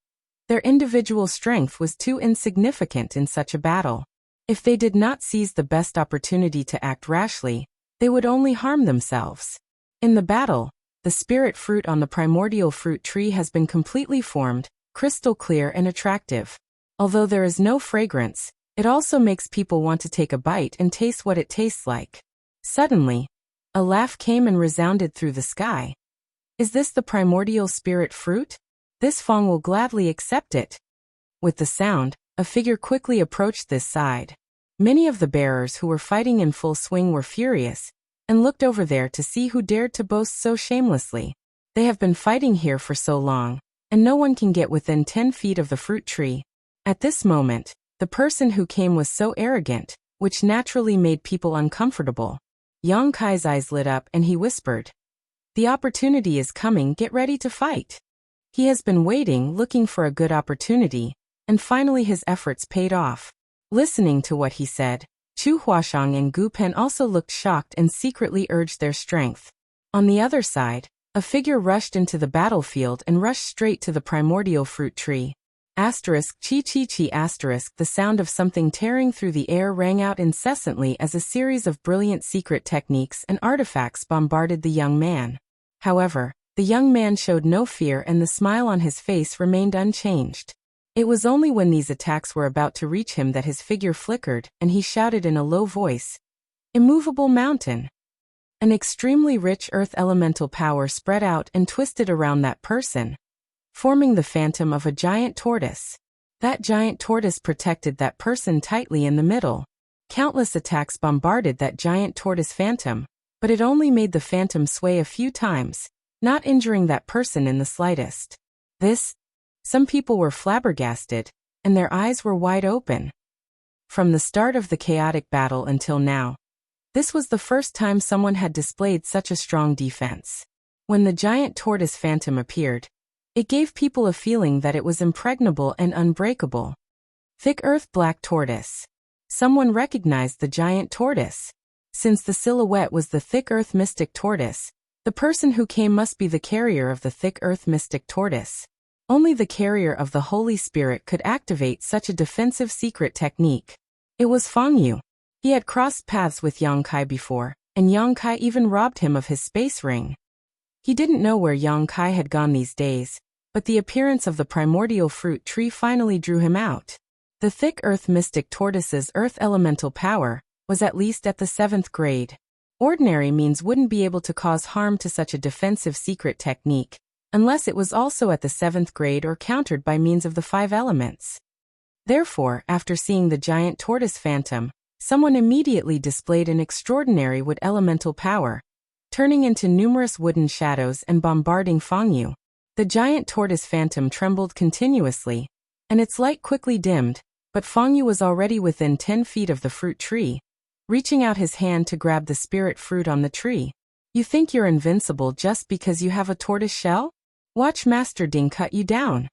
their individual strength was too insignificant in such a battle. If they did not seize the best opportunity to act rashly, they would only harm themselves. In the battle, the spirit fruit on the primordial fruit tree has been completely formed, crystal clear and attractive. Although there is no fragrance, it also makes people want to take a bite and taste what it tastes like. Suddenly, a laugh came and resounded through the sky. Is this the primordial spirit fruit? This Fong will gladly accept it. With the sound, a figure quickly approached this side. Many of the bearers who were fighting in full swing were furious, and looked over there to see who dared to boast so shamelessly. They have been fighting here for so long, and no one can get within 10 feet of the fruit tree. At this moment, the person who came was so arrogant, which naturally made people uncomfortable. Yang Kai's eyes lit up and he whispered, "The opportunity is coming, get ready to fight." He has been waiting, looking for a good opportunity, and finally his efforts paid off. Listening to what he said, Chu Huashang and Gu Pen also looked shocked and secretly urged their strength. On the other side, a figure rushed into the battlefield and rushed straight to the primordial fruit tree. Asterisk chi chi chi asterisk the sound of something tearing through the air rang out incessantly as a series of brilliant secret techniques and artifacts bombarded the young man. However, the young man showed no fear and the smile on his face remained unchanged. It was only when these attacks were about to reach him that his figure flickered, and he shouted in a low voice, "Immovable mountain!" An extremely rich earth elemental power spread out and twisted around that person, forming the phantom of a giant tortoise. That giant tortoise protected that person tightly in the middle. Countless attacks bombarded that giant tortoise phantom, but it only made the phantom sway a few times, not injuring that person in the slightest. Some people were flabbergasted, and their eyes were wide open. From the start of the chaotic battle until now, this was the first time someone had displayed such a strong defense. When the giant tortoise phantom appeared, it gave people a feeling that it was impregnable and unbreakable. Thick earth black tortoise. Someone recognized the giant tortoise. Since the silhouette was the thick earth mystic tortoise, the person who came must be the carrier of the thick earth mystic tortoise. Only the carrier of the Holy Spirit could activate such a defensive secret technique. It was Feng Yu. He had crossed paths with Yang Kai before, and Yang Kai even robbed him of his space ring. He didn't know where Yang Kai had gone these days, but the appearance of the primordial fruit tree finally drew him out. The thick earth mystic tortoise's earth elemental power was at least at the 7th grade. Ordinary means wouldn't be able to cause harm to such a defensive secret technique, unless it was also at the 7th grade or countered by means of the 5 elements. Therefore, after seeing the giant tortoise phantom, someone immediately displayed an extraordinary wood elemental power, turning into numerous wooden shadows and bombarding Feng Yu. The giant tortoise phantom trembled continuously, and its light quickly dimmed, but Feng Yu was already within 10 feet of the fruit tree, reaching out his hand to grab the spirit fruit on the tree. You think you're invincible just because you have a tortoise shell? Watch Master Ding cut you down.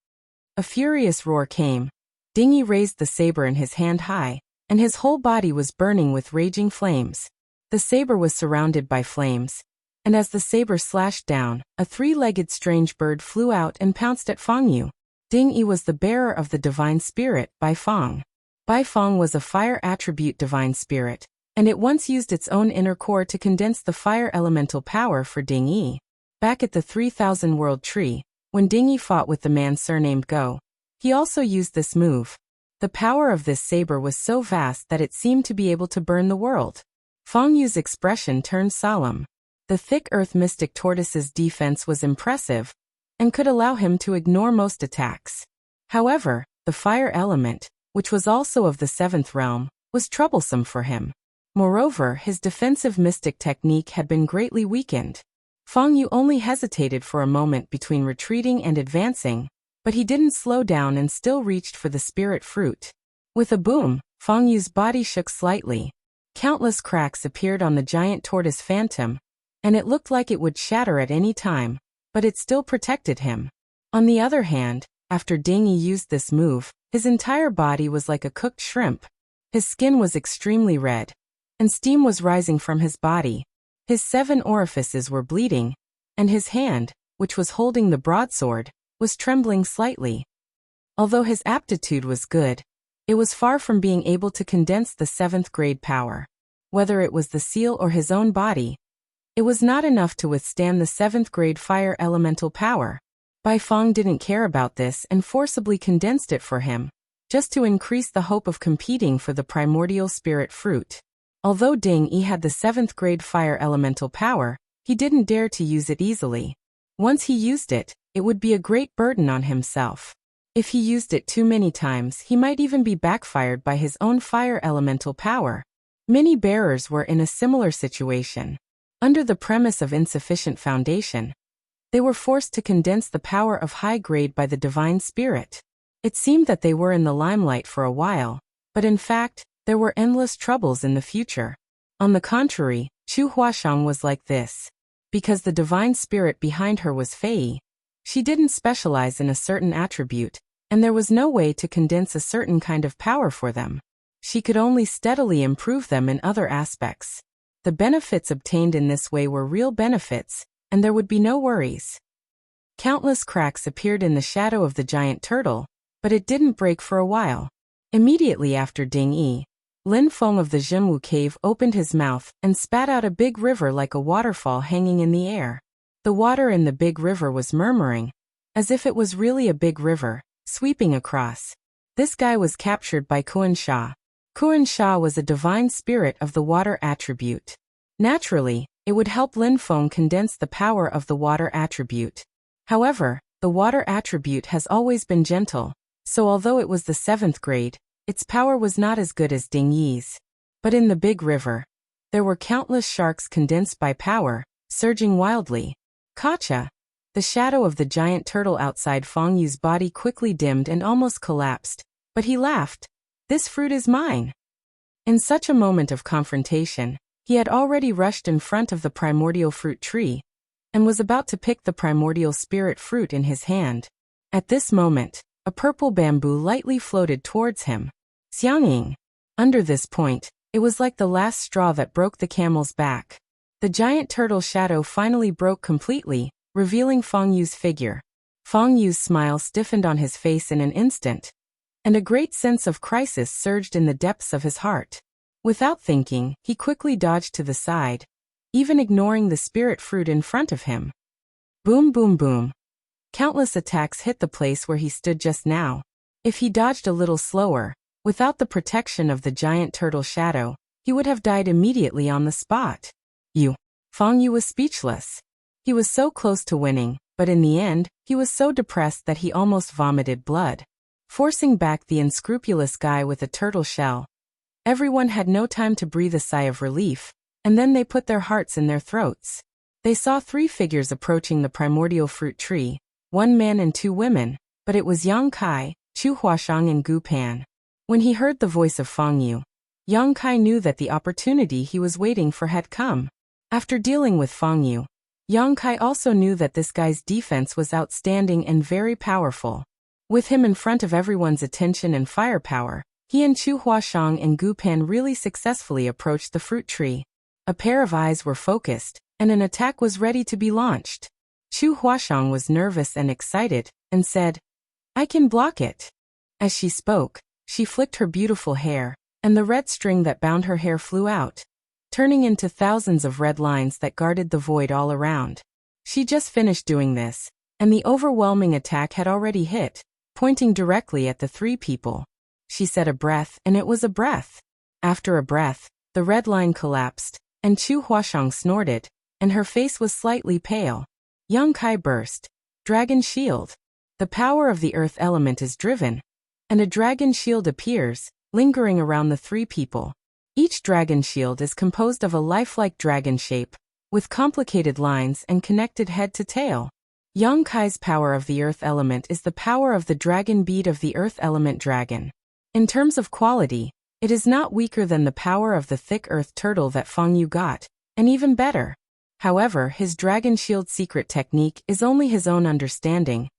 A furious roar came. Dingy raised the saber in his hand high, and his whole body was burning with raging flames. The saber was surrounded by flames, and as the saber slashed down, a 3-legged strange bird flew out and pounced at Feng Yu. Ding Yi was the bearer of the divine spirit, Bai Feng. Bai Feng was a fire attribute divine spirit, and it once used its own inner core to condense the fire elemental power for Ding Yi. Back at the 3000 World Tree, when Ding Yi fought with the man surnamed Go, he also used this move. The power of this saber was so vast that it seemed to be able to burn the world. Feng Yu's expression turned solemn. The thick earth mystic tortoise's defense was impressive, and could allow him to ignore most attacks. However, the fire element, which was also of the 7th realm, was troublesome for him. Moreover, his defensive mystic technique had been greatly weakened. Feng Yu only hesitated for a moment between retreating and advancing, but he didn't slow down and still reached for the spirit fruit. With a boom, Feng Yu's body shook slightly. Countless cracks appeared on the giant tortoise phantom, and it looked like it would shatter at any time, but it still protected him. On the other hand, after Ding Yi used this move, his entire body was like a cooked shrimp. His skin was extremely red, and steam was rising from his body. His 7 orifices were bleeding, and his hand, which was holding the broadsword, was trembling slightly. Although his aptitude was good, it was far from being able to condense the 7th grade power. Whether it was the seal or his own body, it was not enough to withstand the 7th grade fire elemental power. Bai Feng didn't care about this and forcibly condensed it for him, just to increase the hope of competing for the primordial spirit fruit. Although Ding Yi had the 7th grade fire elemental power, he didn't dare to use it easily. Once he used it, it would be a great burden on himself. If he used it too many times, he might even be backfired by his own fire elemental power. Many bearers were in a similar situation. Under the premise of insufficient foundation, they were forced to condense the power of high grade by the divine spirit. It seemed that they were in the limelight for a while, but in fact, there were endless troubles in the future. On the contrary, Chu Huashang was like this. Because the divine spirit behind her was Fei, she didn't specialize in a certain attribute, and there was no way to condense a certain kind of power for them. She could only steadily improve them in other aspects. The benefits obtained in this way were real benefits, and there would be no worries. Countless cracks appeared in the shadow of the giant turtle, but it didn't break for a while. Immediately after Ding Yi, Lin Feng of the Zhenwu cave opened his mouth and spat out a big river like a waterfall hanging in the air. The water in the big river was murmuring, as if it was really a big river, sweeping across. This guy was captured by Kuan Sha. Kuan Sha was a divine spirit of the water attribute. Naturally, it would help Lin Feng condense the power of the water attribute. However, the water attribute has always been gentle, so although it was the 7th grade, its power was not as good as Ding Yi's. But in the big river, there were countless sharks condensed by power, surging wildly. Kacha! The shadow of the giant turtle outside Feng Yu's body quickly dimmed and almost collapsed, but he laughed. This fruit is mine. In such a moment of confrontation, he had already rushed in front of the primordial fruit tree, and was about to pick the primordial spirit fruit in his hand. At this moment, a purple bamboo lightly floated towards him. Xiangying. Under this point, it was like the last straw that broke the camel's back. The giant turtle shadow finally broke completely, revealing Feng Yu's figure. Feng Yu's smile stiffened on his face in an instant, and a great sense of crisis surged in the depths of his heart. Without thinking, he quickly dodged to the side, even ignoring the spirit fruit in front of him. Boom boom boom. Countless attacks hit the place where he stood just now. If he dodged a little slower, without the protection of the giant turtle shadow, he would have died immediately on the spot. Feng Yu was speechless. He was so close to winning, but in the end, he was so depressed that he almost vomited blood, forcing back the unscrupulous guy with a turtle shell. Everyone had no time to breathe a sigh of relief, and then they put their hearts in their throats. They saw 3 figures approaching the primordial fruit tree, 1 man and 2 women, but it was Yang Kai, Chu Huashang and Gu Pan. When he heard the voice of Feng Yu, Yang Kai knew that the opportunity he was waiting for had come. After dealing with Feng Yu, Yang Kai also knew that this guy's defense was outstanding and very powerful. With him in front of everyone's attention and firepower, he and Chu Huashang and Gu Pan really successfully approached the fruit tree. A pair of eyes were focused, and an attack was ready to be launched. Chu Huashang was nervous and excited, and said, "I can block it." As she spoke, she flicked her beautiful hair, and the red string that bound her hair flew out, turning into thousands of red lines that guarded the void all around. She just finished doing this, and the overwhelming attack had already hit, pointing directly at the 3 people. She said a breath, and it was a breath. After a breath, the red line collapsed, and Chu Huashang snorted, and her face was slightly pale. Yang Kai burst. Dragon Shield. The power of the earth element is driven, and a dragon shield appears, lingering around the 3 people. Each dragon shield is composed of a lifelike dragon shape, with complicated lines and connected head to tail. Yang Kai's power of the earth element is the power of the dragon bead of the earth element dragon. In terms of quality, it is not weaker than the power of the thick earth turtle that Feng Yu got, and even better. However, his dragon shield secret technique is only his own understanding,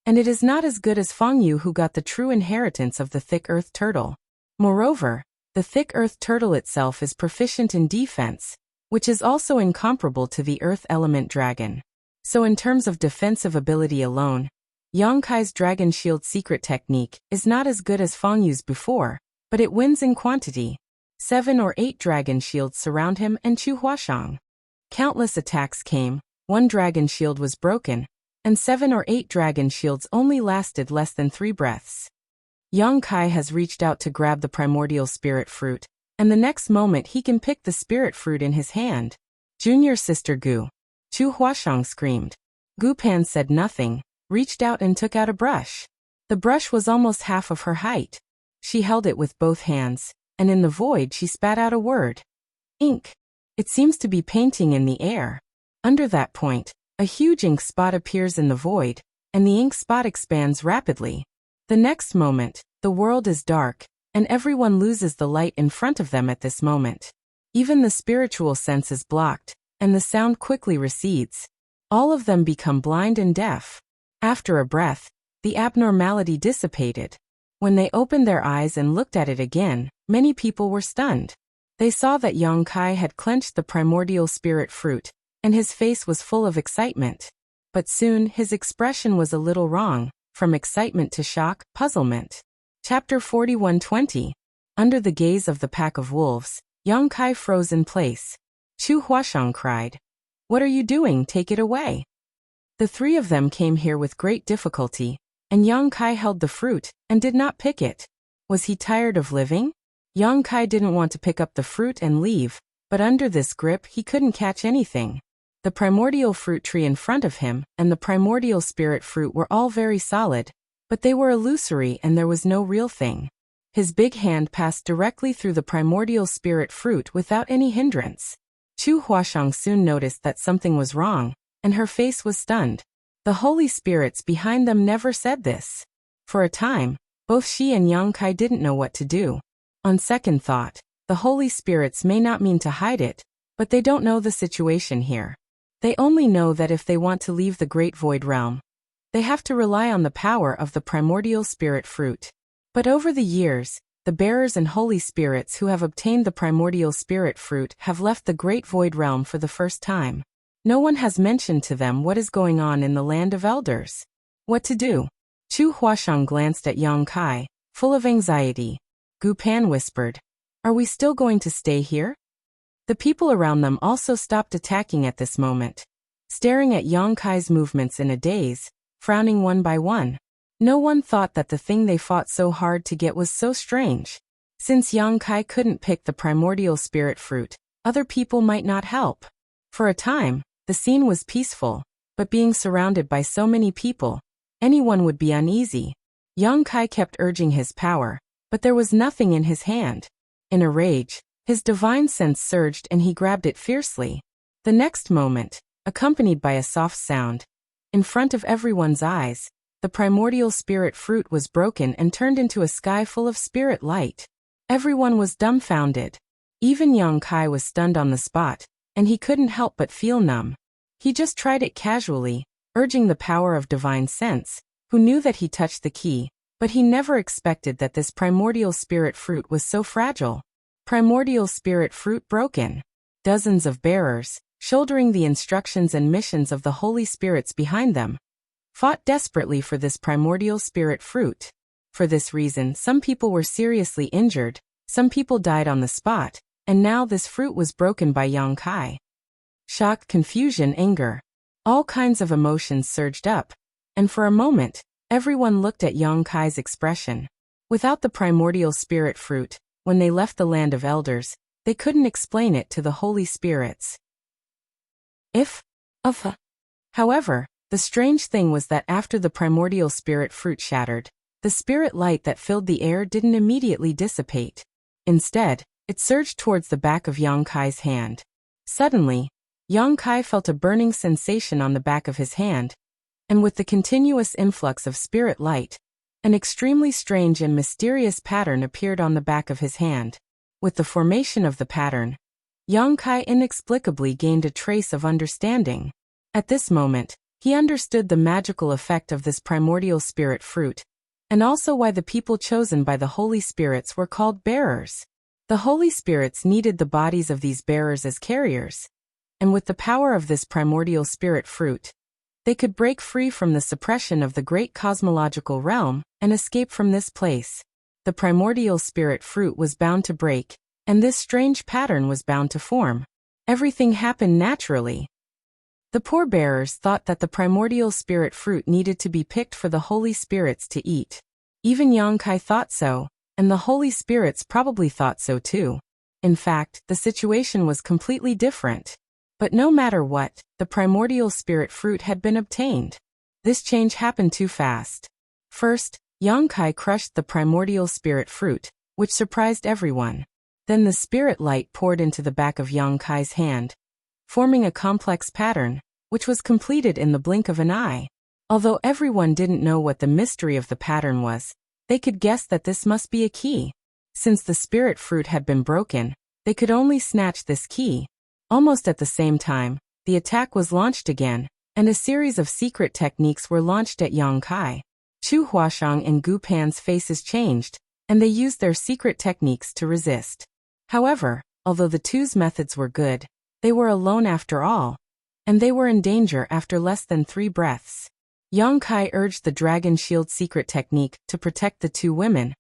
and it is not as good as Feng Yu, who got the true inheritance of the thick earth turtle. Moreover, the thick earth turtle itself is proficient in defense, which is also incomparable to the earth element dragon. So in terms of defensive ability alone, Yang Kai's dragon shield secret technique is not as good as Feng Yu's before, but it wins in quantity. 7 or 8 dragon shields surround him and Chu Huashang. Countless attacks came, 1 dragon shield was broken, and 7 or 8 dragon shields only lasted less than 3 breaths. Yang Kai has reached out to grab the primordial spirit fruit, and the next moment he can pick the spirit fruit in his hand. Junior sister Gu. Chu Huashang screamed. Gu Pan said nothing, reached out and took out a brush. The brush was almost half of her height. She held it with both hands, and in the void she spat out a word. Ink. It seems to be painting in the air. Under that point, a huge ink spot appears in the void, and the ink spot expands rapidly. The next moment, the world is dark, and everyone loses the light in front of them at this moment. Even the spiritual sense is blocked, and the sound quickly recedes. All of them become blind and deaf. After a breath, the abnormality dissipated. When they opened their eyes and looked at it again, many people were stunned. They saw that Yang Kai had clenched the primordial spirit fruit, and his face was full of excitement. But soon his expression was a little wrong, from excitement to shock, puzzlement. Chapter 41:20. Under the gaze of the pack of wolves, Yang Kai froze in place. Chu Huashang cried, "What are you doing? Take it away." The 3 of them came here with great difficulty, and Yang Kai held the fruit and did not pick it. Was he tired of living? Yang Kai didn't want to pick up the fruit and leave, but under this grip he couldn't catch anything. The primordial fruit tree in front of him and the primordial spirit fruit were all very solid, but they were illusory and there was no real thing. His big hand passed directly through the primordial spirit fruit without any hindrance. Chu Huashang soon noticed that something was wrong, and her face was stunned. The holy spirits behind them never said this. For a time, both she and Yang Kai didn't know what to do. On second thought, the holy spirits may not mean to hide it, but they don't know the situation here. They only know that if they want to leave the Great Void Realm, they have to rely on the power of the primordial spirit fruit. But over the years, the bearers and holy spirits who have obtained the primordial spirit fruit have left the Great Void Realm for the first time. No one has mentioned to them what is going on in the land of elders. What to do? Chu Huashang glanced at Yang Kai, full of anxiety. Gu Pan whispered, "Are we still going to stay here?" The people around them also stopped attacking at this moment, staring at Yang Kai's movements in a daze, frowning one by one. No one thought that the thing they fought so hard to get was so strange. Since Yang Kai couldn't pick the primordial spirit fruit, other people might not help. For a time, the scene was peaceful, but being surrounded by so many people, anyone would be uneasy. Yang Kai kept urging his power, but there was nothing in his hand. In a rage, his divine sense surged and he grabbed it fiercely. The next moment, accompanied by a soft sound, in front of everyone's eyes, the primordial spirit fruit was broken and turned into a sky full of spirit light. Everyone was dumbfounded. Even Yang Kai was stunned on the spot, and he couldn't help but feel numb. He just tried it casually, urging the power of divine sense, who knew that he touched the key, but he never expected that this primordial spirit fruit was so fragile. Primordial spirit fruit broken. Dozens of bearers, shouldering the instructions and missions of the holy spirits behind them, fought desperately for this primordial spirit fruit. For this reason, some people were seriously injured, some people died on the spot, and now this fruit was broken by Yang Kai. Shock, confusion, anger. All kinds of emotions surged up, and for a moment, everyone looked at Yang Kai's expression. Without the primordial spirit fruit, when they left the land of elders, they couldn't explain it to the holy spirits. However, the strange thing was that after the primordial spirit fruit shattered, the spirit light that filled the air didn't immediately dissipate. Instead, it surged towards the back of Yang Kai's hand. Suddenly, Yang Kai felt a burning sensation on the back of his hand, and with the continuous influx of spirit light, an extremely strange and mysterious pattern appeared on the back of his hand. With the formation of the pattern, Yang Kai inexplicably gained a trace of understanding. At this moment, he understood the magical effect of this primordial spirit fruit, and also why the people chosen by the holy spirits were called bearers. The holy spirits needed the bodies of these bearers as carriers, and with the power of this primordial spirit fruit, they could break free from the suppression of the great cosmological realm and escape from this place. The primordial spirit fruit was bound to break, and this strange pattern was bound to form. Everything happened naturally. The poor bearers thought that the primordial spirit fruit needed to be picked for the holy spirits to eat. Even Yang Kai thought so, and the holy spirits probably thought so too. In fact, the situation was completely different. But no matter what, the primordial spirit fruit had been obtained. This change happened too fast. First, Yang Kai crushed the primordial spirit fruit, which surprised everyone. Then the spirit light poured into the back of Yang Kai's hand, forming a complex pattern, which was completed in the blink of an eye. Although everyone didn't know what the mystery of the pattern was, they could guess that this must be a key. Since the spirit fruit had been broken, they could only snatch this key. Almost at the same time, the attack was launched again, and a series of secret techniques were launched at Yang Kai. Chu Huashang and Gu Pan's faces changed, and they used their secret techniques to resist. However, although the two's methods were good, they were alone after all, and they were in danger after less than 3 breaths. Yang Kai urged the Dragon Shield secret technique to protect the 2 women,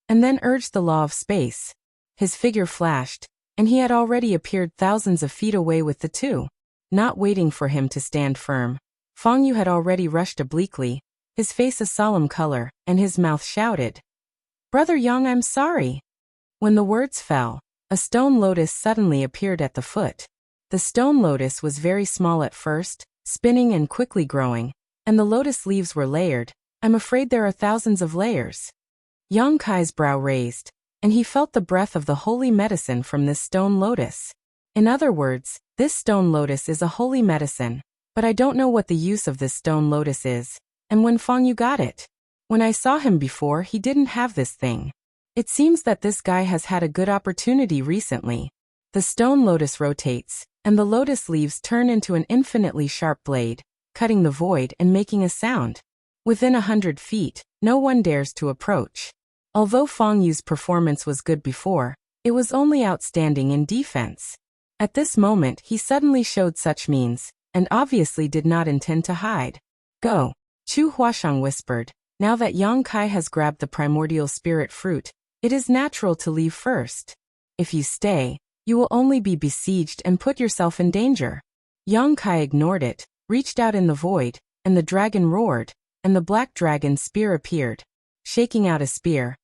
and then urged the law of space. His figure flashed, and he had already appeared thousands of feet away with the 2. Not waiting for him to stand firm, Feng Yu had already rushed obliquely, his face a solemn color, and his mouth shouted, "Brother Yang, I'm sorry." When the words fell, a stone lotus suddenly appeared at the foot. The stone lotus was very small at first, spinning and quickly growing, and the lotus leaves were layered. I'm afraid there are thousands of layers. Yang Kai's brow raised, and he felt the breath of the holy medicine from this stone lotus. In other words, this stone lotus is a holy medicine, but I don't know what the use of this stone lotus is, and when Fang Yu got it. When I saw him before, he didn't have this thing. It seems that this guy has had a good opportunity recently. The stone lotus rotates, and the lotus leaves turn into an infinitely sharp blade, cutting the void and making a sound. Within 100 feet, no one dares to approach. Although Fang Yu's performance was good before, it was only outstanding in defense. At this moment he suddenly showed such means, and obviously did not intend to hide. Go. Chu Huashang whispered. Now that Yang Kai has grabbed the primordial spirit fruit, it is natural to leave first. If you stay, you will only be besieged and put yourself in danger. Yang Kai ignored it, reached out in the void, and the dragon roared, and the black dragon spear appeared. Shaking out a spear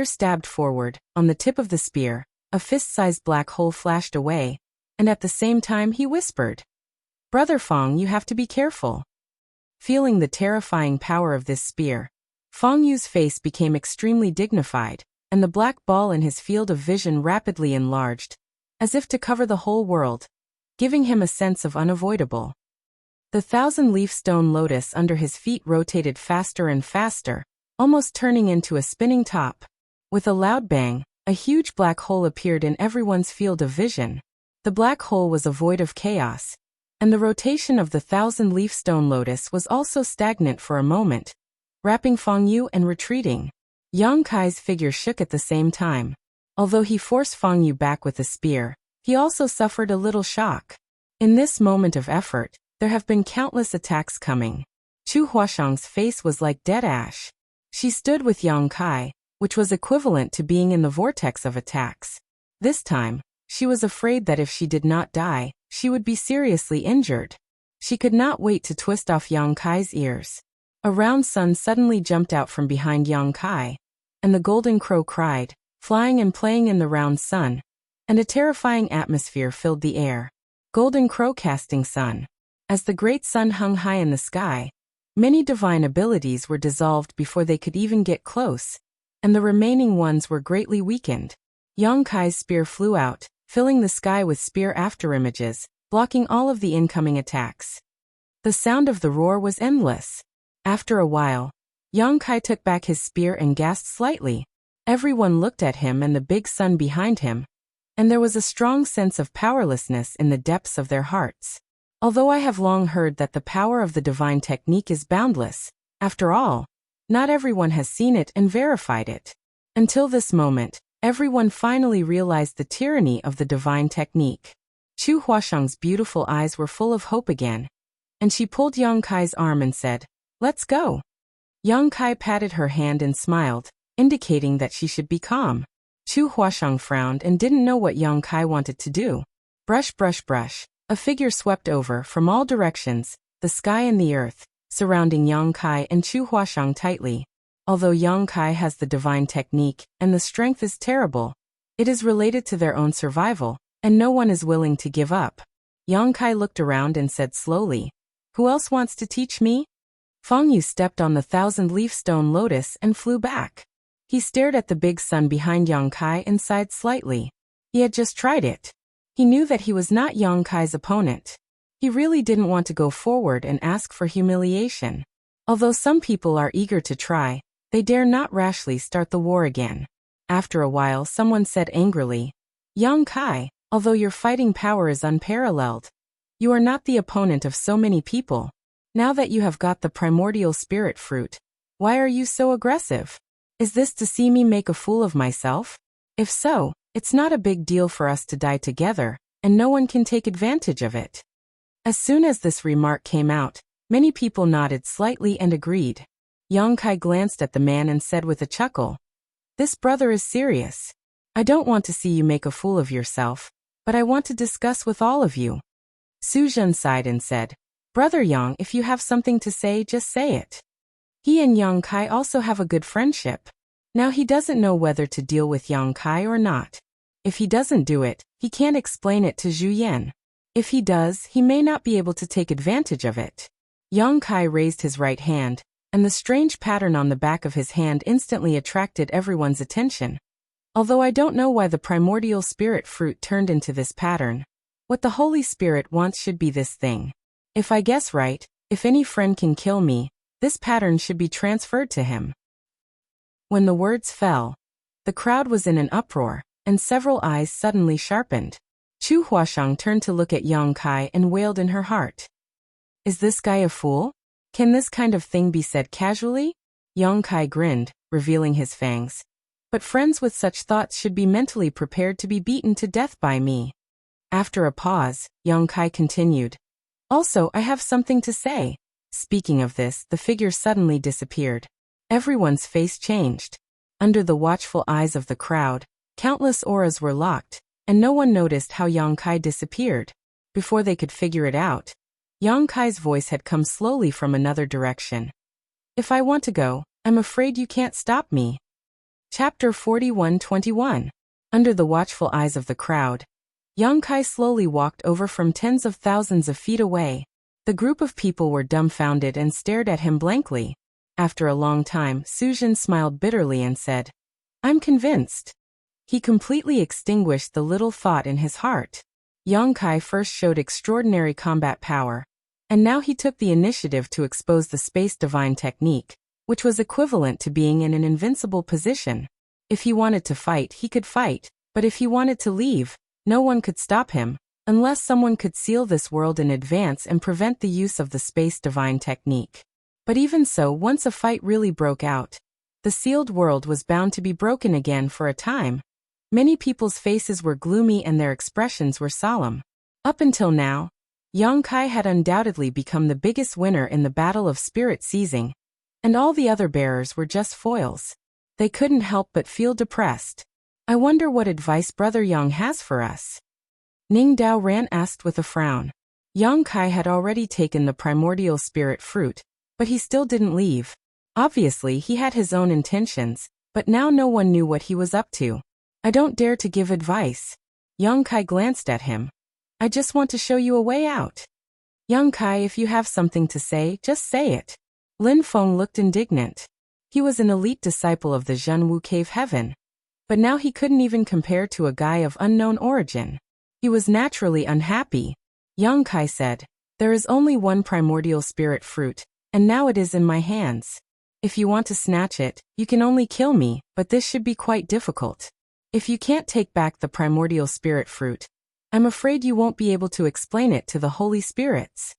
stabbed forward. On the tip of the spear, a fist-sized black hole flashed away, and at the same time he whispered, "Brother Fang, you have to be careful." Feeling the terrifying power of this spear, Fang Yu's face became extremely dignified, and the black ball in his field of vision rapidly enlarged, as if to cover the whole world, giving him a sense of unavoidable. The thousand-leaf stone lotus under his feet rotated faster and faster, almost turning into a spinning top. With a loud bang, a huge black hole appeared in everyone's field of vision. The black hole was a void of chaos, and the rotation of the thousand-leaf stone lotus was also stagnant for a moment, wrapping Fang Yu and retreating. Yang Kai's figure shook at the same time. Although he forced Fang Yu back with a spear, he also suffered a little shock. In this moment of effort, there have been countless attacks coming. Chu Huashang's face was like dead ash. She stood with Yang Kai, which was equivalent to being in the vortex of attacks. This time, she was afraid that if she did not die, she would be seriously injured. She could not wait to twist off Yang Kai's ears. A round sun suddenly jumped out from behind Yang Kai, and the golden crow cried, flying and playing in the round sun, and a terrifying atmosphere filled the air. Golden crow casting sun. As the great sun hung high in the sky, many divine abilities were dissolved before they could even get close, and the remaining ones were greatly weakened. Yang Kai's spear flew out, filling the sky with spear afterimages, blocking all of the incoming attacks. The sound of the roar was endless. After a while, Yang Kai took back his spear and gasped slightly. Everyone looked at him and the big sun behind him, and there was a strong sense of powerlessness in the depths of their hearts. Although I have long heard that the power of the divine technique is boundless, after all, not everyone has seen it and verified it. Until this moment, everyone finally realized the tyranny of the divine technique. Chu Huashang's beautiful eyes were full of hope again, and she pulled Yang Kai's arm and said, "Let's go." Yang Kai patted her hand and smiled, indicating that she should be calm. Chu Huashang frowned and didn't know what Yang Kai wanted to do. Brush, brush, brush. A figure swept over from all directions, the sky and the earth, surrounding Yang Kai and Chu Huashang tightly. Although Yang Kai has the divine technique and the strength is terrible, it is related to their own survival, and no one is willing to give up. Yang Kai looked around and said slowly, "Who else wants to teach me?" Fang Yu stepped on the thousand-leaf stone lotus and flew back. He stared at the big sun behind Yang Kai and sighed slightly. He had just tried it. He knew that he was not Yang Kai's opponent. He really didn't want to go forward and ask for humiliation. Although some people are eager to try, they dare not rashly start the war again. After a while, someone said angrily, "Yang Kai, although your fighting power is unparalleled, you are not the opponent of so many people. Now that you have got the primordial spirit fruit, why are you so aggressive? Is this to see me make a fool of myself? If so, it's not a big deal for us to die together, and no one can take advantage of it." As soon as this remark came out, many people nodded slightly and agreed. Yang Kai glanced at the man and said with a chuckle, "This brother is serious. I don't want to see you make a fool of yourself, but I want to discuss with all of you." Su Zhen sighed and said, "Brother Yang, if you have something to say, just say it." He and Yang Kai also have a good friendship. Now he doesn't know whether to deal with Yang Kai or not. If he doesn't do it, he can't explain it to Zhu Yan. If he does, he may not be able to take advantage of it. Yang Kai raised his right hand, and the strange pattern on the back of his hand instantly attracted everyone's attention. Although I don't know why the primordial spirit fruit turned into this pattern. What the Holy Spirit wants should be this thing. If I guess right, if any friend can kill me, this pattern should be transferred to him. When the words fell, the crowd was in an uproar, and several eyes suddenly sharpened. Chu Huashang turned to look at Yang Kai and wailed in her heart. Is this guy a fool? Can this kind of thing be said casually? Yang Kai grinned, revealing his fangs. But friends with such thoughts should be mentally prepared to be beaten to death by me. After a pause, Yang Kai continued. Also, I have something to say. Speaking of this, the figure suddenly disappeared. Everyone's face changed. Under the watchful eyes of the crowd, countless auras were locked, and no one noticed how Yang Kai disappeared. Before they could figure it out, Yang Kai's voice had come slowly from another direction. If I want to go, I'm afraid you can't stop me. Chapter 41-21. Under the watchful eyes of the crowd, Yang Kai slowly walked over from tens of thousands of feet away. The group of people were dumbfounded and stared at him blankly. After a long time, Suzhen smiled bitterly and said, I'm convinced. He completely extinguished the little thought in his heart. Yang Kai first showed extraordinary combat power, and now he took the initiative to expose the space divine technique, which was equivalent to being in an invincible position. If he wanted to fight, he could fight, but if he wanted to leave, no one could stop him, unless someone could seal this world in advance and prevent the use of the space divine technique. But even so, once a fight really broke out, the sealed world was bound to be broken again for a time. Many people's faces were gloomy and their expressions were solemn. Up until now, Yang Kai had undoubtedly become the biggest winner in the battle of spirit seizing, and all the other bearers were just foils. They couldn't help but feel depressed. I wonder what advice Brother Yang has for us. Ning Dao Ran asked with a frown. Yang Kai had already taken the primordial spirit fruit, but he still didn't leave. Obviously, he had his own intentions, but now no one knew what he was up to. I don't dare to give advice. Yang Kai glanced at him. I just want to show you a way out. Yang Kai, if you have something to say, just say it. Lin Feng looked indignant. He was an elite disciple of the Zhenwu Cave Heaven. But now he couldn't even compare to a guy of unknown origin. He was naturally unhappy. Yang Kai said, there is only one primordial spirit fruit, and now it is in my hands. If you want to snatch it, you can only kill me, but this should be quite difficult. If you can't take back the primordial spirit fruit, I'm afraid you won't be able to explain it to the Holy Spirits.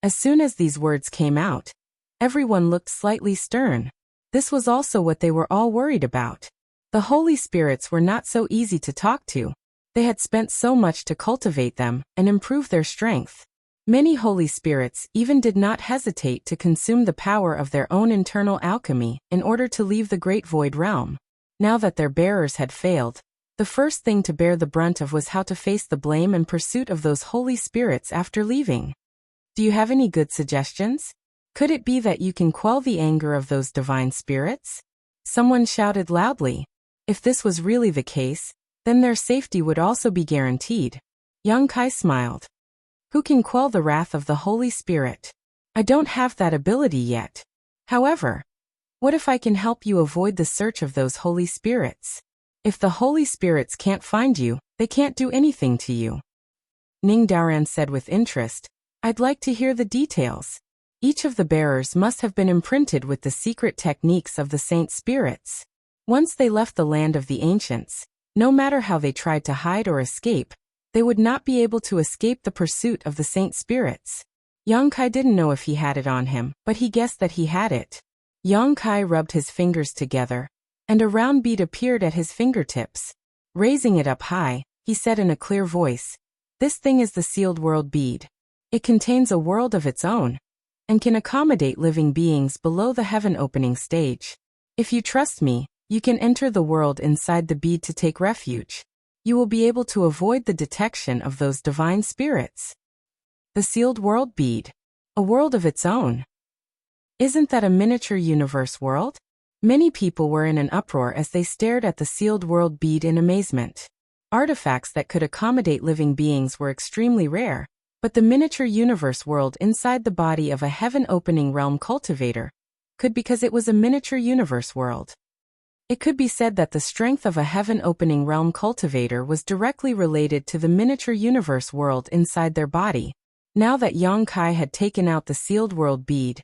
As soon as these words came out, everyone looked slightly stern. This was also what they were all worried about. The Holy Spirits were not so easy to talk to. They had spent so much to cultivate them and improve their strength. Many Holy Spirits even did not hesitate to consume the power of their own internal alchemy in order to leave the Great Void Realm. Now that their bearers had failed, the first thing to bear the brunt of was how to face the blame and pursuit of those Holy Spirits after leaving. Do you have any good suggestions? Could it be that you can quell the anger of those divine spirits? Someone shouted loudly. If this was really the case, then their safety would also be guaranteed. Yang Kai smiled. Who can quell the wrath of the Holy Spirit? I don't have that ability yet. However, what if I can help you avoid the search of those Holy Spirits? If the Holy Spirits can't find you, they can't do anything to you. Ning Daoran said with interest, I'd like to hear the details. Each of the bearers must have been imprinted with the secret techniques of the Saint Spirits. Once they left the land of the ancients, no matter how they tried to hide or escape, they would not be able to escape the pursuit of the Saint Spirits. Yang Kai didn't know if he had it on him, but he guessed that he had it. Yang Kai rubbed his fingers together, and a round bead appeared at his fingertips. Raising it up high, he said in a clear voice, This thing is the sealed world bead. It contains a world of its own, and can accommodate living beings below the heaven opening stage. If you trust me, you can enter the world inside the bead to take refuge. You will be able to avoid the detection of those divine spirits. The sealed world bead. A world of its own. Isn't that a miniature universe world? Many people were in an uproar as they stared at the sealed world bead in amazement. Artifacts that could accommodate living beings were extremely rare, but the miniature universe world inside the body of a heaven-opening realm cultivator could, because it was a miniature universe world. It could be said that the strength of a heaven-opening realm cultivator was directly related to the miniature universe world inside their body. Now that Yang Kai had taken out the sealed world bead,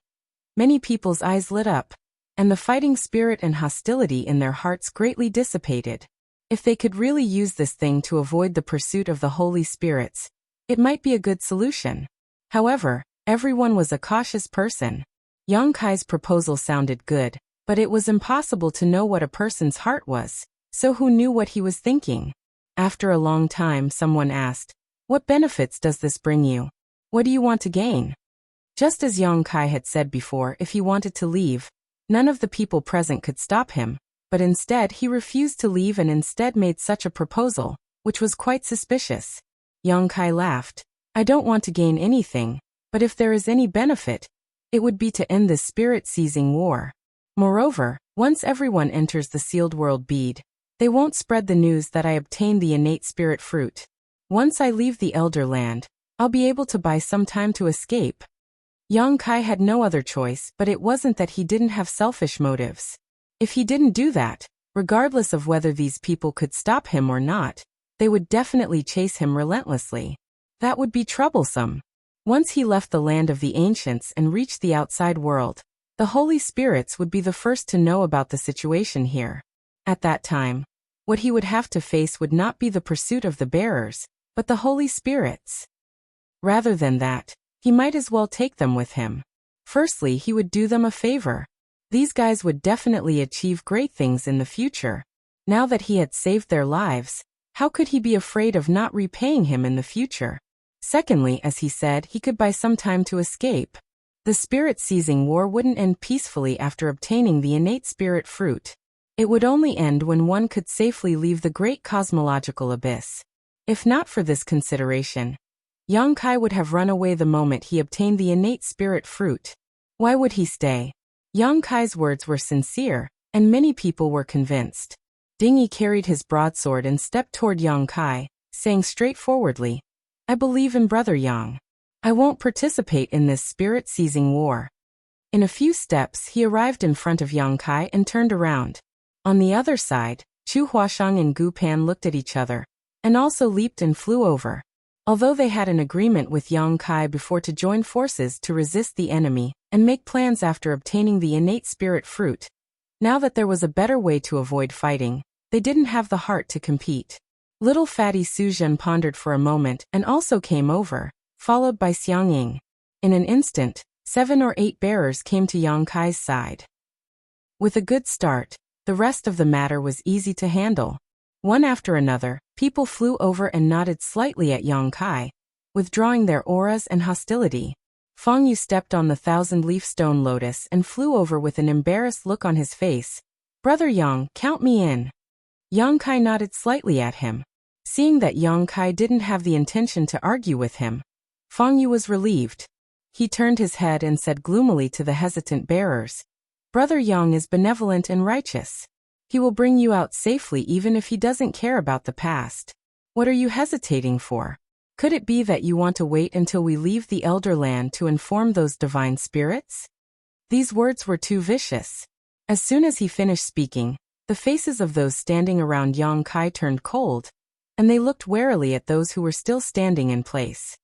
many people's eyes lit up, and the fighting spirit and hostility in their hearts greatly dissipated. If they could really use this thing to avoid the pursuit of the holy spirits, it might be a good solution. However, everyone was a cautious person. Yang Kai's proposal sounded good, but it was impossible to know what a person's heart was, so who knew what he was thinking? After a long time, someone asked, "What benefits does this bring you? What do you want to gain?" Just as Yang Kai had said before, if he wanted to leave, none of the people present could stop him, but instead he refused to leave and instead made such a proposal, which was quite suspicious. Yang Kai laughed. "I don't want to gain anything, but if there is any benefit, it would be to end this spirit-seizing war. Moreover, once everyone enters the sealed world bead, they won't spread the news that I obtained the innate spirit fruit. Once I leave the Elder Land, I'll be able to buy some time to escape." Yang Kai had no other choice, but it wasn't that he didn't have selfish motives. If he didn't do that, regardless of whether these people could stop him or not, they would definitely chase him relentlessly. That would be troublesome. Once he left the land of the ancients and reached the outside world, the holy spirits would be the first to know about the situation here. At that time, what he would have to face would not be the pursuit of the bearers, but the holy spirits. Rather than that, he might as well take them with him. Firstly, he would do them a favor. These guys would definitely achieve great things in the future. Now that he had saved their lives, how could he be afraid of not repaying him in the future? Secondly, as he said, he could buy some time to escape. The spirit-seizing war wouldn't end peacefully after obtaining the innate spirit fruit. It would only end when one could safely leave the great cosmological abyss. If not for this consideration, Yang Kai would have run away the moment he obtained the innate spirit fruit. Why would he stay? Yang Kai's words were sincere, and many people were convinced. Dingy carried his broadsword and stepped toward Yang Kai, saying straightforwardly, "I believe in Brother Yang. I won't participate in this spirit-seizing war." In a few steps he arrived in front of Yang Kai and turned around. On the other side, Chu Huashang and Gu Pan looked at each other, and also leaped and flew over. Although they had an agreement with Yang Kai before to join forces to resist the enemy and make plans after obtaining the innate spirit fruit, now that there was a better way to avoid fighting, they didn't have the heart to compete. Little fatty Su Zhen pondered for a moment and also came over, followed by Xiang Ying. In an instant, 7 or 8 bearers came to Yang Kai's side. With a good start, the rest of the matter was easy to handle. One after another, people flew over and nodded slightly at Yang Kai, withdrawing their auras and hostility. Feng Yu stepped on the 1,000-leaf stone lotus and flew over with an embarrassed look on his face. "Brother Yang, count me in." Yang Kai nodded slightly at him. Seeing that Yang Kai didn't have the intention to argue with him, Feng Yu was relieved. He turned his head and said gloomily to the hesitant bearers, "Brother Yang is benevolent and righteous. He will bring you out safely even if he doesn't care about the past. What are you hesitating for? Could it be that you want to wait until we leave the Elder Land to inform those divine spirits?" These words were too vicious. As soon as he finished speaking, the faces of those standing around Yang Kai turned cold, and they looked warily at those who were still standing in place.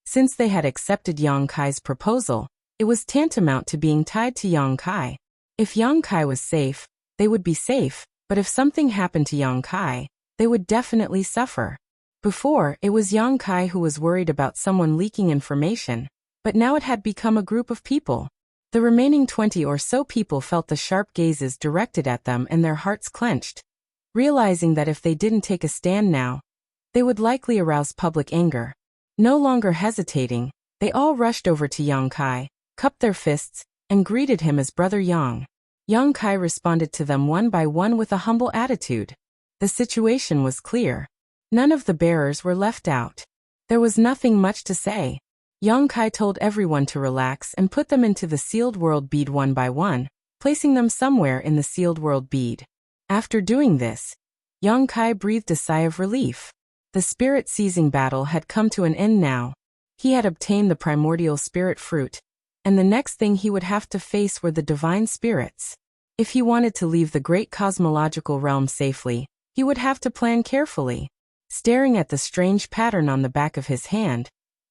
Since they had accepted Yang Kai's proposal, it was tantamount to being tied to Yang Kai. If Yang Kai was safe, they would be safe, but if something happened to Yang Kai, they would definitely suffer. Before, it was Yang Kai who was worried about someone leaking information, but now it had become a group of people. The remaining 20 or so people felt the sharp gazes directed at them and their hearts clenched, realizing that if they didn't take a stand now, they would likely arouse public anger. No longer hesitating, they all rushed over to Yang Kai, cupped their fists, and greeted him as Brother Yang. Yang Kai responded to them one by one with a humble attitude. The situation was clear. None of the bearers were left out. There was nothing much to say. Yang Kai told everyone to relax and put them into the sealed world bead one by one, placing them somewhere in the sealed world bead. After doing this, Yang Kai breathed a sigh of relief. The spirit-seizing battle had come to an end now. He had obtained the primordial spirit fruit, and the next thing he would have to face were the divine spirits. If he wanted to leave the great cosmological realm safely, he would have to plan carefully. Staring at the strange pattern on the back of his hand,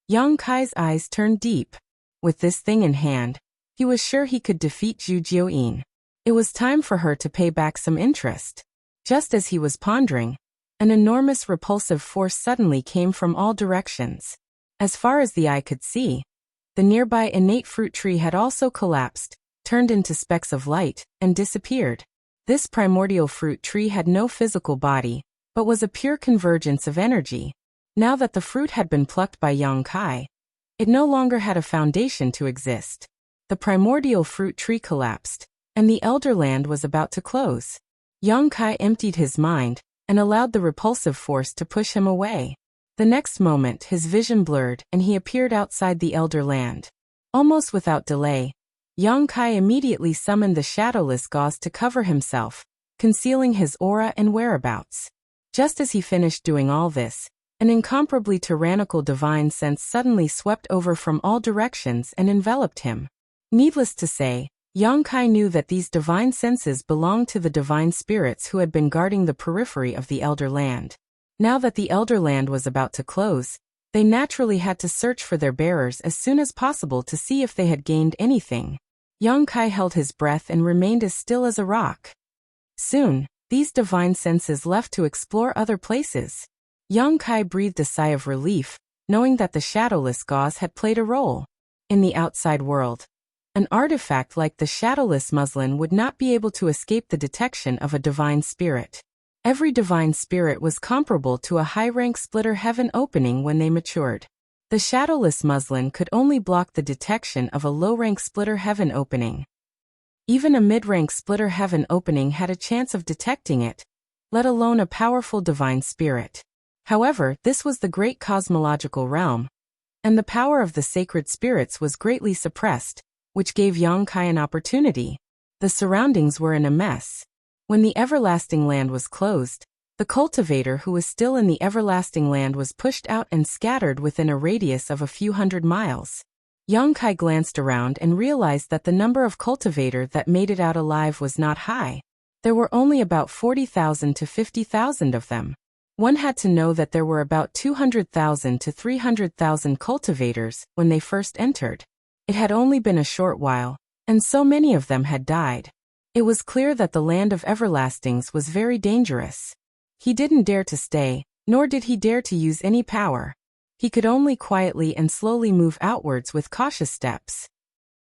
Yang Kai's eyes turned deep. With this thing in hand, he was sure he could defeat Zhu Jiuyin. It was time for her to pay back some interest. Just as he was pondering, an enormous repulsive force suddenly came from all directions. As far as the eye could see, the nearby innate fruit tree had also collapsed, turned into specks of light, and disappeared. This primordial fruit tree had no physical body, but was a pure convergence of energy. Now that the fruit had been plucked by Yang Kai, it no longer had a foundation to exist. The primordial fruit tree collapsed, and the Elder Land was about to close. Yang Kai emptied his mind, and allowed the repulsive force to push him away. The next moment his vision blurred and he appeared outside the Elder Land. Almost without delay, Yang Kai immediately summoned the shadowless gauze to cover himself, concealing his aura and whereabouts. Just as he finished doing all this, an incomparably tyrannical divine sense suddenly swept over from all directions and enveloped him. Needless to say, Yang Kai knew that these divine senses belonged to the divine spirits who had been guarding the periphery of the Elder Land. Now that the Elder Land was about to close, they naturally had to search for their bearers as soon as possible to see if they had gained anything. Yang Kai held his breath and remained as still as a rock. Soon, these divine senses left to explore other places. Yang Kai breathed a sigh of relief, knowing that the shadowless gauze had played a role. In the outside world, an artifact like the shadowless muslin would not be able to escape the detection of a divine spirit. Every divine spirit was comparable to a high-rank splitter heaven opening when they matured. The shadowless muslin could only block the detection of a low-rank splitter heaven opening. Even a mid-rank splitter heaven opening had a chance of detecting it, let alone a powerful divine spirit. However, this was the great cosmological realm, and the power of the sacred spirits was greatly suppressed, which gave Yang Kai an opportunity. The surroundings were in a mess. When the everlasting land was closed, the cultivator who was still in the everlasting land was pushed out and scattered within a radius of a few hundred miles. Yang Kai glanced around and realized that the number of cultivator that made it out alive was not high. There were only about 40,000 to 50,000 of them. One had to know that there were about 200,000 to 300,000 cultivators when they first entered. It had only been a short while, and so many of them had died. It was clear that the land of everlastings was very dangerous. He didn't dare to stay, nor did he dare to use any power. He could only quietly and slowly move outwards with cautious steps.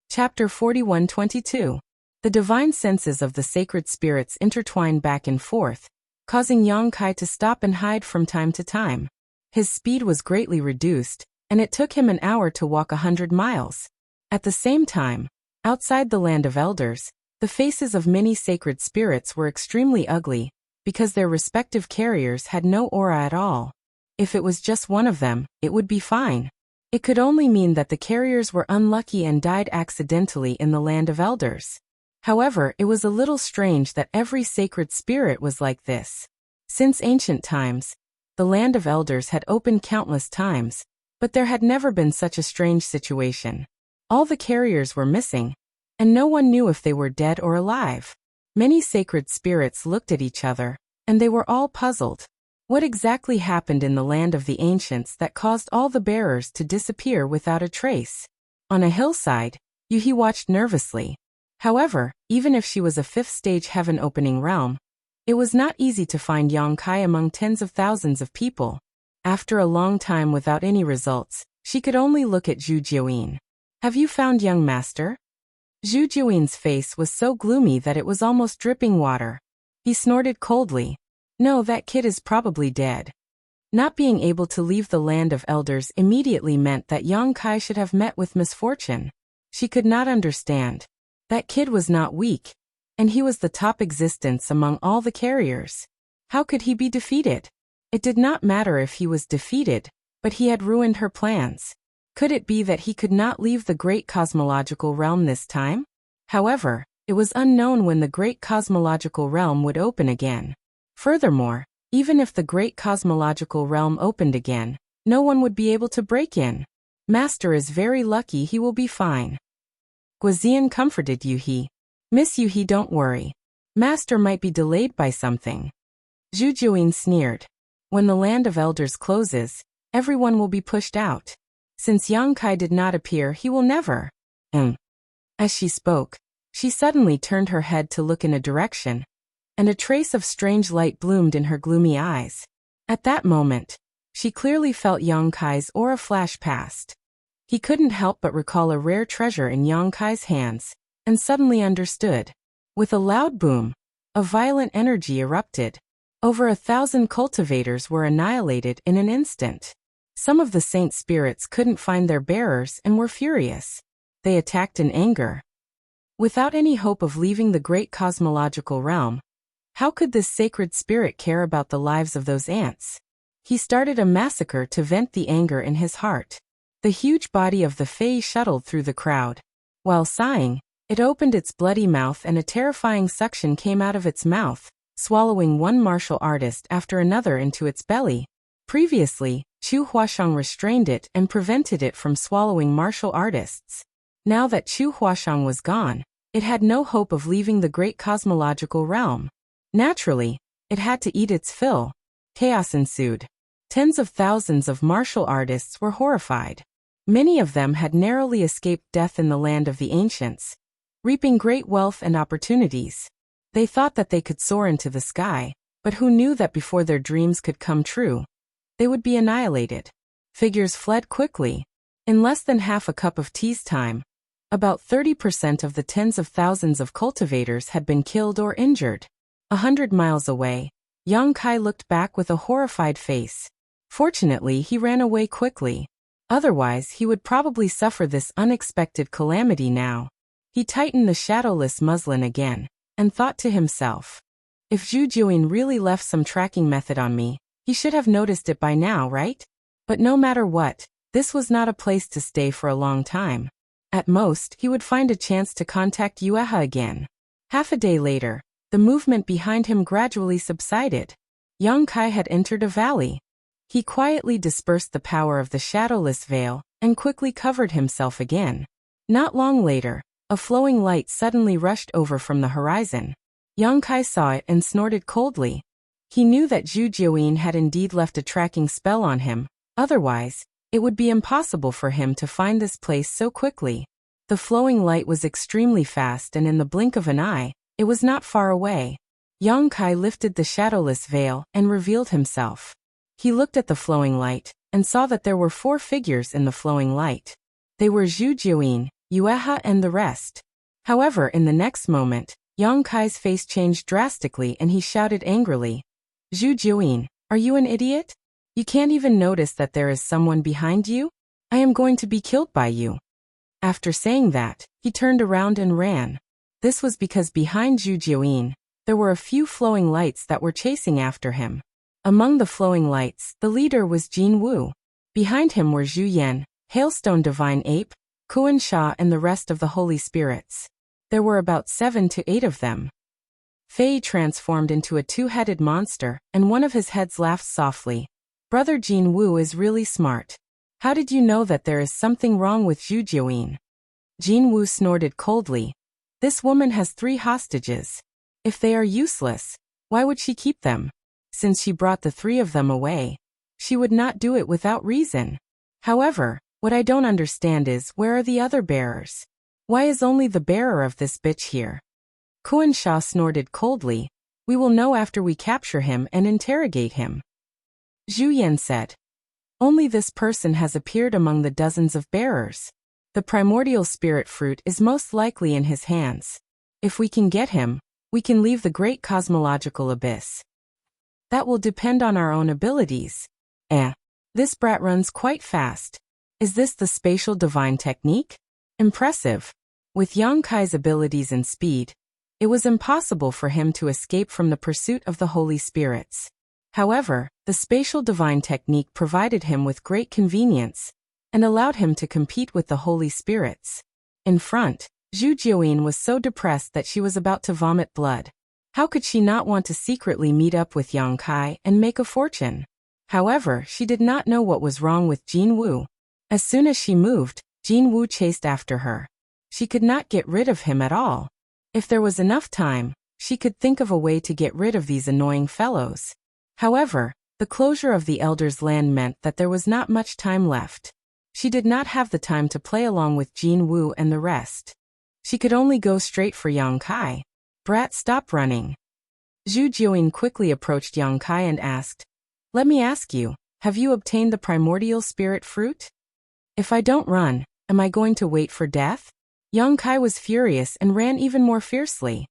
Chapter 41-22. The divine senses of the sacred spirits intertwined back and forth, causing Yang Kai to stop and hide from time to time. His speed was greatly reduced, and it took him an hour to walk 100 miles. At the same time, outside the land of elders, the faces of many sacred spirits were extremely ugly, because their respective carriers had no aura at all. If it was just one of them, it would be fine. It could only mean that the carriers were unlucky and died accidentally in the land of elders. However, it was a little strange that every sacred spirit was like this. Since ancient times, the land of elders had opened countless times, but there had never been such a strange situation. All the carriers were missing, and no one knew if they were dead or alive. Many sacred spirits looked at each other, and they were all puzzled. What exactly happened in the land of the ancients that caused all the bearers to disappear without a trace? On a hillside, Yuhi watched nervously. However, even if she was a fifth-stage heaven-opening realm, it was not easy to find Yang Kai among tens of thousands of people. After a long time without any results, she could only look at Zhu Jiuyin. "Have you found young master?" Zhu Jiuyin's face was so gloomy that it was almost dripping water. He snorted coldly. "No, that kid is probably dead." Not being able to leave the land of elders immediately meant that Yang Kai should have met with misfortune. She could not understand. That kid was not weak, and he was the top existence among all the carriers. How could he be defeated? It did not matter if he was defeated, but he had ruined her plans. Could it be that he could not leave the great cosmological realm this time? However, it was unknown when the great cosmological realm would open again. Furthermore, even if the great cosmological realm opened again, no one would be able to break in. Master is very lucky, he will be fine. Guizian comforted Yuhi. Miss Yuhi, don't worry. Master might be delayed by something. Zhu Juyin sneered. When the land of elders closes, everyone will be pushed out. Since Yang Kai did not appear, he will never. As she spoke, she suddenly turned her head to look in a direction, and a trace of strange light bloomed in her gloomy eyes. At that moment, she clearly felt Yang Kai's aura flash past. He couldn't help but recall a rare treasure in Yang Kai's hands, and suddenly understood. With a loud boom, a violent energy erupted. Over 1,000 cultivators were annihilated in an instant. Some of the saint spirits couldn't find their bearers and were furious. They attacked in anger. Without any hope of leaving the great cosmological realm, how could this sacred spirit care about the lives of those ants? He started a massacre to vent the anger in his heart. The huge body of the Fei shuttled through the crowd. While sighing, it opened its bloody mouth and a terrifying suction came out of its mouth, swallowing one martial artist after another into its belly. Previously, Chu Huashang restrained it and prevented it from swallowing martial artists. Now that Chu Huashang was gone, it had no hope of leaving the great cosmological realm. Naturally, it had to eat its fill. Chaos ensued. Tens of thousands of martial artists were horrified. Many of them had narrowly escaped death in the land of the ancients, reaping great wealth and opportunities. They thought that they could soar into the sky, but who knew that before their dreams could come true, they would be annihilated. Figures fled quickly. In less than half a cup of tea's time, about 30% of the tens of thousands of cultivators had been killed or injured. 100 miles away, Yang Kai looked back with a horrified face. Fortunately, he ran away quickly. Otherwise, he would probably suffer this unexpected calamity now. He tightened the shadowless muslin again, and thought to himself, if Zhu Juyin really left some tracking method on me, he should have noticed it by now, right? But no matter what, this was not a place to stay for a long time. At most, he would find a chance to contact Yueha again. Half a day later, the movement behind him gradually subsided. Yang Kai had entered a valley. He quietly dispersed the power of the shadowless veil and quickly covered himself again. Not long later, a flowing light suddenly rushed over from the horizon. Yang Kai saw it and snorted coldly. He knew that Zhu Juyin had indeed left a tracking spell on him, otherwise, it would be impossible for him to find this place so quickly. The flowing light was extremely fast and in the blink of an eye, it was not far away. Yang Kai lifted the shadowless veil and revealed himself. He looked at the flowing light and saw that there were 4 figures in the flowing light. They were Zhu Juyin, Yueha and the rest. However, in the next moment, Yang Kai's face changed drastically and he shouted angrily, Zhu Juyin, are you an idiot? You can't even notice that there is someone behind you? I am going to be killed by you. After saying that, he turned around and ran. This was because behind Zhu Juyin, there were a few flowing lights that were chasing after him. Among the flowing lights, the leader was Jin Wu. Behind him were Zhu Yan, Hailstone Divine Ape, Kuan Sha and the rest of the Holy Spirits. There were about 7 to 8 of them. Fei transformed into a 2-headed monster, and one of his heads laughed softly. Brother Jin Wu is really smart. How did you know that there is something wrong with Zhu Juyin? Jin Wu snorted coldly. This woman has 3 hostages. If they are useless, why would she keep them? Since she brought the 3 of them away, she would not do it without reason. However, what I don't understand is, where are the other bearers? Why is only the bearer of this bitch here? Kuan Sha snorted coldly. We will know after we capture him and interrogate him. Zhu Yan said. Only this person has appeared among the dozens of bearers. The primordial spirit fruit is most likely in his hands. If we can get him, we can leave the great cosmological abyss. That will depend on our own abilities. This brat runs quite fast. Is this the spatial divine technique? Impressive. With Yang Kai's abilities and speed, it was impossible for him to escape from the pursuit of the Holy Spirits. However, the spatial divine technique provided him with great convenience, and allowed him to compete with the holy spirits. In front, Zhu Jiuyin was so depressed that she was about to vomit blood. How could she not want to secretly meet up with Yang Kai and make a fortune? However, she did not know what was wrong with Jin Wu. As soon as she moved, Jin Wu chased after her. She could not get rid of him at all. If there was enough time, she could think of a way to get rid of these annoying fellows. However, the closure of the Elder's land meant that there was not much time left. She did not have the time to play along with Jin Wu and the rest. She could only go straight for Yang Kai. "Brat, stop running." Zhu Jiuyin quickly approached Yang Kai and asked, "Let me ask you, have you obtained the primordial spirit fruit? If I don't run, am I going to wait for death?" Yang Kai was furious and ran even more fiercely.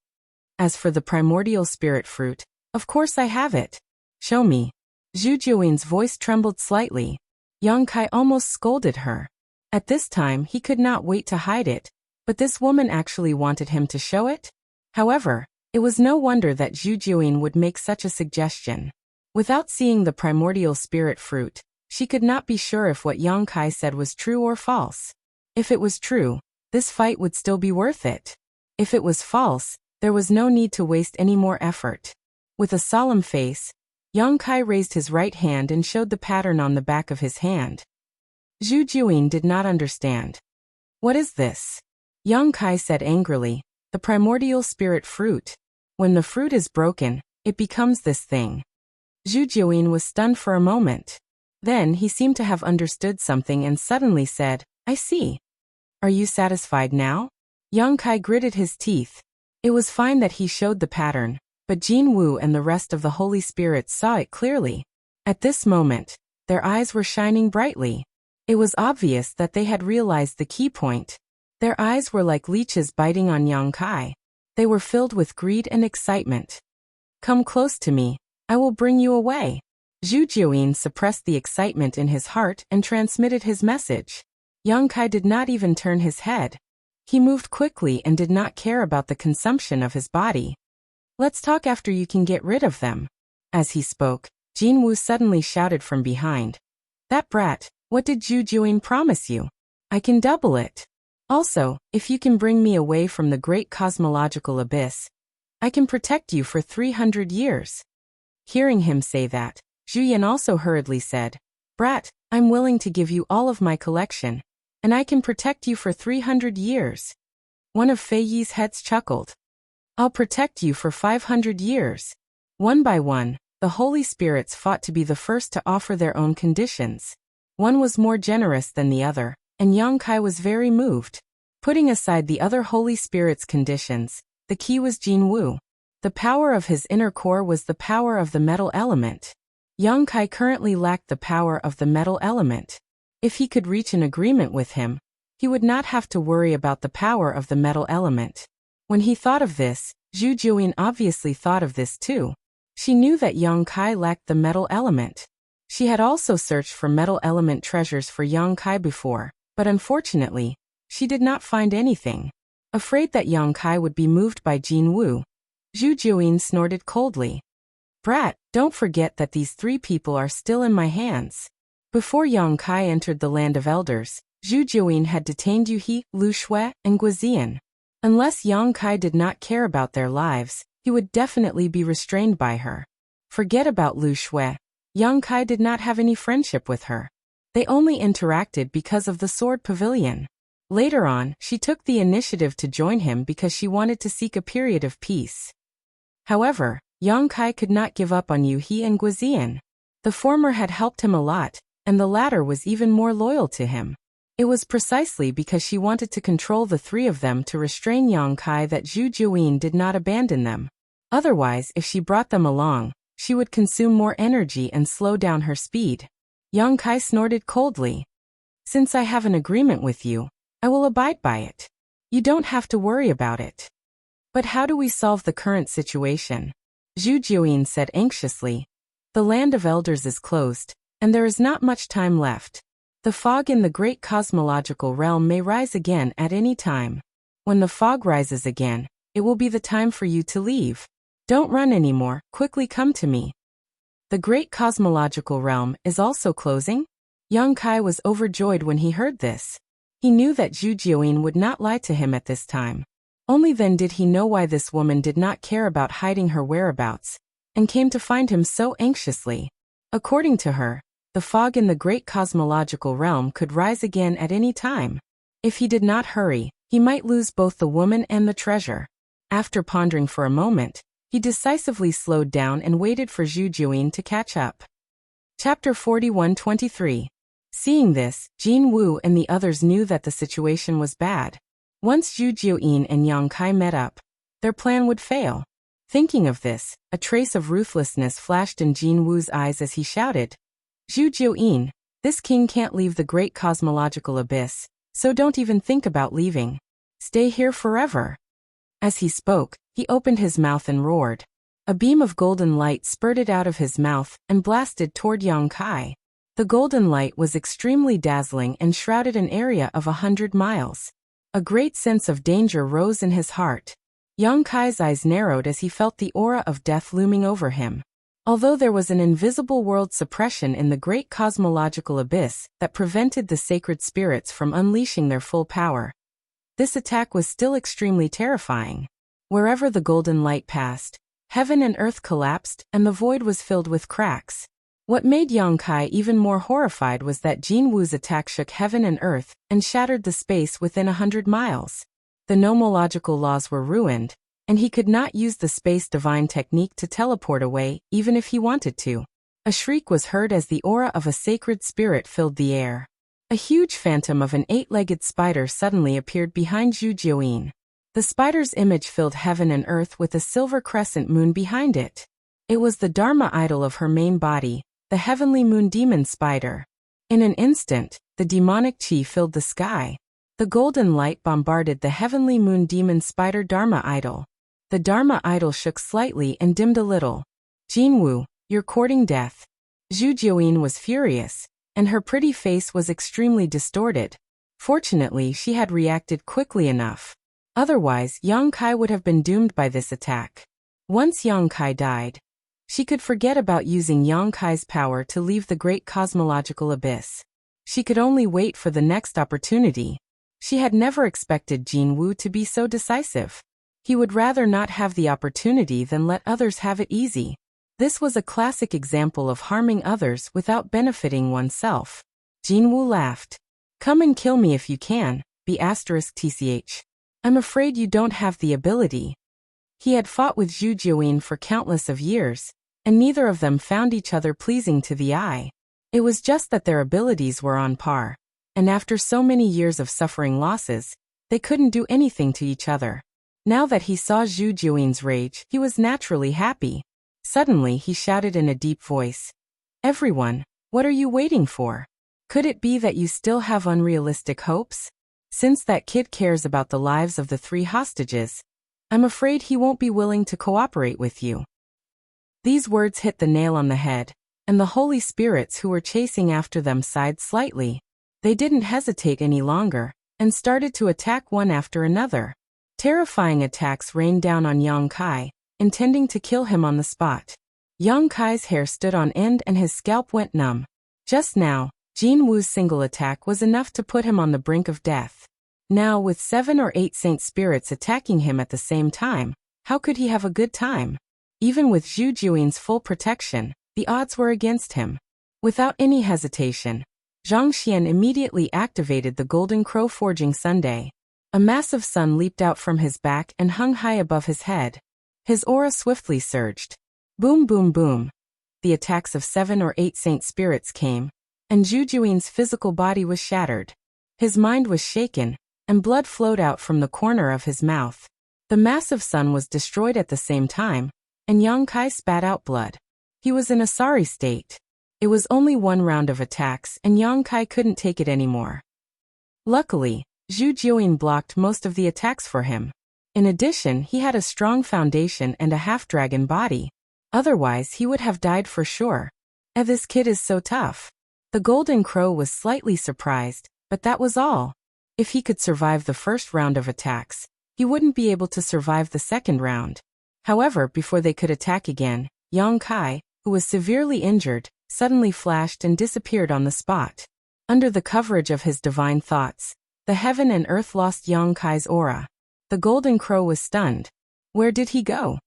"As for the primordial spirit fruit, of course I have it. Show me." Zhu Jiuyin's voice trembled slightly. Yang Kai almost scolded her. At this time he could not wait to hide it, but this woman actually wanted him to show it? However, it was no wonder that Zhu Jiuyin would make such a suggestion. Without seeing the primordial spirit fruit, she could not be sure if what Yang Kai said was true or false. If it was true, this fight would still be worth it. If it was false, there was no need to waste any more effort. With a solemn face, Yang Kai raised his right hand and showed the pattern on the back of his hand. Zhu Jiuyin did not understand. "What is this?" Yang Kai said angrily, "The primordial spirit fruit. When the fruit is broken, it becomes this thing." Zhu Jiuyin was stunned for a moment. Then he seemed to have understood something and suddenly said, "I see. Are you satisfied now?" Yang Kai gritted his teeth. It was fine that he showed the pattern, but Jin Wu and the rest of the Holy Spirits saw it clearly. At this moment, their eyes were shining brightly. It was obvious that they had realized the key point. Their eyes were like leeches biting on Yang Kai. They were filled with greed and excitement. "Come close to me. I will bring you away." Zhu Jiuyin suppressed the excitement in his heart and transmitted his message. Yang Kai did not even turn his head. He moved quickly and did not care about the consumption of his body. "Let's talk after you can get rid of them." As he spoke, Jin Wu suddenly shouted from behind, "That brat, what did Zhu Jiuyin promise you? I can double it. Also, if you can bring me away from the great cosmological abyss, I can protect you for 300 years. Hearing him say that, Zhu Yan also hurriedly said, "Brat, I'm willing to give you all of my collection, and I can protect you for 300 years. One of Fei Yi's heads chuckled. "I'll protect you for 500 years. One by one, the Holy Spirits fought to be the first to offer their own conditions. One was more generous than the other, and Yang Kai was very moved. Putting aside the other Holy Spirits' conditions, the key was Jin Wu. The power of his inner core was the power of the metal element. Yang Kai currently lacked the power of the metal element. If he could reach an agreement with him, he would not have to worry about the power of the metal element. When he thought of this, Zhu Jiuyin obviously thought of this too. She knew that Yang Kai lacked the metal element. She had also searched for metal element treasures for Yang Kai before, but unfortunately, she did not find anything. Afraid that Yang Kai would be moved by Jin Wu, Zhu Jiuyin snorted coldly. "Brat, don't forget that these 3 people are still in my hands." Before Yang Kai entered the land of elders, Zhu Jiuyin had detained Yu He, Lu Shui, and Guizian. Unless Yang Kai did not care about their lives, he would definitely be restrained by her. Forget about Lu Shui. Yang Kai did not have any friendship with her. They only interacted because of the sword pavilion. Later on, she took the initiative to join him because she wanted to seek a period of peace. However, Yang Kai could not give up on Yu He and Guizian. The former had helped him a lot, and the latter was even more loyal to him. It was precisely because she wanted to control the 3 of them to restrain Yang Kai that Zhu Jiuyin did not abandon them. Otherwise, if she brought them along, she would consume more energy and slow down her speed. Yang Kai snorted coldly. "Since I have an agreement with you, I will abide by it. You don't have to worry about it." "But how do we solve the current situation?" Zhu Jiuyin said anxiously. "The land of elders is closed, and there is not much time left. The fog in the great cosmological realm may rise again at any time. When the fog rises again, it will be the time for you to leave. Don't run anymore, quickly come to me." "The great cosmological realm is also closing?" Yang Kai was overjoyed when he heard this. He knew that Zhu Jiuyin would not lie to him at this time. Only then did he know why this woman did not care about hiding her whereabouts, and came to find him so anxiously. According to her, the fog in the great cosmological realm could rise again at any time. If he did not hurry, he might lose both the woman and the treasure. After pondering for a moment, he decisively slowed down and waited for Zhu Jiuyin to catch up. Chapter 41-23. Seeing this, Jin Wu and the others knew that the situation was bad. Once Zhu Jiuyin and Yang Kai met up, their plan would fail. Thinking of this, a trace of ruthlessness flashed in Jin Wu's eyes as he shouted, "Zhu Jiuyin, this king can't leave the great cosmological abyss, so don't even think about leaving. Stay here forever." As he spoke, he opened his mouth and roared. A beam of golden light spurted out of his mouth and blasted toward Yang Kai. The golden light was extremely dazzling and shrouded an area of 100 miles. A great sense of danger rose in his heart. Yang Kai's eyes narrowed as he felt the aura of death looming over him. Although there was an invisible world suppression in the great cosmological abyss that prevented the sacred spirits from unleashing their full power, this attack was still extremely terrifying. Wherever the golden light passed, heaven and earth collapsed and the void was filled with cracks. What made Yang Kai even more horrified was that Jin Wu's attack shook heaven and earth and shattered the space within 100 miles. The nomological laws were ruined, and he could not use the space divine technique to teleport away even if he wanted to. A shriek was heard as the aura of a sacred spirit filled the air. A huge phantom of an 8-legged spider suddenly appeared behind Zhu Jiuyin. The spider's image filled heaven and earth with a silver crescent moon behind it. It was the Dharma idol of her main body, the heavenly moon demon spider. In an instant, the demonic chi filled the sky. The golden light bombarded the heavenly moon demon spider Dharma idol. The Dharma idol shook slightly and dimmed a little. "Jin Wu, you're courting death." Zhu Jiuyin was furious, and her pretty face was extremely distorted. Fortunately, she had reacted quickly enough. Otherwise, Yang Kai would have been doomed by this attack. Once Yang Kai died, she could forget about using Yang Kai's power to leave the great cosmological abyss. She could only wait for the next opportunity. She had never expected Jin Wu to be so decisive. He would rather not have the opportunity than let others have it easy. This was a classic example of harming others without benefiting oneself. Jin Wu laughed. "Come and kill me if you can, B*TCH. I'm afraid you don't have the ability." He had fought with Zhu Jiuyin for countless of years, and neither of them found each other pleasing to the eye. It was just that their abilities were on par, and after so many years of suffering losses, they couldn't do anything to each other. Now that he saw Zhu Jiuyin's rage, he was naturally happy. Suddenly he shouted in a deep voice, "Everyone, what are you waiting for? Could it be that you still have unrealistic hopes? Since that kid cares about the lives of the 3 hostages, I'm afraid he won't be willing to cooperate with you." These words hit the nail on the head, and the holy spirits who were chasing after them sighed slightly. They didn't hesitate any longer, and started to attack one after another. Terrifying attacks rained down on Yang Kai, intending to kill him on the spot. Yang Kai's hair stood on end and his scalp went numb. Just now, Jin Wu's single attack was enough to put him on the brink of death. Now, with 7 or 8 saint spirits attacking him at the same time, how could he have a good time? Even with Zhu Jiuyin's full protection, the odds were against him. Without any hesitation, Zhang Xian immediately activated the Golden Crow Forging Sunday. A massive sun leaped out from his back and hung high above his head. His aura swiftly surged. Boom, boom, boom. The attacks of 7 or 8 saint spirits came, and Zhu Jiuyin's physical body was shattered. His mind was shaken, and blood flowed out from the corner of his mouth. The massive sun was destroyed at the same time, and Yang Kai spat out blood. He was in a sorry state. It was only one round of attacks and Yang Kai couldn't take it anymore. Luckily, Zhu Jiuyin blocked most of the attacks for him. In addition, he had a strong foundation and a half-dragon body. Otherwise, he would have died for sure. This kid is so tough." The Golden Crow was slightly surprised, but that was all. If he could survive the first round of attacks, he wouldn't be able to survive the second round. However, before they could attack again, Yang Kai, who was severely injured, suddenly flashed and disappeared on the spot. Under the coverage of his divine thoughts, the heaven and earth lost Yang Kai's aura. The golden crow was stunned. Where did he go?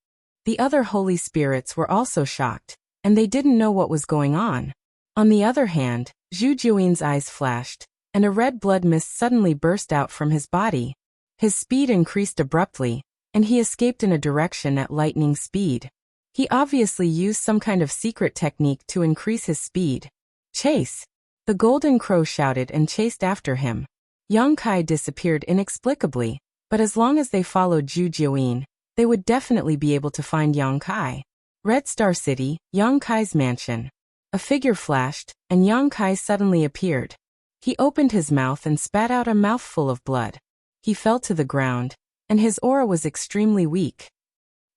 The other holy spirits were also shocked, and they didn't know what was going on. On the other hand, Zhu Jiuyin's eyes flashed, and a red blood mist suddenly burst out from his body. His speed increased abruptly, and he escaped in a direction at lightning speed. He obviously used some kind of secret technique to increase his speed. Chase! The golden crow shouted and chased after him. Yang Kai disappeared inexplicably, but as long as they followed Zhu Jiuyin, they would definitely be able to find Yang Kai. Red Star City, Yang Kai's mansion. A figure flashed, and Yang Kai suddenly appeared. He opened his mouth and spat out a mouthful of blood. He fell to the ground, and his aura was extremely weak.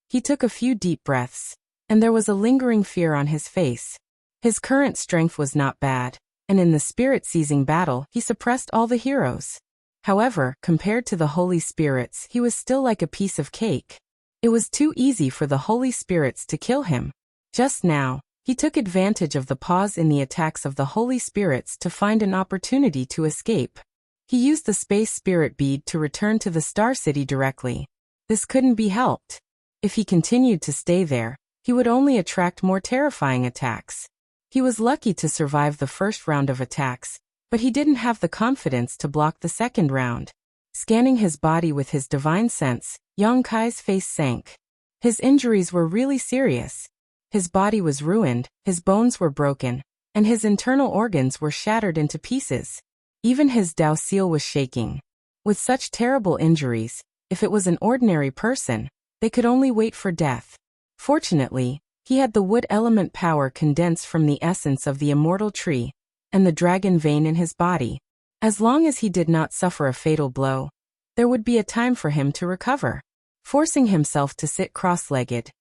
He took a few deep breaths, and there was a lingering fear on his face. His current strength was not bad, and in the spirit-seizing battle he suppressed all the heroes. However, compared to the holy spirits, he was still like a piece of cake. It was too easy for the holy spirits to kill him. Just now, he took advantage of the pause in the attacks of the holy spirits to find an opportunity to escape. He used the space spirit bead to return to the Star City directly. This couldn't be helped. If he continued to stay there, he would only attract more terrifying attacks. He was lucky to survive the first round of attacks, but he didn't have the confidence to block the second round. Scanning his body with his divine sense, Yang Kai's face sank. His injuries were really serious. His body was ruined, his bones were broken, and his internal organs were shattered into pieces. Even his Dao seal was shaking. With such terrible injuries, if it was an ordinary person, they could only wait for death. Fortunately, he had the wood element power condensed from the essence of the immortal tree, and the dragon vein in his body. As long as he did not suffer a fatal blow, there would be a time for him to recover. Forcing himself to sit cross-legged,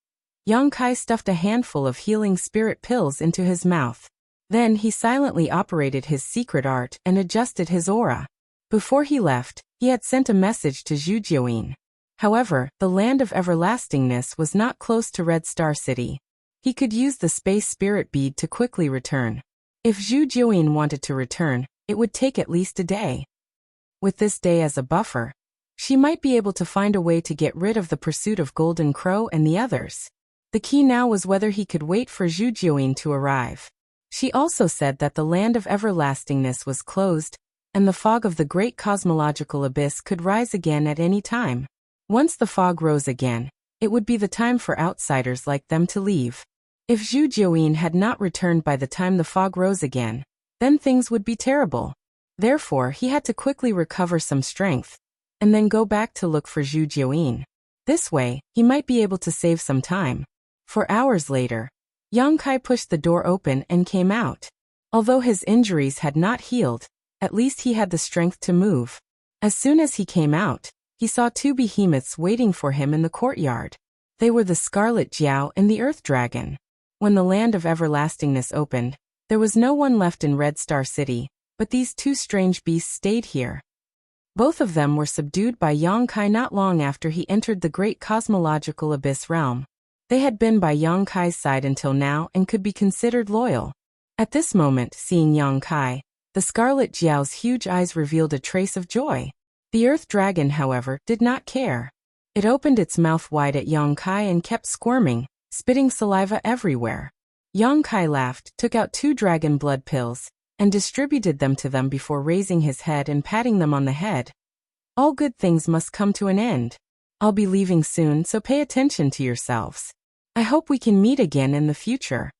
Yang Kai stuffed a handful of healing spirit pills into his mouth. Then he silently operated his secret art and adjusted his aura. Before he left, he had sent a message to Zhu Jiuyin. However, the land of everlastingness was not close to Red Star City. He could use the space spirit bead to quickly return. If Zhu Jiuyin wanted to return, it would take at least a day. With this day as a buffer, she might be able to find a way to get rid of the pursuit of Golden Crow and the others. The key now was whether he could wait for Zhu Jiuyin to arrive. She also said that the land of everlastingness was closed, and the fog of the great cosmological abyss could rise again at any time. Once the fog rose again, it would be the time for outsiders like them to leave. If Zhu Jiuyin had not returned by the time the fog rose again, then things would be terrible. Therefore, he had to quickly recover some strength, and then go back to look for Zhu Jiuyin. This way, he might be able to save some time. 4 hours later, Yang Kai pushed the door open and came out. Although his injuries had not healed, at least he had the strength to move. As soon as he came out, he saw 2 behemoths waiting for him in the courtyard. They were the Scarlet Jiao and the Earth Dragon. When the land of everlastingness opened, there was no one left in Red Star City, but these 2 strange beasts stayed here. Both of them were subdued by Yang Kai not long after he entered the great cosmological abyss realm. They had been by Yang Kai's side until now and could be considered loyal. At this moment, seeing Yang Kai, the Scarlet Jiao's huge eyes revealed a trace of joy. The Earth Dragon, however, did not care. It opened its mouth wide at Yang Kai and kept squirming, spitting saliva everywhere. Yang Kai laughed, took out 2 dragon blood pills, and distributed them to them before raising his head and patting them on the head. All good things must come to an end. I'll be leaving soon, so pay attention to yourselves. I hope we can meet again in the future.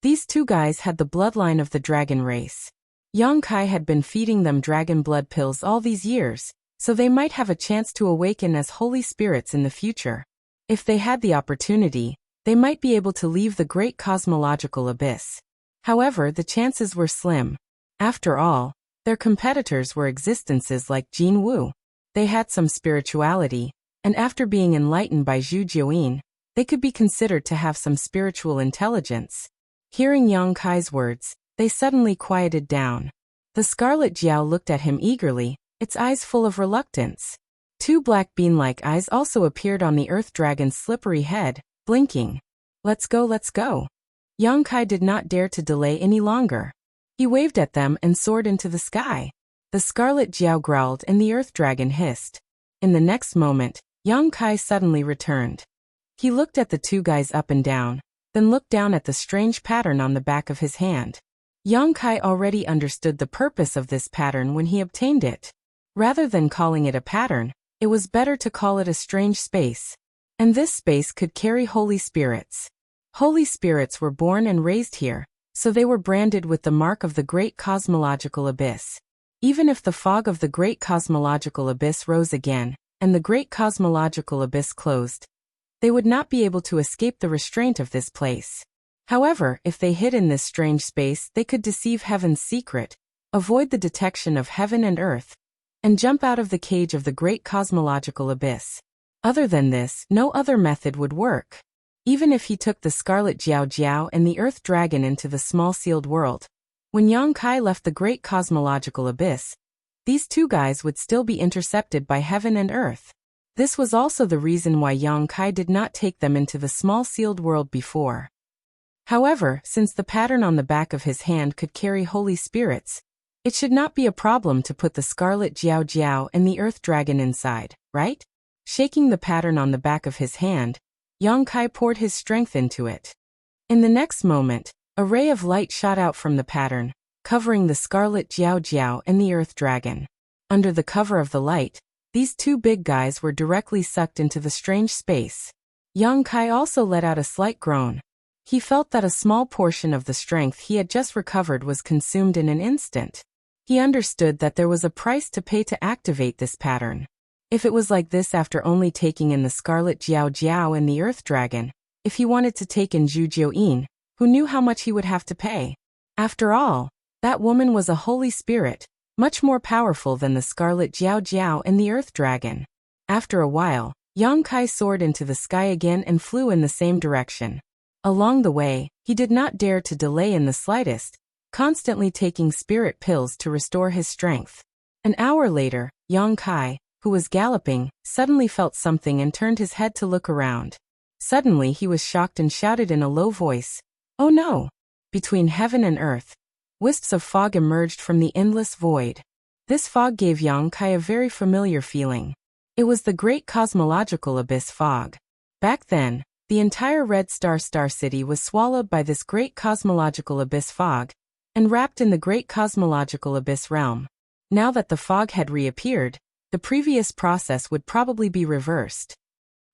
These 2 guys had the bloodline of the dragon race. Yang Kai had been feeding them dragon blood pills all these years, so they might have a chance to awaken as holy spirits in the future. If they had the opportunity, they might be able to leave the great cosmological abyss. However, the chances were slim. After all, their competitors were existences like Jin Wu. They had some spirituality, and after being enlightened by Zhu Jiuyin, they could be considered to have some spiritual intelligence. Hearing Yang Kai's words, they suddenly quieted down. The Scarlet Jiao looked at him eagerly, its eyes full of reluctance. 2 black bean-like eyes also appeared on the Earth Dragon's slippery head, blinking. Let's go, let's go. Yang Kai did not dare to delay any longer. He waved at them and soared into the sky. The scarlet Jiao growled and the earth dragon hissed. In the next moment, Yang Kai suddenly returned. He looked at the two guys up and down, then looked down at the strange pattern on the back of his hand. Yang Kai already understood the purpose of this pattern when he obtained it. Rather than calling it a pattern, it was better to call it a strange space. And this space could carry holy spirits. Holy spirits were born and raised here, so they were branded with the mark of the great cosmological abyss. Even if the fog of the great cosmological abyss rose again, and the great cosmological abyss closed, they would not be able to escape the restraint of this place. However, if they hid in this strange space, they could deceive heaven's secret, avoid the detection of heaven and earth, and jump out of the cage of the great cosmological abyss. Other than this, no other method would work. Even if he took the scarlet Jiao Jiao and the earth dragon into the small sealed world, when Yang Kai left the great cosmological abyss, these two guys would still be intercepted by heaven and earth. This was also the reason why Yang Kai did not take them into the small sealed world before. However, since the pattern on the back of his hand could carry holy spirits, it should not be a problem to put the scarlet Jiao Jiao and the earth dragon inside, right? Shaking the pattern on the back of his hand, Yang Kai poured his strength into it. In the next moment, a ray of light shot out from the pattern, covering the scarlet Jiao Jiao and the earth dragon. Under the cover of the light, these two big guys were directly sucked into the strange space. Yang Kai also let out a slight groan. He felt that a small portion of the strength he had just recovered was consumed in an instant. He understood that there was a price to pay to activate this pattern. If it was like this after only taking in the scarlet Jiao Jiao and the earth dragon, if he wanted to take in Zhu Jiuyin, who knew how much he would have to pay? After all, that woman was a holy spirit, much more powerful than the scarlet Jiao Jiao and the earth dragon. After a while, Yang Kai soared into the sky again and flew in the same direction. Along the way, he did not dare to delay in the slightest, constantly taking spirit pills to restore his strength. An hour later, Yang Kai, who was galloping, suddenly felt something and turned his head to look around. Suddenly he was shocked and shouted in a low voice, "Oh no!" Between heaven and earth, wisps of fog emerged from the endless void. This fog gave Yang Kai a very familiar feeling. It was the great cosmological abyss fog. Back then, the entire Red Star City was swallowed by this great cosmological abyss fog, and wrapped in the great cosmological abyss realm. Now that the fog had reappeared, the previous process would probably be reversed.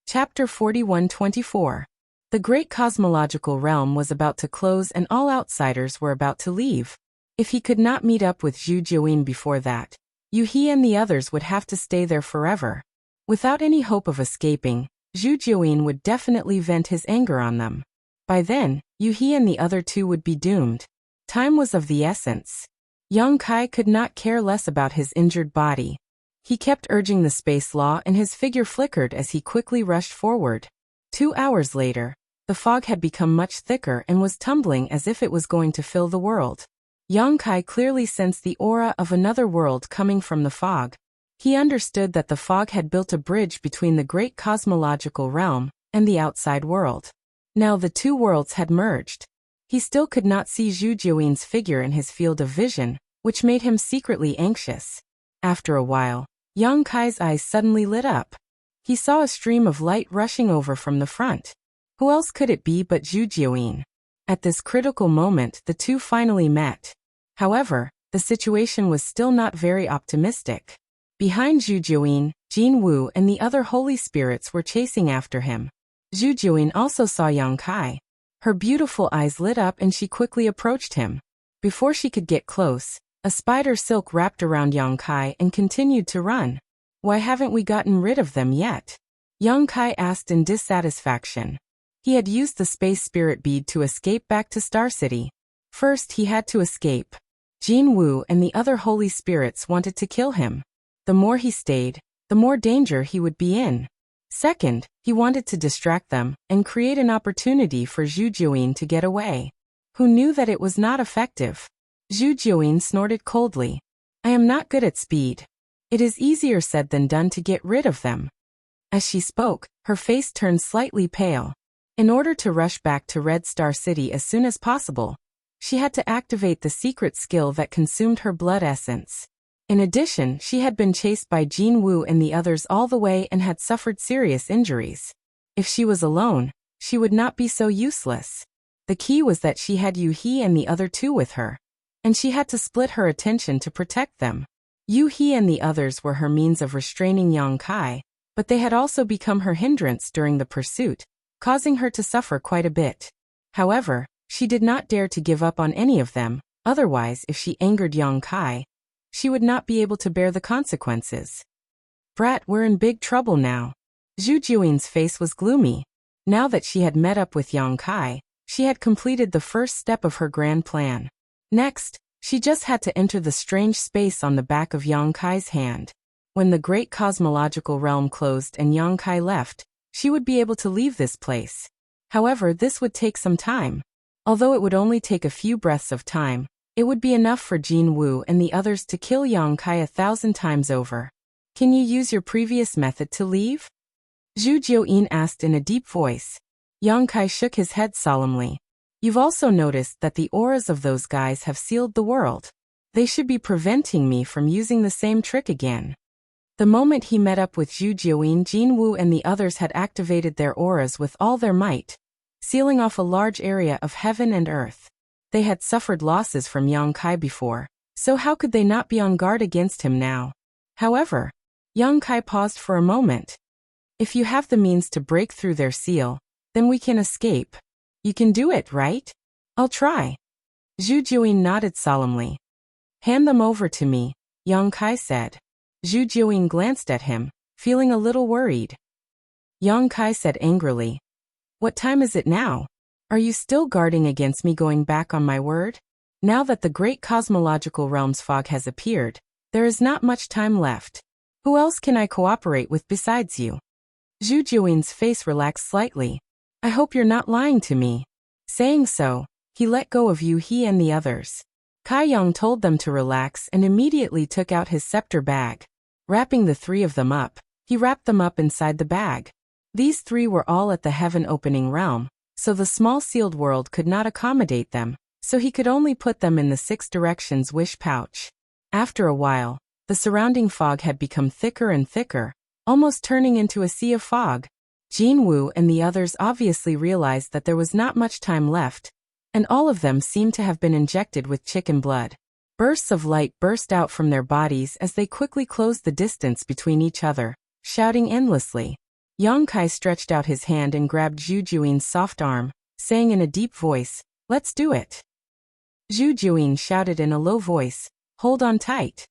Chapter 41-24. The great cosmological realm was about to close and all outsiders were about to leave. If he could not meet up with Zhu Jiuyin before that, Yu He and the others would have to stay there forever. Without any hope of escaping, Zhu Jiuyin would definitely vent his anger on them. By then, Yu He and the other two would be doomed. Time was of the essence. Yang Kai could not care less about his injured body. He kept urging the space law and his figure flickered as he quickly rushed forward. 2 hours later, the fog had become much thicker and was tumbling as if it was going to fill the world. Yang Kai clearly sensed the aura of another world coming from the fog. He understood that the fog had built a bridge between the great cosmological realm and the outside world. Now the two worlds had merged. He still could not see Zhu Jiuyin's figure in his field of vision, which made him secretly anxious. After a while, Yang Kai's eyes suddenly lit up. He saw a stream of light rushing over from the front. Who else could it be but Zhu Jiuyin? At this critical moment, the two finally met. However, the situation was still not very optimistic. Behind Zhu Jiuyin, Jin Wu and the other holy spirits were chasing after him. Zhu Jiuyin also saw Yang Kai. Her beautiful eyes lit up and she quickly approached him. Before she could get close, a spider silk wrapped around Yang Kai and continued to run. Why haven't we gotten rid of them yet? Yang Kai asked in dissatisfaction. He had used the space spirit bead to escape back to Star City. First, he had to escape. Jin Wu and the other holy spirits wanted to kill him. The more he stayed, the more danger he would be in. Second, he wanted to distract them and create an opportunity for Zhu Jiuyin to get away. Who knew that it was not effective? Zhu Jiuyin snorted coldly. I am not good at speed. It is easier said than done to get rid of them. As she spoke, her face turned slightly pale. In order to rush back to Red Star City as soon as possible, she had to activate the secret skill that consumed her blood essence. In addition, she had been chased by Jin Wu and the others all the way and had suffered serious injuries. If she was alone, she would not be so useless. The key was that she had Yu He and the other two with her, and she had to split her attention to protect them. Yu He and the others were her means of restraining Yang Kai, but they had also become her hindrance during the pursuit, causing her to suffer quite a bit. However, she did not dare to give up on any of them, otherwise if she angered Yang Kai, she would not be able to bear the consequences. Brat, we're in big trouble now. Zhu Jiuyin's face was gloomy. Now that she had met up with Yang Kai, she had completed the first step of her grand plan. Next, she just had to enter the strange space on the back of Yang Kai's hand. When the great cosmological realm closed and Yang Kai left, she would be able to leave this place. However, this would take some time. Although it would only take a few breaths of time, it would be enough for Jin Wu and the others to kill Yang Kai 1,000 times over. Can you use your previous method to leave? Zhu Jiuyin asked in a deep voice. Yang Kai shook his head solemnly. You've also noticed that the auras of those guys have sealed the world. They should be preventing me from using the same trick again. The moment he met up with Zhu Jiuyin, Jin Wu and the others had activated their auras with all their might, sealing off a large area of heaven and earth. They had suffered losses from Yang Kai before, so how could they not be on guard against him now? However, Yang Kai paused for a moment. If you have the means to break through their seal, then we can escape. You can do it, right? I'll try. Zhu Jiuyin nodded solemnly. Hand them over to me, Yang Kai said. Zhu Jiuyin glanced at him, feeling a little worried. Yang Kai said angrily, What time is it now? Are you still guarding against me going back on my word? Now that the great cosmological realm's fog has appeared, there is not much time left. Who else can I cooperate with besides you? Zhu Jiuyin's face relaxed slightly. I hope you're not lying to me. Saying so, he let go of Yu He and the others. Kai Yang told them to relax and immediately took out his scepter bag. Wrapping the three of them up, he wrapped them up inside the bag. These three were all at the heaven-opening realm, so the small sealed world could not accommodate them, so he could only put them in the 6 directions wish pouch. After a while, the surrounding fog had become thicker and thicker, almost turning into a sea of fog. Jin Wu and the others obviously realized that there was not much time left, and all of them seemed to have been injected with chicken blood. Bursts of light burst out from their bodies as they quickly closed the distance between each other, shouting endlessly. Yang Kai stretched out his hand and grabbed Zhu Jiuyin's soft arm, saying in a deep voice, Let's do it. Zhu Jiuyin shouted in a low voice, Hold on tight.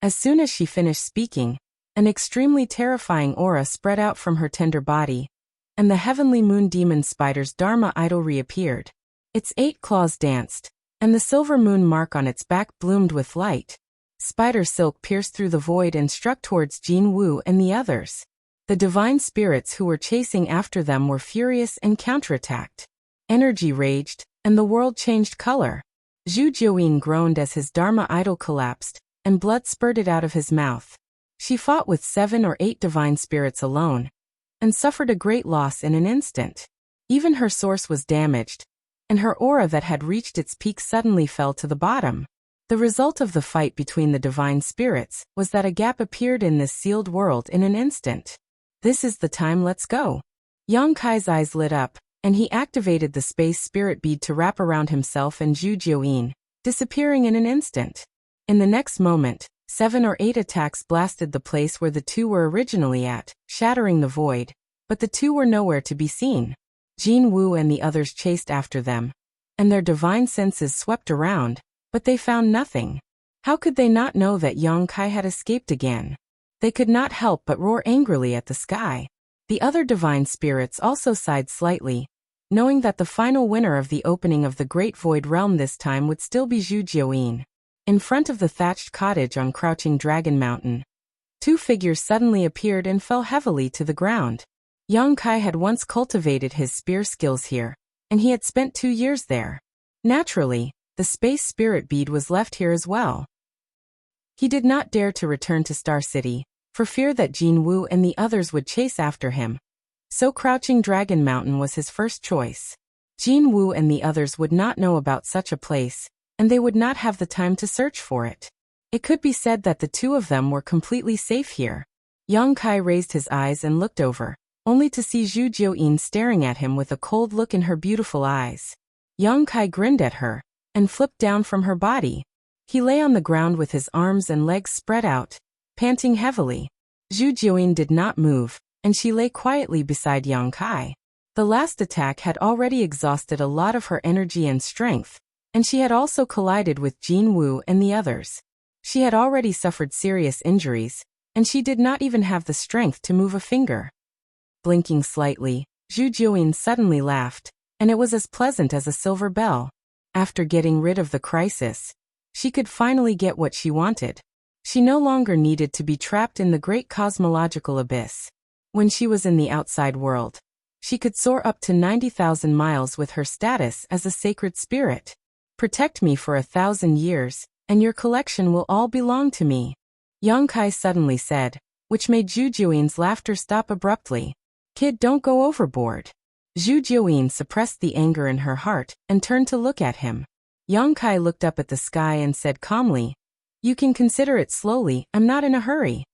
As soon as she finished speaking, an extremely terrifying aura spread out from her tender body, and the heavenly moon demon spider's Dharma idol reappeared. Its 8 claws danced, and the silver moon mark on its back bloomed with light. Spider silk pierced through the void and struck towards Jin Wu and the others. The divine spirits who were chasing after them were furious and counterattacked. Energy raged, and the world changed color. Zhu Jiuyin groaned as his Dharma idol collapsed, and blood spurted out of his mouth. She fought with 7 or 8 divine spirits alone, and suffered a great loss in an instant. Even her source was damaged, and her aura that had reached its peak suddenly fell to the bottom. The result of the fight between the divine spirits was that a gap appeared in this sealed world in an instant. This is the time, let's go. Yang Kai's eyes lit up, and he activated the space spirit bead to wrap around himself and Zhu Jiuyin, disappearing in an instant. In the next moment, 7 or 8 attacks blasted the place where the two were originally at, shattering the void, but the two were nowhere to be seen. Jin Wu and the others chased after them, and their divine senses swept around, but they found nothing. How could they not know that Yang Kai had escaped again? They could not help but roar angrily at the sky. The other divine spirits also sighed slightly, knowing that the final winner of the opening of the Great Void Realm this time would still be Zhu Jiuyin. In front of the thatched cottage on Crouching Dragon Mountain, 2 figures suddenly appeared and fell heavily to the ground. Yang Kai had once cultivated his spear skills here, and he had spent 2 years there. Naturally, the space spirit bead was left here as well. He did not dare to return to Star City, for fear that Jin Wu and the others would chase after him. So Crouching Dragon Mountain was his first choice. Jin Wu and the others would not know about such a place, and they would not have the time to search for it. It could be said that the two of them were completely safe here. Yang Kai raised his eyes and looked over, only to see Zhu Jiuyin staring at him with a cold look in her beautiful eyes. Yang Kai grinned at her, and flipped down from her body. He lay on the ground with his arms and legs spread out, panting heavily. Zhu Jiuyin did not move, and she lay quietly beside Yang Kai. The last attack had already exhausted a lot of her energy and strength, and she had also collided with Jin Wu and the others. She had already suffered serious injuries, and she did not even have the strength to move a finger. Blinking slightly, Zhu Jiuyin suddenly laughed, and it was as pleasant as a silver bell. After getting rid of the crisis, she could finally get what she wanted. She no longer needed to be trapped in the great cosmological abyss. When she was in the outside world, she could soar up to 90,000 miles with her status as a sacred spirit. Protect me for 1,000 years, and your collection will all belong to me, Yang Kai suddenly said, which made Zhu Jiuyin's laughter stop abruptly. Kid, don't go overboard. Zhu Jiuyin suppressed the anger in her heart and turned to look at him. Yang Kai looked up at the sky and said calmly, "You can consider it slowly, I'm not in a hurry."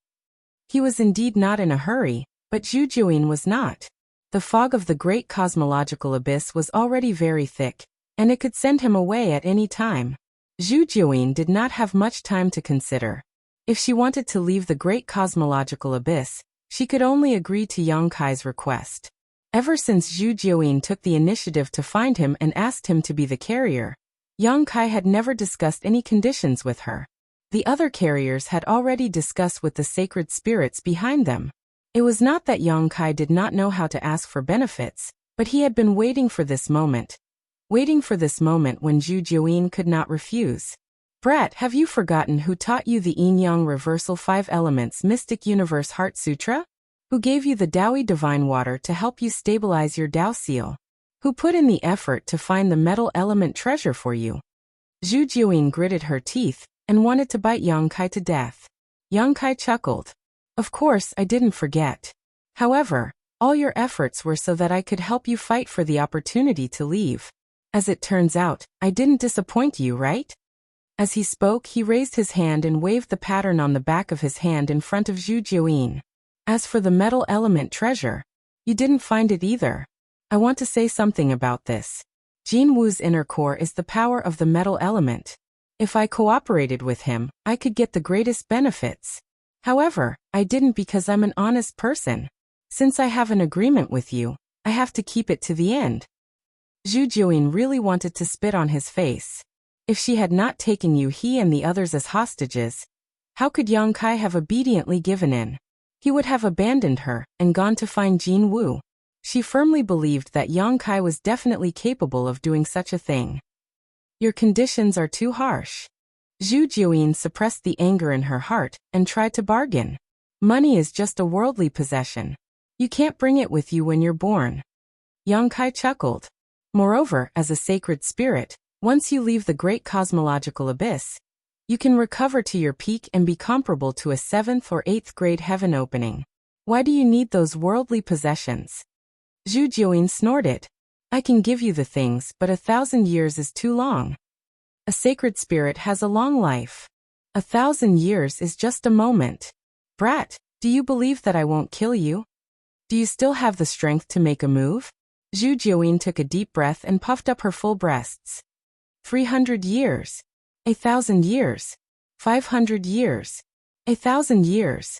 He was indeed not in a hurry, but Zhu Jiuyin was not. The fog of the great cosmological abyss was already very thick, and it could send him away at any time. Zhu Jiuyin did not have much time to consider. If she wanted to leave the great cosmological abyss, she could only agree to Yang Kai's request. Ever since Zhu Jiuyin took the initiative to find him and asked him to be the carrier, Yang Kai had never discussed any conditions with her. The other carriers had already discussed with the sacred spirits behind them. It was not that Yang Kai did not know how to ask for benefits, but he had been waiting for this moment. Waiting for this moment when Zhu Jiuyin could not refuse. Brat, have you forgotten who taught you the Yin-Yang Reversal 5 Elements Mystic Universe Heart Sutra? Who gave you the Daoi Divine Water to help you stabilize your Dao Seal? Who put in the effort to find the metal element treasure for you? Zhu Jiuyin gritted her teeth and wanted to bite Yang Kai to death. Yang Kai chuckled. Of course, I didn't forget. However, all your efforts were so that I could help you fight for the opportunity to leave. As it turns out, I didn't disappoint you, right? As he spoke, he raised his hand and waved the pattern on the back of his hand in front of Zhu Jiuyin. As for the metal element treasure, you didn't find it either. I want to say something about this. Jin Wu's inner core is the power of the metal element. If I cooperated with him, I could get the greatest benefits. However, I didn't because I'm an honest person. Since I have an agreement with you, I have to keep it to the end. Zhu Jiuyin really wanted to spit on his face. If she had not taken he and the others as hostages, how could Yang Kai have obediently given in? He would have abandoned her and gone to find Jin Wu. She firmly believed that Yang Kai was definitely capable of doing such a thing. Your conditions are too harsh. Zhu Jiuyin suppressed the anger in her heart and tried to bargain. Money is just a worldly possession. You can't bring it with you when you're born. Yang Kai chuckled. Moreover, as a sacred spirit, once you leave the great cosmological abyss, you can recover to your peak and be comparable to a 7th or 8th grade heaven opening. Why do you need those worldly possessions? Zhu Jiuyin snorted. I can give you the things, but 1,000 years is too long. A sacred spirit has a long life. 1,000 years is just a moment. Brat, do you believe that I won't kill you? Do you still have the strength to make a move? Zhu Jiuyin took a deep breath and puffed up her full breasts. 300 years. 1,000 years. 500 years. 1,000 years.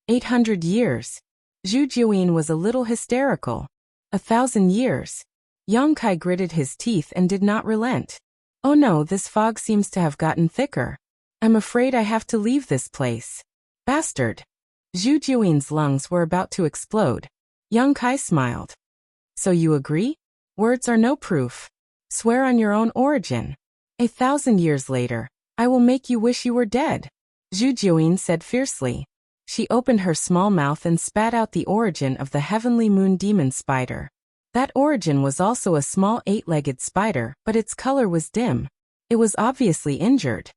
800 years. Zhu Jiuyin was a little hysterical. 1,000 years. Yang Kai gritted his teeth and did not relent. Oh no, this fog seems to have gotten thicker. I'm afraid I have to leave this place. Bastard. Zhu Jiuyin's lungs were about to explode. Yang Kai smiled. So you agree? Words are no proof. Swear on your own origin. 1,000 years later, I will make you wish you were dead. Zhu Jiuyin said fiercely. She opened her small mouth and spat out the origin of the heavenly moon demon spider. That origin was also a small 8-legged spider, but its color was dim. It was obviously injured.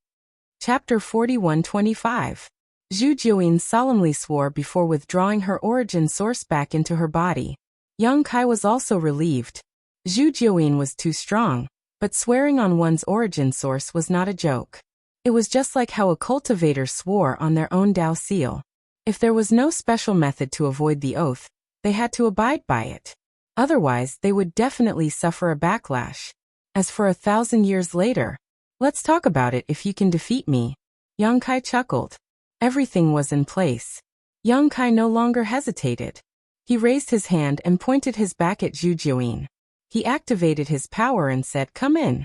Chapter 41-25. Zhu Jiuyin solemnly swore before withdrawing her origin source back into her body. Yang Kai was also relieved. Zhu Jiuyin was too strong, but swearing on one's origin source was not a joke. It was just like how a cultivator swore on their own Dao seal. If there was no special method to avoid the oath, they had to abide by it. Otherwise, they would definitely suffer a backlash. As for 1,000 years later, let's talk about it if you can defeat me. Yang Kai chuckled. Everything was in place. Yang Kai no longer hesitated. He raised his hand and pointed his back at Zhu Jiuyin. He activated his power and said, "Come in."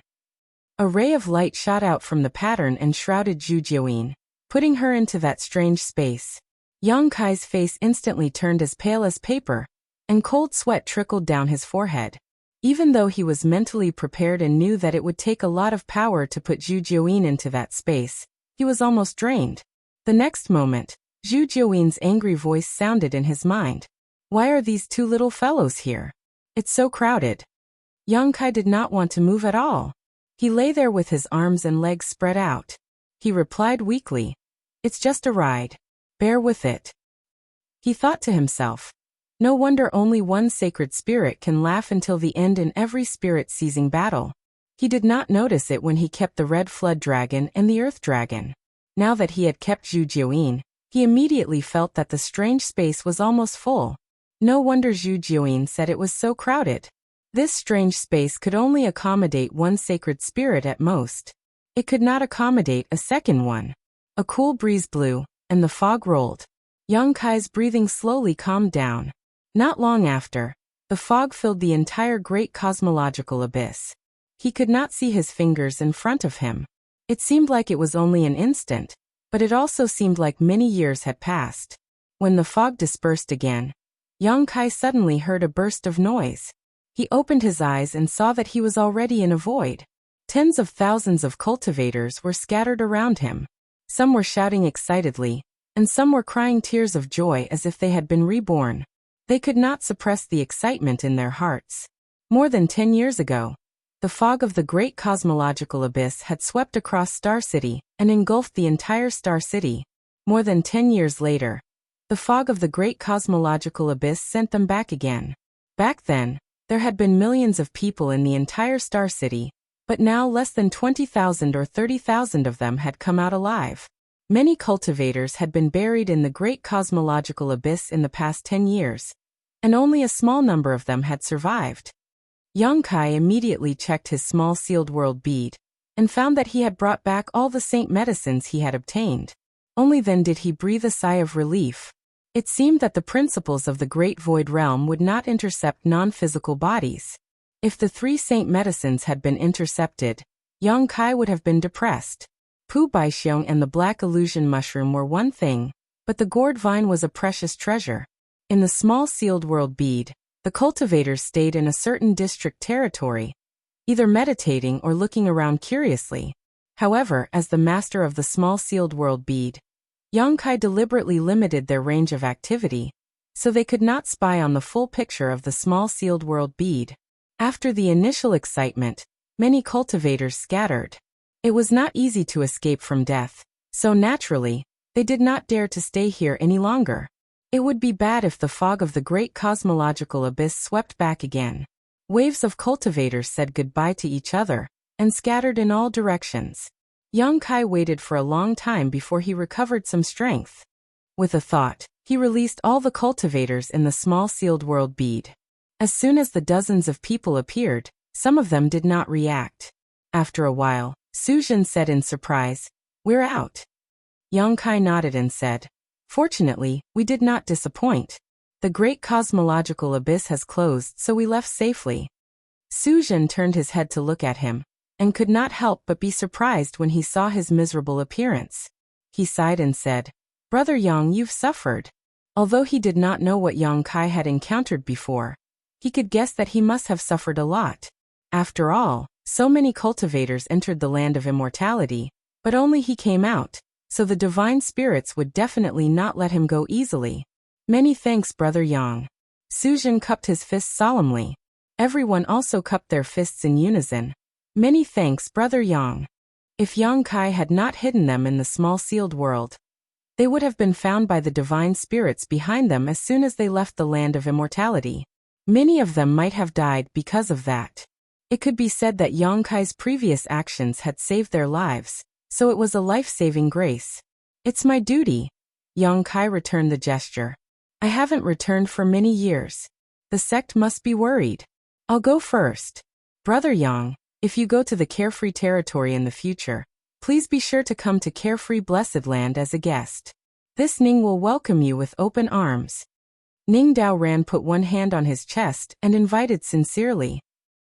A ray of light shot out from the pattern and shrouded Zhu Jiuyin, putting her into that strange space. Yang Kai's face instantly turned as pale as paper, and cold sweat trickled down his forehead. Even though he was mentally prepared and knew that it would take a lot of power to put Zhu Jiuyin into that space, he was almost drained. The next moment, Zhu Jiuyin's angry voice sounded in his mind. "Why are these two little fellows here? It's so crowded." Yang Kai did not want to move at all. He lay there with his arms and legs spread out. He replied weakly, "It's just a ride. Bear with it." He thought to himself, no wonder only one sacred spirit can laugh until the end in every spirit-seizing battle. He did not notice it when he kept the red flood dragon and the earth dragon. Now that he had kept Zhu Jiuyin, he immediately felt that the strange space was almost full. No wonder Zhu Jiuyin said it was so crowded. This strange space could only accommodate one sacred spirit at most. It could not accommodate a second one. A cool breeze blew, and the fog rolled. Yang Kai's breathing slowly calmed down. Not long after, the fog filled the entire great cosmological abyss. He could not see his fingers in front of him. It seemed like it was only an instant, but it also seemed like many years had passed. When the fog dispersed again, Yang Kai suddenly heard a burst of noise. He opened his eyes and saw that he was already in a void. Tens of thousands of cultivators were scattered around him. Some were shouting excitedly, and some were crying tears of joy as if they had been reborn. They could not suppress the excitement in their hearts. More than 10 years ago, the fog of the great cosmological abyss had swept across Star City and engulfed the entire Star City. More than 10 years later, the fog of the great cosmological abyss sent them back again. Back then, there had been millions of people in the entire Star City, but now less than 20,000 or 30,000 of them had come out alive. Many cultivators had been buried in the great cosmological abyss in the past 10 years, and only a small number of them had survived. Yang Kai immediately checked his small sealed world bead, and found that he had brought back all the saint medicines he had obtained. Only then did he breathe a sigh of relief. It seemed that the principles of the Great Void Realm would not intercept non-physical bodies. If the 3 saint medicines had been intercepted, Yang Kai would have been depressed. Pu Baixiong and the black illusion mushroom were one thing, but the gourd vine was a precious treasure. In the small sealed world bead, the cultivators stayed in a certain district territory, either meditating or looking around curiously. However, as the master of the small sealed world bead, Yang Kai deliberately limited their range of activity, so they could not spy on the full picture of the small sealed world bead. After the initial excitement, many cultivators scattered. It was not easy to escape from death, so naturally, they did not dare to stay here any longer. It would be bad if the fog of the great cosmological abyss swept back again. Waves of cultivators said goodbye to each other, and scattered in all directions. Yang Kai waited for a long time before he recovered some strength. With a thought, he released all the cultivators in the small sealed world bead. As soon as the dozens of people appeared, some of them did not react. After a while, Su Jin said in surprise, "We're out." Yang Kai nodded and said, "Fortunately, we did not disappoint. The great cosmological abyss has closed, so we left safely." Su Jin turned his head to look at him, and could not help but be surprised when he saw his miserable appearance. He sighed and said, "Brother Yang, you've suffered." Although he did not know what Yang Kai had encountered before, he could guess that he must have suffered a lot. After all, so many cultivators entered the land of immortality, but only he came out, so the divine spirits would definitely not let him go easily. "Many thanks, Brother Yang." Su Jin cupped his fists solemnly. Everyone also cupped their fists in unison. "Many thanks, Brother Yang." If Yang Kai had not hidden them in the small sealed world, they would have been found by the divine spirits behind them as soon as they left the land of immortality. Many of them might have died because of that. It could be said that Yang Kai's previous actions had saved their lives, so it was a life-saving grace. It's my duty. Yang Kai returned the gesture. I haven't returned for many years. The sect must be worried. I'll go first. Brother Yang, if you go to the Carefree territory in the future, please be sure to come to Carefree Blessed Land as a guest. This Ning will welcome you with open arms. Ning Dao Ran put one hand on his chest and invited sincerely.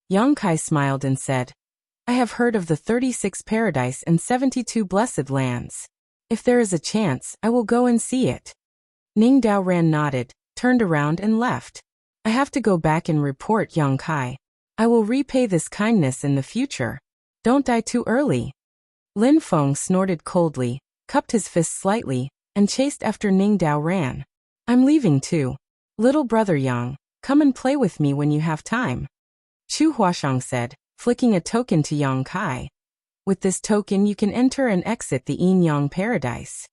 Yang Kai smiled and said, I have heard of the 36 paradise and 72 blessed lands. If there is a chance, I will go and see it. Ning Dao Ran nodded, turned around and left. I have to go back and report Yang Kai. I will repay this kindness in the future. Don't die too early. Lin Feng snorted coldly, cupped his fist slightly, and chased after Ning Dao Ran. I'm leaving too. Little brother Yang, come and play with me when you have time. Chu Huashang said, flicking a token to Yang Kai. With this token you can enter and exit the Yin Yang paradise.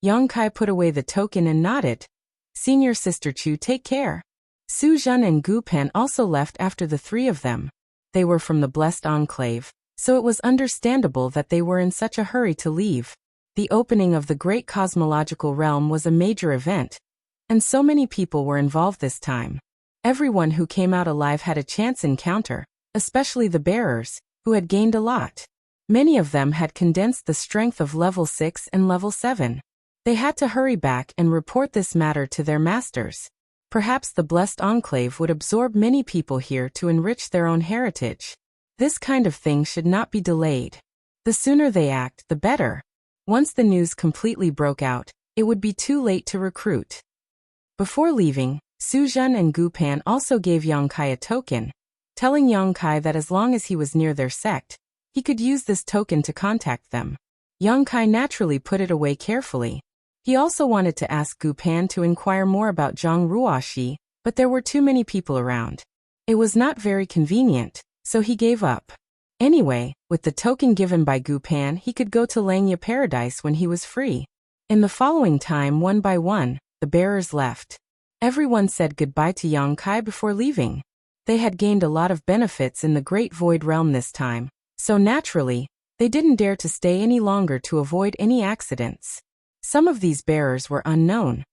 Yang Kai put away the token and nodded. Senior Sister Chu, take care. Su Zhen and Gu Pan also left after the three of them. They were from the Blessed Enclave, so it was understandable that they were in such a hurry to leave. The opening of the great cosmological realm was a major event, and so many people were involved this time. Everyone who came out alive had a chance encounter, especially the bearers, who had gained a lot. Many of them had condensed the strength of level 6 and level 7. They had to hurry back and report this matter to their masters. Perhaps the Blessed Enclave would absorb many people here to enrich their own heritage. This kind of thing should not be delayed. The sooner they act, the better. Once the news completely broke out, it would be too late to recruit. Before leaving, Su Zhen and Gu Pan also gave Yang Kai a token, telling Yang Kai that as long as he was near their sect, he could use this token to contact them. Yang Kai naturally put it away carefully. He also wanted to ask Gu Pan to inquire more about Zhang Ruoxi, but there were too many people around. It was not very convenient, so he gave up. Anyway, with the token given by Gu Pan, he could go to Langya Paradise when he was free. In the following time, one by one, the bearers left. Everyone said goodbye to Yang Kai before leaving. They had gained a lot of benefits in the Great Void Realm this time, so naturally, they didn't dare to stay any longer to avoid any accidents. Some of these bearers were unknown,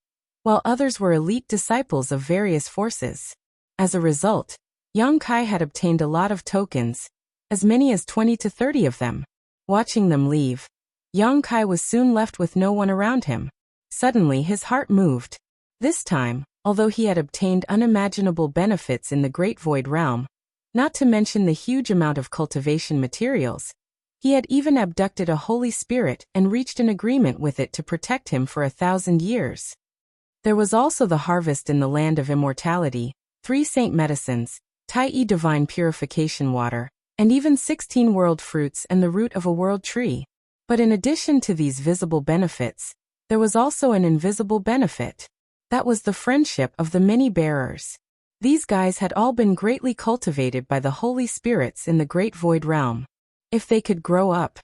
while others were elite disciples of various forces. As a result, Yang Kai had obtained a lot of tokens, as many as 20 to 30 of them. Watching them leave, Yang Kai was soon left with no one around him. Suddenly his heart moved. This time, although he had obtained unimaginable benefits in the Great Void Realm, not to mention the huge amount of cultivation materials, he had even abducted a holy spirit and reached an agreement with it to protect him for 1,000 years. There was also the harvest in the land of immortality, 3 saint medicines, Tai divine purification water, and even 16 world fruits and the root of a world tree. But in addition to these visible benefits, there was also an invisible benefit. That was the friendship of the many bearers. These guys had all been greatly cultivated by the holy spirits in the Great Void Realm. If they could grow up,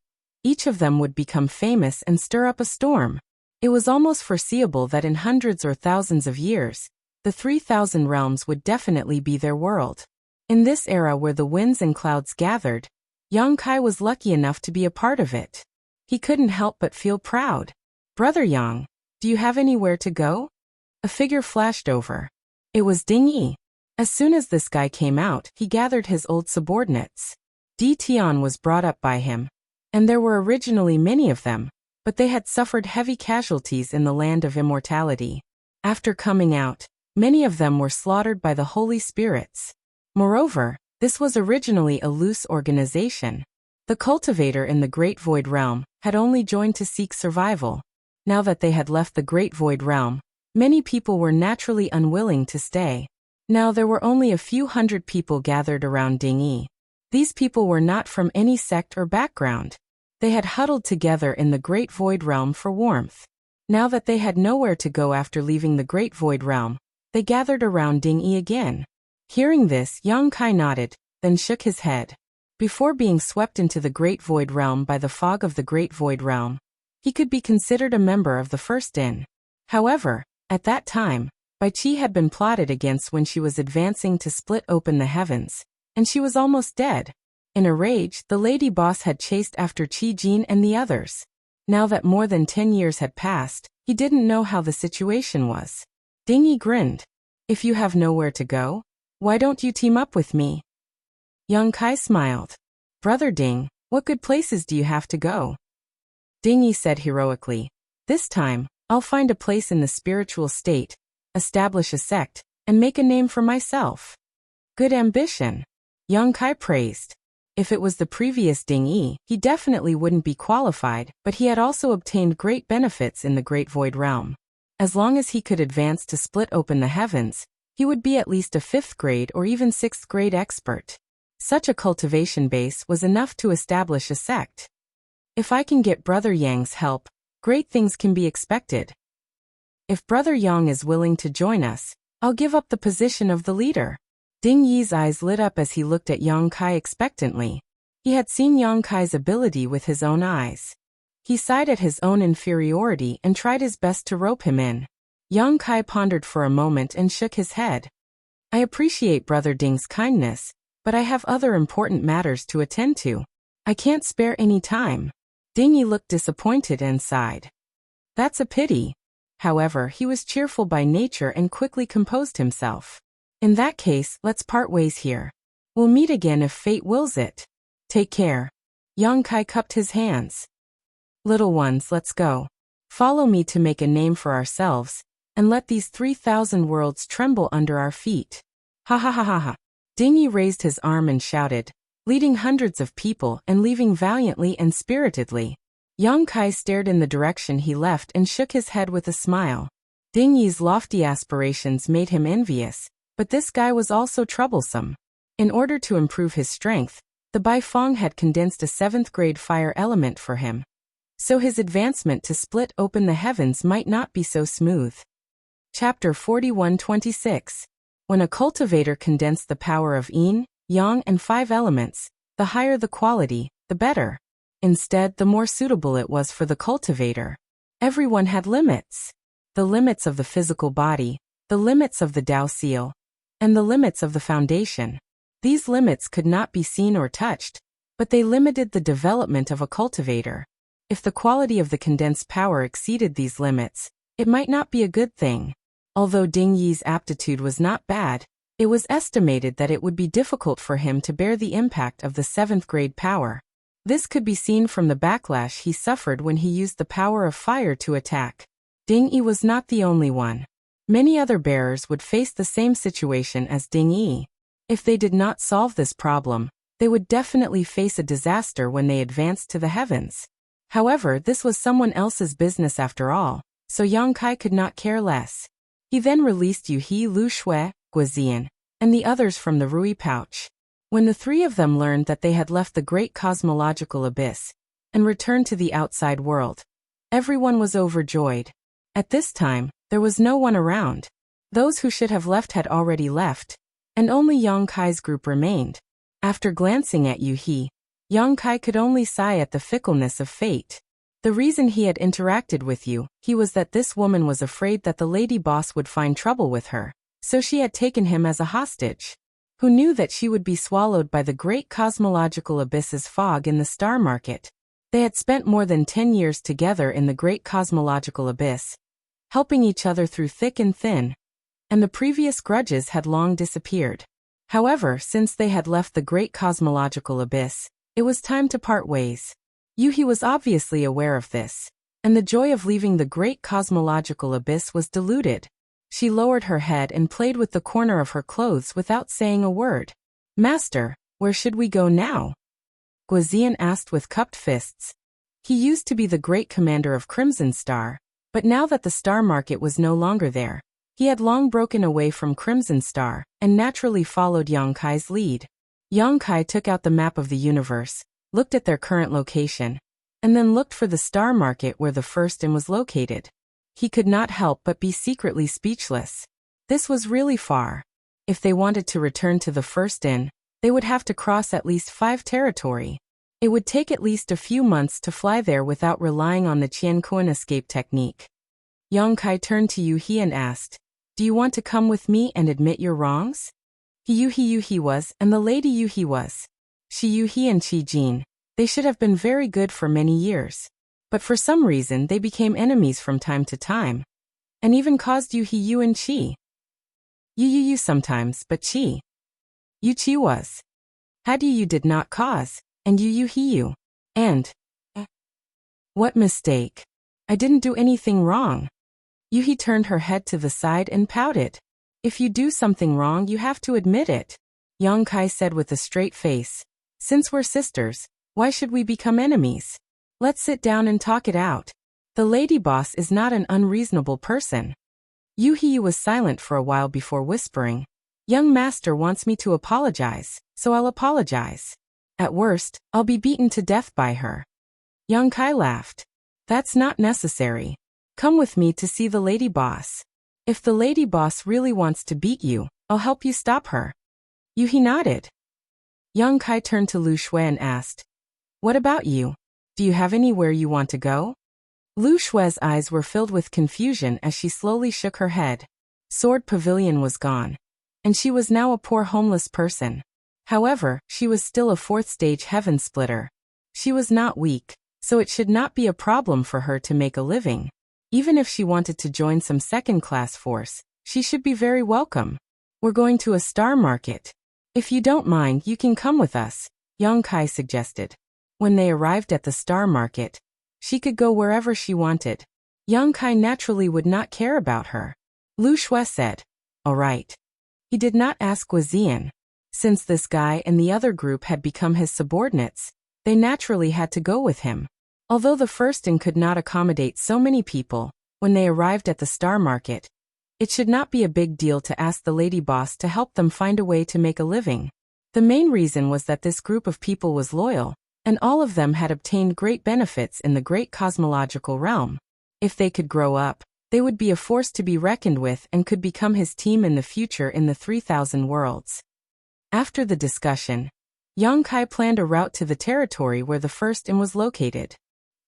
each of them would become famous and stir up a storm. It was almost foreseeable that in hundreds or thousands of years, the 3,000 realms would definitely be their world. In this era where the winds and clouds gathered, Yang Kai was lucky enough to be a part of it. He couldn't help but feel proud. Brother Yang, do you have anywhere to go? A figure flashed over. It was Ding Yi. As soon as this guy came out, he gathered his old subordinates. Di Tian was brought up by him, and there were originally many of them, but they had suffered heavy casualties in the land of immortality. After coming out, many of them were slaughtered by the holy spirits. Moreover, this was originally a loose organization. The cultivator in the Great Void Realm had only joined to seek survival. Now that they had left the Great Void Realm, many people were naturally unwilling to stay. Now there were only a few hundred people gathered around Ding Yi. These people were not from any sect or background. They had huddled together in the Great Void Realm for warmth. Now that they had nowhere to go after leaving the Great Void Realm, they gathered around Ding Yi again. Hearing this, Yang Kai nodded, then shook his head. Before being swept into the Great Void Realm by the fog of the Great Void Realm, he could be considered a member of the First Inn. However, at that time, Bai Qi had been plotted against when she was advancing to split open the heavens, and she was almost dead. In a rage, the lady boss had chased after Qi Jin and the others. Now that more than 10 years had passed, he didn't know how the situation was. Ding Yi grinned. If you have nowhere to go, why don't you team up with me? Yang Kai smiled. Brother Ding, what good places do you have to go? Ding Yi said heroically. This time, I'll find a place in the spiritual state, establish a sect, and make a name for myself. Good ambition. Yang Kai praised. If it was the previous Ding Yi, he definitely wouldn't be qualified, but he had also obtained great benefits in the Great Void Realm. As long as he could advance to split open the heavens, he would be at least a 5th grade or even 6th grade expert. Such a cultivation base was enough to establish a sect. If I can get Brother Yang's help, great things can be expected. If Brother Yang is willing to join us, I'll give up the position of the leader. Ding Yi's eyes lit up as he looked at Yang Kai expectantly. He had seen Yang Kai's ability with his own eyes. He sighed at his own inferiority and tried his best to rope him in. Yang Kai pondered for a moment and shook his head. I appreciate Brother Ding's kindness, but I have other important matters to attend to. I can't spare any time. Ding Yi looked disappointed and sighed. That's a pity. However, he was cheerful by nature and quickly composed himself. In that case, let's part ways here. We'll meet again if fate wills it. Take care. Yang Kai cupped his hands. Little ones, let's go. Follow me to make a name for ourselves, and let these 3,000 worlds tremble under our feet. Ha ha ha ha ha. Ding Yi raised his arm and shouted, leading hundreds of people and leaving valiantly and spiritedly. Yang Kai stared in the direction he left and shook his head with a smile. Ding Yi's lofty aspirations made him envious, but this guy was also troublesome. In order to improve his strength, the Bai Fong had condensed a 7th grade fire element for him. So his advancement to split open the heavens might not be so smooth. Chapter 41-26. When a cultivator condensed the power of yin, yang and 5 elements, the higher the quality, the better. Instead, the more suitable it was for the cultivator. Everyone had limits. The limits of the physical body, the limits of the Tao seal, and the limits of the foundation. These limits could not be seen or touched, but they limited the development of a cultivator. If the quality of the condensed power exceeded these limits, it might not be a good thing. Although Ding Yi's aptitude was not bad, it was estimated that it would be difficult for him to bear the impact of the 7th grade power. This could be seen from the backlash he suffered when he used the power of fire to attack. Ding Yi was not the only one. Many other bearers would face the same situation as Ding Yi. If they did not solve this problem, they would definitely face a disaster when they advanced to the heavens. However, this was someone else's business after all, so Yang Kai could not care less. He then released Yuhi, Lu Shui, Guizian, and the others from the Rui pouch. When the 3 of them learned that they had left the great cosmological abyss and returned to the outside world, everyone was overjoyed. At this time, there was no one around. Those who should have left had already left, and only Yang Kai's group remained. After glancing at Yuhi, Yang Kai could only sigh at the fickleness of fate. The reason he had interacted with Yuhi was that this woman was afraid that the lady boss would find trouble with her, so she had taken him as a hostage. Who knew that she would be swallowed by the great cosmological abyss's fog in the star market? They had spent more than 10 years together in the great cosmological abyss, helping each other through thick and thin, and the previous grudges had long disappeared. However, since they had left the great cosmological abyss, it was time to part ways. Yuhi was obviously aware of this, and the joy of leaving the great cosmological abyss was diluted. She lowered her head and played with the corner of her clothes without saying a word. Master, where should we go now? Guizian asked with cupped fists. He used to be the great commander of Crimson Star, but now that the star market was no longer there, he had long broken away from Crimson Star and naturally followed Yang Kai's lead. Yang Kai took out the map of the universe, looked at their current location, and then looked for the star market where the first inn was located. He could not help but be secretly speechless. This was really far. If they wanted to return to the first inn, they would have to cross at least 5 territory. It would take at least a few months to fly there without relying on the Qianquan escape technique. Yang Kai turned to Yuhi and asked, Do you want to come with me and admit your wrongs? He was, and the lady he was. He and Qi Jin. They should have been very good for many years. But for some reason they became enemies from time to time. And even caused you and Qi. You sometimes, but Qi. Qi was. Had you did not cause, and you. And. What mistake? I didn't do anything wrong. He turned her head to the side and pouted. If you do something wrong you have to admit it. Yang Kai said with a straight face. Since we're sisters, why should we become enemies? Let's sit down and talk it out. The lady boss is not an unreasonable person. Yu was silent for a while before whispering. Young master wants me to apologize, so I'll apologize. At worst, I'll be beaten to death by her. Yang Kai laughed. That's not necessary. Come with me to see the lady boss. If the lady boss really wants to beat you, I'll help you stop her. He nodded. Yang Kai turned to Lu Shui and asked, What about you? Do you have anywhere you want to go? Lu Shui's eyes were filled with confusion as she slowly shook her head. Sword Pavilion was gone. And she was now a poor homeless person. However, she was still a fourth-stage heaven splitter. She was not weak, so it should not be a problem for her to make a living. Even if she wanted to join some second-class force, she should be very welcome. We're going to a star market. If you don't mind, you can come with us, Yang Kai suggested. When they arrived at the star market, she could go wherever she wanted. Yang Kai naturally would not care about her. Lu Shui said, All right. He did not ask Guzian. Since this guy and the other group had become his subordinates, they naturally had to go with him. Although the first inn could not accommodate so many people, when they arrived at the star market, it should not be a big deal to ask the lady boss to help them find a way to make a living. The main reason was that this group of people was loyal, and all of them had obtained great benefits in the great cosmological realm. If they could grow up, they would be a force to be reckoned with and could become his team in the future in the 3000 worlds. After the discussion, Yang Kai planned a route to the territory where the first inn was located.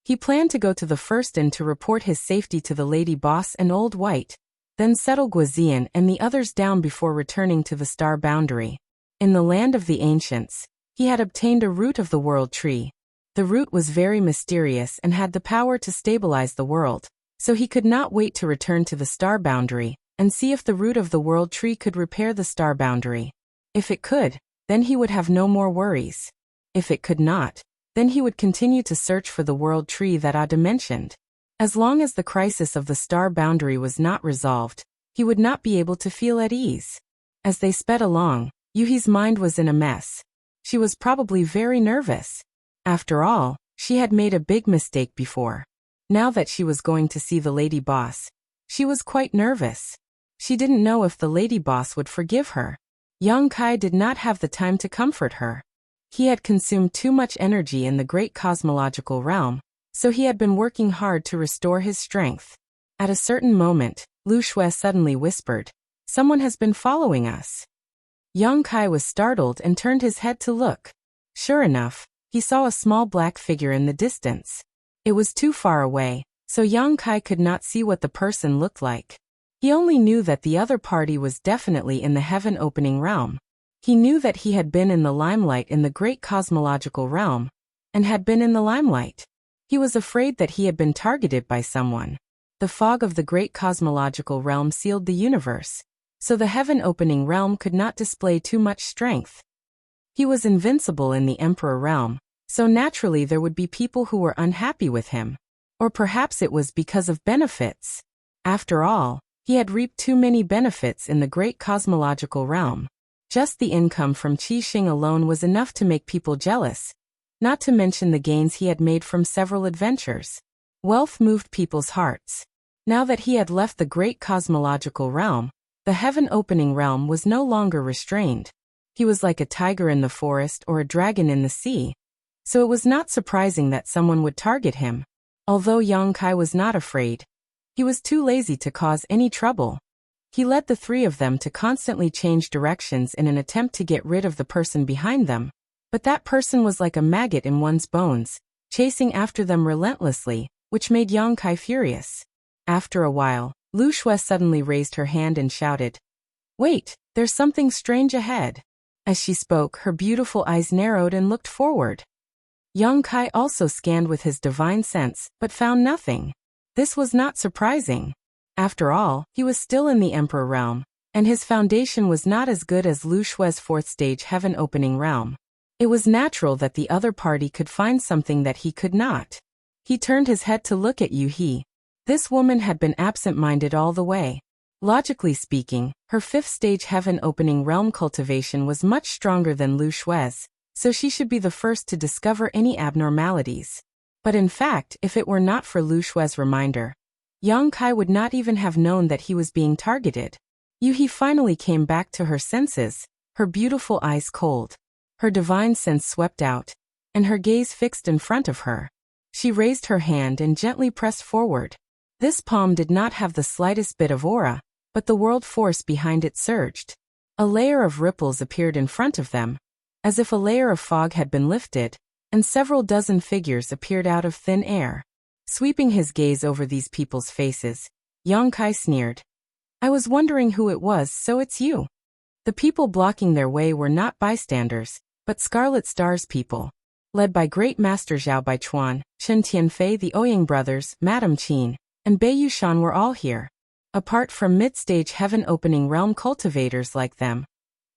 He planned to go to the first inn to report his safety to the lady boss and Old White, then settle Guzian and the others down before returning to the star boundary. In the land of the ancients, he had obtained a root of the world tree. The root was very mysterious and had the power to stabilize the world, so he could not wait to return to the star boundary and see if the root of the world tree could repair the star boundary. If it could, then he would have no more worries. If it could not, then he would continue to search for the world tree that Ada mentioned. As long as the crisis of the star boundary was not resolved, he would not be able to feel at ease. As they sped along, Yuhi's mind was in a mess. She was probably very nervous. After all, she had made a big mistake before. Now that she was going to see the lady boss, she was quite nervous. She didn't know if the lady boss would forgive her. Yang Kai did not have the time to comfort her. He had consumed too much energy in the great cosmological realm, so he had been working hard to restore his strength. At a certain moment, Lu Shui suddenly whispered, Someone has been following us. Yang Kai was startled and turned his head to look. Sure enough, he saw a small black figure in the distance. It was too far away, so Yang Kai could not see what the person looked like. He only knew that the other party was definitely in the heaven-opening realm. He knew that he had been in the limelight in the great cosmological realm, and had been in the limelight. He was afraid that he had been targeted by someone. The fog of the great cosmological realm sealed the universe, so the heaven-opening realm could not display too much strength. He was invincible in the Emperor realm, so naturally there would be people who were unhappy with him. Or perhaps it was because of benefits. After all, he had reaped too many benefits in the great cosmological realm. Just the income from Qi Xing alone was enough to make people jealous, not to mention the gains he had made from several adventures. Wealth moved people's hearts. Now that he had left the great cosmological realm, the heaven-opening realm was no longer restrained. He was like a tiger in the forest or a dragon in the sea, so it was not surprising that someone would target him. Although Yang Kai was not afraid, he was too lazy to cause any trouble. He led the three of them to constantly change directions in an attempt to get rid of the person behind them, but that person was like a maggot in one's bones, chasing after them relentlessly, which made Yang Kai furious. After a while, Lu Shui suddenly raised her hand and shouted, "Wait, there's something strange ahead." As she spoke, her beautiful eyes narrowed and looked forward. Yang Kai also scanned with his divine sense, but found nothing. This was not surprising. After all, he was still in the Emperor realm, and his foundation was not as good as Lu Shui's fourth stage heaven opening realm. It was natural that the other party could find something that he could not. He turned his head to look at Yu He. This woman had been absent-minded all the way. Logically speaking, her fifth stage heaven opening realm cultivation was much stronger than Lu Shui's, so she should be the first to discover any abnormalities. But in fact, if it were not for Lu Shui's reminder, Yang Kai would not even have known that he was being targeted. Yu He finally came back to her senses, her beautiful eyes cold. Her divine sense swept out, and her gaze fixed in front of her. She raised her hand and gently pressed forward. This palm did not have the slightest bit of aura, but the world force behind it surged. A layer of ripples appeared in front of them, as if a layer of fog had been lifted, and several dozen figures appeared out of thin air. Sweeping his gaze over these people's faces, Yang Kai sneered. "I was wondering who it was, so it's you." The people blocking their way were not bystanders, but Scarlet Star's people. Led by Great Master Zhao Baichuan, Chen Tianfei, the Ouyang brothers, Madame Qin, and Bei Yushan were all here. Apart from mid-stage heaven opening realm cultivators like them,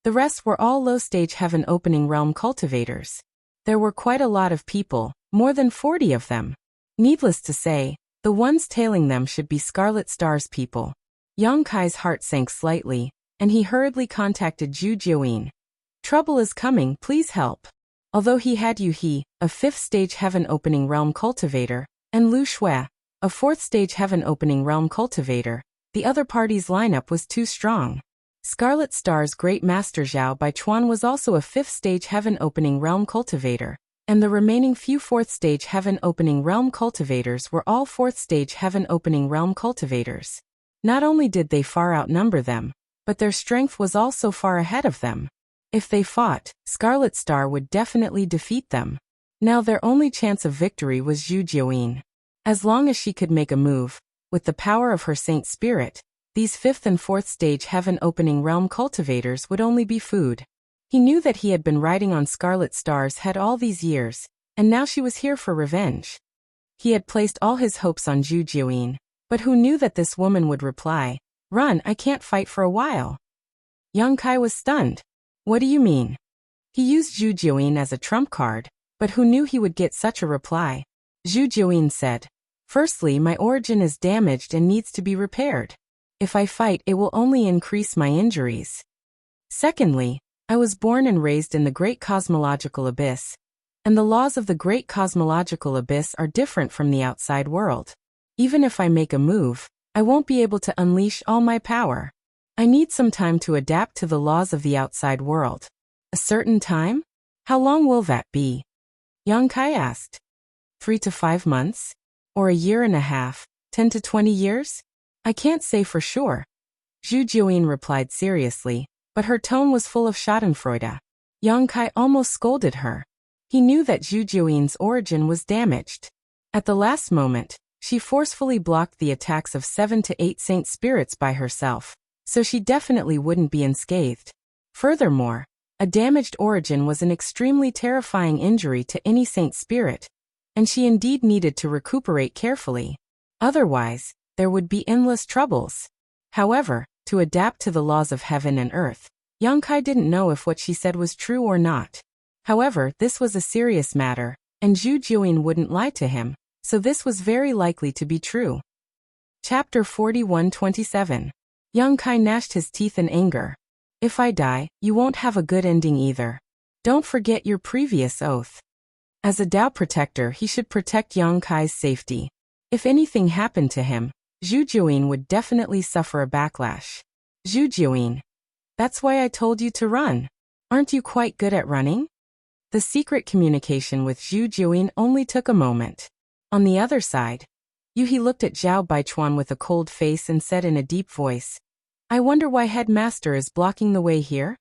the rest were all low-stage heaven opening realm cultivators. There were quite a lot of people, more than 40 of them. Needless to say, the ones tailing them should be Scarlet Star's people. Yang Kai's heart sank slightly, and he hurriedly contacted Zhu Jiuyin. "Trouble is coming, please help." Although he had Yu He, a fifth-stage heaven opening realm cultivator, and Lu Shui, a fourth-stage heaven opening realm cultivator, the other party's lineup was too strong. Scarlet Star's Great Master Zhao Baichuan was also a fifth-stage heaven opening realm cultivator, and the remaining few fourth-stage heaven opening realm cultivators were all fourth-stage heaven opening realm cultivators. Not only did they far outnumber them, but their strength was also far ahead of them. If they fought, Scarlet Star would definitely defeat them. Now their only chance of victory was Zhu Jiuyin. As long as she could make a move, with the power of her saint spirit, these fifth and fourth stage heaven opening realm cultivators would only be food. He knew that he had been riding on Scarlet Star's head all these years, and now she was here for revenge. He had placed all his hopes on Zhu Jiuyin, but who knew that this woman would reply, "Run, I can't fight for a while." Yang Kai was stunned. "What do you mean?" He used Zhu Jiuyin as a trump card, but who knew he would get such a reply? Zhu Jiuyin said, "Firstly, my origin is damaged and needs to be repaired. If I fight, it will only increase my injuries. Secondly, I was born and raised in the Great Cosmological Abyss, and the laws of the Great Cosmological Abyss are different from the outside world. Even if I make a move, I won't be able to unleash all my power. I need some time to adapt to the laws of the outside world." "A certain time? How long will that be?" Yang Kai asked. 3 to 5 months? Or a year and a half, 10 to 20 years? "I can't say for sure," Zhu Jiuyin replied seriously, but her tone was full of schadenfreude. Yang Kai almost scolded her. He knew that Zhu Jiuyin's origin was damaged. At the last moment, she forcefully blocked the attacks of 7 to 8 saint spirits by herself, so she definitely wouldn't be unscathed. Furthermore, a damaged origin was an extremely terrifying injury to any saint spirit, and she indeed needed to recuperate carefully. Otherwise, there would be endless troubles. However, to adapt to the laws of heaven and earth, Yang Kai didn't know if what she said was true or not. However, this was a serious matter, and Zhu Jiuyin wouldn't lie to him, so this was very likely to be true. Chapter 41-27. Yang Kai gnashed his teeth in anger. "If I die, you won't have a good ending either. Don't forget your previous oath." As a Tao protector, he should protect Yang Kai's safety. If anything happened to him, Zhu Jiuyin would definitely suffer a backlash. "Zhu Jiuyin, that's why I told you to run. Aren't you quite good at running?" The secret communication with Zhu Jiuyin only took a moment. On the other side, Yu He looked at Zhao Baichuan with a cold face and said in a deep voice, "I wonder why Headmaster is blocking the way here?"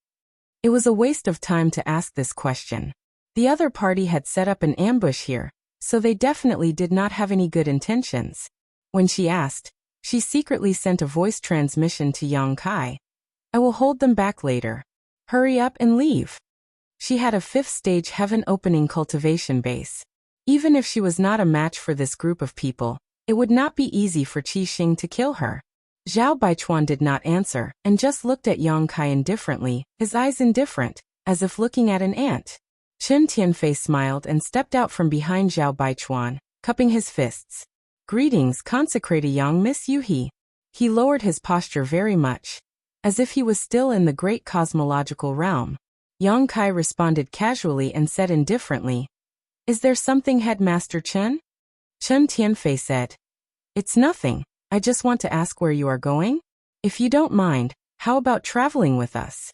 It was a waste of time to ask this question. The other party had set up an ambush here, so they definitely did not have any good intentions. When she asked, She secretly sent a voice transmission to Yang Kai. I will hold them back later. Hurry up and leave. She had a 5th-stage heaven-opening cultivation base. Even if she was not a match for this group of people, it would not be easy for Qi Xing to kill her. Zhao Baichuan did not answer, and just looked at Yang Kai indifferently, his eyes indifferent, as if looking at an ant. Chen Tianfei smiled and stepped out from behind Zhao Baichuan, cupping his fists. Greetings, consecrated young Miss Yuhi. He lowered his posture very much, as if he was still in the great cosmological realm. Yang Kai responded casually and said indifferently, Is there something, Headmaster Chen? Chen Tianfei said, It's nothing. I just want to ask where you are going? If you don't mind, how about traveling with us?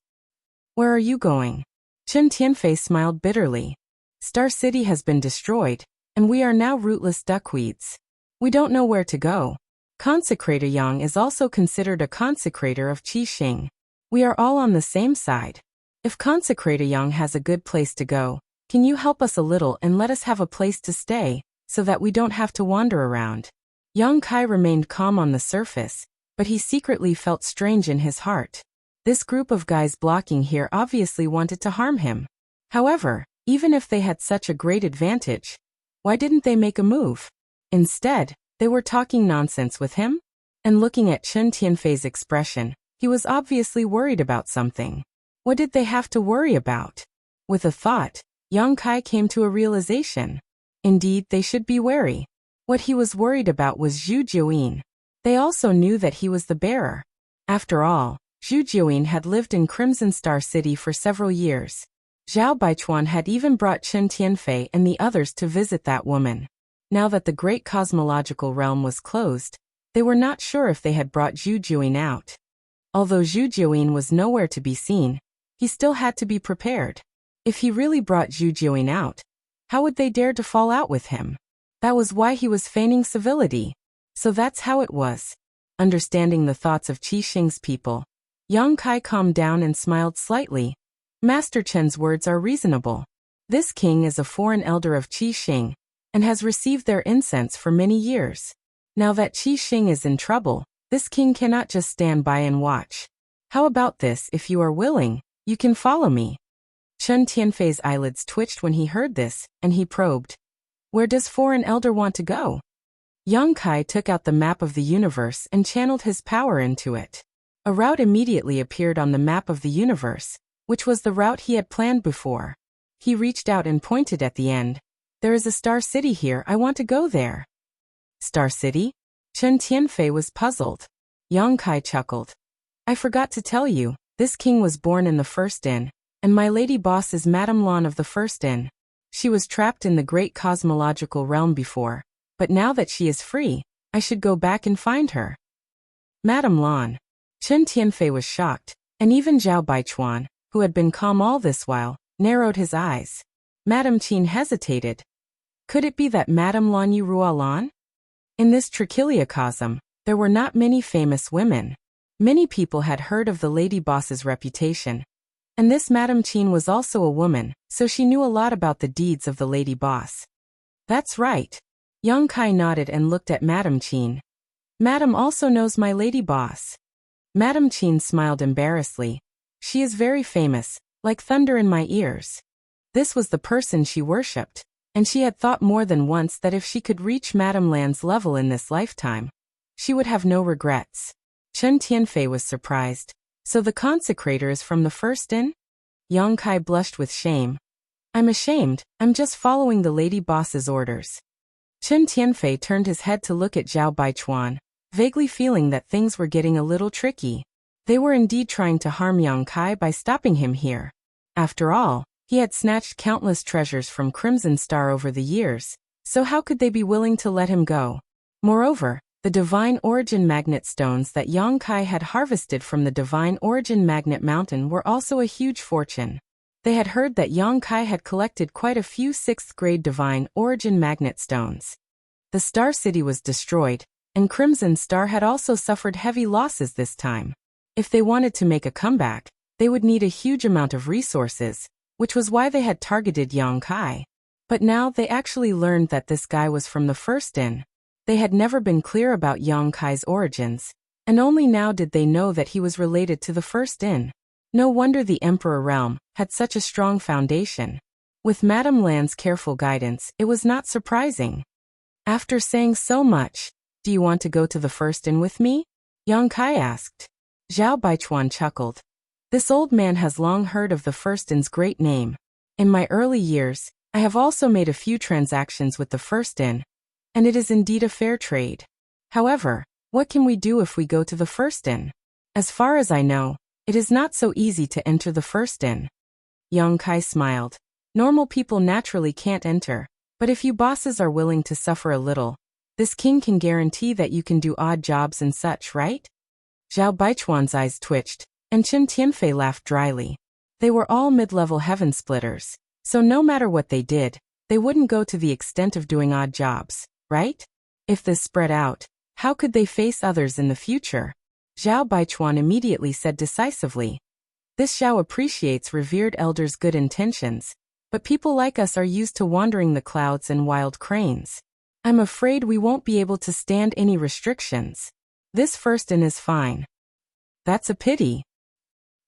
Where are you going? Chen Tianfei smiled bitterly. Star City has been destroyed, and we are now rootless duckweeds. We don't know where to go. Consecrator Yang is also considered a consecrator of Qi Xing. We are all on the same side. If Consecrator Yang has a good place to go, can you help us a little and let us have a place to stay, so that we don't have to wander around? Yang Kai remained calm on the surface, but he secretly felt strange in his heart. This group of guys blocking here obviously wanted to harm him. However, even if they had such a great advantage, why didn't they make a move? Instead, they were talking nonsense with him? And looking at Chen Tianfei's expression, he was obviously worried about something. What did they have to worry about? With a thought, Yang Kai came to a realization. Indeed, they should be wary. What he was worried about was Zhu Jiuyin. They also knew that he was the bearer. After all, Zhu Jiuyin had lived in Crimson Star City for several years. Zhao Baichuan had even brought Chen Tianfei and the others to visit that woman. Now that the great cosmological realm was closed, they were not sure if they had brought Zhu Jiuyin out. Although Zhu Jiuyin was nowhere to be seen, he still had to be prepared. If he really brought Zhu Jiuyin out, how would they dare to fall out with him? That was why he was feigning civility. So that's how it was. Understanding the thoughts of Qi Xing's people, Yang Kai calmed down and smiled slightly. Master Chen's words are reasonable. This king is a foreign elder of Qi Xing, and has received their incense for many years. Now that Qi Xing is in trouble, this king cannot just stand by and watch. How about this? If you are willing, you can follow me. Chen Tianfei's eyelids twitched when he heard this, and he probed. Where does foreign elder want to go? Yang Kai took out the map of the universe and channeled his power into it. A route immediately appeared on the map of the universe, which was the route he had planned before. He reached out and pointed at the end. There is a Star City here, I want to go there. Star City? Chen Tianfei was puzzled. Yang Kai chuckled. I forgot to tell you, this king was born in the First Inn, and my lady boss is Madame Lan of the First Inn. She was trapped in the great cosmological realm before, but now that she is free, I should go back and find her. Madame Lan. Chen Tianfei was shocked, and even Zhao Baichuan, who had been calm all this while, narrowed his eyes. Madame Qin hesitated. Could it be that Madame Lan Yu Rualan? In this trichiliocosm, there were not many famous women. Many people had heard of the lady boss's reputation. And this Madame Qin was also a woman, so she knew a lot about the deeds of the lady boss. That's right. Yang Kai nodded and looked at Madame Qin. Madame also knows my lady boss. Madame Qin smiled embarrassedly. She is very famous, like thunder in my ears. This was the person she worshipped, and she had thought more than once that if she could reach Madame Lan's level in this lifetime, she would have no regrets. Chen Tianfei was surprised. So the consecrator is from the First Inn? Yang Kai blushed with shame. I'm ashamed, I'm just following the lady boss's orders. Chen Tianfei turned his head to look at Zhao Baichuan, vaguely feeling that things were getting a little tricky. They were indeed trying to harm Yang Kai by stopping him here. After all, he had snatched countless treasures from Crimson Star over the years, so how could they be willing to let him go? Moreover, the Divine Origin Magnet stones that Yang Kai had harvested from the Divine Origin Magnet Mountain were also a huge fortune. They had heard that Yang Kai had collected quite a few 6th-grade Divine Origin Magnet stones. The Star City was destroyed, and Crimson Star had also suffered heavy losses this time. If they wanted to make a comeback, they would need a huge amount of resources, which was why they had targeted Yang Kai. But now they actually learned that this guy was from the First Inn. They had never been clear about Yang Kai's origins, and only now did they know that he was related to the first in. No wonder the Emperor realm had such a strong foundation. With Madame Lan's careful guidance, it was not surprising. After saying so much, do you want to go to the first inn with me? Yang Kai asked. Zhao Baichuan chuckled. This old man has long heard of the first inn's great name. In my early years, I have also made a few transactions with the first inn, and it is indeed a fair trade. However, what can we do if we go to the first inn? As far as I know, it is not so easy to enter the first inn. Yang Kai smiled. Normal people naturally can't enter, but if you bosses are willing to suffer a little, this king can guarantee that you can do odd jobs and such, right? Zhao Baichuan's eyes twitched, and Qin Tianfei laughed dryly. They were all mid-level heaven splitters, so no matter what they did, they wouldn't go to the extent of doing odd jobs, right? If this spread out, how could they face others in the future? Zhao Baichuan immediately said decisively. This Zhao appreciates revered elders' good intentions, but people like us are used to wandering the clouds and wild cranes. I'm afraid we won't be able to stand any restrictions. This first inn is fine. That's a pity.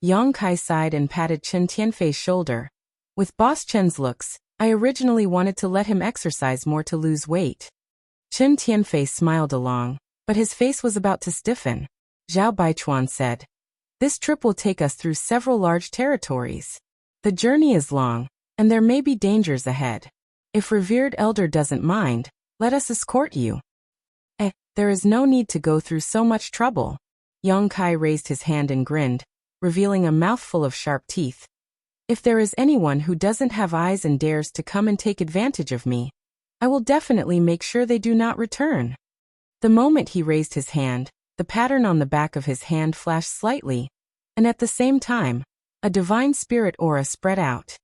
Yang Kai sighed and patted Qin Tianfei's shoulder. With Boss Chen's looks, I originally wanted to let him exercise more to lose weight. Qin Tianfei smiled along, but his face was about to stiffen. Zhao Baichuan said, this trip will take us through several large territories. The journey is long, and there may be dangers ahead. If revered elder doesn't mind, let us escort you. There is no need to go through so much trouble. Yang Kai raised his hand and grinned, revealing a mouthful of sharp teeth. If there is anyone who doesn't have eyes and dares to come and take advantage of me, I will definitely make sure they do not return. The moment he raised his hand, the pattern on the back of his hand flashed slightly, and at the same time, a divine spirit aura spread out.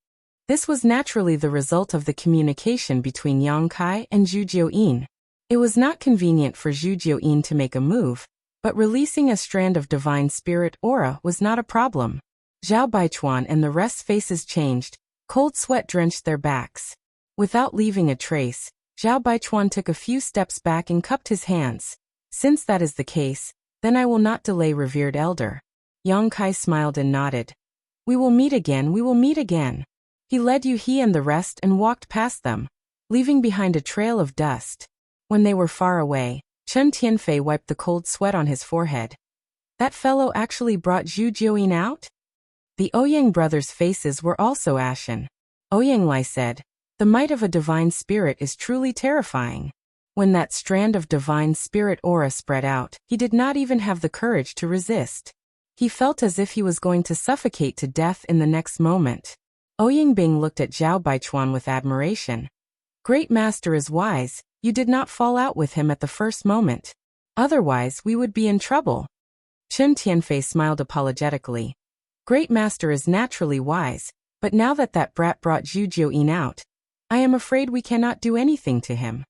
This was naturally the result of the communication between Yang Kai and Zhu Jiuyin. It was not convenient for Zhu Jiuyin to make a move, but releasing a strand of divine spirit aura was not a problem. Zhao Baichuan and the rest's faces changed, cold sweat drenched their backs. Without leaving a trace, Zhao Baichuan took a few steps back and cupped his hands. Since that is the case, then I will not delay revered elder. Yang Kai smiled and nodded. We will meet again, we will meet again. He led he and the rest and walked past them, leaving behind a trail of dust. When they were far away, Qin Tianfei wiped the cold sweat on his forehead. That fellow actually brought Zhu Jiuyin out? The Ouyang brothers' faces were also ashen. Ouyang Lai said, the might of a divine spirit is truly terrifying. When that strand of divine spirit aura spread out, he did not even have the courage to resist. He felt as if he was going to suffocate to death in the next moment. Ouyang Bing looked at Zhao Baichuan with admiration. Great master is wise, you did not fall out with him at the first moment. Otherwise we would be in trouble. Qin Tianfei smiled apologetically. Great master is naturally wise, but now that brat brought Zhu Jiuyin out, I am afraid we cannot do anything to him.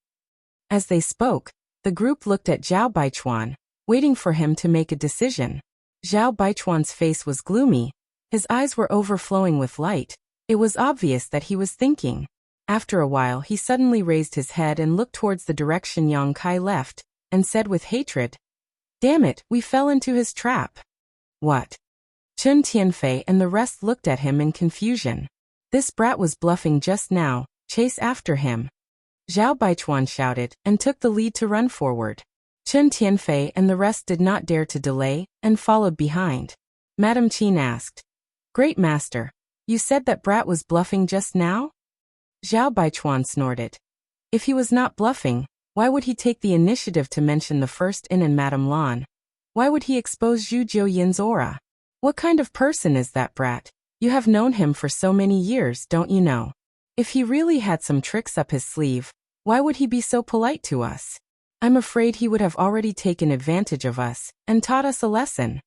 As they spoke, the group looked at Zhao Baichuan, waiting for him to make a decision. Zhao Baichuan's face was gloomy. His eyes were overflowing with light. It was obvious that he was thinking. After a while he suddenly raised his head and looked towards the direction Yang Kai left, and said with hatred, Damn it, we fell into his trap. What? Qin Tianfei and the rest looked at him in confusion. This brat was bluffing just now, chase after him. Zhao Baichuan shouted, and took the lead to run forward. Qin Tianfei and the rest did not dare to delay, and followed behind. Madame Qin asked, Great master, you said that brat was bluffing just now? Zhao Baichuan snorted. If he was not bluffing, why would he take the initiative to mention the first inn and Madame Lan? Why would he expose Zhu Jiuyin's aura? What kind of person is that brat? You have known him for so many years, don't you know? If he really had some tricks up his sleeve, why would he be so polite to us? I'm afraid he would have already taken advantage of us, and taught us a lesson.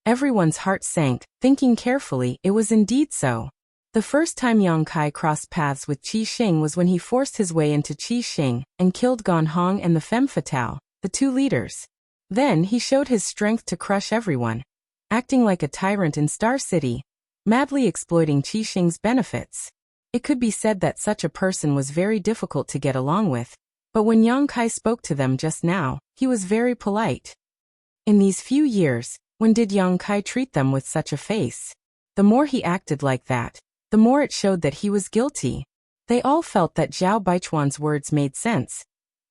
Everyone's heart sank, thinking carefully, it was indeed so. The first time Yang Kai crossed paths with Qi Xing was when he forced his way into Qi Xing, and killed Gan Hong and the Femme Fatale, the two leaders. Then he showed his strength to crush everyone, acting like a tyrant in Star City, madly exploiting Qi Xing's benefits. It could be said that such a person was very difficult to get along with, But when Yang Kai spoke to them just now, he was very polite. In these few years, when did Yang Kai treat them with such a face? The more he acted like that, the more it showed that he was guilty. They all felt that Zhao Baichuan's words made sense,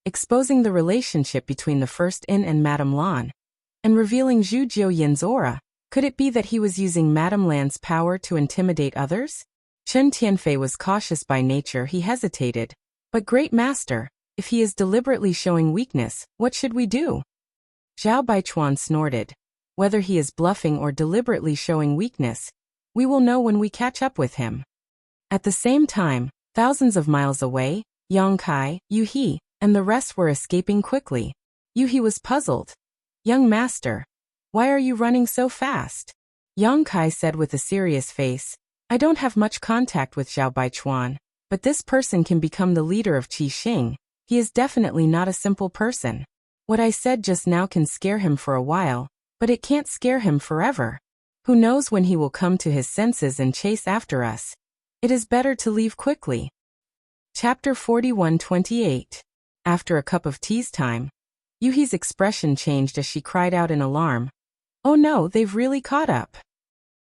exposing the relationship between the First In and Madame Lan, and revealing Zhu Jiuyin's aura. Could it be that he was using Madame Lan's power to intimidate others? Chen Tianfei was cautious by nature. He hesitated. But Great Master, if he is deliberately showing weakness, what should we do? Zhao Baichuan snorted. Whether he is bluffing or deliberately showing weakness, we will know when we catch up with him. At the same time, thousands of miles away, Yang Kai, Yu He, and the rest were escaping quickly. Yu He was puzzled. Young master, why are you running so fast? Yang Kai said with a serious face, I don't have much contact with Zhao Baichuan, but this person can become the leader of Qi Xing. He is definitely not a simple person. What I said just now can scare him for a while, but it can't scare him forever. Who knows when he will come to his senses and chase after us? It is better to leave quickly. Chapter 41-28. After a cup of tea's time, Yuhi's expression changed as she cried out in alarm. Oh no, they've really caught up.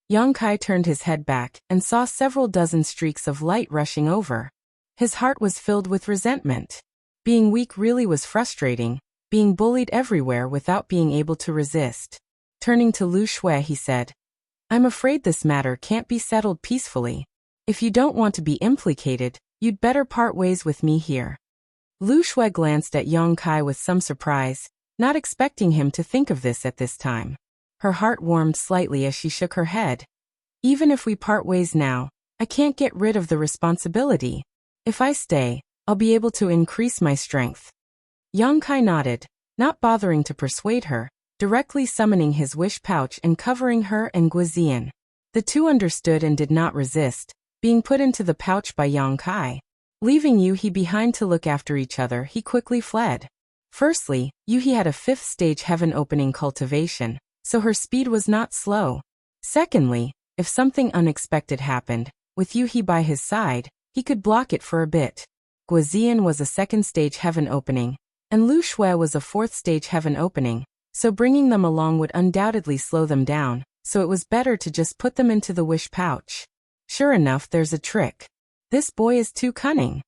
Yang Kai turned his head back and saw several dozen streaks of light rushing over. His heart was filled with resentment. Being weak really was frustrating, being bullied everywhere without being able to resist. Turning to Lu Shui, he said, I'm afraid this matter can't be settled peacefully. If you don't want to be implicated, you'd better part ways with me here. Lu Shui glanced at Yang Kai with some surprise, not expecting him to think of this at this time. Her heart warmed slightly as she shook her head. Even if we part ways now, I can't get rid of the responsibility. If I stay, I'll be able to increase my strength. Yang Kai nodded, not bothering to persuade her, directly summoning his wish pouch and covering her and Guizian. The two understood and did not resist, being put into the pouch by Yang Kai. Leaving Yuhi behind to look after each other, he quickly fled. Firstly, Yuhi had a 5th stage heaven opening cultivation, so her speed was not slow. Secondly, if something unexpected happened, with Yuhi by his side, he could block it for a bit. Guizian was a 2nd stage heaven opening, and Lu Shui was a 4th stage heaven opening, so bringing them along would undoubtedly slow them down, so it was better to just put them into the wish pouch. Sure enough, there's a trick. This boy is too cunning.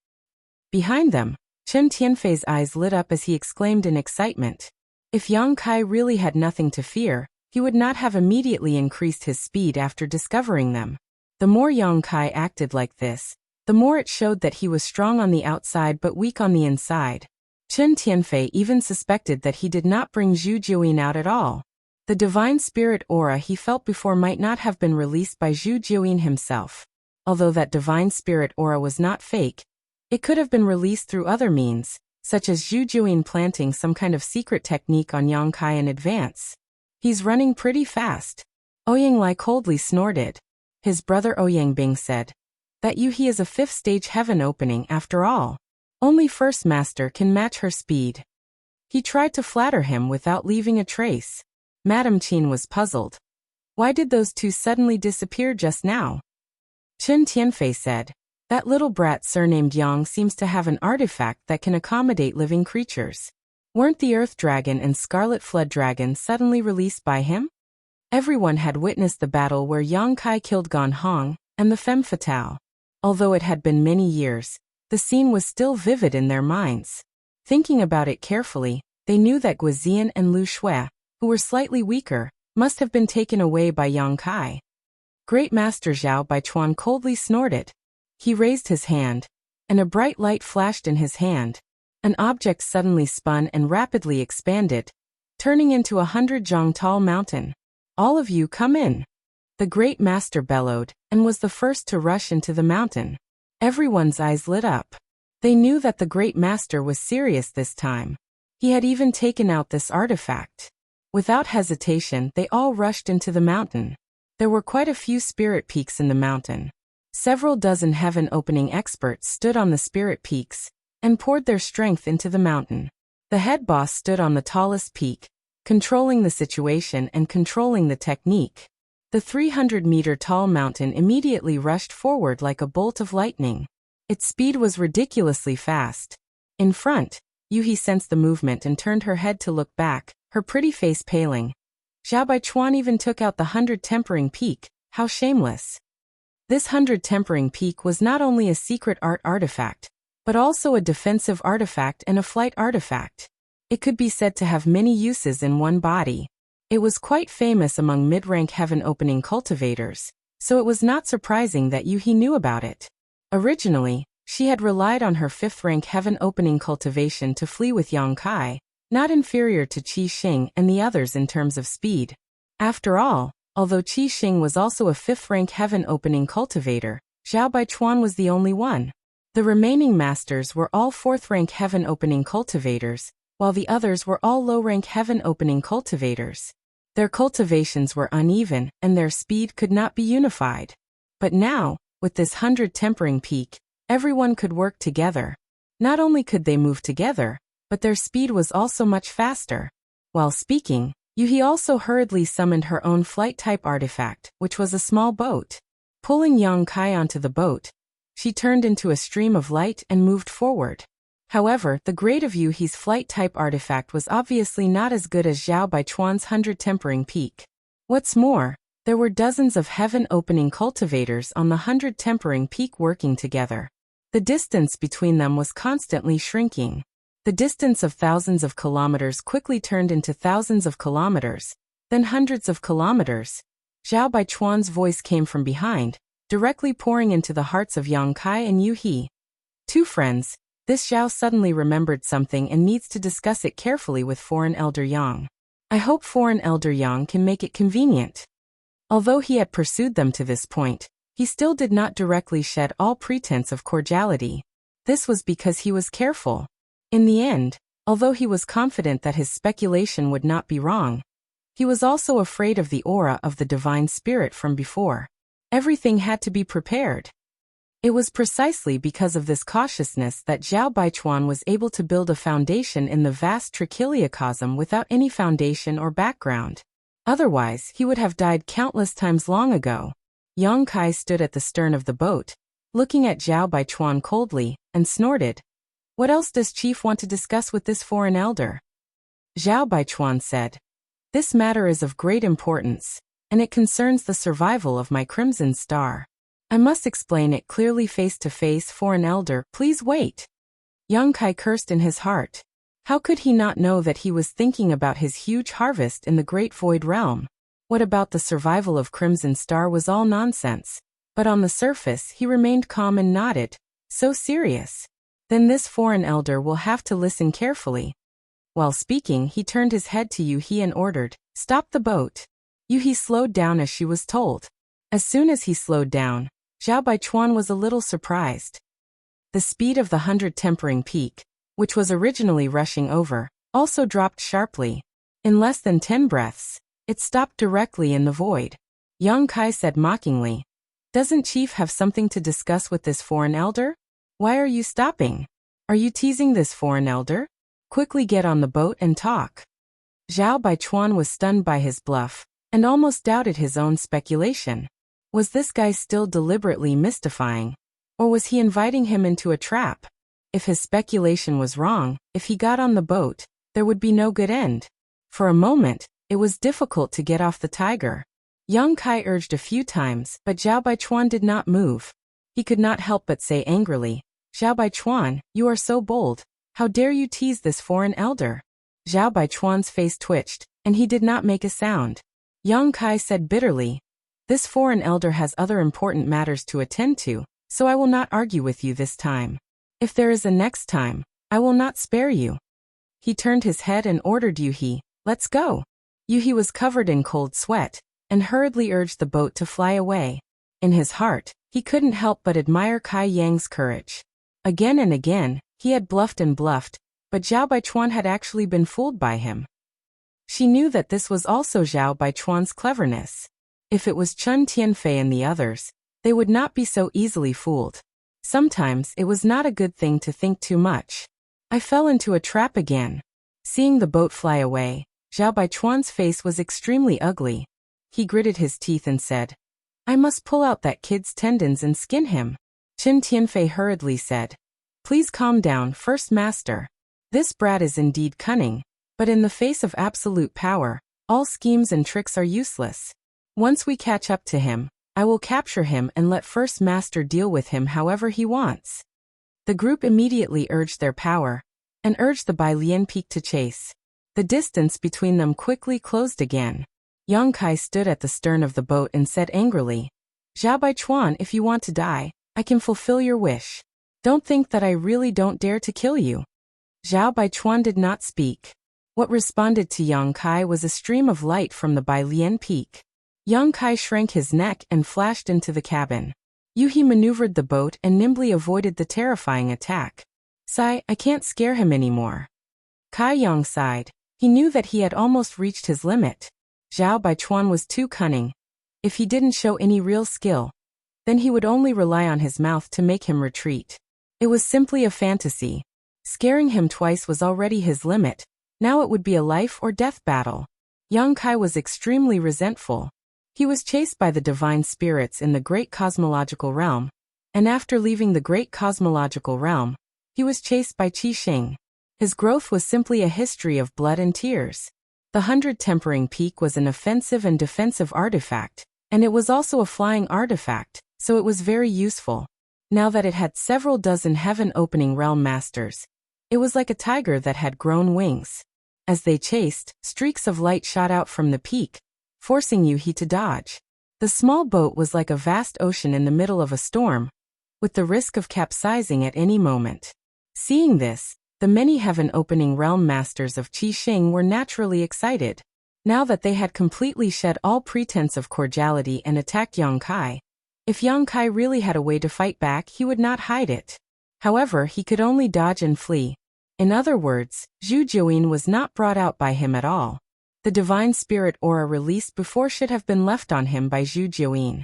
Behind them, Chen Tianfei's eyes lit up as he exclaimed in excitement. If Yang Kai really had nothing to fear, he would not have immediately increased his speed after discovering them. The more Yang Kai acted like this, the more it showed that he was strong on the outside but weak on the inside. Chen Tianfei even suspected that he did not bring Zhu Jiuyin out at all. The divine spirit aura he felt before might not have been released by Zhu Jiuyin himself. Although that divine spirit aura was not fake, it could have been released through other means, such as Zhu Jiuyin planting some kind of secret technique on Yang Kai in advance. He's running pretty fast. Ouyang Lai coldly snorted. His brother Ouyang Bing said, that Yuhi is a 5th stage heaven opening after all. Only First Master can match her speed. He tried to flatter him without leaving a trace. Madame Qin was puzzled. Why did those two suddenly disappear just now? Chen Tianfei said, that little brat surnamed Yang seems to have an artifact that can accommodate living creatures. Weren't the Earth Dragon and Scarlet Flood Dragon suddenly released by him? Everyone had witnessed the battle where Yang Kai killed Gan Hong and the Femme Fatale. Although it had been many years, the scene was still vivid in their minds. Thinking about it carefully, they knew that Guizian and Lu Shui, who were slightly weaker, must have been taken away by Yang Kai. Great Master Zhao Baichuan coldly snorted. He raised his hand, and a bright light flashed in his hand. An object suddenly spun and rapidly expanded, turning into 100 zhang tall mountain. All of you come in. The Great Master bellowed, and was the first to rush into the mountain. Everyone's eyes lit up. They knew that the Great Master was serious this time. He had even taken out this artifact. Without hesitation, they all rushed into the mountain. There were quite a few spirit peaks in the mountain. Several dozen heaven-opening experts stood on the spirit peaks and poured their strength into the mountain. The head boss stood on the tallest peak, controlling the situation and controlling the technique. The 300-meter-tall mountain immediately rushed forward like a bolt of lightning. Its speed was ridiculously fast. In front, Yuhi sensed the movement and turned her head to look back, her pretty face paling. Zhao Baichuan even took out the 100 tempering peak. How shameless. This 100 tempering peak was not only a secret art artifact, but also a defensive artifact and a flight artifact. It could be said to have many uses in one body. It was quite famous among mid-rank heaven opening cultivators, so it was not surprising that Yuhi knew about it. Originally, she had relied on her 5th rank heaven opening cultivation to flee with Yang Kai, not inferior to Qi Xing and the others in terms of speed. After all, although Qi Xing was also a 5th rank heaven opening cultivator, Zhao Baichuan was the only one. The remaining masters were all 4th rank heaven opening cultivators, while the others were all low rank heaven opening cultivators. Their cultivations were uneven and their speed could not be unified. But now, with this 100 tempering peak, everyone could work together. Not only could they move together, but their speed was also much faster. While speaking, Yuhi also hurriedly summoned her own flight-type artifact, which was a small boat. Pulling Yang Kai onto the boat, she turned into a stream of light and moved forward. However, the grade of Yuhi's flight-type artifact was obviously not as good as Zhao Baichuan's 100 tempering peak. What's more, there were dozens of heaven-opening cultivators on the 100 tempering peak working together. The distance between them was constantly shrinking. The distance of thousands of kilometers quickly turned into thousands of kilometers, then hundreds of kilometers. Zhao Baichuan's voice came from behind, directly pouring into the hearts of Yang Kai and Yuhi. Two friends, this Zhao suddenly remembered something and needs to discuss it carefully with Foreign Elder Yang. I hope Foreign Elder Yang can make it convenient. Although he had pursued them to this point, he still did not directly shed all pretense of cordiality. This was because he was careful. In the end, although he was confident that his speculation would not be wrong, he was also afraid of the aura of the divine spirit from before. Everything had to be prepared. It was precisely because of this cautiousness that Zhao Baichuan was able to build a foundation in the vast trichiliocosm without any foundation or background. Otherwise, he would have died countless times long ago. Yang Kai stood at the stern of the boat, looking at Zhao Baichuan coldly, and snorted. What else does Chief want to discuss with this foreign elder? Zhao Baichuan said. This matter is of great importance, and it concerns the survival of my Crimson Star. I must explain it clearly face to face, foreign elder, please wait. Yang Kai cursed in his heart. How could he not know that he was thinking about his huge harvest in the Great Void Realm? What about the survival of Crimson Star was all nonsense. But on the surface he remained calm and nodded. So serious. Then this foreign elder will have to listen carefully. While speaking, he turned his head to Yuhi and ordered, "Stop the boat." Yuhi slowed down as she was told. As soon as he slowed down, Zhao Baichuan was a little surprised. The speed of the 100 tempering peak, which was originally rushing over, also dropped sharply. In less than 10 breaths, it stopped directly in the void. Yang Kai said mockingly, "Doesn't Chief have something to discuss with this foreign elder? Why are you stopping? Are you teasing this foreign elder? Quickly get on the boat and talk." Zhao Baichuan was stunned by his bluff, and almost doubted his own speculation. Was this guy still deliberately mystifying? Or was he inviting him into a trap? If his speculation was wrong, if he got on the boat, there would be no good end. For a moment, it was difficult to get off the tiger. Yang Kai urged a few times, but Zhao Baichuan did not move. He could not help but say angrily, "Zhao Baichuan, you are so bold. How dare you tease this foreign elder?" Zhao Baichuan's face twitched, and he did not make a sound. Yang Kai said bitterly, "This foreign elder has other important matters to attend to, so I will not argue with you this time. If there is a next time, I will not spare you." He turned his head and ordered Yuhi, "Let's go." Yuhi was covered in cold sweat, and hurriedly urged the boat to fly away. In his heart, he couldn't help but admire Kai Yang's courage. Again and again, he had bluffed and bluffed, but Zhao Baichuan had actually been fooled by him. She knew that this was also Zhao Baichuan's cleverness. If it was Chun Tianfei and the others, they would not be so easily fooled. Sometimes it was not a good thing to think too much. I fell into a trap again. Seeing the boat fly away, Zhao Baichuan's face was extremely ugly. He gritted his teeth and said, "I must pull out that kid's tendons and skin him." Chun Tianfei hurriedly said, "Please calm down, First Master. This brat is indeed cunning, but in the face of absolute power, all schemes and tricks are useless. Once we catch up to him, I will capture him and let First Master deal with him however he wants." The group immediately urged their power, and urged the Bai Lian Peak to chase. The distance between them quickly closed again. Yang Kai stood at the stern of the boat and said angrily, "Zhao Baichuan, if you want to die, I can fulfill your wish. Don't think that I really don't dare to kill you." Zhao Baichuan did not speak. What responded to Yang Kai was a stream of light from the Bai Lian Peak. Yang Kai shrank his neck and flashed into the cabin. Yuhi maneuvered the boat and nimbly avoided the terrifying attack. "Sigh, I can't scare him anymore." Kai Yang sighed. He knew that he had almost reached his limit. Zhao Baichuan was too cunning. If he didn't show any real skill, then he would only rely on his mouth to make him retreat. It was simply a fantasy. Scaring him twice was already his limit. Now it would be a life or death battle. Yang Kai was extremely resentful. He was chased by the divine spirits in the great cosmological realm, and after leaving the great cosmological realm, he was chased by Qi Xing. His growth was simply a history of blood and tears. The 100 Tempering Peak was an offensive and defensive artifact, and it was also a flying artifact, so it was very useful. Now that it had several dozen heaven-opening realm masters, it was like a tiger that had grown wings. As they chased, streaks of light shot out from the peak, forcing Yuhi to dodge. The small boat was like a vast ocean in the middle of a storm, with the risk of capsizing at any moment. Seeing this, the many heaven-opening realm masters of Qi Xing were naturally excited. Now that they had completely shed all pretense of cordiality and attacked Yang Kai, if Yang Kai really had a way to fight back, he would not hide it. However, he could only dodge and flee. In other words, Zhu Jiuyin was not brought out by him at all. The divine spirit aura released before should have been left on him by Zhu Jiuyin.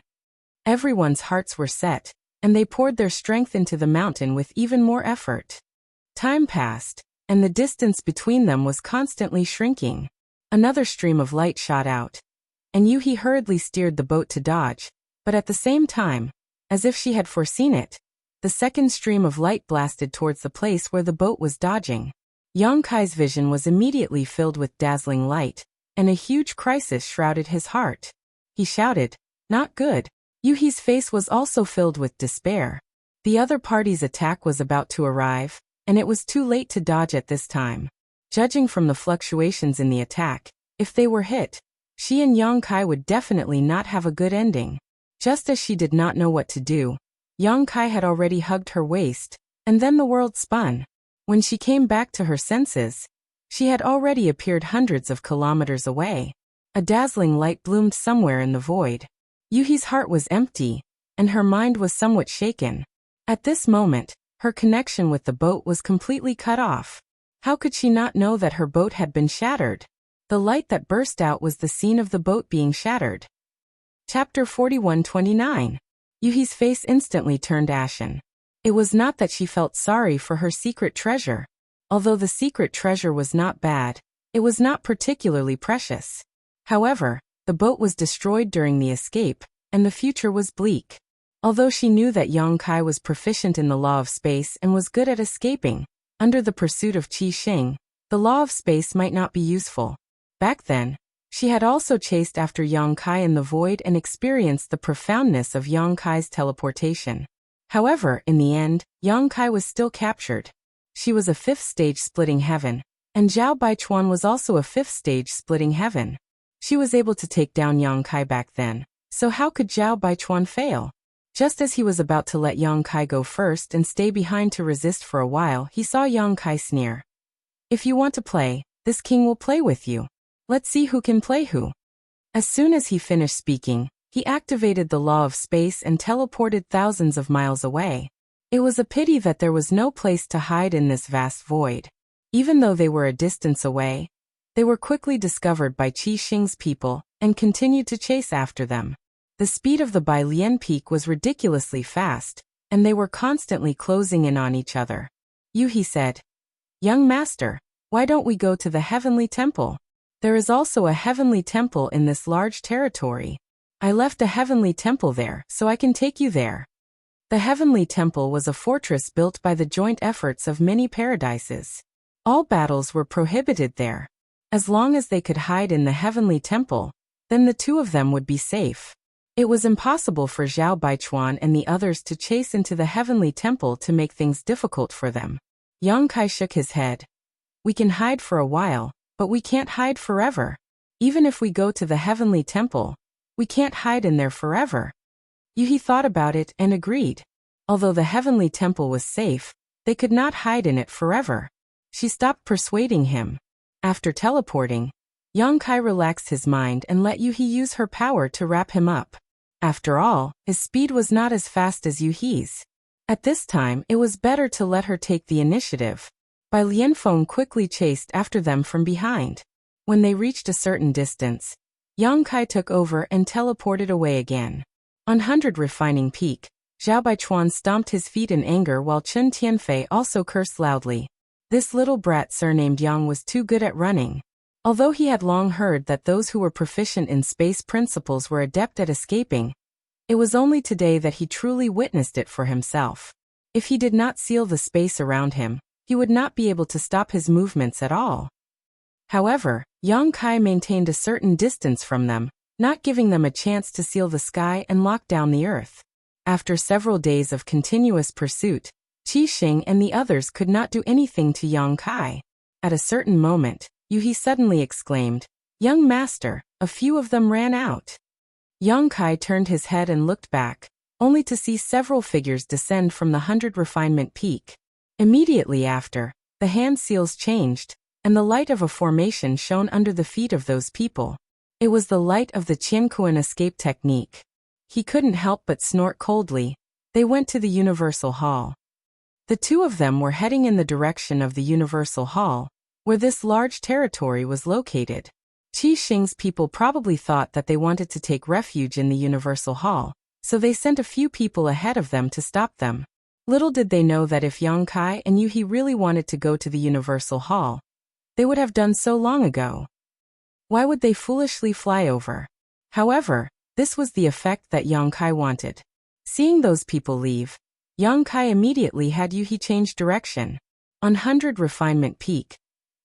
Everyone's hearts were set, and they poured their strength into the mountain with even more effort. Time passed, and the distance between them was constantly shrinking. Another stream of light shot out, and Yuhi hurriedly steered the boat to dodge, but at the same time, as if she had foreseen it, the second stream of light blasted towards the place where the boat was dodging. Yang Kai's vision was immediately filled with dazzling light, and a huge crisis shrouded his heart. He shouted, "Not good." Yuhi's face was also filled with despair. The other party's attack was about to arrive, and it was too late to dodge at this time. Judging from the fluctuations in the attack, if they were hit, she and Yang Kai would definitely not have a good ending. Just as she did not know what to do, Yang Kai had already hugged her waist, and then the world spun. When she came back to her senses, she had already appeared hundreds of kilometers away. A dazzling light bloomed somewhere in the void. Yuhi's heart was empty, and her mind was somewhat shaken. At this moment, her connection with the boat was completely cut off. How could she not know that her boat had been shattered? The light that burst out was the scene of the boat being shattered. Chapter 41-29. Yuhi's face instantly turned ashen. It was not that she felt sorry for her secret treasure. Although the secret treasure was not bad, it was not particularly precious. However, the boat was destroyed during the escape, and the future was bleak. Although she knew that Yang Kai was proficient in the law of space and was good at escaping, under the pursuit of Qi Xing, the law of space might not be useful. Back then, she had also chased after Yang Kai in the void and experienced the profoundness of Yang Kai's teleportation. However, in the end, Yang Kai was still captured. She was a 5th stage splitting heaven, and Zhao Baichuan was also a 5th stage splitting heaven. She was able to take down Yang Kai back then, so how could Zhao Baichuan fail? Just as he was about to let Yang Kai go first and stay behind to resist for a while, he saw Yang Kai sneer. "If you want to play, this king will play with you. Let's see who can play who." As soon as he finished speaking, he activated the law of space and teleported thousands of miles away. It was a pity that there was no place to hide in this vast void. Even though they were a distance away, they were quickly discovered by Qi Xing's people and continued to chase after them. The speed of the Bai Lian Peak was ridiculously fast, and they were constantly closing in on each other. Yuhi said, "Young master, why don't we go to the heavenly temple? There is also a heavenly temple in this large territory. I left a heavenly temple there, so I can take you there." The heavenly temple was a fortress built by the joint efforts of many paradises. All battles were prohibited there. As long as they could hide in the heavenly temple, then the two of them would be safe. It was impossible for Zhao Baichuan and the others to chase into the heavenly temple to make things difficult for them. Yang Kai shook his head. We can hide for a while, but we can't hide forever. Even if we go to the heavenly temple, we can't hide in there forever. Yuhi thought about it and agreed. Although the heavenly temple was safe, they could not hide in it forever. She stopped persuading him. After teleporting, Yang Kai relaxed his mind and let Yuhi use her power to wrap him up. After all, his speed was not as fast as Yuhi's. At this time, it was better to let her take the initiative. Bai Lianfeng quickly chased after them from behind. When they reached a certain distance, Yang Kai took over and teleported away again. On 100 Refining Peak, Zhao Baichuan stomped his feet in anger while Chen Tianfei also cursed loudly. This little brat surnamed Yang was too good at running. Although he had long heard that those who were proficient in space principles were adept at escaping, it was only today that he truly witnessed it for himself. If he did not seal the space around him, he would not be able to stop his movements at all. However, Yang Kai maintained a certain distance from them, not giving them a chance to seal the sky and lock down the earth. After several days of continuous pursuit, Qi Xing and the others could not do anything to Yang Kai. At a certain moment, Yuhi suddenly exclaimed, "Young master!" A few of them ran out. Yang Kai turned his head and looked back, only to see several figures descend from the 100 Refinement Peak. Immediately after, the hand seals changed, and the light of a formation shone under the feet of those people. It was the light of the Qiankuan escape technique. He couldn't help but snort coldly. They went to the Universal Hall. The two of them were heading in the direction of the Universal Hall, where this large territory was located. Qi Xing's people probably thought that they wanted to take refuge in the Universal Hall, so they sent a few people ahead of them to stop them. Little did they know that if Yang Kai and Yuhi really wanted to go to the Universal Hall, they would have done so long ago. Why would they foolishly fly over? However, this was the effect that Yang Kai wanted. Seeing those people leave, Yang Kai immediately had Yuhi change direction. On 100 Refinement Peak,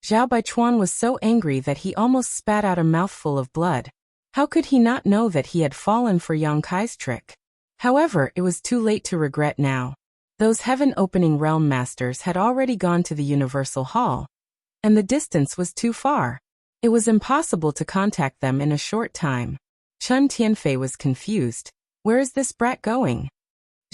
Zhao Baichuan was so angry that he almost spat out a mouthful of blood. How could he not know that he had fallen for Yang Kai's trick? However, it was too late to regret now. Those heaven-opening realm masters had already gone to the Universal Hall, and the distance was too far. It was impossible to contact them in a short time. Chen Tianfei was confused. Where is this brat going?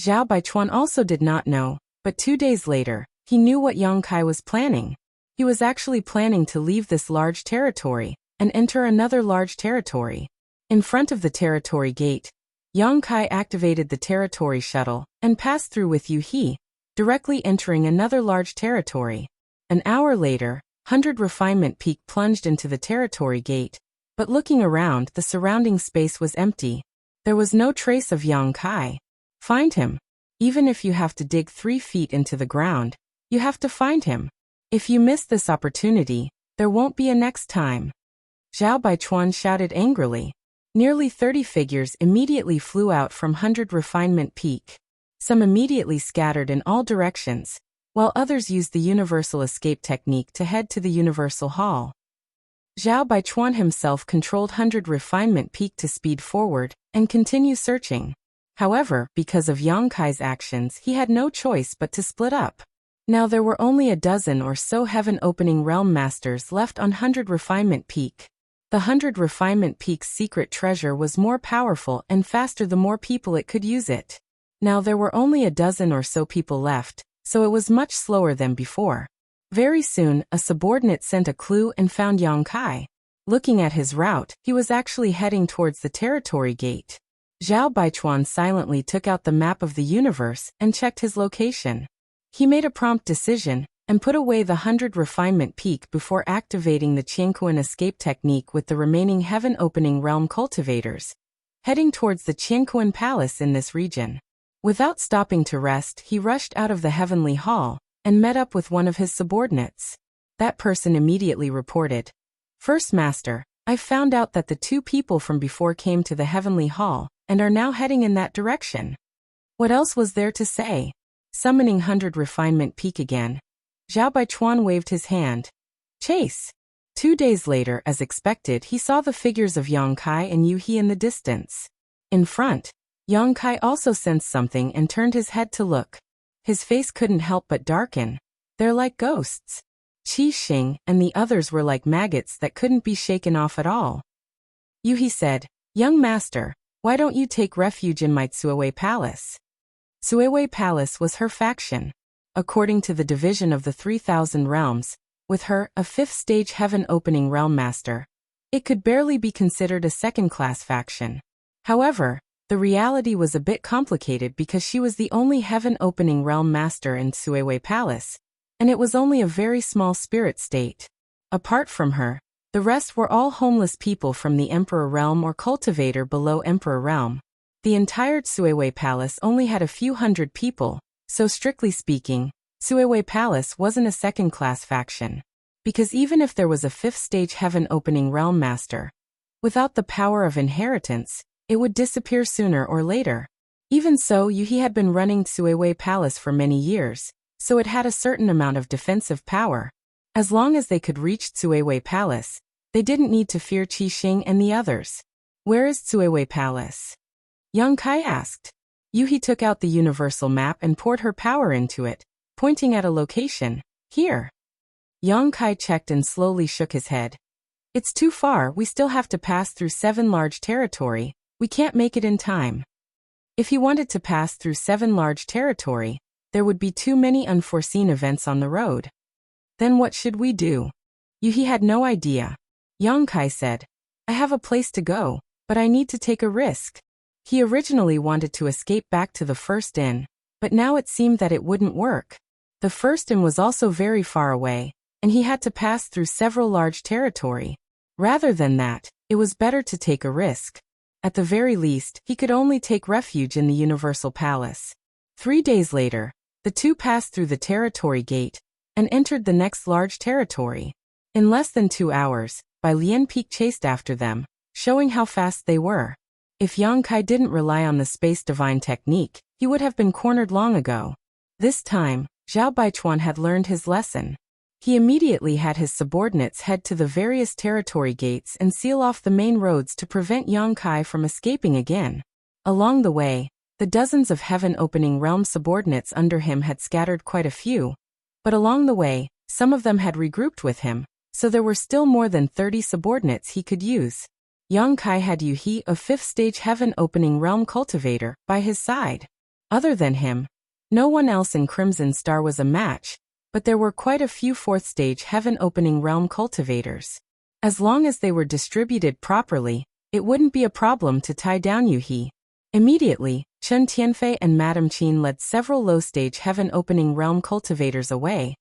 Zhao Baichuan also did not know, but 2 days later, he knew what Yang Kai was planning. He was actually planning to leave this large territory and enter another large territory. In front of the territory gate, Yang Kai activated the territory shuttle and passed through with Yuhi, directly entering another large territory. An hour later, 100 Refinement Peak plunged into the territory gate, but looking around, the surrounding space was empty. There was no trace of Yang Kai. Find him. Even if you have to dig 3 feet into the ground, you have to find him. If you miss this opportunity, there won't be a next time. Zhao Baichuan shouted angrily. Nearly 30 figures immediately flew out from 100 Refinement Peak. Some immediately scattered in all directions, while others used the Universal Escape technique to head to the Universal Hall. Zhao Baichuan himself controlled 100 Refinement Peak to speed forward and continue searching. However, because of Yang Kai's actions, he had no choice but to split up. Now there were only a dozen or so heaven-opening realm masters left on 100 Refinement Peak. The 100 Refinement Peak's secret treasure was more powerful and faster the more people it could use it. Now there were only a dozen or so people left, so it was much slower than before. Very soon, a subordinate sent a clue and found Yang Kai. Looking at his route, he was actually heading towards the territory gate. Zhao Baichuan silently took out the map of the universe and checked his location. He made a prompt decision and put away the 100 Refinement Peak before activating the Qiankuan escape technique with the remaining heaven-opening realm cultivators, heading towards the Qiankuan Palace in this region. Without stopping to rest, he rushed out of the Heavenly Hall and met up with one of his subordinates. That person immediately reported, "First Master, I found out that the 2 people from before came to the Heavenly Hall and are now heading in that direction." What else was there to say? Summoning 100 Refinement Peak again, Zhao Baichuan waved his hand. Chase. 2 days later, as expected, he saw the figures of Yang Kai and Yu He in the distance. In front, Yang Kai also sensed something and turned his head to look. His face couldn't help but darken. They're like ghosts. Qi Xing and the others were like maggots that couldn't be shaken off at all. Yu He said, Young master, why don't you take refuge in my Cuewei Palace? Cuewei Palace was her faction. According to the division of the 3,000 realms, with her, a 5th-stage heaven-opening realm master, it could barely be considered a second-class faction. However, the reality was a bit complicated because she was the only heaven-opening realm master in Cuewei Palace, and it was only a very small spirit state. Apart from her, the rest were all homeless people from the Emperor Realm or cultivator below Emperor Realm. The entire Cuewei Palace only had a few hundred people, so strictly speaking, Cuewei Palace wasn't a second-class faction. Because even if there was a 5th-stage heaven-opening realm master, without the power of inheritance, it would disappear sooner or later. Even so, Yu He had been running Cuewei Palace for many years, so it had a certain amount of defensive power. As long as they could reach Cuewei Palace, they didn't need to fear Qi Xing and the others. Where is Cuewei Palace? Yang Kai asked. Yu He took out the universal map and poured her power into it, pointing at a location. Here. Yang Kai checked and slowly shook his head. It's too far, we still have to pass through 7 large territory, we can't make it in time. If he wanted to pass through 7 large territory, there would be too many unforeseen events on the road. Then what should we do? Yu He had no idea. Yang Kai said, I have a place to go, but I need to take a risk. He originally wanted to escape back to the first inn, but now it seemed that it wouldn't work. The first inn was also very far away, and he had to pass through several large territory. Rather than that, it was better to take a risk. At the very least, he could only take refuge in the Universal Palace. 3 days later, the two passed through the territory gate and entered the next large territory. In less than 2 hours, Bai Lian Peak chased after them, showing how fast they were. If Yang Kai didn't rely on the space divine technique, he would have been cornered long ago. This time, Zhao Baichuan had learned his lesson. He immediately had his subordinates head to the various territory gates and seal off the main roads to prevent Yang Kai from escaping again. Along the way, the dozens of heaven-opening realm subordinates under him had scattered quite a few, but along the way, some of them had regrouped with him, so there were still more than 30 subordinates he could use. Yang Kai had Yu He, a 5th-stage heaven-opening realm cultivator, by his side. Other than him, no one else in Crimson Star was a match, but there were quite a few 4th-stage heaven-opening realm cultivators. As long as they were distributed properly, it wouldn't be a problem to tie down Yu He. Immediately, Chen Tianfei and Madame Qin led several low-stage heaven-opening realm cultivators away.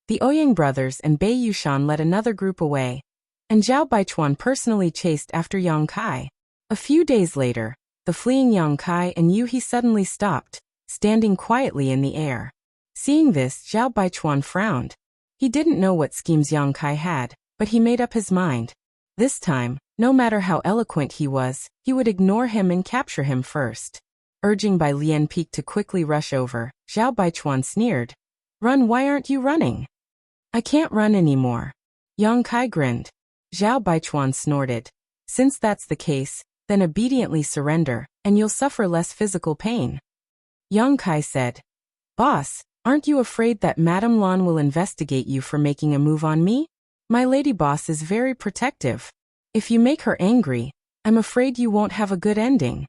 The Ouyang brothers and Bei Yushan led another group away, and Zhao Baichuan personally chased after Yang Kai. A few days later, the fleeing Yang Kai and Yu He suddenly stopped, standing quietly in the air. Seeing this, Zhao Baichuan frowned. He didn't know what schemes Yang Kai had, but he made up his mind. This time, no matter how eloquent he was, he would ignore him and capture him first. Urging Bai Lian Peak to quickly rush over, Zhao Baichuan sneered. Run, why aren't you running? I can't run anymore. Yang Kai grinned. Zhao Baichuan snorted. Since that's the case, then obediently surrender, and you'll suffer less physical pain. Yang Kai said. Boss, aren't you afraid that Madame Lan will investigate you for making a move on me? My lady boss is very protective. If you make her angry, I'm afraid you won't have a good ending.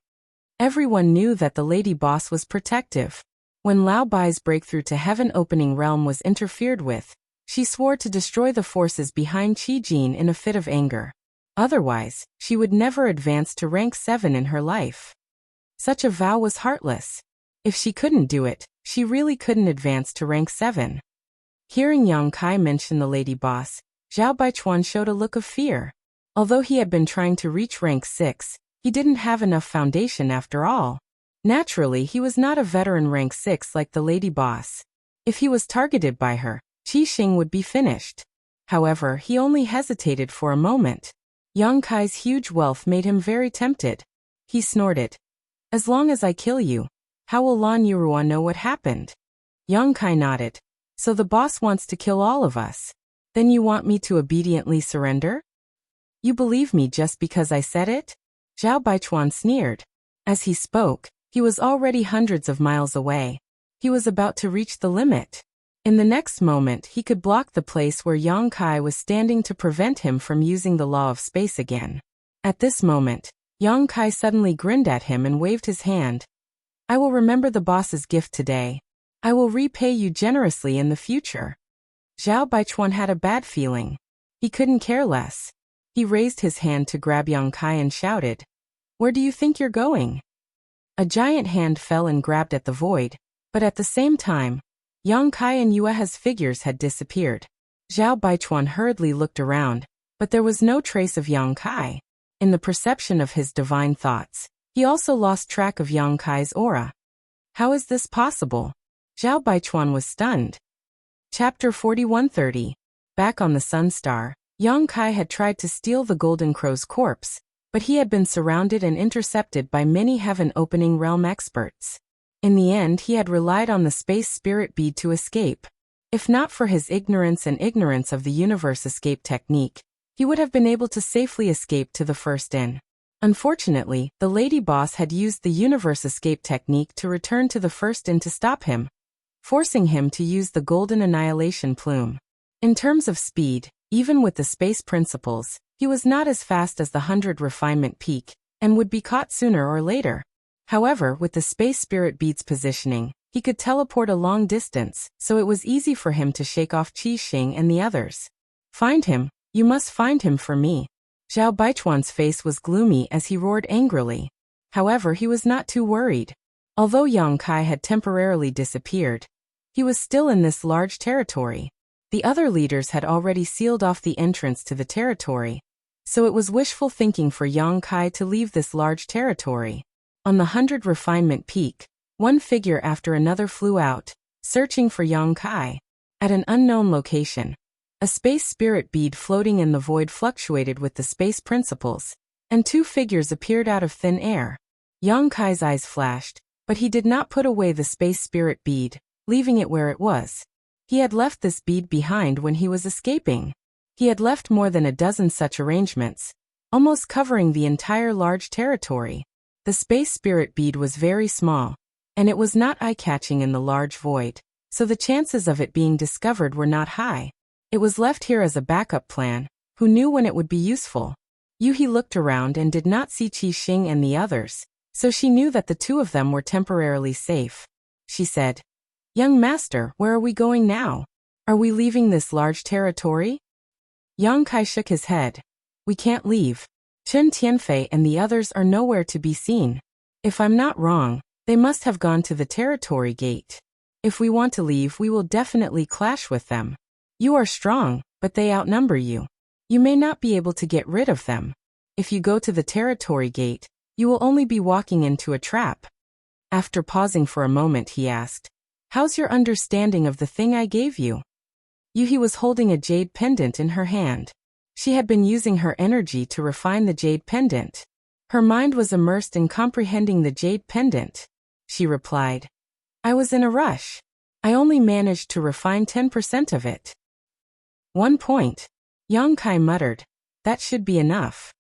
Everyone knew that the lady boss was protective. When Lao Bai's breakthrough to heaven-opening realm was interfered with, she swore to destroy the forces behind Qi Jin in a fit of anger. Otherwise, she would never advance to rank 7 in her life. Such a vow was heartless. If she couldn't do it, she really couldn't advance to rank 7. Hearing Yang Kai mention the lady boss, Zhao Baichuan showed a look of fear. Although he had been trying to reach rank 6, he didn't have enough foundation after all. Naturally, he was not a veteran rank 6 like the lady boss. If he was targeted by her, Qi Xing would be finished. However, he only hesitated for a moment. Yang Kai's huge wealth made him very tempted. He snorted. As long as I kill you, how will Lan Yuruan know what happened? Yang Kai nodded. So the boss wants to kill all of us. Then you want me to obediently surrender? You believe me just because I said it? Zhao Baichuan sneered. As he spoke, he was already hundreds of miles away. He was about to reach the limit. In the next moment, he could block the place where Yang Kai was standing to prevent him from using the law of space again. At this moment, Yang Kai suddenly grinned at him and waved his hand. I will remember the boss's gift today. I will repay you generously in the future. Zhao Baichuan had a bad feeling. He couldn't care less. He raised his hand to grab Yang Kai and shouted, Where do you think you're going? A giant hand fell and grabbed at the void, but at the same time, Yang Kai and Yuehe's figures had disappeared. Zhao Baichuan hurriedly looked around, but there was no trace of Yang Kai. In the perception of his divine thoughts, he also lost track of Yang Kai's aura. How is this possible? Zhao Baichuan was stunned. Chapter 4130. Back on the Sun Star, Yang Kai had tried to steal the Golden Crow's corpse, but he had been surrounded and intercepted by many heaven-opening realm experts. In the end, he had relied on the space spirit bead to escape. If not for his ignorance of the universe escape technique, he would have been able to safely escape to the first inn. Unfortunately, the lady boss had used the universe escape technique to return to the first inn to stop him, forcing him to use the golden annihilation plume. In terms of speed, even with the space principles, he was not as fast as the 100 refinement peak, and would be caught sooner or later. However, with the space spirit bead's positioning, he could teleport a long distance, so it was easy for him to shake off Qi Xing and the others. Find him, you must find him for me. Zhao Baichuan's face was gloomy as he roared angrily. However, he was not too worried. Although Yang Kai had temporarily disappeared, he was still in this large territory. The other leaders had already sealed off the entrance to the territory, so it was wishful thinking for Yang Kai to leave this large territory. On the 100 refinement peak, one figure after another flew out, searching for Yang Kai. At an unknown location, a space spirit bead floating in the void fluctuated with the space principles, and two figures appeared out of thin air. Yang Kai's eyes flashed, but he did not put away the space spirit bead, leaving it where it was. He had left this bead behind when he was escaping. He had left more than a dozen such arrangements, almost covering the entire large territory. The space spirit bead was very small, and it was not eye-catching in the large void, so the chances of it being discovered were not high. It was left here as a backup plan. Who knew when it would be useful? Yuhi looked around and did not see Qi Xing and the others, so she knew that the two of them were temporarily safe. She said, Young master, where are we going now? Are we leaving this large territory? Yang Kai shook his head. We can't leave. Chen Tianfei and the others are nowhere to be seen. If I'm not wrong, they must have gone to the territory gate. If we want to leave, we will definitely clash with them. You are strong, but they outnumber you. You may not be able to get rid of them. If you go to the territory gate, you will only be walking into a trap. After pausing for a moment, he asked, How's your understanding of the thing I gave you? Yuhi was holding a jade pendant in her hand. She had been using her energy to refine the jade pendant. Her mind was immersed in comprehending the jade pendant. She replied, I was in a rush. I only managed to refine 10% of it. 1 point. Yang Kai muttered, That should be enough.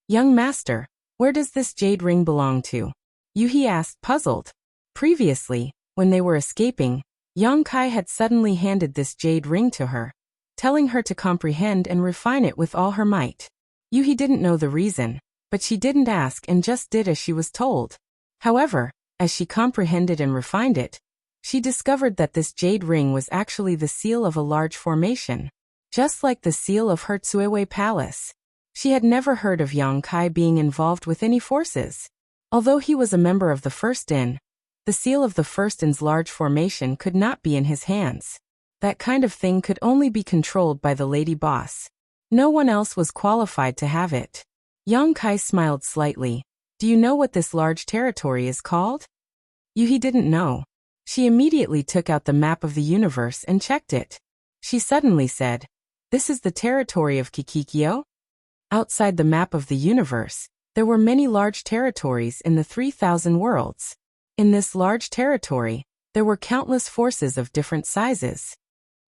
Young master, where does this jade ring belong to? Yuhi asked, puzzled. Previously, when they were escaping, Yang Kai had suddenly handed this jade ring to her, telling her to comprehend and refine it with all her might. Yuhi didn't know the reason, but she didn't ask and just did as she was told. However, as she comprehended and refined it, she discovered that this jade ring was actually the seal of a large formation, just like the seal of her Tsuewei Palace. She had never heard of Yang Kai being involved with any forces. Although he was a member of the First Inn, the seal of the First Inn's large formation could not be in his hands. That kind of thing could only be controlled by the lady boss. No one else was qualified to have it. Yang Kai smiled slightly. Do you know what this large territory is called? Yuhi didn't know. She immediately took out the map of the universe and checked it. She suddenly said, This is the territory of Kikikyo? Outside the map of the universe, there were many large territories in the 3,000 worlds. In this large territory, there were countless forces of different sizes.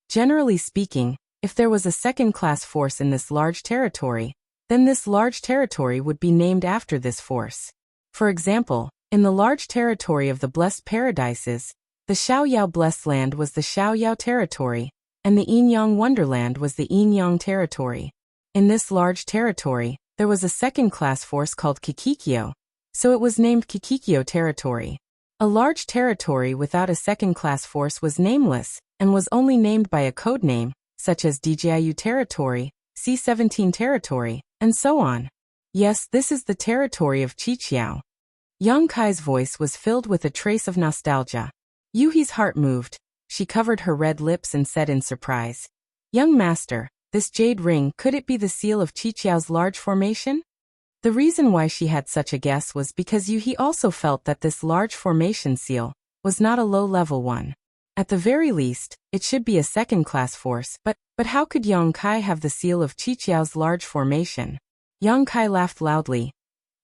Generally speaking, if there was a second-class force in this large territory, then this large territory would be named after this force. For example, in the large territory of the Blessed Paradises, the Xiaoyao Blessed Land was the Xiaoyao territory, and the Yinyang Wonderland was the Yinyang territory. In this large territory, there was a second-class force called Kikikyo, so it was named Kikikyo territory. A large territory without a second-class force was nameless, and was only named by a code name, such as Djiayu territory, C-17 territory, and so on. Yes, this is the territory of Qiqiao. Yang Kai's voice was filled with a trace of nostalgia. Yuhi's heart moved. She covered her red lips and said in surprise, "Young master, this jade ring, could it be the seal of Qiqiao's large formation?" The reason why she had such a guess was because Yuhi also felt that this large formation seal was not a low-level one. At the very least, it should be a second-class force, but how could Yang Kai have the seal of Qiqiao's large formation? Yang Kai laughed loudly.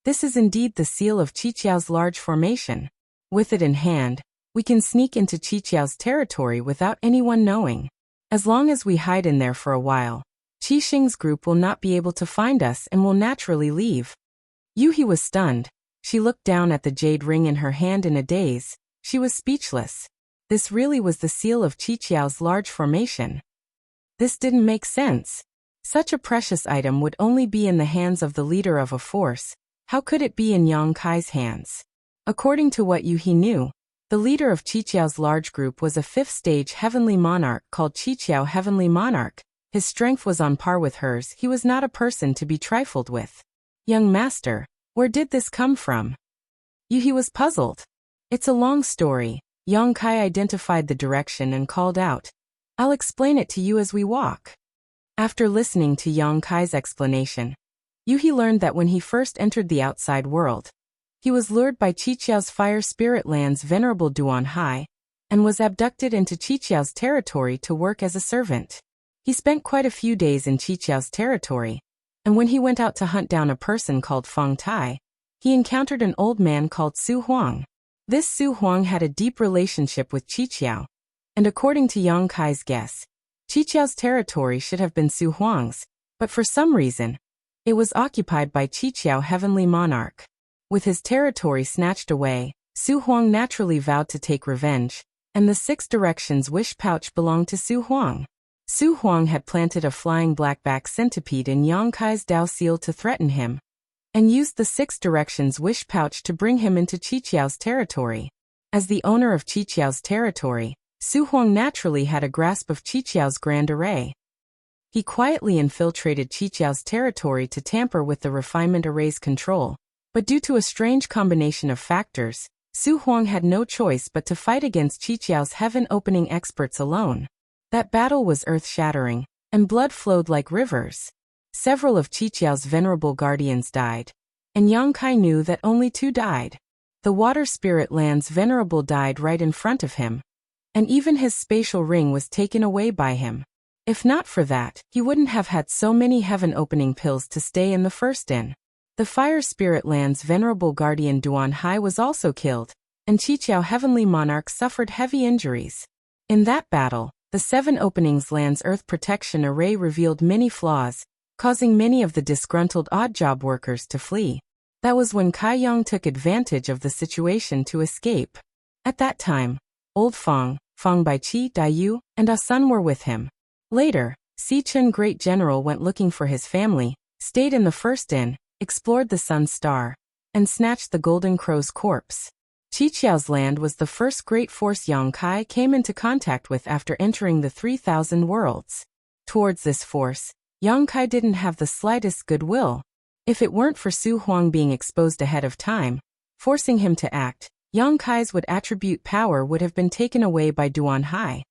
This is indeed the seal of Qiqiao's large formation. With it in hand, we can sneak into Qiqiao's territory without anyone knowing. As long as we hide in there for a while, Qixing's group will not be able to find us and will naturally leave. Yuhi was stunned. She looked down at the jade ring in her hand in a daze. She was speechless. This really was the seal of Qiqiao's large formation. This didn't make sense. Such a precious item would only be in the hands of the leader of a force. How could it be in Yang Kai's hands? According to what Yuhi knew, the leader of Qiqiao's large group was a fifth-stage heavenly monarch called Qiqiao Heavenly Monarch. His strength was on par with hers. He was not a person to be trifled with. Young master, where did this come from? Yuhi was puzzled. It's a long story. Yang Kai identified the direction and called out, "I'll explain it to you as we walk." After listening to Yang Kai's explanation, Yuhi learned that when he first entered the outside world, he was lured by Qiqiao's fire spirit land's venerable Duan Hai, and was abducted into Qiqiao's territory to work as a servant. He spent quite a few days in Qiqiao's territory, and when he went out to hunt down a person called Feng Tai, he encountered an old man called Su Huang. This Su Huang had a deep relationship with Qiqiao, and according to Yang Kai's guess, Qiqiao's territory should have been Su Huang's, but for some reason, it was occupied by Qiqiao Heavenly Monarch. With his territory snatched away, Su Huang naturally vowed to take revenge, and the 6 directions wish pouch belonged to Su Huang. Su Huang had planted a flying blackback centipede in Yang Kai's Dao seal to threaten him, and used the 6 directions wish pouch to bring him into Qiqiao's territory. As the owner of Qiqiao's territory, Su Huang naturally had a grasp of Qiqiao's grand array. He quietly infiltrated Qiqiao's territory to tamper with the refinement array's control, but due to a strange combination of factors, Su Huang had no choice but to fight against Qiqiao's heaven-opening experts alone. That battle was earth-shattering, and blood flowed like rivers. Several of Qiqiao's venerable guardians died, and Yang Kai knew that only 2 died. The water spirit land's venerable died right in front of him, and even his spatial ring was taken away by him. If not for that, he wouldn't have had so many heaven-opening pills to stay in the first inn. The fire spirit land's venerable guardian Duan Hai was also killed, and Qiqiao Heavenly Monarch suffered heavy injuries. In that battle, the 7 openings land's earth protection array revealed many flaws, causing many of the disgruntled odd-job workers to flee. That was when Kai Yang took advantage of the situation to escape. At that time, old Feng Baiqi, Daiyu, and Asun were with him. Later, Si Chen Great General went looking for his family, stayed in the first inn, explored the Sun Star, and snatched the Golden Crow's corpse. Qiqiao's land was the first great force Yang Kai came into contact with after entering the 3,000 worlds. Towards this force, Yang Kai didn't have the slightest goodwill. If it weren't for Su Huang being exposed ahead of time, forcing him to act, Yang Kai's attribute power would have been taken away by Duan Hai.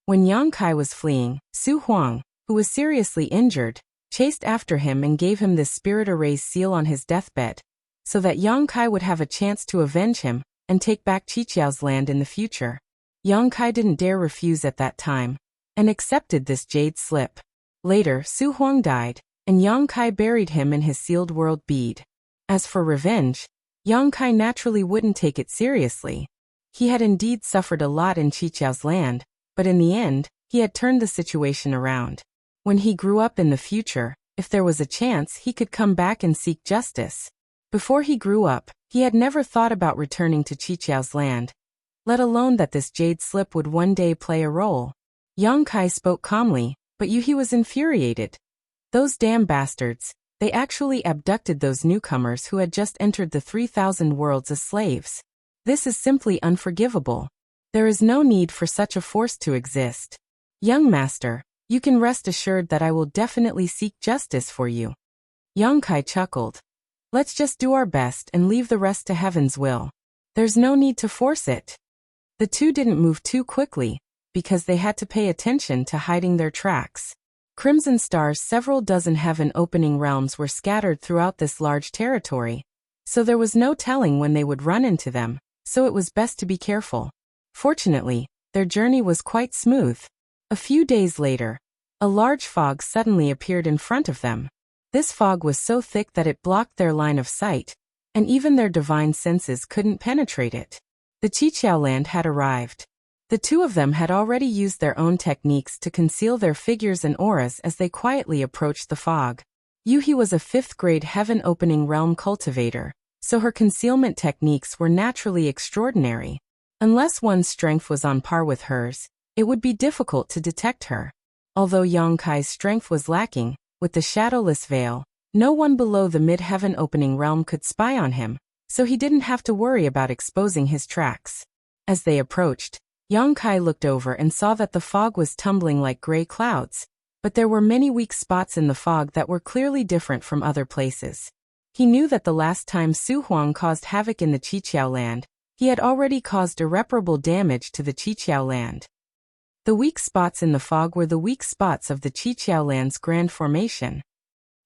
When Yang Kai was fleeing, Su Huang, who was seriously injured, chased after him and gave him this spirit array's seal on his deathbed, so that Yang Kai would have a chance to avenge him and take back Qiqiao's land in the future. Yang Kai didn't dare refuse at that time, and accepted this jade slip. Later, Su Huang died, and Yang Kai buried him in his sealed world bead. As for revenge, Yang Kai naturally wouldn't take it seriously. He had indeed suffered a lot in Qiqiao's land, but in the end, he had turned the situation around. When he grew up in the future, if there was a chance, he could come back and seek justice. Before he grew up, he had never thought about returning to Qiqiao's land, let alone that this jade slip would one day play a role. Yang Kai spoke calmly, but Yuhi was infuriated. Those damn bastards, they actually abducted those newcomers who had just entered the 3,000 worlds as slaves. This is simply unforgivable. There is no need for such a force to exist. Young master, you can rest assured that I will definitely seek justice for you. Yang Kai chuckled. Let's just do our best and leave the rest to heaven's will. There's no need to force it. The two didn't move too quickly, because they had to pay attention to hiding their tracks. Crimson stars, several dozen heaven-opening realms were scattered throughout this large territory, so there was no telling when they would run into them, so it was best to be careful. Fortunately, their journey was quite smooth. A few days later, a large fog suddenly appeared in front of them. This fog was so thick that it blocked their line of sight, and even their divine senses couldn't penetrate it. The Qiqiao land had arrived. The two of them had already used their own techniques to conceal their figures and auras as they quietly approached the fog. Yuhi was a 5th-grade heaven-opening realm cultivator, so her concealment techniques were naturally extraordinary. Unless one's strength was on par with hers, it would be difficult to detect her. Although Yang Kai's strength was lacking, with the shadowless veil, no one below the mid-heaven opening realm could spy on him, so he didn't have to worry about exposing his tracks. As they approached, Yang Kai looked over and saw that the fog was tumbling like gray clouds, but there were many weak spots in the fog that were clearly different from other places. He knew that the last time Su Huang caused havoc in the Qiqiao land, he had already caused irreparable damage to the Qiqiao land. The weak spots in the fog were the weak spots of the Qiqiao land's grand formation.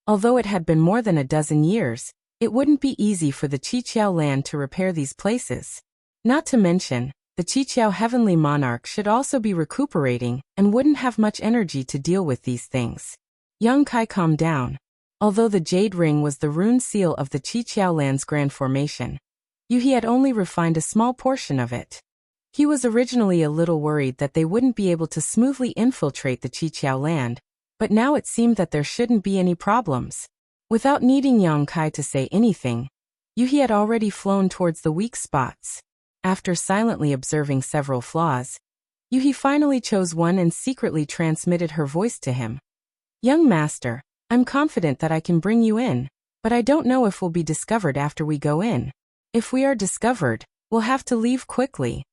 Although it had been more than a dozen years, it wouldn't be easy for the Qiqiao land to repair these places. Not to mention, the Qiqiao heavenly monarch should also be recuperating and wouldn't have much energy to deal with these things. Yang Kai calmed down. Although the jade ring was the rune seal of the Qiqiao land's grand formation, Yuhi had only refined a small portion of it. He was originally a little worried that they wouldn't be able to smoothly infiltrate the Qiqiao land, but now it seemed that there shouldn't be any problems. Without needing Yang Kai to say anything, Yuhi had already flown towards the weak spots. After silently observing several flaws, Yuhi finally chose one and secretly transmitted her voice to him. Young master, I'm confident that I can bring you in, but I don't know if we'll be discovered after we go in. If we are discovered, we'll have to leave quickly.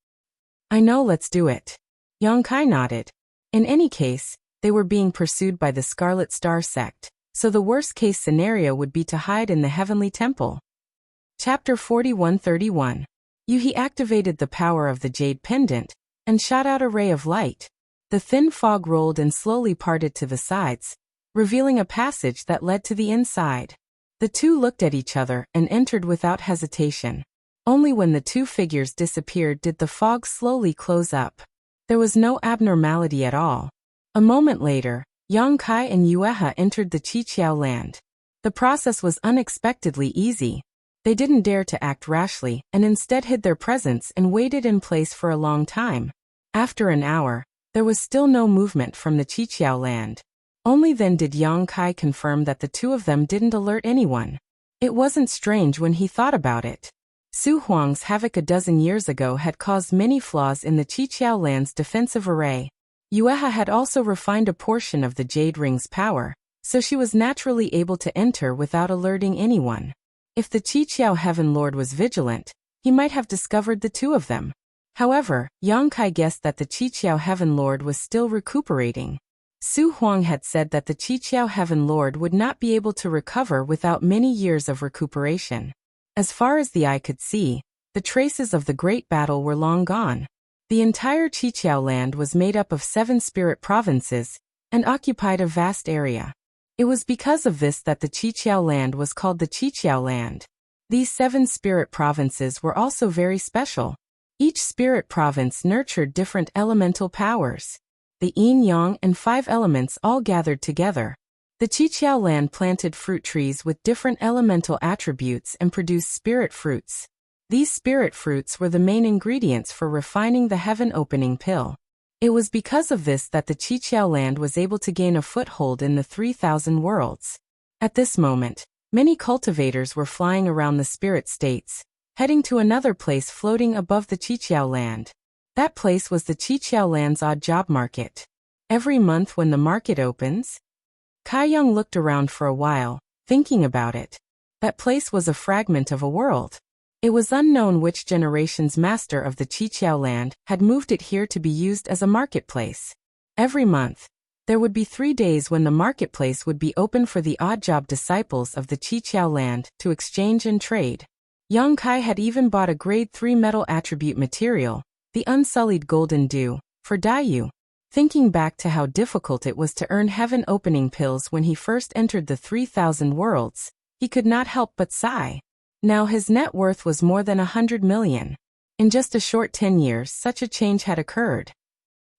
I know, let's do it. Yang Kai nodded. In any case, they were being pursued by the Scarlet Star sect, so the worst-case scenario would be to hide in the Heavenly Temple. Chapter 4131. Yuhi activated the power of the Jade Pendant, and shot out a ray of light. The thin fog rolled and slowly parted to the sides, revealing a passage that led to the inside. The two looked at each other and entered without hesitation. Only when the two figures disappeared did the fog slowly close up. There was no abnormality at all. A moment later, Yang Kai and Yueha entered the Qiqiao land. The process was unexpectedly easy. They didn't dare to act rashly and instead hid their presence and waited in place for a long time. After an hour, there was still no movement from the Qiqiao land. Only then did Yang Kai confirm that the two of them didn't alert anyone. It wasn't strange when he thought about it. Su Huang's havoc a dozen years ago had caused many flaws in the Qiqiao land's defensive array. Yueha had also refined a portion of the Jade Ring's power, so she was naturally able to enter without alerting anyone. If the Qiqiao Heaven Lord was vigilant, he might have discovered the two of them. However, Yang Kai guessed that the Qiqiao Heaven Lord was still recuperating. Su Huang had said that the Qiqiao Heaven Lord would not be able to recover without many years of recuperation. As far as the eye could see, the traces of the great battle were long gone. The entire Qiqiao land was made up of 7 spirit provinces, and occupied a vast area. It was because of this that the Qiqiao land was called the Qiqiao land. These 7 spirit provinces were also very special. Each spirit province nurtured different elemental powers. The yin, yang, and 5 elements all gathered together. The Qiqiao land planted fruit trees with different elemental attributes and produced spirit fruits. These spirit fruits were the main ingredients for refining the heaven-opening pill. It was because of this that the Qiqiao land was able to gain a foothold in the 3,000 worlds. At this moment, many cultivators were flying around the spirit states, heading to another place floating above the Qiqiao land. That place was the Qiqiao land's odd job market. Every month when the market opens, Kai Young looked around for a while, thinking about it. That place was a fragment of a world. It was unknown which generation's master of the Qiqiao land had moved it here to be used as a marketplace. Every month, there would be 3 days when the marketplace would be open for the odd-job disciples of the Qiqiao land to exchange and trade. Yang Kai had even bought a grade 3 metal attribute material, the unsullied golden dew, for Dayu. Thinking back to how difficult it was to earn heaven-opening pills when he first entered the 3,000 worlds, he could not help but sigh. Now his net worth was more than 100 million. In just a short 10 years, such a change had occurred.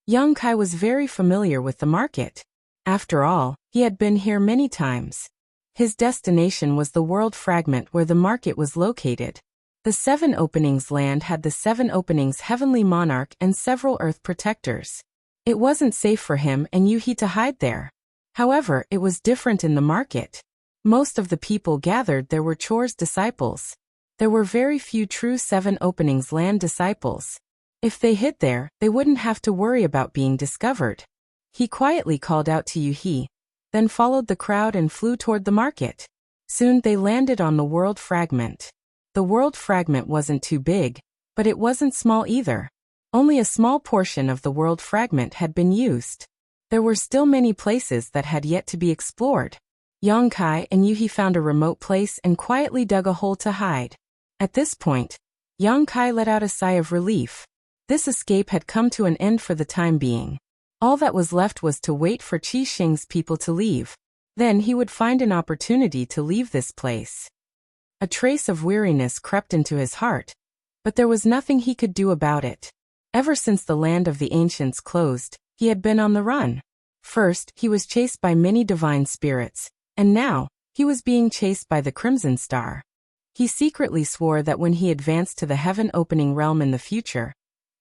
Yang Kai was very familiar with the market. After all, he had been here many times. His destination was the world fragment where the market was located. The 7 Openings land had the 7 Openings heavenly monarch and several earth protectors. It wasn't safe for him and Yuhi to hide there. However, it was different in the market. Most of the people gathered there were Chor's disciples. There were very few true 7 Openings land disciples. If they hid there, they wouldn't have to worry about being discovered. He quietly called out to Yuhi, then followed the crowd and flew toward the market. Soon they landed on the world fragment. The world fragment wasn't too big, but it wasn't small either. Only a small portion of the world fragment had been used. There were still many places that had yet to be explored. Yang Kai and Yuhi found a remote place and quietly dug a hole to hide. At this point, Yang Kai let out a sigh of relief. This escape had come to an end for the time being. All that was left was to wait for Qi Xing's people to leave. Then he would find an opportunity to leave this place. A trace of weariness crept into his heart, but there was nothing he could do about it. Ever since the land of the ancients closed, he had been on the run. First, he was chased by many divine spirits, and now, he was being chased by the Crimson Star. He secretly swore that when he advanced to the heaven-opening realm in the future,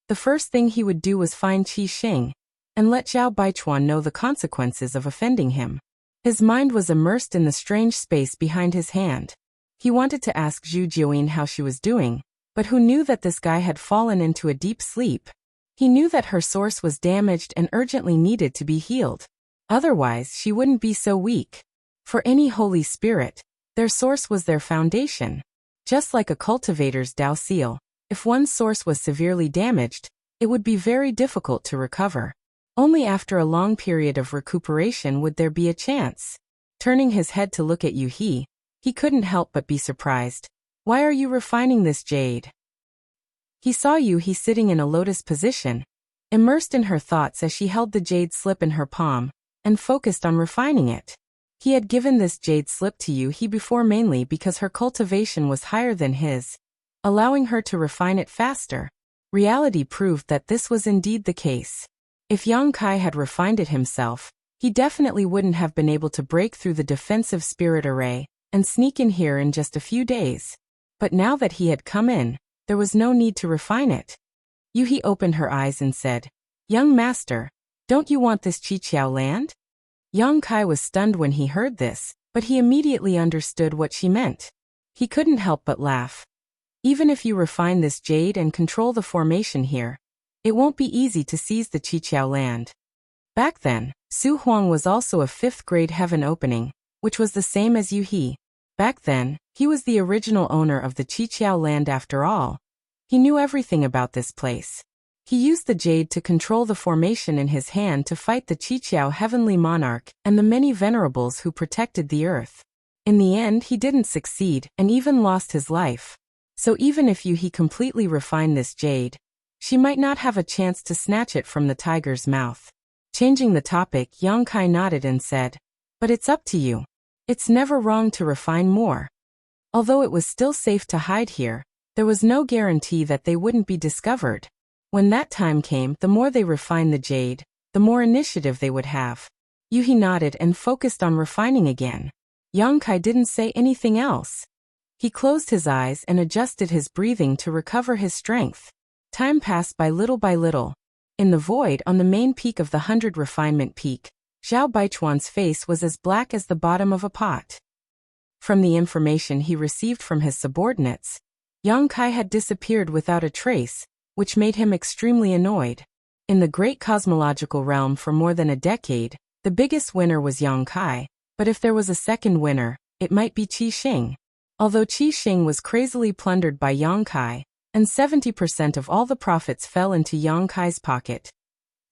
the first thing he would do was find Qi Xing, and let Zhao Baichuan know the consequences of offending him. His mind was immersed in the strange space behind his hand. He wanted to ask Zhu Jiuyin how she was doing, but who knew that this guy had fallen into a deep sleep? He knew that her source was damaged and urgently needed to be healed. Otherwise, she wouldn't be so weak. For any holy spirit, their source was their foundation. Just like a cultivator's Dao seal, if one's source was severely damaged, it would be very difficult to recover. Only after a long period of recuperation would there be a chance. Turning his head to look at Yuhi, he couldn't help but be surprised. Why are you refining this jade? He saw Yuhi sitting in a lotus position, immersed in her thoughts as she held the jade slip in her palm, and focused on refining it. He had given this jade slip to Yuhi before mainly because her cultivation was higher than his, allowing her to refine it faster. Reality proved that this was indeed the case. If Yang Kai had refined it himself, he definitely wouldn't have been able to break through the defensive spirit array and sneak in here in just a few days. But now that he had come in, there was no need to refine it. Yuhi opened her eyes and said, "Young master, don't you want this Qiqiao land?" Yang Kai was stunned when he heard this, but he immediately understood what she meant. He couldn't help but laugh. Even if you refine this jade and control the formation here, it won't be easy to seize the Qiqiao land. Back then, Su Huang was also a 5th grade heaven opening, which was the same as Yuhi. Back then, he was the original owner of the Qiqiao land after all. He knew everything about this place. He used the jade to control the formation in his hand to fight the Qiqiao heavenly monarch and the many venerables who protected the earth. In the end, he didn't succeed and even lost his life. So even if Yuhi completely refined this jade, she might not have a chance to snatch it from the tiger's mouth. Changing the topic, Yang Kai nodded and said, "But it's up to you. It's never wrong to refine more." Although it was still safe to hide here, there was no guarantee that they wouldn't be discovered. When that time came, the more they refined the jade, the more initiative they would have. Yuhi nodded and focused on refining again. Yang Kai didn't say anything else. He closed his eyes and adjusted his breathing to recover his strength. Time passed by little. In the void on the main peak of the 100 Refinement Peak, Zhao Baichuan's face was as black as the bottom of a pot. From the information he received from his subordinates, Yang Kai had disappeared without a trace, which made him extremely annoyed. In the great cosmological realm for more than a decade, the biggest winner was Yang Kai, but if there was a second winner, it might be Qi Xing. Although Qi Xing was crazily plundered by Yang Kai, and 70% of all the profits fell into Yang Kai's pocket,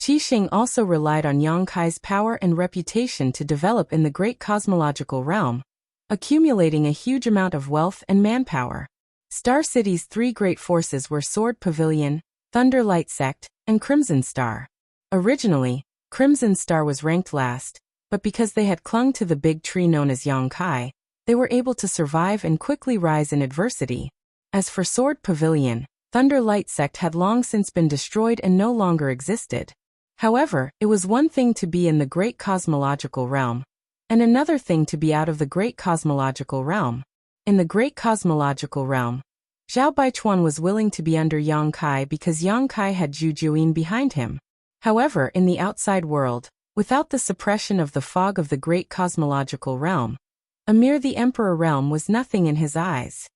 Qi Xing also relied on Yang Kai's power and reputation to develop in the great cosmological realm, accumulating a huge amount of wealth and manpower. Star City's three great forces were Sword Pavilion, Thunder Light Sect, and Crimson Star. Originally, Crimson Star was ranked last, but because they had clung to the big tree known as Yang Kai, they were able to survive and quickly rise in adversity. As for Sword Pavilion, Thunder Light Sect had long since been destroyed and no longer existed. However, it was one thing to be in the great cosmological realm, and another thing to be out of the great cosmological realm. In the great cosmological realm, Zhao Baichuan was willing to be under Yang Kai because Yang Kai had Zhu Juyin behind him. However, in the outside world, without the suppression of the fog of the great cosmological realm, Amir the Emperor realm was nothing in his eyes.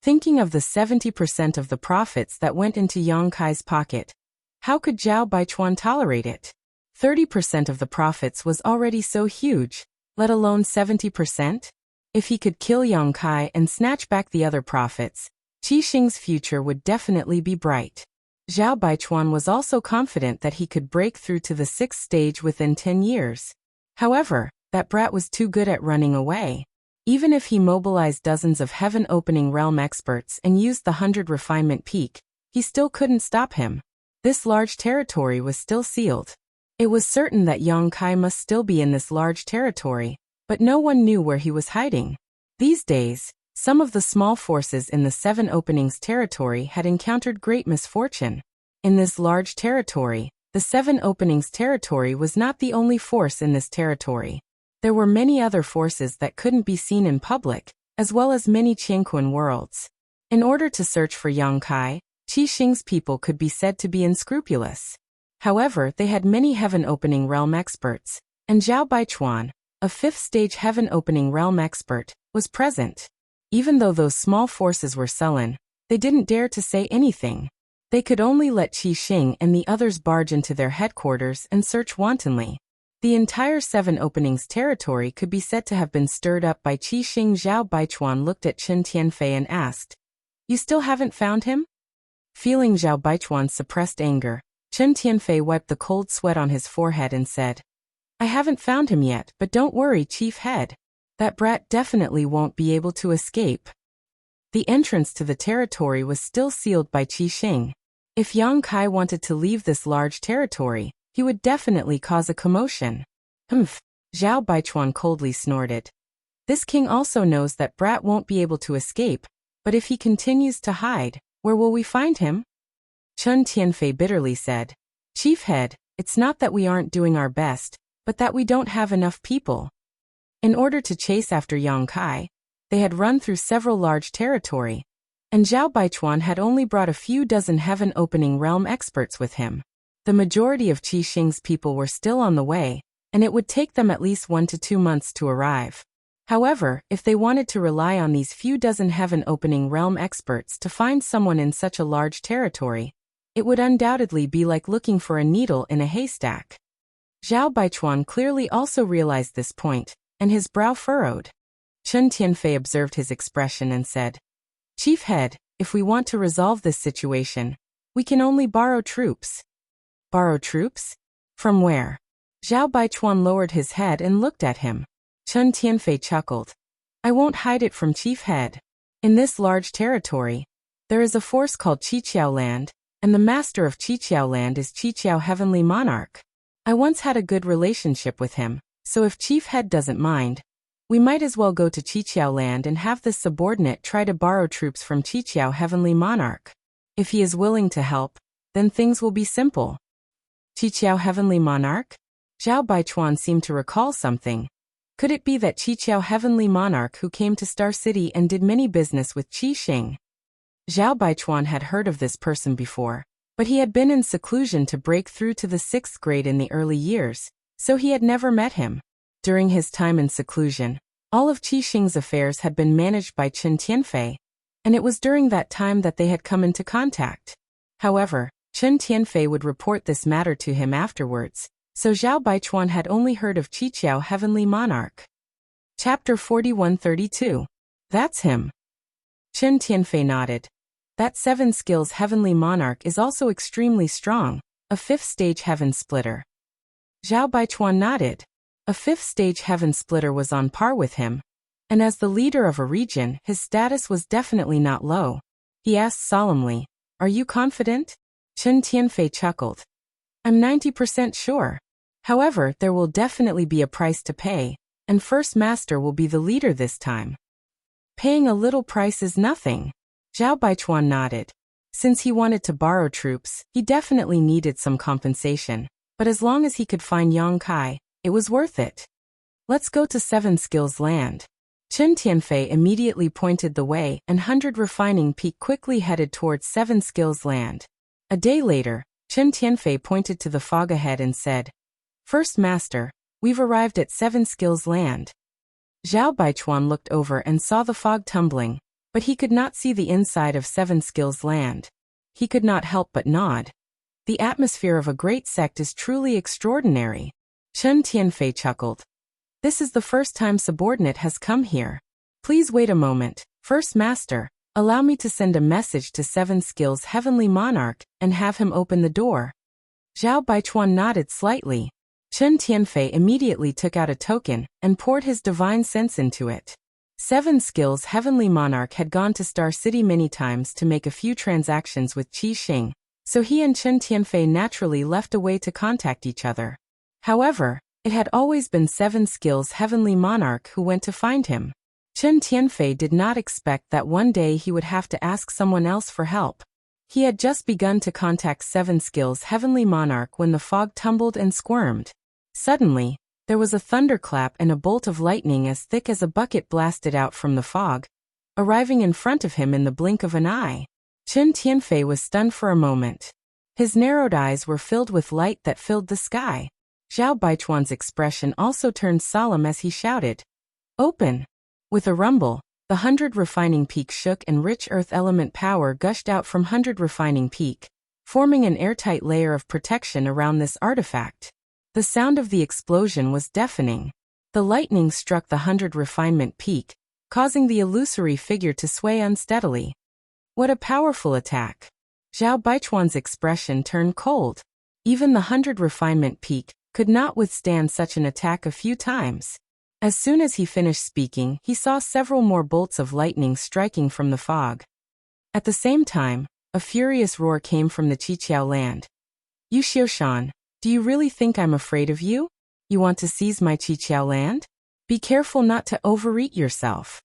Thinking of the 70% of the profits that went into Yang Kai's pocket, how could Zhao Baichuan tolerate it? 30% of the profits was already so huge, let alone 70%? If he could kill Yang Kai and snatch back the other profits, Qi Xing's future would definitely be bright. Zhao Baichuan was also confident that he could break through to the 6th stage within 10 years. However, that brat was too good at running away. Even if he mobilized dozens of heaven-opening realm experts and used the 100 Refinement Peak, he still couldn't stop him. This large territory was still sealed. It was certain that Yang Kai must still be in this large territory, but no one knew where he was hiding. These days, some of the small forces in the 7 Openings territory had encountered great misfortune. In this large territory, the 7 Openings territory was not the only force in this territory. There were many other forces that couldn't be seen in public, as well as many Qianquan worlds. In order to search for Yang Kai, Qi Xing's people could be said to be unscrupulous. However, they had many heaven-opening realm experts, and Zhao Baichuan, a 5th stage heaven-opening realm expert, was present. Even though those small forces were sullen, they didn't dare to say anything. They could only let Qi Xing and the others barge into their headquarters and search wantonly. The entire 7 Openings territory could be said to have been stirred up by Qi Xing. Zhao Baichuan looked at Chen Tianfei and asked, "You still haven't found him?" Feeling Zhao Baichuan's suppressed anger, Chen Tianfei wiped the cold sweat on his forehead and said, "I haven't found him yet, but don't worry, Chief Head. That brat definitely won't be able to escape." The entrance to the territory was still sealed by Qi Xing. If Yang Kai wanted to leave this large territory, he would definitely cause a commotion. Humph, Zhao Baichuan coldly snorted. This king also knows that brat won't be able to escape, but if he continues to hide, where will we find him? Chen Tianfei bitterly said, "Chief Head, it's not that we aren't doing our best, but that we don't have enough people." In order to chase after Yang Kai, they had run through several large territory, and Zhao Baichuan had only brought a few dozen heaven-opening realm experts with him. The majority of Qi Xing's people were still on the way, and it would take them at least 1 to 2 months to arrive. However, if they wanted to rely on these few dozen heaven-opening realm experts to find someone in such a large territory, it would undoubtedly be like looking for a needle in a haystack. Zhao Baichuan clearly also realized this point, and his brow furrowed. Chen Tianfei observed his expression and said, "Chief Head, if we want to resolve this situation, we can only borrow troops." Borrow troops? From where? Zhao Baichuan lowered his head and looked at him. Chen Tianfei chuckled. "I won't hide it from Chief Head. In this large territory, there is a force called Qiqiao Land, and the master of Qiqiao Land is Qiqiao Heavenly Monarch. I once had a good relationship with him, so if Chief Head doesn't mind, we might as well go to Qiqiao Land and have this subordinate try to borrow troops from Qiqiao Heavenly Monarch. If he is willing to help, then things will be simple." Qiqiao Heavenly Monarch? Zhao Baichuan seemed to recall something. Could it be that Qiqiao Heavenly Monarch who came to Star City and did many business with Qi Xing? Zhao Baichuan had heard of this person before. But he had been in seclusion to break through to the 6th grade in the early years, so he had never met him. During his time in seclusion, all of Qi Xing's affairs had been managed by Chen Tianfei, and it was during that time that they had come into contact. However, Chen Tianfei would report this matter to him afterwards, so Zhao Baichuan had only heard of Qiqiao Heavenly Monarch. Chapter 4132. That's him. Chen Tianfei nodded. That 7 skills Heavenly Monarch is also extremely strong, a 5th stage Heaven Splitter. Zhao Baichuan nodded. A 5th stage Heaven Splitter was on par with him, and as the leader of a region, his status was definitely not low. He asked solemnly, "Are you confident?" Chen Tianfei chuckled. "I'm 90% sure. However, there will definitely be a price to pay, and First Master will be the leader this time." "Paying a little price is nothing." Zhao Baichuan nodded. Since he wanted to borrow troops, he definitely needed some compensation, but as long as he could find Yang Kai, it was worth it. "Let's go to 7 Skills Land." Chen Tianfei immediately pointed the way, and 100 Refining Peak quickly headed towards 7 Skills Land. A day later, Chen Tianfei pointed to the fog ahead and said, "First Master, we've arrived at 7 Skills Land." Zhao Baichuan looked over and saw the fog tumbling, but he could not see the inside of 7 Skills Land. He could not help but nod. The atmosphere of a great sect is truly extraordinary. Chen Tianfei chuckled. "This is the first time subordinate has come here. Please wait a moment, First Master. Allow me to send a message to 7 Skills Heavenly Monarch and have him open the door." Zhao Baichuan nodded slightly. Chen Tianfei immediately took out a token and poured his divine sense into it. 7 Skills Heavenly Monarch had gone to Star City many times to make a few transactions with Qi Xing, so he and Chen Tianfei naturally left a way to contact each other. However, it had always been 7 Skills Heavenly Monarch who went to find him. Chen Tianfei did not expect that one day he would have to ask someone else for help. He had just begun to contact 7 Skills Heavenly Monarch when the fog tumbled and squirmed. Suddenly, there was a thunderclap and a bolt of lightning as thick as a bucket blasted out from the fog, arriving in front of him in the blink of an eye. Chen Tianfei was stunned for a moment. His narrowed eyes were filled with light that filled the sky. Zhao Baichuan's expression also turned solemn as he shouted, "Open!" With a rumble, the 100 Refining Peak shook and rich earth element power gushed out from 100 Refining Peak, forming an airtight layer of protection around this artifact. The sound of the explosion was deafening. The lightning struck the 100 Refinement Peak, causing the illusory figure to sway unsteadily. What a powerful attack! Zhao Baichuan's expression turned cold. Even the 100 Refinement Peak could not withstand such an attack a few times. As soon as he finished speaking, he saw several more bolts of lightning striking from the fog. At the same time, a furious roar came from the Qiqiao land. "You Xiushan, do you really think I'm afraid of you? You want to seize my Qiqiao land? Be careful not to overeat yourself."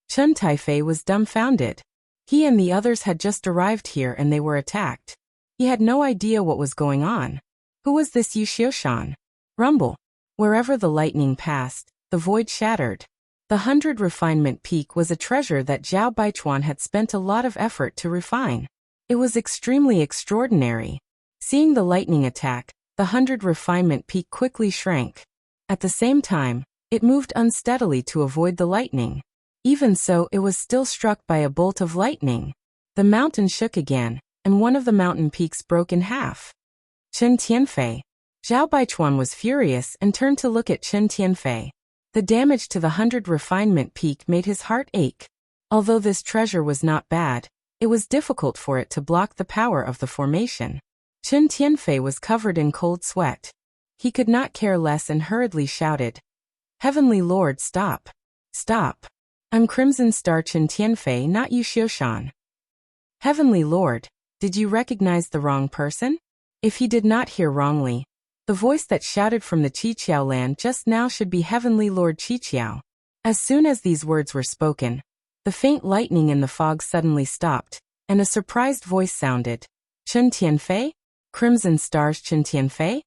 Chen Taifei was dumbfounded. He and the others had just arrived here and they were attacked. He had no idea what was going on. Who was this Yu Xiushan? Rumble. Wherever the lightning passed, the void shattered. The 100 Refinement Peak was a treasure that Zhao Baichuan had spent a lot of effort to refine. It was extremely extraordinary. Seeing the lightning attack, the 100 Refinement Peak quickly shrank. At the same time, it moved unsteadily to avoid the lightning. Even so, it was still struck by a bolt of lightning. The mountain shook again, and one of the mountain peaks broke in half. Chen Tianfei. Zhao Baichuan was furious and turned to look at Chen Tianfei. The damage to the 100 Refinement Peak made his heart ache. Although this treasure was not bad, it was difficult for it to block the power of the formation. Chen Tianfei was covered in cold sweat. He could not care less and hurriedly shouted, "Heavenly Lord, stop! Stop! I'm Crimson Star Chen Tianfei, not Yu Xiushan." "Heavenly Lord, did you recognize the wrong person?" If he did not hear wrongly, the voice that shouted from the Qiqiao land just now should be Heavenly Lord Qiqiao. As soon as these words were spoken, the faint lightning in the fog suddenly stopped, and a surprised voice sounded, "Chen Tianfei? Crimson Star's Chen Tianfei?"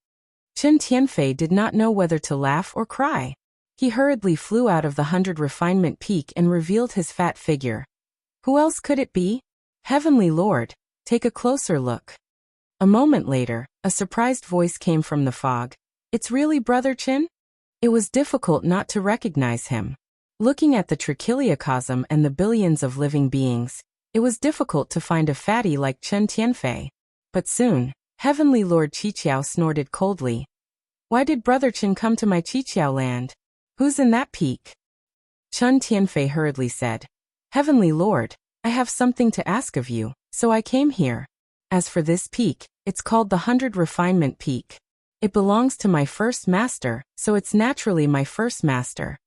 Chen Tianfei did not know whether to laugh or cry. He hurriedly flew out of the 100 Refinement Peak and revealed his fat figure. Who else could it be? "Heavenly Lord, take a closer look." A moment later, a surprised voice came from the fog. It's really Brother Chin? It was difficult not to recognize him. Looking at the trichiliocosm and the billions of living beings, it was difficult to find a fatty like Chen Tianfei. But soon, Heavenly Lord Qiqiao snorted coldly. Why did Brother Chen come to my Qiqiao land? Who's in that peak? Chen Tianfei hurriedly said, Heavenly Lord, I have something to ask of you, so I came here. As for this peak, it's called the 100 Refinement Peak. It belongs to my first master, so it's naturally my first master.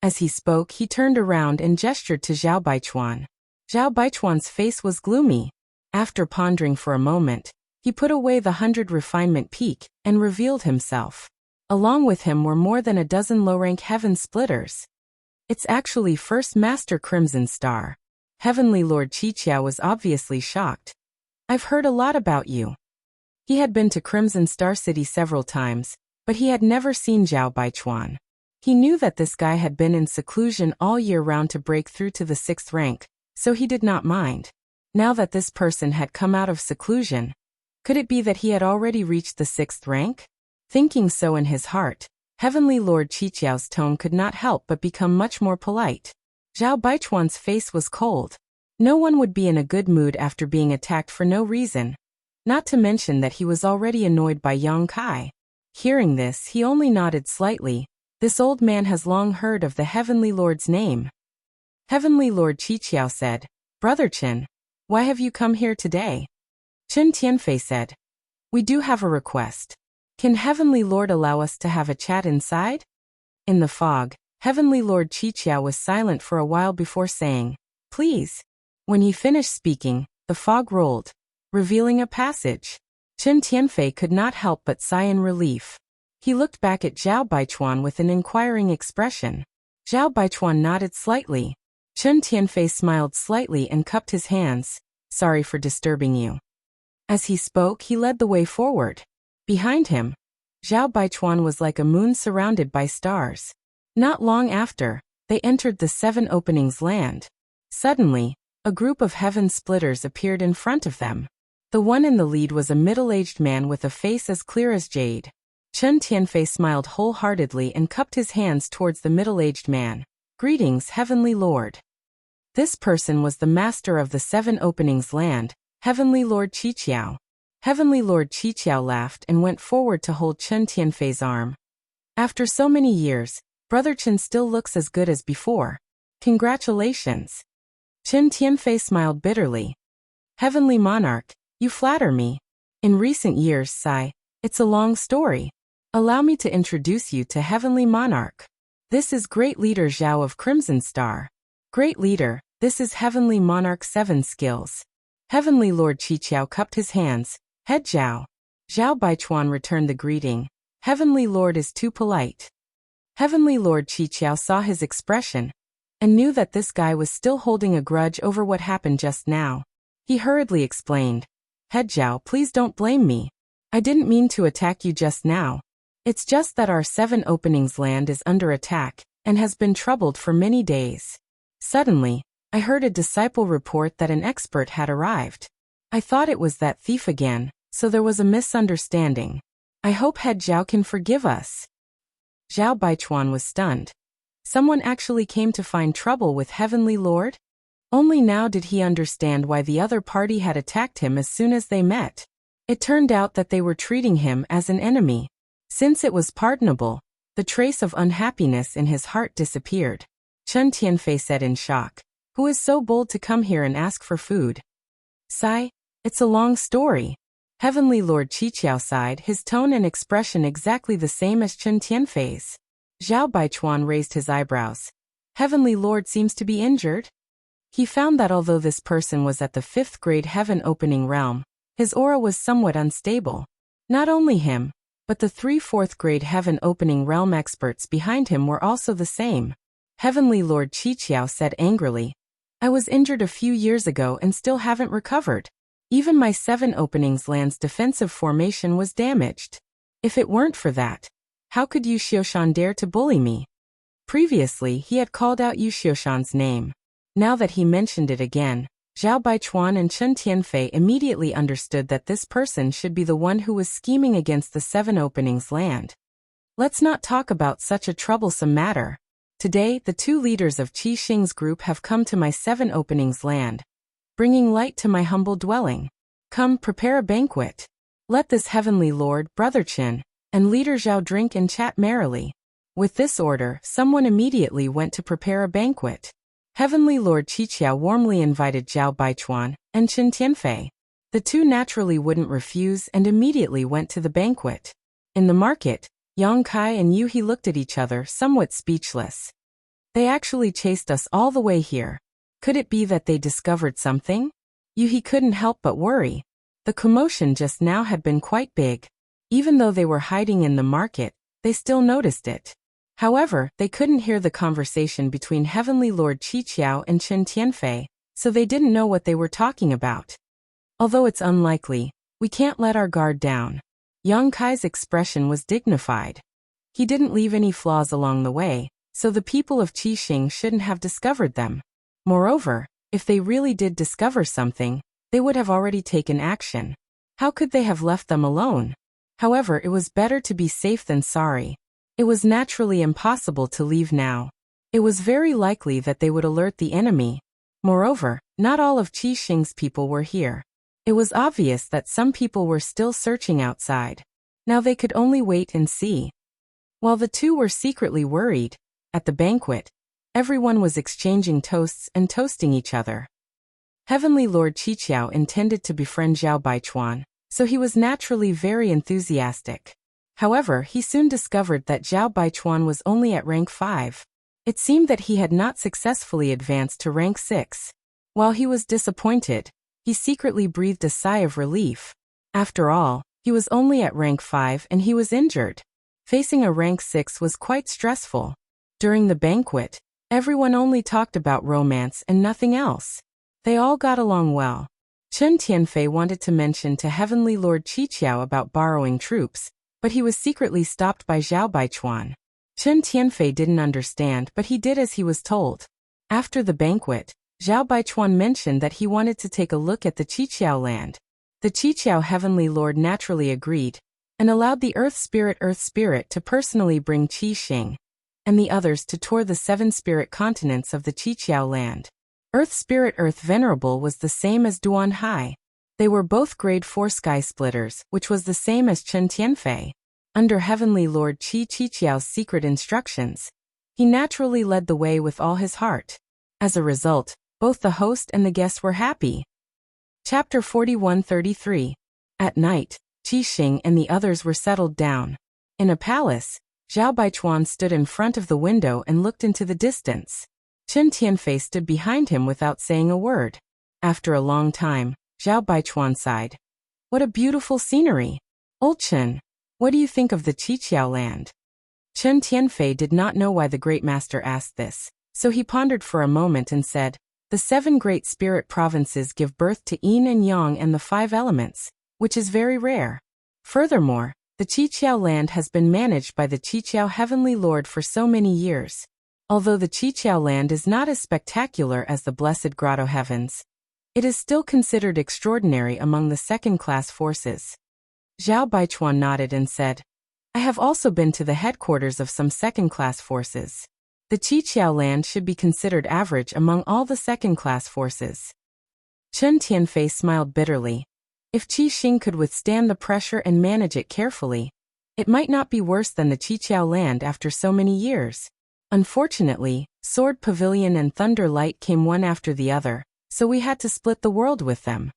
As he spoke, he turned around and gestured to Zhao Baichuan. Zhao Baichuan's face was gloomy. After pondering for a moment, he put away the 100 Refinement Peak and revealed himself. Along with him were more than a dozen low-rank heaven splitters. It's actually First Master Crimson Star. Heavenly Lord Qiqiao was obviously shocked. I've heard a lot about you. He had been to Crimson Star City several times, but he had never seen Zhao Baichuan. He knew that this guy had been in seclusion all year round to break through to the 6th rank, so he did not mind. Now that this person had come out of seclusion, could it be that he had already reached the 6th rank? Thinking so in his heart, Heavenly Lord Qiqiao's tone could not help but become much more polite. Zhao Baichuan's face was cold. No one would be in a good mood after being attacked for no reason. Not to mention that he was already annoyed by Yang Kai. Hearing this, he only nodded slightly. This old man has long heard of the Heavenly Lord's name. Heavenly Lord Qiqiao said, Brother Chen, why have you come here today? Chen Tianfei said, we do have a request. Can Heavenly Lord allow us to have a chat inside? In the fog, Heavenly Lord Qiqiao was silent for a while before saying, please. When he finished speaking, the fog rolled, revealing a passage. Chen Tianfei could not help but sigh in relief. He looked back at Zhao Baichuan with an inquiring expression. Zhao Baichuan nodded slightly. Chen Tianfei smiled slightly and cupped his hands. Sorry for disturbing you. As he spoke, he led the way forward. Behind him, Zhao Baichuan was like a moon surrounded by stars. Not long after, they entered the 7 Openings land. Suddenly, a group of heaven splitters appeared in front of them. The one in the lead was a middle-aged man with a face as clear as jade. Chen Tianfei smiled wholeheartedly and cupped his hands towards the middle-aged man. Greetings, Heavenly Lord. This person was the master of the 7 Openings land, Heavenly Lord Qiqiao. Heavenly Lord Qiqiao laughed and went forward to hold Chen Tianfei's arm. After so many years, Brother Chen still looks as good as before. Congratulations. Chen Tianfei smiled bitterly. Heavenly Monarch, you flatter me. In recent years, Sai, it's a long story. Allow me to introduce you to Heavenly Monarch. This is Great Leader Zhao of Crimson Star. Great Leader, this is Heavenly Monarch 7 Skills. Heavenly Lord Qiqiao cupped his hands. Head Zhao. Zhao Baichuan returned the greeting. Heavenly Lord is too polite. Heavenly Lord Qiqiao saw his expression and knew that this guy was still holding a grudge over what happened just now. He hurriedly explained. Head Zhao, please don't blame me. I didn't mean to attack you just now. It's just that our 7 Openings land is under attack and has been troubled for many days. Suddenly, I heard a disciple report that an expert had arrived. I thought it was that thief again, so there was a misunderstanding. I hope Head Zhao can forgive us. Zhao Baichuan was stunned. Someone actually came to find trouble with Heavenly Lord? Only now did he understand why the other party had attacked him as soon as they met. It turned out that they were treating him as an enemy. Since it was pardonable, the trace of unhappiness in his heart disappeared. Chen Tianfei said in shock. Who is so bold to come here and ask for food? Sai, it's a long story. Heavenly Lord Qiqiao sighed, his tone and expression exactly the same as Chen Tianfei's. Zhao Baichuan raised his eyebrows. Heavenly Lord seems to be injured? He found that although this person was at the 5th grade heaven opening realm, his aura was somewhat unstable. Not only him, but the 3 4th grade heaven opening realm experts behind him were also the same. Heavenly Lord Qiqiao said angrily. I was injured a few years ago and still haven't recovered. Even my 7 Openings land's defensive formation was damaged. If it weren't for that, how could Yu Xiushan dare to bully me? Previously, he had called out Yu Xiushan's name. Now that he mentioned it again, Zhao Baichuan and Chen Tianfei immediately understood that this person should be the one who was scheming against the 7 Openings land. Let's not talk about such a troublesome matter. Today, the 2 leaders of Qi Xing's group have come to my 7 Openings land, bringing light to my humble dwelling. Come, prepare a banquet. Let this heavenly lord, Brother Qin, and leader Zhao drink and chat merrily. With this order, someone immediately went to prepare a banquet. Heavenly Lord Qiqiao warmly invited Zhao Baichuan and Chen Tianfei. The 2 naturally wouldn't refuse and immediately went to the banquet. In the market, Yang Kai and Yu He looked at each other somewhat speechless. They actually chased us all the way here. Could it be that they discovered something? Yu He couldn't help but worry. The commotion just now had been quite big. Even though they were hiding in the market, they still noticed it. However, they couldn't hear the conversation between Heavenly Lord Qiqiao and Chen Tianfei, so they didn't know what they were talking about. Although it's unlikely, we can't let our guard down. Yang Kai's expression was dignified. He didn't leave any flaws along the way, so the people of Qi Xing shouldn't have discovered them. Moreover, if they really did discover something, they would have already taken action. How could they have left them alone? However, it was better to be safe than sorry. It was naturally impossible to leave now. It was very likely that they would alert the enemy. Moreover, not all of Qi Xing's people were here. It was obvious that some people were still searching outside. Now they could only wait and see. While the 2 were secretly worried, at the banquet, everyone was exchanging toasts and toasting each other. Heavenly Lord Qiqiao intended to befriend Zhao Baichuan, so he was naturally very enthusiastic. However, he soon discovered that Zhao Baichuan was only at rank 5. It seemed that he had not successfully advanced to rank 6. While he was disappointed, he secretly breathed a sigh of relief. After all, he was only at rank 5 and he was injured. Facing a rank 6 was quite stressful. During the banquet, everyone only talked about romance and nothing else. They all got along well. Chen Tianfei wanted to mention to Heavenly Lord Qiqiao about borrowing troops, but he was secretly stopped by Zhao Baichuan. Chen Tianfei didn't understand, but he did as he was told. After the banquet, Zhao Baichuan mentioned that he wanted to take a look at the Qiqiao land. The Qiqiao Heavenly Lord naturally agreed, and allowed the Earth Spirit to personally bring Qi Xing, and the others to tour the 7 spirit continents of the Qiqiao land. Earth Spirit Venerable was the same as Duan Hai. They were both grade 4 sky splitters, which was the same as Chen Tianfei. Under Heavenly Lord Qiqiao's secret instructions, he naturally led the way with all his heart. As a result, both the host and the guests were happy. Chapter 4133. At night, Qi Xing and the others were settled down. In a palace, Zhao Baichuan stood in front of the window and looked into the distance. Chen Tianfei stood behind him without saying a word. After a long time, Zhao Baichuan sighed. What a beautiful scenery! Old Chen, what do you think of the Qiqiao land? Chen Tianfei did not know why the great master asked this, so he pondered for a moment and said, the 7 great spirit provinces give birth to yin and yang and the 5 elements, which is very rare. Furthermore, the Qiqiao land has been managed by the Qiqiao Heavenly Lord for so many years. Although the Qiqiao land is not as spectacular as the Blessed Grotto Heavens, it is still considered extraordinary among the second-class forces. Zhao Baichuan nodded and said, I have also been to the headquarters of some second-class forces. The Qiqiao land should be considered average among all the second-class forces. Chen Tianfei smiled bitterly. If Qi Xing could withstand the pressure and manage it carefully, it might not be worse than the Qiqiao land after so many years. Unfortunately, Sword Pavilion and Thunder Light came one after the other, so we had to split the world with them.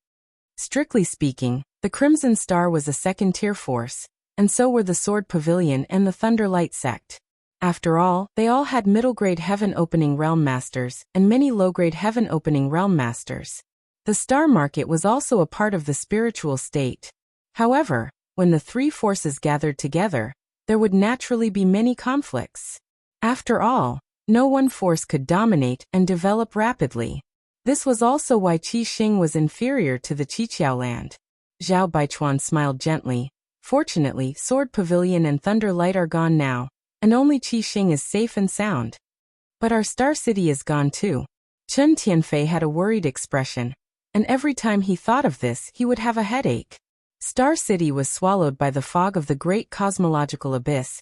Strictly speaking, the Crimson Star was a second-tier force, and so were the Sword Pavilion and the Thunder Light sect. After all, they all had middle-grade heaven-opening realm masters and many low-grade heaven-opening realm masters. The star market was also a part of the spiritual state. However, when the 3 forces gathered together, there would naturally be many conflicts. After all, no one force could dominate and develop rapidly. This was also why Qi Xing was inferior to the Qiqiao land. Zhao Baichuan smiled gently. Fortunately, Sword Pavilion and Thunder Light are gone now, and only Qi Xing is safe and sound. But our Star City is gone too. Chen Tianfei had a worried expression. and every time he thought of this, he would have a headache. Star City was swallowed by the fog of the great cosmological abyss,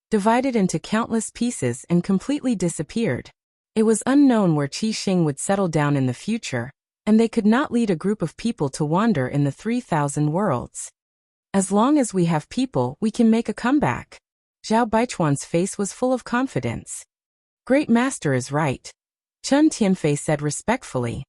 divided into countless pieces and completely disappeared. It was unknown where Qi Xing would settle down in the future, and they could not lead a group of people to wander in the 3,000 worlds. As long as we have people, we can make a comeback. Zhao Baichuan's face was full of confidence. Great Master is right, Chen Tianfei said respectfully.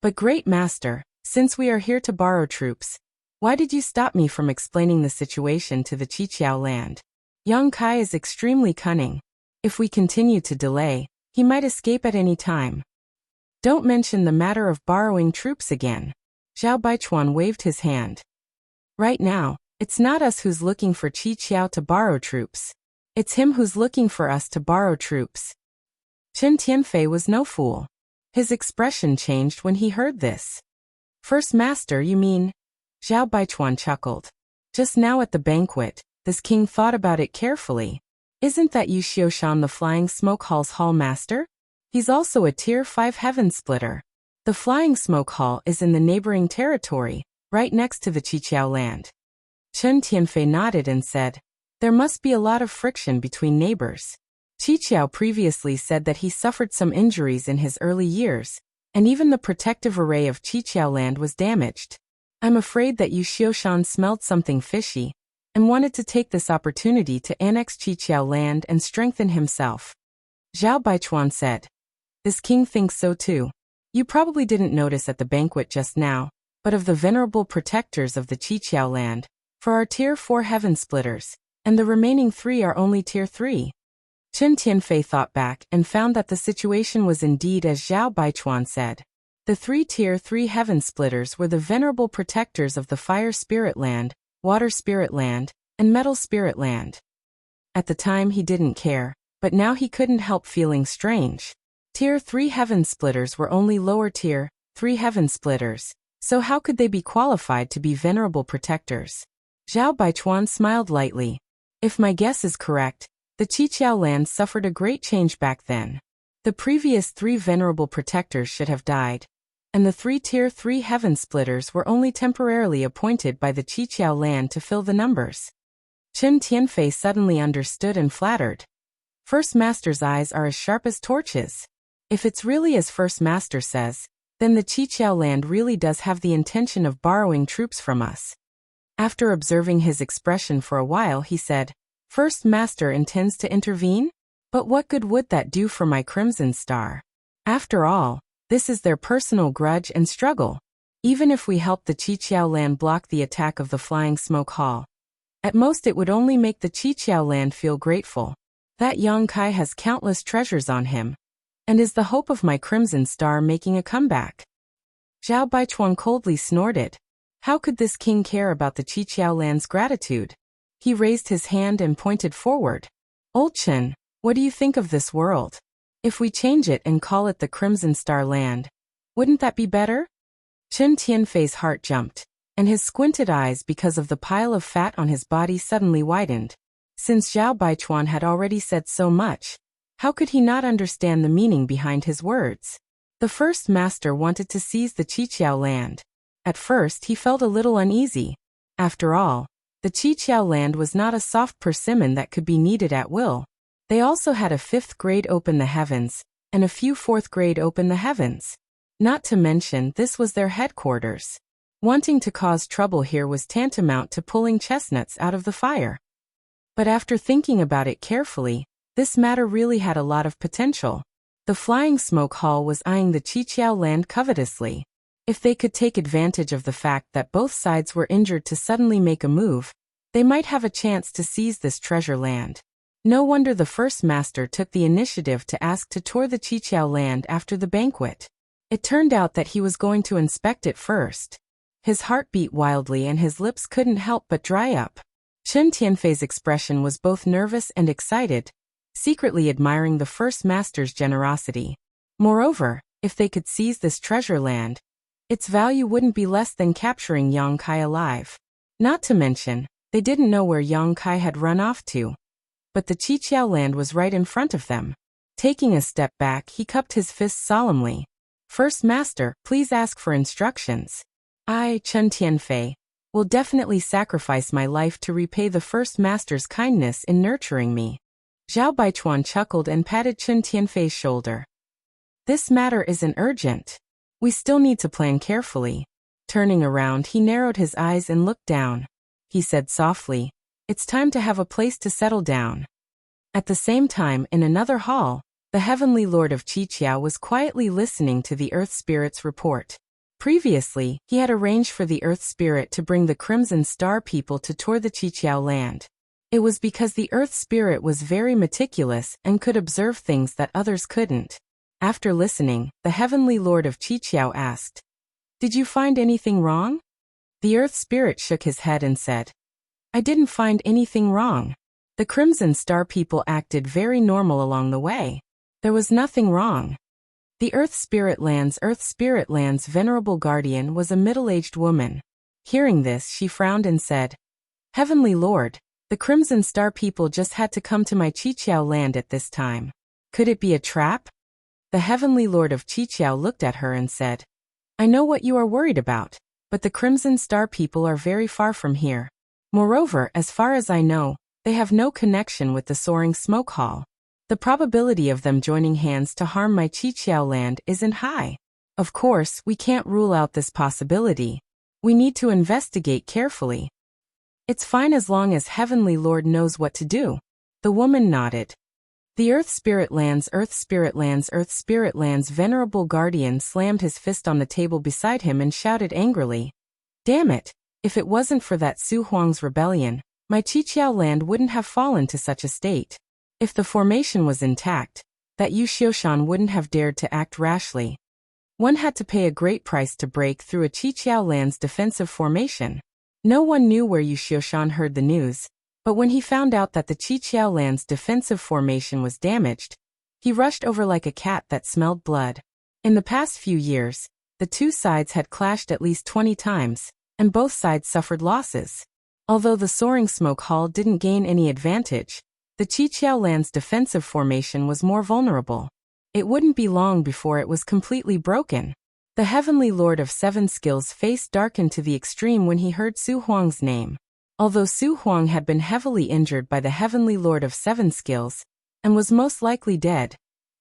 But Great Master, since we are here to borrow troops, why did you stop me from explaining the situation to the Qiqiao land? Yang Kai is extremely cunning. If we continue to delay, he might escape at any time. Don't mention the matter of borrowing troops again. Zhao Baichuan waved his hand. Right now, it's not us who's looking for Qi Qiao to borrow troops. It's him who's looking for us to borrow troops. Chen Tianfei was no fool. His expression changed when he heard this. First Master, you mean? Zhao Baichuan chuckled. Just now at the banquet, this king thought about it carefully. Isn't that Yu Xiushan the Flying Smoke Hall's Hall Master? He's also a Tier 5 Heaven Splitter. The Flying Smoke Hall is in the neighboring territory, right next to the Qiqiao land. Chen Tianfei nodded and said, there must be a lot of friction between neighbors. Qiqiao previously said that he suffered some injuries in his early years, and even the protective array of Qiqiao land was damaged. I'm afraid that Yu Xiushan smelled something fishy, and wanted to take this opportunity to annex Qiqiao land and strengthen himself. Zhao Baichuan said, this king thinks so too. You probably didn't notice at the banquet just now, but of the venerable protectors of the Qiqiao land, for our Tier 4 Heaven Splitters, and the remaining 3 are only Tier 3. Chen Tianfei thought back and found that the situation was indeed as Zhao Baichuan said. The 3 Tier 3 Heaven Splitters were the venerable protectors of the Fire Spirit Land, Water Spirit Land, and Metal Spirit Land. At the time he didn't care, but now he couldn't help feeling strange. Tier 3 Heaven Splitters were only lower Tier 3 Heaven Splitters, so how could they be qualified to be venerable protectors? Zhao Baichuan smiled lightly. If my guess is correct, the Qiqiao land suffered a great change back then. The previous 3 venerable protectors should have died, and the 3 Tier 3 Heaven Splitters were only temporarily appointed by the Qiqiao land to fill the numbers. Chen Tianfei suddenly understood and flattered. First Master's eyes are as sharp as torches. If it's really as First Master says, then the Qiqiao land really does have the intention of borrowing troops from us. After observing his expression for a while, he said, First Master intends to intervene? But what good would that do for my Crimson Star? After all, this is their personal grudge and struggle. Even if we help the Qiqiao land block the attack of the Flying Smoke Hall, at most it would only make the Qiqiao land feel grateful. That Yang Kai has countless treasures on him, and is the hope of my Crimson Star making a comeback. Zhao Baichuan coldly snorted. How could this king care about the Qiqiao land's gratitude? He raised his hand and pointed forward. Old Chen, what do you think of this world? If we change it and call it the Crimson Star Land, wouldn't that be better? Chen Tianfei's heart jumped, and his squinted eyes because of the pile of fat on his body suddenly widened. Since Zhao Baichuan had already said so much, how could he not understand the meaning behind his words? The First Master wanted to seize the Qiqiao land. At first he felt a little uneasy. After all, the Qiqiao land was not a soft persimmon that could be kneaded at will. They also had a 5th grade open the heavens, and a few 4th grade open the heavens. Not to mention, this was their headquarters. Wanting to cause trouble here was tantamount to pulling chestnuts out of the fire. But after thinking about it carefully, this matter really had a lot of potential. The Flying Smoke Hall was eyeing the Qiqiao land covetously. If they could take advantage of the fact that both sides were injured to suddenly make a move, they might have a chance to seize this treasure land. No wonder the First Master took the initiative to ask to tour the Qiqiao land after the banquet. It turned out that he was going to inspect it first. His heart beat wildly and his lips couldn't help but dry up. Chen Tianfei's expression was both nervous and excited, secretly admiring the First Master's generosity. Moreover, if they could seize this treasure land, its value wouldn't be less than capturing Yang Kai alive. Not to mention, they didn't know where Yang Kai had run off to. But the Qiqiao land was right in front of them. Taking a step back, he cupped his fists solemnly. First Master, please ask for instructions. I, Chen Tianfei, will definitely sacrifice my life to repay the First Master's kindness in nurturing me. Zhao Baichuan chuckled and patted Chen Tianfei's shoulder. This matter isn't urgent. We still need to plan carefully. Turning around, he narrowed his eyes and looked down. He said softly, "It's time to have a place to settle down." At the same time, in another hall, the Heavenly Lord of Qiqiao was quietly listening to the Earth Spirit's report. Previously, he had arranged for the Earth Spirit to bring the Crimson Star people to tour the Qiqiao land. It was because the Earth Spirit was very meticulous and could observe things that others couldn't. After listening, the Heavenly Lord of Qiqiao asked, "Did you find anything wrong?" The Earth Spirit shook his head and said, "I didn't find anything wrong. The Crimson Star people acted very normal along the way. There was nothing wrong." The Earth Spirit Land's venerable guardian was a middle-aged woman. Hearing this, she frowned and said, "Heavenly Lord, the Crimson Star people just had to come to my Qiqiao land at this time. Could it be a trap?" The Heavenly Lord of Qiqiao looked at her and said, "I know what you are worried about, but the Crimson Star people are very far from here. Moreover, as far as I know, they have no connection with the Soaring Smoke Hall. The probability of them joining hands to harm my Qiqiao land isn't high. Of course, we can't rule out this possibility. We need to investigate carefully. It's fine as long as Heavenly Lord knows what to do." The woman nodded. The Earth Spirit Land's venerable guardian slammed his fist on the table beside him and shouted angrily, "Damn it! If it wasn't for that Su Huang's rebellion, my Qiqiao land wouldn't have fallen to such a state. If the formation was intact, that Yu Xiushan wouldn't have dared to act rashly. One had to pay a great price to break through a Qiqiao land's defensive formation." No one knew where Yu Xiushan heard the news, but when he found out that the Qiqiao land's defensive formation was damaged, he rushed over like a cat that smelled blood. In the past few years, the two sides had clashed at least 20 times, and both sides suffered losses. Although the Soaring Smoke Hall didn't gain any advantage, the Qiqiao land's defensive formation was more vulnerable. It wouldn't be long before it was completely broken. The Heavenly Lord of Seven Skills' face darkened to the extreme when he heard Su Huang's name. Although Su Huang had been heavily injured by the Heavenly Lord of Seven Skills, and was most likely dead,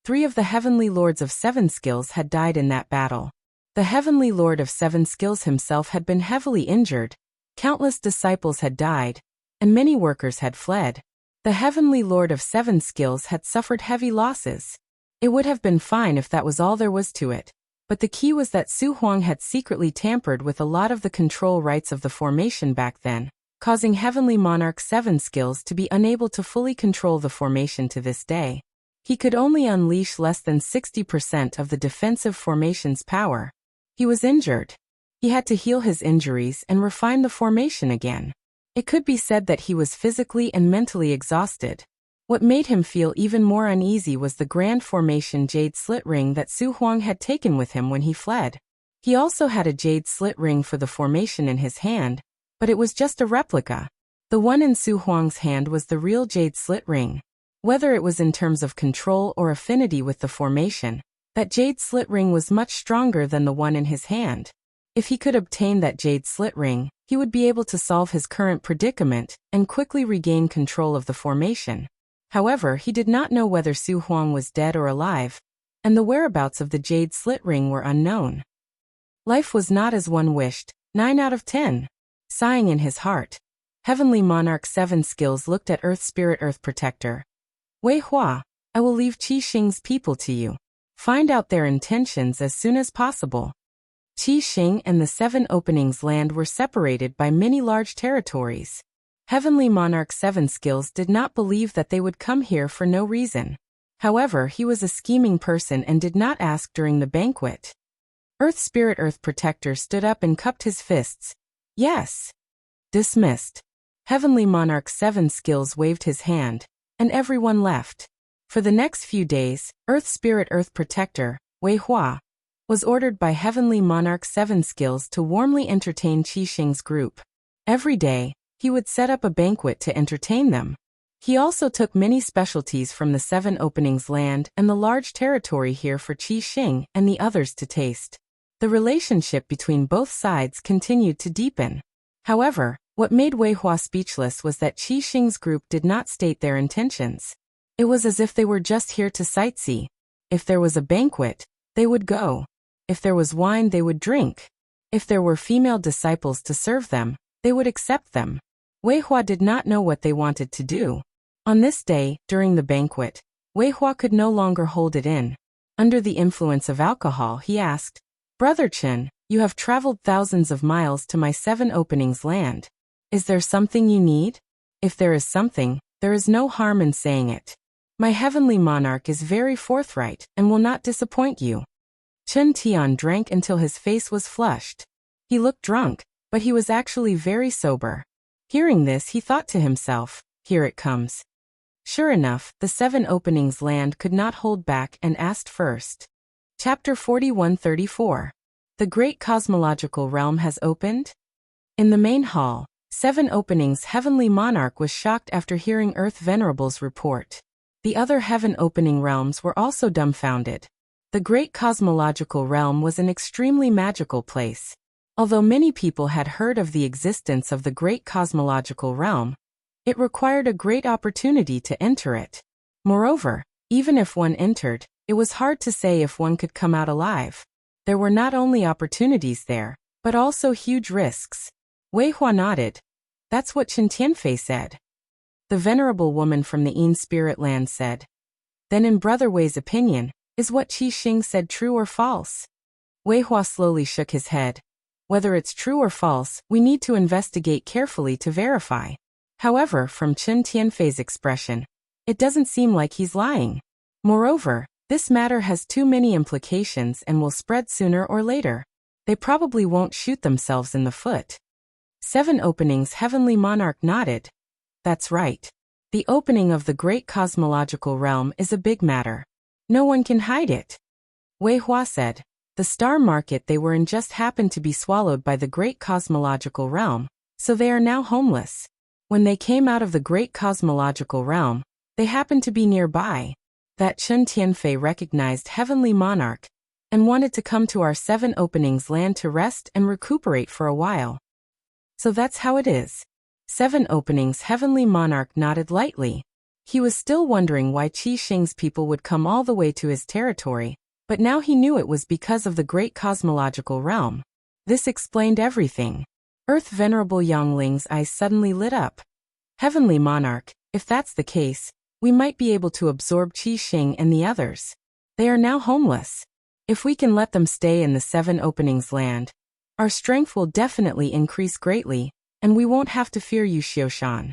3 of the Heavenly Lords of Seven Skills had died in that battle. The Heavenly Lord of Seven Skills himself had been heavily injured, countless disciples had died, and many workers had fled. The Heavenly Lord of Seven Skills had suffered heavy losses. It would have been fine if that was all there was to it, but the key was that Su Huang had secretly tampered with a lot of the control rights of the formation back then, causing Heavenly Monarch Seven Skills to be unable to fully control the formation to this day. He could only unleash less than 60% of the defensive formation's power. He was injured. He had to heal his injuries and refine the formation again. It could be said that he was physically and mentally exhausted. What made him feel even more uneasy was the Grand Formation Jade Slit Ring that Su Huang had taken with him when he fled. He also had a Jade Slit Ring for the formation in his hand, but it was just a replica. The one in Su Huang's hand was the real Jade Slit Ring. Whether it was in terms of control or affinity with the formation, that Jade Slit Ring was much stronger than the one in his hand. If he could obtain that Jade Slit Ring, he would be able to solve his current predicament and quickly regain control of the formation. However, he did not know whether Su Huang was dead or alive, and the whereabouts of the Jade Slit Ring were unknown. Life was not as one wished, 9 out of 10. Sighing in his heart, Heavenly Monarch Seven Skills looked at Earth Spirit Earth Protector. "Wei Hua, I will leave Qi Xing's people to you. Find out their intentions as soon as possible." Qi Xing and the 7 Openings land were separated by many large territories. Heavenly Monarch Seven Skills did not believe that they would come here for no reason. However, he was a scheming person and did not ask during the banquet. Earth Spirit Earth Protector stood up and cupped his fists. "Yes." Dismissed. Heavenly Monarch Seven Skills waved his hand, and everyone left. For the next few days, Earth Spirit Earth Protector, Wei Hua, was ordered by Heavenly Monarch Seven Skills to warmly entertain Qi Xing's group. Every day, he would set up a banquet to entertain them. He also took many specialties from the Seven Openings land and the large territory here for Qi Xing and the others to taste. The relationship between both sides continued to deepen. However, what made Wei Hua speechless was that Qi Xing's group did not state their intentions. It was as if they were just here to sightsee. If there was a banquet, they would go. If there was wine, they would drink. If there were female disciples to serve them, they would accept them. Wei Hua did not know what they wanted to do. On this day, during the banquet, Wei Hua could no longer hold it in. Under the influence of alcohol, he asked, "Brother Chen, you have traveled thousands of miles to my Seven Openings land. Is there something you need? If there is something, there is no harm in saying it. My heavenly monarch is very forthright and will not disappoint you." Chen Tian drank until his face was flushed. He looked drunk, but he was actually very sober. Hearing this, he thought to himself, "Here it comes." Sure enough, the Seven Openings land could not hold back and asked first. Chapter 41-34. The Great Cosmological Realm has opened? In the main hall, Seven Openings' heavenly monarch was shocked after hearing Earth Venerable's report. The other heaven opening realms were also dumbfounded. The Great Cosmological Realm was an extremely magical place. Although many people had heard of the existence of the Great Cosmological Realm, it required a great opportunity to enter it. Moreover, even if one entered, it was hard to say if one could come out alive. There were not only opportunities there, but also huge risks. Wei Hua nodded. That's what Chen Tianfei said. The venerable woman from the Yin Spirit Land said. Then in Brother Wei's opinion, is what Qi Xing said true or false? Wei Hua slowly shook his head. Whether it's true or false, we need to investigate carefully to verify. However, from Chen Tianfei's expression, it doesn't seem like he's lying. Moreover, this matter has too many implications and will spread sooner or later. They probably won't shoot themselves in the foot. Seven Openings' heavenly monarch nodded. That's right. The opening of the Great Cosmological Realm is a big matter. No one can hide it. Wei Hua said. The star market they were in just happened to be swallowed by the Great Cosmological Realm, so they are now homeless. When they came out of the Great Cosmological Realm, they happened to be nearby. That Chen Tianfei recognized Heavenly Monarch and wanted to come to our Seven Openings land to rest and recuperate for a while. So that's how it is. Seven Openings' Heavenly Monarch nodded lightly. He was still wondering why Qi Xing's people would come all the way to his territory, but now he knew it was because of the Great Cosmological Realm. This explained everything. Earth Venerable Yangling's eyes suddenly lit up. Heavenly Monarch, if that's the case, we might be able to absorb Qi Xing and the others. They are now homeless. If we can let them stay in the Seven Openings land, our strength will definitely increase greatly, and we won't have to fear you, Xiaoshan.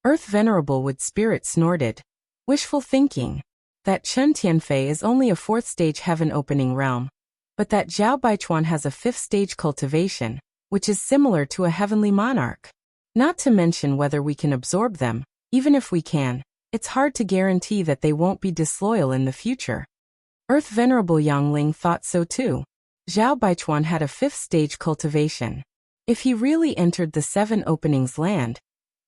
Earth Venerable Wood Spirit snorted. Wishful thinking. That Chen Tianfei is only a fourth-stage heaven opening realm, but that Zhao Baichuan has a fifth-stage cultivation, which is similar to a heavenly monarch. Not to mention whether we can absorb them. Even if we can, it's hard to guarantee that they won't be disloyal in the future. Earth Venerable Yangling thought so too. Zhao Baichuan had a fifth-stage cultivation. If he really entered the Seven Openings land,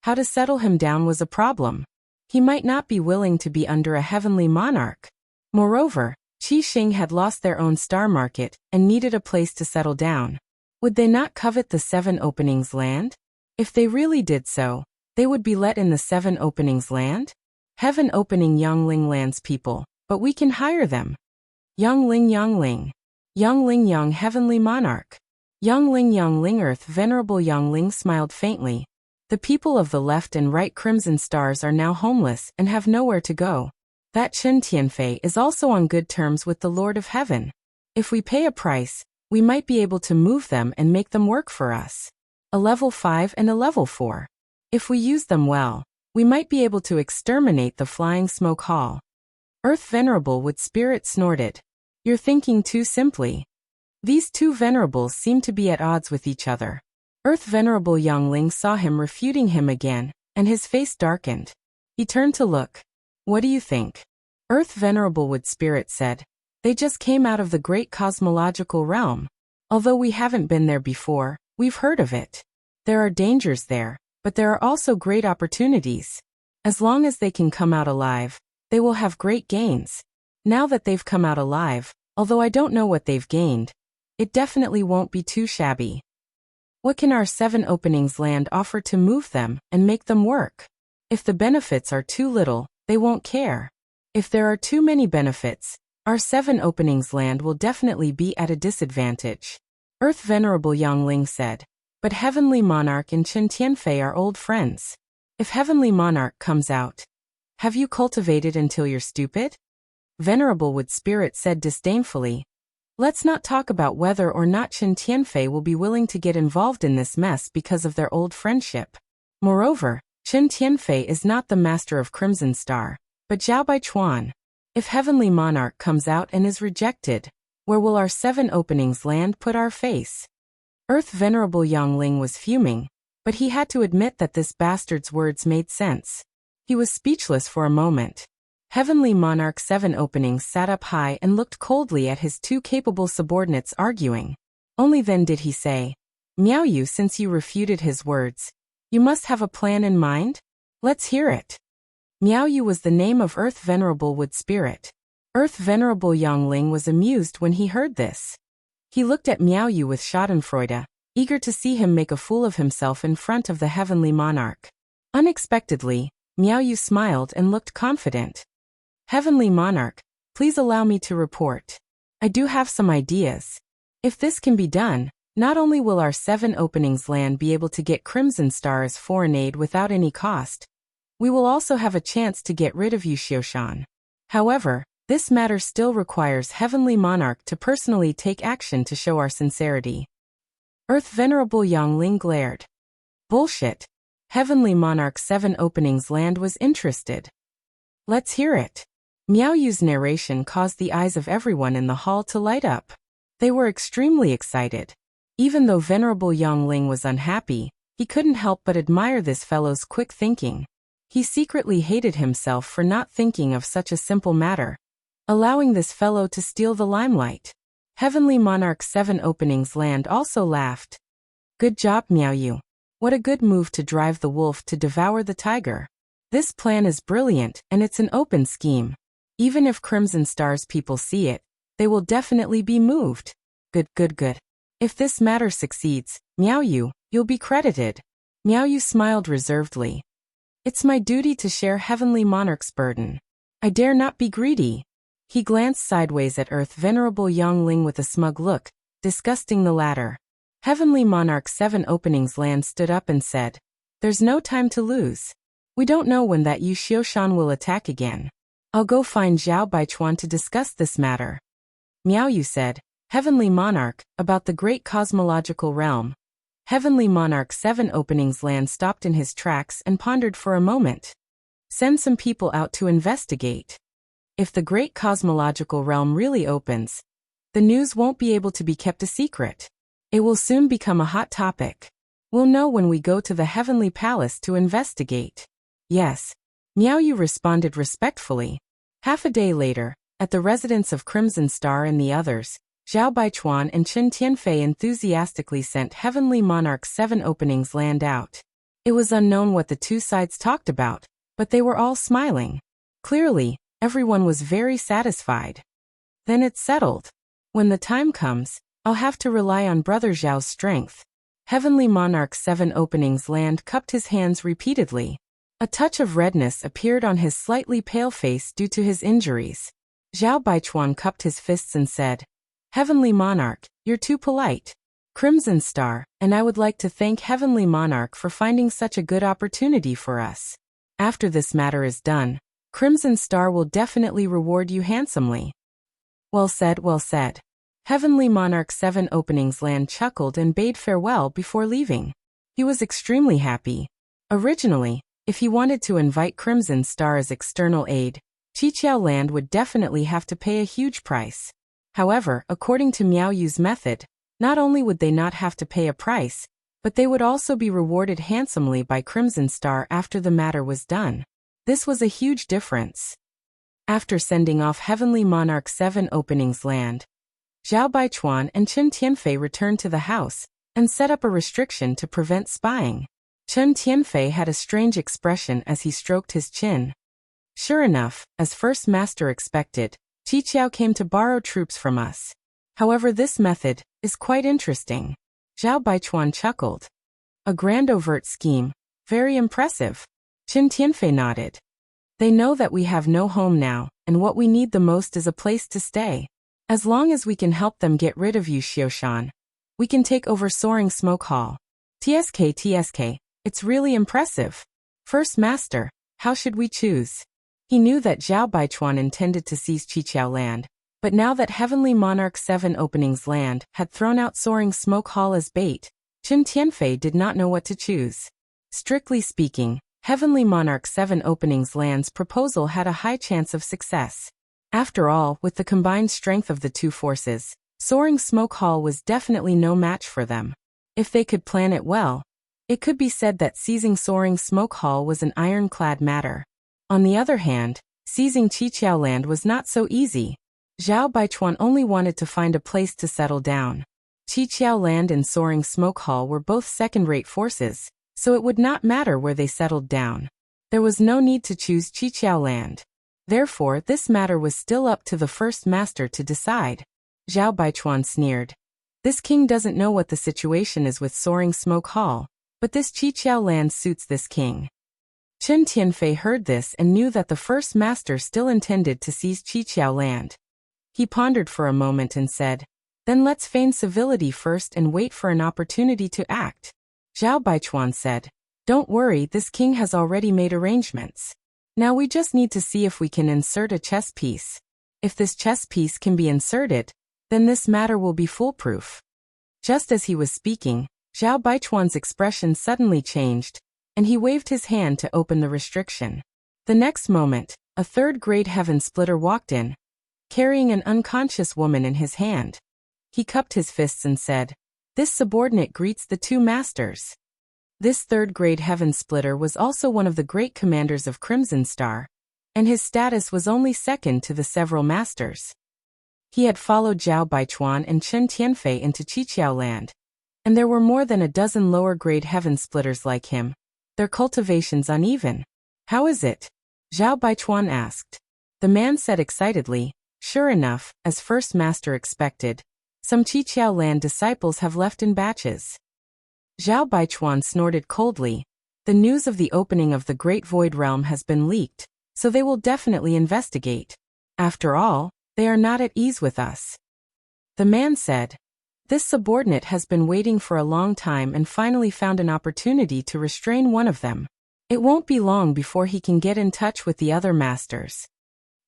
how to settle him down was a problem. He might not be willing to be under a heavenly monarch. Moreover, Qi Xing had lost their own star market and needed a place to settle down. Would they not covet the Seven Openings land? If they really did so, they would be let in the Seven Openings land? Heaven Opening Yangling land's people, but we can hire them. Yangling Yangling. Yangling Yang Heavenly Monarch. Yangling Yangling Earth Venerable Yangling smiled faintly. The people of the left and right Crimson Stars are now homeless and have nowhere to go. That Chen Tianfei is also on good terms with the Lord of Heaven. If we pay a price, we might be able to move them and make them work for us. A level 5 and a level 4. If we use them well, we might be able to exterminate the Flying Smoke Hall. Earth Venerable Wood Spirit snorted. You're thinking too simply. These two venerables seem to be at odds with each other. Earth Venerable Yangling saw him refuting him again, and his face darkened. He turned to look. What do you think? Earth Venerable Wood Spirit said. They just came out of the Great Cosmological Realm. Although we haven't been there before, we've heard of it. There are dangers there, but there are also great opportunities. As long as they can come out alive, they will have great gains. Now that they've come out alive, although I don't know what they've gained, it definitely won't be too shabby. What can our 7 openings land offer to move them and make them work? If the benefits are too little, they won't care. If there are too many benefits, our 7 openings land will definitely be at a disadvantage. Earth Venerable Yangling said. But Heavenly Monarch and Chen Tianfei are old friends. If Heavenly Monarch comes out, have you cultivated until you're stupid? Venerable Wood Spirit said disdainfully. Let's not talk about whether or not Chen Tianfei will be willing to get involved in this mess because of their old friendship. Moreover, Chen Tianfei is not the master of Crimson Star, but Zhao Baichuan. If Heavenly Monarch comes out and is rejected, where will our 7 openings land put our face? Earth Venerable Yangling was fuming, but he had to admit that this bastard's words made sense. He was speechless for a moment. Heavenly Monarch 7 openings sat up high and looked coldly at his 2 capable subordinates arguing. Only then did he say, Miao Yu, since you refuted his words, you must have a plan in mind? Let's hear it. Miao Yu was the name of Earth Venerable Wood Spirit. Earth Venerable Yangling was amused when he heard this. He looked at Miao Yu with schadenfreude, eager to see him make a fool of himself in front of the Heavenly Monarch. Unexpectedly, Miao Yu smiled and looked confident. Heavenly Monarch, please allow me to report. I do have some ideas. If this can be done, not only will our 7 openings land be able to get Crimson Star as foreign aid without any cost, we will also have a chance to get rid of Yu Xiushan. However, this matter still requires Heavenly Monarch to personally take action to show our sincerity. Earth Venerable Yangling glared. Bullshit. Heavenly Monarch 7 openings land was interested. Let's hear it. Miao Yu's narration caused the eyes of everyone in the hall to light up. They were extremely excited. Even though Venerable Yangling was unhappy, he couldn't help but admire this fellow's quick thinking. He secretly hated himself for not thinking of such a simple matter, allowing this fellow to steal the limelight. Heavenly Monarch 7 openings land also laughed. Good job, Miao Yu. What a good move to drive the wolf to devour the tiger. This plan is brilliant and it's an open scheme. Even if Crimson Star's people see it, they will definitely be moved. Good. If this matter succeeds, Miao Yu, you'll be credited. Miao Yu smiled reservedly. It's my duty to share Heavenly Monarch's burden. I dare not be greedy. He glanced sideways at Earth Venerable Yangling with a smug look, disgusting the latter. Heavenly Monarch 7 openings land stood up and said, There's no time to lose. We don't know when that Yu Xiushan will attack again. I'll go find Zhao Baichuan to discuss this matter. Miao Yu said, Heavenly Monarch, about the great cosmological realm. Heavenly Monarch 7 openings land stopped in his tracks and pondered for a moment. Send some people out to investigate. If the great cosmological realm really opens, the news won't be able to be kept a secret. It will soon become a hot topic. We'll know when we go to the Heavenly Palace to investigate. Yes. Miao Yu responded respectfully. Half a day later, at the residence of Crimson Star and the others, Zhao Baichuan and Chen Tianfei enthusiastically sent Heavenly Monarch 7 openings land out. It was unknown what the 2 sides talked about, but they were all smiling. Clearly, everyone was very satisfied. Then it's settled. When the time comes, I'll have to rely on Brother Zhao's strength. Heavenly Monarch 7 openings land cupped his hands repeatedly. A touch of redness appeared on his slightly pale face due to his injuries. Zhao Baichuan cupped his fists and said, Heavenly Monarch, you're too polite. Crimson Star, and I would like to thank Heavenly Monarch for finding such a good opportunity for us. After this matter is done, Crimson Star will definitely reward you handsomely. Well said, well said. Heavenly Monarch 7 openings land chuckled and bade farewell before leaving. He was extremely happy. Originally, if he wanted to invite Crimson Star as external aid, Qiqiao Land would definitely have to pay a huge price. However, according to Miao Yu's method, not only would they not have to pay a price, but they would also be rewarded handsomely by Crimson Star after the matter was done. This was a huge difference. After sending off Heavenly Monarch 7 openings land, Zhao Baichuan and Chen Tianfei returned to the house and set up a restriction to prevent spying. Chen Tianfei had a strange expression as he stroked his chin. Sure enough, as first master expected, Qiqiao came to borrow troops from us. However, this method is quite interesting. Zhao Baichuan chuckled. A grand overt scheme, very impressive. Chen Tianfei nodded. They know that we have no home now, and what we need the most is a place to stay. As long as we can help them get rid of you, Xiushan, we can take over Soaring Smoke Hall. TSK, it's really impressive. First Master, how should we choose? He knew that Zhao Baichuan intended to seize Qiqiao land, but now that Heavenly Monarch 7 Openings land had thrown out Soaring Smoke Hall as bait, Chen Tianfei did not know what to choose. Strictly speaking, Heavenly Monarch 7 Openings land's proposal had a high chance of success. After all, with the combined strength of the two forces, Soaring Smoke Hall was definitely no match for them. If they could plan it well, it could be said that seizing Soaring Smoke Hall was an ironclad matter. On the other hand, seizing Qiqiao land was not so easy. Zhao Baichuan only wanted to find a place to settle down. Qiqiao land and Soaring Smoke Hall were both second-rate forces, so it would not matter where they settled down. There was no need to choose Qiqiao land. Therefore, this matter was still up to the first master to decide. Zhao Baichuan sneered. This king doesn't know what the situation is with Soaring Smoke Hall, but this Qiqiao land suits this king. Chen Tianfei heard this and knew that the first master still intended to seize Qiqiao land. He pondered for a moment and said, "Then let's feign civility first and wait for an opportunity to act." Zhao Baichuan said, "Don't worry, this king has already made arrangements. Now we just need to see if we can insert a chess piece. If this chess piece can be inserted, then this matter will be foolproof." Just as he was speaking, Zhao Baichuan's expression suddenly changed, and he waved his hand to open the restriction. The next moment, a third-grade heaven splitter walked in, carrying an unconscious woman in his hand. He cupped his fists and said, "This subordinate greets the two masters." This third-grade heaven splitter was also one of the great commanders of Crimson Star, and his status was only second to the several masters. He had followed Zhao Baichuan and Chen Tianfei into Qiqiao land, and there were more than a dozen lower-grade heaven splitters like him, their cultivations uneven. "How is it?" Zhao Baichuan asked. The man said excitedly, "Sure enough, as first master expected, some Qiqiao land disciples have left in batches." Zhao Baichuan snorted coldly. "The news of the opening of the Great Void Realm has been leaked, so they will definitely investigate. After all, they are not at ease with us." The man said, "This subordinate has been waiting for a long time and finally found an opportunity to restrain one of them. It won't be long before he can get in touch with the other masters."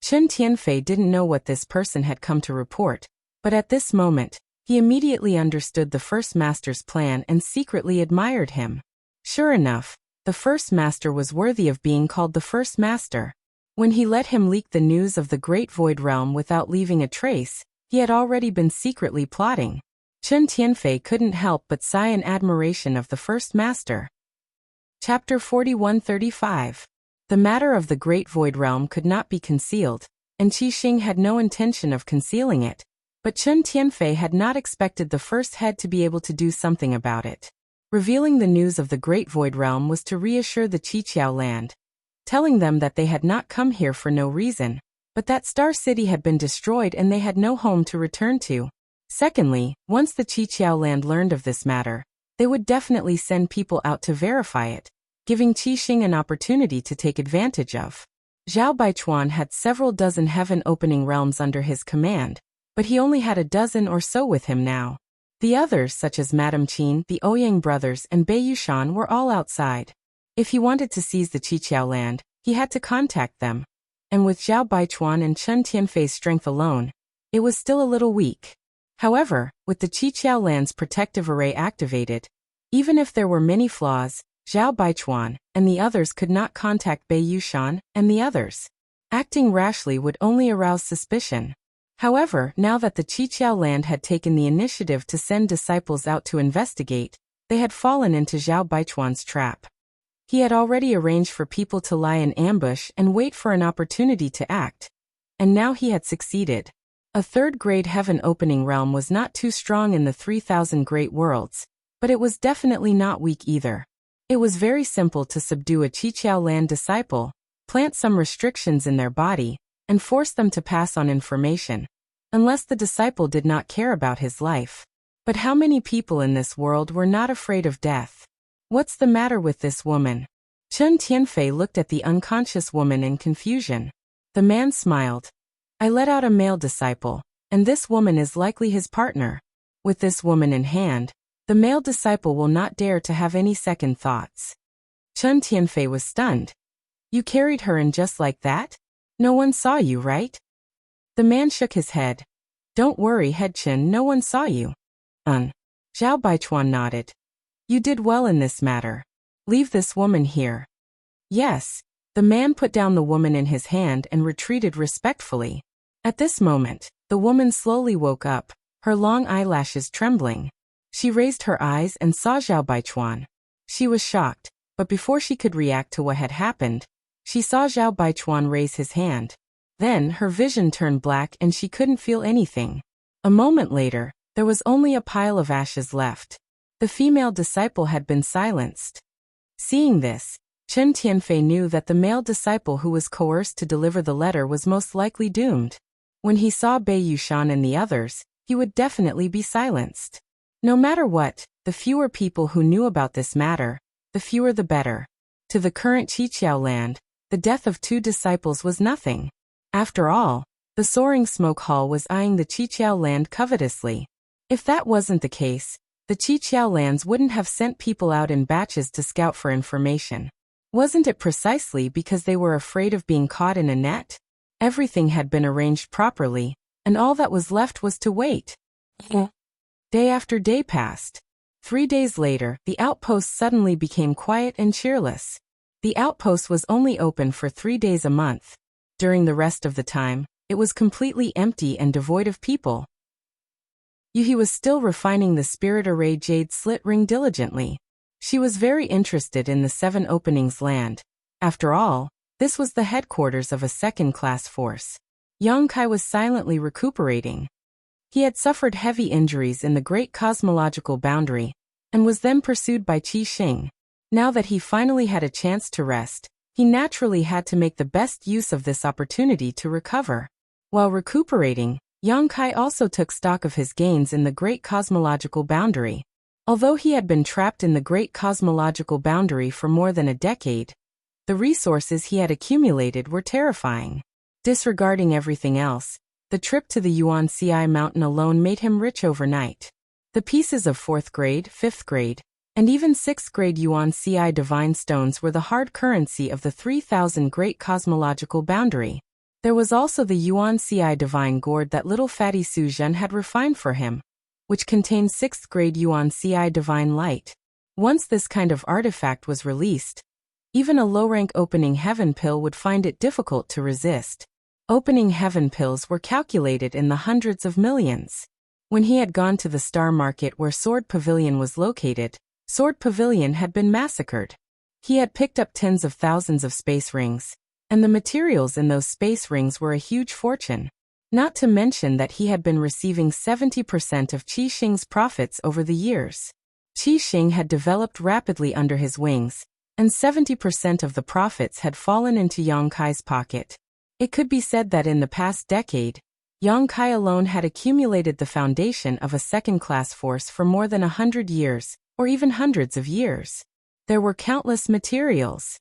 Chen Tianfei didn't know what this person had come to report, but at this moment, he immediately understood the first master's plan and secretly admired him. Sure enough, the first master was worthy of being called the first master. When he let him leak the news of the Great Void Realm without leaving a trace, he had already been secretly plotting. Chen Tianfei couldn't help but sigh in admiration of the first master. Chapter 4135. The matter of the Great Void Realm could not be concealed, and Qi Xing had no intention of concealing it, but Chen Tianfei had not expected the first head to be able to do something about it. Revealing the news of the Great Void Realm was to reassure the Qiqiao land, telling them that they had not come here for no reason, but that Star City had been destroyed and they had no home to return to. Secondly, once the Qiqiao land learned of this matter, they would definitely send people out to verify it, giving Qi Xing an opportunity to take advantage of. Zhao Baichuan had several dozen heaven-opening realms under his command, but he only had a dozen or so with him now. The others, such as Madame Qin, the Ouyang brothers, and Bei Yushan, were all outside. If he wanted to seize the Qiqiao land, he had to contact them, and with Zhao Baichuan and Chen Tianfei's strength alone, it was still a little weak. However, with the Qiqiao land's protective array activated, even if there were many flaws, Zhao Baichuan and the others could not contact Bei Yushan and the others. Acting rashly would only arouse suspicion. However, now that the Qiqiao land had taken the initiative to send disciples out to investigate, they had fallen into Zhao Baichuan's trap. He had already arranged for people to lie in ambush and wait for an opportunity to act, and now he had succeeded. A third-grade heaven-opening realm was not too strong in the 3,000 great worlds, but it was definitely not weak either. It was very simple to subdue a Qiqiao land disciple, plant some restrictions in their body, and force them to pass on information, unless the disciple did not care about his life. But how many people in this world were not afraid of death? What's the matter with this woman? Chen Tianfei looked at the unconscious woman in confusion. The man smiled. I let out a male disciple, and this woman is likely his partner. With this woman in hand, the male disciple will not dare to have any second thoughts. Chen Tianfei was stunned. You carried her in just like that? No one saw you, right? The man shook his head. Don't worry, Head Chen, no one saw you. Zhao Baichuan nodded. You did well in this matter. Leave this woman here. Yes. The man put down the woman in his hand and retreated respectfully. At this moment, the woman slowly woke up, her long eyelashes trembling. She raised her eyes and saw Zhao Baichuan. She was shocked, but before she could react to what had happened, she saw Zhao Baichuan raise his hand. Then her vision turned black and she couldn't feel anything. A moment later, there was only a pile of ashes left. The female disciple had been silenced. Seeing this, Chen Tianfei knew that the male disciple who was coerced to deliver the letter was most likely doomed. When he saw Bei Yushan and the others, he would definitely be silenced. No matter what, the fewer people who knew about this matter, the fewer the better. To the current Qiqiao land, the death of 2 disciples was nothing. After all, the soaring smoke hall was eyeing the Qiqiao land covetously. If that wasn't the case, the Qiqiao lands wouldn't have sent people out in batches to scout for information. Wasn't it precisely because they were afraid of being caught in a net? Everything had been arranged properly, and all that was left was to wait. Day after day passed. 3 days later, the outpost suddenly became quiet and cheerless. The outpost was only open for 3 days a month. During the rest of the time, it was completely empty and devoid of people. Yuhi was still refining the spirit array jade slit ring diligently. She was very interested in the 7 openings land. After all, this was the headquarters of a second-class force. Yang Kai was silently recuperating. He had suffered heavy injuries in the great cosmological boundary, and was then pursued by Qi Xing. Now that he finally had a chance to rest, he naturally had to make the best use of this opportunity to recover. While recuperating, Yang Kai also took stock of his gains in the great cosmological boundary. Although he had been trapped in the great cosmological boundary for more than a decade, the resources he had accumulated were terrifying. Disregarding everything else, the trip to the Yuan-Ci mountain alone made him rich overnight. The pieces of 4th grade, 5th grade, and even 6th grade Yuan-Ci divine stones were the hard currency of the 3,000 great cosmological boundary. There was also the Yuan-Ci divine gourd that little fatty Su Zhen had refined for him, which contained 6th grade Yuan-Ci divine light. Once this kind of artifact was released, even a low-rank opening heaven pill would find it difficult to resist. Opening heaven pills were calculated in the hundreds of millions. When he had gone to the star market where Sword Pavilion was located, Sword Pavilion had been massacred. He had picked up tens of thousands of space rings, and the materials in those space rings were a huge fortune. Not to mention that he had been receiving 70% of Qi Xing's profits over the years. Qi Xing had developed rapidly under his wings, and 70% of the profits had fallen into Yang Kai's pocket. It could be said that in the past decade, Yang Kai alone had accumulated the foundation of a second-class force for more than 100 years, or even hundreds of years. There were countless materials.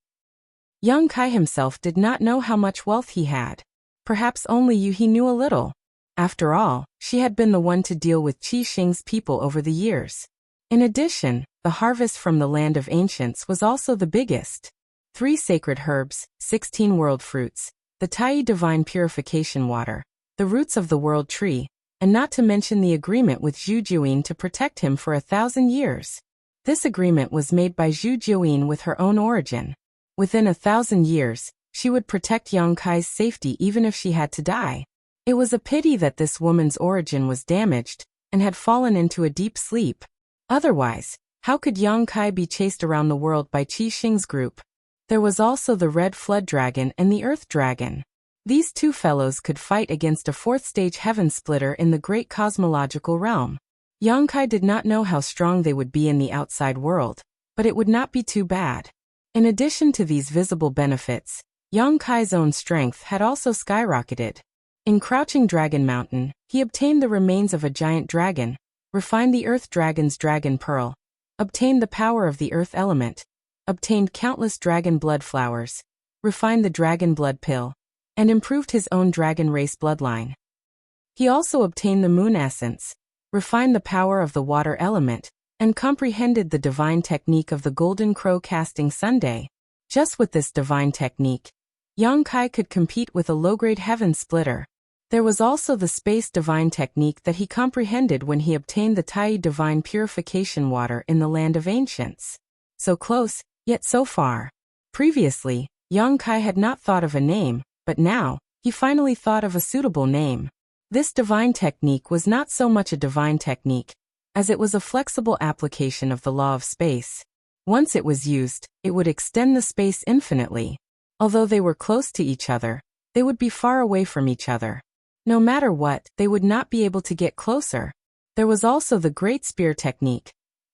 Yang Kai himself did not know how much wealth he had. Perhaps only Yuhi knew a little. After all, she had been the one to deal with Qi Xing's people over the years. In addition, the harvest from the land of ancients was also the biggest. 3 sacred herbs, 16 world fruits, the Tai divine purification water, the roots of the world tree, and not to mention the agreement with Zhu Jiuyin to protect him for 1,000 years. This agreement was made by Zhu Jiuyin with her own origin. Within 1,000 years, she would protect Yang Kai's safety even if she had to die. It was a pity that this woman's origin was damaged, and had fallen into a deep sleep. Otherwise, how could Yang Kai be chased around the world by Qi Xing's group? There was also the Red Flood Dragon and the Earth Dragon. These 2 fellows could fight against a 4th-stage heaven splitter in the great cosmological realm. Yang Kai did not know how strong they would be in the outside world, but it would not be too bad. In addition to these visible benefits, Yang Kai's own strength had also skyrocketed. In Crouching Dragon Mountain, he obtained the remains of a giant dragon, refined the Earth Dragon's dragon pearl, obtained the power of the earth element, obtained countless dragon blood flowers, refined the dragon blood pill, and improved his own dragon race bloodline. He also obtained the moon essence, refined the power of the water element, and comprehended the divine technique of the golden crow casting Sunday. Just with this divine technique, Yang Kai could compete with a low-grade heaven splitter. There was also the space divine technique that he comprehended when he obtained the Tai divine purification water in the land of ancients. So close, yet so far. Previously, Yang Kai had not thought of a name, but now, he finally thought of a suitable name. This divine technique was not so much a divine technique, as it was a flexible application of the law of space. Once it was used, it would extend the space infinitely. Although they were close to each other, they would be far away from each other. No matter what, they would not be able to get closer. There was also the Great Spear technique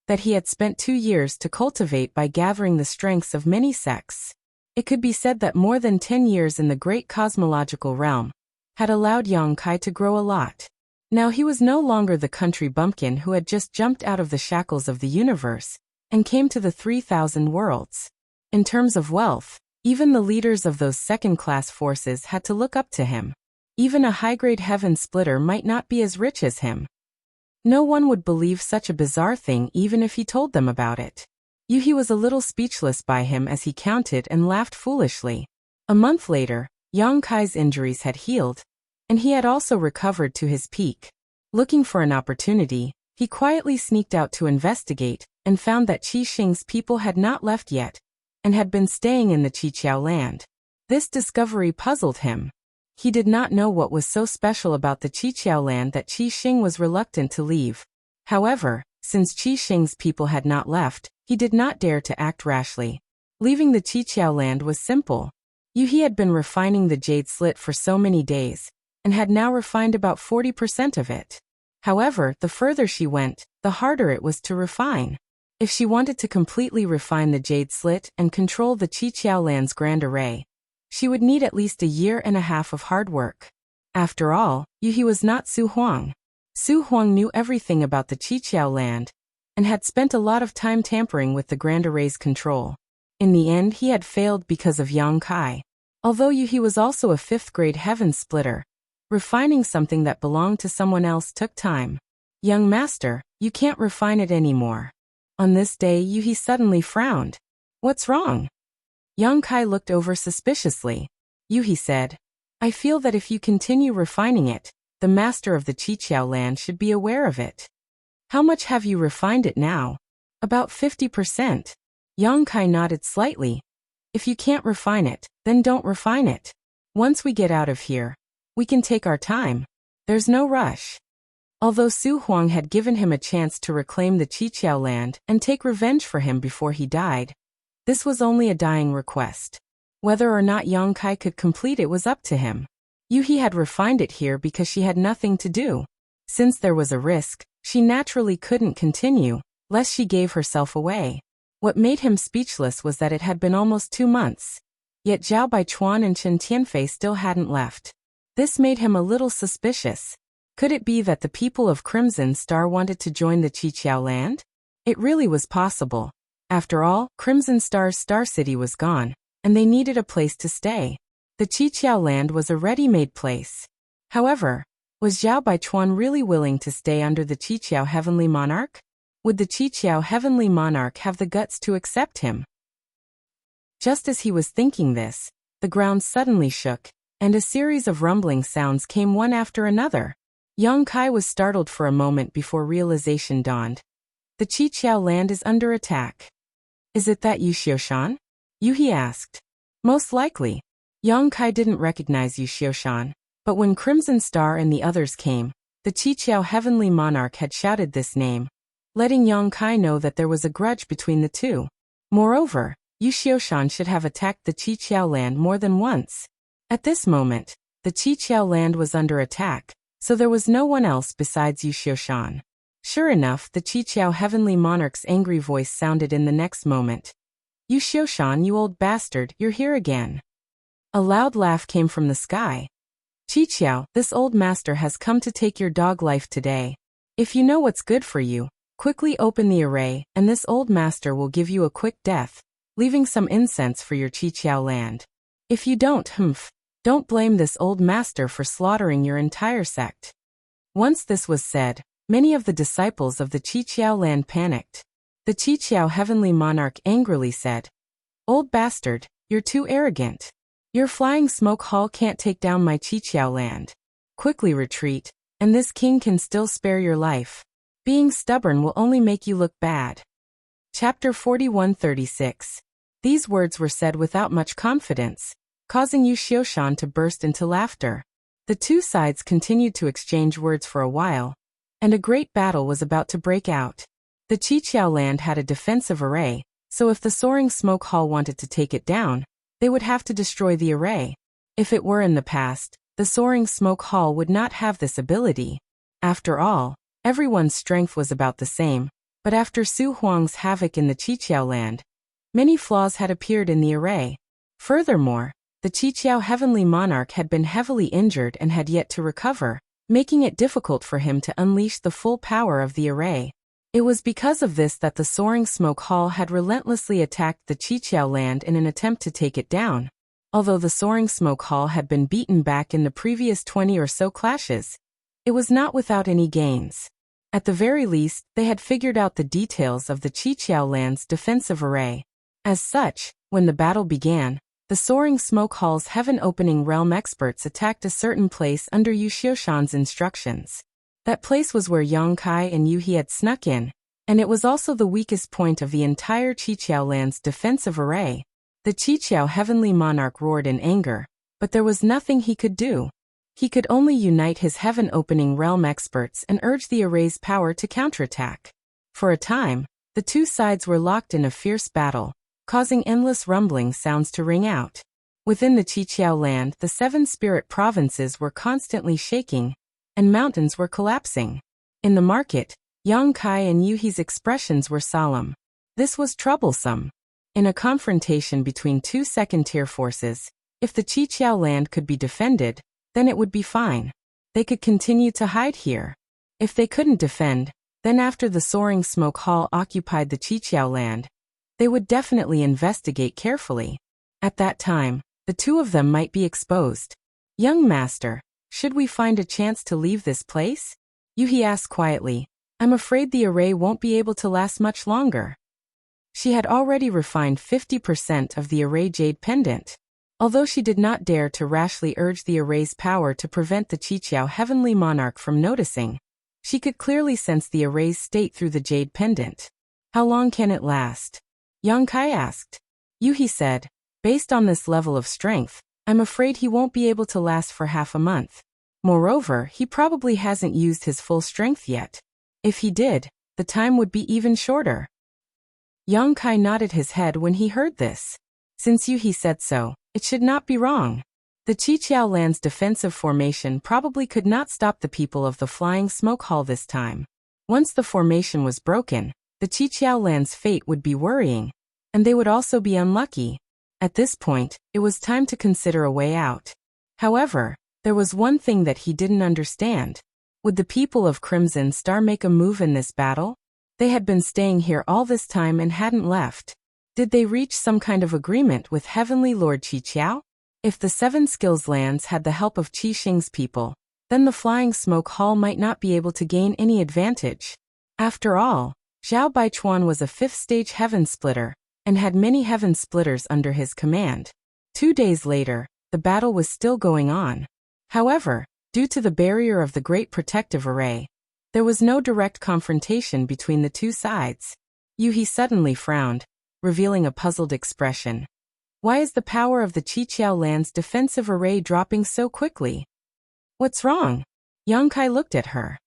that he had spent 2 years to cultivate by gathering the strengths of many sects. It could be said that more than 10 years in the great cosmological realm had allowed Yang Kai to grow a lot. Now he was no longer the country bumpkin who had just jumped out of the shackles of the universe and came to the 3,000 worlds. In terms of wealth, even the leaders of those second-class forces had to look up to him. Even a high-grade heaven splitter might not be as rich as him. No one would believe such a bizarre thing even if he told them about it. Yuhi was a little speechless by him as he counted and laughed foolishly. A month later, Yang Kai's injuries had healed, and he had also recovered to his peak. Looking for an opportunity, he quietly sneaked out to investigate and found that Qi Xing's people had not left yet and had been staying in the Qiqiao land. This discovery puzzled him. He did not know what was so special about the Qiqiao land that Qi Xing was reluctant to leave. However, since Qi Xing's people had not left, he did not dare to act rashly. Leaving the Qiqiao land was simple. Yuhi had been refining the jade slit for so many days, and had now refined about 40% of it. However, the further she went, the harder it was to refine. If she wanted to completely refine the jade slit and control the Qiqiao land's grand array, she would need at least 1.5 years of hard work. After all, Yuhi was not Su Huang. Su Huang knew everything about the Qiqiao land, and had spent a lot of time tampering with the grand array's control. In the end he had failed because of Yang Kai. Although Yuhi was also a 5th-grade heaven splitter, refining something that belonged to someone else took time. Young master, you can't refine it anymore. On this day Yuhi suddenly frowned. What's wrong? Yang Kai looked over suspiciously. Yuhi said, I feel that if you continue refining it, the master of the Qiqiao land should be aware of it. How much have you refined it now? About 50%. Yang Kai nodded slightly. If you can't refine it, then don't refine it. Once we get out of here, we can take our time. There's no rush. Although Su Huang had given him a chance to reclaim the Qiqiao land and take revenge for him before he died, this was only a dying request. Whether or not Yang Kai could complete it was up to him. Yuhi had refined it here because she had nothing to do. Since there was a risk, she naturally couldn't continue, lest she gave herself away. What made him speechless was that it had been almost 2 months. Yet Zhao Baichuan and Chen Tianfei still hadn't left. This made him a little suspicious. Could it be that the people of Crimson Star wanted to join the Qiqiao land? It really was possible. After all, Crimson Star's Star City was gone, and they needed a place to stay. The Qiqiao land was a ready-made place. However, was Zhao Baichuan really willing to stay under the Qiqiao Heavenly Monarch? Would the Qiqiao Heavenly Monarch have the guts to accept him? Just as he was thinking this, the ground suddenly shook, and a series of rumbling sounds came one after another. Yang Kai was startled for a moment before realization dawned. The Qiqiao land is under attack. Is it that Yu Xiushan? Yuhi asked. Most likely. Yang Kai didn't recognize Yu Xiushan, but when Crimson Star and the others came, the Qiqiao Heavenly Monarch had shouted this name, letting Yang Kai know that there was a grudge between the two. Moreover, Yu Xiushan should have attacked the Qiqiao land more than once. At this moment, the Qiqiao land was under attack, so there was no one else besides Yu Xiushan. Sure enough, the Qiqiao Heavenly Monarch's angry voice sounded in the next moment. You Xiushan, you old bastard, you're here again. A loud laugh came from the sky. Qiqiao, this old master has come to take your dog life today. If you know what's good for you, quickly open the array, and this old master will give you a quick death, leaving some incense for your Qiqiao land. If you don't, don't blame this old master for slaughtering your entire sect. Once this was said, many of the disciples of the Qiqiao land panicked. The Qiqiao Heavenly Monarch angrily said, Old bastard, you're too arrogant. Your flying smoke hall can't take down my Qiqiao land. Quickly retreat, and this king can still spare your life. Being stubborn will only make you look bad. Chapter 41:36. These words were said without much confidence, causing Yu Xiushan to burst into laughter. The two sides continued to exchange words for a while, and a great battle was about to break out. The Qiqiao land had a defensive array, so if the soaring smoke hall wanted to take it down, they would have to destroy the array. If it were in the past, the soaring smoke hall would not have this ability. After all, everyone's strength was about the same, but after Su Huang's havoc in the Qiqiao land, many flaws had appeared in the array. Furthermore, the Qiqiao Heavenly Monarch had been heavily injured and had yet to recover, making it difficult for him to unleash the full power of the array. It was because of this that the soaring smoke hall had relentlessly attacked the Qiqiao land in an attempt to take it down. Although the soaring smoke hall had been beaten back in the previous 20 or so clashes, it was not without any gains. At the very least, they had figured out the details of the Qiqiao land's defensive array. As such, when the battle began, the soaring smoke hall's heaven-opening realm experts attacked a certain place under Yu Xiushan's instructions. That place was where Yang Kai and Yu He had snuck in, and it was also the weakest point of the entire Qiqiao land's defensive array. The Qiqiao Heavenly Monarch roared in anger, but there was nothing he could do. He could only unite his heaven-opening realm experts and urge the array's power to counterattack. For a time, the two sides were locked in a fierce battle, causing endless rumbling sounds to ring out. Within the Qiqiao land, the 7 spirit provinces were constantly shaking, and mountains were collapsing. In the market, Yang Kai and Yu He's expressions were solemn. This was troublesome. In a confrontation between two second-tier forces, if the Qiqiao land could be defended, then it would be fine. They could continue to hide here. If they couldn't defend, then after the soaring smoke hall occupied the Qiqiao land, they would definitely investigate carefully. At that time, the two of them might be exposed. Young master, should we find a chance to leave this place? Yu He asked quietly. I'm afraid the array won't be able to last much longer. She had already refined 50% of the array jade pendant. Although she did not dare to rashly urge the array's power to prevent the Qiqiao Heavenly Monarch from noticing, she could clearly sense the array's state through the jade pendant. How long can it last? Yang Kai asked. Yu He said, based on this level of strength, I'm afraid he won't be able to last for half a month. Moreover, he probably hasn't used his full strength yet. If he did, the time would be even shorter. Yang Kai nodded his head when he heard this. Since Yu He said so, it should not be wrong. The Qiqiao land's defensive formation probably could not stop the people of the flying smoke hall this time. Once the formation was broken, the Qiqiao land's fate would be worrying, and they would also be unlucky. At this point, it was time to consider a way out. However, there was one thing that he didn't understand. Would the people of Crimson Star make a move in this battle? They had been staying here all this time and hadn't left. Did they reach some kind of agreement with Heavenly Lord Qiqiao? If the 7 skills lands had the help of Qi Xing's people, then the flying smoke hall might not be able to gain any advantage. After all, Zhao Baichuan was a 5th-stage heaven splitter, and had many heaven splitters under his command. 2 days later, the battle was still going on. However, due to the barrier of the Great Protective Array, there was no direct confrontation between the two sides. Yu He suddenly frowned, revealing a puzzled expression. Why is the power of the Qiqiao land's defensive array dropping so quickly? What's wrong? Yang Kai looked at her.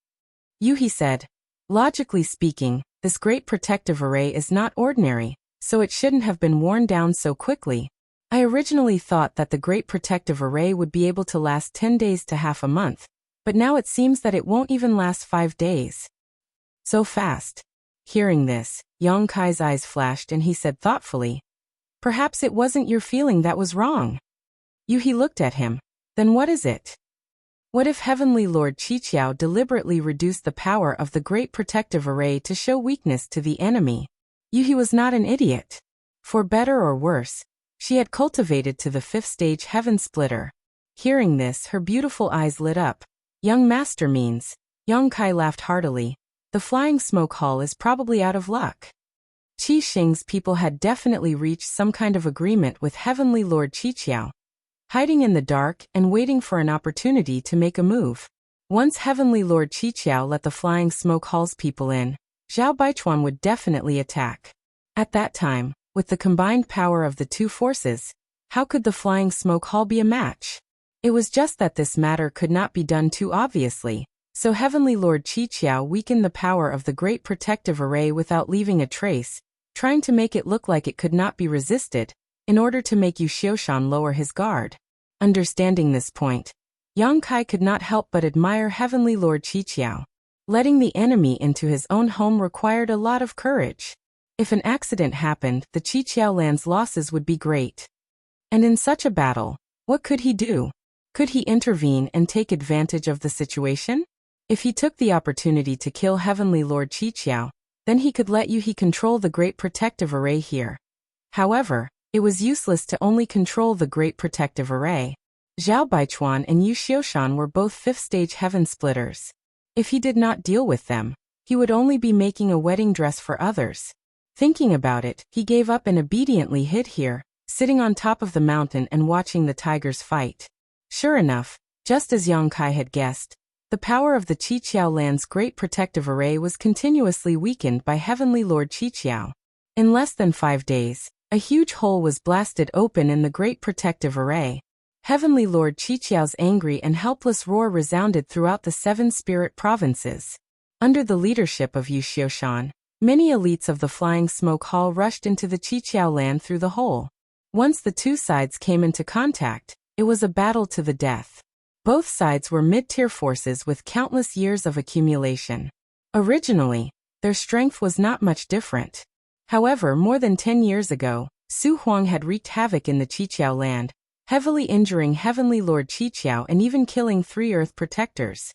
Yu He said, logically speaking, this Great Protective Array is not ordinary, so it shouldn't have been worn down so quickly. I originally thought that the Great Protective Array would be able to last 10 days to half a month, but now it seems that it won't even last 5 days. So fast. Hearing this, Yang Kai's eyes flashed and he said thoughtfully, "Perhaps it wasn't your feeling that was wrong." He looked at him. "Then what is it? What if Heavenly Lord Qiqiao deliberately reduced the power of the Great Protective Array to show weakness to the enemy?" He was not an idiot. For better or worse, she had cultivated to the 5th stage Heaven Splitter. Hearing this, her beautiful eyes lit up. "Young master means," Yang Kai laughed heartily, "the flying smoke hall is probably out of luck." Qi Xing's people had definitely reached some kind of agreement with Heavenly Lord Qiqiao, hiding in the dark and waiting for an opportunity to make a move. Once Heavenly Lord Qiqiao let the flying smoke hall's people in, Zhao Baichuan would definitely attack. At that time, with the combined power of the two forces, how could the flying smoke hall be a match? It was just that this matter could not be done too obviously, so Heavenly Lord Qiqiao weakened the power of the Great Protective Array without leaving a trace, trying to make it look like it could not be resisted, in order to make Yu Xiushan lower his guard. Understanding this point, Yang Kai could not help but admire Heavenly Lord Qiqiao. Letting the enemy into his own home required a lot of courage. If an accident happened, the Qiqiao land's losses would be great. And in such a battle, what could he do? Could he intervene and take advantage of the situation? If he took the opportunity to kill Heavenly Lord Qiqiao, then he could let Yuhi control the Great Protective Array here. However, it was useless to only control the Great Protective Array. Zhao Baichuan and Yu Xiushan were both 5th stage Heaven Splitters. If he did not deal with them, he would only be making a wedding dress for others. Thinking about it, he gave up and obediently hid here, sitting on top of the mountain and watching the tigers fight. Sure enough, just as Yang Kai had guessed, the power of the Qiqiao land's Great Protective Array was continuously weakened by Heavenly Lord Qiqiao. In less than 5 days, a huge hole was blasted open in the Great Protective Array. Heavenly Lord Qiqiao's angry and helpless roar resounded throughout the 7 spirit provinces. Under the leadership of Yu Xiushan, many elites of the Flying Smoke Hall rushed into the Qiqiao land through the hole. Once the two sides came into contact, it was a battle to the death. Both sides were mid-tier forces with countless years of accumulation. Originally, their strength was not much different. However, more than 10 years ago, Su Huang had wreaked havoc in the Qiqiao land, heavily injuring Heavenly Lord Qiqiao and even killing 3 Earth Protectors.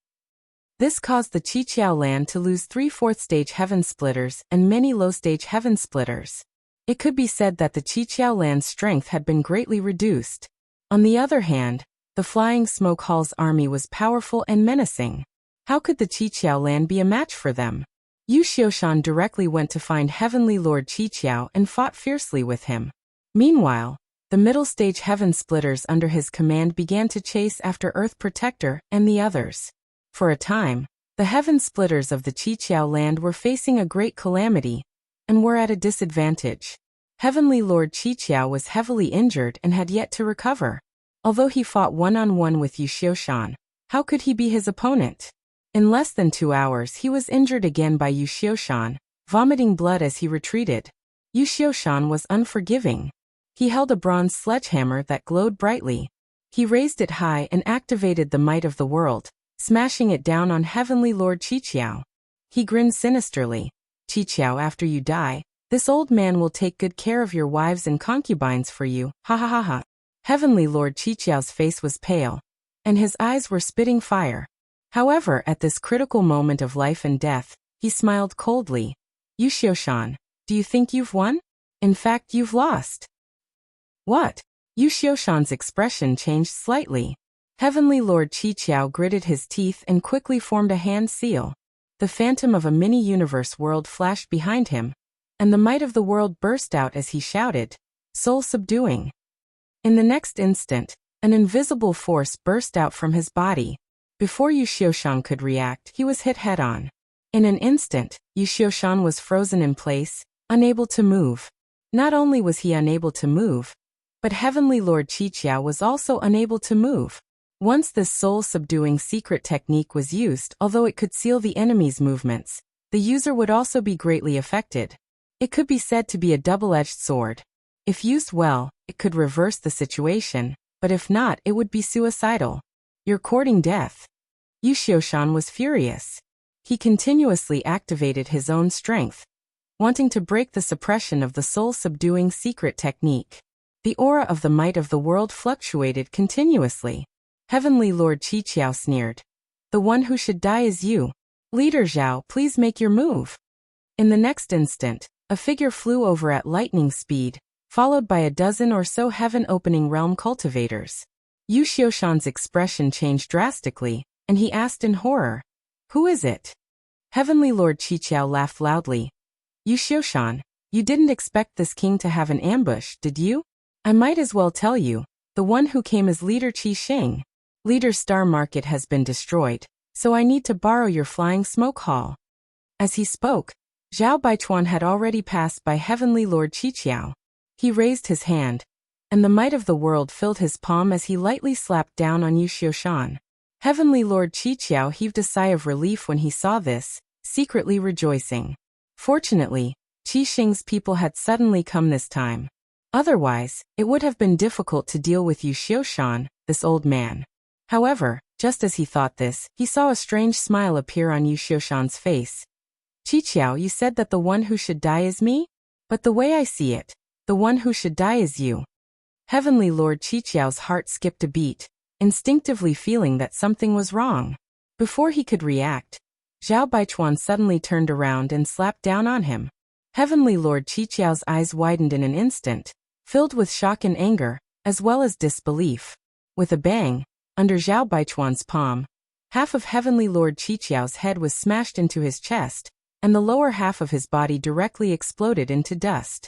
This caused the Qiqiao land to lose 3 4th-stage Heaven Splitters and many low-stage Heaven Splitters. It could be said that the Qiqiao land's strength had been greatly reduced. On the other hand, the Flying Smoke Hall's army was powerful and menacing. How could the Qiqiao land be a match for them? Yu Xiushan directly went to find Heavenly Lord Qiqiao and fought fiercely with him. Meanwhile, the middle-stage Heaven Splitters under his command began to chase after Earth Protector and the others. For a time, the Heaven Splitters of the Qiqiao land were facing a great calamity and were at a disadvantage. Heavenly Lord Qiqiao was heavily injured and had yet to recover. Although he fought one-on-one with Yu Xiushan, how could he be his opponent? In less than 2 hours he was injured again by Yu Xiushan, vomiting blood as he retreated. Yu Xiushan was unforgiving. He held a bronze sledgehammer that glowed brightly. He raised it high and activated the might of the world, smashing it down on Heavenly Lord Qiqiao. He grinned sinisterly. "Qiqiao, after you die, this old man will take good care of your wives and concubines for you, ha ha ha ha." Heavenly Lord Qiqiao's face was pale, and his eyes were spitting fire. However, at this critical moment of life and death, he smiled coldly. "Yu Xiushan, do you think you've won? In fact, you've lost." "What?" Yu Xiushan's expression changed slightly. Heavenly Lord Qiqiao gritted his teeth and quickly formed a hand seal. The phantom of a mini-universe world flashed behind him, and the might of the world burst out as he shouted, "Soul-subduing." In the next instant, an invisible force burst out from his body. Before Yu Xiushan could react, he was hit head-on. In an instant, Yu Xiushan was frozen in place, unable to move. Not only was he unable to move, but Heavenly Lord Qiqiao was also unable to move. Once this soul-subduing secret technique was used, although it could seal the enemy's movements, the user would also be greatly affected. It could be said to be a double-edged sword. If used well, it could reverse the situation, but if not, it would be suicidal. "You're courting death." Yu Xiushan was furious. He continuously activated his own strength, wanting to break the suppression of the soul-subduing secret technique. The aura of the might of the world fluctuated continuously. Heavenly Lord Qiqiao sneered. The one who should die is you. Leader Zhao, please make your move. In the next instant, a figure flew over at lightning speed, followed by a dozen or so heaven-opening realm cultivators. Yu Xiushan's expression changed drastically, and he asked in horror, "Who is it?" Heavenly Lord Qiqiao laughed loudly. "Yu Xiushan, you didn't expect this king to have an ambush, did you? I might as well tell you, the one who came is Leader Qi Xing. Leader Star Market has been destroyed, so I need to borrow your flying smoke hall." As he spoke, Zhao Baichuan had already passed by Heavenly Lord Qiqiao. He raised his hand, and the might of the world filled his palm as he lightly slapped down on Yu Xiushan. Heavenly Lord Qiqiao heaved a sigh of relief when he saw this, secretly rejoicing. Fortunately, Qi Xing's people had suddenly come this time. Otherwise, it would have been difficult to deal with Yu Xiushan, this old man. However, just as he thought this, he saw a strange smile appear on Yu Xiushan's face. "Qiqiao, you said that the one who should die is me? But the way I see it, the one who should die is you." Heavenly Lord Qiqiao's heart skipped a beat, instinctively feeling that something was wrong. Before he could react, Zhao Baichuan suddenly turned around and slapped down on him. Heavenly Lord Qiqiao's eyes widened in an instant, filled with shock and anger, as well as disbelief. With a bang, under Zhao Baichuan's palm, half of Heavenly Lord Qiqiao's head was smashed into his chest, and the lower half of his body directly exploded into dust.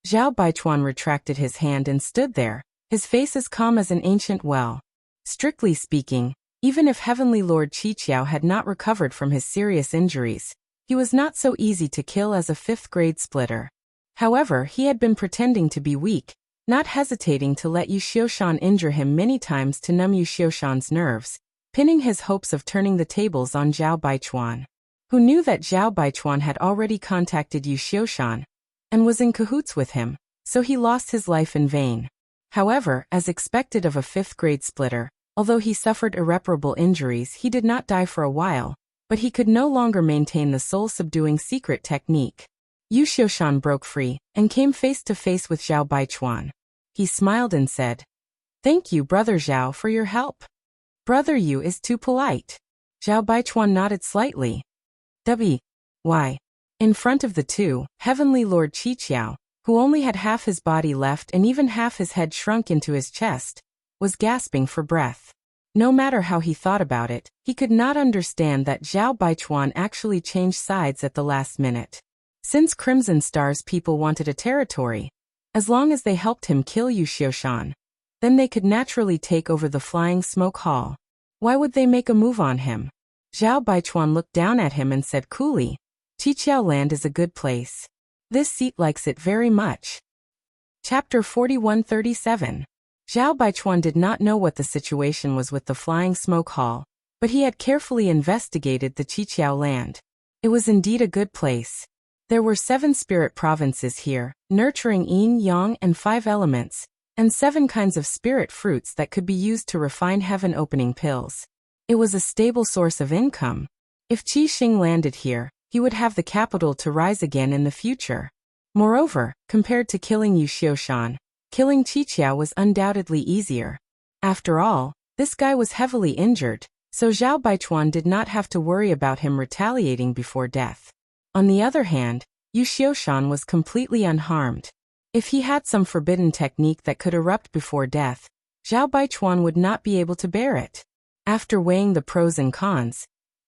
Zhao Baichuan retracted his hand and stood there, his face as calm as an ancient well. Strictly speaking, even if Heavenly Lord Qiqiao had not recovered from his serious injuries, he was not so easy to kill as a fifth-grade splitter. However, he had been pretending to be weak, not hesitating to let Yu Xiushan injure him many times to numb Yu Xiushan's nerves, pinning his hopes of turning the tables on Zhao Baichuan, who knew that Zhao Baichuan had already contacted Yu Xiushan and was in cahoots with him, so he lost his life in vain. However, as expected of a fifth-grade splitter, although he suffered irreparable injuries, he did not die for a while, but he could no longer maintain the soul-subduing secret technique. Yu Xiushan broke free and came face to face with Zhao Baichuan. He smiled and said, "Thank you, Brother Zhao, for your help. Brother Yu is too polite." Zhao Baichuan nodded slightly. Why? In front of the two, Heavenly Lord Qiqiao, who only had half his body left and even half his head shrunk into his chest, was gasping for breath. No matter how he thought about it, he could not understand that Zhao Baichuan actually changed sides at the last minute. Since Crimson Star's people wanted a territory, as long as they helped him kill Yu Xiushan, then they could naturally take over the Flying Smoke Hall. Why would they make a move on him? Zhao Baichuan looked down at him and said coolly, "Qiqiao land is a good place. This seat likes it very much." Chapter 4137. Zhao Baichuan did not know what the situation was with the Flying Smoke Hall, but he had carefully investigated the Qiqiao land. It was indeed a good place. There were 7 spirit provinces here, nurturing yin, yang, and 5 elements, and 7 kinds of spirit fruits that could be used to refine heaven-opening pills. It was a stable source of income. If Qi Xing landed here, he would have the capital to rise again in the future. Moreover, compared to killing Yu Xiushan, killing Qiqiao was undoubtedly easier. After all, this guy was heavily injured, so Zhao Baichuan did not have to worry about him retaliating before death. On the other hand, Yu Xiushan was completely unharmed. If he had some forbidden technique that could erupt before death, Zhao Baichuan would not be able to bear it. After weighing the pros and cons,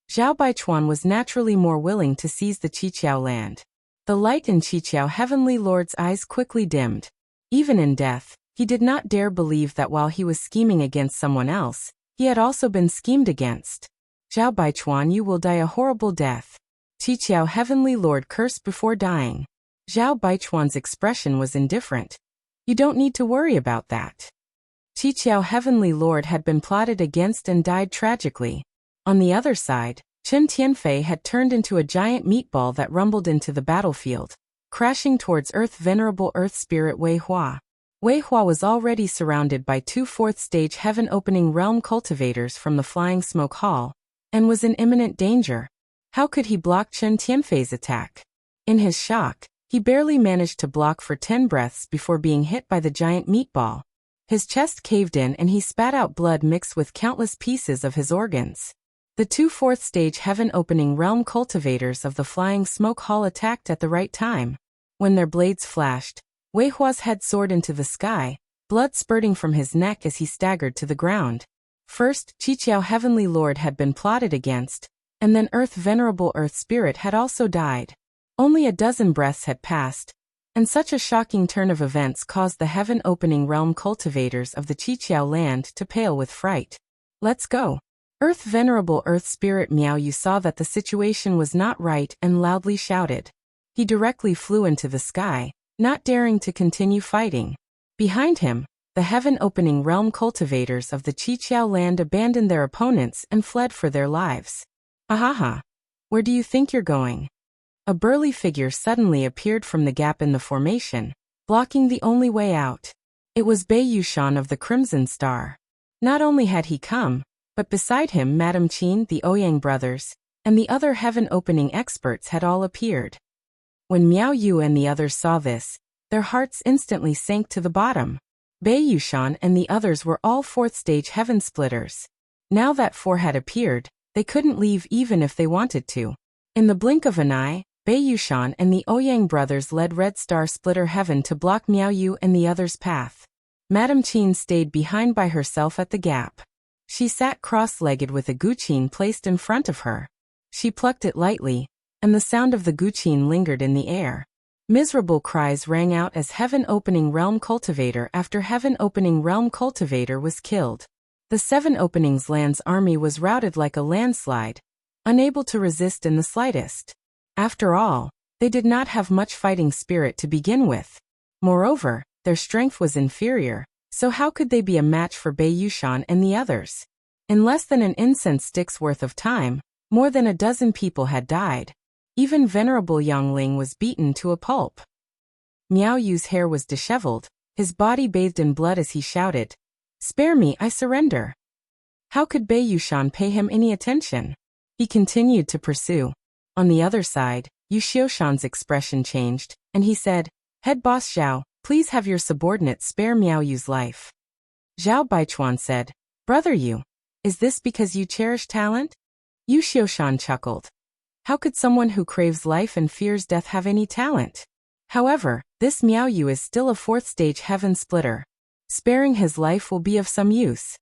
Zhao Baichuan was naturally more willing to seize the Qiqiao land. The light in Qiqiao Heavenly Lord's eyes quickly dimmed. Even in death, he did not dare believe that while he was scheming against someone else, he had also been schemed against. "Zhao Baichuan, you will die a horrible death." Qiqiao Heavenly Lord cursed before dying. Zhao Baichuan's expression was indifferent. "You don't need to worry about that." Qiqiao Heavenly Lord had been plotted against and died tragically. On the other side, Chen Tianfei had turned into a giant meatball that rumbled into the battlefield, crashing towards Earth Venerable Earth Spirit Wei Hua. Wei Hua was already surrounded by 2 4th-stage heaven-opening realm cultivators from the Flying Smoke Hall, and was in imminent danger. How could he block Chen Tianfei's attack? In his shock, he barely managed to block for 10 breaths before being hit by the giant meatball. His chest caved in and he spat out blood mixed with countless pieces of his organs. The two fourth-stage heaven-opening realm cultivators of the flying smoke hall attacked at the right time. When their blades flashed, Wei Hua's head soared into the sky, blood spurting from his neck as he staggered to the ground. First, Qiqiao Heavenly Lord had been plotted against, and then Venerable Earth Spirit had also died. Only a dozen breaths had passed, and such a shocking turn of events caused the heaven-opening realm cultivators of the Qiqiao land to pale with fright. Let's go. Venerable Earth Spirit Miao Yu saw that the situation was not right and loudly shouted. He directly flew into the sky, not daring to continue fighting. Behind him, the heaven-opening realm cultivators of the Qiqiao land abandoned their opponents and fled for their lives. Ahaha! Where do you think you're going? A burly figure suddenly appeared from the gap in the formation, blocking the only way out. It was Bei Yushan of the Crimson Star. Not only had he come, but beside him Madame Qin, the Ouyang brothers, and the other heaven-opening experts had all appeared. When Miao Yu and the others saw this, their hearts instantly sank to the bottom. Bei Yushan and the others were all fourth-stage heaven splitters. Now that four had appeared, they couldn't leave even if they wanted to. In the blink of an eye, Bei Yushan and the Ouyang brothers led Red Star Splitter Heaven to block Miao Yu and the others' path. Madame Qin stayed behind by herself at the gap. She sat cross-legged with a guqin placed in front of her. She plucked it lightly, and the sound of the guqin lingered in the air. Miserable cries rang out as heaven-opening realm cultivator after heaven-opening realm cultivator was killed. The Seven Openings Land's army was routed like a landslide, unable to resist in the slightest. After all, they did not have much fighting spirit to begin with. Moreover, their strength was inferior, so how could they be a match for Bei Yushan and the others? In less than an incense stick's worth of time, more than a dozen people had died. Even Venerable Yangling was beaten to a pulp. Miao Yu's hair was disheveled, his body bathed in blood as he shouted, "Spare me, I surrender." How could Bei Yushan pay him any attention? He continued to pursue. On the other side, Yu Xiushan's expression changed, and he said, "Head boss Zhao, please have your subordinate spare Miao Yu's life." Zhao Baichuan said, "Brother Yu, is this because you cherish talent?" Yu Xiushan chuckled. How could someone who craves life and fears death have any talent? However, this Miao Yu is still a fourth-stage heaven splitter. Sparing his life will be of some use.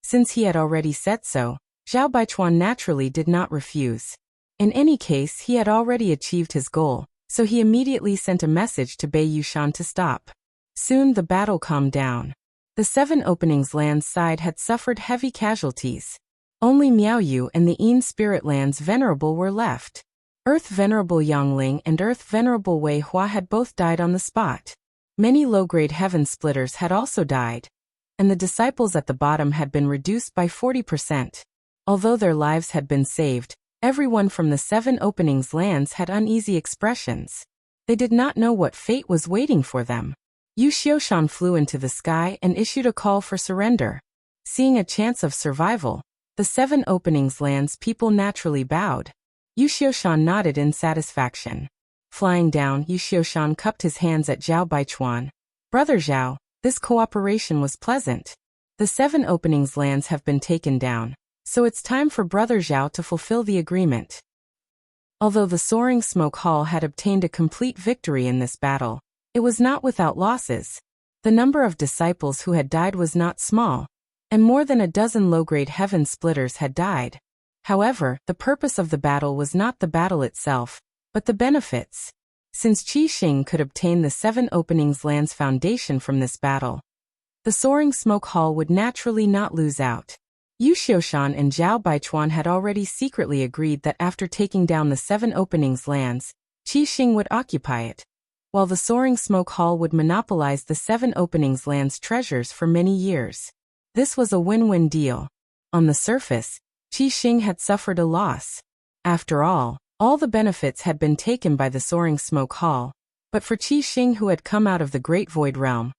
Since he had already said so, Zhao Baichuan naturally did not refuse. In any case, he had already achieved his goal, so he immediately sent a message to Bei Yushan to stop. Soon the battle calmed down. The Seven Openings Land's side had suffered heavy casualties. Only Miao Yu and the Yin Spirit Land's Venerable were left. Earth Venerable Yangling and Earth Venerable Wei Hua had both died on the spot. Many low-grade heaven splitters had also died, and the disciples at the bottom had been reduced by 40%. Although their lives had been saved, everyone from the Seven Openings Lands had uneasy expressions. They did not know what fate was waiting for them. Yu Xiushan flew into the sky and issued a call for surrender. Seeing a chance of survival, the Seven Openings Lands people naturally bowed. Yu Xiushan nodded in satisfaction. Flying down, Yu Xiushan cupped his hands at Zhao Baichuan. "Brother Zhao, this cooperation was pleasant. The Seven Openings Lands have been taken down, so it's time for Brother Zhao to fulfill the agreement." Although the Soaring Smoke Hall had obtained a complete victory in this battle, it was not without losses. The number of disciples who had died was not small, and more than a dozen low-grade heaven splitters had died. However, the purpose of the battle was not the battle itself, but the benefits. Since Qi Xing could obtain the Seven Openings Land's foundation from this battle, the Soaring Smoke Hall would naturally not lose out. Yu Xiushan and Zhao Baichuan had already secretly agreed that after taking down the Seven Openings Lands, Qi Xing would occupy it, while the Soaring Smoke Hall would monopolize the Seven Openings Land's treasures for many years. This was a win-win deal. On the surface, Qi Xing had suffered a loss. After all the benefits had been taken by the Soaring Smoke Hall, but for Qi Xing who had come out of the Great Void Realm,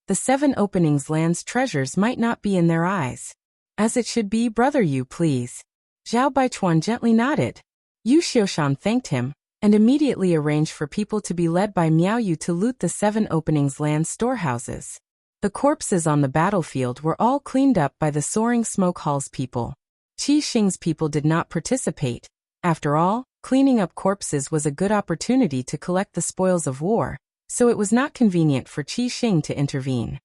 the Seven Openings Land's treasures might not be in their eyes. "As it should be, Brother Yu, please." Zhao Baichuan gently nodded. Yu Xiushan thanked him, and immediately arranged for people to be led by Miao Yu to loot the 7 openings land storehouses. The corpses on the battlefield were all cleaned up by the Soaring Smoke Hall's people. Qi Xing's people did not participate. After all, cleaning up corpses was a good opportunity to collect the spoils of war, so it was not convenient for Qi Xing to intervene.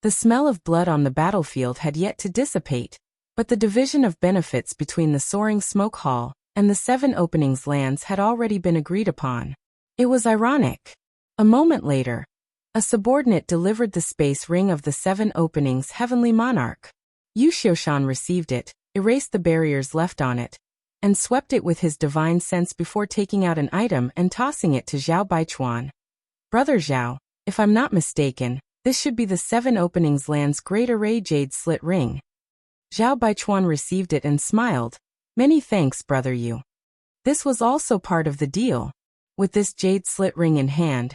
The smell of blood on the battlefield had yet to dissipate, but the division of benefits between the Soaring Smoke Hall and the 7 openings lands had already been agreed upon. It was ironic. A moment later, a subordinate delivered the space ring of the 7 openings Heavenly Monarch. Yu Xiushan received it, erased the barriers left on it, and swept it with his divine sense before taking out an item and tossing it to Zhao Baichuan. Brother Zhao, if I'm not mistaken, this should be the 7 openings land's Great Array Jade Slit Ring. Zhao Baichuan received it and smiled. Many thanks, Brother Yu. This was also part of the deal. With this jade slit ring in hand,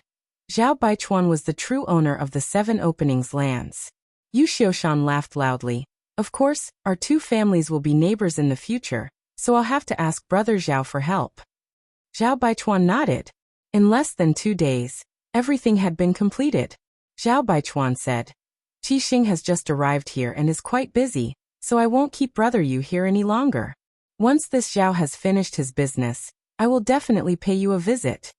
Zhao Baichuan was the true owner of the 7 openings lands. Yu Xiushan laughed loudly. Of course, our 2 families will be neighbors in the future, so I'll have to ask Brother Zhao for help. Zhao Baichuan nodded. In less than 2 days, everything had been completed. Zhao Baichuan said, Qi Xing has just arrived here and is quite busy, so I won't keep Brother Yu here any longer. Once this Zhao has finished his business, I will definitely pay you a visit.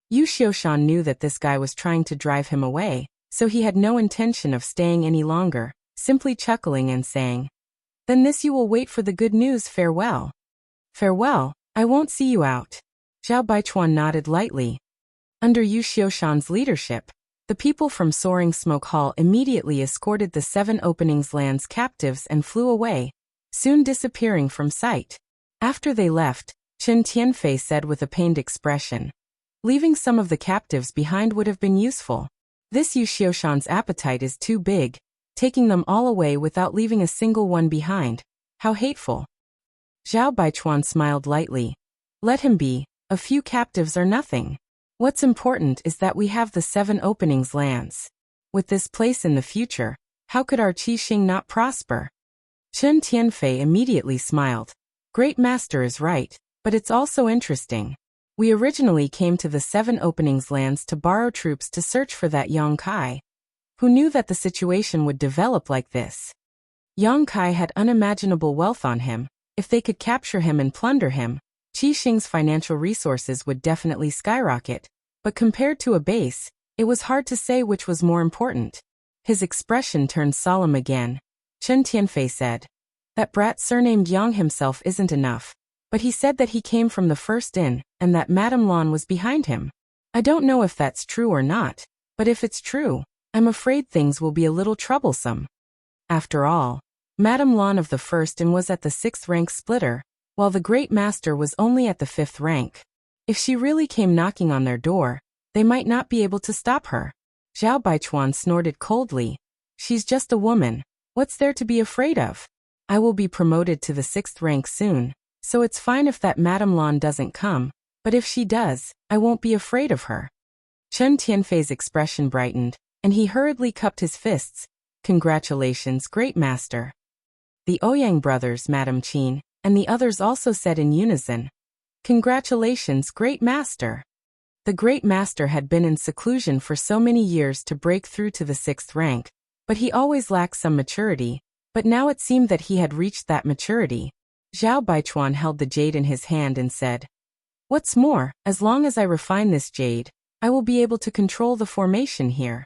Yu Xiushan knew that this guy was trying to drive him away, so he had no intention of staying any longer, simply chuckling and saying, Then this you will wait for the good news. Farewell. Farewell, I won't see you out. Zhao Baichuan nodded lightly. Under Yu Xiushan's leadership, the people from Soaring Smoke Hall immediately escorted the 7 openings lands captives and flew away, soon disappearing from sight. After they left, Chen Tianfei said with a pained expression, Leaving some of the captives behind would have been useful. This Yu Xiushan's appetite is too big, taking them all away without leaving a single one behind. How hateful. Zhao Baichuan smiled lightly. Let him be, a few captives are nothing. What's important is that we have the 7 openings lands. With this place in the future, how could our Qi Xing not prosper? Chen Tianfei immediately smiled. Great Master is right, but it's also interesting. We originally came to the 7 openings lands to borrow troops to search for that Yang Kai. Who knew that the situation would develop like this? Yang Kai had unimaginable wealth on him. If they could capture him and plunder him, Qi Xing's financial resources would definitely skyrocket. But compared to a base, it was hard to say which was more important. His expression turned solemn again. Chen Tianfei said, That brat surnamed Yang himself isn't enough, but he said that he came from the first inn, and that Madame Lan was behind him. I don't know if that's true or not, but if it's true, I'm afraid things will be a little troublesome. After all, Madame Lan of the first inn was at the 6th rank splitter, while the Great Master was only at the 5th rank. If she really came knocking on their door, they might not be able to stop her. Zhao Baichuan snorted coldly. She's just a woman. What's there to be afraid of? I will be promoted to the 6th rank soon, so it's fine if that Madame Lan doesn't come, but if she does, I won't be afraid of her. Chen Tianfei's expression brightened, and he hurriedly cupped his fists. Congratulations, Great Master. The Ouyang brothers, Madame Qin, and the others also said in unison, Congratulations, Great Master. The Great Master had been in seclusion for so many years to break through to the 6th rank, but he always lacked some maturity, but now it seemed that he had reached that maturity. Zhao Baichuan held the jade in his hand and said, What's more, as long as I refine this jade, I will be able to control the formation here.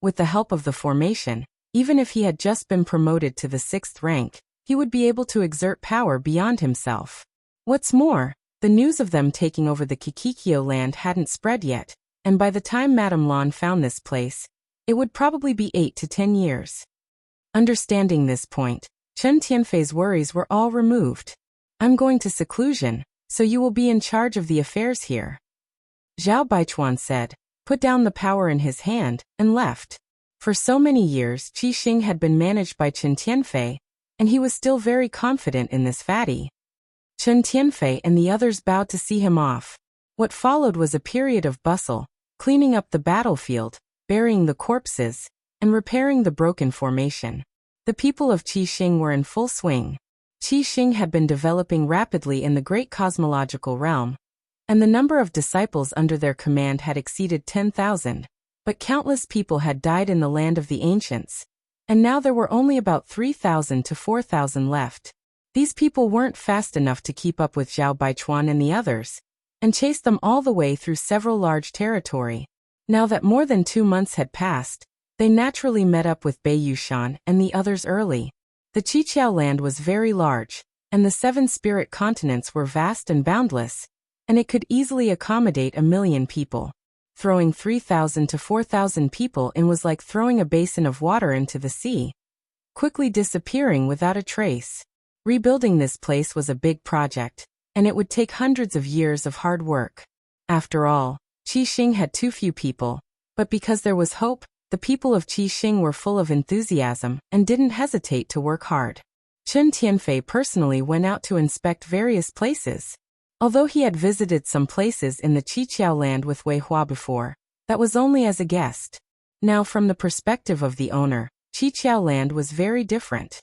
With the help of the formation, even if he had just been promoted to the 6th rank, he would be able to exert power beyond himself. What's more, the news of them taking over the Kikikyo land hadn't spread yet, and by the time Madame Lan found this place, it would probably be 8 to 10 years. Understanding this point, Chen Tianfei's worries were all removed. I'm going to seclusion, so you will be in charge of the affairs here. Zhao Baichuan said, put down the power in his hand, and left. For so many years, Qi Xing had been managed by Chen Tianfei, and he was still very confident in this fatty. Chen Tianfei and the others bowed to see him off. What followed was a period of bustle, cleaning up the battlefield, burying the corpses, and repairing the broken formation. The people of Qi Xing were in full swing. Qi Xing had been developing rapidly in the great cosmological realm, and the number of disciples under their command had exceeded 10,000. But countless people had died in the land of the ancients, and now there were only about 3,000 to 4,000 left. These people weren't fast enough to keep up with Zhao Baichuan and the others, and chased them all the way through several large territory. Now that more than 2 months had passed, they naturally met up with Bei Yushan and the others early. The Qiqiao land was very large, and the 7 spirit continents were vast and boundless, and it could easily accommodate 1,000,000 people. Throwing 3,000 to 4,000 people in was like throwing a basin of water into the sea, quickly disappearing without a trace. Rebuilding this place was a big project, and it would take hundreds of years of hard work. After all, Qi Xing had too few people, but because there was hope, the people of Qi Xing were full of enthusiasm and didn't hesitate to work hard. Chen Tianfei personally went out to inspect various places. Although he had visited some places in the Qiqiao land with Wei Hua before, that was only as a guest. Now from the perspective of the owner, Qiqiao land was very different.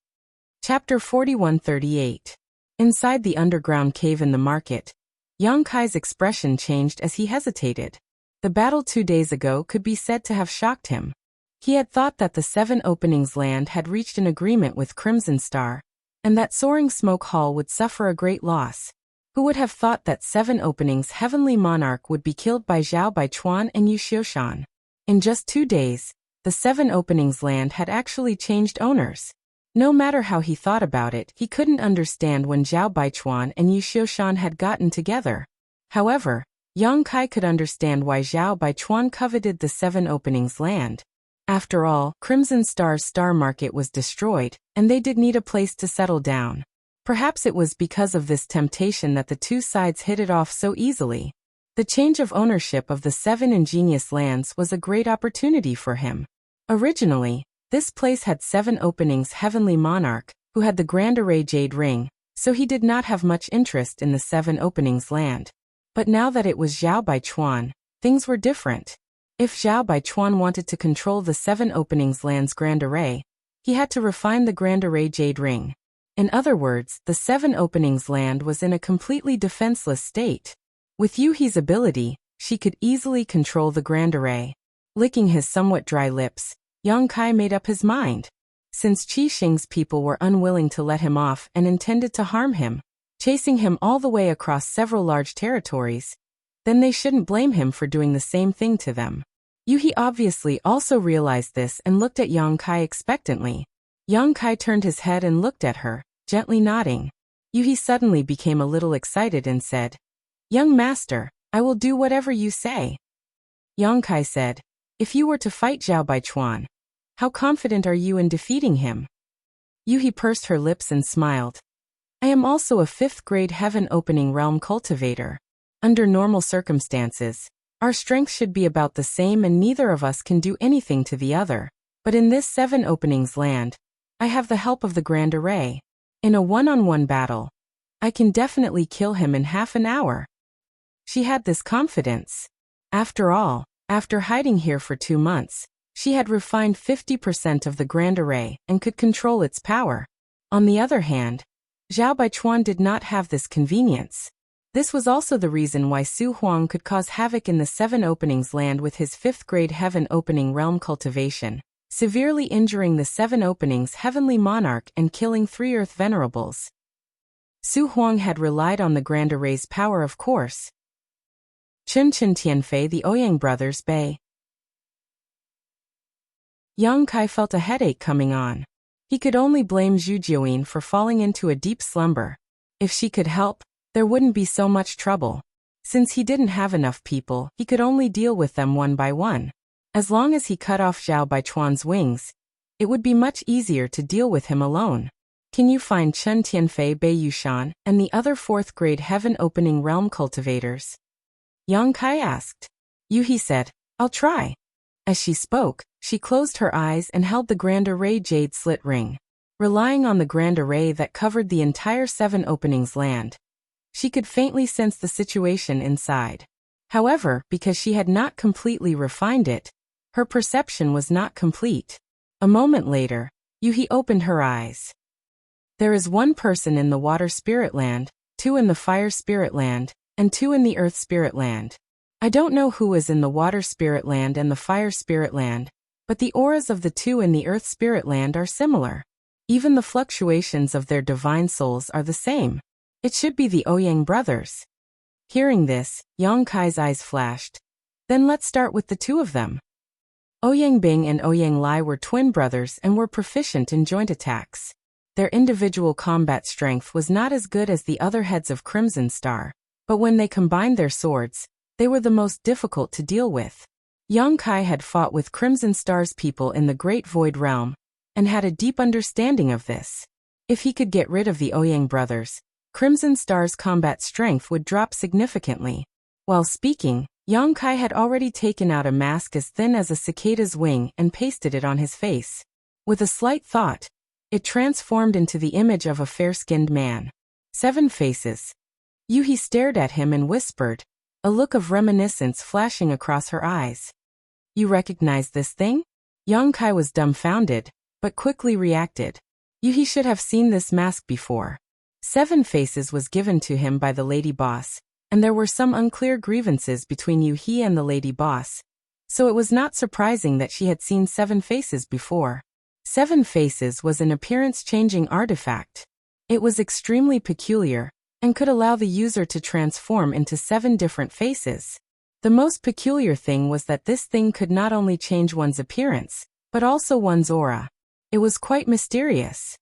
Chapter 4138. Inside the underground cave in the market, Yang Kai's expression changed as he hesitated. The battle 2 days ago could be said to have shocked him. He had thought that the 7 Openings land had reached an agreement with Crimson Star, and that Soaring Smoke Hall would suffer a great loss. Who would have thought that 7 Openings Heavenly Monarch would be killed by Zhao Baichuan and Yu Xiushan? In just 2 days, the 7 Openings land had actually changed owners. No matter how he thought about it, he couldn't understand when Zhao Baichuan and Yu Xiushan had gotten together. However, Yang Kai could understand why Zhao Baichuan coveted the 7 Openings land. After all, Crimson Star's star market was destroyed, and they did need a place to settle down. Perhaps it was because of this temptation that the two sides hit it off so easily. The change of ownership of the 7 ingenious lands was a great opportunity for him. Originally, this place had 7 Openings Heavenly Monarch, who had the Grand Array Jade Ring, so he did not have much interest in the 7 Openings land. But now that it was Zhao Baichuan, things were different. If Zhao Baichuan wanted to control the 7 Openings land's Grand Array, he had to refine the Grand Array Jade Ring. In other words, the 7 Openings land was in a completely defenseless state. With Yuhi's ability, she could easily control the Grand Array. Licking his somewhat dry lips, Yang Kai made up his mind. Since Qi Xing's people were unwilling to let him off and intended to harm him, chasing him all the way across several large territories, then they shouldn't blame him for doing the same thing to them. Yuhi obviously also realized this and looked at Yang Kai expectantly. Yang Kai turned his head and looked at her, gently nodding. Yuhi suddenly became a little excited and said, "Young master, I will do whatever you say." Yang Kai said, "If you were to fight Zhao Baichuan, how confident are you in defeating him?" Yuhi pursed her lips and smiled. "I am also a 5th grade Heaven Opening Realm cultivator. Under normal circumstances, our strength should be about the same and neither of us can do anything to the other. But in this 7 Openings land, I have the help of the Grand Array. In a one-on-one battle, I can definitely kill him in half an hour." She had this confidence. After all, after hiding here for 2 months, she had refined 50% of the Grand Array and could control its power. On the other hand, Zhao Baichuan did not have this convenience. This was also the reason why Su Huang could cause havoc in the 7 Openings land with his 5th grade Heaven Opening Realm cultivation, severely injuring the 7 Openings Heavenly Monarch and killing 3 Earth Venerables. Su Huang had relied on the Grand Array's power, of course. Chen Tianfei, the Ouyang brothers, Bei. Yang Kai felt a headache coming on. He could only blame Zhu Jiuyin for falling into a deep slumber. If she could help, there wouldn't be so much trouble. Since he didn't have enough people, he could only deal with them one by one. As long as he cut off Zhao Baichuan's wings, it would be much easier to deal with him alone. "Can you find Chen Tianfei, Bei Yushan, and the other 4th grade Heaven Opening Realm cultivators?" Yang Kai asked. Yuhi said, "I'll try." As she spoke, she closed her eyes and held the Grand Array Jade Slit Ring. Relying on the Grand Array that covered the entire 7 Openings land, she could faintly sense the situation inside. However, because she had not completely refined it, her perception was not complete. A moment later, Yuhi opened her eyes. There is one person in the water spirit land, 2 in the fire spirit land, and 2 in the earth spirit land. I don't know who is in the water spirit land and the fire spirit land, but the auras of the 2 in the earth spirit land are similar. Even the fluctuations of their divine souls are the same. It should be the Ouyang brothers. Hearing this, Yang Kai's eyes flashed. Then let's start with the 2 of them. Ouyang Bing and Ouyang Lai were twin brothers and were proficient in joint attacks. Their individual combat strength was not as good as the other heads of Crimson Star, but when they combined their swords, they were the most difficult to deal with. Yang Kai had fought with Crimson Star's people in the Great Void Realm, and had a deep understanding of this. If he could get rid of the Ouyang brothers, Crimson Star's combat strength would drop significantly. While speaking, Yang Kai had already taken out a mask as thin as a cicada's wing and pasted it on his face. With a slight thought, it transformed into the image of a fair-skinned man. 7 faces. Yuhi stared at him and whispered, a look of reminiscence flashing across her eyes. You recognize this thing? Yang Kai was dumbfounded, but quickly reacted. Yuhi should have seen this mask before. 7 faces was given to him by the lady boss, and there were some unclear grievances between Yuhi and the lady boss, so it was not surprising that she had seen 7 faces before. 7 faces was an appearance-changing artifact. It was extremely peculiar, and could allow the user to transform into 7 different faces. The most peculiar thing was that this thing could not only change one's appearance, but also one's aura. It was quite mysterious.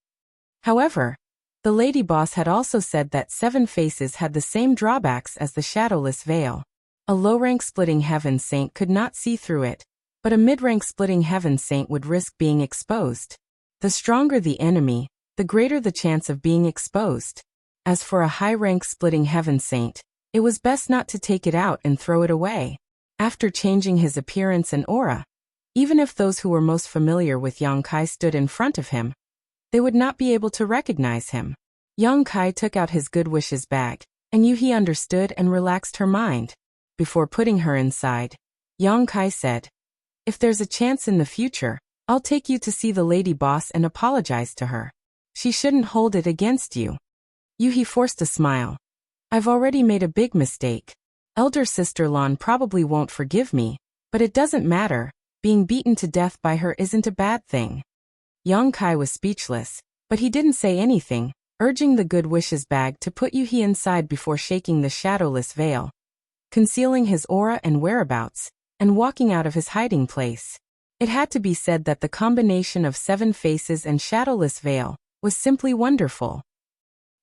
However, the lady boss had also said that 7 faces had the same drawbacks as the shadowless veil. A low-rank splitting heaven saint could not see through it, but a mid-rank splitting heaven saint would risk being exposed. The stronger the enemy, the greater the chance of being exposed. As for a high-rank splitting heaven saint, it was best not to take it out and throw it away. After changing his appearance and aura, even if those who were most familiar with Yang Kai stood in front of him, they would not be able to recognize him. Yang Kai took out his good wishes bag, and Yuhi understood and relaxed her mind. Before putting her inside, Yang Kai said, if there's a chance in the future, I'll take you to see the lady boss and apologize to her. She shouldn't hold it against you. Yuhi forced a smile. I've already made a big mistake. Elder sister Lan probably won't forgive me, but it doesn't matter. Being beaten to death by her isn't a bad thing. Yang Kai was speechless, but he didn't say anything, urging the good wishes bag to put Yuhi inside before shaking the shadowless veil, concealing his aura and whereabouts, and walking out of his hiding place. It had to be said that the combination of 7 faces and shadowless veil was simply wonderful.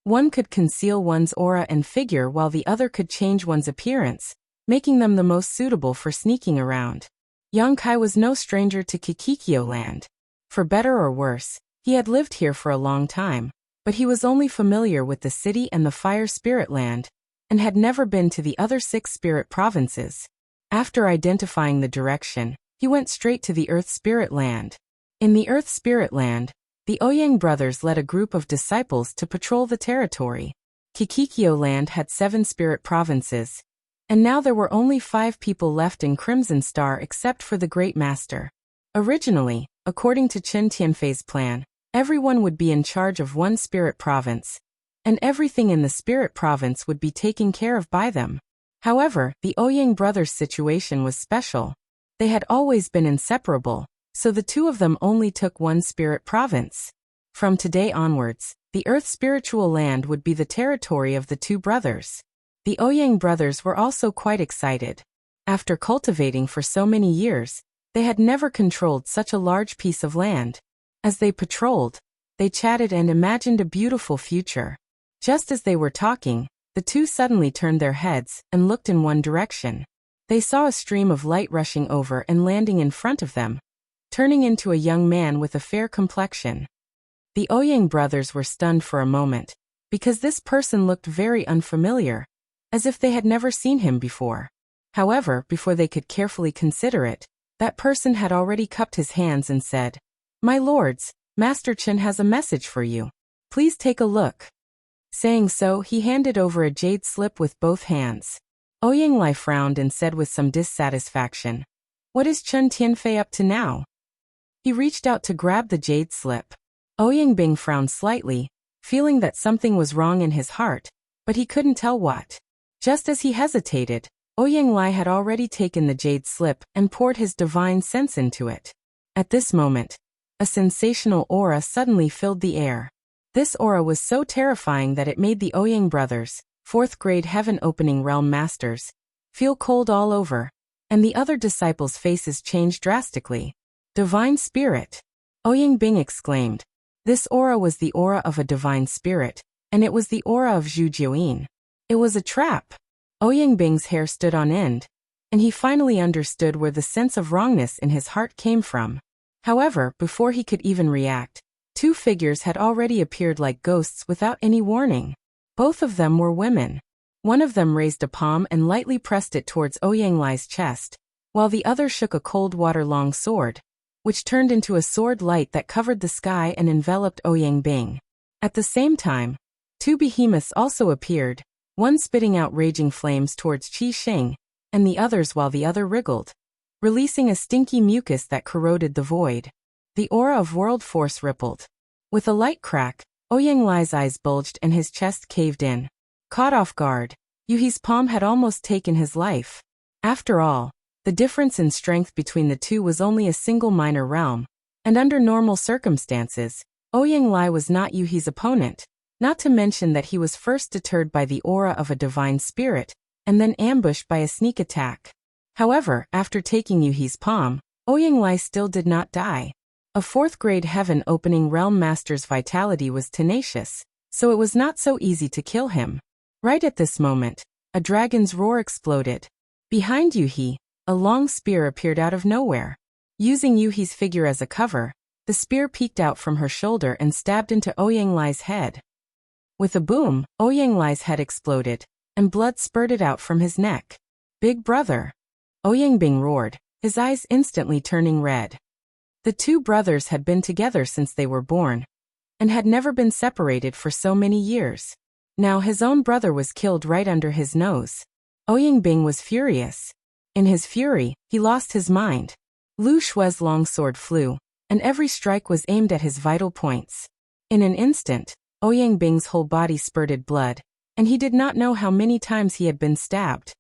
One could conceal one's aura and figure while the other could change one's appearance, making them the most suitable for sneaking around. Yang Kai was no stranger to Kikikyo land. For better or worse, he had lived here for a long time, but he was only familiar with the city and the fire spirit land, and had never been to the other 6 spirit provinces. After identifying the direction, he went straight to the earth spirit land. In the earth spirit land, the Ouyang brothers led a group of disciples to patrol the territory. Kikikyo land had 7 spirit provinces, and now there were only 5 people left in Crimson Star except for the Great Master. Originally, according to Chen Tianfei's plan, everyone would be in charge of one spirit province, and everything in the spirit province would be taken care of by them. However, the Ouyang brothers' situation was special. They had always been inseparable, so the 2 of them only took one spirit province. From today onwards, the Earth spiritual land would be the territory of the 2 brothers. The Ouyang brothers were also quite excited. After cultivating for so many years, they had never controlled such a large piece of land. As they patrolled, they chatted and imagined a beautiful future. Just as they were talking, the 2 suddenly turned their heads and looked in one direction. They saw a stream of light rushing over and landing in front of them, turning into a young man with a fair complexion. The Ouyang brothers were stunned for a moment, because this person looked very unfamiliar, as if they had never seen him before. However, before they could carefully consider it, that person had already cupped his hands and said, "My lords, Master Chen has a message for you. Please take a look." Saying so, he handed over a jade slip with both hands. Ouyang Lai frowned and said with some dissatisfaction, "What is Chen Tianfei up to now?" He reached out to grab the jade slip. Ouyang Bing frowned slightly, feeling that something was wrong in his heart, but he couldn't tell what. Just as he hesitated, Ouyang had already taken the jade slip and poured his divine sense into it. At this moment, a sensational aura suddenly filled the air. This aura was so terrifying that it made the Ouyang brothers, 4th grade heaven-opening realm masters, feel cold all over, and the other disciples' faces changed drastically. Divine spirit! Ouyang exclaimed. This aura was the aura of a divine spirit, and it was the aura of Zhu Jiuyin. It was a trap. Ouyang hair stood on end, and he finally understood where the sense of wrongness in his heart came from. However, before he could even react, 2 figures had already appeared like ghosts without any warning. Both of them were women. One of them raised a palm and lightly pressed it towards Ouyang's chest, while the other shook a cold water-long sword, which turned into a sword light that covered the sky and enveloped Ouyang. At the same time, 2 behemoths also appeared, one spitting out raging flames towards Qi Xing, and the others while the other wriggled, releasing a stinky mucus that corroded the void. The aura of world force rippled. With a light crack, Ouyang's eyes bulged and his chest caved in. Caught off guard, Yuhi's palm had almost taken his life. After all, the difference in strength between the two was only a single minor realm, and under normal circumstances, Ouyang was not Yuhi's opponent, not to mention that he was first deterred by the aura of a divine spirit, and then ambushed by a sneak attack. However, after taking Yuhi's palm, Ouyang still did not die. A 4th grade heaven-opening realm master's vitality was tenacious, so it was not so easy to kill him. Right at this moment, a dragon's roar exploded. Behind Yuhi, a long spear appeared out of nowhere. Using Yuhi's figure as a cover, the spear peeked out from her shoulder and stabbed into Ouyang's head. With a boom, Ouyang's head exploded, and blood spurted out from his neck. Big brother! Ouyang roared, his eyes instantly turning red. The 2 brothers had been together since they were born, and had never been separated for so many years. Now his own brother was killed right under his nose. Ouyang was furious. In his fury, he lost his mind. Lu Shue's long sword flew, and every strike was aimed at his vital points. In an instant, Ouyang whole body spurted blood, and he did not know how many times he had been stabbed.